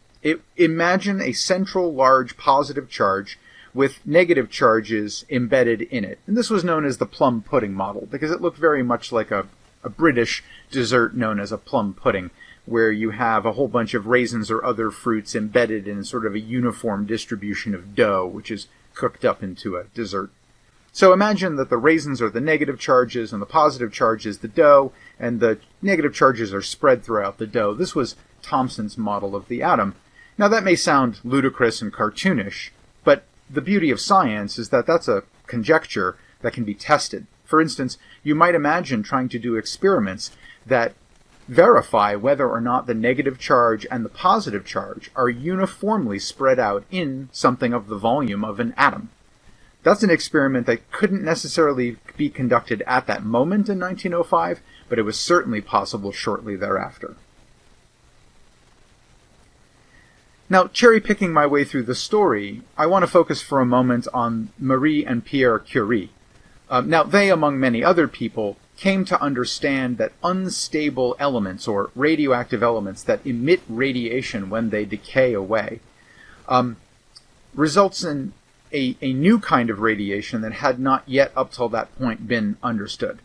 Imagine a central large positive charge with negative charges embedded in it. And this was known as the plum pudding model because it looked very much like a British dessert known as a plum pudding, where you have a whole bunch of raisins or other fruits embedded in sort of a uniform distribution of dough, which is cooked up into a dessert. So imagine that the raisins are the negative charges and the positive charge is the dough, and the negative charges are spread throughout the dough. This was Thomson's model of the atom. Now that may sound ludicrous and cartoonish, but the beauty of science is that that's a conjecture that can be tested. For instance, you might imagine trying to do experiments that verify whether or not the negative charge and the positive charge are uniformly spread out in something of the volume of an atom. That's an experiment that couldn't necessarily be conducted at that moment in 1905, but it was certainly possible shortly thereafter. Now, cherry-picking my way through the story, I want to focus for a moment on Marie and Pierre Curie. Now, they, among many other people, came to understand that unstable elements, or radioactive elements that emit radiation when they decay away, results in a new kind of radiation that had not yet up till that point been understood.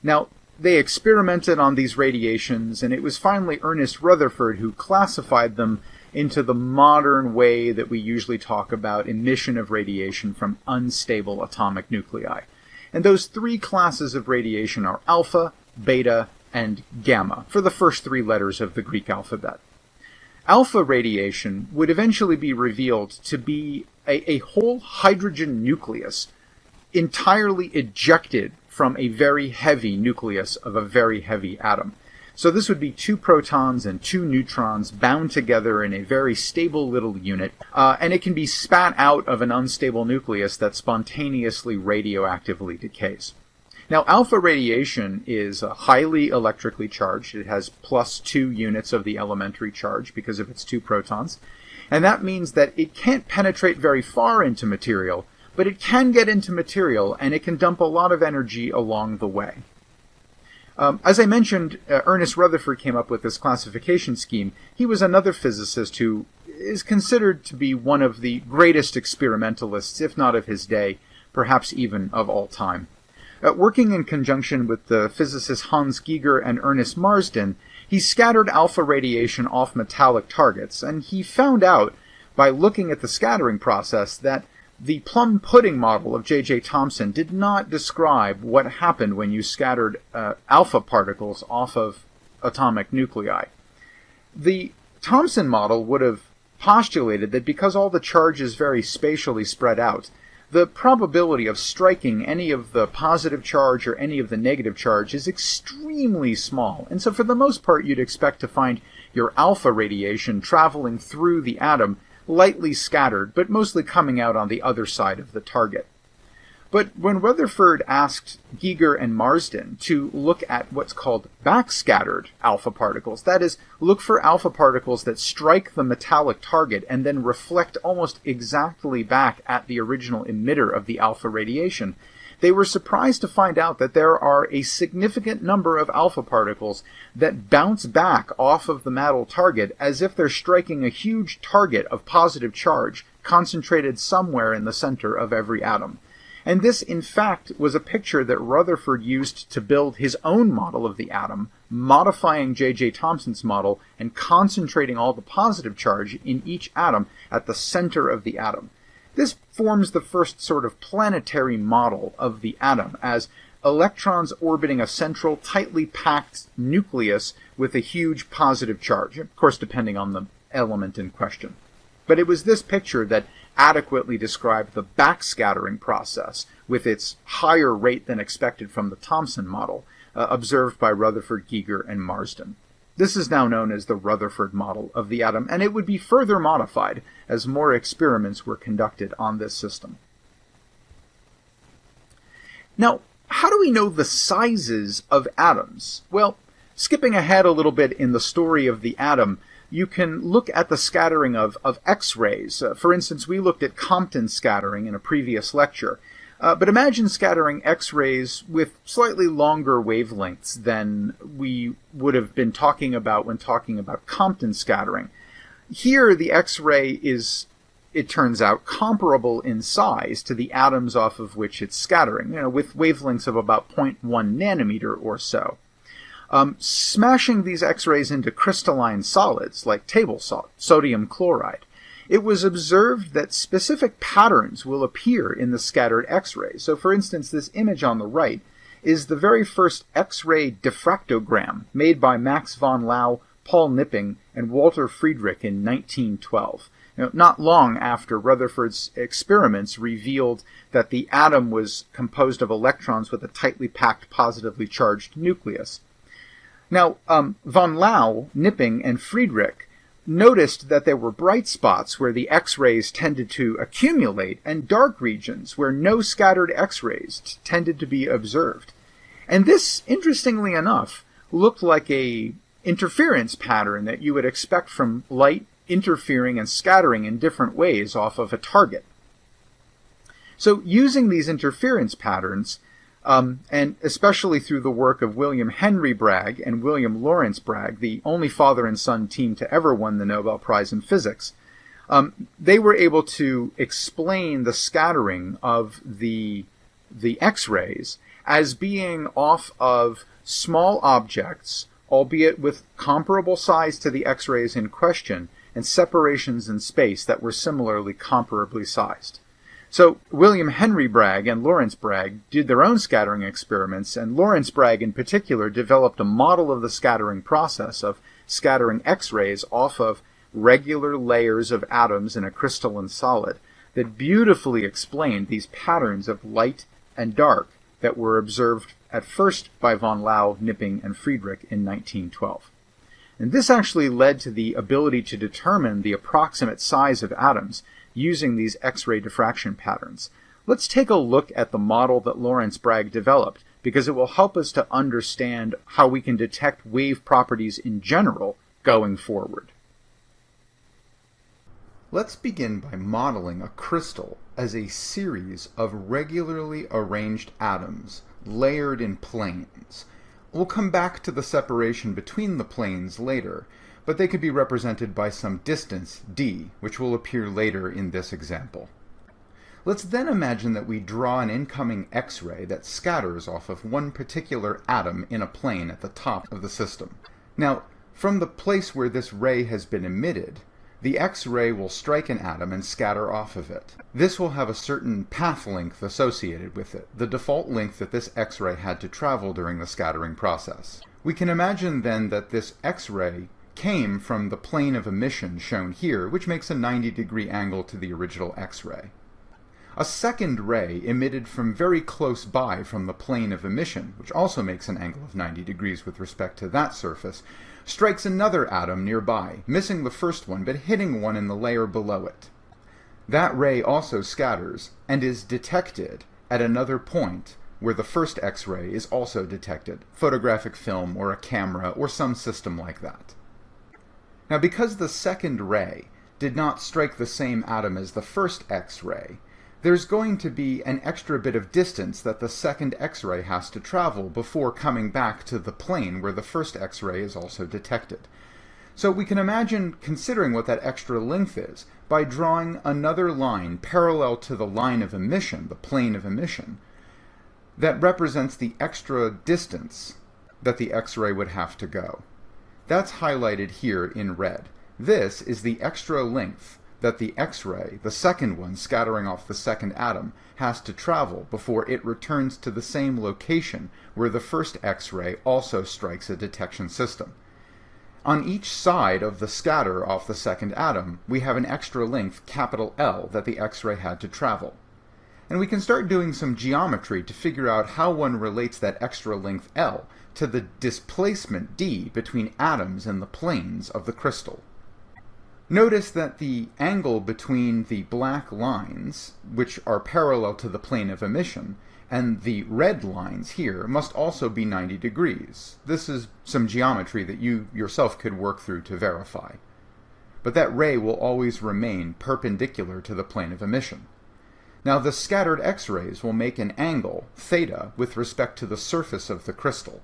Now, they experimented on these radiations, and it was finally Ernest Rutherford who classified them into the modern way that we usually talk about emission of radiation from unstable atomic nuclei. And those three classes of radiation are alpha, beta, and gamma, for the first three letters of the Greek alphabet. Alpha radiation would eventually be revealed to be a whole hydrogen nucleus entirely ejected from a very heavy nucleus of a very heavy atom. So this would be 2 protons and 2 neutrons bound together in a very stable little unit, and it can be spat out of an unstable nucleus that spontaneously radioactively decays. Now, alpha radiation is highly electrically charged. It has +2 units of the elementary charge because of its 2 protons, and that means that it can't penetrate very far into material, but it can get into material, and it can dump a lot of energy along the way. As I mentioned, Ernest Rutherford came up with this classification scheme. He was another physicist who is considered to be one of the greatest experimentalists, if not of his day, perhaps even of all time. Working in conjunction with the physicists Hans Geiger and Ernest Marsden, he scattered alpha radiation off metallic targets, and he found out, by looking at the scattering process, that the plum pudding model of J.J. Thomson did not describe what happened when you scattered alpha particles off of atomic nuclei. The Thomson model would have postulated that because all the charge is very spatially spread out, the probability of striking any of the positive charge or any of the negative charge is extremely small. And so for the most part, you'd expect to find your alpha radiation traveling through the atom lightly scattered, but mostly coming out on the other side of the target. But when Rutherford asked Geiger and Marsden to look at what's called backscattered alpha particles, that is, look for alpha particles that strike the metallic target and then reflect almost exactly back at the original emitter of the alpha radiation, they were surprised to find out that there are a significant number of alpha particles that bounce back off of the metal target as if they're striking a huge target of positive charge concentrated somewhere in the center of every atom. And this, in fact, was a picture that Rutherford used to build his own model of the atom, modifying J.J. Thomson's model and concentrating all the positive charge in each atom at the center of the atom. This forms the first sort of planetary model of the atom, as electrons orbiting a central, tightly packed nucleus with a huge positive charge, of course depending on the element in question. But it was this picture that adequately described the backscattering process with its higher rate than expected from the Thomson model, observed by Rutherford, Geiger, and Marsden. This is now known as the Rutherford model of the atom, and it would be further modified as more experiments were conducted on this system. Now, how do we know the sizes of atoms? Well, skipping ahead a little bit in the story of the atom, you can look at the scattering of X-rays. For instance, we looked at Compton scattering in a previous lecture. But imagine scattering X-rays with slightly longer wavelengths than we would have been talking about when talking about Compton scattering. Here, the X-ray is, it turns out, comparable in size to the atoms off of which it's scattering, with wavelengths of about 0.1 nanometer or so. Smashing these X-rays into crystalline solids like table salt, sodium chloride, it was observed that specific patterns will appear in the scattered X-rays. So, for instance, this image on the right is the very first X-ray diffractogram made by Max von Laue, Paul Knipping, and Walter Friedrich in 1912. Not long after Rutherford's experiments revealed that the atom was composed of electrons with a tightly packed, positively charged nucleus. Now, von Lau, Knipping, and Friedrich noticed that there were bright spots where the X-rays tended to accumulate and dark regions where no scattered X-rays tended to be observed. And this, interestingly enough, looked like a interference pattern that you would expect from light interfering and scattering in different ways off of a target. So using these interference patterns, and especially through the work of William Henry Bragg and William Lawrence Bragg, the only father and son team to ever win the Nobel Prize in Physics, they were able to explain the scattering of the X-rays as being off of small objects, albeit with comparable size to the X-rays in question, and separations in space that were similarly comparably sized. So William Henry Bragg and Lawrence Bragg did their own scattering experiments, and Lawrence Bragg in particular developed a model of the scattering process of scattering X-rays off of regular layers of atoms in a crystalline solid that beautifully explained these patterns of light and dark that were observed at first by von Lau, Knipping, and Friedrich in 1912. And this actually led to the ability to determine the approximate size of atoms using these X-ray diffraction patterns. Let's take a look at the model that Lawrence Bragg developed, because it will help us to understand how we can detect wave properties in general going forward. Let's begin by modeling a crystal as a series of regularly arranged atoms layered in planes. We'll come back to the separation between the planes later, but they could be represented by some distance, d, which will appear later in this example. Let's then imagine that we draw an incoming X-ray that scatters off of one particular atom in a plane at the top of the system. Now, from the place where this ray has been emitted, the X-ray will strike an atom and scatter off of it. This will have a certain path length associated with it, the default length that this X-ray had to travel during the scattering process. We can imagine then that this X-ray came from the plane of emission shown here, which makes a 90-degree angle to the original X-ray. A second ray emitted from very close by from the plane of emission, which also makes an angle of 90 degrees with respect to that surface, strikes another atom nearby, missing the first one but hitting one in the layer below it. That ray also scatters and is detected at another point where the first X-ray is also detected, photographic film or a camera or some system like that. Now, because the second ray did not strike the same atom as the first X-ray, there's going to be an extra bit of distance that the second X-ray has to travel before coming back to the plane where the first X-ray is also detected. So we can imagine considering what that extra length is by drawing another line parallel to the line of emission, the plane of emission, that represents the extra distance that the X-ray would have to go. That's highlighted here in red. This is the extra length that the X-ray, the second one scattering off the second atom, has to travel before it returns to the same location where the first X-ray also strikes a detection system. On each side of the scatter off the second atom, we have an extra length, capital L, that the X-ray had to travel. And we can start doing some geometry to figure out how one relates that extra length L to the displacement d between atoms in the planes of the crystal. Notice that the angle between the black lines, which are parallel to the plane of emission, and the red lines here must also be 90 degrees. This is some geometry that you yourself could work through to verify. But that ray will always remain perpendicular to the plane of emission. Now, the scattered X-rays will make an angle, theta, with respect to the surface of the crystal.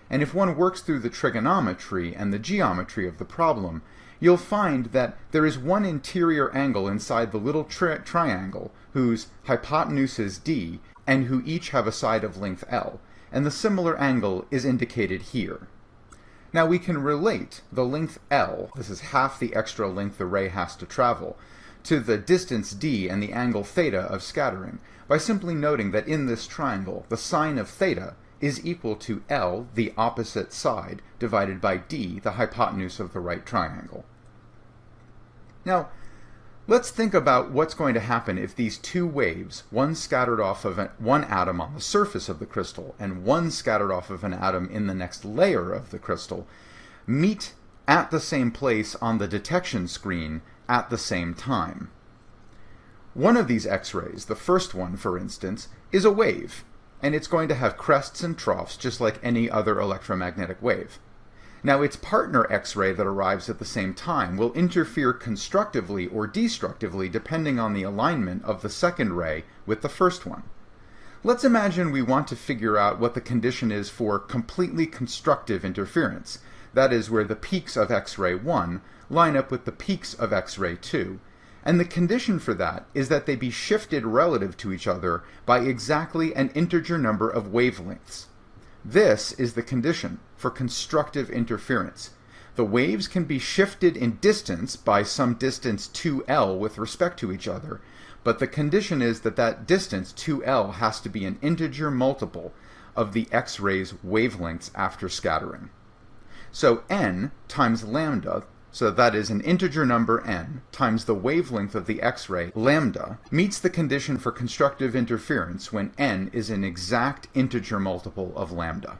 And if one works through the trigonometry and the geometry of the problem, you'll find that there is one interior angle inside the little triangle whose hypotenuse is d, and who each have a side of length L, and the similar angle is indicated here. Now we can relate the length L, this is half the extra length the ray has to travel, to the distance d and the angle theta of scattering by simply noting that in this triangle the sine of theta is equal to L, the opposite side, divided by d, the hypotenuse of the right triangle. Now, Let's think about what's going to happen if these two waves, one scattered off of one atom on the surface of the crystal and one scattered off of an atom in the next layer of the crystal, meet at the same place on the detection screen at the same time. One of these X-rays, the first one for instance, is a wave, and it's going to have crests and troughs just like any other electromagnetic wave. Now, its partner X-ray that arrives at the same time will interfere constructively or destructively depending on the alignment of the second ray with the first one. Let's imagine we want to figure out what the condition is for completely constructive interference, that is, where the peaks of X-ray 1 line up with the peaks of X-ray 2, and the condition for that is that they be shifted relative to each other by exactly an integer number of wavelengths. This is the condition for constructive interference. The waves can be shifted in distance by some distance 2L with respect to each other, but the condition is that that distance 2L has to be an integer multiple of the X-ray's wavelengths after scattering. So n times lambda, so that is an integer number n, times the wavelength of the X-ray, lambda, meets the condition for constructive interference when n is an exact integer multiple of lambda.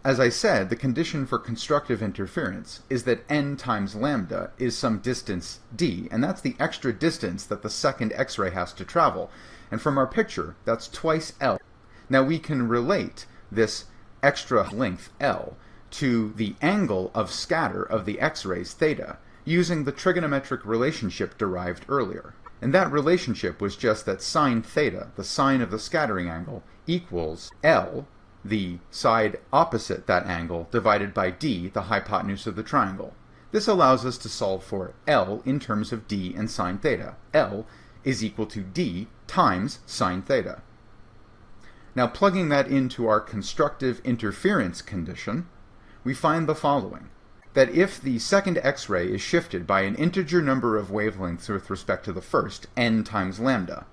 As I said, the condition for constructive interference is that n times lambda is some distance d, and that's the extra distance that the second X-ray has to travel. And from our picture, that's twice L. Now we can relate this extra length L to the angle of scatter of the X-rays theta using the trigonometric relationship derived earlier. And that relationship was just that sine theta, the sine of the scattering angle, equals L, the side opposite that angle, divided by d, the hypotenuse of the triangle. This allows us to solve for L in terms of d and sine theta. L is equal to d times sine theta. Now plugging that into our constructive interference condition, we find the following: that if the second X-ray is shifted by an integer number of wavelengths with respect to the first, n times lambda,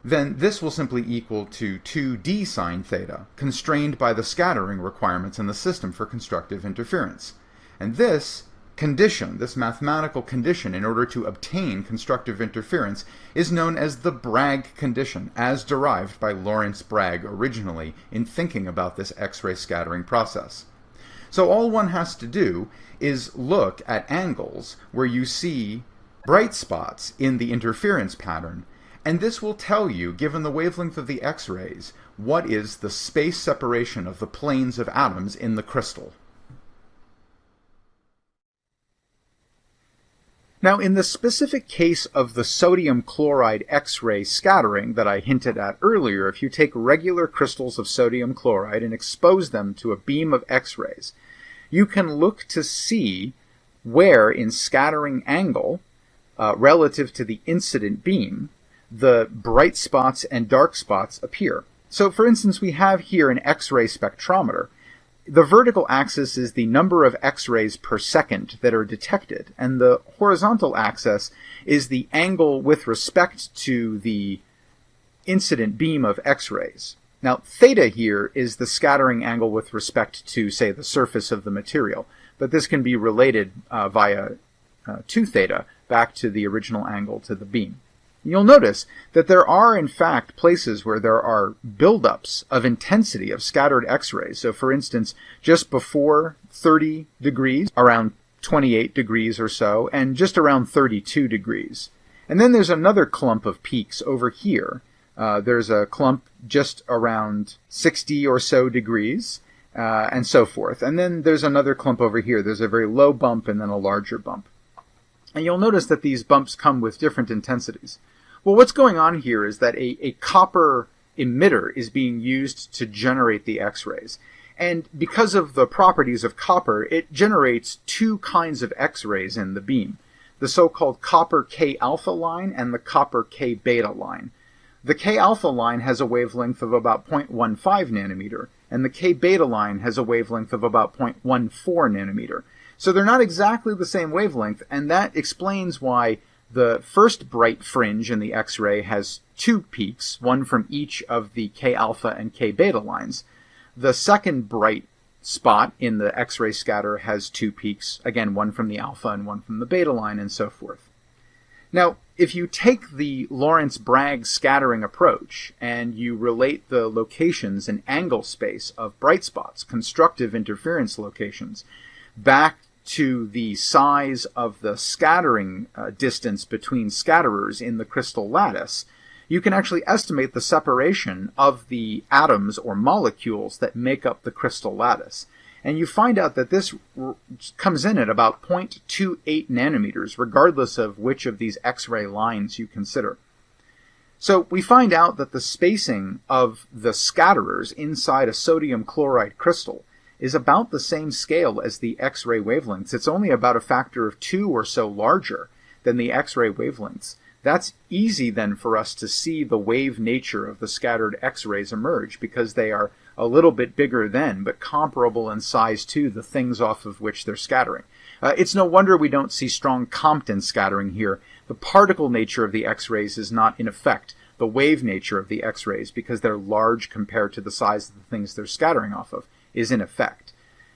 then this will simply equal to 2d sine theta, constrained by the scattering requirements in the system for constructive interference. And this condition, this mathematical condition in order to obtain constructive interference, is known as the Bragg condition, as derived by Lawrence Bragg originally in thinking about this X-ray scattering process. So all one has to do is look at angles where you see bright spots in the interference pattern, and this will tell you, given the wavelength of the X-rays, what is the space separation of the planes of atoms in the crystal. Now, in the specific case of the sodium chloride X-ray scattering that I hinted at earlier, if you take regular crystals of sodium chloride and expose them to a beam of X-rays, you can look to see where in scattering angle, relative to the incident beam, the bright spots and dark spots appear. So for instance, we have here an X-ray spectrometer. The vertical axis is the number of X-rays per second that are detected, and the horizontal axis is the angle with respect to the incident beam of X-rays. Now, theta here is the scattering angle with respect to, say, the surface of the material, but this can be related via 2 theta back to the original angle to the beam. You'll notice that there are, in fact, places where there are buildups of intensity of scattered X-rays. So, for instance, just before 30 degrees, around 28 degrees or so, and just around 32 degrees. And then there's another clump of peaks over here. There's a clump just around 60 or so degrees, and so forth. And then there's another clump over here. There's a very low bump and then a larger bump. And you'll notice that these bumps come with different intensities. Well, what's going on here is that a copper emitter is being used to generate the X-rays. And because of the properties of copper, it generates 2 kinds of X-rays in the beam, the so-called copper K-alpha line and the copper K-beta line. The K-alpha line has a wavelength of about 0.15 nanometer, and the K-beta line has a wavelength of about 0.14 nanometer. So they're not exactly the same wavelength, and that explains why the first bright fringe in the X-ray has 2 peaks, one from each of the K-alpha and K-beta lines. The second bright spot in the X-ray scatter has 2 peaks, again, one from the alpha and one from the beta line, and so forth. Now, if you take the Lorentz-Bragg scattering approach and you relate the locations and angle space of bright spots, constructive interference locations, back to the size of the scattering distance between scatterers in the crystal lattice, you can actually estimate the separation of the atoms or molecules that make up the crystal lattice. And you find out that this comes in at about 0.28 nanometers, regardless of which of these X-ray lines you consider. So we find out that the spacing of the scatterers inside a sodium chloride crystal is about the same scale as the X-ray wavelengths. It's only about a factor of 2 or so larger than the X-ray wavelengths. That's easy then for us to see the wave nature of the scattered X-rays emerge, because they are a little bit bigger then, but comparable in size to the things off of which they're scattering. It's no wonder we don't see strong Compton scattering here. The particle nature of the X-rays is not in effect the wave nature of the X-rays, because they're large compared to the size of the things they're scattering off of, is in effect.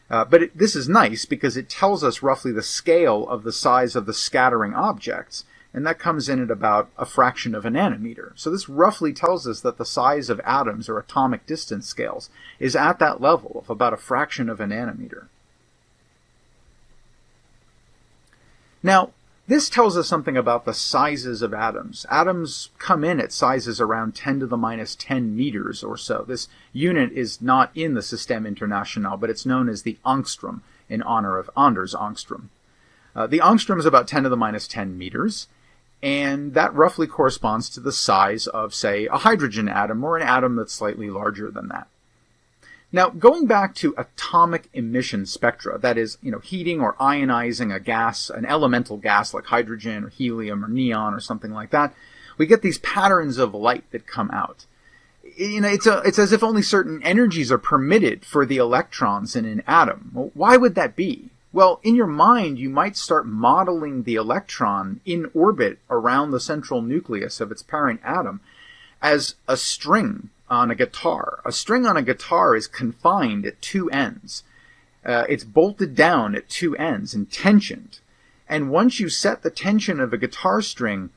But this is nice because it tells us roughly the scale of the size of the scattering objects, and that comes in at about a fraction of a nanometer. So this roughly tells us that the size of atoms or atomic distance scales is at that level of about a fraction of a nanometer. Now, this tells us something about the sizes of atoms. Atoms come in at sizes around 10 to the minus 10 meters or so. This unit is not in the Système International, but it's known as the angstrom in honor of Anders Angstrom. The angstrom is about 10 to the minus 10 meters, and that roughly corresponds to the size of, say, a hydrogen atom or an atom that's slightly larger than that. Now, going back to atomic emission spectra, that is, heating or ionizing a gas, an elemental gas like hydrogen or helium or neon or something like that, we get these patterns of light that come out. It's as if only certain energies are permitted for the electrons in an atom. Well, why would that be? Well, in your mind, you might start modeling the electron in orbit around the central nucleus of its parent atom as a string on a guitar. A string on a guitar is confined at two ends. It's bolted down at two ends and tensioned. And once you set the tension of a guitar string,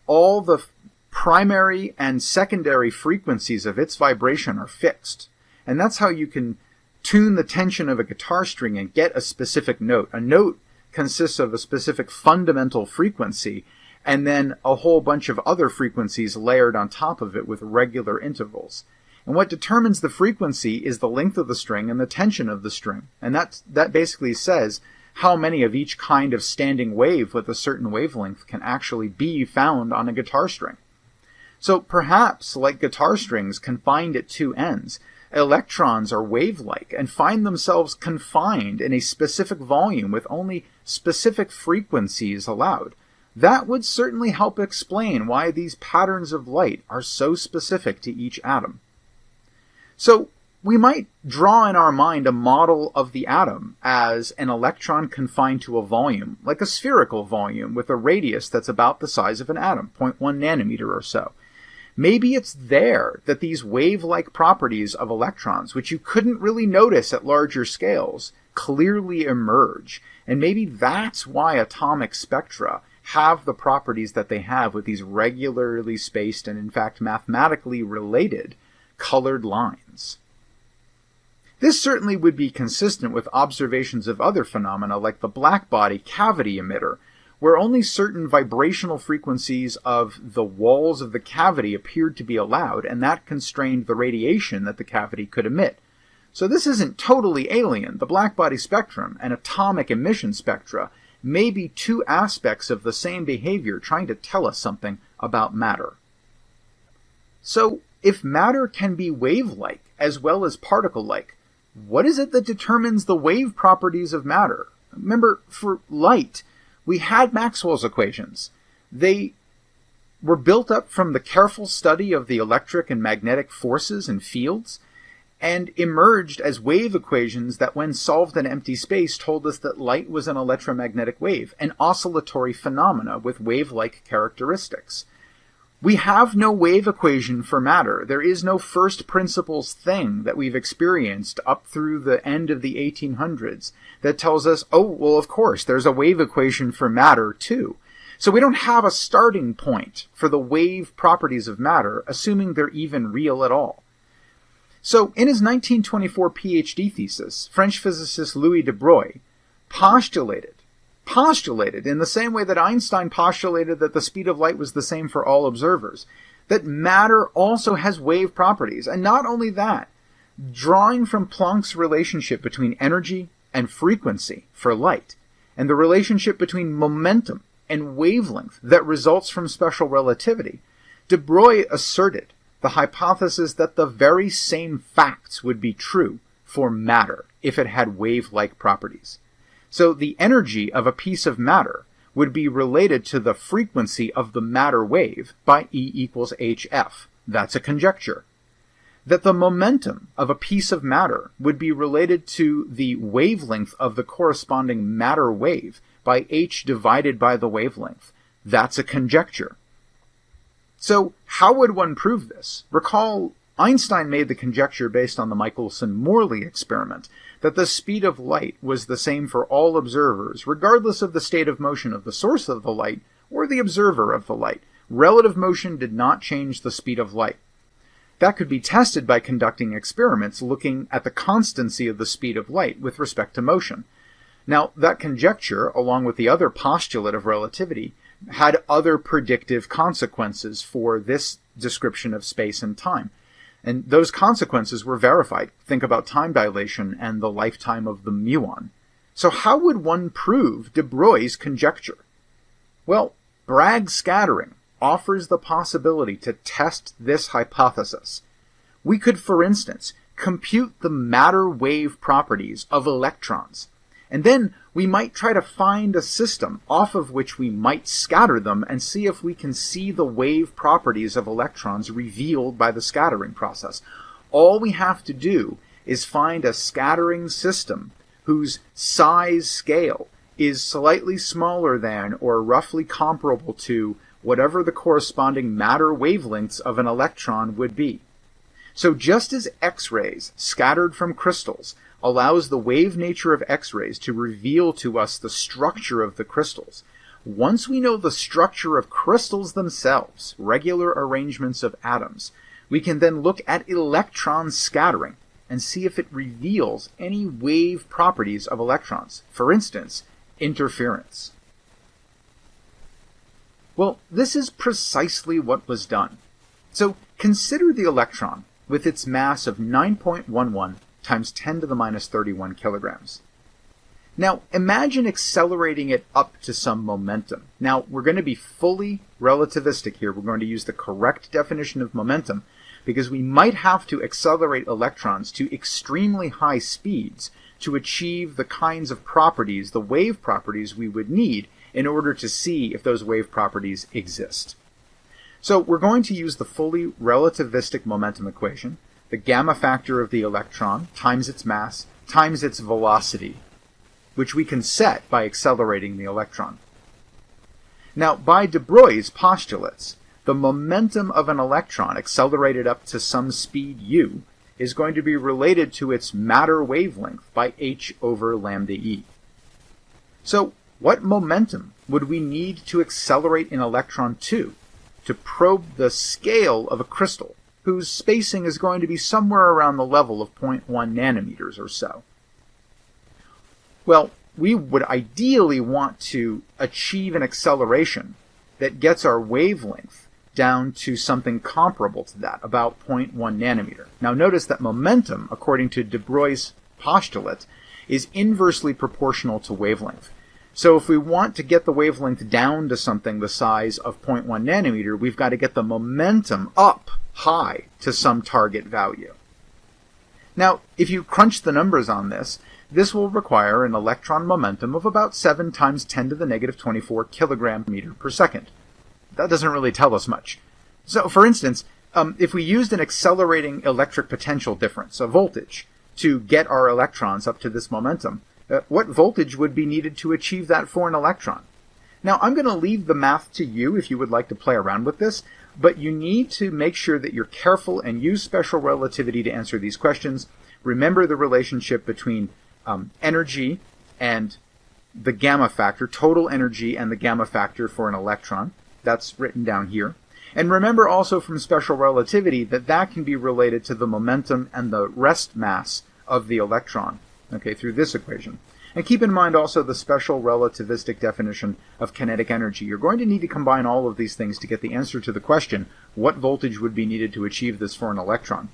all the primary and secondary frequencies of its vibration are fixed. And that's how you can tune the tension of a guitar string and get a specific note. A note consists of a specific fundamental frequency and then a whole bunch of other frequencies layered on top of it with regular intervals. And what determines the frequency is the length of the string and the tension of the string. And that basically says how many of each kind of standing wave with a certain wavelength can actually be found on a guitar string. So perhaps, like guitar strings confined at two ends, electrons are wave-like and find themselves confined in a specific volume with only specific frequencies allowed. That would certainly help explain why these patterns of light are so specific to each atom. So we might draw in our mind a model of the atom as an electron confined to a volume, like a spherical volume with a radius that's about the size of an atom, 0.1 nanometer or so. Maybe it's there that these wave-like properties of electrons, which you couldn't really notice at larger scales, clearly emerge. And maybe that's why atomic spectra have the properties that they have with these regularly spaced and, in fact, mathematically related colored lines. This certainly would be consistent with observations of other phenomena like the blackbody cavity emitter, where only certain vibrational frequencies of the walls of the cavity appeared to be allowed, and that constrained the radiation that the cavity could emit. So this isn't totally alien. The blackbody spectrum and atomic emission spectra may be two aspects of the same behavior trying to tell us something about matter. So, if matter can be wave-like as well as particle-like, what is it that determines the wave properties of matter? Remember, for light, we had Maxwell's equations. They were built up from the careful study of the electric and magnetic forces and fields, and emerged as wave equations that, when solved in empty space, told us that light was an electromagnetic wave, an oscillatory phenomena with wave-like characteristics. We have no wave equation for matter. There is no first principles thing that we've experienced up through the end of the 1800s that tells us, oh, well, of course, there's a wave equation for matter too. So we don't have a starting point for the wave properties of matter, assuming they're even real at all. So in his 1924 PhD thesis, French physicist Louis de Broglie postulated in the same way that Einstein postulated that the speed of light was the same for all observers, that matter also has wave properties. And not only that, drawing from Planck's relationship between energy and frequency for light, and the relationship between momentum and wavelength that results from special relativity, de Broglie asserted the hypothesis that the very same facts would be true for matter if it had wave-like properties. So the energy of a piece of matter would be related to the frequency of the matter wave by E equals hf. That's a conjecture. That the momentum of a piece of matter would be related to the wavelength of the corresponding matter wave by h divided by the wavelength. That's a conjecture. So how would one prove this? Recall, Einstein made the conjecture based on the Michelson-Morley experiment that the speed of light was the same for all observers, regardless of the state of motion of the source of the light or the observer of the light. Relative motion did not change the speed of light. That could be tested by conducting experiments looking at the constancy of the speed of light with respect to motion. Now, that conjecture, along with the other postulate of relativity, had other predictive consequences for this description of space and time. And those consequences were verified. Think about time dilation and the lifetime of the muon. So how would one prove de Broglie's conjecture? Well, Bragg scattering offers the possibility to test this hypothesis. We could, for instance, compute the matter wave properties of electrons, and then we might try to find a system off of which we might scatter them and see if we can see the wave properties of electrons revealed by the scattering process. All we have to do is find a scattering system whose size scale is slightly smaller than or roughly comparable to whatever the corresponding matter wavelengths of an electron would be. So just as X-rays scattered from crystals allows the wave nature of X-rays to reveal to us the structure of the crystals, once we know the structure of crystals themselves, regular arrangements of atoms, we can then look at electron scattering and see if it reveals any wave properties of electrons. For instance, interference. Well, this is precisely what was done. So consider the electron with its mass of 9.11 times 10 to the minus 31 kilograms. Now, imagine accelerating it up to some momentum. Now, we're going to be fully relativistic here. We're going to use the correct definition of momentum because we might have to accelerate electrons to extremely high speeds to achieve the kinds of properties, the wave properties we would need in order to see if those wave properties exist. So we're going to use the fully relativistic momentum equation, the gamma factor of the electron times its mass times its velocity, which we can set by accelerating the electron. Now, by de Broglie's postulates, the momentum of an electron accelerated up to some speed u is going to be related to its matter wavelength by h over lambda e. So what momentum would we need to accelerate an electron to probe the scale of a crystal whose spacing is going to be somewhere around the level of 0.1 nanometers or so? Well, we would ideally want to achieve an acceleration that gets our wavelength down to something comparable to that, about 0.1 nanometer. Now notice that momentum, according to de Broglie's postulate, is inversely proportional to wavelength. So if we want to get the wavelength down to something the size of 0.1 nanometer, we've got to get the momentum up high to some target value. Now, if you crunch the numbers on this, this will require an electron momentum of about 7 times 10 to the negative 24 kilogram meter per second. That doesn't really tell us much. So, for instance, if we used an accelerating electric potential difference, a voltage, to get our electrons up to this momentum, what voltage would be needed to achieve that for an electron? Now, I'm going to leave the math to you if you would like to play around with this, but you need to make sure that you're careful and use special relativity to answer these questions. Remember the relationship between energy and the gamma factor, total energy and the gamma factor for an electron. That's written down here. And remember also from special relativity that that can be related to the momentum and the rest mass of the electron, okay, through this equation. And keep in mind also the special relativistic definition of kinetic energy. You're going to need to combine all of these things to get the answer to the question, what voltage would be needed to achieve this for an electron?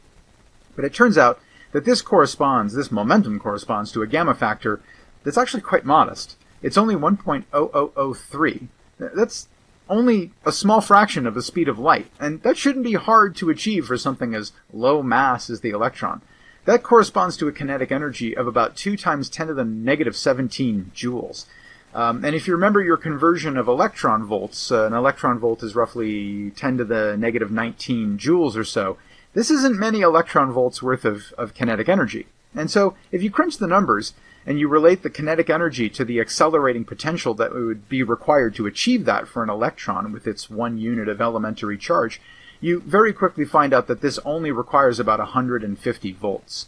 But it turns out that this momentum corresponds to a gamma factor that's actually quite modest. It's only 1.0003. That's only a small fraction of the speed of light, and that shouldn't be hard to achieve for something as low mass as the electron. That corresponds to a kinetic energy of about 2 times 10 to the negative 17 joules. And if you remember your conversion of electron volts, an electron volt is roughly 10 to the negative 19 joules or so. This isn't many electron volts worth of kinetic energy. And so if you crunch the numbers and you relate the kinetic energy to the accelerating potential that would be required to achieve that for an electron with its 1 unit of elementary charge, you very quickly find out that this only requires about 150 volts.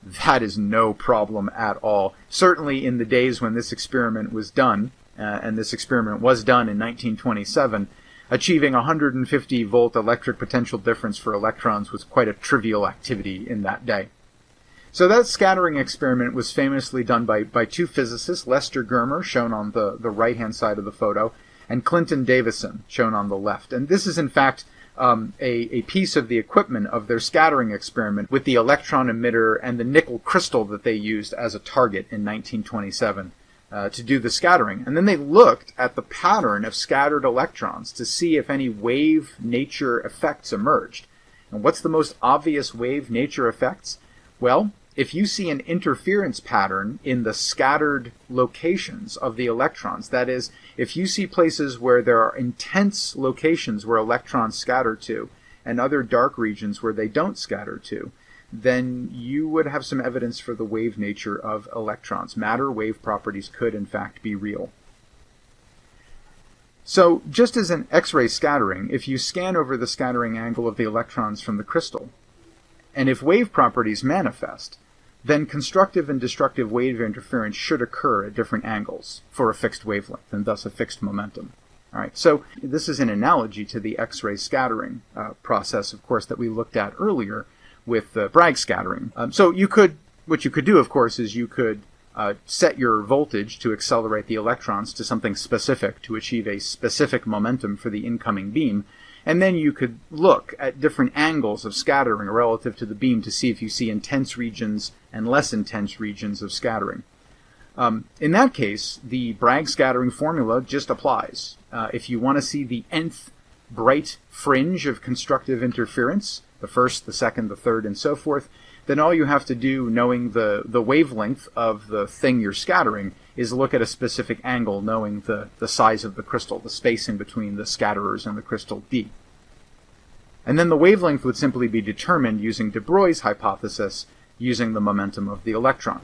That is no problem at all. Certainly in the days when this experiment was done, and this experiment was done in 1927, achieving 150 volt electric potential difference for electrons was quite a trivial activity in that day. So that scattering experiment was famously done by 2 physicists, Lester Germer, shown on the right-hand side of the photo, and Clinton Davison, shown on the left. And this is, in fact, a piece of the equipment of their scattering experiment with the electron emitter and the nickel crystal that they used as a target in 1927 to do the scattering. And then they looked at the pattern of scattered electrons to see if any wave nature effects emerged. And what's the most obvious wave nature effects? Well, if you see an interference pattern in the scattered locations of the electrons, that is, if you see places where there are intense locations where electrons scatter to and other dark regions where they don't scatter to, then you would have some evidence for the wave nature of electrons. Matter wave properties could, in fact, be real. So, just as in X-ray scattering, if you scan over the scattering angle of the electrons from the crystal, and if wave properties manifest, then constructive and destructive wave interference should occur at different angles for a fixed wavelength, and thus a fixed momentum. All right, so this is an analogy to the X-ray scattering process, of course, that we looked at earlier with Bragg scattering. So what you could do, of course, is you could set your voltage to accelerate the electrons to something specific to achieve a specific momentum for the incoming beam, and then you could look at different angles of scattering relative to the beam to see if you see intense regions and less intense regions of scattering. In that case, the Bragg scattering formula just applies. If you want to see the nth bright fringe of constructive interference, the first, the second, the third, and so forth, then all you have to do, knowing the wavelength of the thing you're scattering, is look at a specific angle, knowing the size of the crystal, the spacing between the scatterers and the crystal D. And then the wavelength would simply be determined using de Broglie's hypothesis, using the momentum of the electron.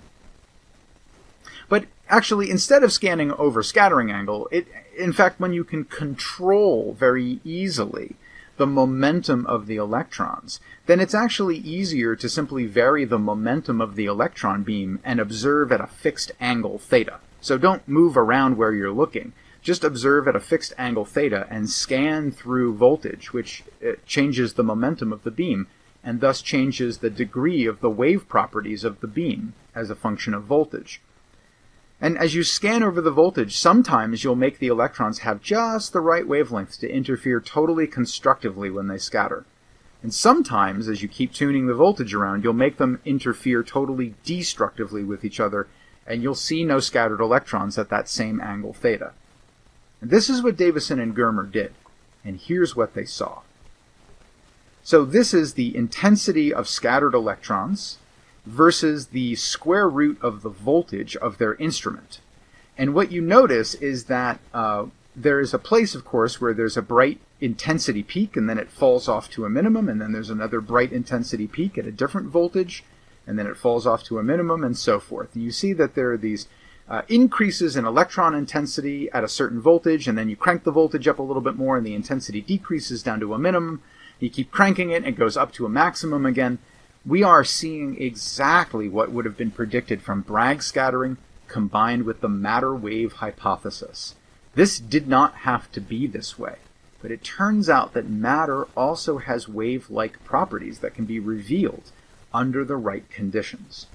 But actually, instead of scanning over scattering angle, in fact, when you can control very easily the momentum of the electrons, then it's actually easier to simply vary the momentum of the electron beam and observe at a fixed angle theta. So don't move around where you're looking. Just observe at a fixed angle theta and scan through voltage, which changes the momentum of the beam and thus changes the degree of the wave properties of the beam as a function of voltage. And as you scan over the voltage, sometimes you'll make the electrons have just the right wavelength to interfere totally constructively when they scatter. And sometimes, as you keep tuning the voltage around, you'll make them interfere totally destructively with each other, and you'll see no scattered electrons at that same angle theta. And this is what Davison and Germer did, and here's what they saw. So this is the intensity of scattered electrons versus the square root of the voltage of their instrument. And what you notice is that there is a place, of course, where there's a bright intensity peak, and then it falls off to a minimum, and then there's another bright intensity peak at a different voltage, and then it falls off to a minimum, and so forth. And you see that there are these increases in electron intensity at a certain voltage, and then you crank the voltage up a little bit more, and the intensity decreases down to a minimum. You keep cranking it, and it goes up to a maximum again. We are seeing exactly what would have been predicted from Bragg scattering combined with the matter-wave hypothesis. This did not have to be this way, but it turns out that matter also has wave-like properties that can be revealed under the right conditions.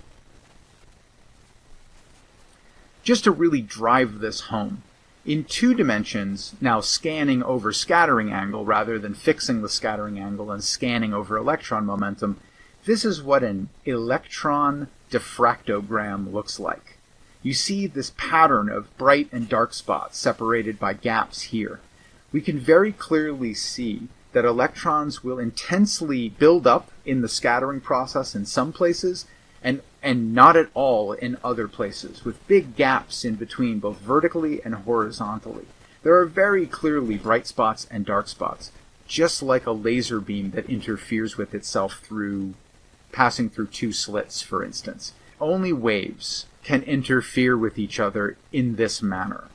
Just to really drive this home, in 2 dimensions, now scanning over scattering angle rather than fixing the scattering angle and scanning over electron momentum, this is what an electron diffractogram looks like. You see this pattern of bright and dark spots separated by gaps here. We can very clearly see that electrons will intensely build up in the scattering process in some places and not at all in other places, with big gaps in between both vertically and horizontally. There are very clearly bright spots and dark spots, just like a laser beam that interferes with itself through passing through 2 slits, for instance. Only waves can interfere with each other in this manner.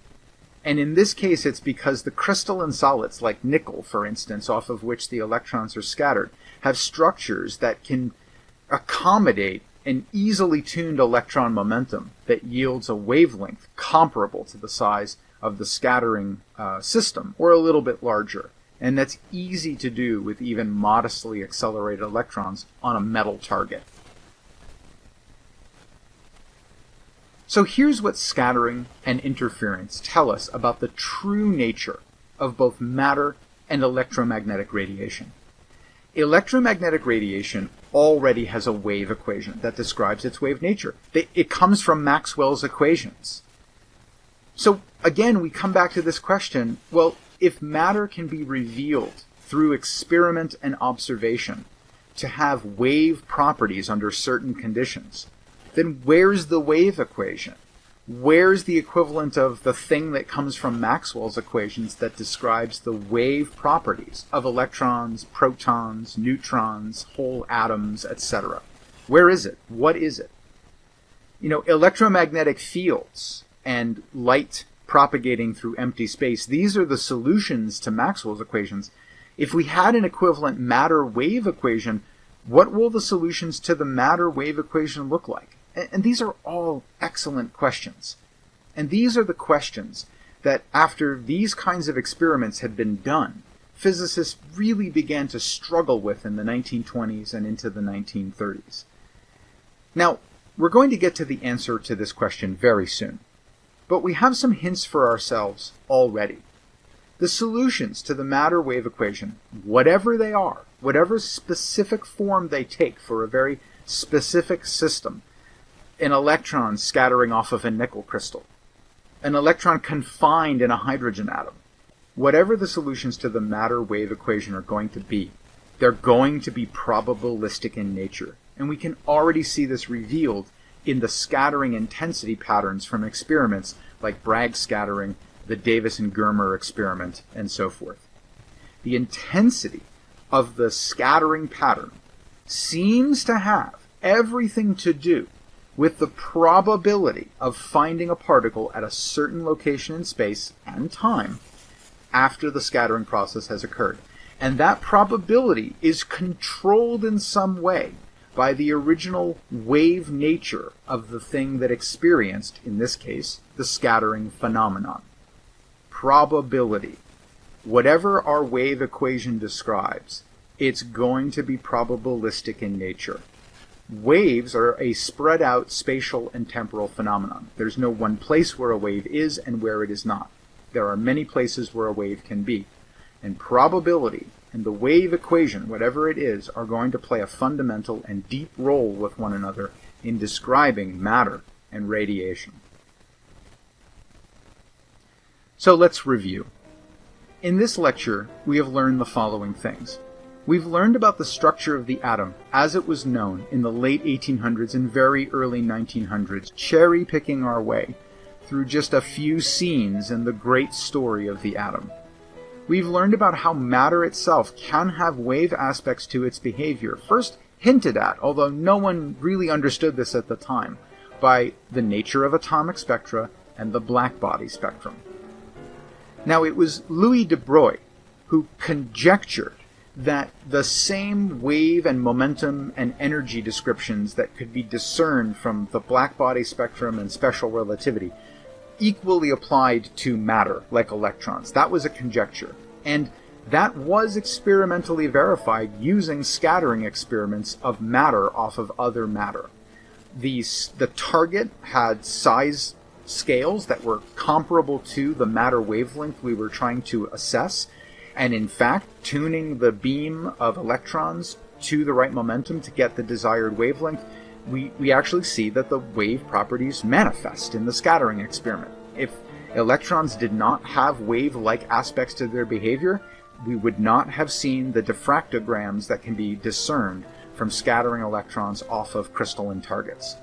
And in this case, it's because the crystalline solids, like nickel, for instance, off of which the electrons are scattered, have structures that can accommodate an easily tuned electron momentum that yields a wavelength comparable to the size of the scattering system, or a little bit larger. And that's easy to do with even modestly accelerated electrons on a metal target. So here's what scattering and interference tell us about the true nature of both matter and electromagnetic radiation. Electromagnetic radiation already has a wave equation that describes its wave nature. It comes from Maxwell's equations. So again, we come back to this question, well, if matter can be revealed through experiment and observation to have wave properties under certain conditions, then where's the wave equation? Where's the equivalent of the thing that comes from Maxwell's equations that describes the wave properties of electrons, protons, neutrons, whole atoms, etc.? Where is it? What is it? Electromagnetic fields and light propagating through empty space, these are the solutions to Maxwell's equations. If we had an equivalent matter-wave equation, what will the solutions to the matter-wave equation look like? And these are all excellent questions. And these are the questions that, after these kinds of experiments had been done, physicists really began to struggle with in the 1920s and into the 1930s. Now, we're going to get to the answer to this question very soon, but we have some hints for ourselves already. The solutions to the matter-wave equation, whatever they are, whatever specific form they take for a very specific system, an electron scattering off of a nickel crystal, an electron confined in a hydrogen atom. Whatever the solutions to the matter-wave equation are going to be, they're going to be probabilistic in nature. And we can already see this revealed in the scattering intensity patterns from experiments like Bragg scattering, the Davis and Germer experiment, and so forth. The intensity of the scattering pattern seems to have everything to do with the probability of finding a particle at a certain location in space and time after the scattering process has occurred. And that probability is controlled in some way by the original wave nature of the thing that experienced, in this case, the scattering phenomenon. Probability. Whatever our wave equation describes, it's going to be probabilistic in nature. Waves are a spread out spatial and temporal phenomenon. There's no one place where a wave is and where it is not. There are many places where a wave can be. And probability and the wave equation, whatever it is, are going to play a fundamental and deep role with one another in describing matter and radiation. So let's review. In this lecture, we have learned the following things. We've learned about the structure of the atom as it was known in the late 1800s and very early 1900s, cherry-picking our way through just a few scenes in the great story of the atom. We've learned about how matter itself can have wave aspects to its behavior, first hinted at, although no one really understood this at the time, by the nature of atomic spectra and the blackbody spectrum. Now, it was Louis de Broglie who conjectured that the same wave and momentum and energy descriptions that could be discerned from the black-body spectrum and special relativity equally applied to matter, like electrons. That was a conjecture. And that was experimentally verified using scattering experiments of matter off of other matter. The target had size scales that were comparable to the matter wavelength we were trying to assess, and in fact, tuning the beam of electrons to the right momentum to get the desired wavelength, we actually see that the wave properties manifest in the scattering experiment. If electrons did not have wave-like aspects to their behavior, we would not have seen the diffractograms that can be discerned from scattering electrons off of crystalline targets.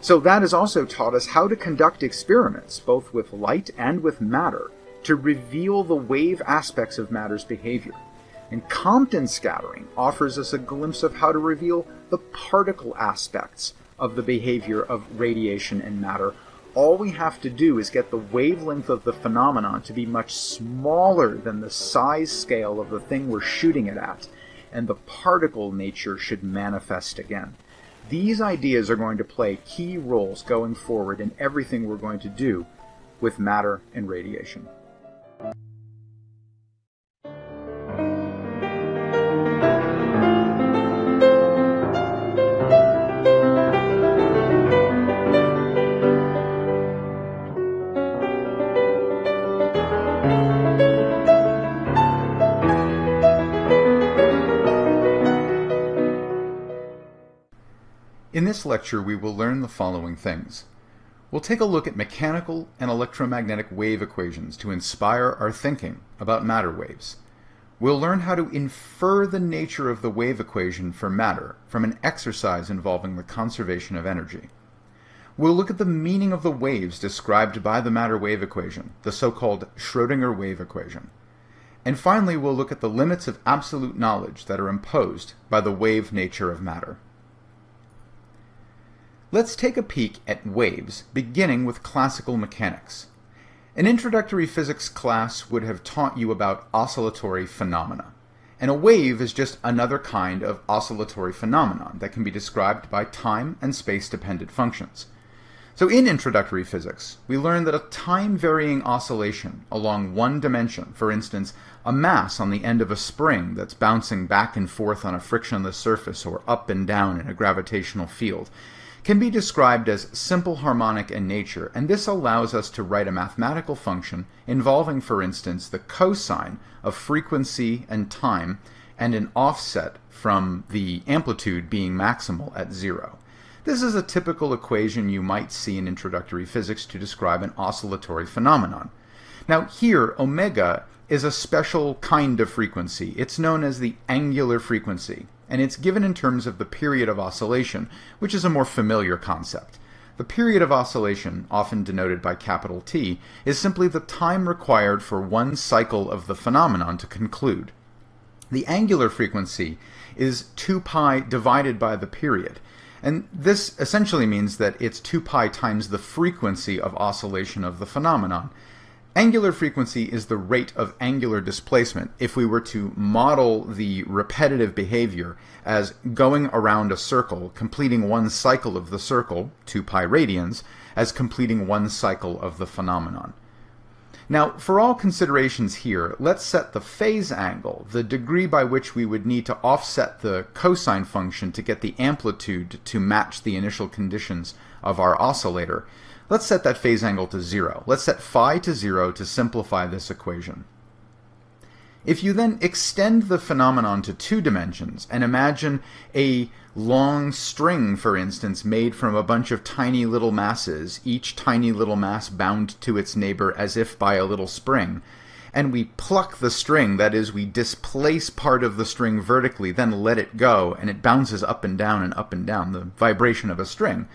So that has also taught us how to conduct experiments, both with light and with matter, to reveal the wave aspects of matter's behavior. And Compton scattering offers us a glimpse of how to reveal the particle aspects of the behavior of radiation and matter. All we have to do is get the wavelength of the phenomenon to be much smaller than the size scale of the thing we're shooting it at, and the particle nature should manifest again. These ideas are going to play key roles going forward in everything we're going to do with matter and radiation. In this lecture, we will learn the following things. We'll take a look at mechanical and electromagnetic wave equations to inspire our thinking about matter waves. We'll learn how to infer the nature of the wave equation for matter from an exercise involving the conservation of energy. We'll look at the meaning of the waves described by the matter wave equation, the so-called Schrödinger wave equation. And finally, we'll look at the limits of absolute knowledge that are imposed by the wave nature of matter. Let's take a peek at waves, beginning with classical mechanics. An introductory physics class would have taught you about oscillatory phenomena. And a wave is just another kind of oscillatory phenomenon that can be described by time and space-dependent functions. So in introductory physics, we learned that a time-varying oscillation along one dimension, for instance, a mass on the end of a spring that's bouncing back and forth on a frictionless surface or up and down in a gravitational field, can be described as simple harmonic in nature, and this allows us to write a mathematical function involving, for instance, the cosine of frequency and time and an offset from the amplitude being maximal at 0. This is a typical equation you might see in introductory physics to describe an oscillatory phenomenon. Now here, omega is a special kind of frequency. It's known as the angular frequency, and it's given in terms of the period of oscillation, which is a more familiar concept. The period of oscillation, often denoted by capital T, is simply the time required for one cycle of the phenomenon to conclude. The angular frequency is 2 pi divided by the period, and this essentially means that it's 2 pi times the frequency of oscillation of the phenomenon. Angular frequency is the rate of angular displacement if we were to model the repetitive behavior as going around a circle, completing one cycle of the circle, 2 pi radians, as completing one cycle of the phenomenon. Now, for all considerations here, let's set the phase angle, the degree by which we would need to offset the cosine function to get the amplitude to match the initial conditions of our oscillator. Let's set that phase angle to 0. Let's set phi to 0 to simplify this equation. If you then extend the phenomenon to 2 dimensions and imagine a long string, for instance, made from a bunch of tiny little masses, each tiny little mass bound to its neighbor as if by a little spring, and we pluck the string, that is, we displace part of the string vertically, then let it go, and it bounces up and down, the vibration of a string.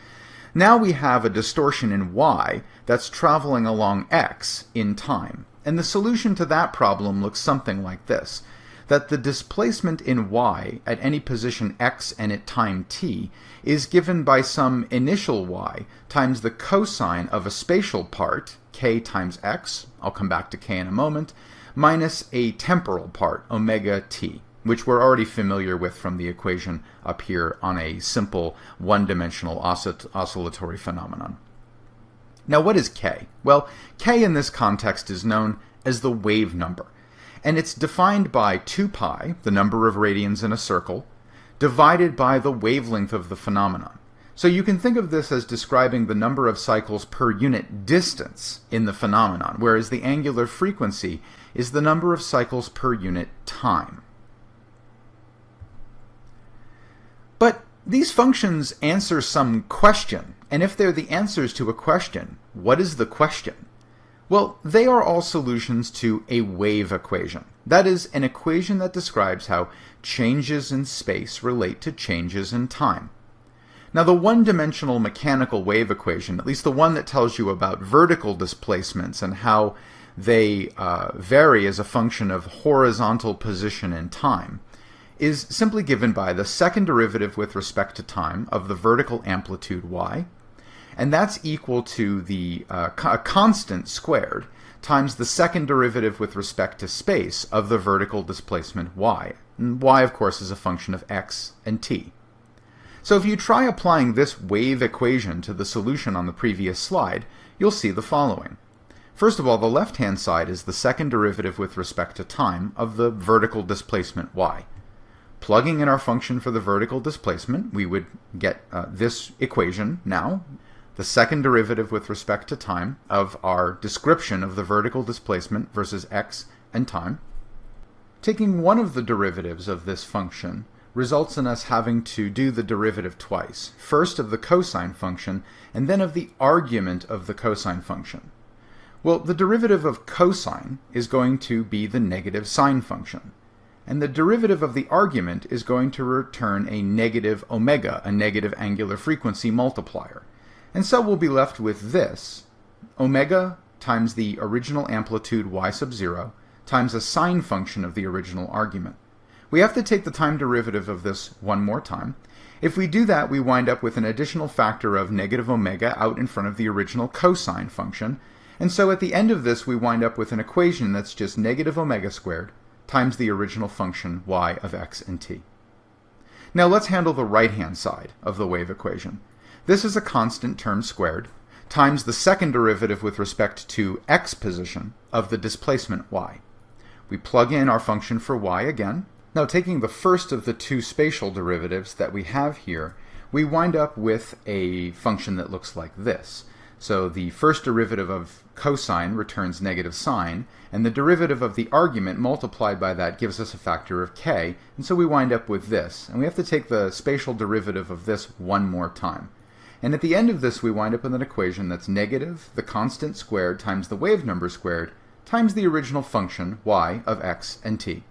Now we have a distortion in y that's traveling along x in time. And the solution to that problem looks something like this, that the displacement in y at any position x and at time t is given by some initial y times the cosine of a spatial part, k times x, I'll come back to k in a moment, minus a temporal part, omega t. which we're already familiar with from the equation up here on a simple one-dimensional oscillatory phenomenon. Now, what is k? Well, k in this context is known as the wave number, and it's defined by 2 pi, the number of radians in a circle, divided by the wavelength of the phenomenon. So you can think of this as describing the number of cycles per unit distance in the phenomenon, whereas the angular frequency is the number of cycles per unit time. But these functions answer some question, and if they're the answers to a question, what is the question? Well, they are all solutions to a wave equation. That is, an equation that describes how changes in space relate to changes in time. Now, the one-dimensional mechanical wave equation, at least the one that tells you about vertical displacements and how they vary as a function of horizontal position in time, is simply given by the second derivative with respect to time of the vertical amplitude y, and that's equal to the a constant squared times the second derivative with respect to space of the vertical displacement y. And y, of course, is a function of x and t. So if you try applying this wave equation to the solution on the previous slide, you'll see the following. First of all, the left-hand side is the second derivative with respect to time of the vertical displacement y. Plugging in our function for the vertical displacement, we would get this equation now, the second derivative with respect to time of our description of the vertical displacement versus x and time. Taking one of the derivatives of this function results in us having to do the derivative twice, first of the cosine function and then of the argument of the cosine function. Well, the derivative of cosine is going to be the negative sine function, and the derivative of the argument is going to return a negative omega, a negative angular frequency multiplier. And so we'll be left with this, omega times the original amplitude y sub 0 times a sine function of the original argument. We have to take the time derivative of this one more time. If we do that, we wind up with an additional factor of negative omega out in front of the original cosine function. And so at the end of this, we wind up with an equation that's just negative omega squared times the original function y of x and t. Now let's handle the right-hand side of the wave equation. This is a constant term squared times the second derivative with respect to x position of the displacement y. We plug in our function for y again. Now, taking the first of the two spatial derivatives that we have here, we wind up with a function that looks like this. So the first derivative of cosine returns negative sine, and the derivative of the argument multiplied by that gives us a factor of k, and so we wind up with this. And we have to take the spatial derivative of this one more time. And at the end of this, we wind up with an equation that's negative the constant squared times the wave number squared times the original function y of x and t.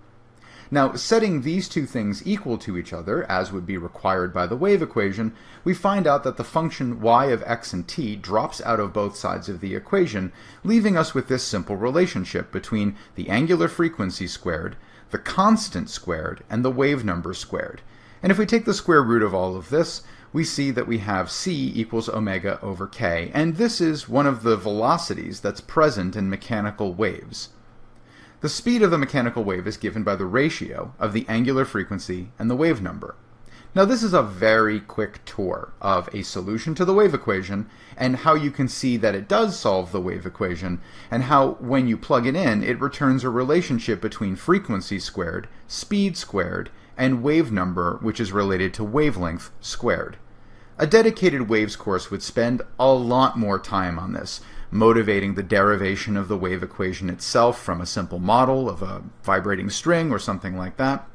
Now, setting these two things equal to each other, as would be required by the wave equation, we find out that the function y of x and t drops out of both sides of the equation, leaving us with this simple relationship between the angular frequency squared, the constant squared, and the wave number squared. And if we take the square root of all of this, we see that we have c equals omega over k, and this is one of the velocities that's present in mechanical waves. The speed of the mechanical wave is given by the ratio of the angular frequency and the wave number. Now, this is a very quick tour of a solution to the wave equation and how you can see that it does solve the wave equation, and how when you plug it in, it returns a relationship between frequency squared, speed squared, and wave number, which is related to wavelength squared. A dedicated waves course would spend a lot more time on this, motivating the derivation of the wave equation itself from a simple model of a vibrating string or something like that,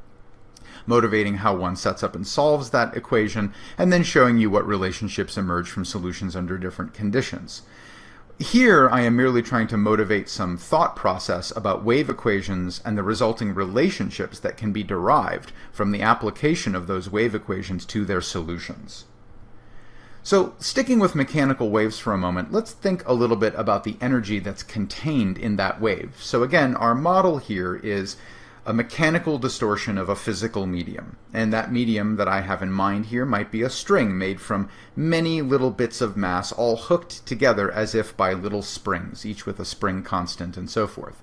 motivating how one sets up and solves that equation, and then showing you what relationships emerge from solutions under different conditions. Here, I am merely trying to motivate some thought process about wave equations and the resulting relationships that can be derived from the application of those wave equations to their solutions. So, sticking with mechanical waves for a moment, let's think a little bit about the energy that's contained in that wave. So again, our model here is a mechanical distortion of a physical medium. And that medium that I have in mind here might be a string made from many little bits of mass all hooked together as if by little springs, each with a spring constant and so forth.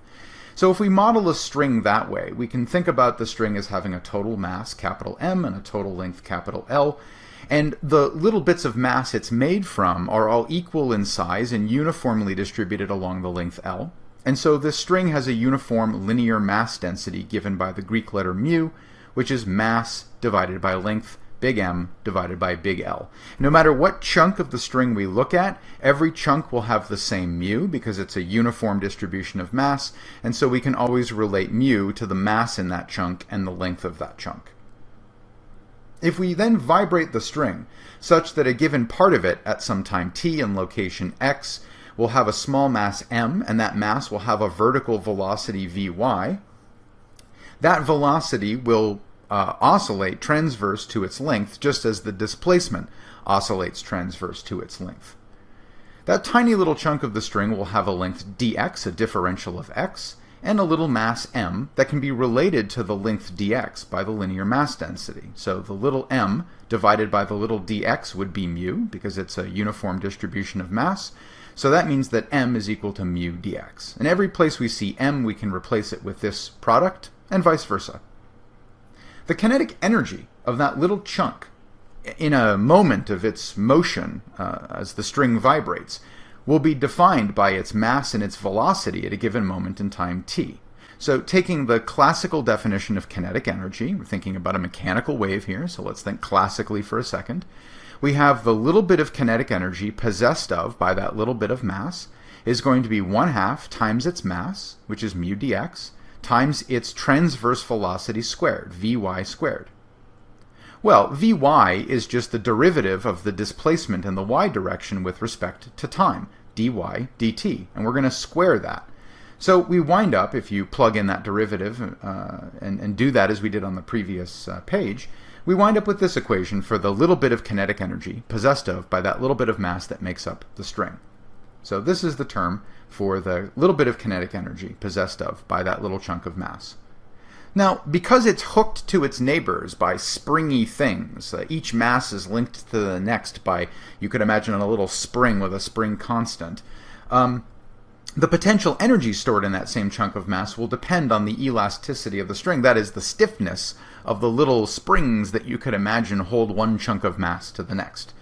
So if we model a string that way, we can think about the string as having a total mass, capital M, and a total length, capital L. And the little bits of mass it's made from are all equal in size and uniformly distributed along the length L. And so this string has a uniform linear mass density given by the Greek letter mu, which is mass divided by length, big M, divided by big L. No matter what chunk of the string we look at, every chunk will have the same mu because it's a uniform distribution of mass, and so we can always relate mu to the mass in that chunk and the length of that chunk. If we then vibrate the string such that a given part of it at some time t and location x will have a small mass m, and that mass will have a vertical velocity vy, that velocity will oscillate transverse to its length, just as the displacement oscillates transverse to its length. That tiny little chunk of the string will have a length dx, a differential of x, and a little mass m that can be related to the length dx by the linear mass density. So the little m divided by the little dx would be mu, because it's a uniform distribution of mass. So that means that m is equal to mu dx. And every place we see m, we can replace it with this product, and vice versa. The kinetic energy of that little chunk in a moment of its motion as the string vibrates will be defined by its mass and its velocity at a given moment in time t. So taking the classical definition of kinetic energy, we're thinking about a mechanical wave here, so let's think classically for a second. We have the little bit of kinetic energy possessed of by that little bit of mass is going to be 1/2 times its mass, which is mu dx, times its transverse velocity squared, vy squared. Well, vy is just the derivative of the displacement in the y direction with respect to time, dy dt, and we're going to square that. So we wind up, if you plug in that derivative and do that as we did on the previous page, we wind up with this equation for the little bit of kinetic energy possessed of by that little bit of mass that makes up the string. So this is the term for the little bit of kinetic energy possessed of by that little chunk of mass. Now, because it's hooked to its neighbors by springy things, each mass is linked to the next by, you could imagine, a little spring with a spring constant, the potential energy stored in that same chunk of mass will depend on the elasticity of the string, that is, the stiffness of the little springs that you could imagine hold one chunk of mass to the next.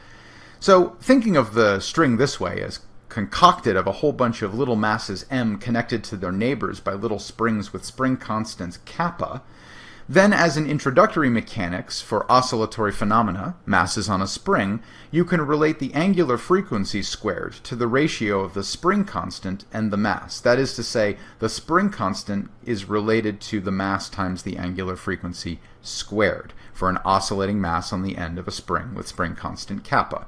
So, thinking of the string this way, as concocted of a whole bunch of little masses m connected to their neighbors by little springs with spring constants kappa, then as an introductory mechanics for oscillatory phenomena, masses on a spring, you can relate the angular frequency squared to the ratio of the spring constant and the mass. That is to say, the spring constant is related to the mass times the angular frequency squared for an oscillating mass on the end of a spring with spring constant kappa.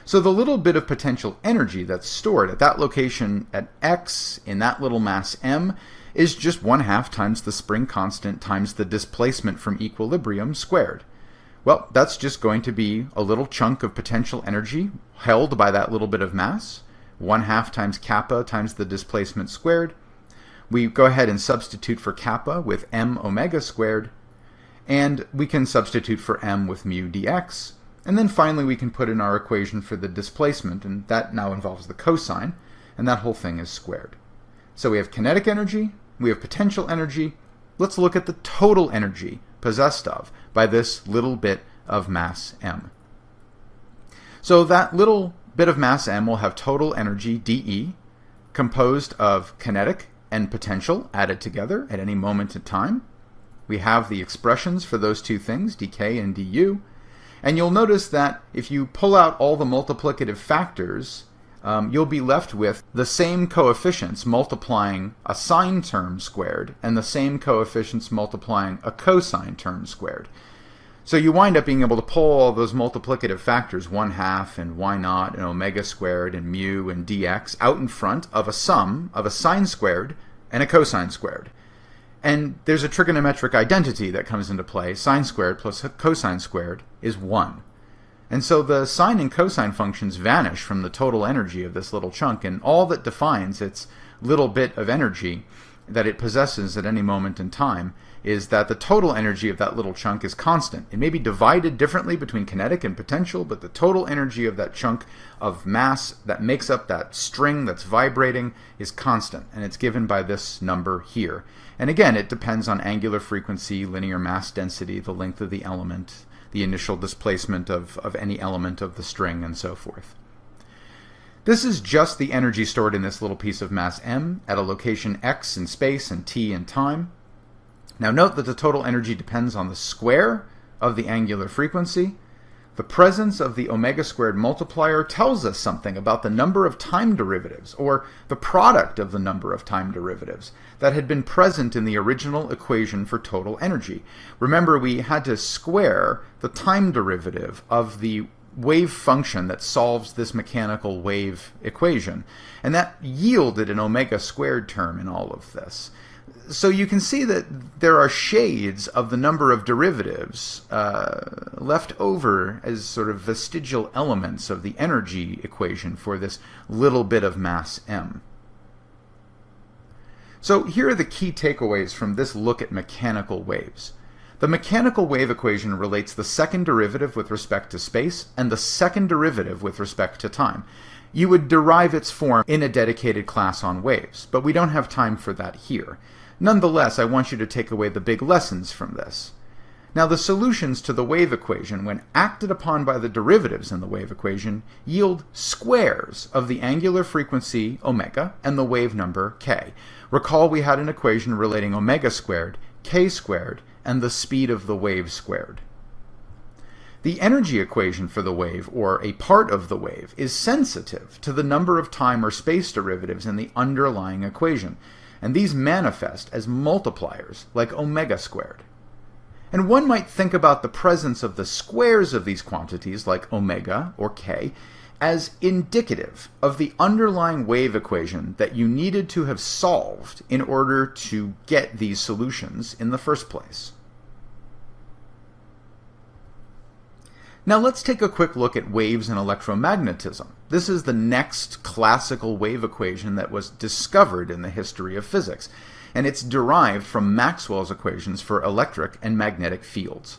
So the little bit of potential energy that's stored at that location at x in that little mass m is just 1/2 times the spring constant times the displacement from equilibrium squared. Well, that's just going to be a little chunk of potential energy held by that little bit of mass, 1/2 times kappa times the displacement squared. We go ahead and substitute for kappa with m omega squared, and we can substitute for m with mu dx. And then finally we can put in our equation for the displacement, and that now involves the cosine, and that whole thing is squared. So we have kinetic energy, we have potential energy. Let's look at the total energy possessed of by this little bit of mass m. So that little bit of mass m will have total energy dE, composed of kinetic and potential added together at any moment in time. We have the expressions for those two things, dk and du. And you'll notice that if you pull out all the multiplicative factors, you'll be left with the same coefficients multiplying a sine term squared and the same coefficients multiplying a cosine term squared. So you wind up being able to pull all those multiplicative factors, 1/2 and y naught and omega squared and mu and dx, out in front of a sum of a sine squared and a cosine squared. And there's a trigonometric identity that comes into play. Sine squared plus cosine squared is 1. And so the sine and cosine functions vanish from the total energy of this little chunk, and all that defines its little bit of energy that it possesses at any moment in time is that the total energy of that little chunk is constant. It may be divided differently between kinetic and potential, but the total energy of that chunk of mass that makes up that string that's vibrating is constant, and it's given by this number here. And again, it depends on angular frequency, linear mass density, the length of the element, the initial displacement of any element of the string, and so forth. This is just the energy stored in this little piece of mass m at a location x in space and t in time. Now note that the total energy depends on the square of the angular frequency. The presence of the omega squared multiplier tells us something about the number of time derivatives, or the product of the number of time derivatives, that had been present in the original equation for total energy. Remember, we had to square the time derivative of the wave function that solves this mechanical wave equation, and that yielded an omega squared term in all of this. So you can see that there are shades of the number of derivatives left over as sort of vestigial elements of the energy equation for this little bit of mass m. So here are the key takeaways from this look at mechanical waves. The mechanical wave equation relates the second derivative with respect to space and the second derivative with respect to time. You would derive its form in a dedicated class on waves, but we don't have time for that here. Nonetheless, I want you to take away the big lessons from this. Now, the solutions to the wave equation, when acted upon by the derivatives in the wave equation, yield squares of the angular frequency omega and the wave number k. Recall we had an equation relating omega squared, k squared, and the speed of the wave squared. The energy equation for the wave, or a part of the wave, is sensitive to the number of time or space derivatives in the underlying equation, and these manifest as multipliers, like omega squared. And one might think about the presence of the squares of these quantities, like omega or k, as indicative of the underlying wave equation that you needed to have solved in order to get these solutions in the first place. Now let's take a quick look at waves and electromagnetism. This is the next classical wave equation that was discovered in the history of physics, and it's derived from Maxwell's equations for electric and magnetic fields.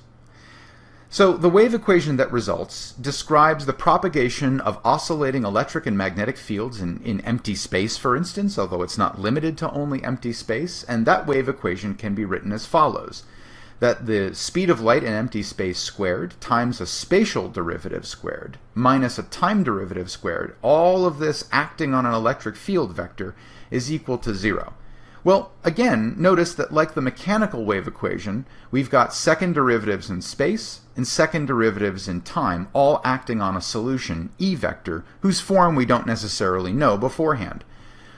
So the wave equation that results describes the propagation of oscillating electric and magnetic fields in empty space, for instance, although it's not limited to only empty space, and that wave equation can be written as follows: that the speed of light in empty space squared times a spatial derivative squared minus a time derivative squared, all of this acting on an electric field vector, is equal to 0. Well, again, notice that like the mechanical wave equation, we've got second derivatives in space and second derivatives in time, all acting on a solution, E vector, whose form we don't necessarily know beforehand.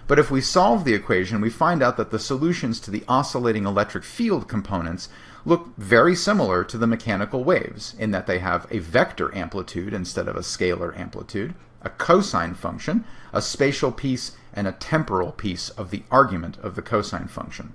But if we solve the equation, we find out that the solutions to the oscillating electric field components look very similar to the mechanical waves, in that they have a vector amplitude instead of a scalar amplitude, a cosine function, a spatial piece, and a temporal piece of the argument of the cosine function.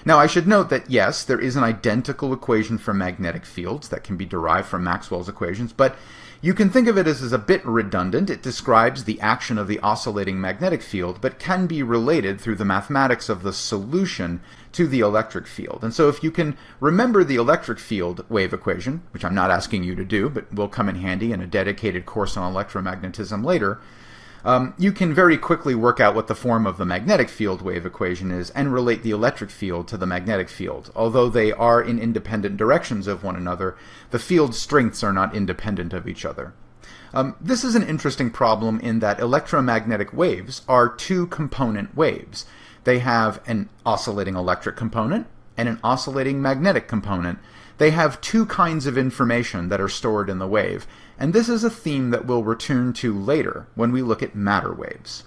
Now, I should note that yes, there is an identical equation for magnetic fields that can be derived from Maxwell's equations, but you can think of it as a bit redundant. It describes the action of the oscillating magnetic field, but can be related through the mathematics of the solution to the electric field. And so if you can remember the electric field wave equation, which I'm not asking you to do, but will come in handy in a dedicated course on electromagnetism later, you can very quickly work out what the form of the magnetic field wave equation is and relate the electric field to the magnetic field. Although they are in independent directions of one another, the field strengths are not independent of each other. This is an interesting problem in that electromagnetic waves are two-component waves. They have an oscillating electric component and an oscillating magnetic component. They have two kinds of information that are stored in the wave, and this is a theme that we'll return to later when we look at matter waves.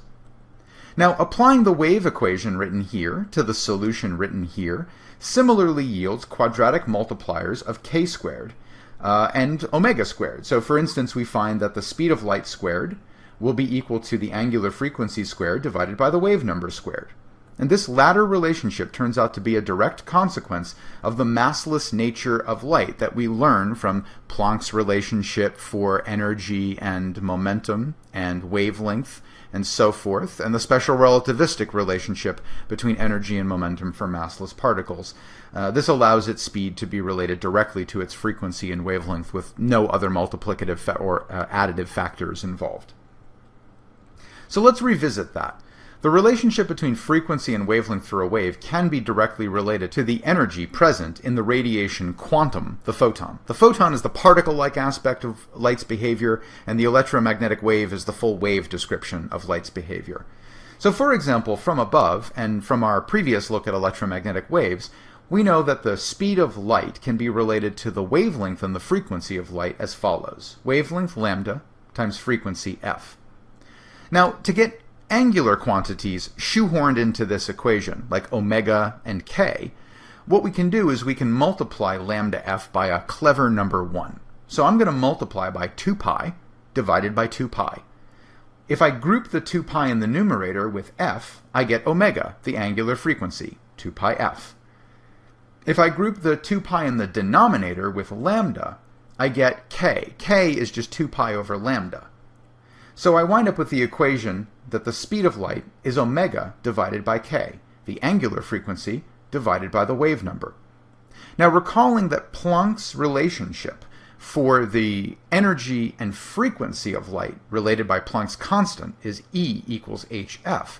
Now, applying the wave equation written here to the solution written here similarly yields quadratic multipliers of k squared and omega squared. So for instance, we find that the speed of light squared will be equal to the angular frequency squared divided by the wave number squared. And this latter relationship turns out to be a direct consequence of the massless nature of light that we learn from Planck's relationship for energy and momentum and wavelength and so forth, and the special relativistic relationship between energy and momentum for massless particles. This allows its speed to be related directly to its frequency and wavelength with no other multiplicative or additive factors involved. So let's revisit that. The relationship between frequency and wavelength for a wave can be directly related to the energy present in the radiation quantum, the photon. The photon is the particle-like aspect of light's behavior, and the electromagnetic wave is the full wave description of light's behavior. So for example, from above, and from our previous look at electromagnetic waves, we know that the speed of light can be related to the wavelength and the frequency of light as follows. Wavelength lambda times frequency f. Now, to get angular quantities shoehorned into this equation, like omega and k, what we can do is we can multiply lambda f by a clever number 1. So I'm going to multiply by 2 pi divided by 2 pi. If I group the 2 pi in the numerator with f, I get omega, the angular frequency, 2 pi f. If I group the 2 pi in the denominator with lambda, I get k. K is just 2 pi over lambda. So I wind up with the equation that the speed of light is omega divided by k, the angular frequency divided by the wave number. Now, recalling that Planck's relationship for the energy and frequency of light related by Planck's constant is E equals hf,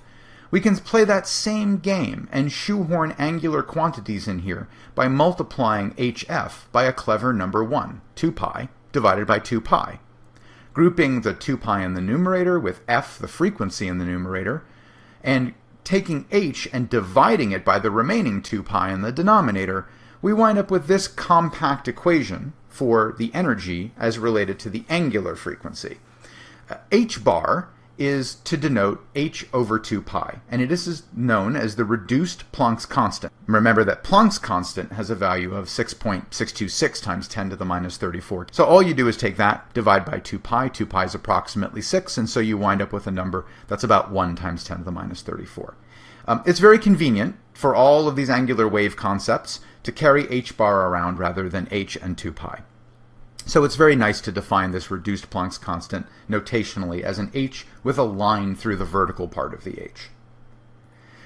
we can play that same game and shoehorn angular quantities in here by multiplying hf by a clever number 1, 2 pi, divided by 2 pi. Grouping the 2 pi in the numerator with f, the frequency in the numerator, and taking h and dividing it by the remaining 2 pi in the denominator, we wind up with this compact equation for the energy as related to the angular frequency. H bar is to denote h over 2 pi, and it is known as the reduced Planck's constant. Remember that Planck's constant has a value of 6.626 times 10 to the minus 34. So all you do is take that, divide by 2 pi. 2 pi is approximately 6, and so you wind up with a number that's about 1 times 10 to the minus 34. It's very convenient for all of these angular wave concepts to carry h bar around rather than h and 2 pi. So it's very nice to define this reduced Planck's constant notationally as an h with a line through the vertical part of the h.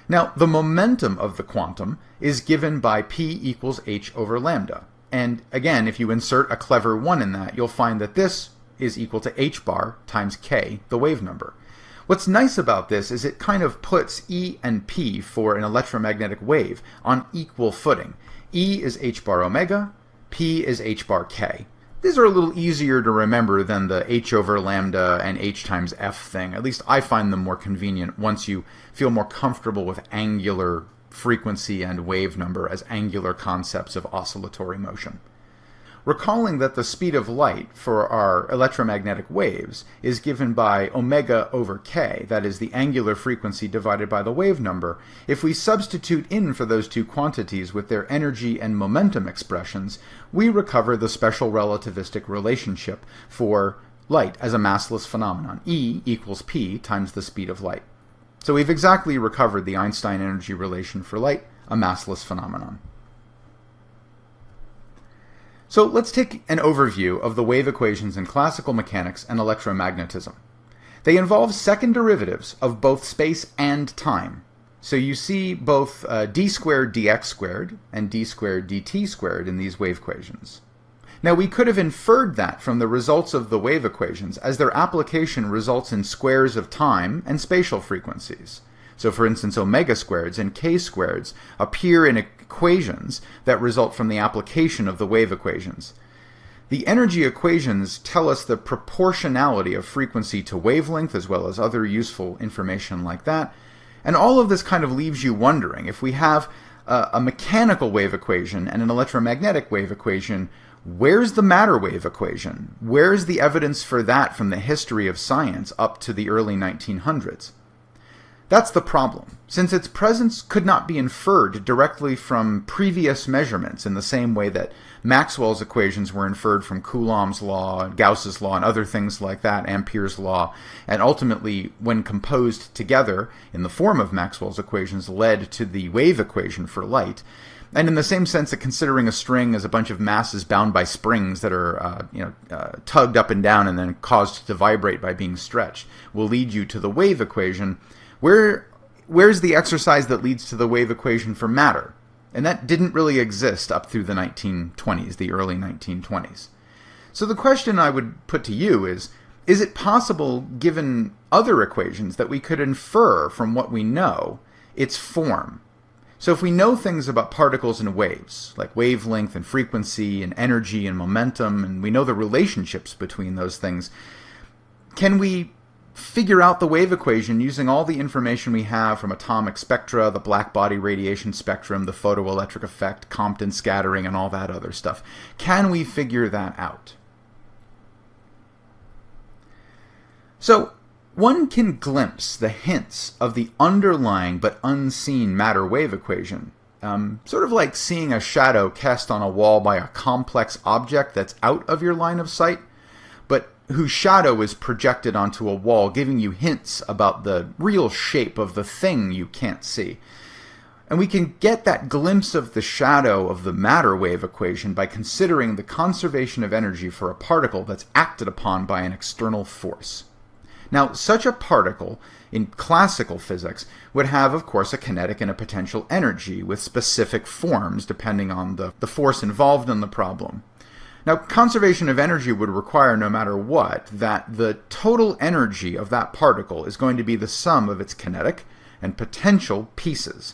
Now, the momentum of the quantum is given by p equals h over lambda. And again, if you insert a clever 1 in that, you'll find that this is equal to h bar times k, the wave number. What's nice about this is it kind of puts E and P for an electromagnetic wave on equal footing. E is h bar omega, P is h bar k. These are a little easier to remember than the h over lambda and h times f thing. At least I find them more convenient once you feel more comfortable with angular frequency and wave number as angular concepts of oscillatory motion. Recalling that the speed of light for our electromagnetic waves is given by omega over k, that is the angular frequency divided by the wave number, if we substitute in for those two quantities with their energy and momentum expressions, we recover the special relativistic relationship for light as a massless phenomenon, E equals p times the speed of light. So we've exactly recovered the Einstein energy relation for light, a massless phenomenon. So let's take an overview of the wave equations in classical mechanics and electromagnetism. They involve second derivatives of both space and time. So you see both d squared dx squared and d squared dt squared in these wave equations. Now we could have inferred that from the results of the wave equations, as their application results in squares of time and spatial frequencies. So for instance, omega squareds and k squareds appear in equations that result from the application of the wave equations. The energy equations tell us the proportionality of frequency to wavelength, as well as other useful information like that. And all of this kind of leaves you wondering, if we have a mechanical wave equation and an electromagnetic wave equation, where's the matter wave equation? Where's the evidence for that from the history of science up to the early 1900s? That's the problem, since its presence could not be inferred directly from previous measurements in the same way that Maxwell's equations were inferred from Coulomb's law, Gauss's law, and other things like that, Ampere's law, and ultimately, when composed together in the form of Maxwell's equations, led to the wave equation for light. And in the same sense that considering a string as a bunch of masses bound by springs that are tugged up and down and then caused to vibrate by being stretched will lead you to the wave equation, where's the exercise that leads to the wave equation for matter? And that didn't really exist up through the 1920s, the early 1920s. So the question I would put to you is it possible, given other equations, that we could infer from what we know its form? So if we know things about particles and waves, like wavelength and frequency and energy and momentum, and we know the relationships between those things, can we figure out the wave equation using all the information we have from atomic spectra, the black body radiation spectrum, the photoelectric effect, Compton scattering, and all that other stuff? Can we figure that out? So one can glimpse the hints of the underlying but unseen matter-wave equation, sort of like seeing a shadow cast on a wall by a complex object that's out of your line of sight, but whose shadow is projected onto a wall, giving you hints about the real shape of the thing you can't see. And we can get that glimpse of the shadow of the matter-wave equation by considering the conservation of energy for a particle that's acted upon by an external force. Now, such a particle, in classical physics, would have, of course, a kinetic and a potential energy with specific forms depending on the force involved in the problem. Now, conservation of energy would require, no matter what, that the total energy of that particle is going to be the sum of its kinetic and potential pieces.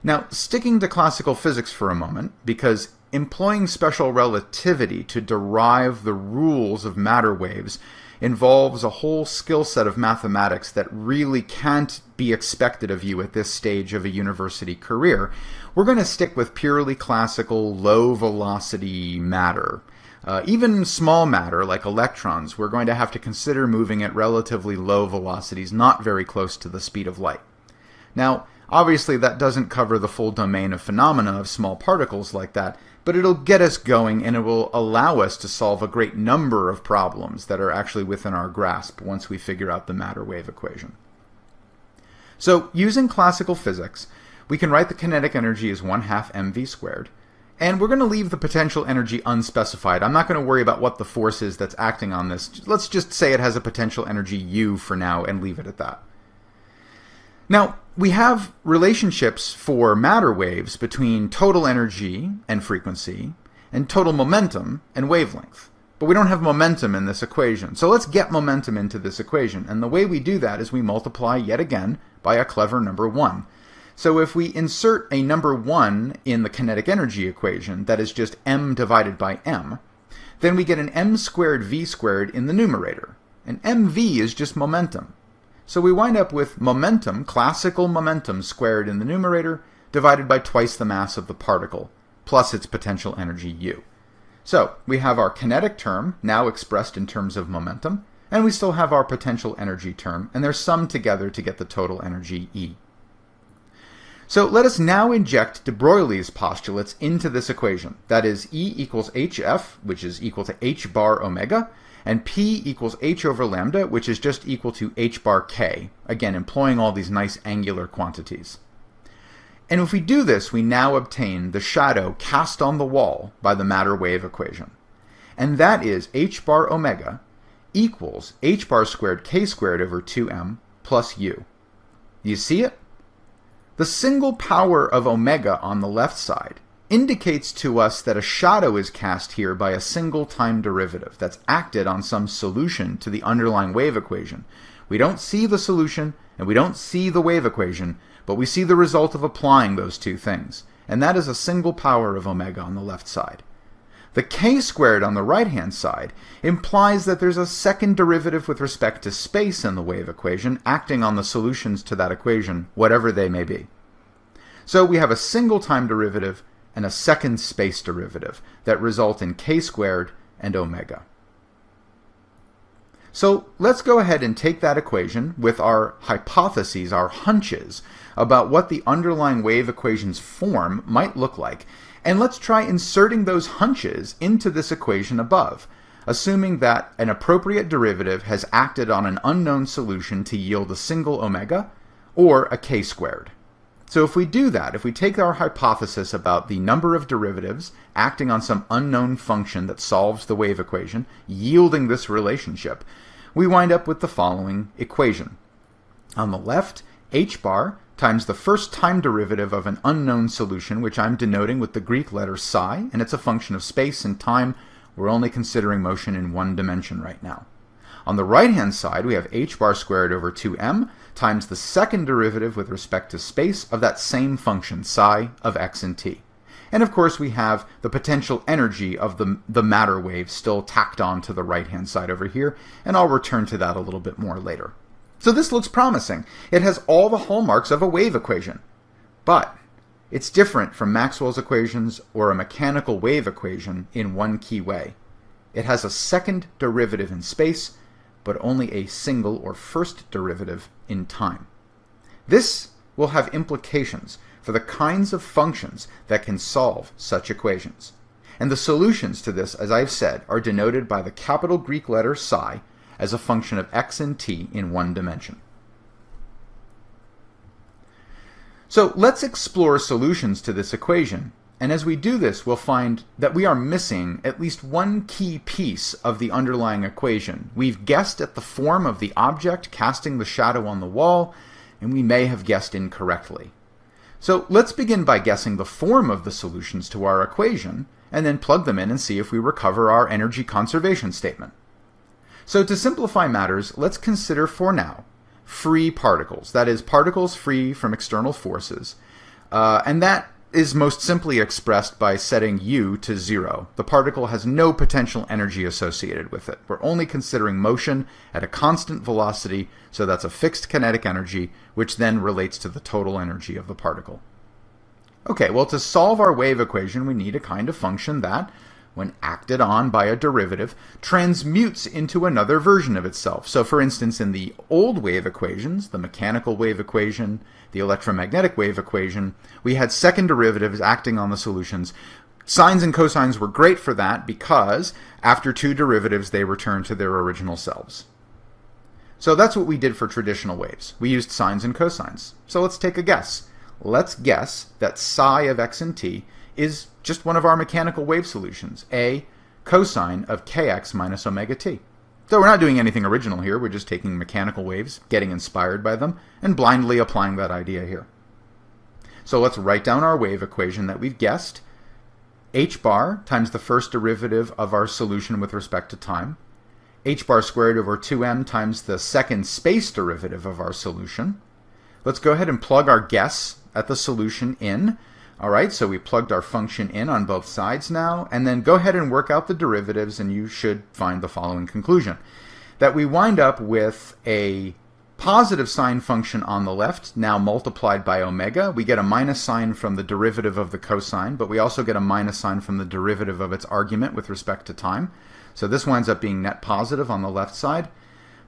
Now, sticking to classical physics for a moment, because employing special relativity to derive the rules of matter waves involves a whole skill set of mathematics that really can't be expected of you at this stage of a university career, we're going to stick with purely classical low-velocity matter. Even small matter, like electrons, we're going to have to consider moving at relatively low velocities, not very close to the speed of light. Now, obviously that doesn't cover the full domain of phenomena of small particles like that, but it'll get us going and it will allow us to solve a great number of problems that are actually within our grasp once we figure out the matter-wave equation. So, using classical physics, we can write the kinetic energy as 1/2 mv squared, and we're going to leave the potential energy unspecified. I'm not going to worry about what the force is that's acting on this. Let's just say it has a potential energy U for now and leave it at that. Now, we have relationships for matter waves between total energy and frequency and total momentum and wavelength. But we don't have momentum in this equation. So let's get momentum into this equation. And the way we do that is we multiply yet again by a clever number 1. So if we insert a number 1 in the kinetic energy equation that is just m divided by m, then we get an m squared v squared in the numerator. And mv is just momentum. So we wind up with momentum, classical momentum, squared in the numerator, divided by twice the mass of the particle, plus its potential energy u. So we have our kinetic term, now expressed in terms of momentum, and we still have our potential energy term, and they're summed together to get the total energy E. So let us now inject de Broglie's postulates into this equation. That is, E equals hf, which is equal to h bar omega, and P equals h over lambda, which is just equal to h bar k, again employing all these nice angular quantities. And if we do this, we now obtain the shadow cast on the wall by the matter-wave equation. And that is h bar omega equals h bar squared k squared over 2m plus u. Do you see it? The single power of omega on the left side indicates to us that a shadow is cast here by a single time derivative that's acted on some solution to the underlying wave equation. We don't see the solution and we don't see the wave equation, but we see the result of applying those two things, and that is a single power of omega on the left side. The k squared on the right-hand side implies that there's a second derivative with respect to space in the wave equation acting on the solutions to that equation, whatever they may be. So we have a single time derivative and a second space derivative that result in k squared and omega. So let's go ahead and take that equation with our hypotheses, our hunches, about what the underlying wave equation's form might look like, and let's try inserting those hunches into this equation above, assuming that an appropriate derivative has acted on an unknown solution to yield a single omega, or a k squared. So if we do that, if we take our hypothesis about the number of derivatives acting on some unknown function that solves the wave equation, yielding this relationship, we wind up with the following equation. On the left, h bar times the first time derivative of an unknown solution, which I'm denoting with the Greek letter psi, and it's a function of space and time. We're only considering motion in one dimension right now. On the right-hand side, we have h bar squared over 2m times the second derivative with respect to space of that same function, psi of x and t. And of course, we have the potential energy of the matter wave still tacked on to the right-hand side over here, and I'll return to that a little bit more later. So this looks promising. It has all the hallmarks of a wave equation, but it's different from Maxwell's equations or a mechanical wave equation in one key way. It has a second derivative in space, but only a single or first derivative in time. This will have implications for the kinds of functions that can solve such equations. And the solutions to this, as I've said, are denoted by the capital Greek letter psi as a function of x and t in one dimension. So let's explore solutions to this equation, and as we do this, we'll find that we are missing at least one key piece of the underlying equation. We've guessed at the form of the object casting the shadow on the wall, and we may have guessed incorrectly. So let's begin by guessing the form of the solutions to our equation, and then plug them in and see if we recover our energy conservation statement. So to simplify matters, let's consider for now free particles, that is, particles free from external forces, and that is most simply expressed by setting u to 0. The particle has no potential energy associated with it. We're only considering motion at a constant velocity, so that's a fixed kinetic energy, which then relates to the total energy of the particle. Okay, well, to solve our wave equation, we need a kind of function that, when acted on by a derivative, transmutes into another version of itself. So for instance, in the old wave equations, the mechanical wave equation, the electromagnetic wave equation, we had second derivatives acting on the solutions. Sines and cosines were great for that because after two derivatives, they return to their original selves. So that's what we did for traditional waves. We used sines and cosines. So let's take a guess. Let's guess that psi of x and t is just one of our mechanical wave solutions, a cosine of kx minus omega t. So we're not doing anything original here, we're just taking mechanical waves, getting inspired by them, and blindly applying that idea here. So let's write down our wave equation that we've guessed. H bar times the first derivative of our solution with respect to time. H bar squared over 2m times the second space derivative of our solution. Let's go ahead and plug our guess at the solution in. All right, so we plugged our function in on both sides now, and then go ahead and work out the derivatives, and you should find the following conclusion. That we wind up with a positive sine function on the left, now multiplied by omega. We get a minus sign from the derivative of the cosine, but we also get a minus sign from the derivative of its argument with respect to time. So this winds up being net positive on the left side.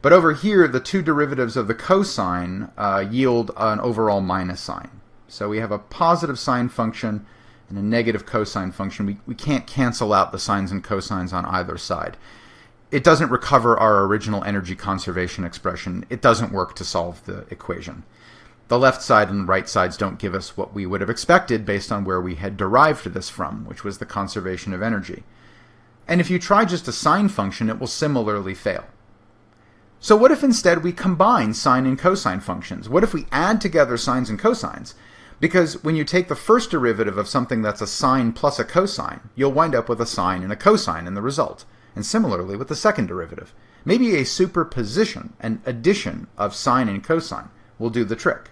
But over here, the two derivatives of the cosine yield an overall minus sign. So we have a positive sine function and a negative cosine function. We can't cancel out the sines and cosines on either side. It doesn't recover our original energy conservation expression. It doesn't work to solve the equation. The left side and right sides don't give us what we would have expected based on where we had derived this from, which was the conservation of energy. And if you try just a sine function, it will similarly fail. So what if instead we combine sine and cosine functions? What if we add together sines and cosines? Because when you take the first derivative of something that's a sine plus a cosine, you'll wind up with a sine and a cosine in the result. And similarly with the second derivative. Maybe a superposition, an addition of sine and cosine, will do the trick.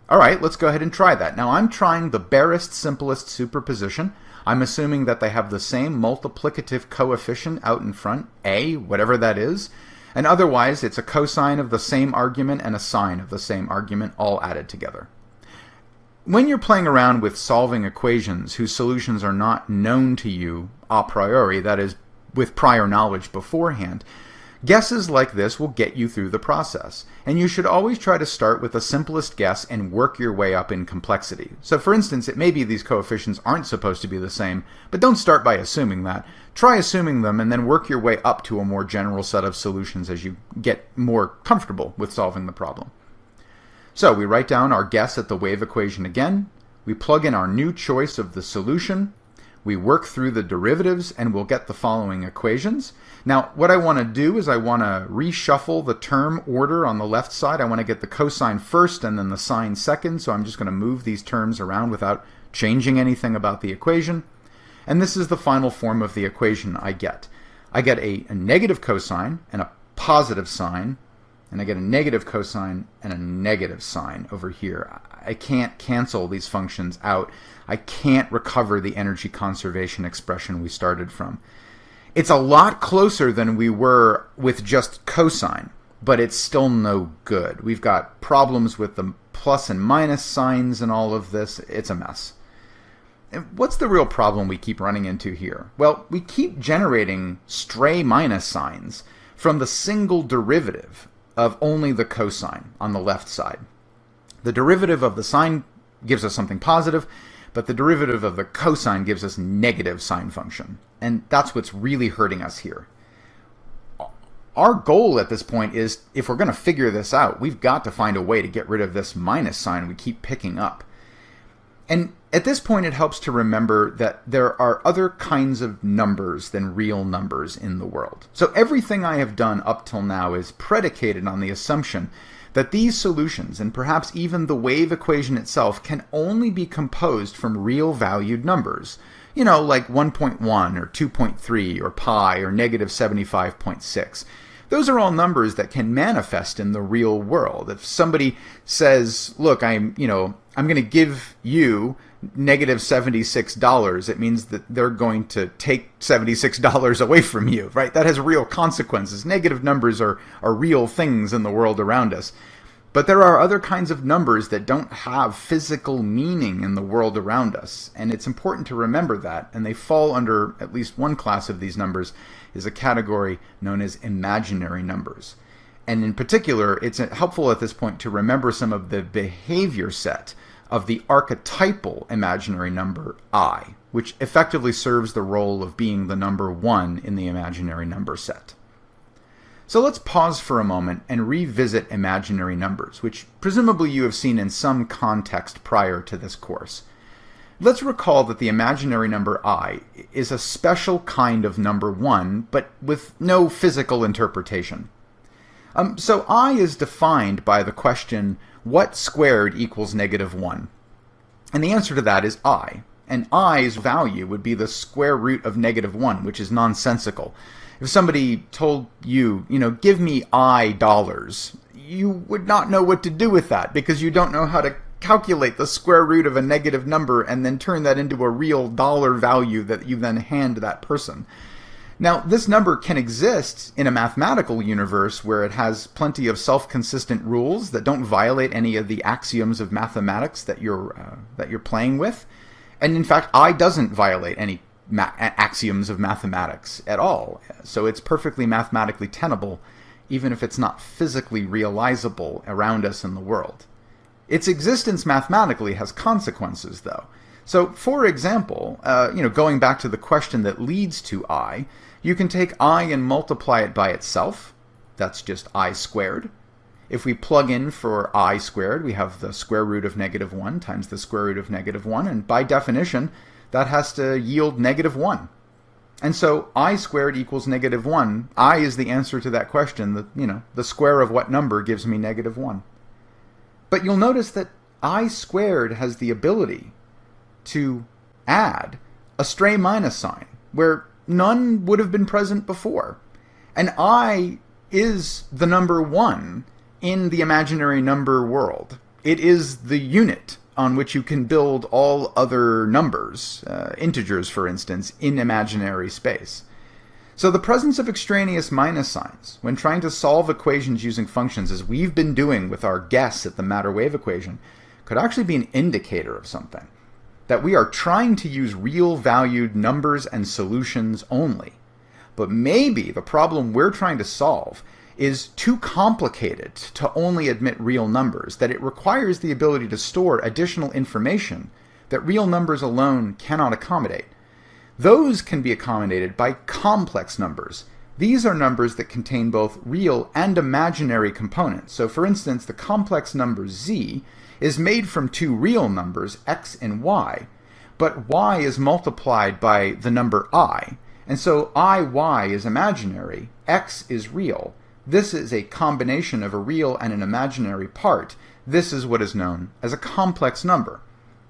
All right, let's go ahead and try that. Now I'm trying the barest, simplest superposition. I'm assuming that they have the same multiplicative coefficient out in front, a, whatever that is. And otherwise, it's a cosine of the same argument and a sine of the same argument all added together. When you're playing around with solving equations whose solutions are not known to you a priori, that is, with prior knowledge beforehand, Guesses like this will get you through the process, and you should always try to start with the simplest guess and work your way up in complexity. So for instance, it may be these coefficients aren't supposed to be the same, but don't start by assuming that. Try assuming them and then work your way up to a more general set of solutions as you get more comfortable with solving the problem. So we write down our guess at the wave equation again, we plug in our new choice of the solution, we work through the derivatives, and we'll get the following equations. Now, what I want to do is I want to reshuffle the term order on the left side. I want to get the cosine first and then the sine second, so I'm just going to move these terms around without changing anything about the equation. And this is the final form of the equation I get. I get a negative cosine and a positive sine, and I get a negative cosine and a negative sine over here. I can't cancel these functions out. I can't recover the energy conservation expression we started from. It's a lot closer than we were with just cosine, but it's still no good. We've got problems with the plus and minus signs and all of this. It's a mess. And what's the real problem we keep running into here? Well, we keep generating stray minus signs from the single derivative of only the cosine on the left side. The derivative of the sine gives us something positive, but the derivative of the cosine gives us negative sine function. And that's what's really hurting us here. Our goal at this point is, if we're going to figure this out, we've got to find a way to get rid of this minus sign we keep picking up. And at this point, it helps to remember that there are other kinds of numbers than real numbers in the world. So everything I have done up till now is predicated on the assumption that these solutions, and perhaps even the wave equation itself, can only be composed from real valued numbers. You know, like 1.1 or 2.3 or pi or negative 75.6. Those are all numbers that can manifest in the real world. If somebody says, look, I'm going to give you negative $76, it means that they're going to take $76 away from you, right? That has real consequences. Negative numbers are real things in the world around us. But there are other kinds of numbers that don't have physical meaning in the world around us, and it's important to remember that, and they fall under at least one class of these numbers is a category known as imaginary numbers. And in particular, it's helpful at this point to remember some of the behavior set of the archetypal imaginary number I, which effectively serves the role of being the number 1 in the imaginary number set. So let's pause for a moment and revisit imaginary numbers, which presumably you have seen in some context prior to this course. Let's recall that the imaginary number I is a special kind of number 1, but with no physical interpretation. So I is defined by the question, what squared equals negative 1? And the answer to that is I. And I's value would be the square root of negative 1, which is nonsensical. If somebody told you, give me $, you would not know what to do with that because you don't know how to calculate the square root of a negative number and then turn that into a real dollar value that you then hand that person. Now, this number can exist in a mathematical universe where it has plenty of self-consistent rules that don't violate any of the axioms of mathematics that you're playing with. And in fact, I doesn't violate any axioms of mathematics at all. So it's perfectly mathematically tenable, even if it's not physically realizable around us in the world. Its existence mathematically has consequences, though. So, for example, going back to the question that leads to I, you can take I and multiply it by itself. That's just I squared. If we plug in for I squared, we have the square root of negative 1 times the square root of negative 1, and by definition, that has to yield negative 1. And so I squared equals negative 1. I is the answer to that question. The square of what number gives me negative 1. But you'll notice that I squared has the ability to add a stray minus sign where none would have been present before. And I is the number 1 in the imaginary number world. It is the unit on which you can build all other numbers, integers for instance, in imaginary space. So the presence of extraneous minus signs when trying to solve equations using functions, as we've been doing with our guess at the matter-wave equation, could actually be an indicator of something. That we are trying to use real valued numbers and solutions only. But maybe the problem we're trying to solve is too complicated to only admit real numbers, that it requires the ability to store additional information that real numbers alone cannot accommodate. Those can be accommodated by complex numbers. These are numbers that contain both real and imaginary components. So for instance, the complex number z is made from two real numbers, x and y, but y is multiplied by the number I. And so y is imaginary, x is real. This is a combination of a real and an imaginary part. This is what is known as a complex number.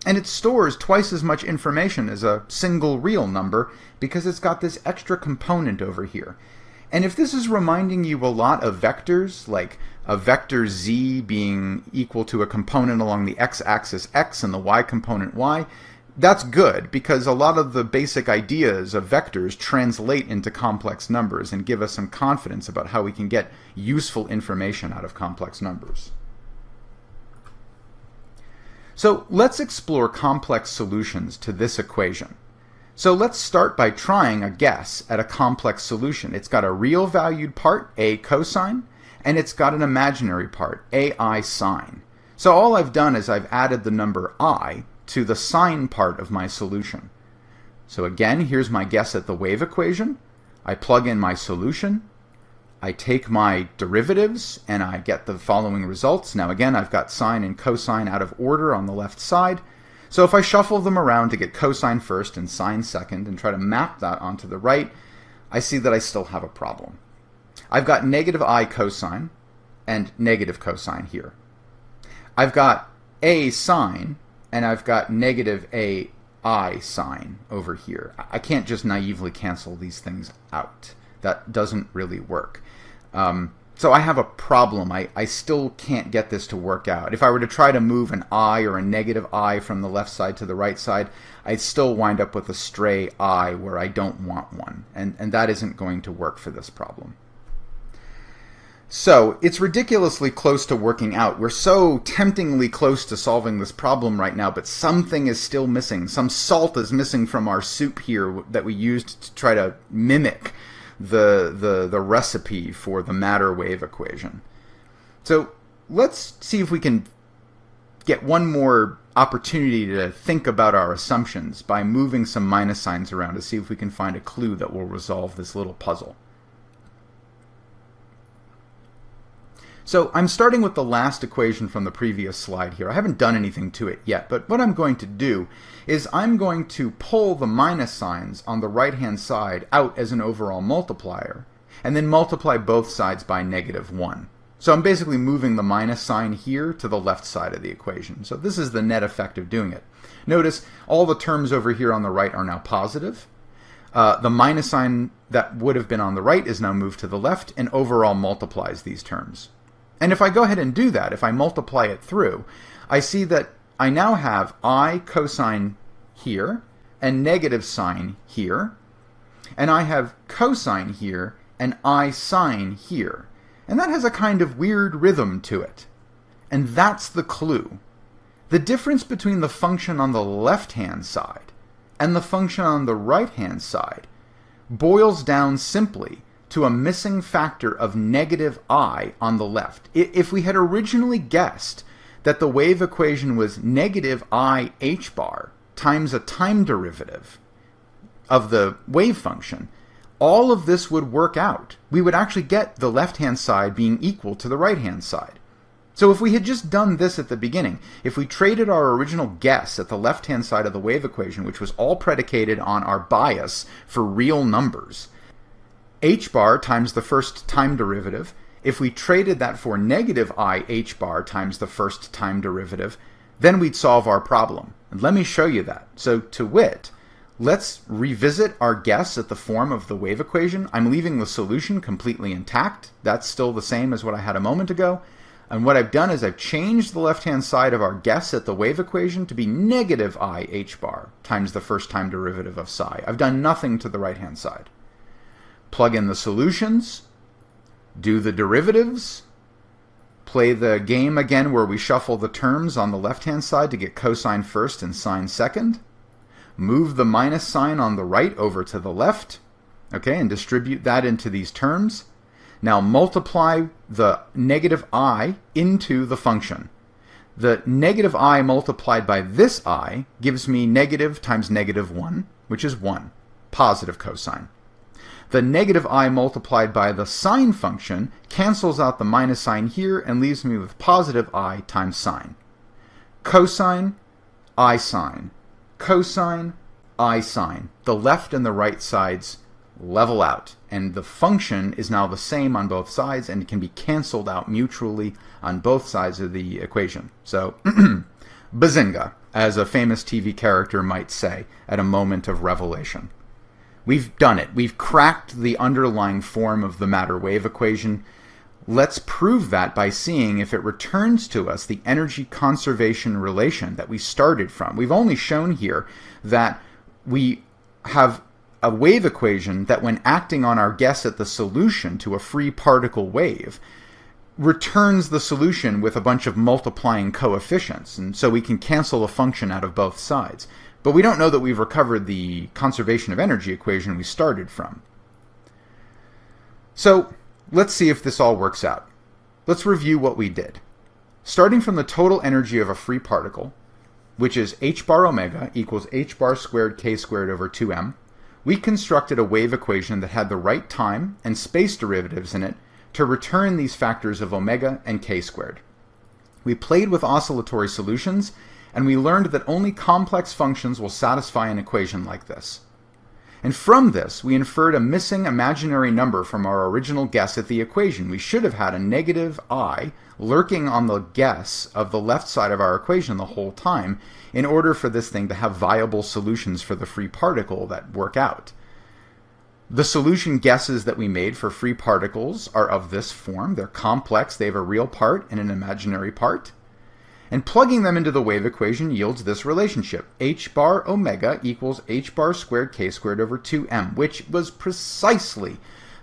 And it stores twice as much information as a single real number because it's got this extra component over here. And if this is reminding you a lot of vectors, like a vector z being equal to a component along the x-axis x and the y component y, that's good because a lot of the basic ideas of vectors translate into complex numbers and give us some confidence about how we can get useful information out of complex numbers. So let's explore complex solutions to this equation. So let's start by trying a guess at a complex solution. It's got a real valued part, a cosine, and it's got an imaginary part, ai sine. So all I've done is I've added the number I to the sine part of my solution. So again, here's my guess at the wave equation. I plug in my solution. I take my derivatives and I get the following results. Now again, I've got sine and cosine out of order on the left side. So if I shuffle them around to get cosine first and sine second and try to map that onto the right, I see that I still have a problem. I've got negative I cosine and negative cosine here. I've got a sine and I've got negative a I sine over here. I can't just naively cancel these things out. That doesn't really work. So I have a problem. I still can't get this to work out. If I were to try to move an I or a negative I from the left side to the right side, I'd still wind up with a stray I where I don't want one. And that isn't going to work for this problem. So it's ridiculously close to working out. We're so temptingly close to solving this problem right now, but something is still missing. Some salt is missing from our soup here that we used to try to mimic the recipe for the matter wave equation. So let's see if we can get one more opportunity to think about our assumptions by moving some minus signs around to see if we can find a clue that will resolve this little puzzle. So I'm starting with the last equation from the previous slide here. I haven't done anything to it yet, but what I'm going to do is I'm going to pull the minus signs on the right-hand side out as an overall multiplier, and then multiply both sides by -1. So I'm basically moving the minus sign here to the left side of the equation. So this is the net effect of doing it. Notice all the terms over here on the right are now positive. The minus sign that would have been on the right is now moved to the left and overall multiplies these terms. And if I go ahead and do that, if I multiply it through, I see that I now have I cosine here and negative sine here, and I have cosine here and I sine here. And that has a kind of weird rhythm to it. And that's the clue. The difference between the function on the left-hand side and the function on the right-hand side boils down simply to a missing factor of negative I on the left. If we had originally guessed that the wave equation was negative I h bar times a time derivative of the wave function, all of this would work out. We would actually get the left-hand side being equal to the right-hand side. So if we had just done this at the beginning, if we traded our original guess at the left-hand side of the wave equation, which was all predicated on our bias for real numbers, h bar times the first time derivative, if we traded that for negative I h bar times the first time derivative, then we'd solve our problem. And let me show you that. So to wit, let's revisit our guess at the form of the wave equation. I'm leaving the solution completely intact. That's still the same as what I had a moment ago. And what I've done is I've changed the left-hand side of our guess at the wave equation to be negative I h bar times the first time derivative of psi. I've done nothing to the right-hand side. Plug in the solutions, do the derivatives, play the game again where we shuffle the terms on the left-hand side to get cosine first and sine second, move the minus sign on the right over to the left, okay, and distribute that into these terms. Now multiply the negative I into the function. The negative I multiplied by this I gives me negative times negative 1, which is 1, positive cosine. The negative I multiplied by the sine function cancels out the minus sign here and leaves me with positive I times sine. Cosine, I sine. Cosine, I sine. The left and the right sides level out, and the function is now the same on both sides and can be canceled out mutually on both sides of the equation. So, bazinga, as a famous TV character might say at a moment of revelation. We've done it. We've cracked the underlying form of the matter-wave equation. Let's prove that by seeing if it returns to us the energy conservation relation that we started from. We've only shown here that we have a wave equation that, when acting on our guess at the solution to a free particle wave, returns the solution with a bunch of multiplying coefficients, and so we can cancel a function out of both sides. But we don't know that we've recovered the conservation of energy equation we started from. So let's see if this all works out. Let's review what we did. Starting from the total energy of a free particle, which is h bar omega equals h bar squared k squared over 2m, we constructed a wave equation that had the right time and space derivatives in it to return these factors of omega and k squared. We played with oscillatory solutions, and we learned that only complex functions will satisfy an equation like this. And from this, we inferred a missing imaginary number from our original guess at the equation. We should have had a negative I lurking on the guess of the left side of our equation the whole time in order for this thing to have viable solutions for the free particle that work out. The solution guesses that we made for free particles are of this form. They're complex. They have a real part and an imaginary part. And plugging them into the wave equation yields this relationship. H bar omega equals h bar squared k squared over 2m, which was precisely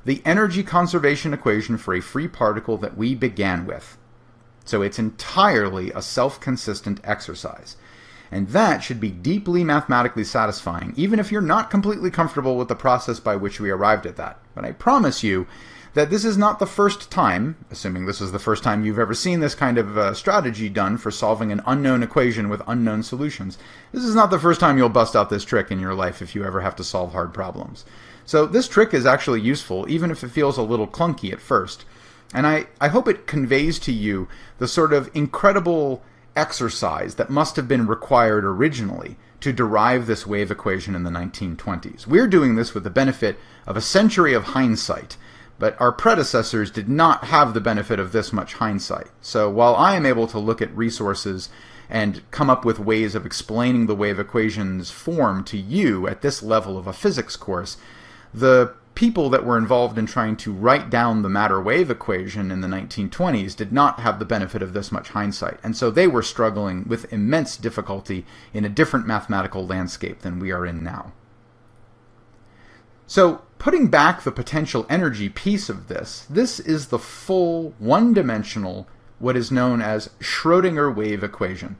the energy conservation equation for a free particle that we began with. So it's entirely a self-consistent exercise. And that should be deeply mathematically satisfying, even if you're not completely comfortable with the process by which we arrived at that. But I promise you that this is not the first time, assuming this is the first time you've ever seen this kind of strategy done for solving an unknown equation with unknown solutions. This is not the first time you'll bust out this trick in your life if you ever have to solve hard problems. So this trick is actually useful, even if it feels a little clunky at first. And I hope it conveys to you the sort of incredible exercise that must have been required originally to derive this wave equation in the 1920s. We're doing this with the benefit of a century of hindsight, but our predecessors did not have the benefit of this much hindsight. So while I am able to look at resources and come up with ways of explaining the wave equation's form to you at this level of a physics course, the people that were involved in trying to write down the matter-wave equation in the 1920s did not have the benefit of this much hindsight, and so they were struggling with immense difficulty in a different mathematical landscape than we are in now. So, putting back the potential energy piece of this is the full, one-dimensional, what is known as Schrödinger wave equation.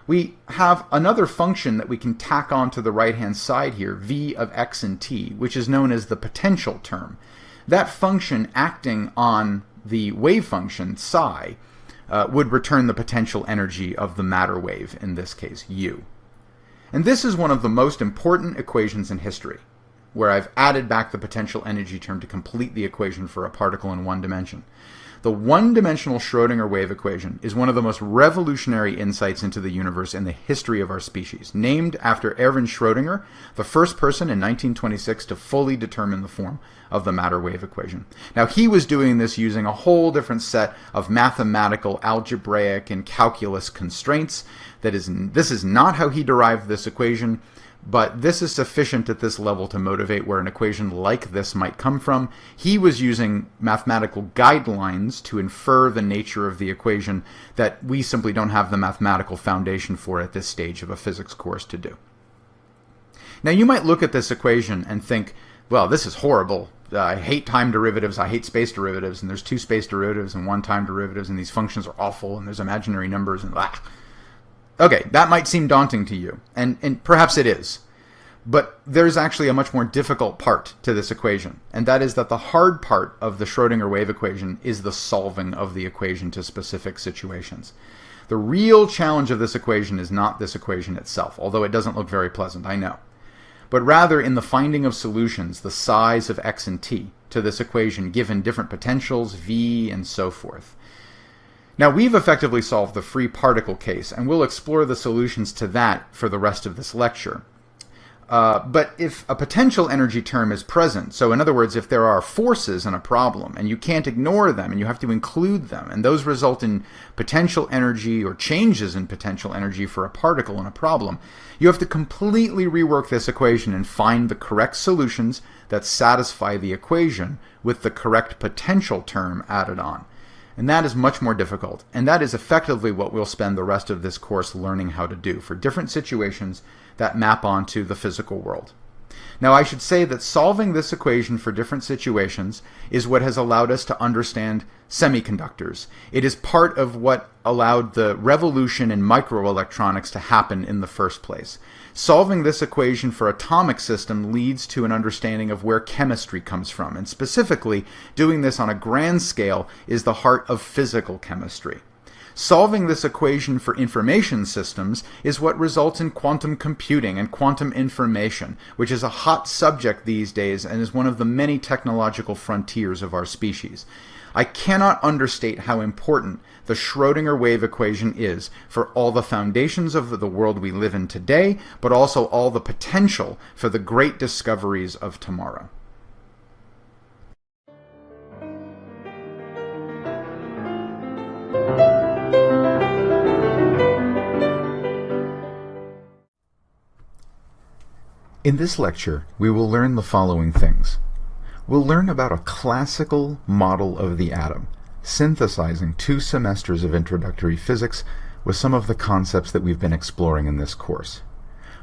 We have another function that we can tack on to the right-hand side here, v of x and t, which is known as the potential term. That function acting on the wave function, psi, would return the potential energy of the matter wave, in this case, u. And this is one of the most important equations in history, where I've added back the potential energy term to complete the equation for a particle in one dimension. The one-dimensional Schrödinger wave equation is one of the most revolutionary insights into the universe in the history of our species, named after Erwin Schrödinger, the first person in 1926 to fully determine the form of the matter-wave equation. Now, he was doing this using a whole different set of mathematical, algebraic, and calculus constraints. This is not how he derived this equation, but this is sufficient at this level to motivate where an equation like this might come from. He was using mathematical guidelines to infer the nature of the equation that we simply don't have the mathematical foundation for at this stage of a physics course to do. Now, you might look at this equation and think, well, this is horrible. I hate time derivatives, I hate space derivatives, and there's two space derivatives and one time derivatives, and these functions are awful, and there's imaginary numbers, and blah. Okay, that might seem daunting to you, and perhaps it is. But there's actually a much more difficult part to this equation, and that is that the hard part of the Schrödinger wave equation is the solving of the equation to specific situations. The real challenge of this equation is not this equation itself, although it doesn't look very pleasant, I know, but rather in the finding of solutions, the size of x and t, to this equation given different potentials, v, and so forth. Now, we've effectively solved the free particle case, and we'll explore the solutions to that for the rest of this lecture. But if a potential energy term is present, so in other words, if there are forces in a problem and you can't ignore them and you have to include them, and those result in potential energy or changes in potential energy for a particle in a problem, you have to completely rework this equation and find the correct solutions that satisfy the equation with the correct potential term added on. And that is much more difficult, and that is effectively what we'll spend the rest of this course learning how to do for different situations that map onto the physical world. Now, I should say that solving this equation for different situations is what has allowed us to understand semiconductors. It is part of what allowed the revolution in microelectronics to happen in the first place. Solving this equation for atomic system leads to an understanding of where chemistry comes from, and specifically, doing this on a grand scale is the heart of physical chemistry. Solving this equation for information systems is what results in quantum computing and quantum information, which is a hot subject these days and is one of the many technological frontiers of our species. I cannot understate how important the Schrödinger wave equation is for all the foundations of the world we live in today, but also all the potential for the great discoveries of tomorrow. In this lecture, we will learn the following things. We'll learn about a classical model of the atom, synthesizing 2 semesters of introductory physics with some of the concepts that we've been exploring in this course.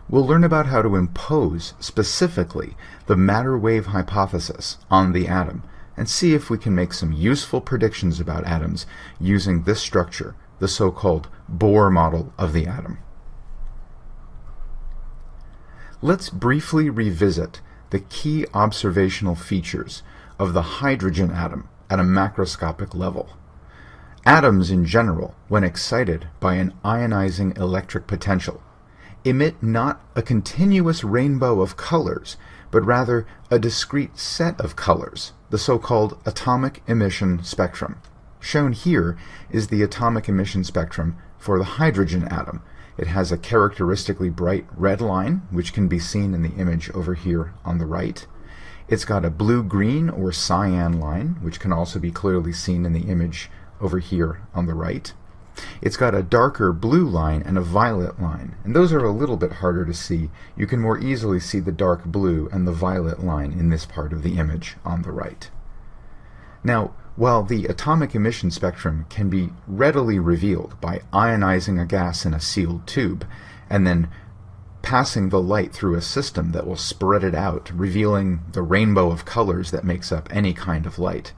We'll learn about how to impose, specifically, the matter-wave hypothesis on the atom, and see if we can make some useful predictions about atoms using this structure, the so-called Bohr model of the atom. Let's briefly revisit the key observational features of the hydrogen atom at a macroscopic level. Atoms in general, when excited by an ionizing electric potential, emit not a continuous rainbow of colors, but rather a discrete set of colors, the so-called atomic emission spectrum. Shown here is the atomic emission spectrum for the hydrogen atom. It has a characteristically bright red line, which can be seen in the image over here on the right. It's got a blue-green or cyan line, which can also be clearly seen in the image over here on the right. It's got a darker blue line and a violet line, and those are a little bit harder to see. You can more easily see the dark blue and the violet line in this part of the image on the right. Now, while the atomic emission spectrum can be readily revealed by ionizing a gas in a sealed tube and then passing the light through a system that will spread it out, revealing the rainbow of colors that makes up any kind of light,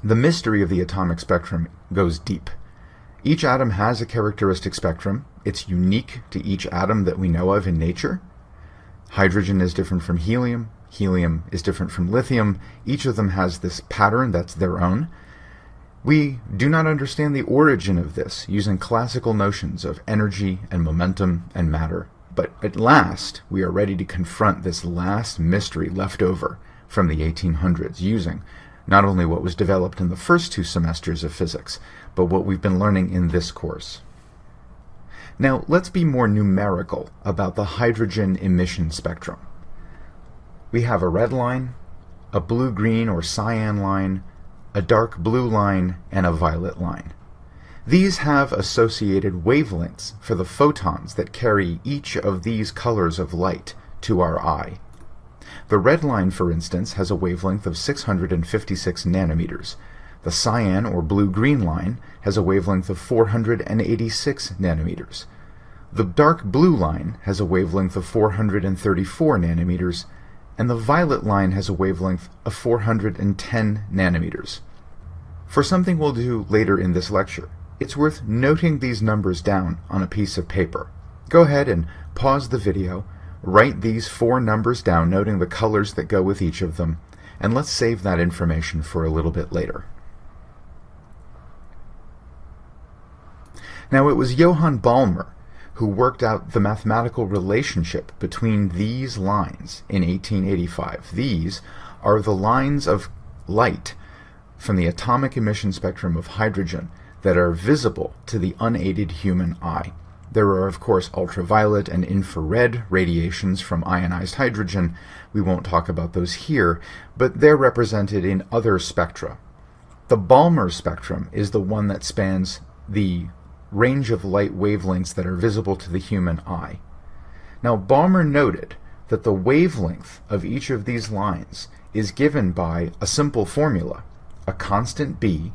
the mystery of the atomic spectrum goes deep. Each atom has a characteristic spectrum. It's unique to each atom that we know of in nature. Hydrogen is different from helium. Helium is different from lithium. Each of them has this pattern that's their own. We do not understand the origin of this using classical notions of energy and momentum and matter. But at last, we are ready to confront this last mystery left over from the 1800s using not only what was developed in the first 2 semesters of physics, but what we've been learning in this course. Now, let's be more numerical about the hydrogen emission spectrum. We have a red line, a blue-green or cyan line, a dark blue line, and a violet line. These have associated wavelengths for the photons that carry each of these colors of light to our eye. The red line, for instance, has a wavelength of 656 nanometers. The cyan or blue-green line has a wavelength of 486 nanometers. The dark blue line has a wavelength of 434 nanometers, and the violet line has a wavelength of 410 nanometers. For something we'll do later in this lecture, it's worth noting these numbers down on a piece of paper. Go ahead and pause the video, write these 4 numbers down, noting the colors that go with each of them, and let's save that information for a little bit later. Now, it was Johann Balmer who worked out the mathematical relationship between these lines in 1885. These are the lines of light from the atomic emission spectrum of hydrogen that are visible to the unaided human eye. There are, of course, ultraviolet and infrared radiations from ionized hydrogen. We won't talk about those here, but they're represented in other spectra. The Balmer spectrum is the one that spans the range of light wavelengths that are visible to the human eye. Now, Balmer noted that the wavelength of each of these lines is given by a simple formula, a constant b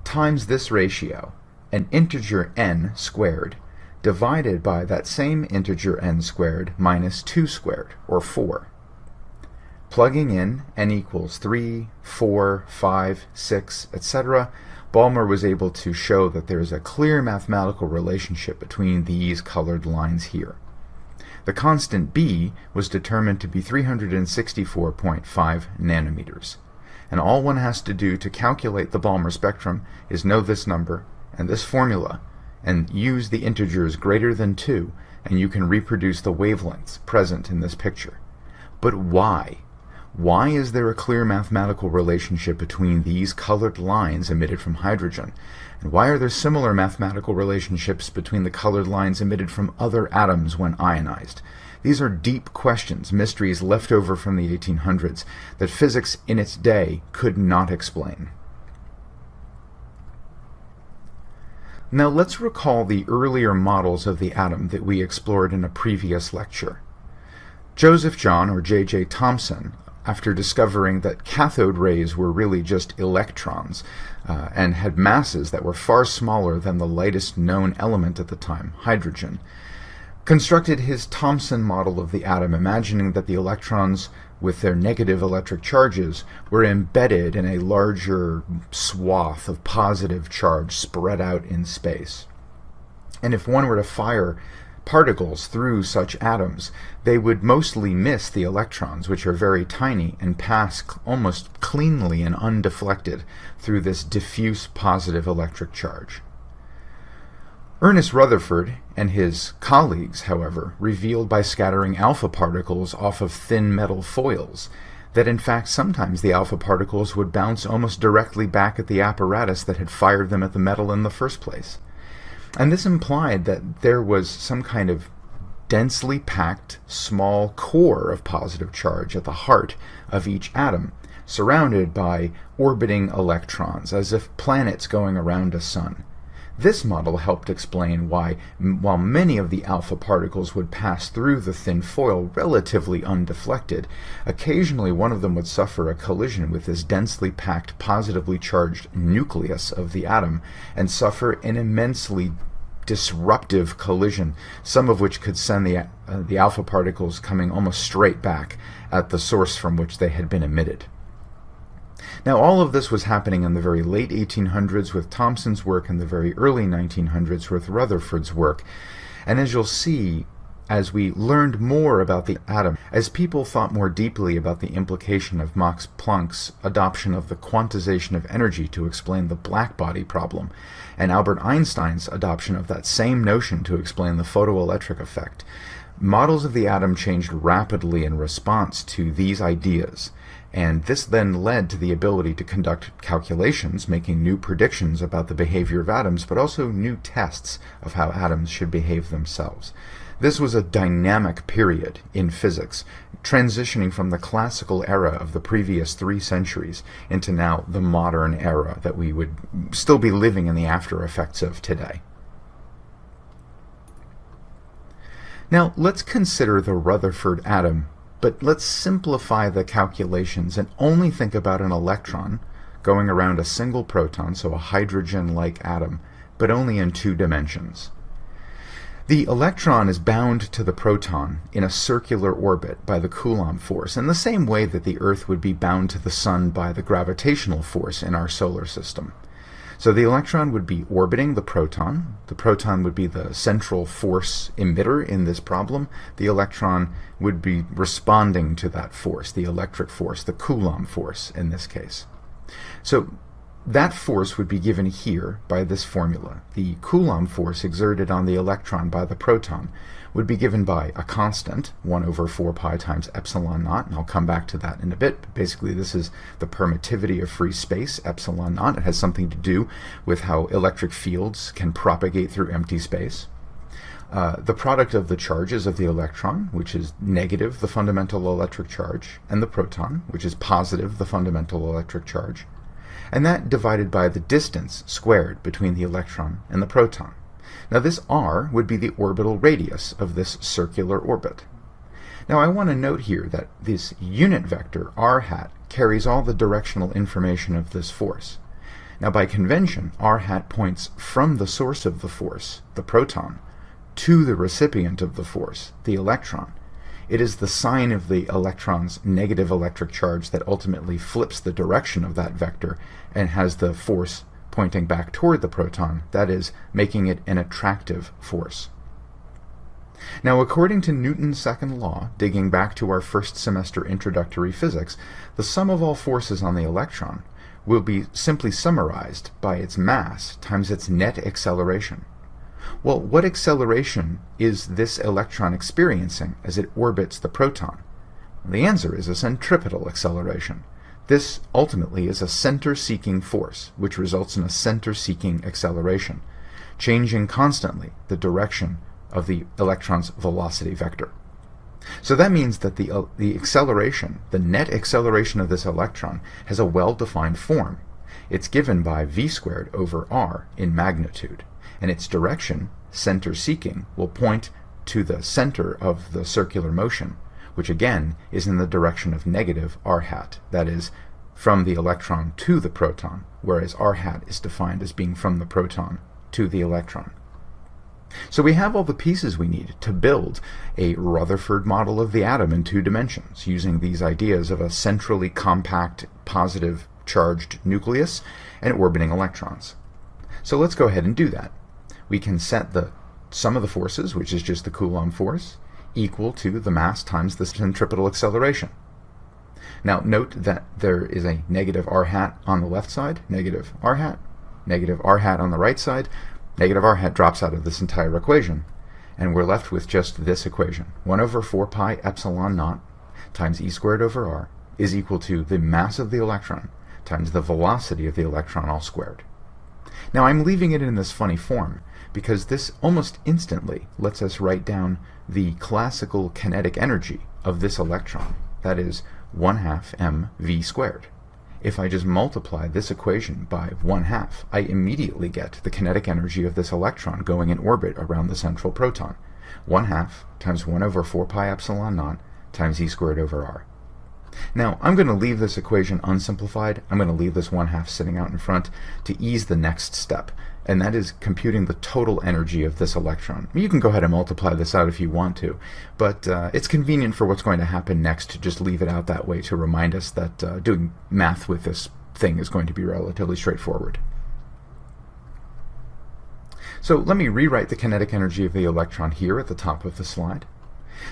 times this ratio, an integer n squared, divided by that same integer n squared minus 2 squared, or 4. Plugging in n equals 3, 4, 5, 6, etc., Balmer was able to show that there is a clear mathematical relationship between these colored lines here. The constant b was determined to be 364.5 nanometers. And all one has to do to calculate the Balmer spectrum is know this number and this formula, and use the integers greater than 2, and you can reproduce the wavelengths present in this picture. But why? Why is there a clear mathematical relationship between these colored lines emitted from hydrogen? And why are there similar mathematical relationships between the colored lines emitted from other atoms when ionized? These are deep questions, mysteries left over from the 1800s, that physics in its day could not explain. Now let's recall the earlier models of the atom that we explored in a previous lecture. Joseph John, or J.J. Thomson, after discovering that cathode rays were really just electrons and had masses that were far smaller than the lightest known element at the time, hydrogen, constructed his Thomson model of the atom, imagining that the electrons with their negative electric charges were embedded in a larger swath of positive charge spread out in space. And if one were to fire particles through such atoms, they would mostly miss the electrons, which are very tiny, and pass almost cleanly and undeflected through this diffuse positive electric charge. Ernest Rutherford and his colleagues, however, revealed by scattering alpha particles off of thin metal foils that in fact sometimes the alpha particles would bounce almost directly back at the apparatus that had fired them at the metal in the first place. And this implied that there was some kind of densely packed small core of positive charge at the heart of each atom, surrounded by orbiting electrons, as if planets going around a sun. This model helped explain why, while many of the alpha particles would pass through the thin foil relatively undeflected, occasionally one of them would suffer a collision with this densely packed, positively charged nucleus of the atom, and suffer an immensely disruptive collision, some of which could send the alpha particles coming almost straight back at the source from which they had been emitted. Now, all of this was happening in the very late 1800s with Thomson's work and the very early 1900s with Rutherford's work. And as you'll see, as we learned more about the atom, as people thought more deeply about the implication of Max Planck's adoption of the quantization of energy to explain the black-body problem, and Albert Einstein's adoption of that same notion to explain the photoelectric effect, models of the atom changed rapidly in response to these ideas. And this then led to the ability to conduct calculations, making new predictions about the behavior of atoms, but also new tests of how atoms should behave themselves. This was a dynamic period in physics, transitioning from the classical era of the previous 3 centuries into now the modern era that we would still be living in the after effects of today. Now, let's consider the Rutherford atom, but let's simplify the calculations and only think about an electron going around a single proton, so a hydrogen-like atom, but only in 2 dimensions. The electron is bound to the proton in a circular orbit by the Coulomb force, in the same way that the Earth would be bound to the Sun by the gravitational force in our solar system. So the electron would be orbiting the proton. The proton would be the central force emitter in this problem. The electron would be responding to that force, the electric force, the Coulomb force in this case. So that force would be given here by this formula. The Coulomb force exerted on the electron by the proton would be given by a constant, 1 over 4 pi times epsilon naught, and I'll come back to that in a bit. But basically, this is the permittivity of free space, epsilon naught. It has something to do with how electric fields can propagate through empty space. The product of the charges of the electron, which is negative, the fundamental electric charge, and the proton, which is positive, the fundamental electric charge, and that divided by the distance squared between the electron and the proton. Now this r would be the orbital radius of this circular orbit. Now I want to note here that this unit vector r hat carries all the directional information of this force. Now by convention, r hat points from the source of the force, the proton, to the recipient of the force, the electron. It is the sign of the electron's negative electric charge that ultimately flips the direction of that vector and has the force pointing back toward the proton, that is, making it an attractive force. Now, according to Newton's second law, digging back to our first semester introductory physics, the sum of all forces on the electron will be simply summarized by its mass times its net acceleration. Well, what acceleration is this electron experiencing as it orbits the proton? The answer is a centripetal acceleration. This ultimately is a center-seeking force, which results in a center-seeking acceleration, changing constantly the direction of the electron's velocity vector. So that means that the acceleration, the net acceleration of this electron, has a well-defined form. It's given by v squared over r in magnitude, and its direction, center-seeking, will point to the center of the circular motion, which again is in the direction of negative r hat, that is, from the electron to the proton, whereas r hat is defined as being from the proton to the electron. So we have all the pieces we need to build a Rutherford model of the atom in 2 dimensions, using these ideas of a centrally compact, positive charged nucleus and orbiting electrons. So let's go ahead and do that. We can set the sum of the forces, which is just the Coulomb force, equal to the mass times the centripetal acceleration. Now note that there is a negative r hat on the left side, negative r hat on the right side. Negative r hat drops out of this entire equation, and we're left with just this equation. 1 over 4 pi epsilon naught times e squared over r is equal to the mass of the electron times the velocity of the electron all squared. Now I'm leaving it in this funny form because this almost instantly lets us write down the classical kinetic energy of this electron, that is 1/2 mv squared. If I just multiply this equation by 1/2, I immediately get the kinetic energy of this electron going in orbit around the central proton. 1/2 times 1 over 4 pi epsilon naught times e squared over r. Now, I'm going to leave this equation unsimplified. I'm going to leave this 1/2 sitting out in front to ease the next step, and that is computing the total energy of this electron. You can go ahead and multiply this out if you want to, but it's convenient for what's going to happen next to just leave it out that way to remind us that doing math with this thing is going to be relatively straightforward. So let me rewrite the kinetic energy of the electron here at the top of the slide.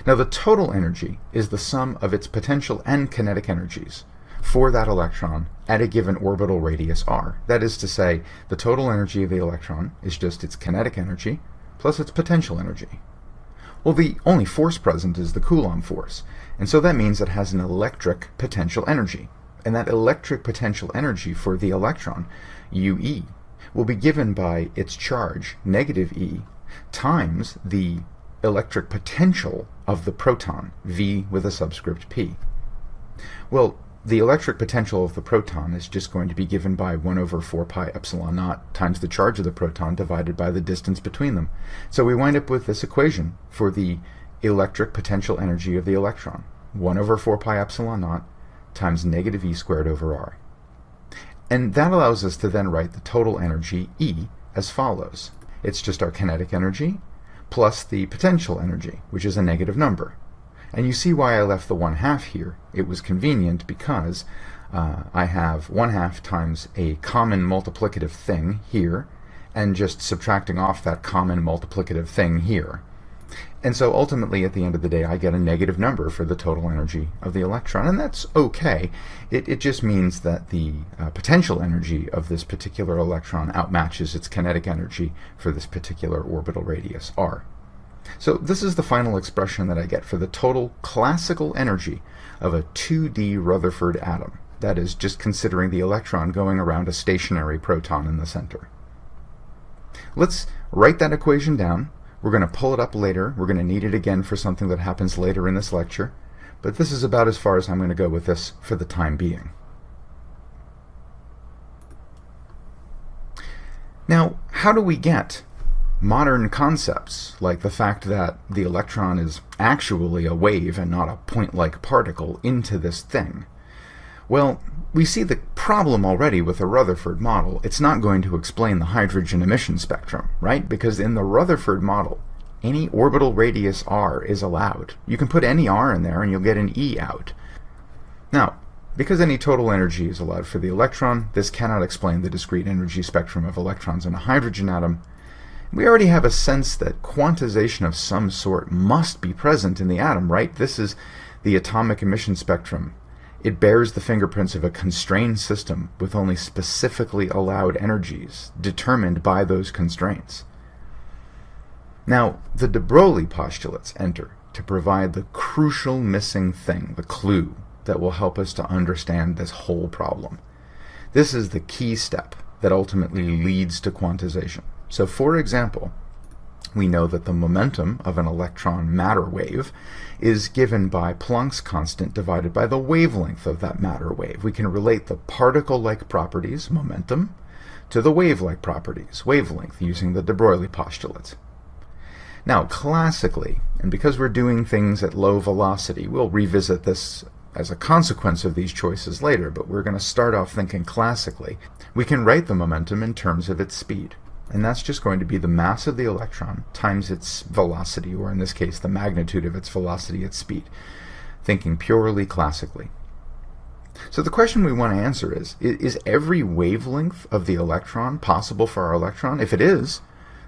Now the total energy is the sum of its potential and kinetic energies for that electron at a given orbital radius r. That is to say, the total energy of the electron is just its kinetic energy plus its potential energy. Well, the only force present is the Coulomb force, and so that means it has an electric potential energy. And that electric potential energy for the electron, UE, will be given by its charge, negative E, times the electric potential of the proton, V with a subscript P. Well, the electric potential of the proton is just going to be given by 1 over 4 pi epsilon naught times the charge of the proton divided by the distance between them. So we wind up with this equation for the electric potential energy of the electron, 1 over 4 pi epsilon naught times negative E squared over r. And that allows us to then write the total energy, E, as follows. It's just our kinetic energy plus the potential energy, which is a negative number. And you see why I left the 1/2 here. It was convenient because I have 1/2 times a common multiplicative thing here, and just subtracting off that common multiplicative thing here. And so ultimately, at the end of the day, I get a negative number for the total energy of the electron, and that's okay. It just means that the potential energy of this particular electron outmatches its kinetic energy for this particular orbital radius, r. So this is the final expression that I get for the total classical energy of a 2D Rutherford atom. That is, just considering the electron going around a stationary proton in the center. Let's write that equation down. We're going to pull it up later. We're going to need it again for something that happens later in this lecture. But this is about as far as I'm going to go with this for the time being. Now, how do we get modern concepts like the fact that the electron is actually a wave and not a point-like particle into this thing? Well, we see the problem already with the Rutherford model. It's not going to explain the hydrogen emission spectrum, right? Because in the Rutherford model, any orbital radius r is allowed. You can put any r in there and you'll get an E out. Now, because any total energy is allowed for the electron, this cannot explain the discrete energy spectrum of electrons in a hydrogen atom. We already have a sense that quantization of some sort must be present in the atom, right? This is the atomic emission spectrum. It bears the fingerprints of a constrained system with only specifically allowed energies determined by those constraints. Now, the de Broglie postulates enter to provide the crucial missing thing, the clue, that will help us to understand this whole problem. This is the key step that ultimately leads to quantization. So, for example, we know that the momentum of an electron matter wave is given by Planck's constant divided by the wavelength of that matter wave. We can relate the particle-like properties, momentum, to the wave-like properties, wavelength, using the de Broglie postulates. Now, classically, and because we're doing things at low velocity, we'll revisit this as a consequence of these choices later, but we're going to start off thinking classically. We can write the momentum in terms of its speed. And that's just going to be the mass of the electron times its velocity, or in this case, the magnitude of its velocity at speed, thinking purely classically. So the question we want to answer is every wavelength of the electron possible for our electron? If it is,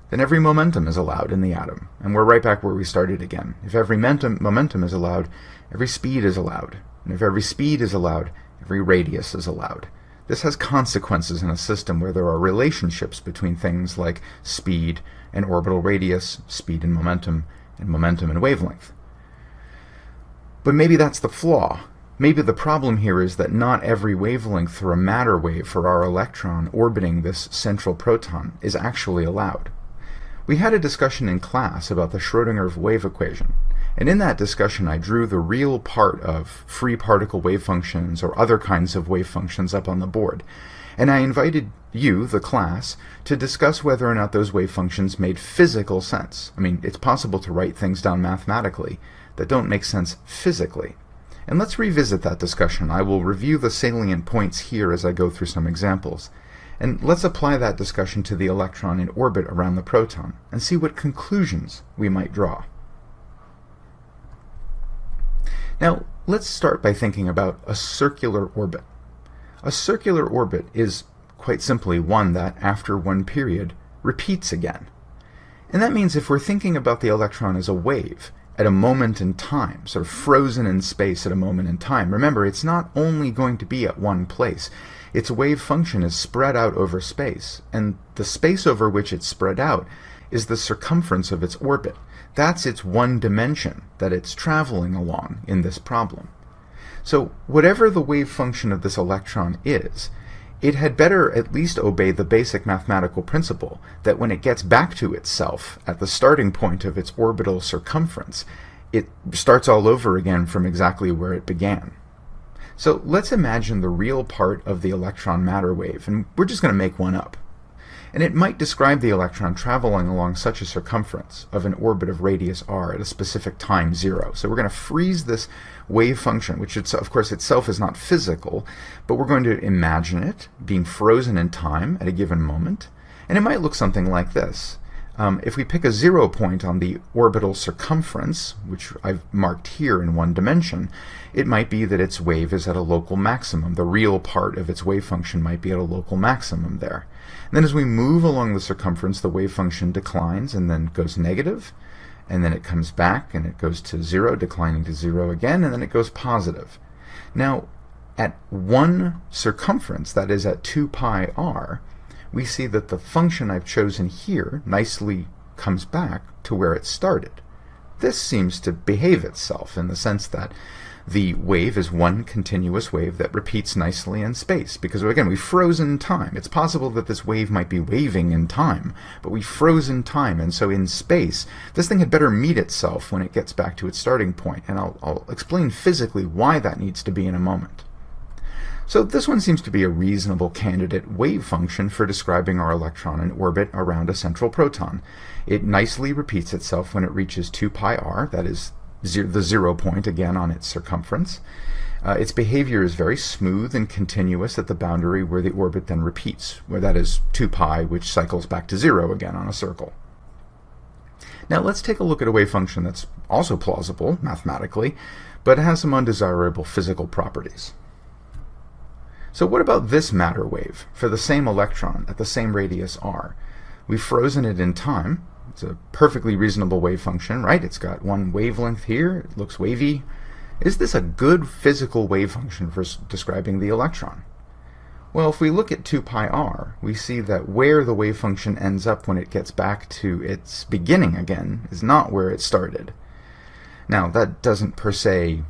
then every momentum is allowed in the atom. And we're right back where we started again. If every momentum is allowed, every speed is allowed. And if every speed is allowed, every radius is allowed. This has consequences in a system where there are relationships between things like speed and orbital radius, speed and momentum and wavelength. But maybe that's the flaw. Maybe the problem here is that not every wavelength for a matter wave for our electron orbiting this central proton is actually allowed. We had a discussion in class about the Schrödinger wave equation, and in that discussion I drew the real part of free particle wave functions or other kinds of wave functions up on the board, and I invited you, the class, to discuss whether or not those wave functions made physical sense. I mean, it's possible to write things down mathematically that don't make sense physically. And let's revisit that discussion. I will review the salient points here as I go through some examples. And let's apply that discussion to the electron in orbit around the proton and see what conclusions we might draw. Now, let's start by thinking about a circular orbit. A circular orbit is quite simply one that, after one period, repeats again. And that means if we're thinking about the electron as a wave, at a moment in time, sort of frozen in space at a moment in time, remember, it's not only going to be at one place. Its wave function is spread out over space, and the space over which it's spread out is the circumference of its orbit. That's its one dimension that it's traveling along in this problem. So whatever the wave function of this electron is, it had better at least obey the basic mathematical principle that when it gets back to itself at the starting point of its orbital circumference, it starts all over again from exactly where it began. So let's imagine the real part of the electron matter wave, and we're just going to make one up. And it might describe the electron traveling along such a circumference of an orbit of radius r at a specific time 0. So we're going to freeze this wave function, which of course itself is not physical, but we're going to imagine it being frozen in time at a given moment. And it might look something like this. If we pick a 0 point on the orbital circumference, which I've marked here in one dimension, it might be that its wave is at a local maximum. The real part of its wave function might be at a local maximum there. And then as we move along the circumference, the wave function declines and then goes negative, and then it comes back and it goes to 0, declining to 0 again, and then it goes positive. Now, at one circumference, that is at 2 pi r, we see that the function I've chosen here nicely comes back to where it started. This seems to behave itself in the sense that the wave is one continuous wave that repeats nicely in space, because again, we froze in time. It's possible that this wave might be waving in time, but we froze in time, and so in space, this thing had better meet itself when it gets back to its starting point, and I'll explain physically why that needs to be in a moment. So this one seems to be a reasonable candidate wave function for describing our electron in orbit around a central proton. It nicely repeats itself when it reaches 2 pi r, that is the 0 point again on its circumference. Its behavior is very smooth and continuous at the boundary where the orbit then repeats, where that is 2 pi, which cycles back to 0 again on a circle. Now let's take a look at a wave function that's also plausible mathematically, but has some undesirable physical properties. So what about this matter wave for the same electron at the same radius r? We've frozen it in time. It's a perfectly reasonable wave function, right? It's got one wavelength here. It looks wavy. Is this a good physical wave function for describing the electron? Well, if we look at 2 pi r, we see that where the wave function ends up when it gets back to its beginning again is not where it started. Now, that doesn't per se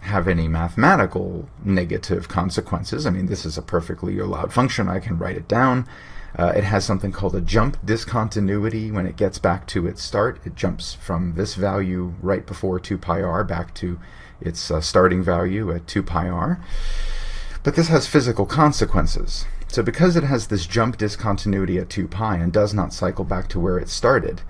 have any mathematical negative consequences. I mean, this is a perfectly allowed function. I can write it down. It has something called a jump discontinuity. When it gets back to its start, it jumps from this value right before 2 pi r back to its starting value at 2 pi r. But this has physical consequences. So because it has this jump discontinuity at 2 pi and does not cycle back to where it started,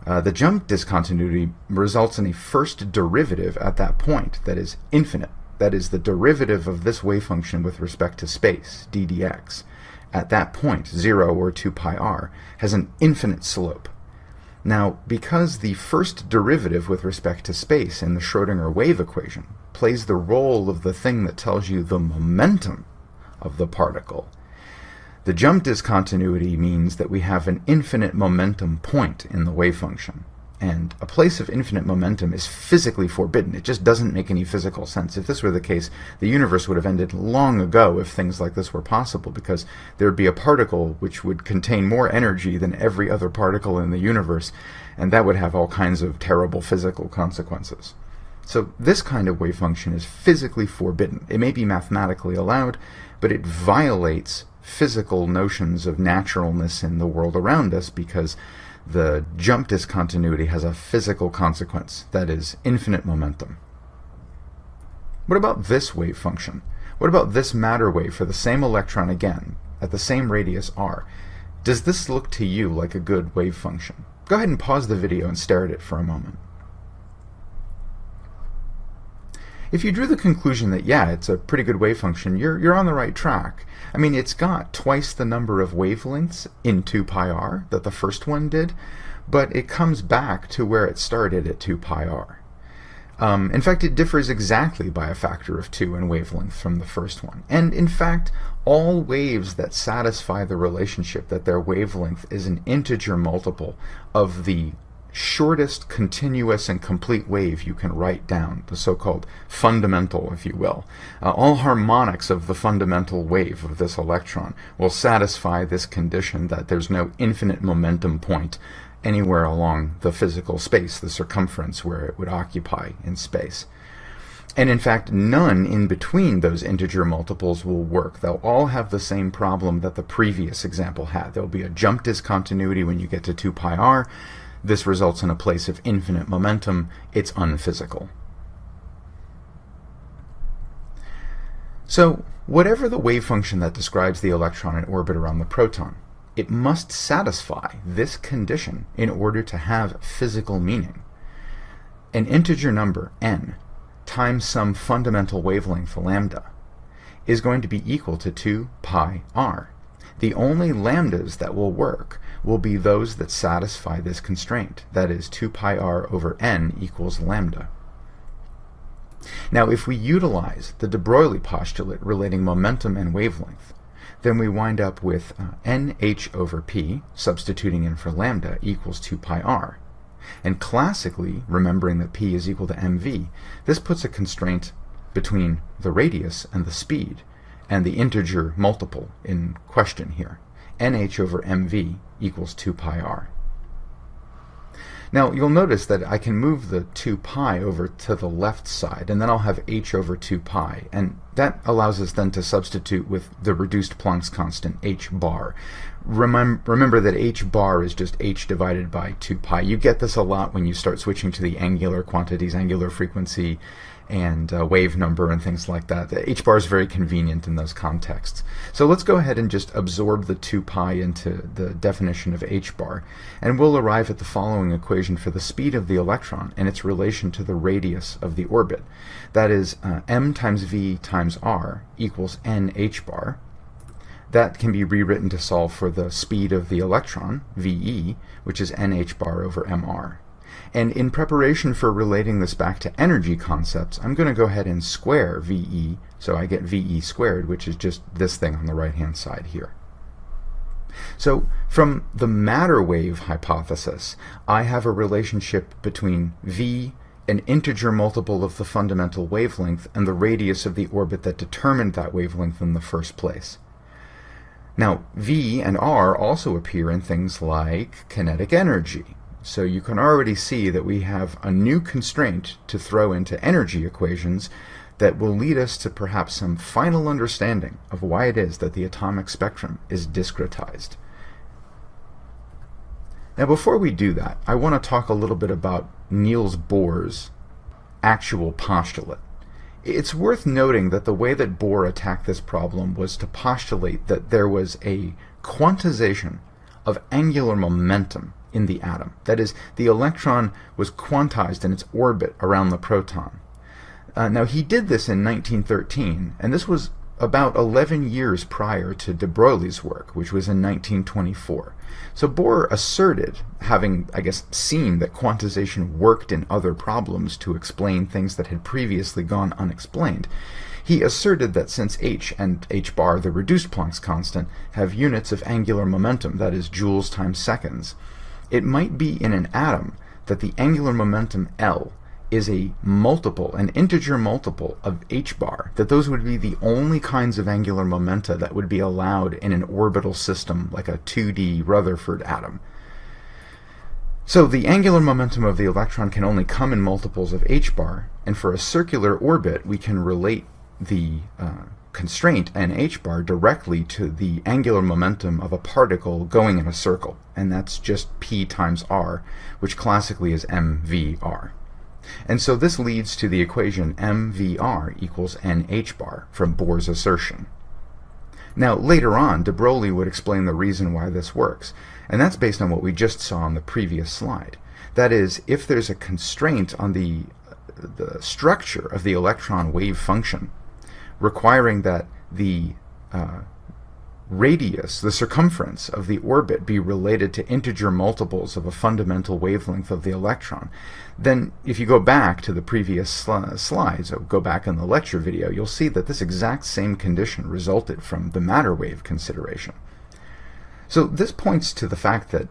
the jump discontinuity results in a first derivative at that point that is infinite. That is the derivative of this wave function with respect to space, d dx. At that point, 0 or 2 pi r has an infinite slope. Now, because the first derivative with respect to space in the Schrödinger wave equation plays the role of the thing that tells you the momentum of the particle, the jump discontinuity means that we have an infinite momentum point in the wave function. And a place of infinite momentum is physically forbidden. It just doesn't make any physical sense. If this were the case, the universe would have ended long ago if things like this were possible, because there would be a particle which would contain more energy than every other particle in the universe, and that would have all kinds of terrible physical consequences. So this kind of wave function is physically forbidden. It may be mathematically allowed, but it violates physical notions of naturalness in the world around us, because the jump discontinuity has a physical consequence, that is, infinite momentum. What about this wave function? What about this matter wave for the same electron again, at the same radius r? Does this look to you like a good wave function? Go ahead and pause the video and stare at it for a moment. If you drew the conclusion that, yeah, it's a pretty good wave function, you're on the right track. I mean, it's got twice the number of wavelengths in 2 pi r that the first one did, but it comes back to where it started at 2 pi r. In fact, it differs exactly by a factor of 2 in wavelength from the first one. And in fact, all waves that satisfy the relationship that their wavelength is an integer multiple of the shortest continuous and complete wave you can write down, the so-called fundamental, if you will. All harmonics of the fundamental wave of this electron will satisfy this condition that there's no infinite momentum point anywhere along the physical space, the circumference where it would occupy in space. And in fact, none in between those integer multiples will work. They'll all have the same problem that the previous example had. There'll be a jump discontinuity when you get to 2 pi r. This results in a place of infinite momentum. It's unphysical. So, whatever the wave function that describes the electron in orbit around the proton, it must satisfy this condition in order to have physical meaning. An integer number, n, times some fundamental wavelength, lambda, is going to be equal to 2 pi r. the only lambdas that will work will be those that satisfy this constraint, that is 2 pi r over n equals lambda. Now, if we utilize the de Broglie postulate relating momentum and wavelength, then we wind up with nh over p, substituting in for lambda, equals 2 pi r. And classically, remembering that p is equal to mv, this puts a constraint between the radius and the speed, and the integer multiple in question here. nh over mv equals 2 pi r. Now, you'll notice that I can move the 2 pi over to the left side, and then I'll have h over 2 pi, and that allows us then to substitute with the reduced Planck's constant, h bar. Remember that h bar is just h divided by 2 pi. You get this a lot when you start switching to the angular quantities, angular frequency, and wave number and things like that. The h bar is very convenient in those contexts. So let's go ahead and just absorb the 2 pi into the definition of h bar, and we'll arrive at the following equation for the speed of the electron and its relation to the radius of the orbit. That is m times v times r equals n h bar. That can be rewritten to solve for the speed of the electron, ve, which is nh bar over mr. And in preparation for relating this back to energy concepts, I'm going to go ahead and square VE, so I get VE squared, which is just this thing on the right-hand side here. So from the matter wave hypothesis, I have a relationship between V, an integer multiple of the fundamental wavelength, and the radius of the orbit that determined that wavelength in the first place. Now, V and R also appear in things like kinetic energy. So you can already see that we have a new constraint to throw into energy equations that will lead us to perhaps some final understanding of why it is that the atomic spectrum is discretized. Now, before we do that, I want to talk a little bit about Niels Bohr's actual postulate. It's worth noting that the way that Bohr attacked this problem was to postulate that there was a quantization of angular momentum in the atom. That is, the electron was quantized in its orbit around the proton. Now, he did this in 1913, and this was about 11 years prior to de Broglie's work, which was in 1924. So Bohr asserted, having, I guess, seen that quantization worked in other problems to explain things that had previously gone unexplained, he asserted that since h and h bar, the reduced Planck's constant, have units of angular momentum, that is, joules times seconds, it might be in an atom that the angular momentum L is a multiple, an integer multiple of h bar, that those would be the only kinds of angular momenta that would be allowed in an orbital system like a 2D Rutherford atom. So the angular momentum of the electron can only come in multiples of h bar, and for a circular orbit we can relate the constraint nh bar directly to the angular momentum of a particle going in a circle, and that's just p times r, which classically is mvr. And so this leads to the equation mvr equals nh bar from Bohr's assertion. Now, later on, de Broglie would explain the reason why this works, and that's based on what we just saw on the previous slide. That is, if there's a constraint on the structure of the electron wave function, requiring that the radius, the circumference of the orbit, be related to integer multiples of a fundamental wavelength of the electron, then if you go back to the previous slides, or go back in the lecture video, you'll see that this exact same condition resulted from the matter wave consideration. So this points to the fact that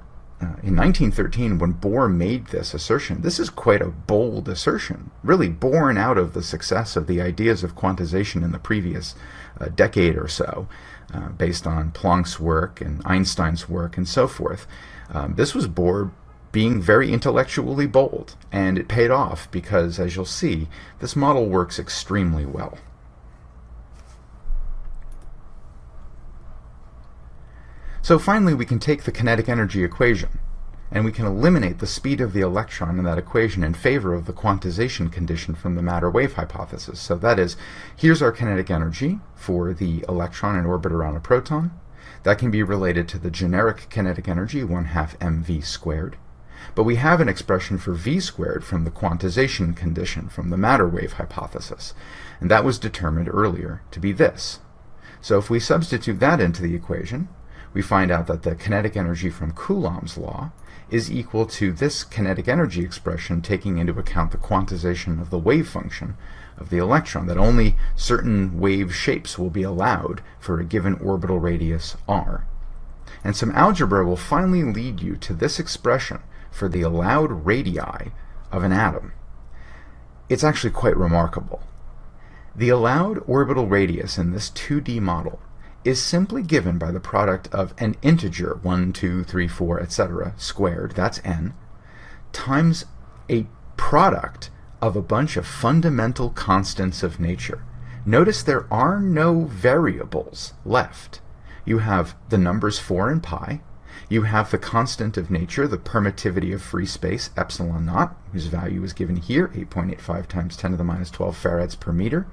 in 1913, when Bohr made this assertion, this is quite a bold assertion, really born out of the success of the ideas of quantization in the previous decade or so, based on Planck's work and Einstein's work and so forth. This was Bohr being very intellectually bold, and it paid off because, as you'll see, this model works extremely well. So finally, we can take the kinetic energy equation, and we can eliminate the speed of the electron in that equation in favor of the quantization condition from the matter-wave hypothesis. So that is, here's our kinetic energy for the electron in orbit around a proton. That can be related to the generic kinetic energy, 1/2 mv squared. But we have an expression for v squared from the quantization condition from the matter-wave hypothesis, and that was determined earlier to be this. So if we substitute that into the equation, we find out that the kinetic energy from Coulomb's law is equal to this kinetic energy expression, taking into account the quantization of the wave function of the electron, that only certain wave shapes will be allowed for a given orbital radius r. And some algebra will finally lead you to this expression for the allowed radii of an atom. It's actually quite remarkable. The allowed orbital radius in this 2D model is simply given by the product of an integer, 1, 2, 3, 4, etc., squared, that's n, times a product of a bunch of fundamental constants of nature. Notice there are no variables left. You have the numbers 4 and pi. You have the constant of nature, the permittivity of free space, epsilon naught, whose value is given here, 8.85 times 10 to the minus 12 farads per meter.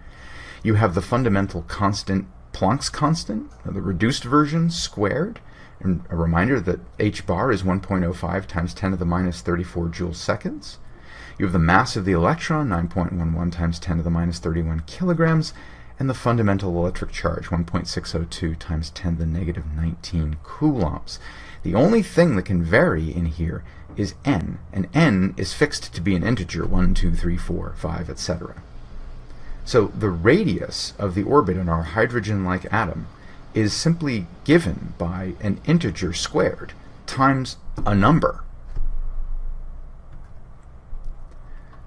You have the fundamental constant, Planck's constant, the reduced version, squared. And a reminder that h bar is 1.05 times 10 to the minus 34 joules seconds. You have the mass of the electron, 9.11 times 10 to the minus 31 kilograms, and the fundamental electric charge, 1.602 times 10 to the negative 19 coulombs. The only thing that can vary in here is n, and n is fixed to be an integer, 1, 2, 3, 4, 5, etc. So the radius of the orbit in our hydrogen-like atom is simply given by an integer squared times a number.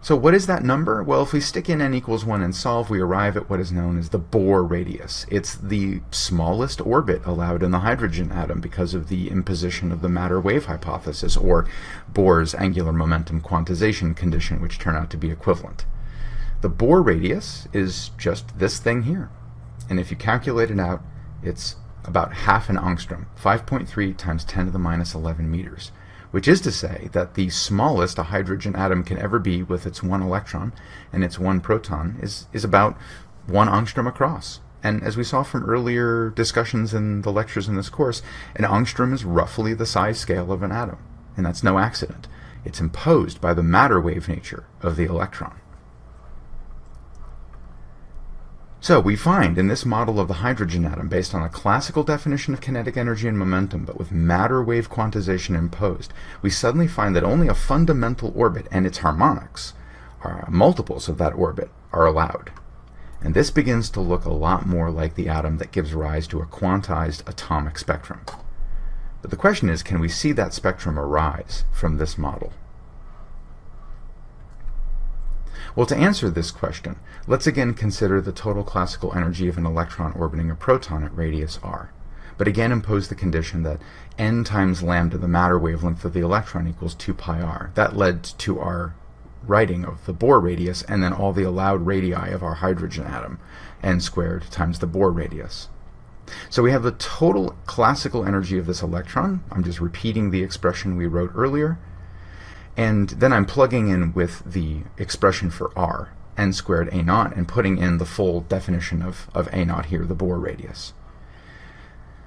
So what is that number? Well, if we stick in n equals 1 and solve, we arrive at what is known as the Bohr radius. It's the smallest orbit allowed in the hydrogen atom because of the imposition of the matter-wave hypothesis, or Bohr's angular momentum quantization condition, which turn out to be equivalent. The Bohr radius is just this thing here. And if you calculate it out, it's about half an angstrom, 5.3 times 10 to the minus 11 meters. Which is to say that the smallest a hydrogen atom can ever be with its one electron and its one proton is about 1 angstrom across. And as we saw from earlier discussions in the lectures in this course, an angstrom is roughly the size scale of an atom. And that's no accident. It's imposed by the matter wave nature of the electron. So we find in this model of the hydrogen atom, based on a classical definition of kinetic energy and momentum, but with matter wave quantization imposed, we suddenly find that only a fundamental orbit and its harmonics, multiples of that orbit, are allowed. And this begins to look a lot more like the atom that gives rise to a quantized atomic spectrum. But the question is, can we see that spectrum arise from this model? Well, to answer this question, let's again consider the total classical energy of an electron orbiting a proton at radius r, but again impose the condition that n times lambda, the matter wavelength of the electron, equals 2 pi r. That led to our writing of the Bohr radius and then all the allowed radii of our hydrogen atom, n squared times the Bohr radius. So we have the total classical energy of this electron. I'm just repeating the expression we wrote earlier. And then I'm plugging in with the expression for r, n squared a naught, and putting in the full definition of a naught here, the Bohr radius.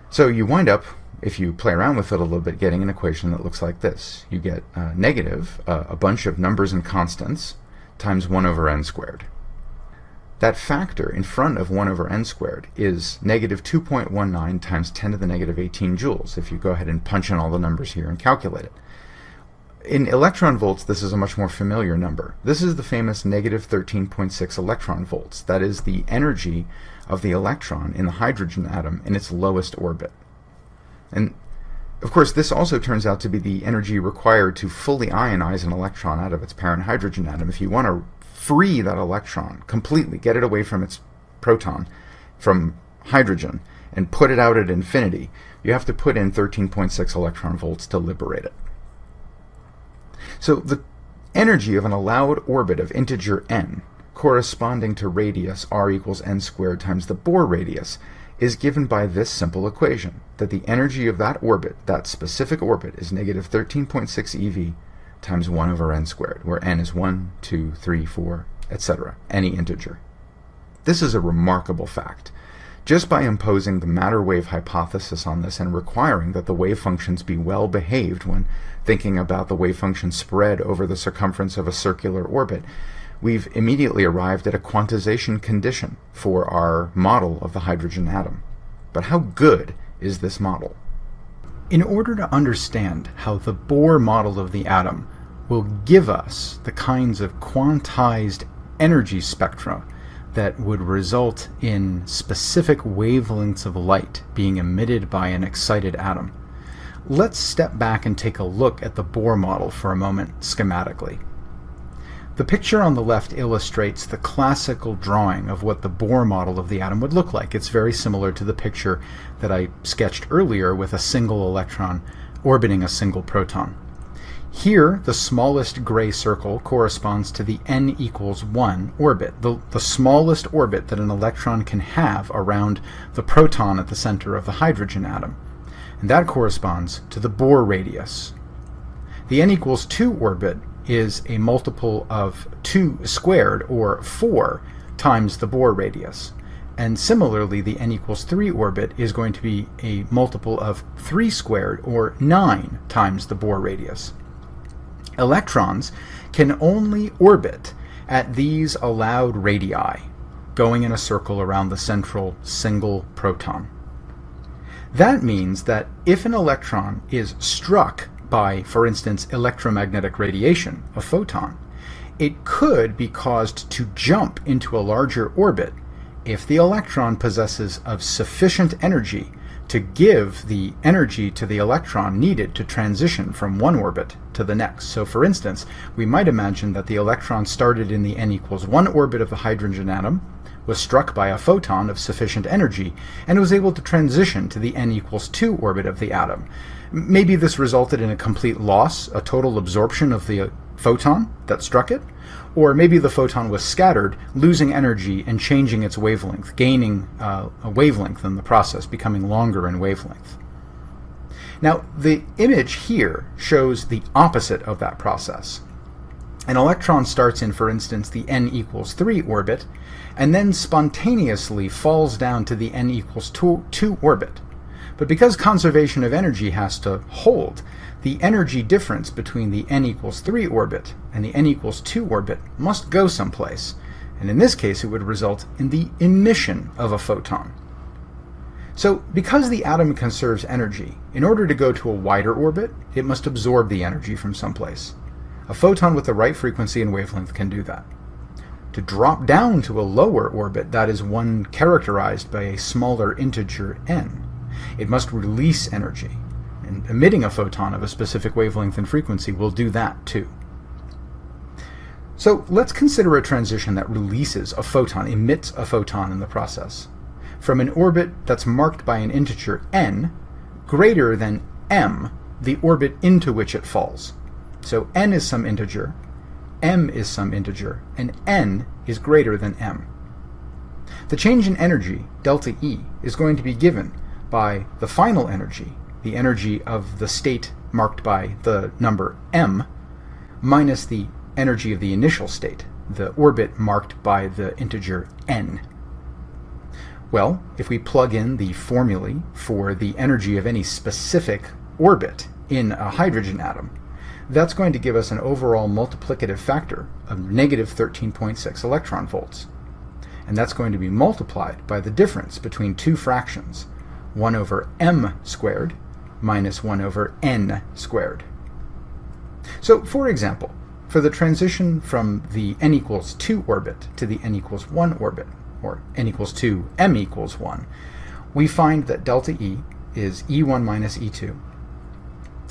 So you wind up, if you play around with it a little bit, getting an equation that looks like this. You get negative, a bunch of numbers and constants, times 1 over n squared. That factor in front of 1 over n squared is negative 2.19 times 10 to the negative 18 joules, if you go ahead and punch in all the numbers here and calculate it. In electron volts, this is a much more familiar number. This is the famous negative 13.6 electron volts. That is the energy of the electron in the hydrogen atom in its lowest orbit. And of course, this also turns out to be the energy required to fully ionize an electron out of its parent hydrogen atom. If you want to free that electron completely, get it away from its proton, from hydrogen, and put it out at infinity, you have to put in 13.6 electron volts to liberate it. So the energy of an allowed orbit of integer n, corresponding to radius r equals n squared times the Bohr radius, is given by this simple equation, that the energy of that orbit, that specific orbit, is negative 13.6 eV times 1 over n squared, where n is 1, 2, 3, 4, etc., any integer. This is a remarkable fact. Just by imposing the matter-wave hypothesis on this and requiring that the wave functions be well behaved when thinking about the wave function spread over the circumference of a circular orbit, we've immediately arrived at a quantization condition for our model of the hydrogen atom. But how good is this model? In order to understand how the Bohr model of the atom will give us the kinds of quantized energy spectra that would result in specific wavelengths of light being emitted by an excited atom, let's step back and take a look at the Bohr model for a moment schematically. The picture on the left illustrates the classical drawing of what the Bohr model of the atom would look like. It's very similar to the picture that I sketched earlier with a single electron orbiting a single proton. Here, the smallest gray circle corresponds to the n equals 1 orbit, the smallest orbit that an electron can have around the proton at the center of the hydrogen atom. And that corresponds to the Bohr radius. The n equals 2 orbit is a multiple of 2 squared, or 4, times the Bohr radius. And similarly, the n equals 3 orbit is going to be a multiple of 3 squared, or 9, times the Bohr radius. Electrons can only orbit at these allowed radii, going in a circle around the central single proton. That means that if an electron is struck by, for instance, electromagnetic radiation, a photon, it could be caused to jump into a larger orbit if the electron possesses of sufficient energy to give the energy to the electron needed to transition from one orbit to the next. So for instance, we might imagine that the electron started in the n equals 1 orbit of the hydrogen atom, was struck by a photon of sufficient energy, and was able to transition to the n equals 2 orbit of the atom. Maybe this resulted in a complete loss, a total absorption of the photon that struck it, or maybe the photon was scattered, losing energy and changing its wavelength, gaining a wavelength in the process, becoming longer in wavelength. Now, the image here shows the opposite of that process. An electron starts in, for instance, the n equals 3 orbit, and then spontaneously falls down to the n equals 2 orbit. But because conservation of energy has to hold, the energy difference between the n equals 3 orbit and the n equals 2 orbit must go someplace, and in this case it would result in the emission of a photon. So because the atom conserves energy, in order to go to a wider orbit, it must absorb the energy from someplace. A photon with the right frequency and wavelength can do that. To drop down to a lower orbit, that is one characterized by a smaller integer n, it must release energy, and emitting a photon of a specific wavelength and frequency will do that too. So let's consider a transition that releases a photon, emits a photon in the process, from an orbit that's marked by an integer n greater than m, the orbit into which it falls. So n is some integer, m is some integer, and n is greater than m. The change in energy, delta E, is going to be given by the final energy, the energy of the state marked by the number m, minus the energy of the initial state, the orbit marked by the integer n. Well, if we plug in the formulae for the energy of any specific orbit in a hydrogen atom, that's going to give us an overall multiplicative factor of negative 13.6 electron volts. And that's going to be multiplied by the difference between two fractions, 1 over m squared minus 1 over n squared. So, for example, for the transition from the n equals 2 orbit to the n equals 1 orbit, or n equals 2, m equals 1, we find that delta E is E1 minus E2,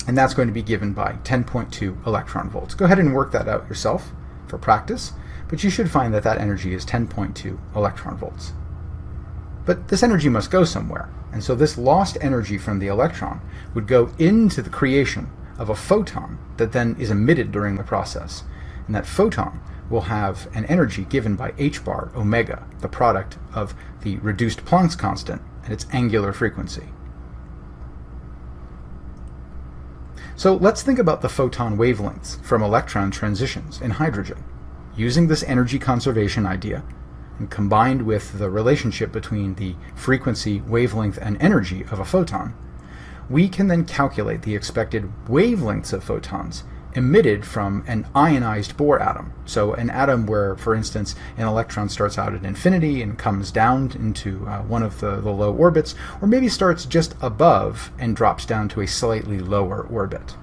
and that's going to be given by 10.2 electron volts. Go ahead and work that out yourself for practice, but you should find that that energy is 10.2 electron volts. But this energy must go somewhere, and so this lost energy from the electron would go into the creation of a photon that then is emitted during the process. And that photon will have an energy given by h bar omega, the product of the reduced Planck's constant and its angular frequency. So let's think about the photon wavelengths from electron transitions in hydrogen. Using this energy conservation idea, and combined with the relationship between the frequency, wavelength, and energy of a photon, we can then calculate the expected wavelengths of photons emitted from an ionized Bohr atom. So an atom where, for instance, an electron starts out at infinity and comes down into one of the low orbits, or maybe starts just above and drops down to a slightly lower orbit.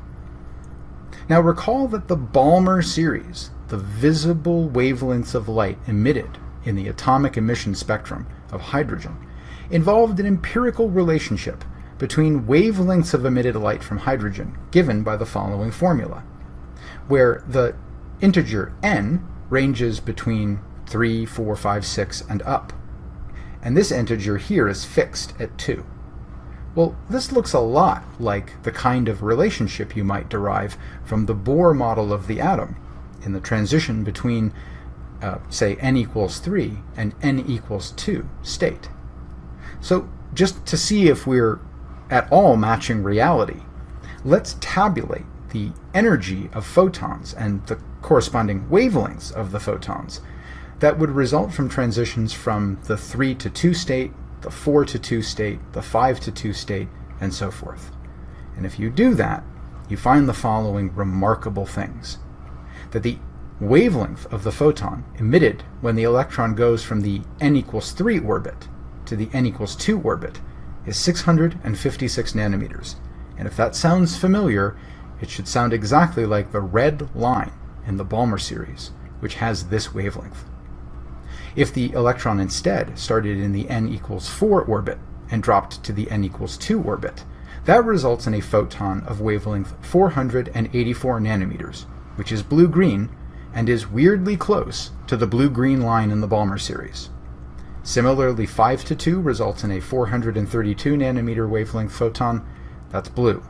Now recall that the Balmer series, the visible wavelengths of light emitted in the atomic emission spectrum of hydrogen, involved an empirical relationship between wavelengths of emitted light from hydrogen given by the following formula, where the integer n ranges between 3, 4, 5, 6, and up. And this integer here is fixed at 2. Well, this looks a lot like the kind of relationship you might derive from the Bohr model of the atom in the transition between, say, n equals 3 and n equals 2 state. So just to see if we're at all matching reality, let's tabulate the energy of photons and the corresponding wavelengths of the photons that would result from transitions from the 3 to 2 state, the 4 to 2 state, the 5 to 2 state, and so forth. And if you do that, you find the following remarkable things. That the wavelength of the photon emitted when the electron goes from the n equals 3 orbit to the n equals 2 orbit is 656 nanometers. And if that sounds familiar, it should sound exactly like the red line in the Balmer series, which has this wavelength. If the electron instead started in the n equals 4 orbit and dropped to the n equals 2 orbit, that results in a photon of wavelength 484 nanometers, which is blue-green and is weirdly close to the blue-green line in the Balmer series. Similarly, 5 to 2 results in a 432 nanometer wavelength photon, that's blue.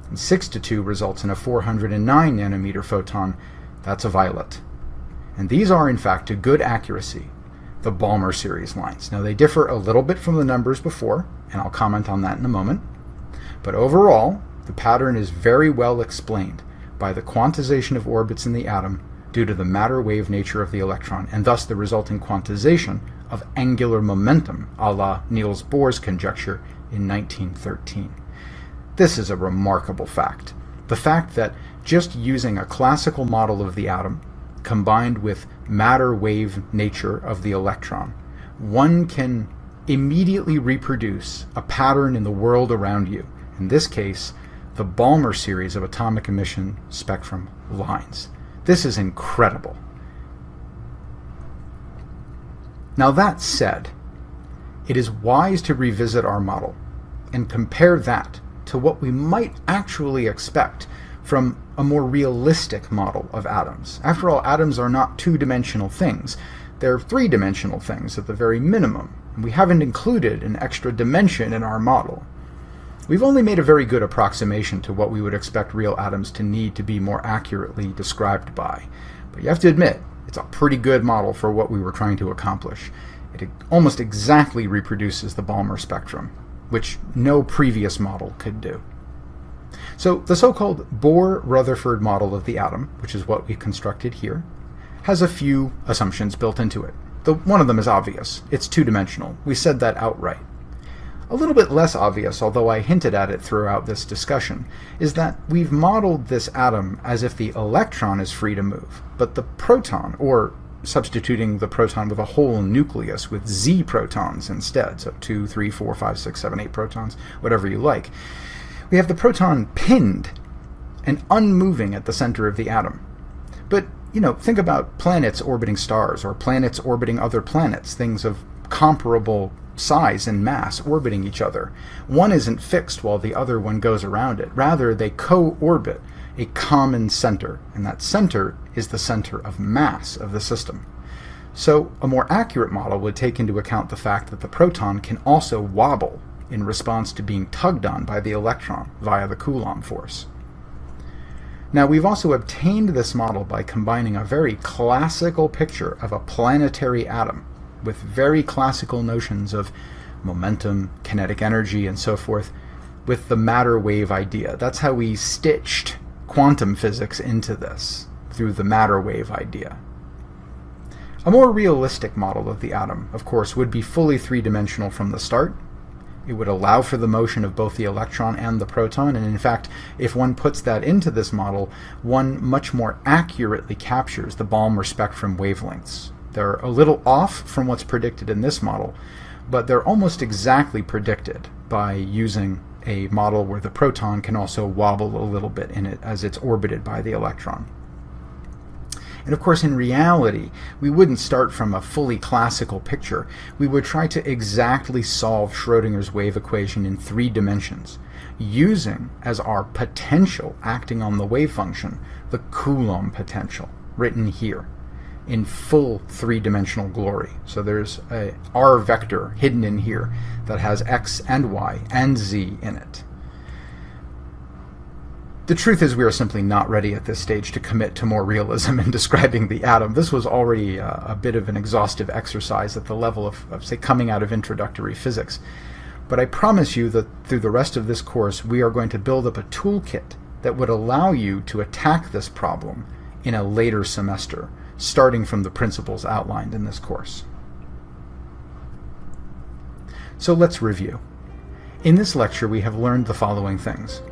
And 6 to 2 results in a 409 nanometer photon, that's a violet. And these are, in fact, to good accuracy, the Balmer series lines. Now, they differ a little bit from the numbers before, and I'll comment on that in a moment. But overall, the pattern is very well explained by the quantization of orbits in the atom due to the matter-wave nature of the electron, and thus the resulting quantization of angular momentum, a la Niels Bohr's conjecture in 1913. This is a remarkable fact. The fact that just using a classical model of the atom, combined with matter-wave nature of the electron, one can immediately reproduce a pattern in the world around you, in this case, the Balmer series of atomic emission spectrum lines. This is incredible. Now that said, it is wise to revisit our model and compare that to what we might actually expect from a more realistic model of atoms. After all, atoms are not two-dimensional things. They're three-dimensional things at the very minimum, and we haven't included an extra dimension in our model. We've only made a very good approximation to what we would expect real atoms to need to be more accurately described by. But you have to admit, it's a pretty good model for what we were trying to accomplish. It almost exactly reproduces the Balmer spectrum, which no previous model could do. So the so-called Bohr-Rutherford model of the atom, which is what we've constructed here, has a few assumptions built into it. One of them is obvious. It's two-dimensional. We said that outright. A little bit less obvious, although I hinted at it throughout this discussion, is that we've modeled this atom as if the electron is free to move, but the proton, or substituting the proton with a whole nucleus with Z protons instead, so 2, 3, 4, 5, 6, 7, 8 protons, whatever you like, we have the proton pinned and unmoving at the center of the atom. But, think about planets orbiting stars, or planets orbiting other planets, things of comparable size and mass orbiting each other. One isn't fixed while the other one goes around it. Rather, they co-orbit a common center, and that center is the center of mass of the system. So a more accurate model would take into account the fact that the proton can also wobble in response to being tugged on by the electron via the Coulomb force. Now, we've also obtained this model by combining a very classical picture of a planetary atom with very classical notions of momentum, kinetic energy, and so forth, with the matter-wave idea. That's how we stitched quantum physics into this, through the matter-wave idea. A more realistic model of the atom, of course, would be fully three-dimensional from the start, It would allow for the motion of both the electron and the proton, and in fact, if one puts that into this model, one much more accurately captures the Balmer spectrum wavelengths. They're a little off from what's predicted in this model, but they're almost exactly predicted by using a model where the proton can also wobble a little bit in it as it's orbited by the electron. And of course, in reality, we wouldn't start from a fully classical picture. We would try to exactly solve Schrödinger's wave equation in 3 dimensions, using as our potential acting on the wave function the Coulomb potential, written here, in full 3-dimensional glory. So there's a R vector hidden in here that has x and y and z in it. The truth is we are simply not ready at this stage to commit to more realism in describing the atom. This was already a bit of an exhaustive exercise at the level of, say, coming out of introductory physics. But I promise you that through the rest of this course, we are going to build up a toolkit that would allow you to attack this problem in a later semester, starting from the principles outlined in this course. So let's review. In this lecture, we have learned the following things.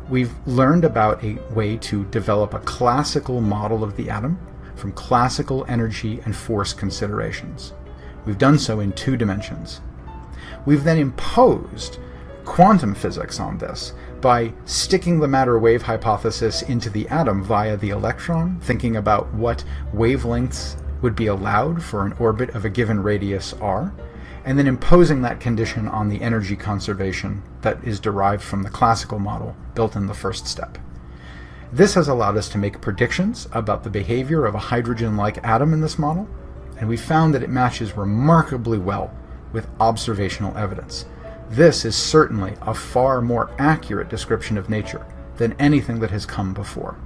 We've learned about a way to develop a classical model of the atom from classical energy and force considerations. We've done so in 2 dimensions. We've then imposed quantum physics on this by sticking the matter-wave hypothesis into the atom via the electron, thinking about what wavelengths would be allowed for an orbit of a given radius r, and then imposing that condition on the energy conservation that is derived from the classical model built in the first step. This has allowed us to make predictions about the behavior of a hydrogen-like atom in this model, and we found that it matches remarkably well with observational evidence. This is certainly a far more accurate description of nature than anything that has come before.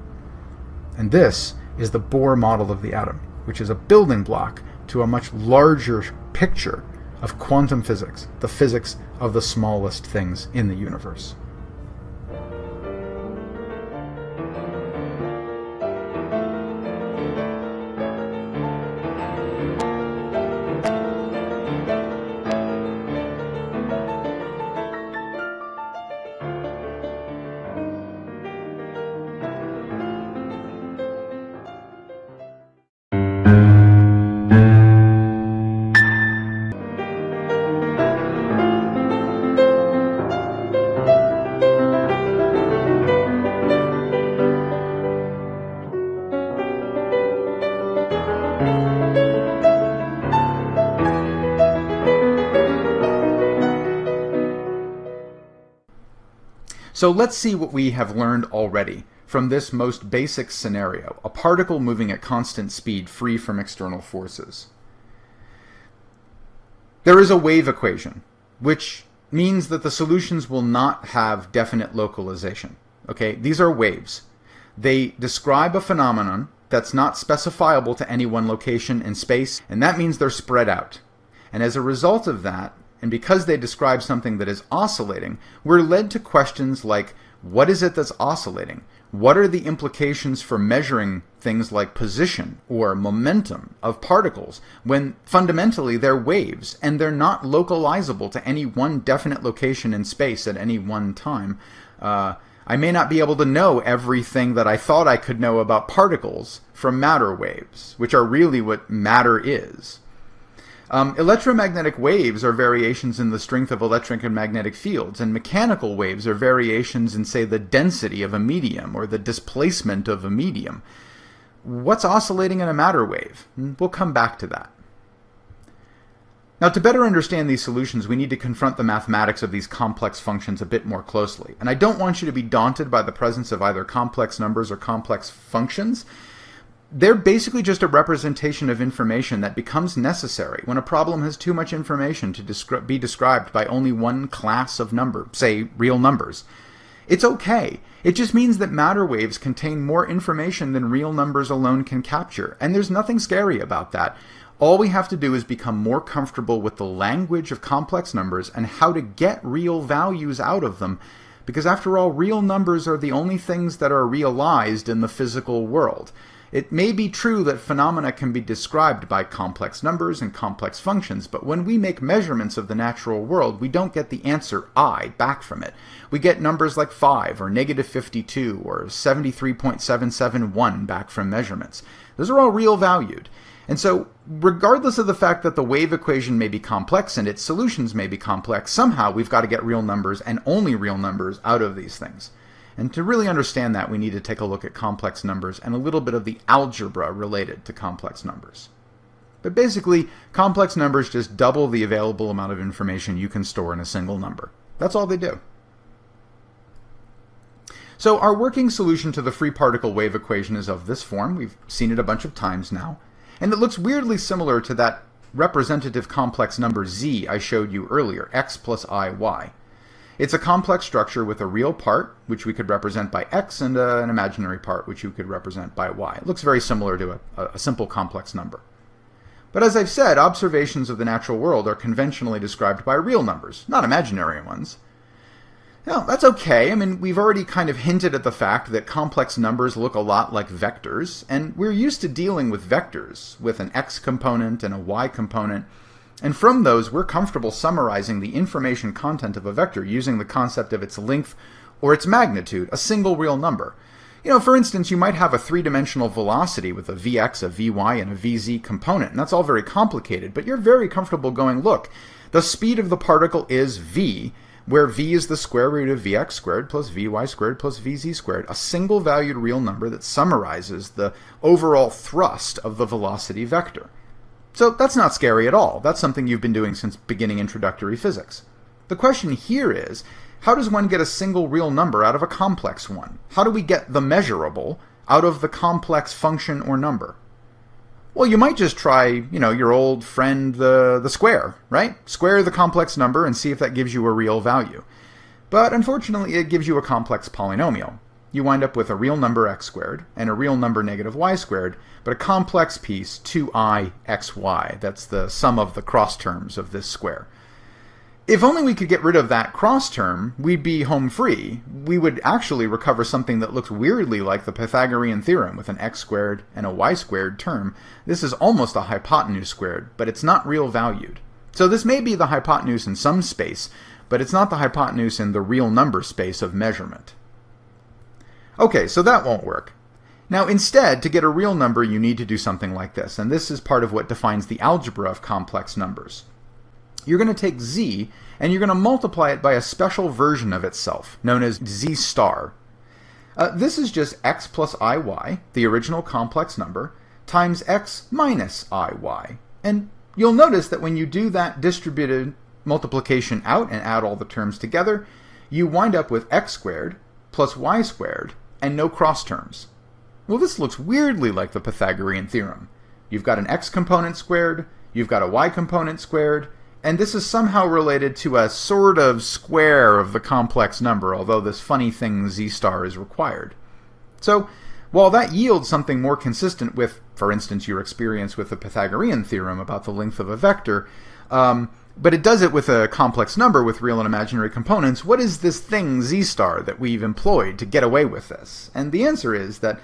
And this is the Bohr model of the atom, which is a building block to a much larger picture of quantum physics, the physics of the smallest things in the universe. So let's see what we have learned already from this most basic scenario, a particle moving at constant speed free from external forces. There is a wave equation, which means that the solutions will not have definite localization. Okay, these are waves. They describe a phenomenon that's not specifiable to any one location in space, and that means they're spread out. And as a result of that, and because they describe something that is oscillating, we're led to questions like, what is it that's oscillating? What are the implications for measuring things like position or momentum of particles when fundamentally they're waves and they're not localizable to any one definite location in space at any one time? I may not be able to know everything that I thought I could know about particles from matter waves, which are really what matter is. Electromagnetic waves are variations in the strength of electric and magnetic fields, and mechanical waves are variations in, say, the density of a medium or the displacement of a medium. What's oscillating in a matter wave? We'll come back to that. Now, to better understand these solutions, we need to confront the mathematics of these complex functions a bit more closely. And I don't want you to be daunted by the presence of either complex numbers or complex functions. They're basically just a representation of information that becomes necessary when a problem has too much information to be described by only one class of number, say real numbers. It's okay. It just means that matter waves contain more information than real numbers alone can capture, and there's nothing scary about that. All we have to do is become more comfortable with the language of complex numbers and how to get real values out of them, because after all, real numbers are the only things that are realized in the physical world. It may be true that phenomena can be described by complex numbers and complex functions, but when we make measurements of the natural world, we don't get the answer I back from it. We get numbers like 5 or -52 or 73.771 back from measurements. Those are all real valued. And so, regardless of the fact that the wave equation may be complex and its solutions may be complex, somehow we've got to get real numbers and only real numbers out of these things. And to really understand that, we need to take a look at complex numbers and a little bit of the algebra related to complex numbers. But basically, complex numbers just double the available amount of information you can store in a single number. That's all they do. So our working solution to the free particle wave equation is of this form. We've seen it a bunch of times now. And it looks weirdly similar to that representative complex number z I showed you earlier, x plus iy. It's a complex structure with a real part, which we could represent by x, and an imaginary part, which you could represent by y. It looks very similar to a simple complex number. But as I've said, observations of the natural world are conventionally described by real numbers, not imaginary ones. Now, that's okay. I mean, we've already kind of hinted at the fact that complex numbers look a lot like vectors, and we're used to dealing with vectors, with an x component and a y component. And from those, we're comfortable summarizing the information content of a vector using the concept of its length or its magnitude, a single real number. You know, for instance, you might have a three-dimensional velocity with a vx, a vy, and a vz component, and that's all very complicated, but you're very comfortable going, look, the speed of the particle is v, where v is the square root of vx squared plus vy squared plus vz squared, a single valued real number that summarizes the overall thrust of the velocity vector. So that's not scary at all. That's something you've been doing since beginning introductory physics. The question here is, how does one get a single real number out of a complex one? How do we get the measurable out of the complex function or number? Well, you might just try, your old friend, the square, right? Square the complex number and see if that gives you a real value. But unfortunately, it gives you a complex polynomial. You wind up with a real number x squared and a real number negative y squared, but a complex piece 2i xy. That's the sum of the cross terms of this square. If only we could get rid of that cross term, we'd be home free. We would actually recover something that looks weirdly like the Pythagorean theorem with an x squared and a y squared term. This is almost a hypotenuse squared, but it's not real valued. So this may be the hypotenuse in some space, but it's not the hypotenuse in the real number space of measurement. Okay, so that won't work. Now instead, to get a real number, you need to do something like this, and this is part of what defines the algebra of complex numbers. You're going to take z, and you're going to multiply it by a special version of itself, known as z star. This is just x plus iy, the original complex number, times x minus iy. And you'll notice that when you do that distributed multiplication out and add all the terms together, you wind up with x squared plus y squared and no cross terms. Well, this looks weirdly like the Pythagorean theorem. You've got an x component squared, you've got a y component squared, and this is somehow related to a sort of square of the complex number, although this funny thing z star is required. So, while that yields something more consistent with, for instance, your experience with the Pythagorean theorem about the length of a vector, but it does it with a complex number with real and imaginary components, what is this thing z star that we've employed to get away with this? And the answer is that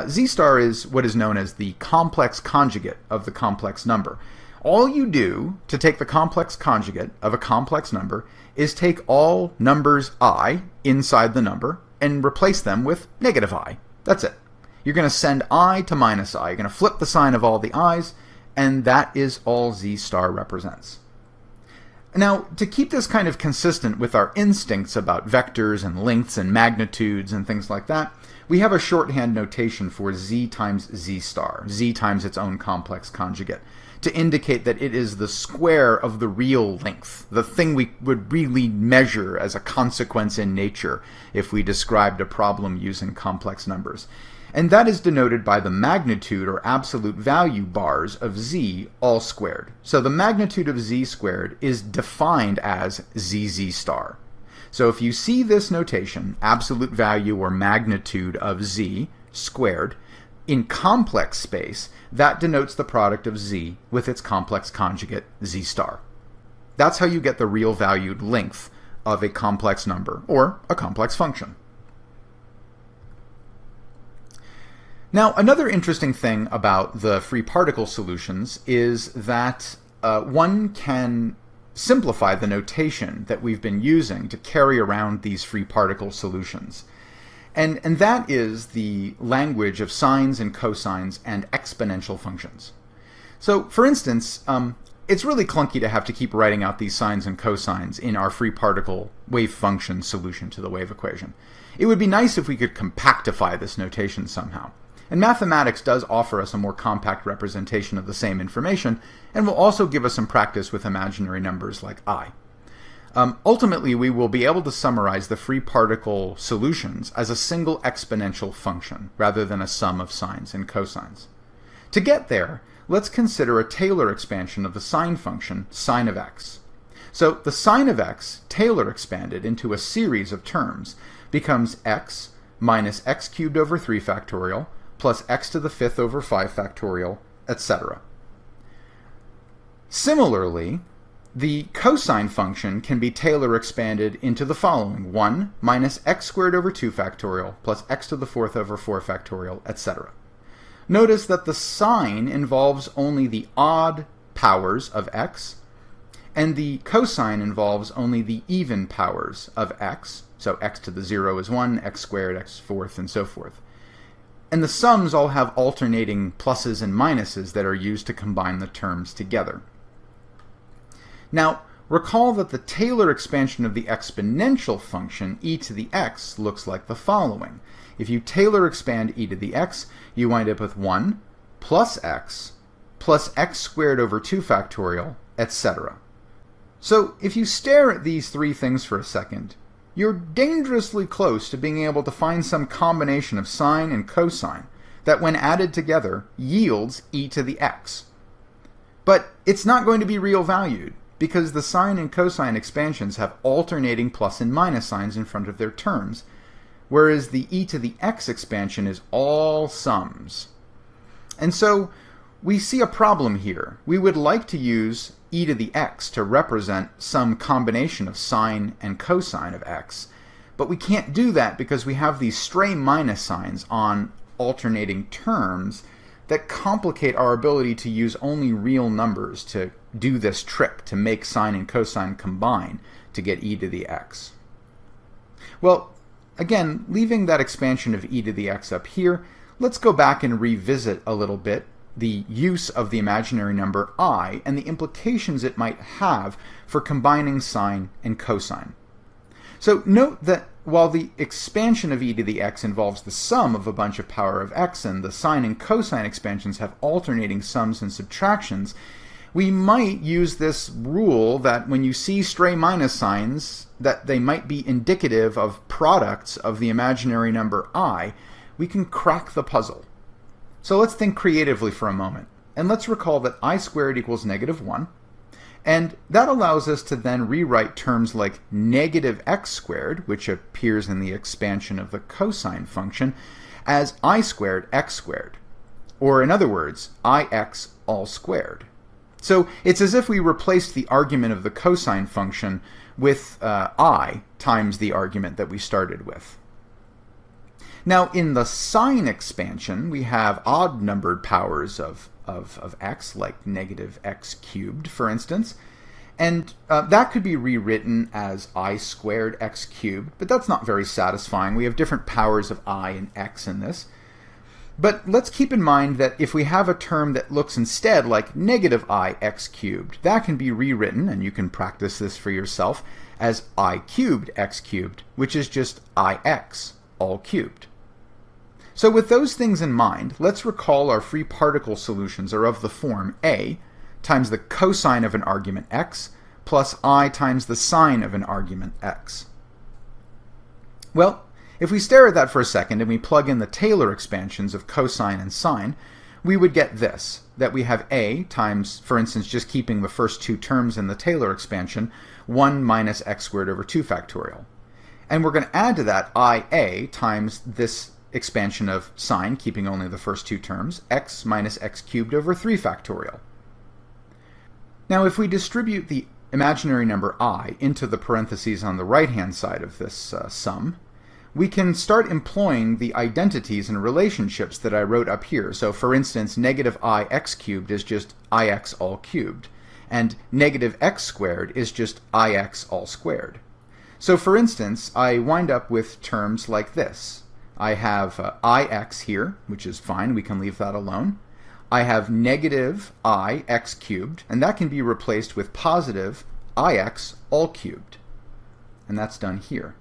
z star is what is known as the complex conjugate of the complex number. All you do to take the complex conjugate of a complex number is take all numbers I inside the number and replace them with negative I. That's it. You're going to send I to minus I. You're going to flip the sign of all the i's, and that is all z star represents. Now, to keep this kind of consistent with our instincts about vectors and lengths and magnitudes and things like that, we have a shorthand notation for z times z star, z times its own complex conjugate, to indicate that it is the square of the real length, the thing we would really measure as a consequence in nature if we described a problem using complex numbers. And that is denoted by the magnitude or absolute value bars of z all squared. So the magnitude of z squared is defined as zz star. So if you see this notation, absolute value or magnitude of z squared, in complex space, that denotes the product of z with its complex conjugate z star. That's how you get the real valued length of a complex number or a complex function. Now, another interesting thing about the free particle solutions is that one can simplify the notation that we've been using to carry around these free particle solutions. And that is the language of sines and cosines and exponential functions. So, for instance, it's really clunky to have to keep writing out these sines and cosines in our free particle wave function solution to the wave equation. It would be nice if we could compactify this notation somehow. And mathematics does offer us a more compact representation of the same information, and will also give us some practice with imaginary numbers like I. Ultimately, we will be able to summarize the free particle solutions as a single exponential function, rather than a sum of sines and cosines. To get there, let's consider a Taylor expansion of the sine function, sine of x. So the sine of x, Taylor expanded into a series of terms, becomes x minus x cubed over 3 factorial, plus x to the 5th over 5 factorial, etc. Similarly, the cosine function can be Taylor expanded into the following: 1 minus x squared over 2 factorial, plus x to the 4th over 4 factorial, etc. Notice that the sine involves only the odd powers of x, and the cosine involves only the even powers of x. So x to the 0 is 1, x squared, x fourth, and so forth. And the sums all have alternating pluses and minuses that are used to combine the terms together. Now, recall that the Taylor expansion of the exponential function e to the x looks like the following. If you Taylor expand e to the x, you wind up with 1 plus x squared over 2 factorial, etc. So if you stare at these three things for a second, you're dangerously close to being able to find some combination of sine and cosine that, when added together, yields e to the x. But it's not going to be real valued, because the sine and cosine expansions have alternating plus and minus signs in front of their terms, whereas the e to the x expansion is all sums. And so we see a problem here. We would like to use e to the x to represent some combination of sine and cosine of x, but we can't do that because we have these stray minus signs on alternating terms that complicate our ability to use only real numbers to do this trick, to make sine and cosine combine to get e to the x. Well, again, leaving that expansion of e to the x up here, let's go back and revisit a little bit the use of the imaginary number I and the implications it might have for combining sine and cosine. So note that while the expansion of e to the x involves the sum of a bunch of power of x, and the sine and cosine expansions have alternating sums and subtractions, we might use this rule that when you see stray minus signs, that they might be indicative of products of the imaginary number I. We can crack the puzzle. So let's think creatively for a moment, and let's recall that I squared equals negative 1, and that allows us to then rewrite terms like negative x squared, which appears in the expansion of the cosine function, as I squared x squared, or in other words, ix all squared. So it's as if we replaced the argument of the cosine function with I times the argument that we started with. Now, in the sine expansion, we have odd-numbered powers of x, like negative x cubed, for instance. And that could be rewritten as I squared x cubed, but that's not very satisfying. We have different powers of I and x in this. But let's keep in mind that if we have a term that looks instead like negative I x cubed, that can be rewritten, and you can practice this for yourself, as I cubed x cubed, which is just ix all cubed. So with those things in mind, let's recall our free particle solutions are of the form a times the cosine of an argument x plus I times the sine of an argument x. Well, if we stare at that for a second and we plug in the Taylor expansions of cosine and sine, we would get this, that we have a times, for instance, just keeping the first two terms in the Taylor expansion, 1 minus x squared over 2 factorial. And we're going to add to that ia times this expansion of sine, keeping only the first two terms, x minus x cubed over 3 factorial. Now, if we distribute the imaginary number I into the parentheses on the right-hand side of this sum, we can start employing the identities and relationships that I wrote up here. So for instance, negative ix cubed is just ix all cubed, and negative x squared is just ix all squared. So for instance, I wind up with terms like this. I have ix here, which is fine, we can leave that alone. I have negative ix cubed, and that can be replaced with positive ix all cubed. And that's done here.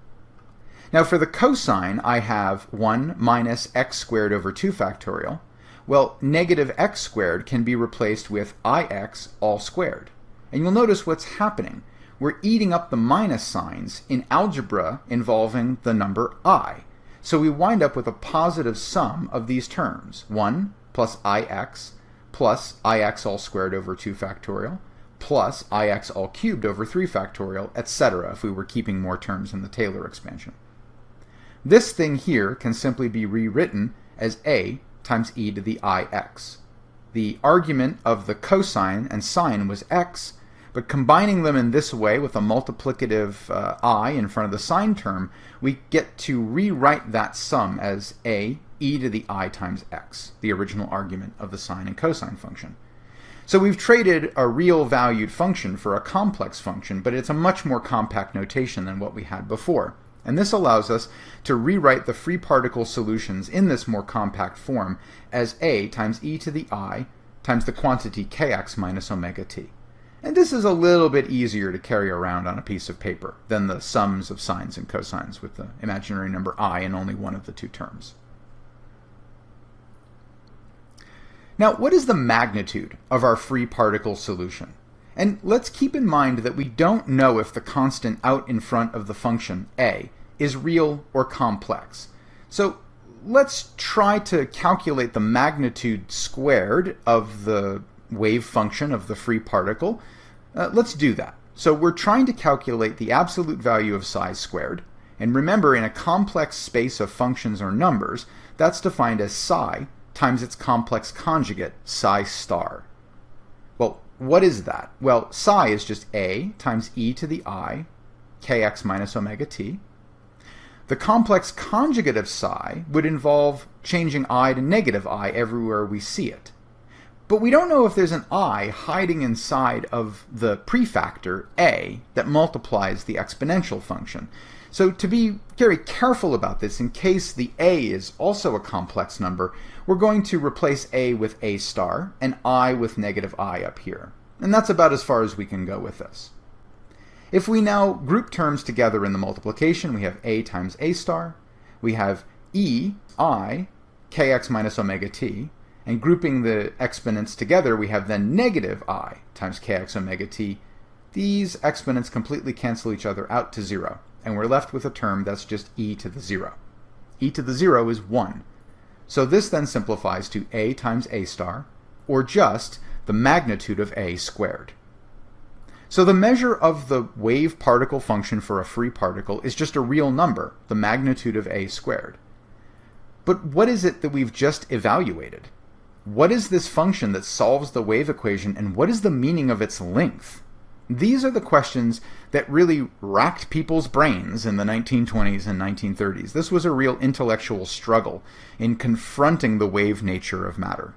Now for the cosine, I have 1 minus x squared over 2 factorial. Well, negative x squared can be replaced with ix all squared. And you'll notice what's happening. We're eating up the minus signs in algebra involving the number I. So we wind up with a positive sum of these terms. 1 plus ix all squared over 2 factorial plus ix all cubed over 3 factorial, etc. if we were keeping more terms in the Taylor expansion. This thing here can simply be rewritten as a times e to the ix. The argument of the cosine and sine was x, but combining them in this way with a multiplicative I in front of the sine term, we get to rewrite that sum as a e to the I times x, the original argument of the sine and cosine function. So we've traded a real valued function for a complex function, but it's a much more compact notation than what we had before. And this allows us to rewrite the free particle solutions in this more compact form as a times e to the I times the quantity kx minus omega t. And this is a little bit easier to carry around on a piece of paper than the sums of sines and cosines with the imaginary number I in only one of the two terms. Now, what is the magnitude of our free particle solution? And let's keep in mind that we don't know if the constant out in front of the function a is real or complex. So let's try to calculate the magnitude squared of the wave function of the free particle. Let's do that. So we're trying to calculate the absolute value of psi squared. And remember, in a complex space of functions or numbers, that's defined as psi times its complex conjugate, psi star. Well, what is that? Well, psi is just a times e to the I, kx minus omega t. The complex conjugate of psi would involve changing I to negative I everywhere we see it. But we don't know if there's an I hiding inside of the prefactor a that multiplies the exponential function. So to be very careful about this, in case the a is also a complex number, we're going to replace a with a star and I with negative I up here. And that's about as far as we can go with this. If we now group terms together in the multiplication, we have a times a star, we have e, I, kx minus omega t, and grouping the exponents together, we have then negative I times kx omega t. These exponents completely cancel each other out to 0, and we're left with a term that's just e to the 0. E to the 0 is 1. So this then simplifies to a times a star, or just the magnitude of a squared. So the measure of the wave particle function for a free particle is just a real number, the magnitude of a squared. But what is it that we've just evaluated? What is this function that solves the wave equation, and what is the meaning of its length? These are the questions that really racked people's brains in the 1920s and 1930s. This was a real intellectual struggle in confronting the wave nature of matter.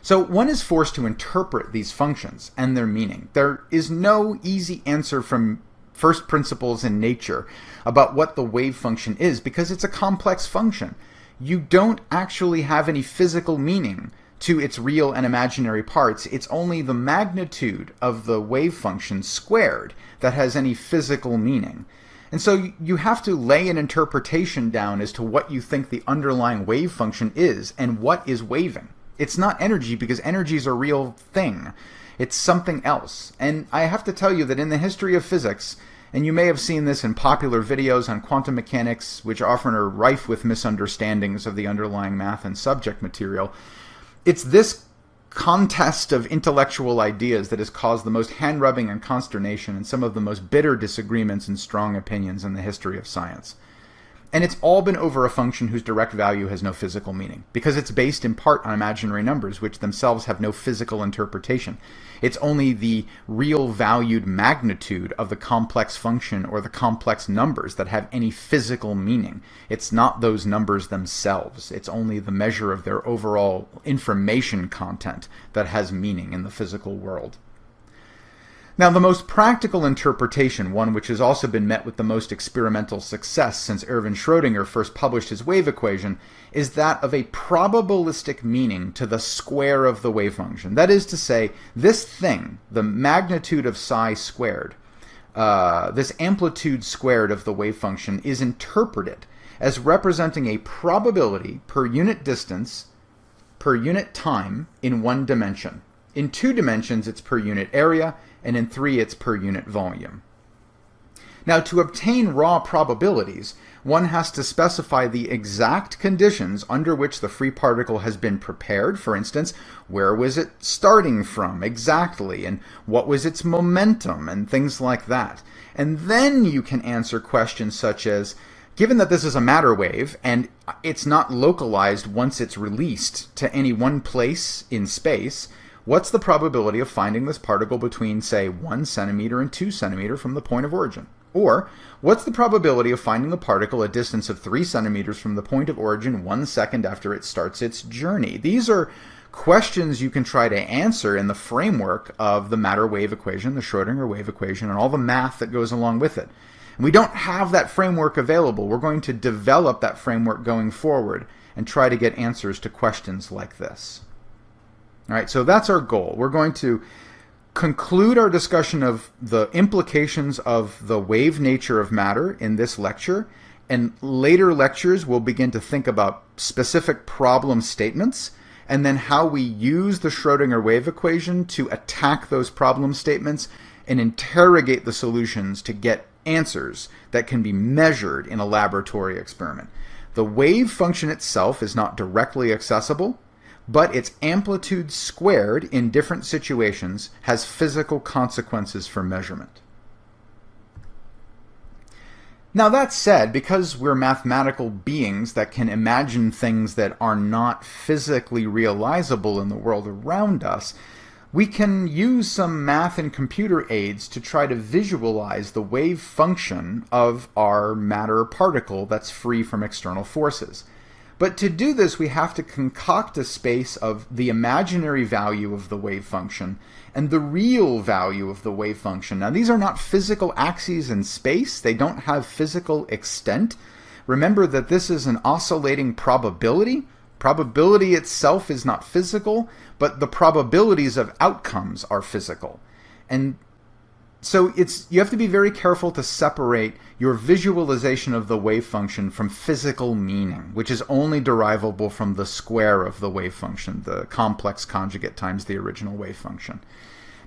So one is forced to interpret these functions and their meaning. There is no easy answer from first principles in nature about what the wave function is because it's a complex function. You don't actually have any physical meaning to its real and imaginary parts. It's only the magnitude of the wave function squared that has any physical meaning. And so you have to lay an interpretation down as to what you think the underlying wave function is and what is waving. It's not energy because energy is a real thing. It's something else. And I have to tell you that in the history of physics, and you may have seen this in popular videos on quantum mechanics, which often are rife with misunderstandings of the underlying math and subject material, it's this contest of intellectual ideas that has caused the most hand-rubbing and consternation and some of the most bitter disagreements and strong opinions in the history of science. And it's all been over a function whose direct value has no physical meaning, because it's based in part on imaginary numbers, which themselves have no physical interpretation. It's only the real valued magnitude of the complex function or the complex numbers that have any physical meaning. It's not those numbers themselves. It's only the measure of their overall information content that has meaning in the physical world. Now, the most practical interpretation, one which has also been met with the most experimental success since Erwin Schrödinger first published his wave equation, is that of a probabilistic meaning to the square of the wave function. That is to say, this thing, the magnitude of psi squared, this amplitude squared of the wave function, is interpreted as representing a probability per unit distance, per unit time in one dimension. In 2 dimensions, it's per unit area, and in 3, it's per unit volume. Now, to obtain raw probabilities, one has to specify the exact conditions under which the free particle has been prepared. For instance, where was it starting from exactly, and what was its momentum, and things like that. And then you can answer questions such as, given that this is a matter wave, and it's not localized once it's released to any one place in space, what's the probability of finding this particle between, say, 1 centimeter and 2 centimeter from the point of origin? Or, what's the probability of finding the particle a distance of 3 centimeters from the point of origin 1 second after it starts its journey? These are questions you can try to answer in the framework of the matter-wave equation, the Schrödinger wave equation, and all the math that goes along with it. And we don't have that framework available. We're going to develop that framework going forward and try to get answers to questions like this. All right, so that's our goal. We're going to conclude our discussion of the implications of the wave nature of matter in this lecture, and later lectures we'll begin to think about specific problem statements and then how we use the Schrödinger wave equation to attack those problem statements and interrogate the solutions to get answers that can be measured in a laboratory experiment. The wave function itself is not directly accessible, but its amplitude squared in different situations has physical consequences for measurement. Now that said, because we're mathematical beings that can imagine things that are not physically realizable in the world around us, we can use some math and computer aids to try to visualize the wave function of our matter particle that's free from external forces. But to do this, we have to concoct a space of the imaginary value of the wave function and the real value of the wave function. Now, these are not physical axes in space. They don't have physical extent. Remember that this is an oscillating probability. Probability itself is not physical, but the probabilities of outcomes are physical. And so you have to be very careful to separate your visualization of the wave function from physical meaning, which is only derivable from the square of the wave function, the complex conjugate times the original wave function.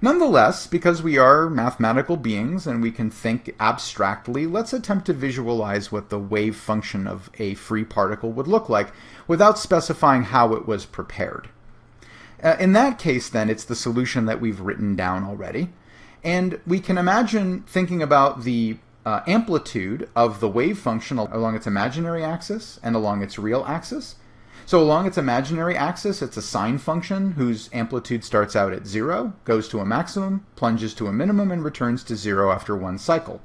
Nonetheless, because we are mathematical beings and we can think abstractly, let's attempt to visualize what the wave function of a free particle would look like without specifying how it was prepared. In that case, then, it's the solution that we've written down already. And we can imagine thinking about the amplitude of the wave function along its imaginary axis and along its real axis. So along its imaginary axis, it's a sine function whose amplitude starts out at 0, goes to a maximum, plunges to a minimum, and returns to 0 after one cycle.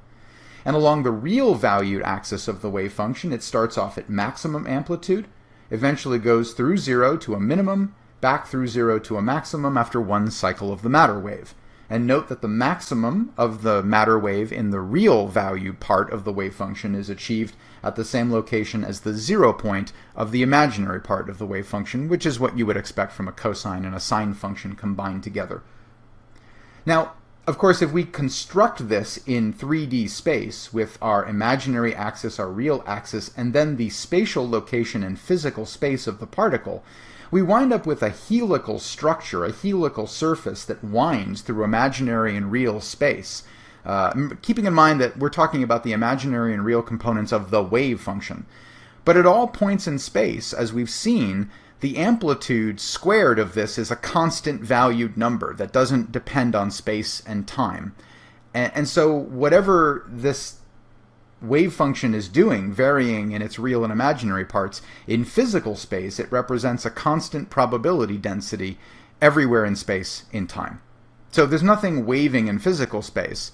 And along the real valued axis of the wave function, it starts off at maximum amplitude, eventually goes through 0 to a minimum, back through 0 to a maximum after one cycle of the matter wave. And note that the maximum of the matter wave in the real value part of the wave function is achieved at the same location as the 0 point of the imaginary part of the wave function, which is what you would expect from a cosine and a sine function combined together. Now, of course, if we construct this in 3D space with our imaginary axis, our real axis, and then the spatial location and physical space of the particle, we wind up with a helical structure, a helical surface that winds through imaginary and real space. Keeping in mind that we're talking about the imaginary and real components of the wave function. But at all points in space, as we've seen, the amplitude squared of this is a constant valued number that doesn't depend on space and time. And so whatever this wave function is doing, varying in its real and imaginary parts, in physical space, it represents a constant probability density everywhere in space in time. So there's nothing waving in physical space.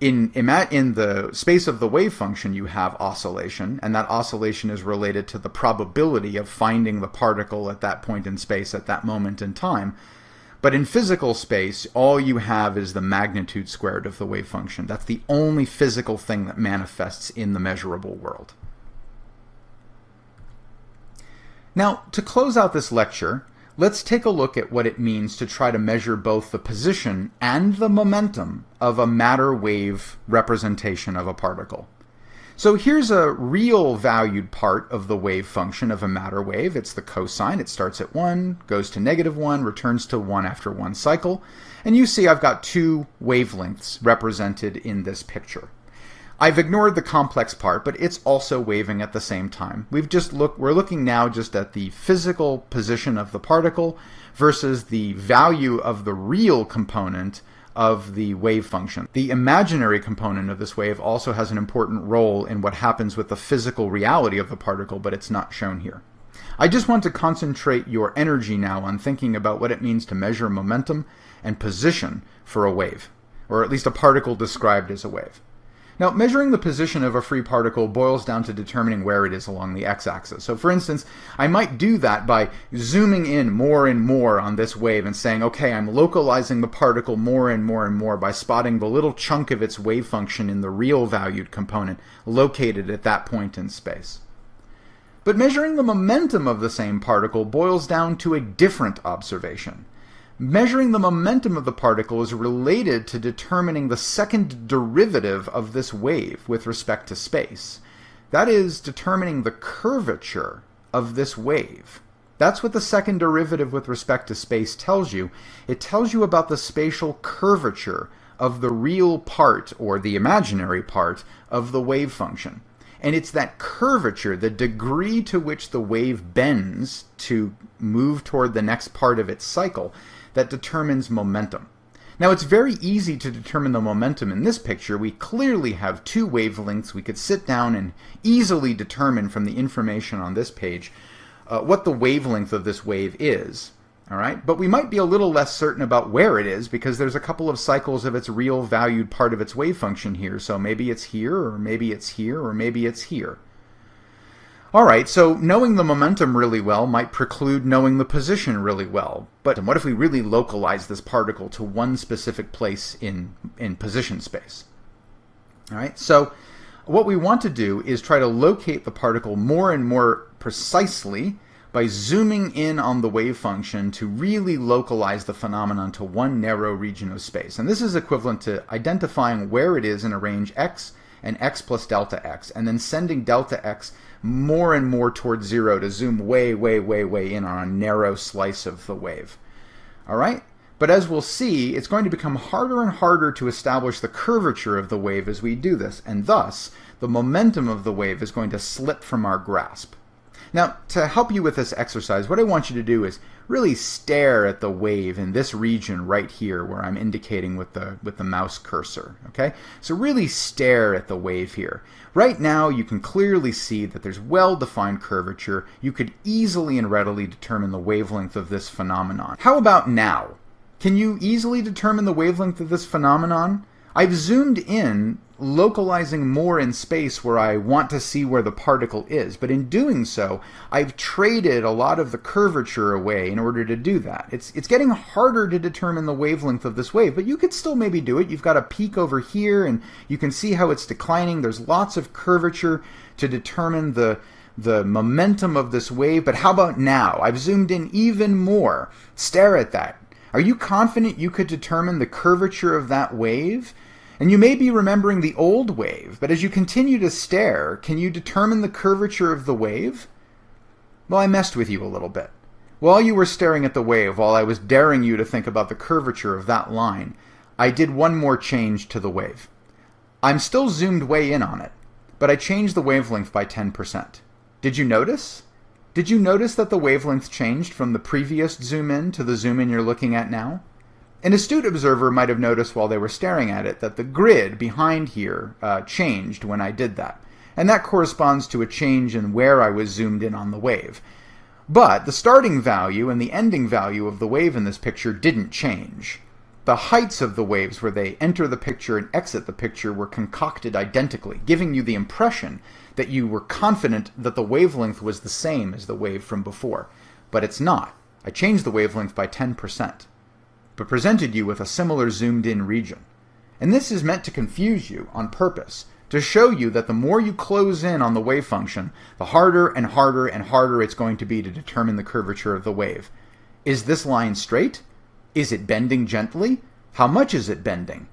In the space of the wave function, you have oscillation, and that oscillation is related to the probability of finding the particle at that point in space at that moment in time. But in physical space, all you have is the magnitude squared of the wave function. That's the only physical thing that manifests in the measurable world. Now, to close out this lecture, let's take a look at what it means to try to measure both the position and the momentum of a matter-wave representation of a particle. So here's a real valued part of the wave function of a matter wave. It's the cosine. It starts at 1, goes to -1, returns to 1 after one cycle. And you see I've got two wavelengths represented in this picture. I've ignored the complex part, but it's also waving at the same time. We're looking now just at the physical position of the particle versus the value of the real component of the wave function. The imaginary component of this wave also has an important role in what happens with the physical reality of the particle, but it's not shown here. I just want to concentrate your energy now on thinking about what it means to measure momentum and position for a wave, or at least a particle described as a wave. Now, measuring the position of a free particle boils down to determining where it is along the x-axis. So for instance, I might do that by zooming in more and more on this wave and saying, okay, I'm localizing the particle more and more and more by spotting the little chunk of its wave function in the real valued component located at that point in space. But measuring the momentum of the same particle boils down to a different observation. Measuring the momentum of the particle is related to determining the second derivative of this wave with respect to space. That is, determining the curvature of this wave. That's what the second derivative with respect to space tells you. It tells you about the spatial curvature of the real part, or the imaginary part, of the wave function. And it's that curvature, the degree to which the wave bends to move toward the next part of its cycle, that determines momentum. Now, it's very easy to determine the momentum in this picture. We clearly have two wavelengths. We could sit down and easily determine from the information on this page what the wavelength of this wave is. All right? But we might be a little less certain about where it is because there's a couple of cycles of its real valued part of its wave function here. So maybe it's here, or maybe it's here, or maybe it's here. All right, so knowing the momentum really well might preclude knowing the position really well. But what if we really localize this particle to one specific place in position space? All right, so what we want to do is try to locate the particle more and more precisely by zooming in on the wave function to really localize the phenomenon to one narrow region of space. And this is equivalent to identifying where it is in a range x and x plus delta x, and then sending delta x more and more towards 0 to zoom way, way, way, way in on a narrow slice of the wave. All right? But as we'll see, it's going to become harder and harder to establish the curvature of the wave as we do this, and thus the momentum of the wave is going to slip from our grasp. Now, to help you with this exercise, what I want you to do is really stare at the wave in this region right here where I'm indicating with the mouse cursor. Okay? So really stare at the wave here. Right now, you can clearly see that there's well-defined curvature. You could easily and readily determine the wavelength of this phenomenon. How about now? Can you easily determine the wavelength of this phenomenon? I've zoomed in, localizing more in space where I want to see where the particle is. But in doing so, I've traded a lot of the curvature away in order to do that. It's getting harder to determine the wavelength of this wave, but you could still maybe do it. You've got a peak over here, and you can see how it's declining. There's lots of curvature to determine the momentum of this wave. But how about now? I've zoomed in even more. Stare at that. Are you confident you could determine the curvature of that wave? And you may be remembering the old wave, but as you continue to stare, can you determine the curvature of the wave? Well, I messed with you a little bit. While you were staring at the wave, while I was daring you to think about the curvature of that line, I did one more change to the wave. I'm still zoomed way in on it, but I changed the wavelength by 10%. Did you notice? Did you notice that the wavelength changed from the previous zoom in to the zoom in you're looking at now? An astute observer might have noticed while they were staring at it that the grid behind here changed when I did that. And that corresponds to a change in where I was zoomed in on the wave. But the starting value and the ending value of the wave in this picture didn't change. The heights of the waves where they enter the picture and exit the picture were concocted identically, giving you the impression that you were confident that the wavelength was the same as the wave from before. But it's not. I changed the wavelength by 10%, but presented you with a similar zoomed-in region. And this is meant to confuse you on purpose, to show you that the more you close in on the wave function, the harder and harder and harder it's going to be to determine the curvature of the wave. Is this line straight? Is it bending gently? How much is it bending?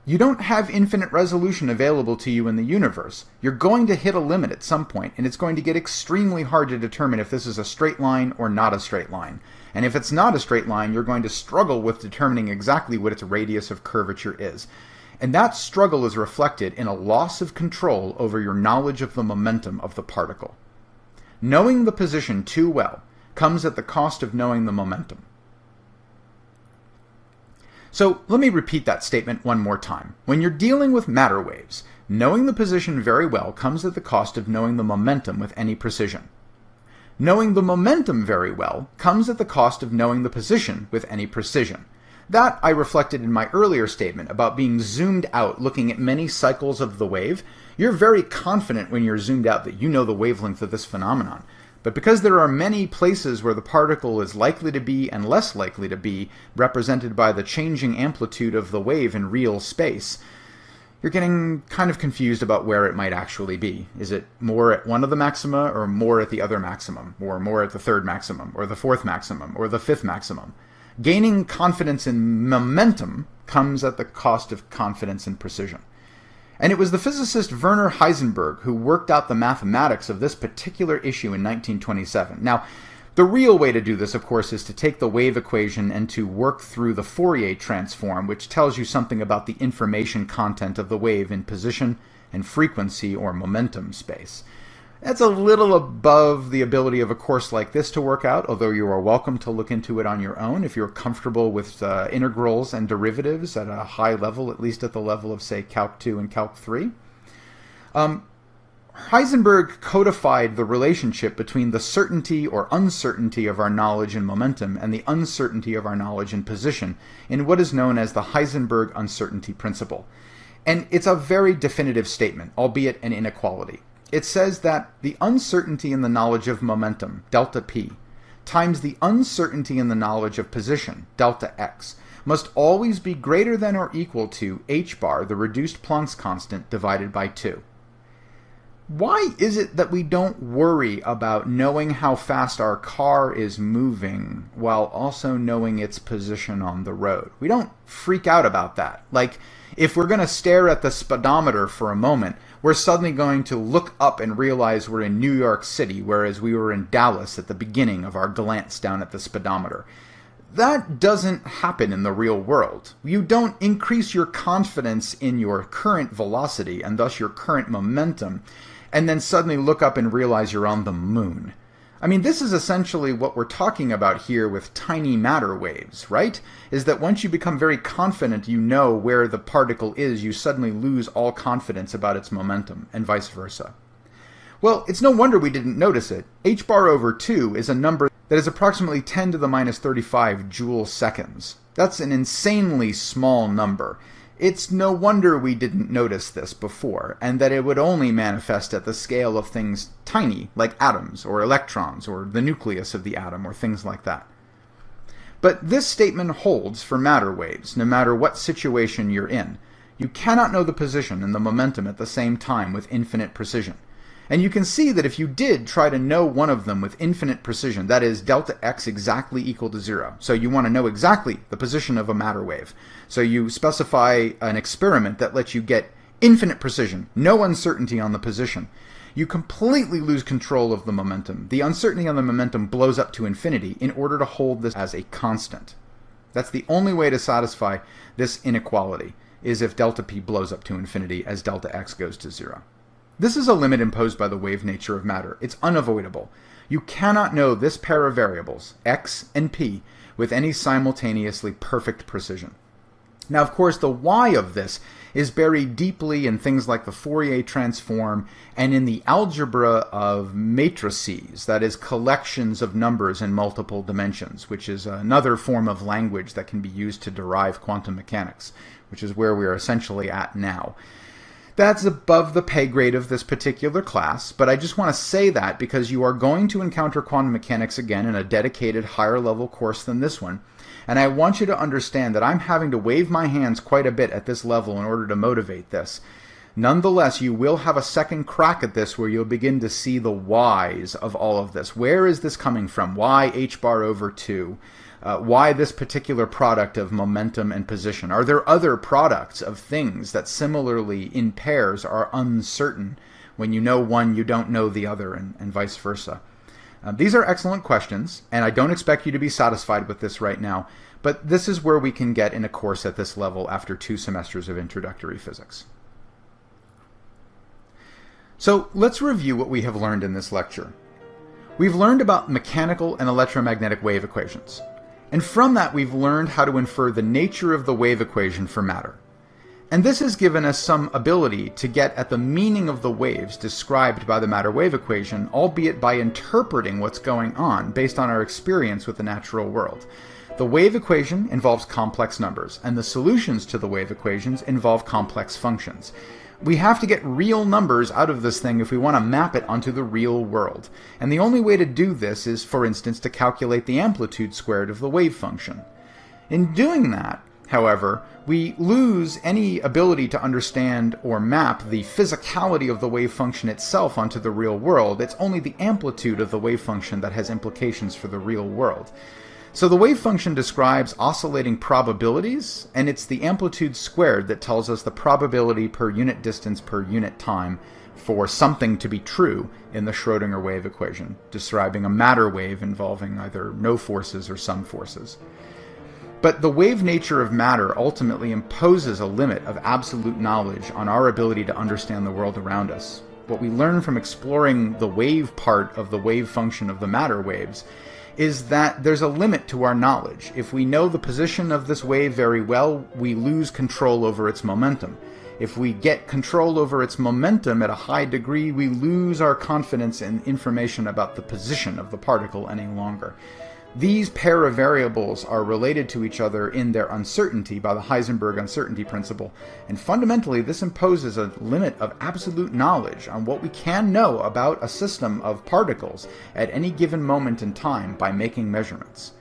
You don't have infinite resolution available to you in the universe. You're going to hit a limit at some point, and it's going to get extremely hard to determine if this is a straight line or not a straight line. And if it's not a straight line, you're going to struggle with determining exactly what its radius of curvature is. And that struggle is reflected in a loss of control over your knowledge of the momentum of the particle. Knowing the position too well comes at the cost of knowing the momentum. So let me repeat that statement one more time. When you're dealing with matter waves, knowing the position very well comes at the cost of knowing the momentum with any precision. Knowing the momentum very well comes at the cost of knowing the position with any precision. That I reflected in my earlier statement about being zoomed out looking at many cycles of the wave. You're very confident when you're zoomed out that you know the wavelength of this phenomenon. But because there are many places where the particle is likely to be and less likely to be represented by the changing amplitude of the wave in real space, you're getting kind of confused about where it might actually be. Is it more at one of the maxima, or more at the other maximum, or more at the third maximum, or the fourth maximum, or the fifth maximum? Gaining confidence in momentum comes at the cost of confidence in precision. And it was the physicist Werner Heisenberg who worked out the mathematics of this particular issue in 1927. Now, the real way to do this, of course, is to take the wave equation and to work through the Fourier transform, which tells you something about the information content of the wave in position and frequency or momentum space. That's a little above the ability of a course like this to work out, although you are welcome to look into it on your own if you're comfortable with integrals and derivatives at a high level, at least at the level of, say, Calc 2 and Calc 3. Heisenberg codified the relationship between the certainty or uncertainty of our knowledge in momentum and the uncertainty of our knowledge in position in what is known as the Heisenberg uncertainty principle. And it's a very definitive statement, albeit an inequality. It says that the uncertainty in the knowledge of momentum, delta p, times the uncertainty in the knowledge of position, delta x, must always be greater than or equal to h bar, the reduced Planck's constant, divided by 2. Why is it that we don't worry about knowing how fast our car is moving while also knowing its position on the road? We don't freak out about that. Like, if we're going to stare at the speedometer for a moment, we're suddenly going to look up and realize we're in New York City, whereas we were in Dallas at the beginning of our glance down at the speedometer. That doesn't happen in the real world. You don't increase your confidence in your current velocity and thus your current momentum, and then suddenly look up and realize you're on the moon. I mean, this is essentially what we're talking about here with tiny matter waves, right? Is that once you become very confident you know where the particle is, you suddenly lose all confidence about its momentum, and vice versa. Well, it's no wonder we didn't notice it. H bar over 2 is a number that is approximately 10 to the minus 35 joule seconds. That's an insanely small number. It's no wonder we didn't notice this before, and that it would only manifest at the scale of things tiny, like atoms, or electrons, or the nucleus of the atom, or things like that. But this statement holds for matter waves, no matter what situation you're in. You cannot know the position and the momentum at the same time with infinite precision. And you can see that if you did try to know one of them with infinite precision, that is delta x exactly equal to 0. So you want to know exactly the position of a matter wave. So you specify an experiment that lets you get infinite precision, no uncertainty on the position. You completely lose control of the momentum. The uncertainty on the momentum blows up to infinity in order to hold this as a constant. That's the only way to satisfy this inequality, is if delta p blows up to infinity as delta x goes to 0. This is a limit imposed by the wave nature of matter. It's unavoidable. You cannot know this pair of variables, x and p, with any simultaneously perfect precision. Now, of course, the why of this is buried deeply in things like the Fourier transform and in the algebra of matrices, that is, collections of numbers in multiple dimensions, which is another form of language that can be used to derive quantum mechanics, which is where we are essentially at now. That's above the pay grade of this particular class, but I just want to say that because you are going to encounter quantum mechanics again in a dedicated higher level course than this one. And I want you to understand that I'm having to wave my hands quite a bit at this level in order to motivate this. Nonetheless, you will have a second crack at this where you'll begin to see the whys of all of this. Where is this coming from? Why h bar over 2? Why this particular product of momentum and position? Are there other products of things that similarly in pairs are uncertain? When you know one, you don't know the other, and vice versa. These are excellent questions, and I don't expect you to be satisfied with this right now, but this is where we can get in a course at this level after 2 semesters of introductory physics. So let's review what we have learned in this lecture. We've learned about mechanical and electromagnetic wave equations, and from that we've learned how to infer the nature of the wave equation for matter. And this has given us some ability to get at the meaning of the waves described by the matter-wave equation, albeit by interpreting what's going on based on our experience with the natural world. The wave equation involves complex numbers, and the solutions to the wave equations involve complex functions. We have to get real numbers out of this thing if we want to map it onto the real world. And the only way to do this is, for instance, to calculate the amplitude squared of the wave function. In doing that, however, we lose any ability to understand or map the physicality of the wave function itself onto the real world. It's only the amplitude of the wave function that has implications for the real world. So the wave function describes oscillating probabilities, and it's the amplitude squared that tells us the probability per unit distance per unit time for something to be true in the Schrödinger wave equation, describing a matter wave involving either no forces or some forces. But the wave nature of matter ultimately imposes a limit of absolute knowledge on our ability to understand the world around us. What we learn from exploring the wave part of the wave function of the matter waves is that there's a limit to our knowledge. If we know the position of this wave very well, we lose control over its momentum. If we get control over its momentum at a high degree, we lose our confidence in information about the position of the particle any longer. These pair of variables are related to each other in their uncertainty by the Heisenberg uncertainty principle, and fundamentally this imposes a limit of absolute knowledge on what we can know about a system of particles at any given moment in time by making measurements.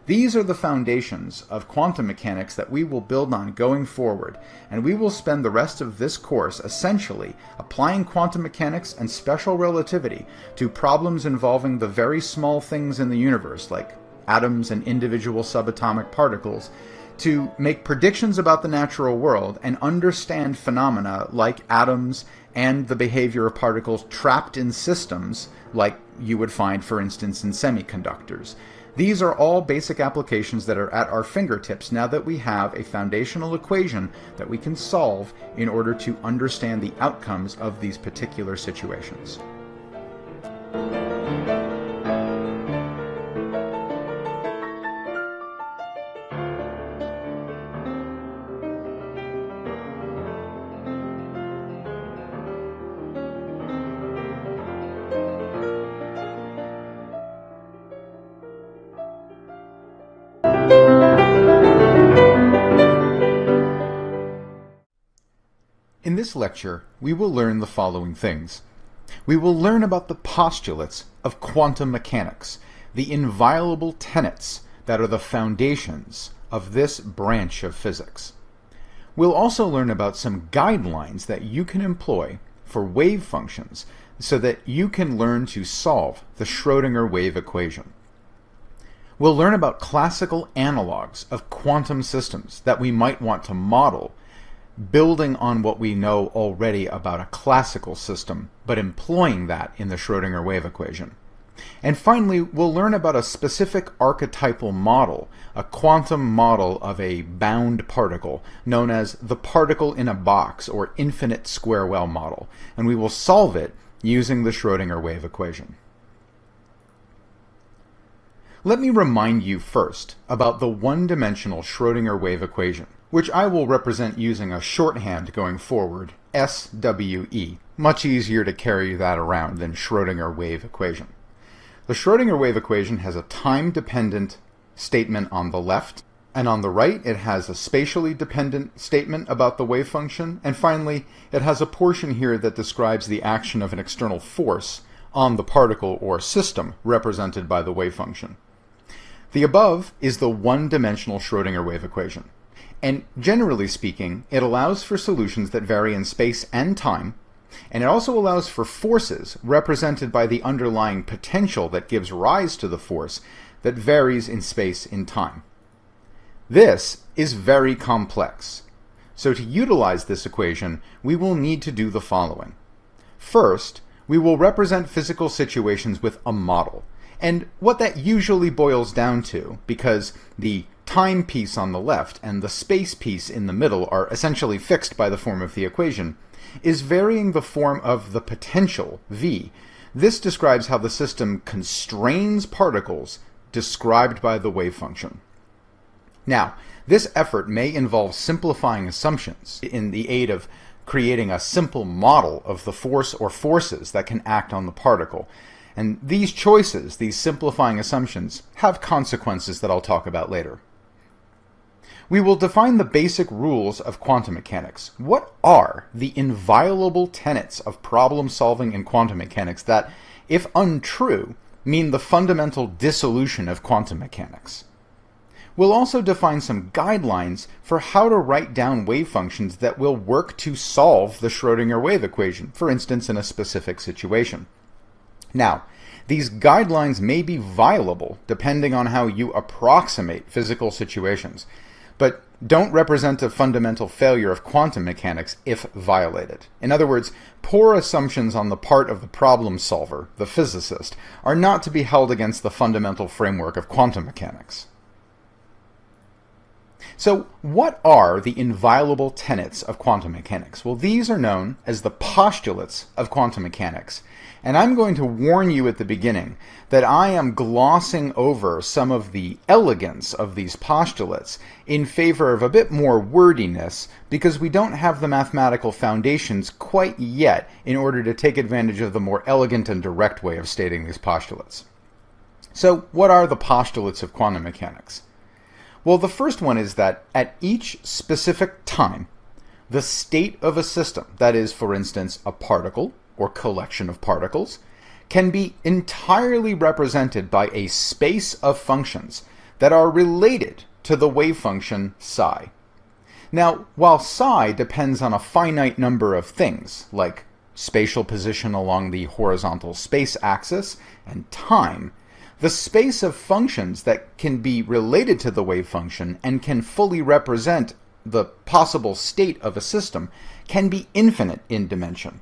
These are the foundations of quantum mechanics that we will build on going forward, and we will spend the rest of this course essentially applying quantum mechanics and special relativity to problems involving the very small things in the universe, like atoms and individual subatomic particles, to make predictions about the natural world and understand phenomena like atoms and the behavior of particles trapped in systems like you would find, for instance, in semiconductors. These are all basic applications that are at our fingertips now that we have a foundational equation that we can solve in order to understand the outcomes of these particular situations. In this lecture, we will learn the following things. We will learn about the postulates of quantum mechanics, the inviolable tenets that are the foundations of this branch of physics. We'll also learn about some guidelines that you can employ for wave functions so that you can learn to solve the Schrödinger wave equation. We'll learn about classical analogs of quantum systems that we might want to model, building on what we know already about a classical system, but employing that in the Schrödinger wave equation. And finally, we'll learn about a specific archetypal model, a quantum model of a bound particle, known as the particle in a box, or infinite square well model, and we will solve it using the Schrödinger wave equation. Let me remind you first about the one-dimensional Schrödinger wave equation, which I will represent using a shorthand going forward, SWE. Much easier to carry that around than Schrödinger wave equation. The Schrödinger wave equation has a time-dependent statement on the left, and on the right it has a spatially dependent statement about the wave function, and finally it has a portion here that describes the action of an external force on the particle or system represented by the wave function. The above is the one-dimensional Schrödinger wave equation, and generally speaking it allows for solutions that vary in space and time, and it also allows for forces represented by the underlying potential that gives rise to the force that varies in space and time. This is very complex. So to utilize this equation, we will need to do the following. First, we will represent physical situations with a model. And what that usually boils down to, because the time piece on the left and the space piece in the middle are essentially fixed by the form of the equation, is varying the form of the potential, V. This describes how the system constrains particles described by the wave function. Now, this effort may involve simplifying assumptions in the aid of creating a simple model of the force or forces that can act on the particle. And these choices, these simplifying assumptions, have consequences that I'll talk about later. We will define the basic rules of quantum mechanics. What are the inviolable tenets of problem solving in quantum mechanics that, if untrue, mean the fundamental dissolution of quantum mechanics? We'll also define some guidelines for how to write down wave functions that will work to solve the Schrödinger wave equation, for instance in a specific situation. Now, these guidelines may be violable depending on how you approximate physical situations, but don't represent a fundamental failure of quantum mechanics if violated. In other words, poor assumptions on the part of the problem solver, the physicist, are not to be held against the fundamental framework of quantum mechanics. So what are the inviolable tenets of quantum mechanics? Well, these are known as the postulates of quantum mechanics. And I'm going to warn you at the beginning that I am glossing over some of the elegance of these postulates in favor of a bit more wordiness because we don't have the mathematical foundations quite yet in order to take advantage of the more elegant and direct way of stating these postulates. So what are the postulates of quantum mechanics? Well, the first one is that at each specific time, the state of a system, that is, for instance, a particle or collection of particles, can be entirely represented by a space of functions that are related to the wave function psi. Now, while psi depends on a finite number of things, like spatial position along the horizontal space axis and time, the space of functions that can be related to the wave function and can fully represent the possible state of a system can be infinite in dimension.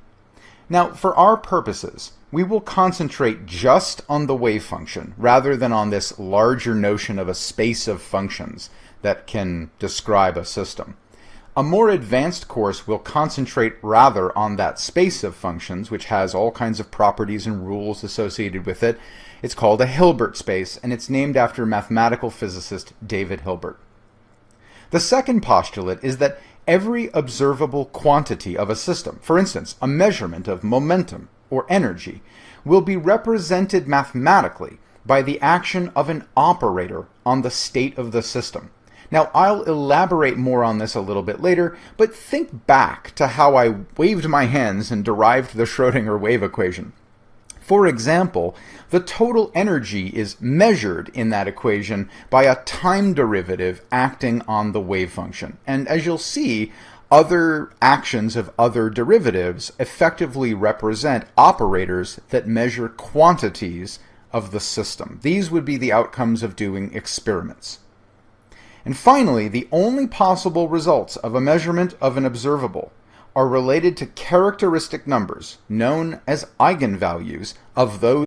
Now, for our purposes, we will concentrate just on the wave function rather than on this larger notion of a space of functions that can describe a system. A more advanced course will concentrate rather on that space of functions, which has all kinds of properties and rules associated with it. It's called a Hilbert space, and it's named after mathematical physicist David Hilbert. The second postulate is that every observable quantity of a system, for instance, a measurement of momentum or energy, will be represented mathematically by the action of an operator on the state of the system. Now, I'll elaborate more on this a little bit later, but think back to how I waved my hands and derived the Schrödinger wave equation. For example, the total energy is measured in that equation by a time derivative acting on the wave function. And as you'll see, other actions of other derivatives effectively represent operators that measure quantities of the system. These would be the outcomes of doing experiments. And finally, the only possible results of a measurement of an observable are related to characteristic numbers, known as eigenvalues, of those